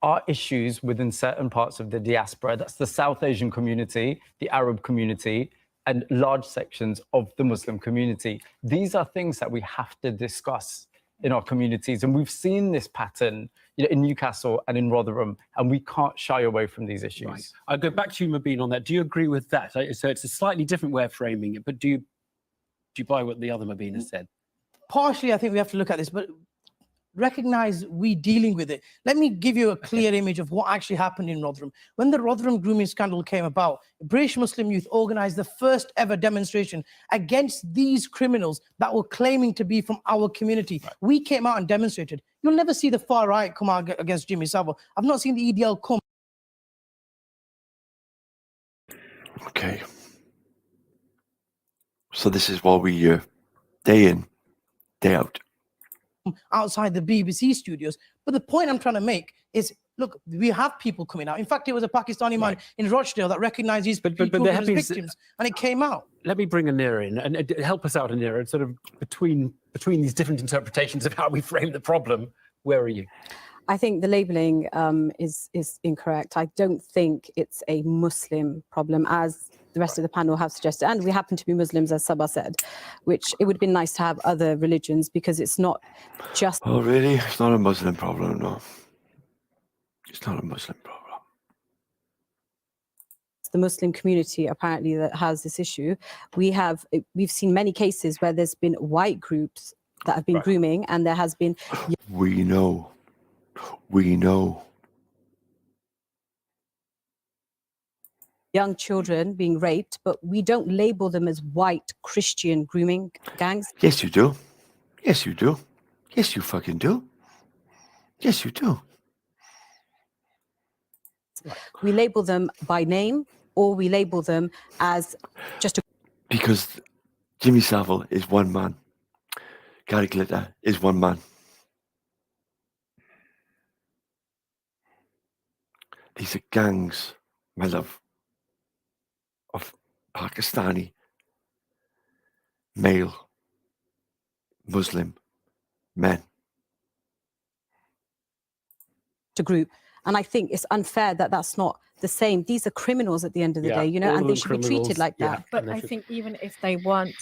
are issues within certain parts of the diaspora. That's the South Asian community, the Arab community, and large sections of the Muslim community. These are things that we have to discuss in our communities. And we've seen this pattern, you know, in Newcastle and in Rotherham, and we can't shy away from these issues. Right. I'll go back to you, Mabeen, on that. Do you agree with that? So it's a slightly different way of framing it, but do you buy what the other Mabeen has said? Partially, I think we have to look at this, but recognize we dealing with it. Let me give you a clear image of what actually happened in Rotherham. When the Rotherham grooming scandal came about, British Muslim youth organized the first ever demonstration against these criminals that were claiming to be from our community. We came out and demonstrated. You'll never see the far right come out against Jimmy Savile. I've not seen the EDL come. Okay. So this is what we hear day in, day out. Outside the BBC studios. But the point I'm trying to make is, look, we have people coming out. In fact, there was a Pakistani man in Rochdale that recognized these people there as have been victims, and it came out. Let me bring Anira in and help us out, Anira, sort of between these different interpretations of how we frame the problem. Where are you? I think the labelling is incorrect. I don't think it's a Muslim problem, as the rest of the panel have suggested. And we happen to be Muslims, as Sabah said, which it would have been nice to have other religions, because it's not just... Oh, really? It's not a Muslim problem, no. It's not a Muslim problem. The Muslim community, apparently, that has this issue. We've seen many cases where there's been white groups that have been grooming, and there has been... We know. We know. Young children being raped, but we don't label them as white Christian grooming gangs. Yes, you do. Yes, you do. Yes, you fucking do. Yes, you do. We label them by name, or we label them as just a... Because Jimmy Savile is one man. Gary Glitter is one man. These are gangs, my love, of Pakistani male Muslim men. group. And I think it's unfair that that's not the same. These are criminals at the end of the day, you know, and they should be treated like that. But I think even if they weren't,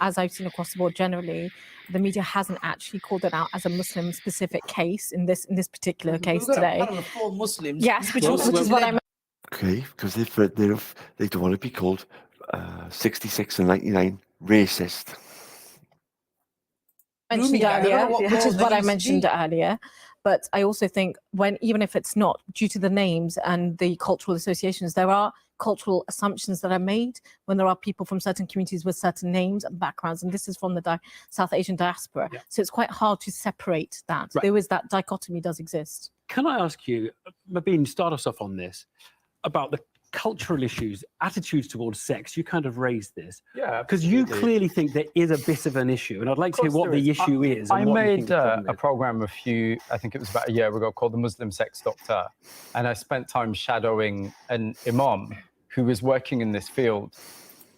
as I've seen across the board generally, the media hasn't actually called it out as a Muslim specific case in this particular case today. We've got a panel of 4 Muslims. Yes, which is what I'm... Okay, because they don't want to be called 66 and 99 racist. mentioned earlier, which is what I mentioned earlier. But I also think even if it's not due to the names and the cultural associations, there are cultural assumptions that are made when there are people from certain communities with certain names and backgrounds. And this is from the South Asian diaspora. Yeah. So it's quite hard to separate that. Right. There is that dichotomy does exist. Can I ask you, Mabeen, start us off on this, about the cultural issues, attitudes towards sex. You kind of raised this. Yeah. Because you clearly think there is a bit of an issue, and I'd like to hear what the issue is. I made a program I think it was about a year ago, called The Muslim Sex Doctor. And I spent time shadowing an imam who was working in this field.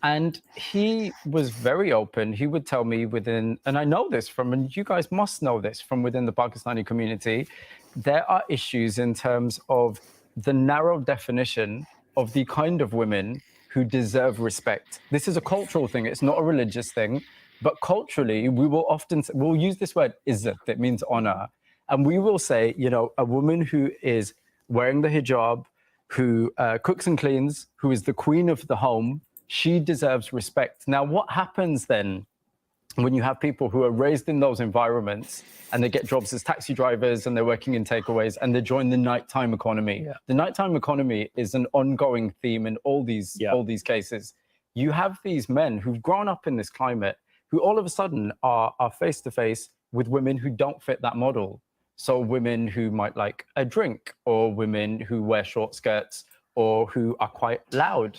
And he was very open. He would tell me and I know this and you guys must know this from within the Pakistani community, there are issues in terms of the narrow definition of the kind of women who deserve respect. This is a cultural thing. It's not a religious thing. But culturally, we'll use this word izzat, that means honor. And we will say, you know, a woman who is wearing the hijab, who cooks and cleans, who is the queen of the home, she deserves respect. Now, what happens then when you have people who are raised in those environments and they get jobs as taxi drivers and they're working in takeaways and they join the nighttime economy? Yeah. The nighttime economy is an ongoing theme in all these cases. You have these men who've grown up in this climate who all of a sudden are face to face with women who don't fit that model. So women who might like a drink, or women who wear short skirts, or who are quite loud.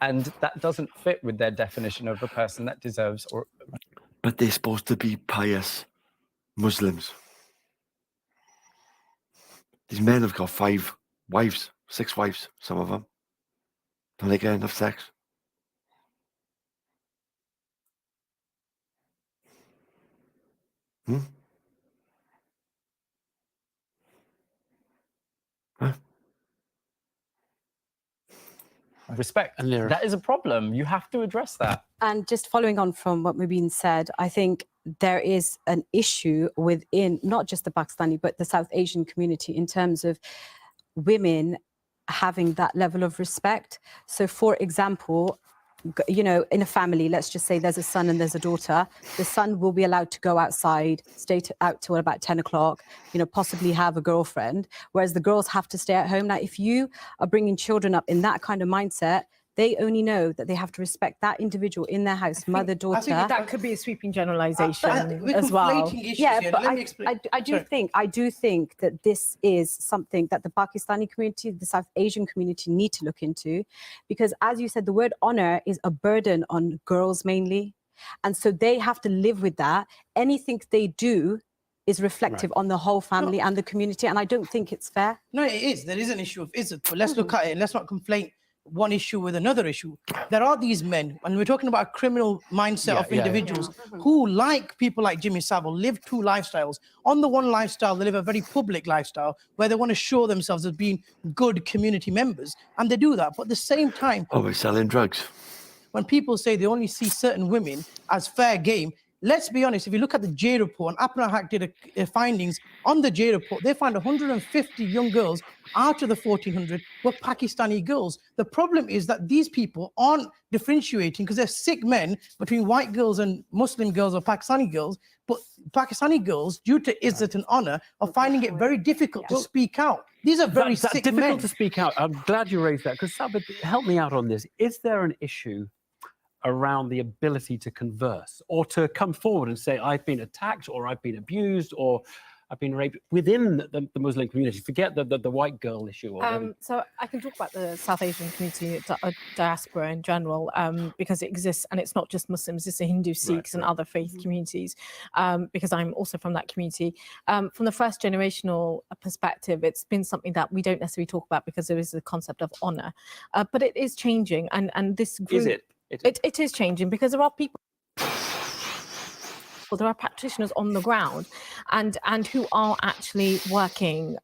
And that doesn't fit with their definition of a person that deserves But they're supposed to be pious Muslims. These men have got 5 wives, 6 wives, some of them. Don't they get enough sex? Huh? Respect. That is a problem. You have to address that. And just following on from what Mubeen said, I think there is an issue within not just the Pakistani, but the South Asian community in terms of women having that level of respect. So, for example, you know, in a family, let's just say there's a son and there's a daughter, the son will be allowed to go outside, out till about 10 o'clock, you know, possibly have a girlfriend, whereas the girls have to stay at home. Now, if you are bringing children up in that kind of mindset, they only know that they have to respect that individual in their house, mother, daughter. I think that could be a sweeping generalization we're as well. conflating issues here. But I do think that this is something that the Pakistani community, the South Asian community need to look into, because as you said, the word honor is a burden on girls mainly. And so they have to live with that. Anything they do is reflective on the whole family and the community. And I don't think it's fair. No, it is. There is an issue of izzat, but let's look at it. Let's not conflate one issue with another issue. There are these men, and we're talking about a criminal mindset of individuals who, like people like Jimmy Savile, live two lifestyles. On the one lifestyle, they live a very public lifestyle where they want to show themselves as being good community members, and they do that. But at the same time, we're selling drugs. When people say they only see certain women as fair game, let's be honest, if you look at the J report, and Apna Hack did findings on the J report, they found 150 young girls out of the 1,400 were Pakistani girls. The problem is that these people aren't differentiating because they're sick men between white girls and Muslim girls or Pakistani girls, but Pakistani girls, due to izzat and honor, are finding it very difficult to speak out. These are very sick men. Difficult to speak out. I'm glad you raised that, because Sabit, help me out on this. Is there an issue around the ability to converse or to come forward and say, I've been attacked or I've been abused or I've been raped within the Muslim community? Forget the white girl issue. Or So I can talk about the South Asian community, diaspora in general, because it exists, and it's not just Muslims, it's the Hindu, Sikhs and other faith communities, because I'm also from that community. From the first generational perspective, it's been something that we don't necessarily talk about because there is the concept of honor, but it is changing, and this group, is it? It is changing because there are people, there are practitioners on the ground and who are actually working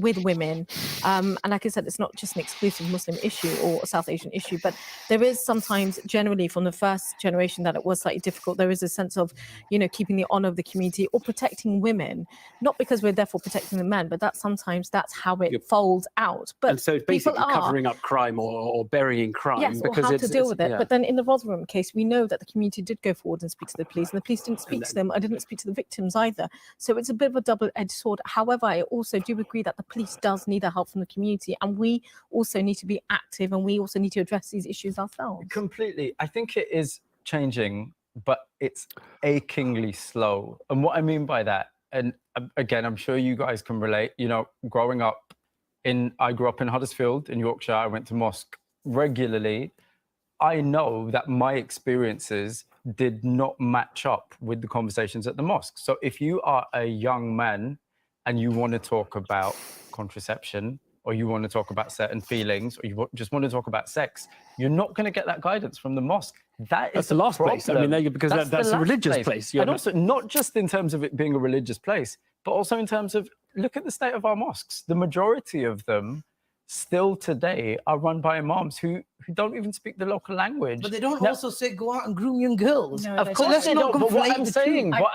with women. And like I said, it's not just an exclusive Muslim issue or a South Asian issue, but there is sometimes, generally from the first generation, that it was slightly difficult. There is a sense of, you know, keeping the honor of the community or protecting women, not because we're therefore protecting the men, but sometimes that's how it folds out. But and so it's basically covering up crime or burying crime. Yes, because or how to deal with it. Yeah. But then in the Rotherham case, we know that the community did go forward and speak to the police, and the police didn't speak to them. I didn't speak to the victims either. So it's a bit of a double-edged sword. However, I also do agree that the police does need the help from the community, and we also need to be active, and we also need to address these issues ourselves. Completely. I think it is changing, but it's achingly slow. And what I mean by that, and again, I'm sure you guys can relate, you know, growing up I grew up in Huddersfield in Yorkshire. I went to mosque regularly. I know that my experiences did not match up with the conversations at the mosque. So if you are a young man and you want to talk about contraception, or you want to talk about certain feelings, or you just want to talk about sex, you're not going to get that guidance from the mosque. That's the last place. I mean, because that's a religious place. And also, not just in terms of it being a religious place, but also in terms of, look at the state of our mosques. The majority of them still today are run by imams who don't even speak the local language. But they don't also say go out and groom young girls. No, of course they don't. But what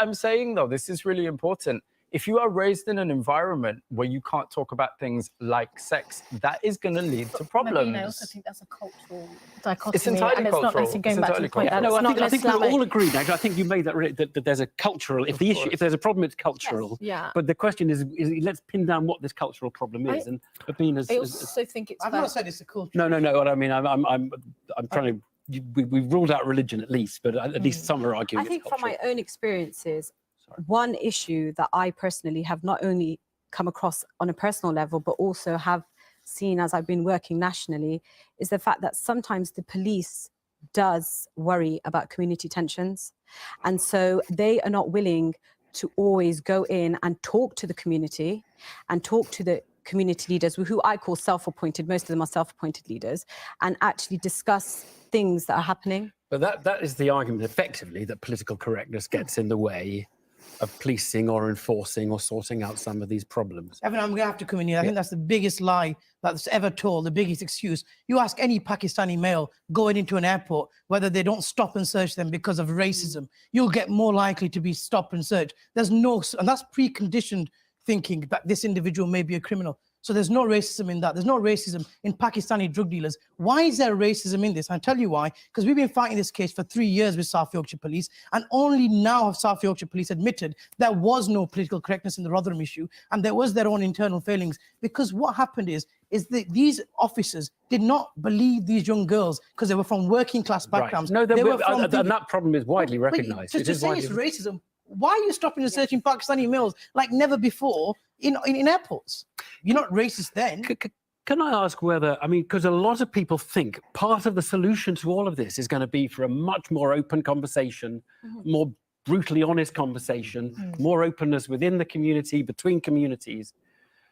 I'm saying though, this is really important. If you are raised in an environment where you can't talk about things like sex, that is going to lead to problems. I also think that's a cultural dichotomy. It's entirely and it's cultural. not necessarily going back to the point. No, I think we Islamic. all agree now. I think you made that there's a cultural. If there's a problem, it's cultural. Yes, yeah. But the question is let's pin down what this cultural problem is. And being I also think it's. I've not said it's a culture. No. What I mean, I'm trying to. We've ruled out religion at least, but at least some are arguing. I think from my own experiences, one issue that I personally have not only come across on a personal level, but also have seen as I've been working nationally, is the fact that sometimes the police does worry about community tensions. And so they are not willing to always go in and talk to the community and talk to the community leaders, who I call self-appointed, most of them are self-appointed leaders, and actually discuss things that are happening. But that is the argument, effectively, that political correctness gets in the way of policing or enforcing or sorting out some of these problems. Evan, I'm going to have to come in here. I think that's the biggest lie that's ever told, the biggest excuse. You ask any Pakistani male going into an airport whether they don't stop and search them because of racism, you'll get more likely to be stopped and searched. There's no, and that's preconditioned thinking that this individual may be a criminal. So there's no racism in that. There's no racism in Pakistani drug dealers. Why is there racism in this? I'll tell you why. Because we've been fighting this case for 3 years with South Yorkshire Police, and only now have South Yorkshire Police admitted there was no political correctness in the Rotherham issue, and there was their own internal failings. Because what happened is that these officers did not believe these young girls because they were from working class backgrounds. Right. No, they were from and that problem is widely recognised. Just to say it's racism. Why are you stopping and searching Pakistani males like never before in airports? You're not racist then. Can I ask whether, I mean, because a lot of people think part of the solution to all of this is going to be for a much more open conversation, more brutally honest conversation, more openness within the community, between communities.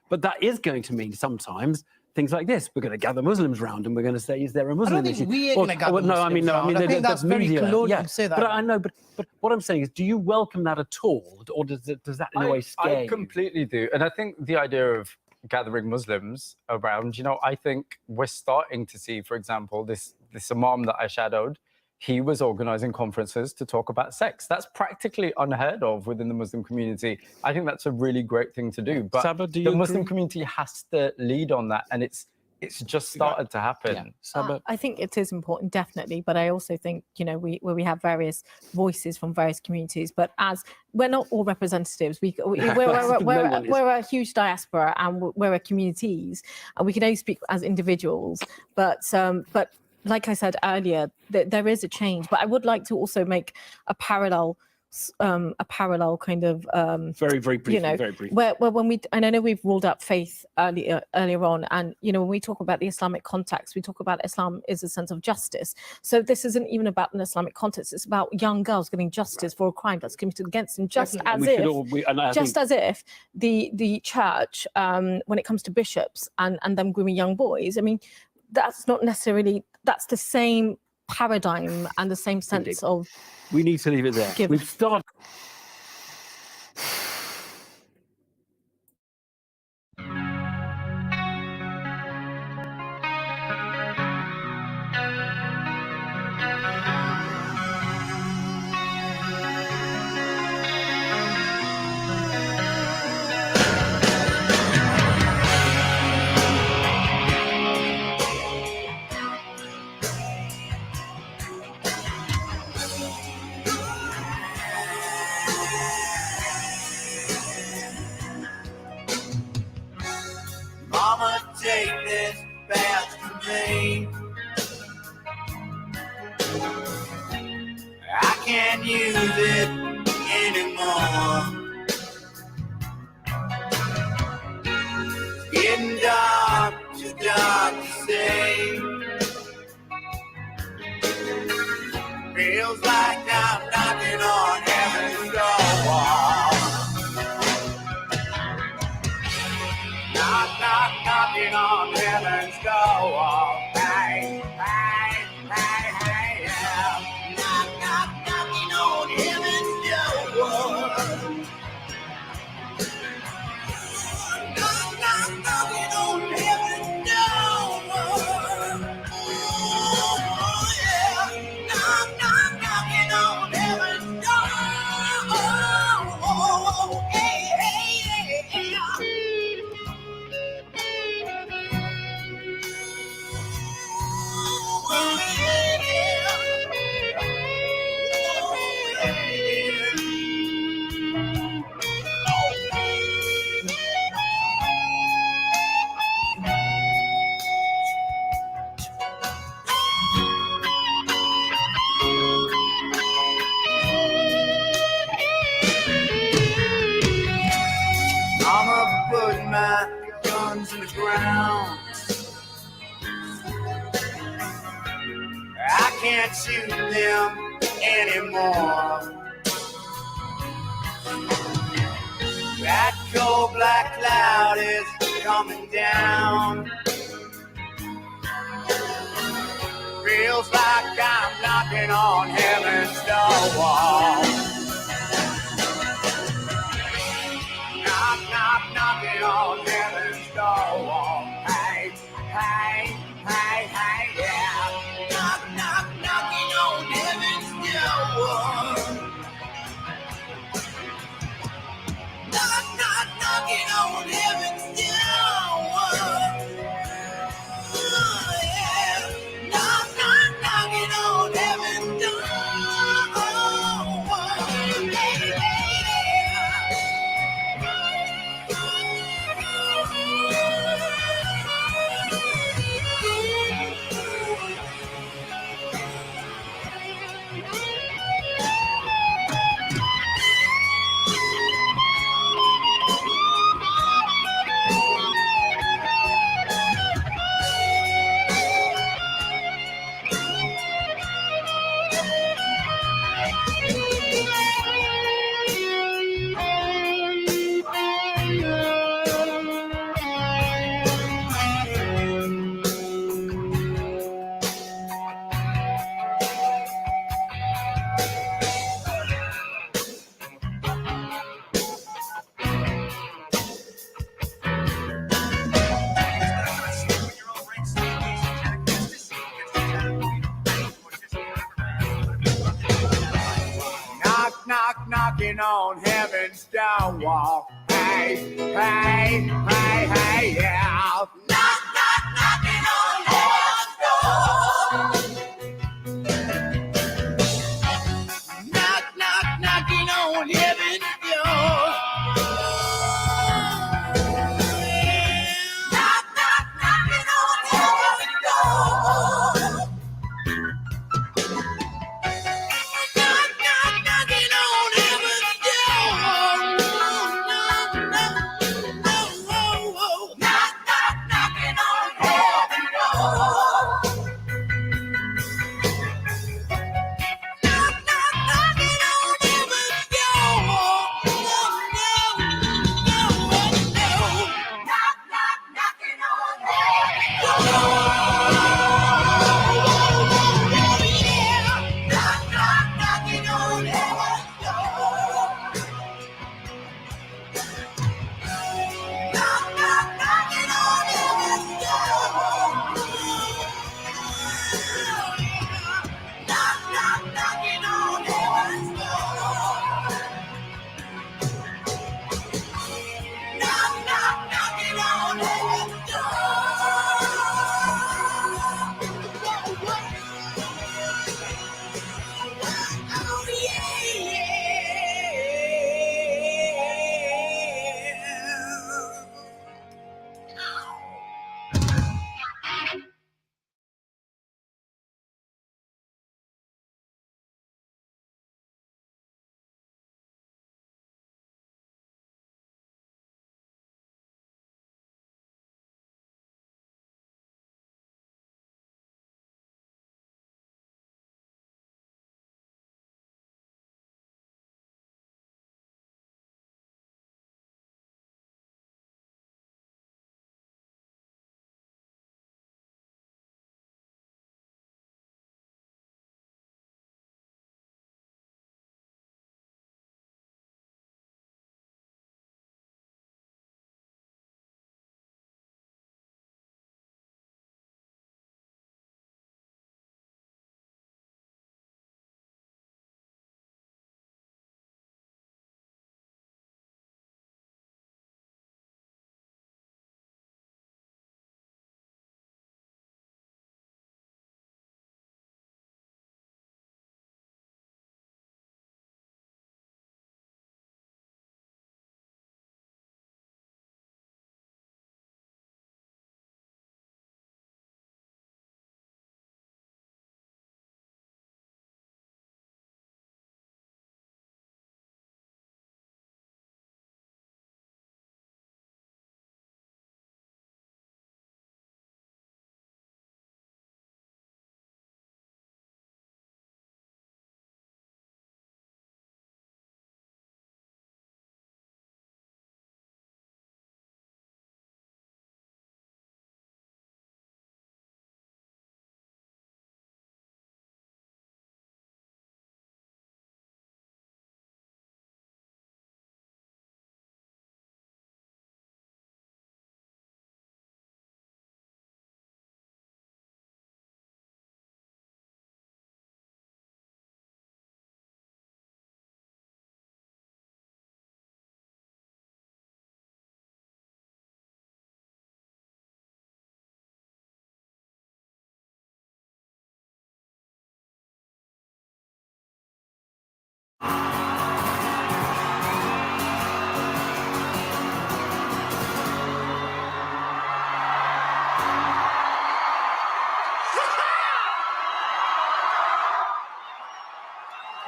But that is going to mean sometimes things like this. We're going to gather Muslims round and we're going to say, is there a Muslim issue? We're going to gather Muslims round. I think that's very colonial to say that. But I know, but what I'm saying is, do you welcome that at all? Or does that in a way scare you? I completely do. And I think the idea of gathering Muslims around, you know, I think we're starting to see, for example, this imam that I shadowed, he was organizing conferences to talk about sex. That's practically unheard of within the Muslim community. I think that's a really great thing to do. But Saba, do the you Muslim agree? community has to lead on that, and it's just started to happen. I think it is important, definitely, but I also think, you know, we have various voices from various communities, but as we're not all representatives, we're a huge diaspora and we're communities, and we can only speak as individuals. But like I said earlier, there is a change. But I would like to also make a parallel kind of very briefly, you know, very briefly. where when and I know we've ruled out faith earlier on, and you know, when we talk about the Islamic context, we talk about Islam is a sense of justice. So this isn't even about an Islamic context; it's about young girls getting justice for a crime that's committed against them, just as if the church, when it comes to bishops and them grooming young boys, I mean, that's not necessarily, that's the same paradigm and the same sense of. We need to leave it there. We've started. Mama, take this back from me. I can't use it anymore. It's getting dark, too dark to say. Feels like I'm knocking on heaven's door. Knocking on heaven's door. Hey, hey, hey, hey, yeah. Knocking on heaven's door. Knocking on heaven's door. Oh, yeah. Knocking on heaven's door. Oh, hey, hey, hey, yeah. I'ma put my guns in the ground. I can't shoot them anymore. That cold black cloud is coming down. Feels like I'm knocking on heaven's door. Knocking on heaven's door. Hey, hey, hey, hey, yeah. Knocking on heaven's door. Knocking on heaven's door. knocking on heaven's door wall. Hey, hey, hey, hey, yeah. Knock, knock, knocking on heaven's door. Knock, knock, knocking on heaven's door. Knock, knock, knocking on heaven's door. Knock, knock, knocking on heaven's door. Knock, knock, knocking on heaven's door. Knock, knock, knocking on heaven's door. Knock, knock, knocking on heaven's door. Knock, knock, knocking on heaven's door. Knock, knock, knocking on heaven's door. Knock, knock, knocking on heaven's door. Knock, knock, knocking on heaven's door. Oh, yeah,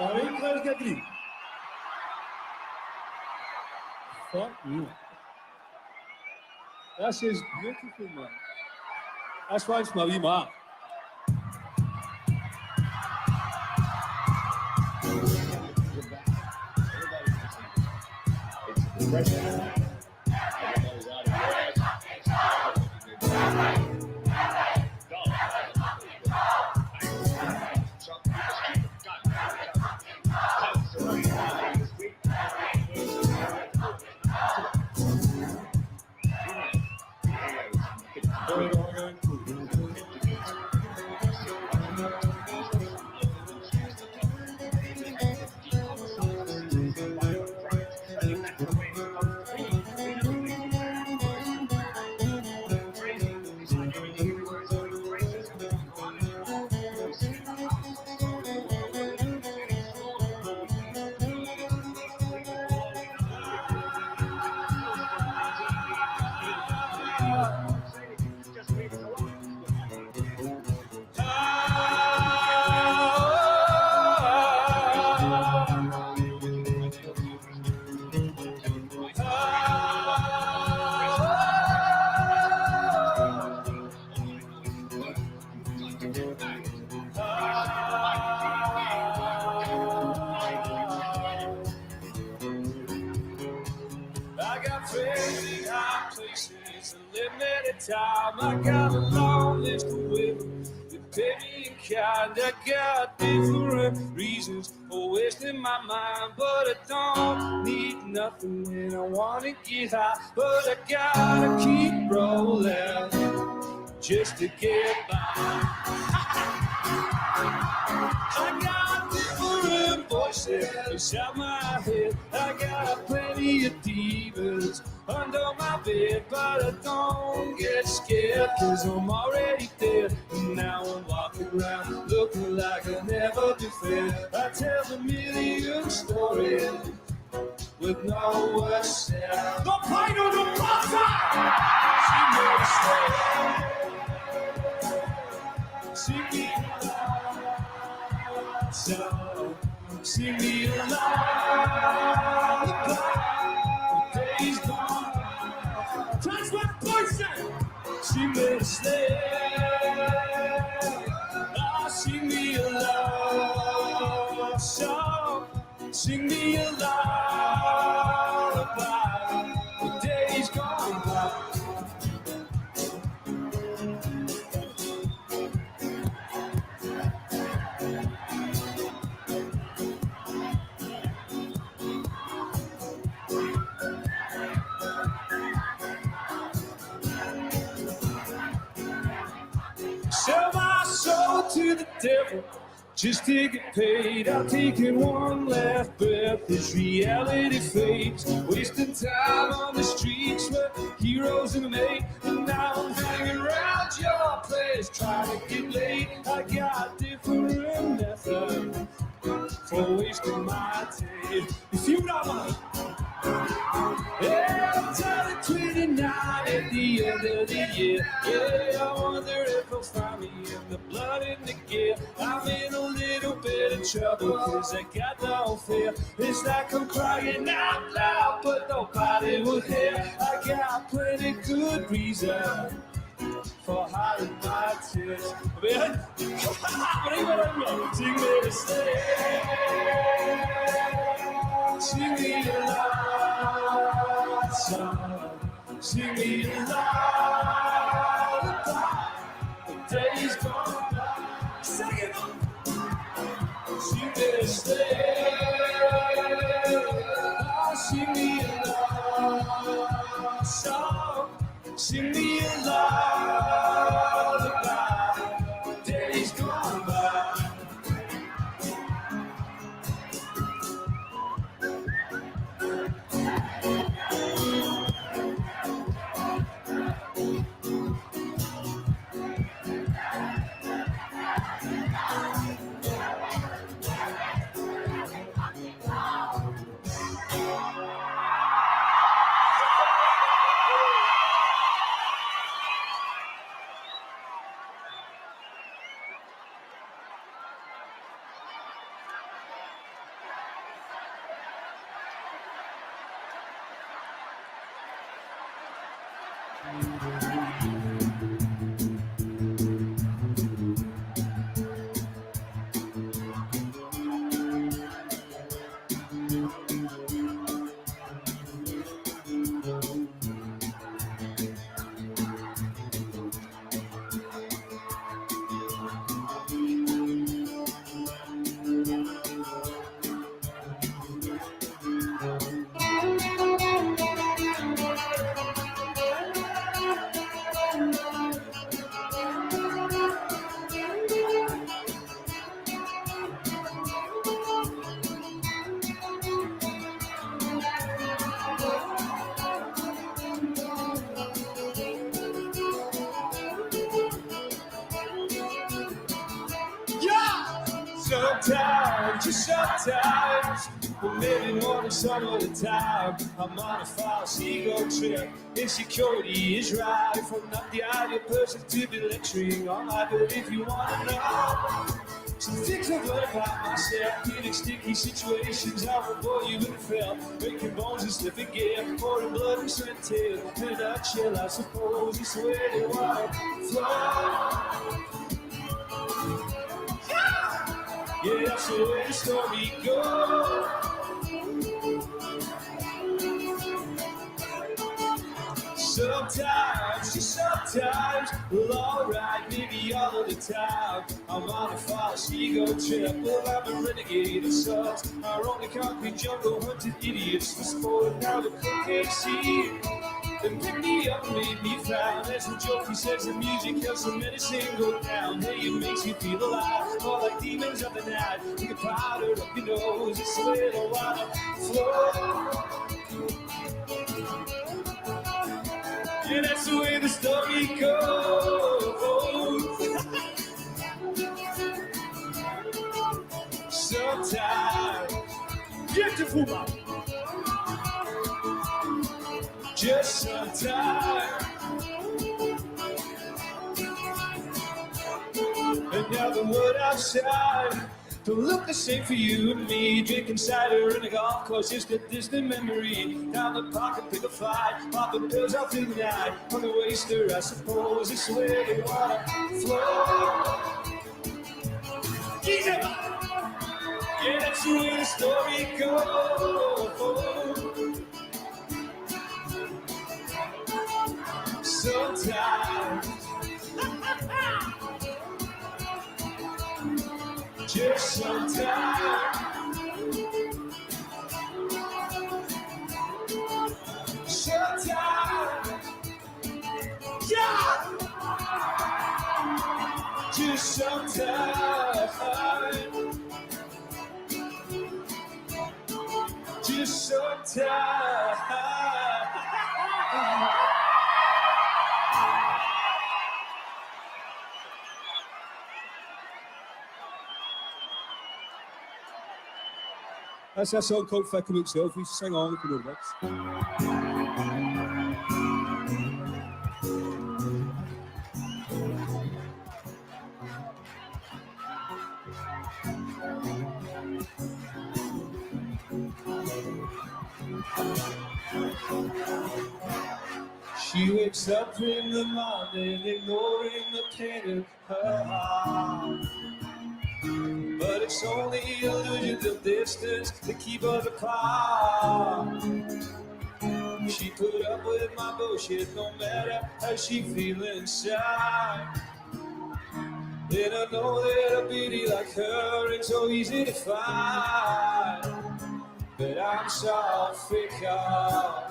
Orayı biraz getireyim. Fuck you. That shit's beautiful, man. That's why it's my mom. time. I got a long list of women that pay me in kind. I got different reasons for wasting my mind, but I don't need nothing when I wanna get high. But I gotta keep rolling just to get by. I got different voices inside my head. I got plenty of demons under my bed, but I don't get scared, cause I'm already dead. And now I'm walking around looking like I never been fed. I tell a million stories with no words said. The pain of the butter! She never stayed. She me so sing me a lullaby. The days gone. That's what the boy said. She made a slave. Ah, sing me a love song. Sing me a lullaby. The days gone by. Sell my soul to the devil just to get paid. I'm taking one last breath as reality fades. Wasting time on the streets where heroes are made. And now I'm hanging around your place trying to get laid. I got different methods for wasting my time. If you don't mind. Yeah, I'm turning 29 at the end of the year. Yeah, I wonder if I'll find me in the blood in the gear. I'm in a little bit of trouble cause I got no fear. It's like I'm crying out loud but nobody will hear. I got plenty good reason for hiding my tears. Man, sing me to stay. Sing me a love song. Sing me a lullaby. The days gone by. Sing it on. Sing me to stay. Sing me a love song. Sing me a lullaby. The days gone by. Sometimes, but maybe more some of the time, I'm on a false ego trip. Insecurity is right. I'm not the ideal person to be lecturing on life, but if you want to know some things I've learned about myself, getting sticky situations, I will bore you with fell, breaking bones and slipping gear, pouring blood and sweat and tears. In a nutshell, I suppose it's the way they want to flow. Yeah, that's the way the story goes. Sometimes, times. Well, alright, maybe all of the time. I'm on a false ego trip. Well, I'm a renegade of sorts. I roam the concrete jungle, hunted idiots for sport. Now the cook can't see. And pick me up, made me frown. That's the joke, he says the music helps the medicine go down. Hey, it makes you feel alive, more like demons of the night. You can powder up your nose, it's a little water flow. Yeah, that's the way the story goes. Sometimes, beautiful man. Just sometimes. And now the world outside don't look the same for you and me. Drinking cider in a golf course, just a distant memory. Down the park and pick a fight, popping pills all through the night. On the waster, I suppose it's where the water flows. Yeah, that's the way the story goes. Sometimes, just sometimes, sometimes, yeah, just sometimes, just sometimes. That's that song called Fickle itself. We sing on with the lyrics. She wakes up in the morning, ignoring the pain in her heart. But it's only illusions of distance that keep us apart. She put up with my bullshit no matter how she feel inside. And I know that a beauty like her ain't so easy to find. But I'm so fickle.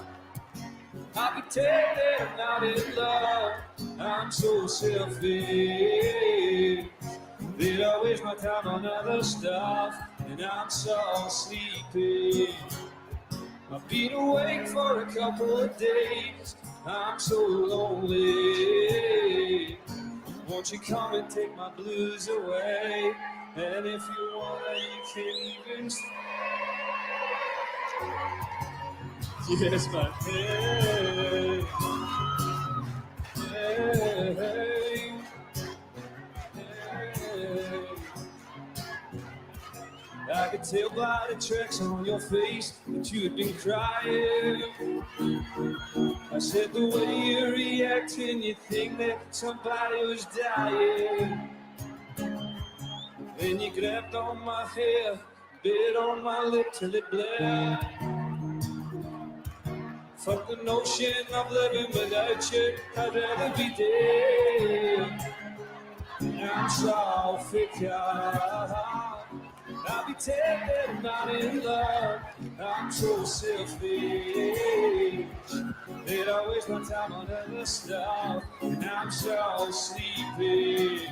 I pretend that I'm not in love. I'm so selfish that I waste my time on other stuff, and I'm so sleepy. I've been awake for a couple of days. I'm so lonely. Won't you come and take my blues away? And if you wanna, you can even stay. Yes, my hey, hey, hey. I could tell by the tracks on your face that you had been crying. I said the way you're reacting, you think that somebody was dying. Then you grabbed on my hair, bit on my lip till it bled. Fuck the notion of living without you, I'd rather be dead. I'm so fickle. I'll be tempted, I'm not in love. I'm so selfish that I waste my time on other stuff. And I'm so sleepy.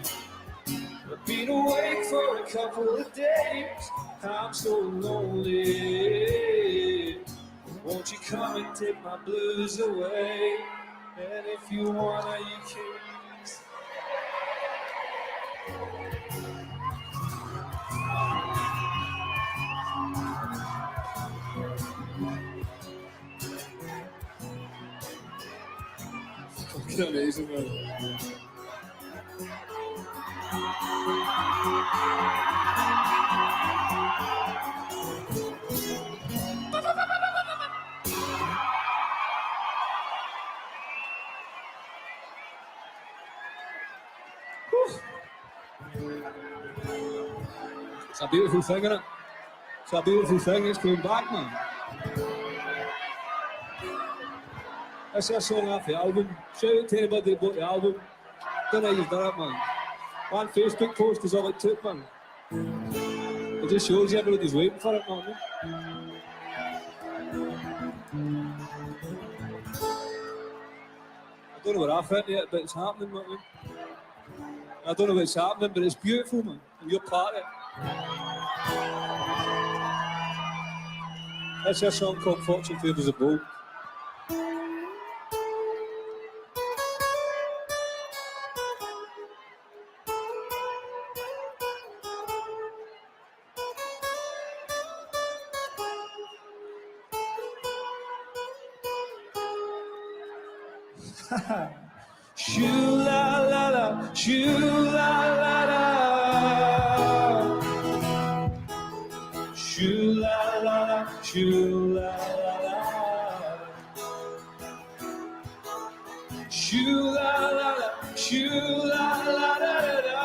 I've been awake for a couple of days. I'm so lonely. Won't you come and take my blues away? And if you wanna, you can. Fucking amazing, man. It's a beautiful thing, isn't it? It's a beautiful thing. It's coming back, man. That's a song off the album. Shout out to anybody that bought the album. Don't know how you've done it, man. One Facebook post is all it took, man. It just shows you everybody's waiting for it, man. I don't know where I fit yet, but it's happening, man. I don't know what's happening, but it's beautiful, man. And you're part of it. That's a song called Fortune Favours the Bold. Shoo la la la, shoo la la la. Shoo la la la, shoo la la la. Shoo la la la, shoo la la la la.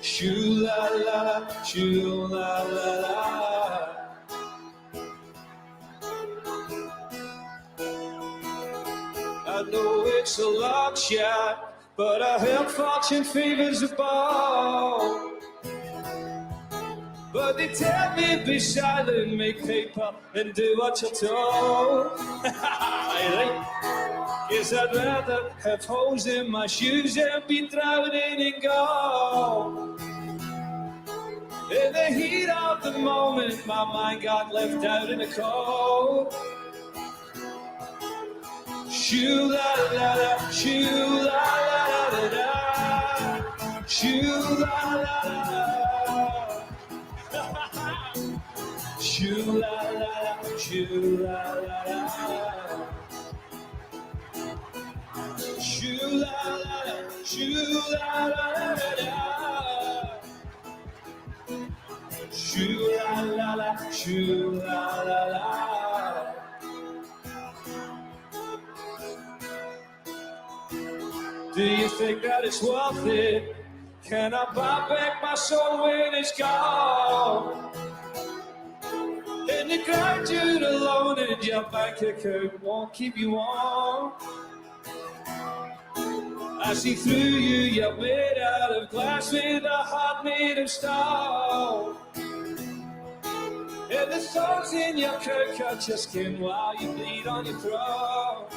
Shoo la la la, shoo la la la. I know it's a long shot, but I heard fortune favours the ball. But they tell me be silent, make paper, and do what you're told. Yes, I'd rather have holes in my shoes and be drowning in gold. In the heat of the moment, my mind got left out in the cold. Shoo la la la, shoo la la la la, shoo la la la, shoo la la la, shoo la la la, shoo la la la, shoo la la la, shoo la la la, shoo la la la. Do you think that it's worth it? Can I buy back my soul when it's gone? In the ground you're alone and your bank account won't keep you warm. I see through you, you're made out of glass with a heart made of stone. And the thorns in your coat cut your skin while you bleed on your throat.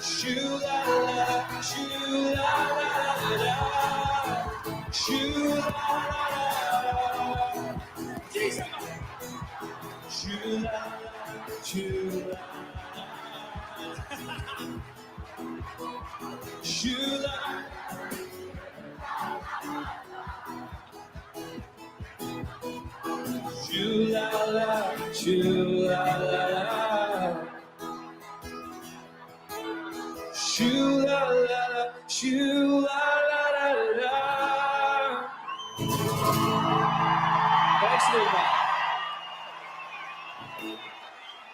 Shoo la la, shoo la la la, shoo la la la, Jesus. Shoo la la, shoo la la, shoo la. Shoo la la, shoo la la la. Shoo la la la, shoo la la la la. Excellent, man.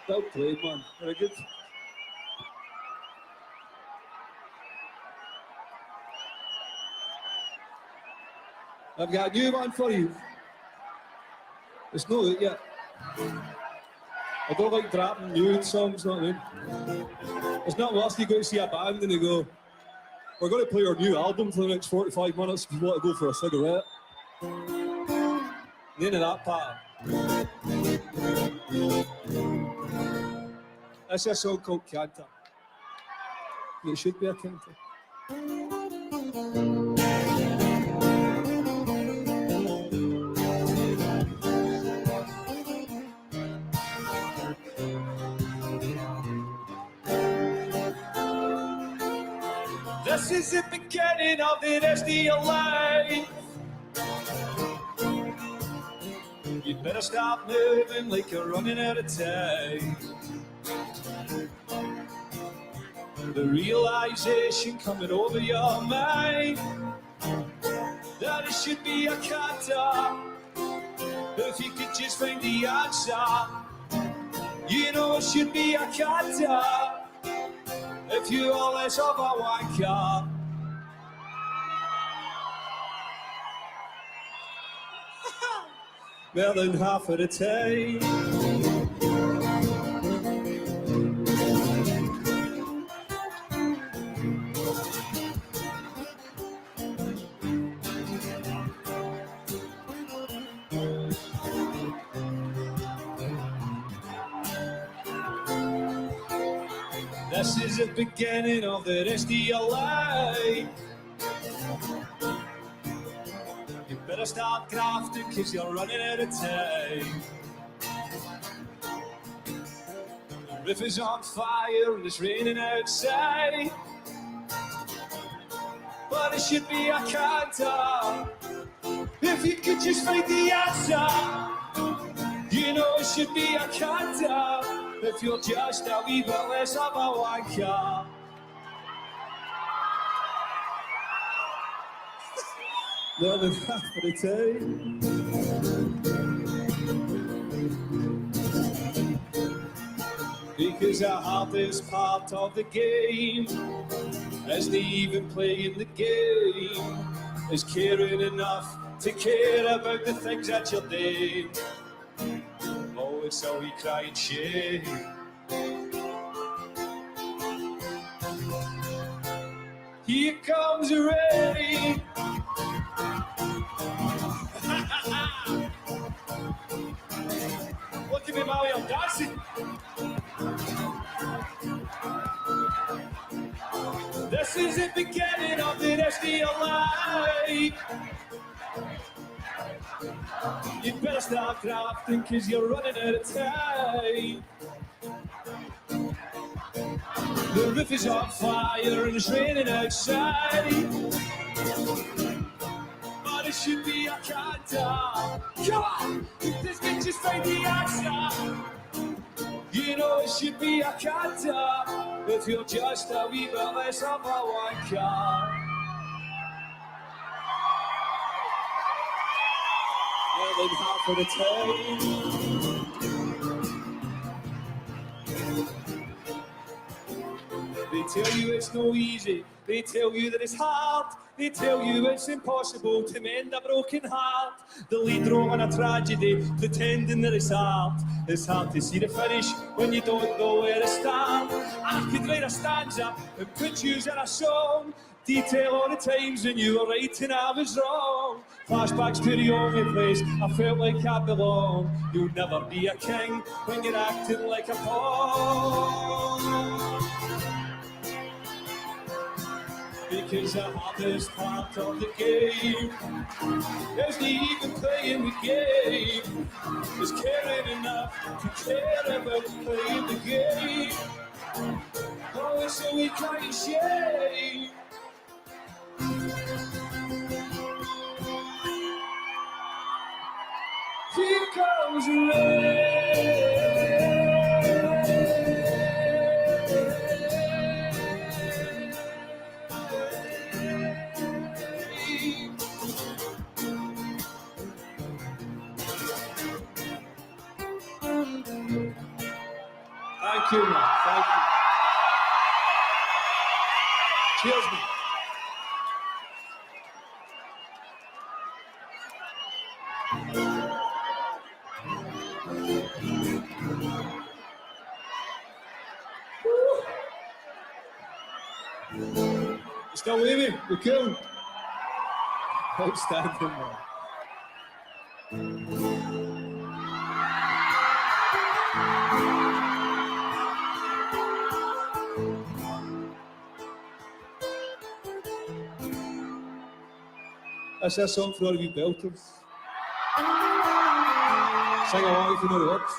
Well played, man. Very good. I've got a new one for you. It's not out yet. I don't like dropping new songs, not in. It's not worse you go to see a band and they go, we're going to play our new album for the next 45 minutes if you want to go for a cigarette. The end of that part. That's a song called Canter. It should be a canter. This is the beginning of the rest of your life. You better stop moving like you're running out of time. The realization coming over your mind that it should be a canter. If you could just find the answer, you know it should be a canter. If you are less of a wanker. More than half of the time. This is the beginning of the rest of your life. You better start grafting because you're running out of time. The roof is on fire and it's raining outside. But it should be a canter. If you could just find the answer. You know it should be a canter. If you're just a wee bit less of a wanker. More than half of the time. Because the hardest part of the game isn't even playing the game, is caring enough to care about the things that you're doing. Oh, it's a wee crying shame. Here comes the rain. Look at me, Molly, I'm dancing. This is the beginning of the rest of your life. You better start crafting because you're running out of time. The roof is on fire and it's raining outside. But it should be a canter. Come on, this can just find the answer. You know it should be a canter. If you're just a wee bit less of a wanker. More than half of the time. They tell you it's no easy. They tell you that it's hard. They tell you it's impossible to mend a broken heart. The lead role in a tragedy, pretending that it's art. It's hard to see the finish when you don't know where to start. I could write a stanza and put you in a song. Detail all the times when you were right and I was wrong. Flashbacks to the only place I felt like I belong. You'll never be a king when you're acting like a pawn. Because the hardest part of the game isn't even playing the game. Is caring enough to care about playing the game. Oh, it's a wee crying shame. Here comes the rain. Thank you, man. Thank you. Cheers, man. You still with me? We're cool. Outstanding, man. That's a song for all of you belters. Sing along if you know the words.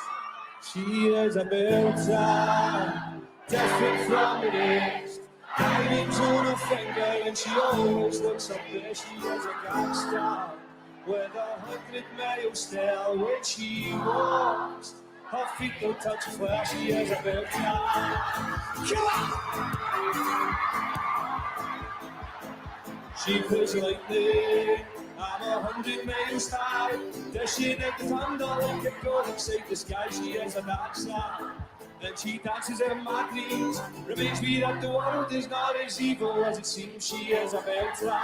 She is a belter, different from the rest. Diamonds on her finger and she always looks her best. She is a gangster with 100-mile style. When she walks, her feet don't touch flesh. She is a belter. Come on! She plays lightning, I'm 100 miles high. Dashing at the thunder like a god inside the sky. She is a dancer, then she dances in my dreams. Reminds me that the world is not as evil as it seems. She is a belter.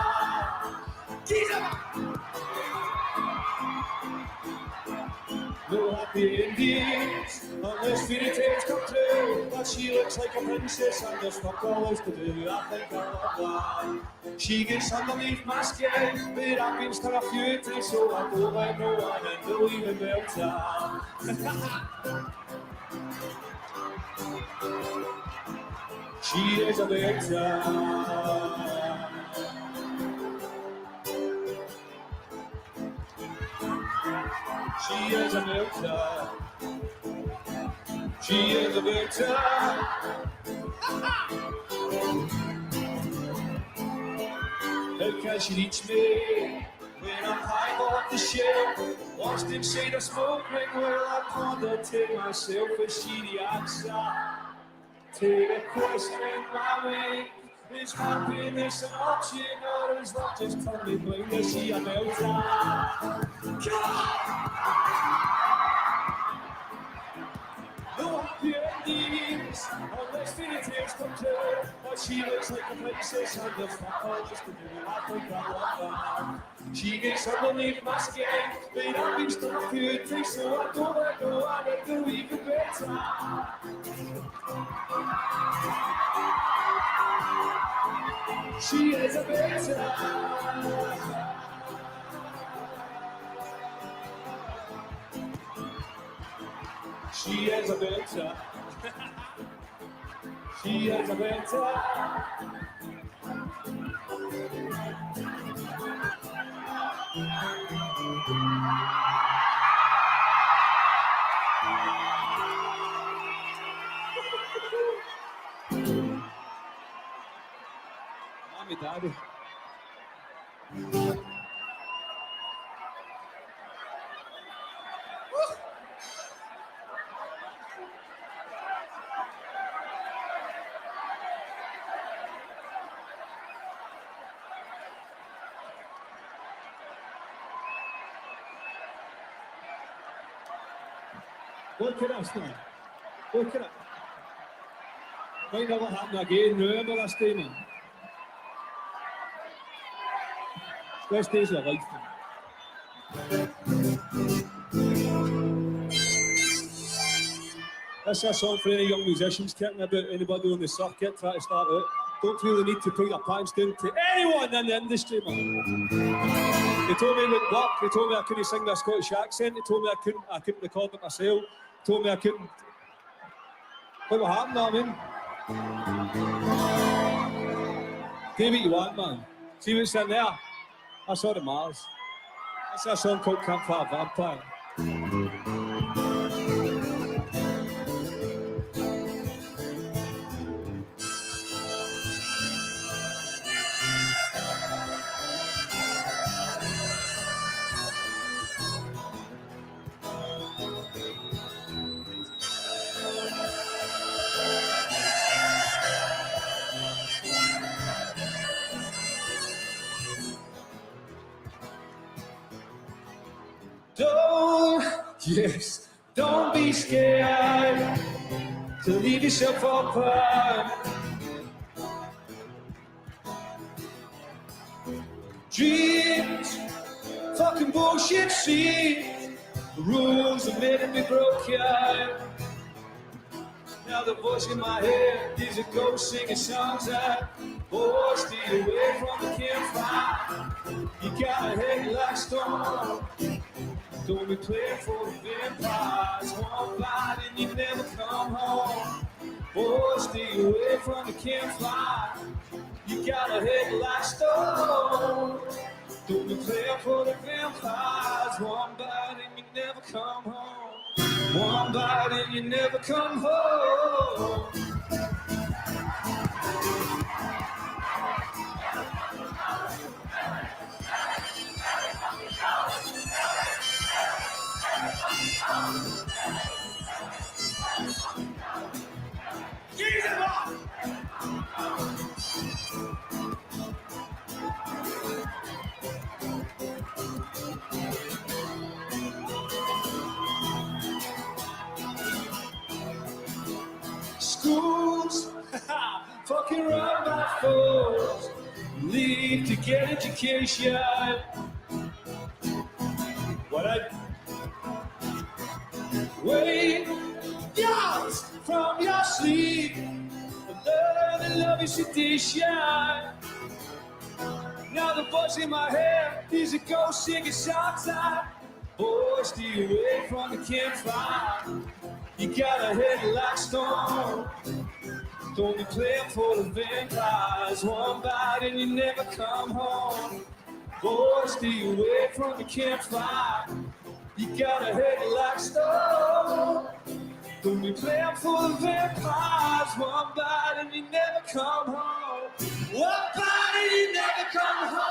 No happy endings, unless fairy tales come true. But she looks like a princess and there's fuck all else to do. I think I love that. She gets underneath my skin, but it happens to a few times, so I don't let no one and don't even melt her. She is a banter. She is a banter. She is a banter. How can she reach me when I'm high off the shelf? Lost inside a smoke ring where I ponder to myself as she reacts to the question in my way. Is happiness an option or is love just turning blind? Is she a melter? No happy endings, unless fairy tales come true. But she looks like a princess and the fuck all just to do. I think I love her. She gets underneath my skin, but I've been stuck to a tree, so I don't let go, I let go even better. She is a better. She is a better. She is a better. Mommy, daddy. Look at us now. Look at it. Might never happen again. Remember this day, man. Best days of life. This is a song for any young musicians kicking about anybody on the circuit trying to start out. Don't feel the need to put your pants down to anyone in the industry, man. They told me it wouldn't work. They told me I couldn't sing with a Scottish accent. They told me I couldn't record it myself. They told me I couldn't. What will happen, I mean? Do what you want, man. See what's in there? That's all that matters. That's a song called Campfire Vampire. Don't be scared to leave yourself apart. Dreams, fucking bullshit scenes. The rules are meant to be broken. Now the voice in my head is a ghost singing songs that boy, stay away from the campfire. You got a head like stone. Don't be playing for the vampires. One bite and you never come home. Boy, stay away from the campfire. You got a head like stone. Don't be playing for the vampires. One bite and you never come home. One bite and you never come home. Schools, fucking run by fools. Leave to get education. What I wake out from your sleep and learn to love your sedition. Now the voice in my head is a ghost singing songs out. Boy, stay away from the campfire. You got a head like stone. Don't be playing for the vampires. One bite and you never come home. Boy, stay away from the campfire. You gotta hate it like stone. Don't be playing for the vampires. One bite and you never come home. One bite and you never come home.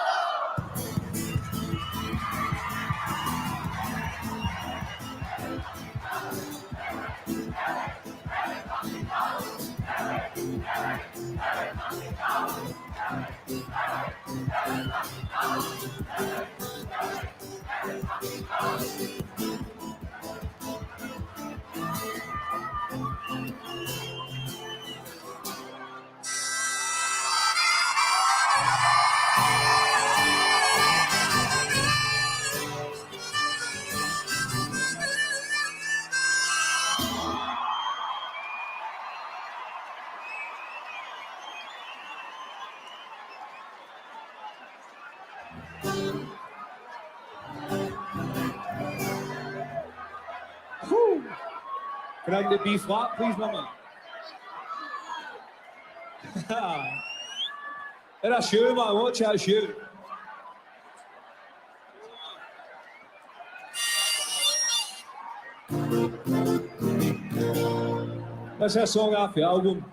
Whew. Can I get a B flat, please, mama? And I shoot, man. Watch out, shoot. That's our song off the album.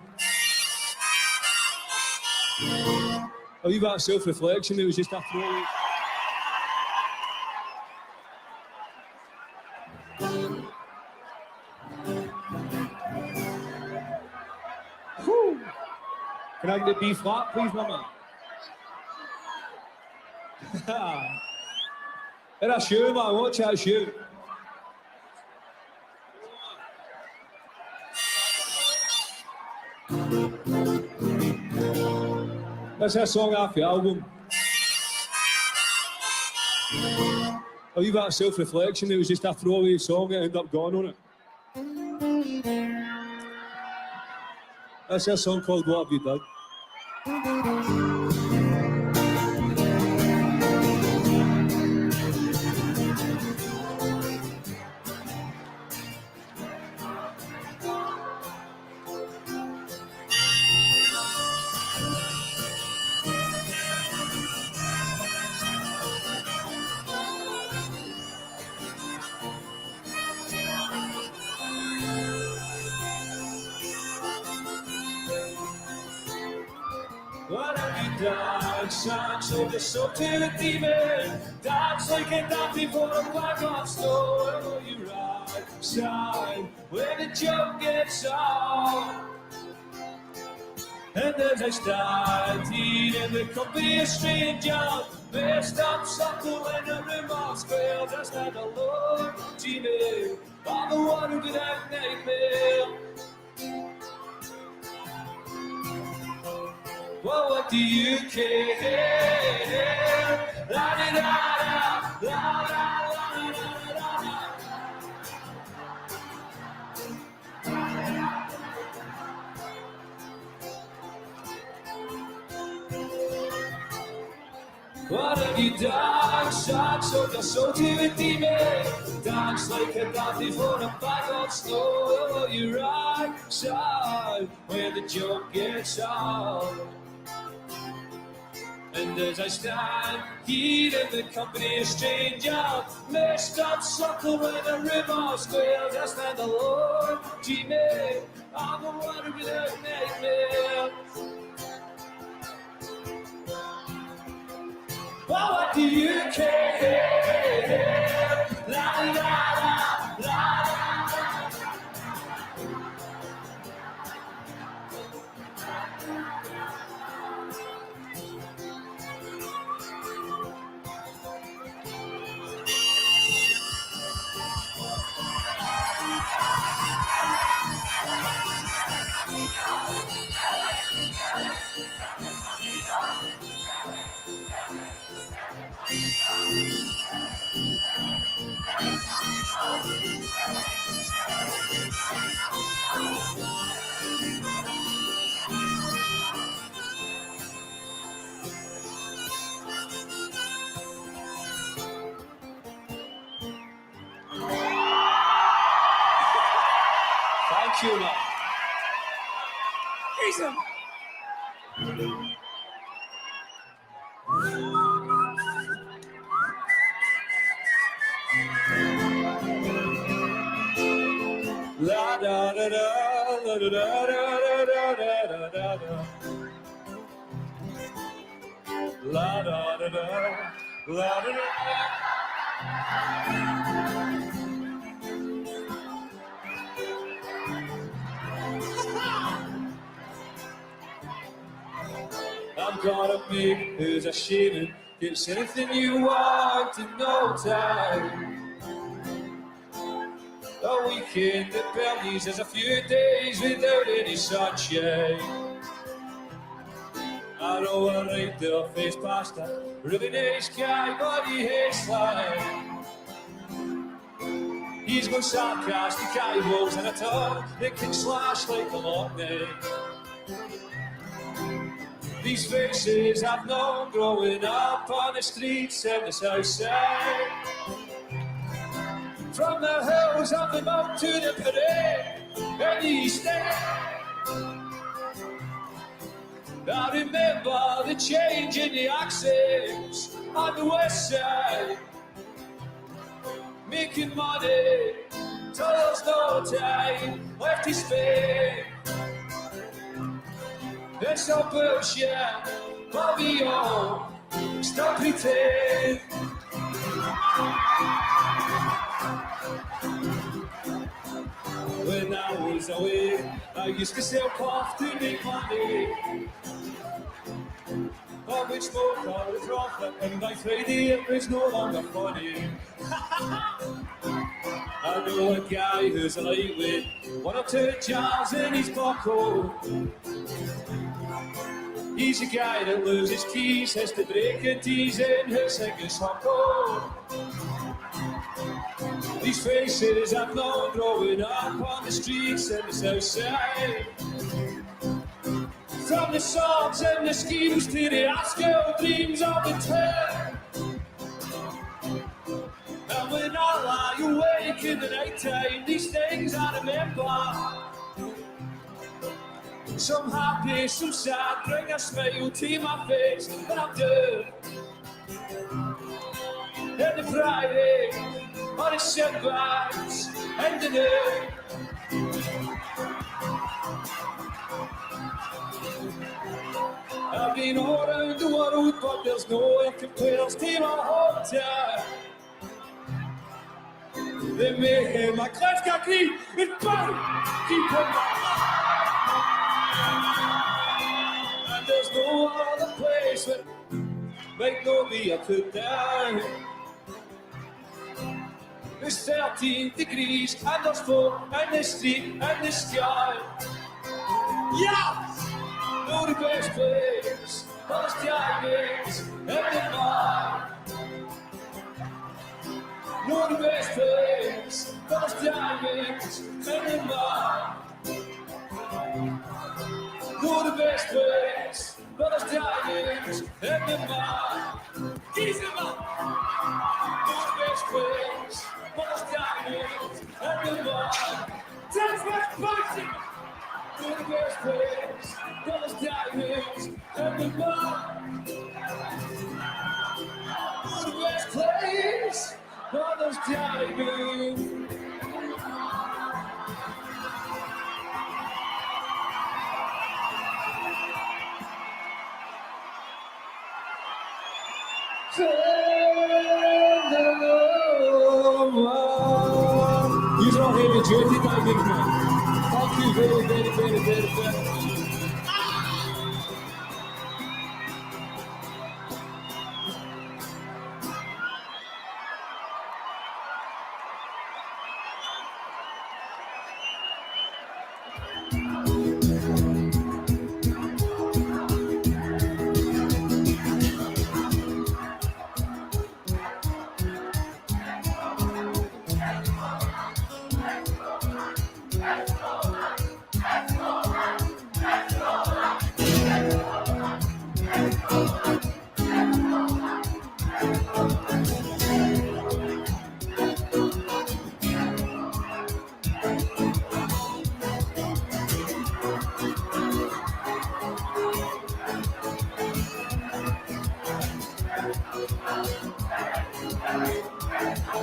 I'll leave that self-reflection. It was just a throwaway. Whew. Can I get a B flat, please, mama? And I shoot, man. Watch out, shoot. That's our song off the album. I'll leave that self-reflection. It was just a throwaway song. It ended up going on it. That's our song called What Have You Done? What have you done? Shine, show the soul to the demon. Dance like a dance before a black on store. You ride, shine, when the joke gets on. And as I stand in the company of strangers, messed up subtle and the remarks failed. I stand alone, Jimmy. I'm the one who did that nightmare. Well, what do you care? La di da da, la da la da da da. What have you done? Shot, sold your soul to a demon. Dance like a donkey for a bag of snow. You ride, shine, where the joke gets on. And as I stand here in the company of strangers, messed up sucker when the river squares, I stand alone, Jimmy, I'm the one who without nightmare. Well, what do you care? La la la la la. Thank you, man. Geese him! La da da da la da da da da da da da. La da da da la da da. I'm gonna make who's a shaman. It's anything you want in no time. A weekend at Bernie's, there's a few days without any sunshine. I know I like the face pasta, really nice guy, but he hates life. He's got sarcastic eyeballs and a tongue that can slash like a long knife. These faces I've known growing up on the streets of the south side. From the hills of the Mount to the parade and the east end. I remember the change in the accents on the west side. Making money till there's no time left to spend. It's all bullshit, but we all stop pretending. When I was away, I used to sell puff to make money. I would smoke all the profit, and by Friday it was no longer funny. I know a guy who's a lightweight, 1 or 2 jars in his buckle. He's a guy that loses keys, has to break and tease in his singer's huckle. These faces I've known growing up on the streets in the south side. From the songs and the schemes to the high dreams of the town. And when I lie awake in the night time, these things I remember. Some happy, some sad, bring a smile to my face, and I'm done. And the Friday, on the setbacks, and the night. I've been all around the world, but there's no one compares to my hometown. They made my Kletska Krieg in Bang, keep on. And there's no other place where make no me a put down. It's 13 degrees and there's fog and the street and the sky. Yeah! Know the best place, but it's diamonds and the night. Know the best place, but it's diamonds and the night. Know the best place, but it's diamonds and the night. Easy man! Know the best place, but it's diamonds and the night. That's what's fighting! Know the best place, but it's diamonds and the night. Know the best place, but it's diamonds. You're all here with Jersey Diving Man. Thank you very, very, very, very, very much.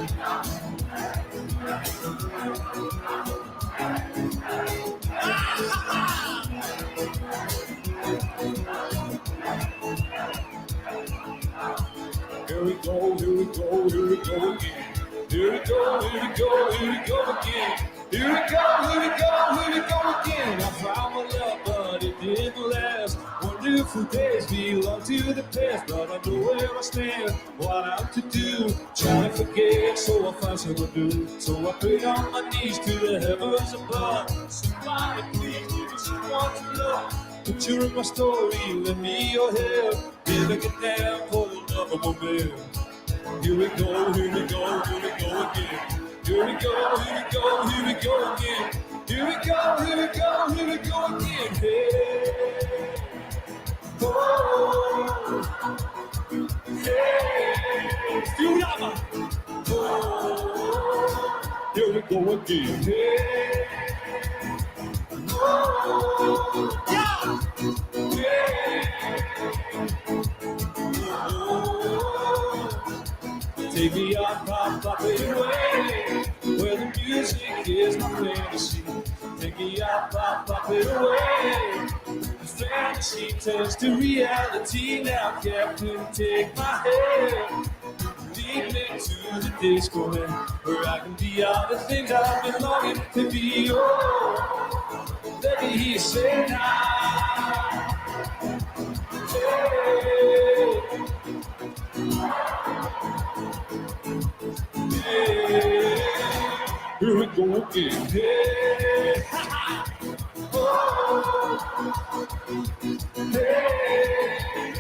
Here we go, here we go, here we go again. Here we go, here we go, here we go again. Here we go, here we go, here we go again. I found my love, but it didn't last. Wonderful days belong to the past, but I know where I stand, what I'm to do. Trying to forget, so I find someone new. So I pray on my knees to the heavens above. Somebody please give me someone to love. Put you in my story, lend me your help. Never get down for the love of a man. Here we go, here we go, here we go again. Here we go, here we go, here we go again. Here we go, here we go, here we go again. Hey, oh, hey, still yama. Oh, here we go again. Hey, oh, yeah. Take me up, up and away, where the music is my fantasy. Take me up and away. The fantasy turns to reality. Now, Captain, take my hand, lead me to the disco land, where I can be all the things I've been longing to be. Oh, let me hear you say now. Hey, here we go again. Hey, oh, hey,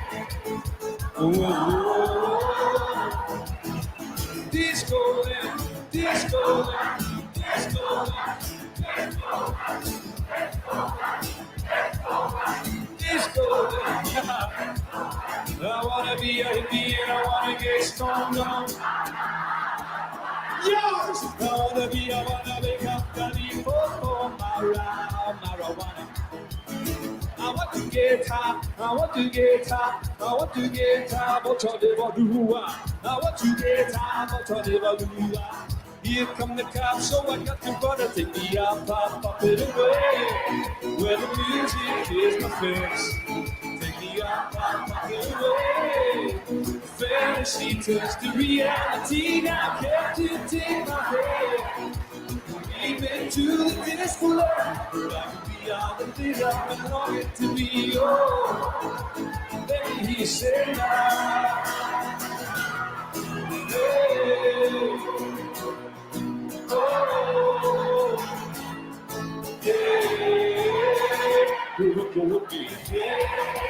oh, disco land, disco land, disco land, disco land. I wanna be a hippie and I wanna get stoned on. Yes! I wanna wake up and for marijuana. I want to get high, I want to get high, I want to get high, but I never do. I want to get high, but I never do. Here come the cops, so I got to run and take me out, pop it away, where the music is my face. Take me out, pop it away. Fantasy turns to reality. Now can't you take my hand? Lead me to the disco land, where I can be all the things I've been longing to be. Oh, let me hear you say now. Hey, oh, yeah, here we go again. Yeah.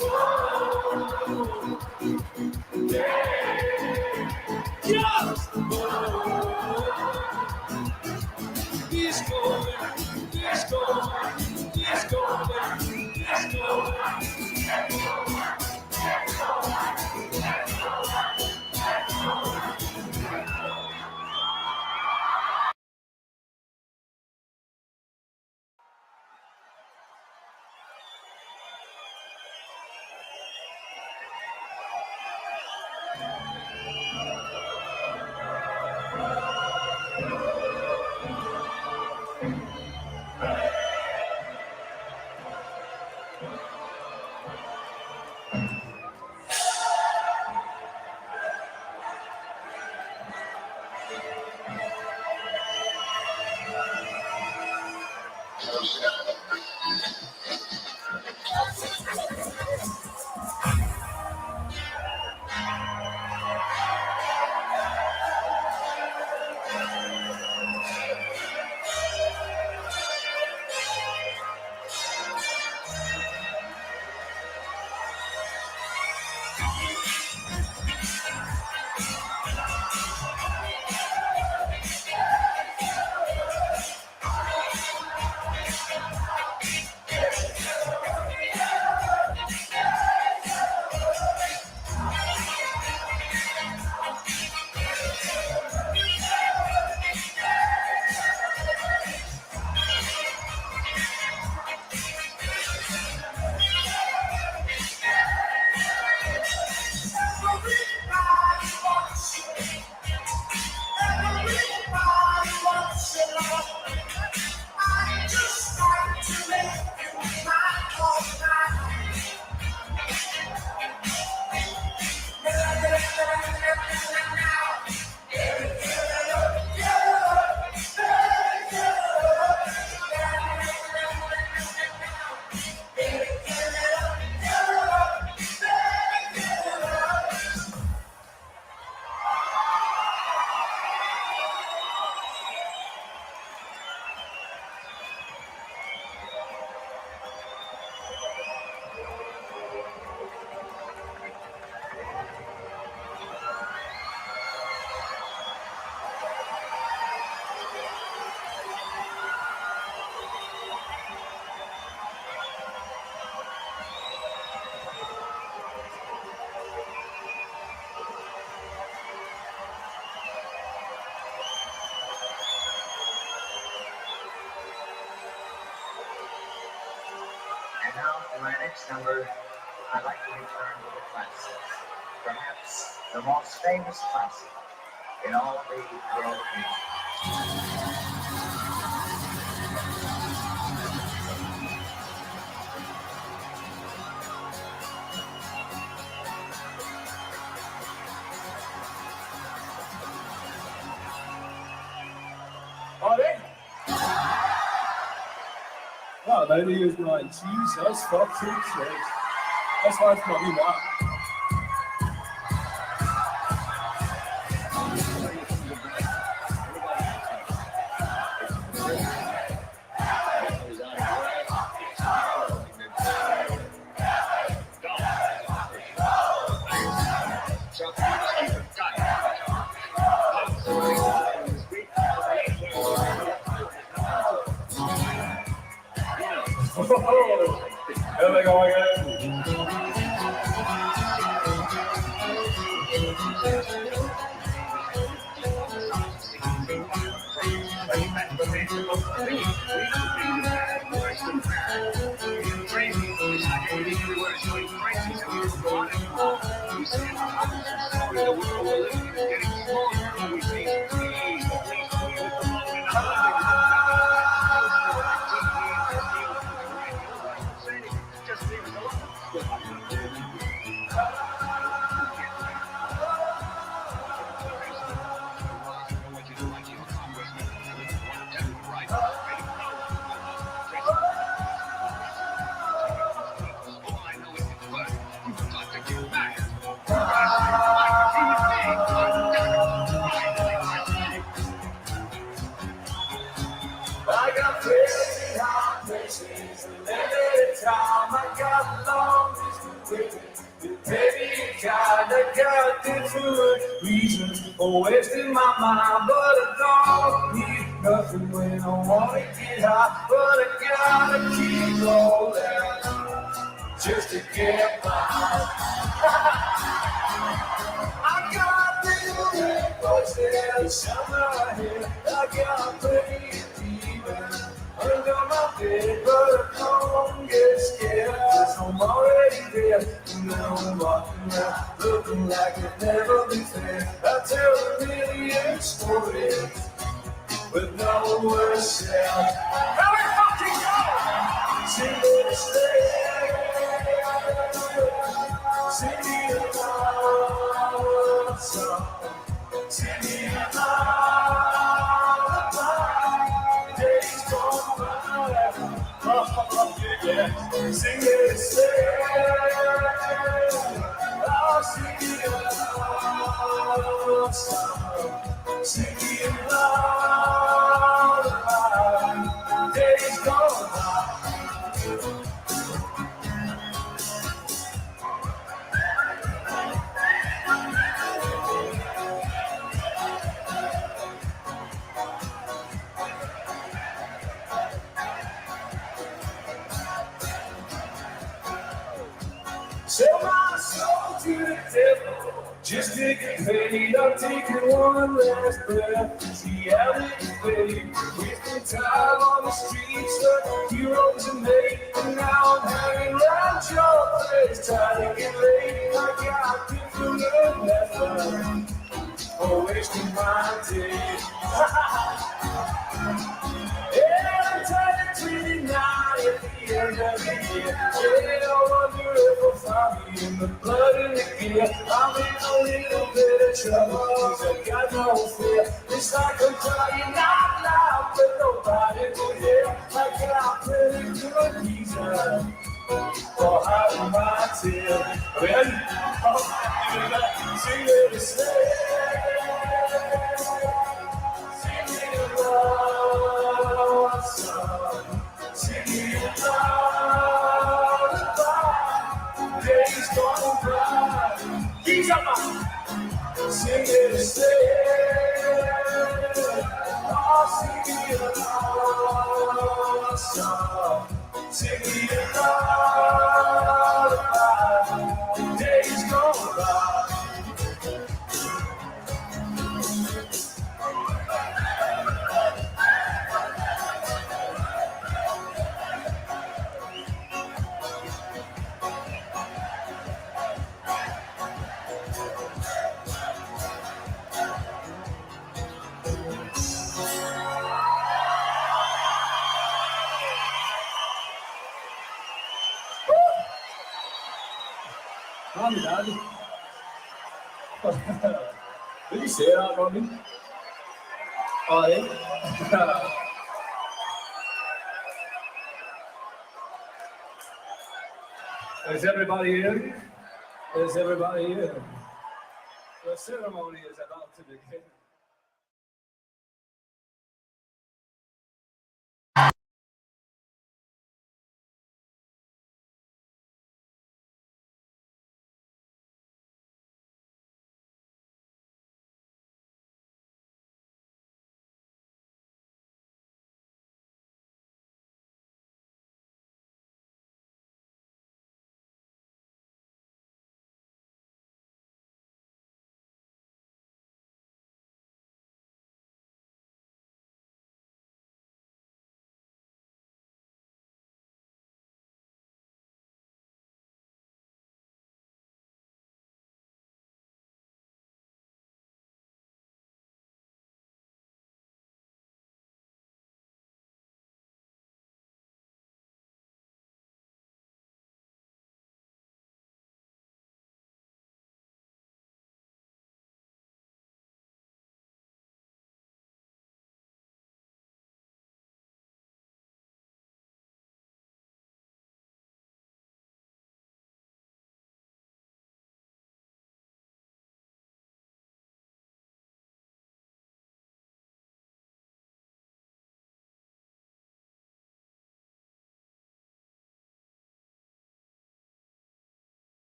Oh, yeah. Yes! Oh, disco, disco, disco, disco. next number, I'd like to return to the classics. Perhaps the most famous classic in all the world of music. Are they? Oh, maybe he was going, Jesus fucking Christ. That's why it's not me, Mark. Here we go again. I got crazy hot places and every time I got long distance waiting. Baby, you got different reasons for wasting my mind, but I don't need nothing when I want to get high, but I gotta keep rolling just to get by. I got little red voices, summer here, I got pretty under my bed, but I don't get scared, 'cause I'm already there. You know I'm walking around looking like it never been fair. I tell a million stories with no words said. How we fucking go? Sing it, sing me a love song. Sing me a lullaby. Days gone by. Oh, yeah. Sing it, I'll sing it a love song. Sing me a lullaby. Days gone by. Sell my soul to the devil, just to get paid. I'm taking one last breath. See how it fade. Wasting time on the streets of heroes and made. And now I'm hanging around your place, trying to get laid. I got different methods for wasting my day. Yeah, I'm turning 29 at the end of the year. Yeah, I wonder if I'll find me in the blood and the gear. I'm in a little bit of trouble, 'cause I got no fear. It's like I'm crying out loud, but nobody will hear. I got pretty good reason for hiding my tears. Ready? Sing it and say, sing it love song. Sing it lullaby. Days gone by. These are my. Sing it and say, oh, sing it love song. Sing it lullaby. Days gone by. Mommy, Daddy. Did you say that, Robbie? Oh, yeah. Is everybody here? Is everybody here? The ceremony is about to begin.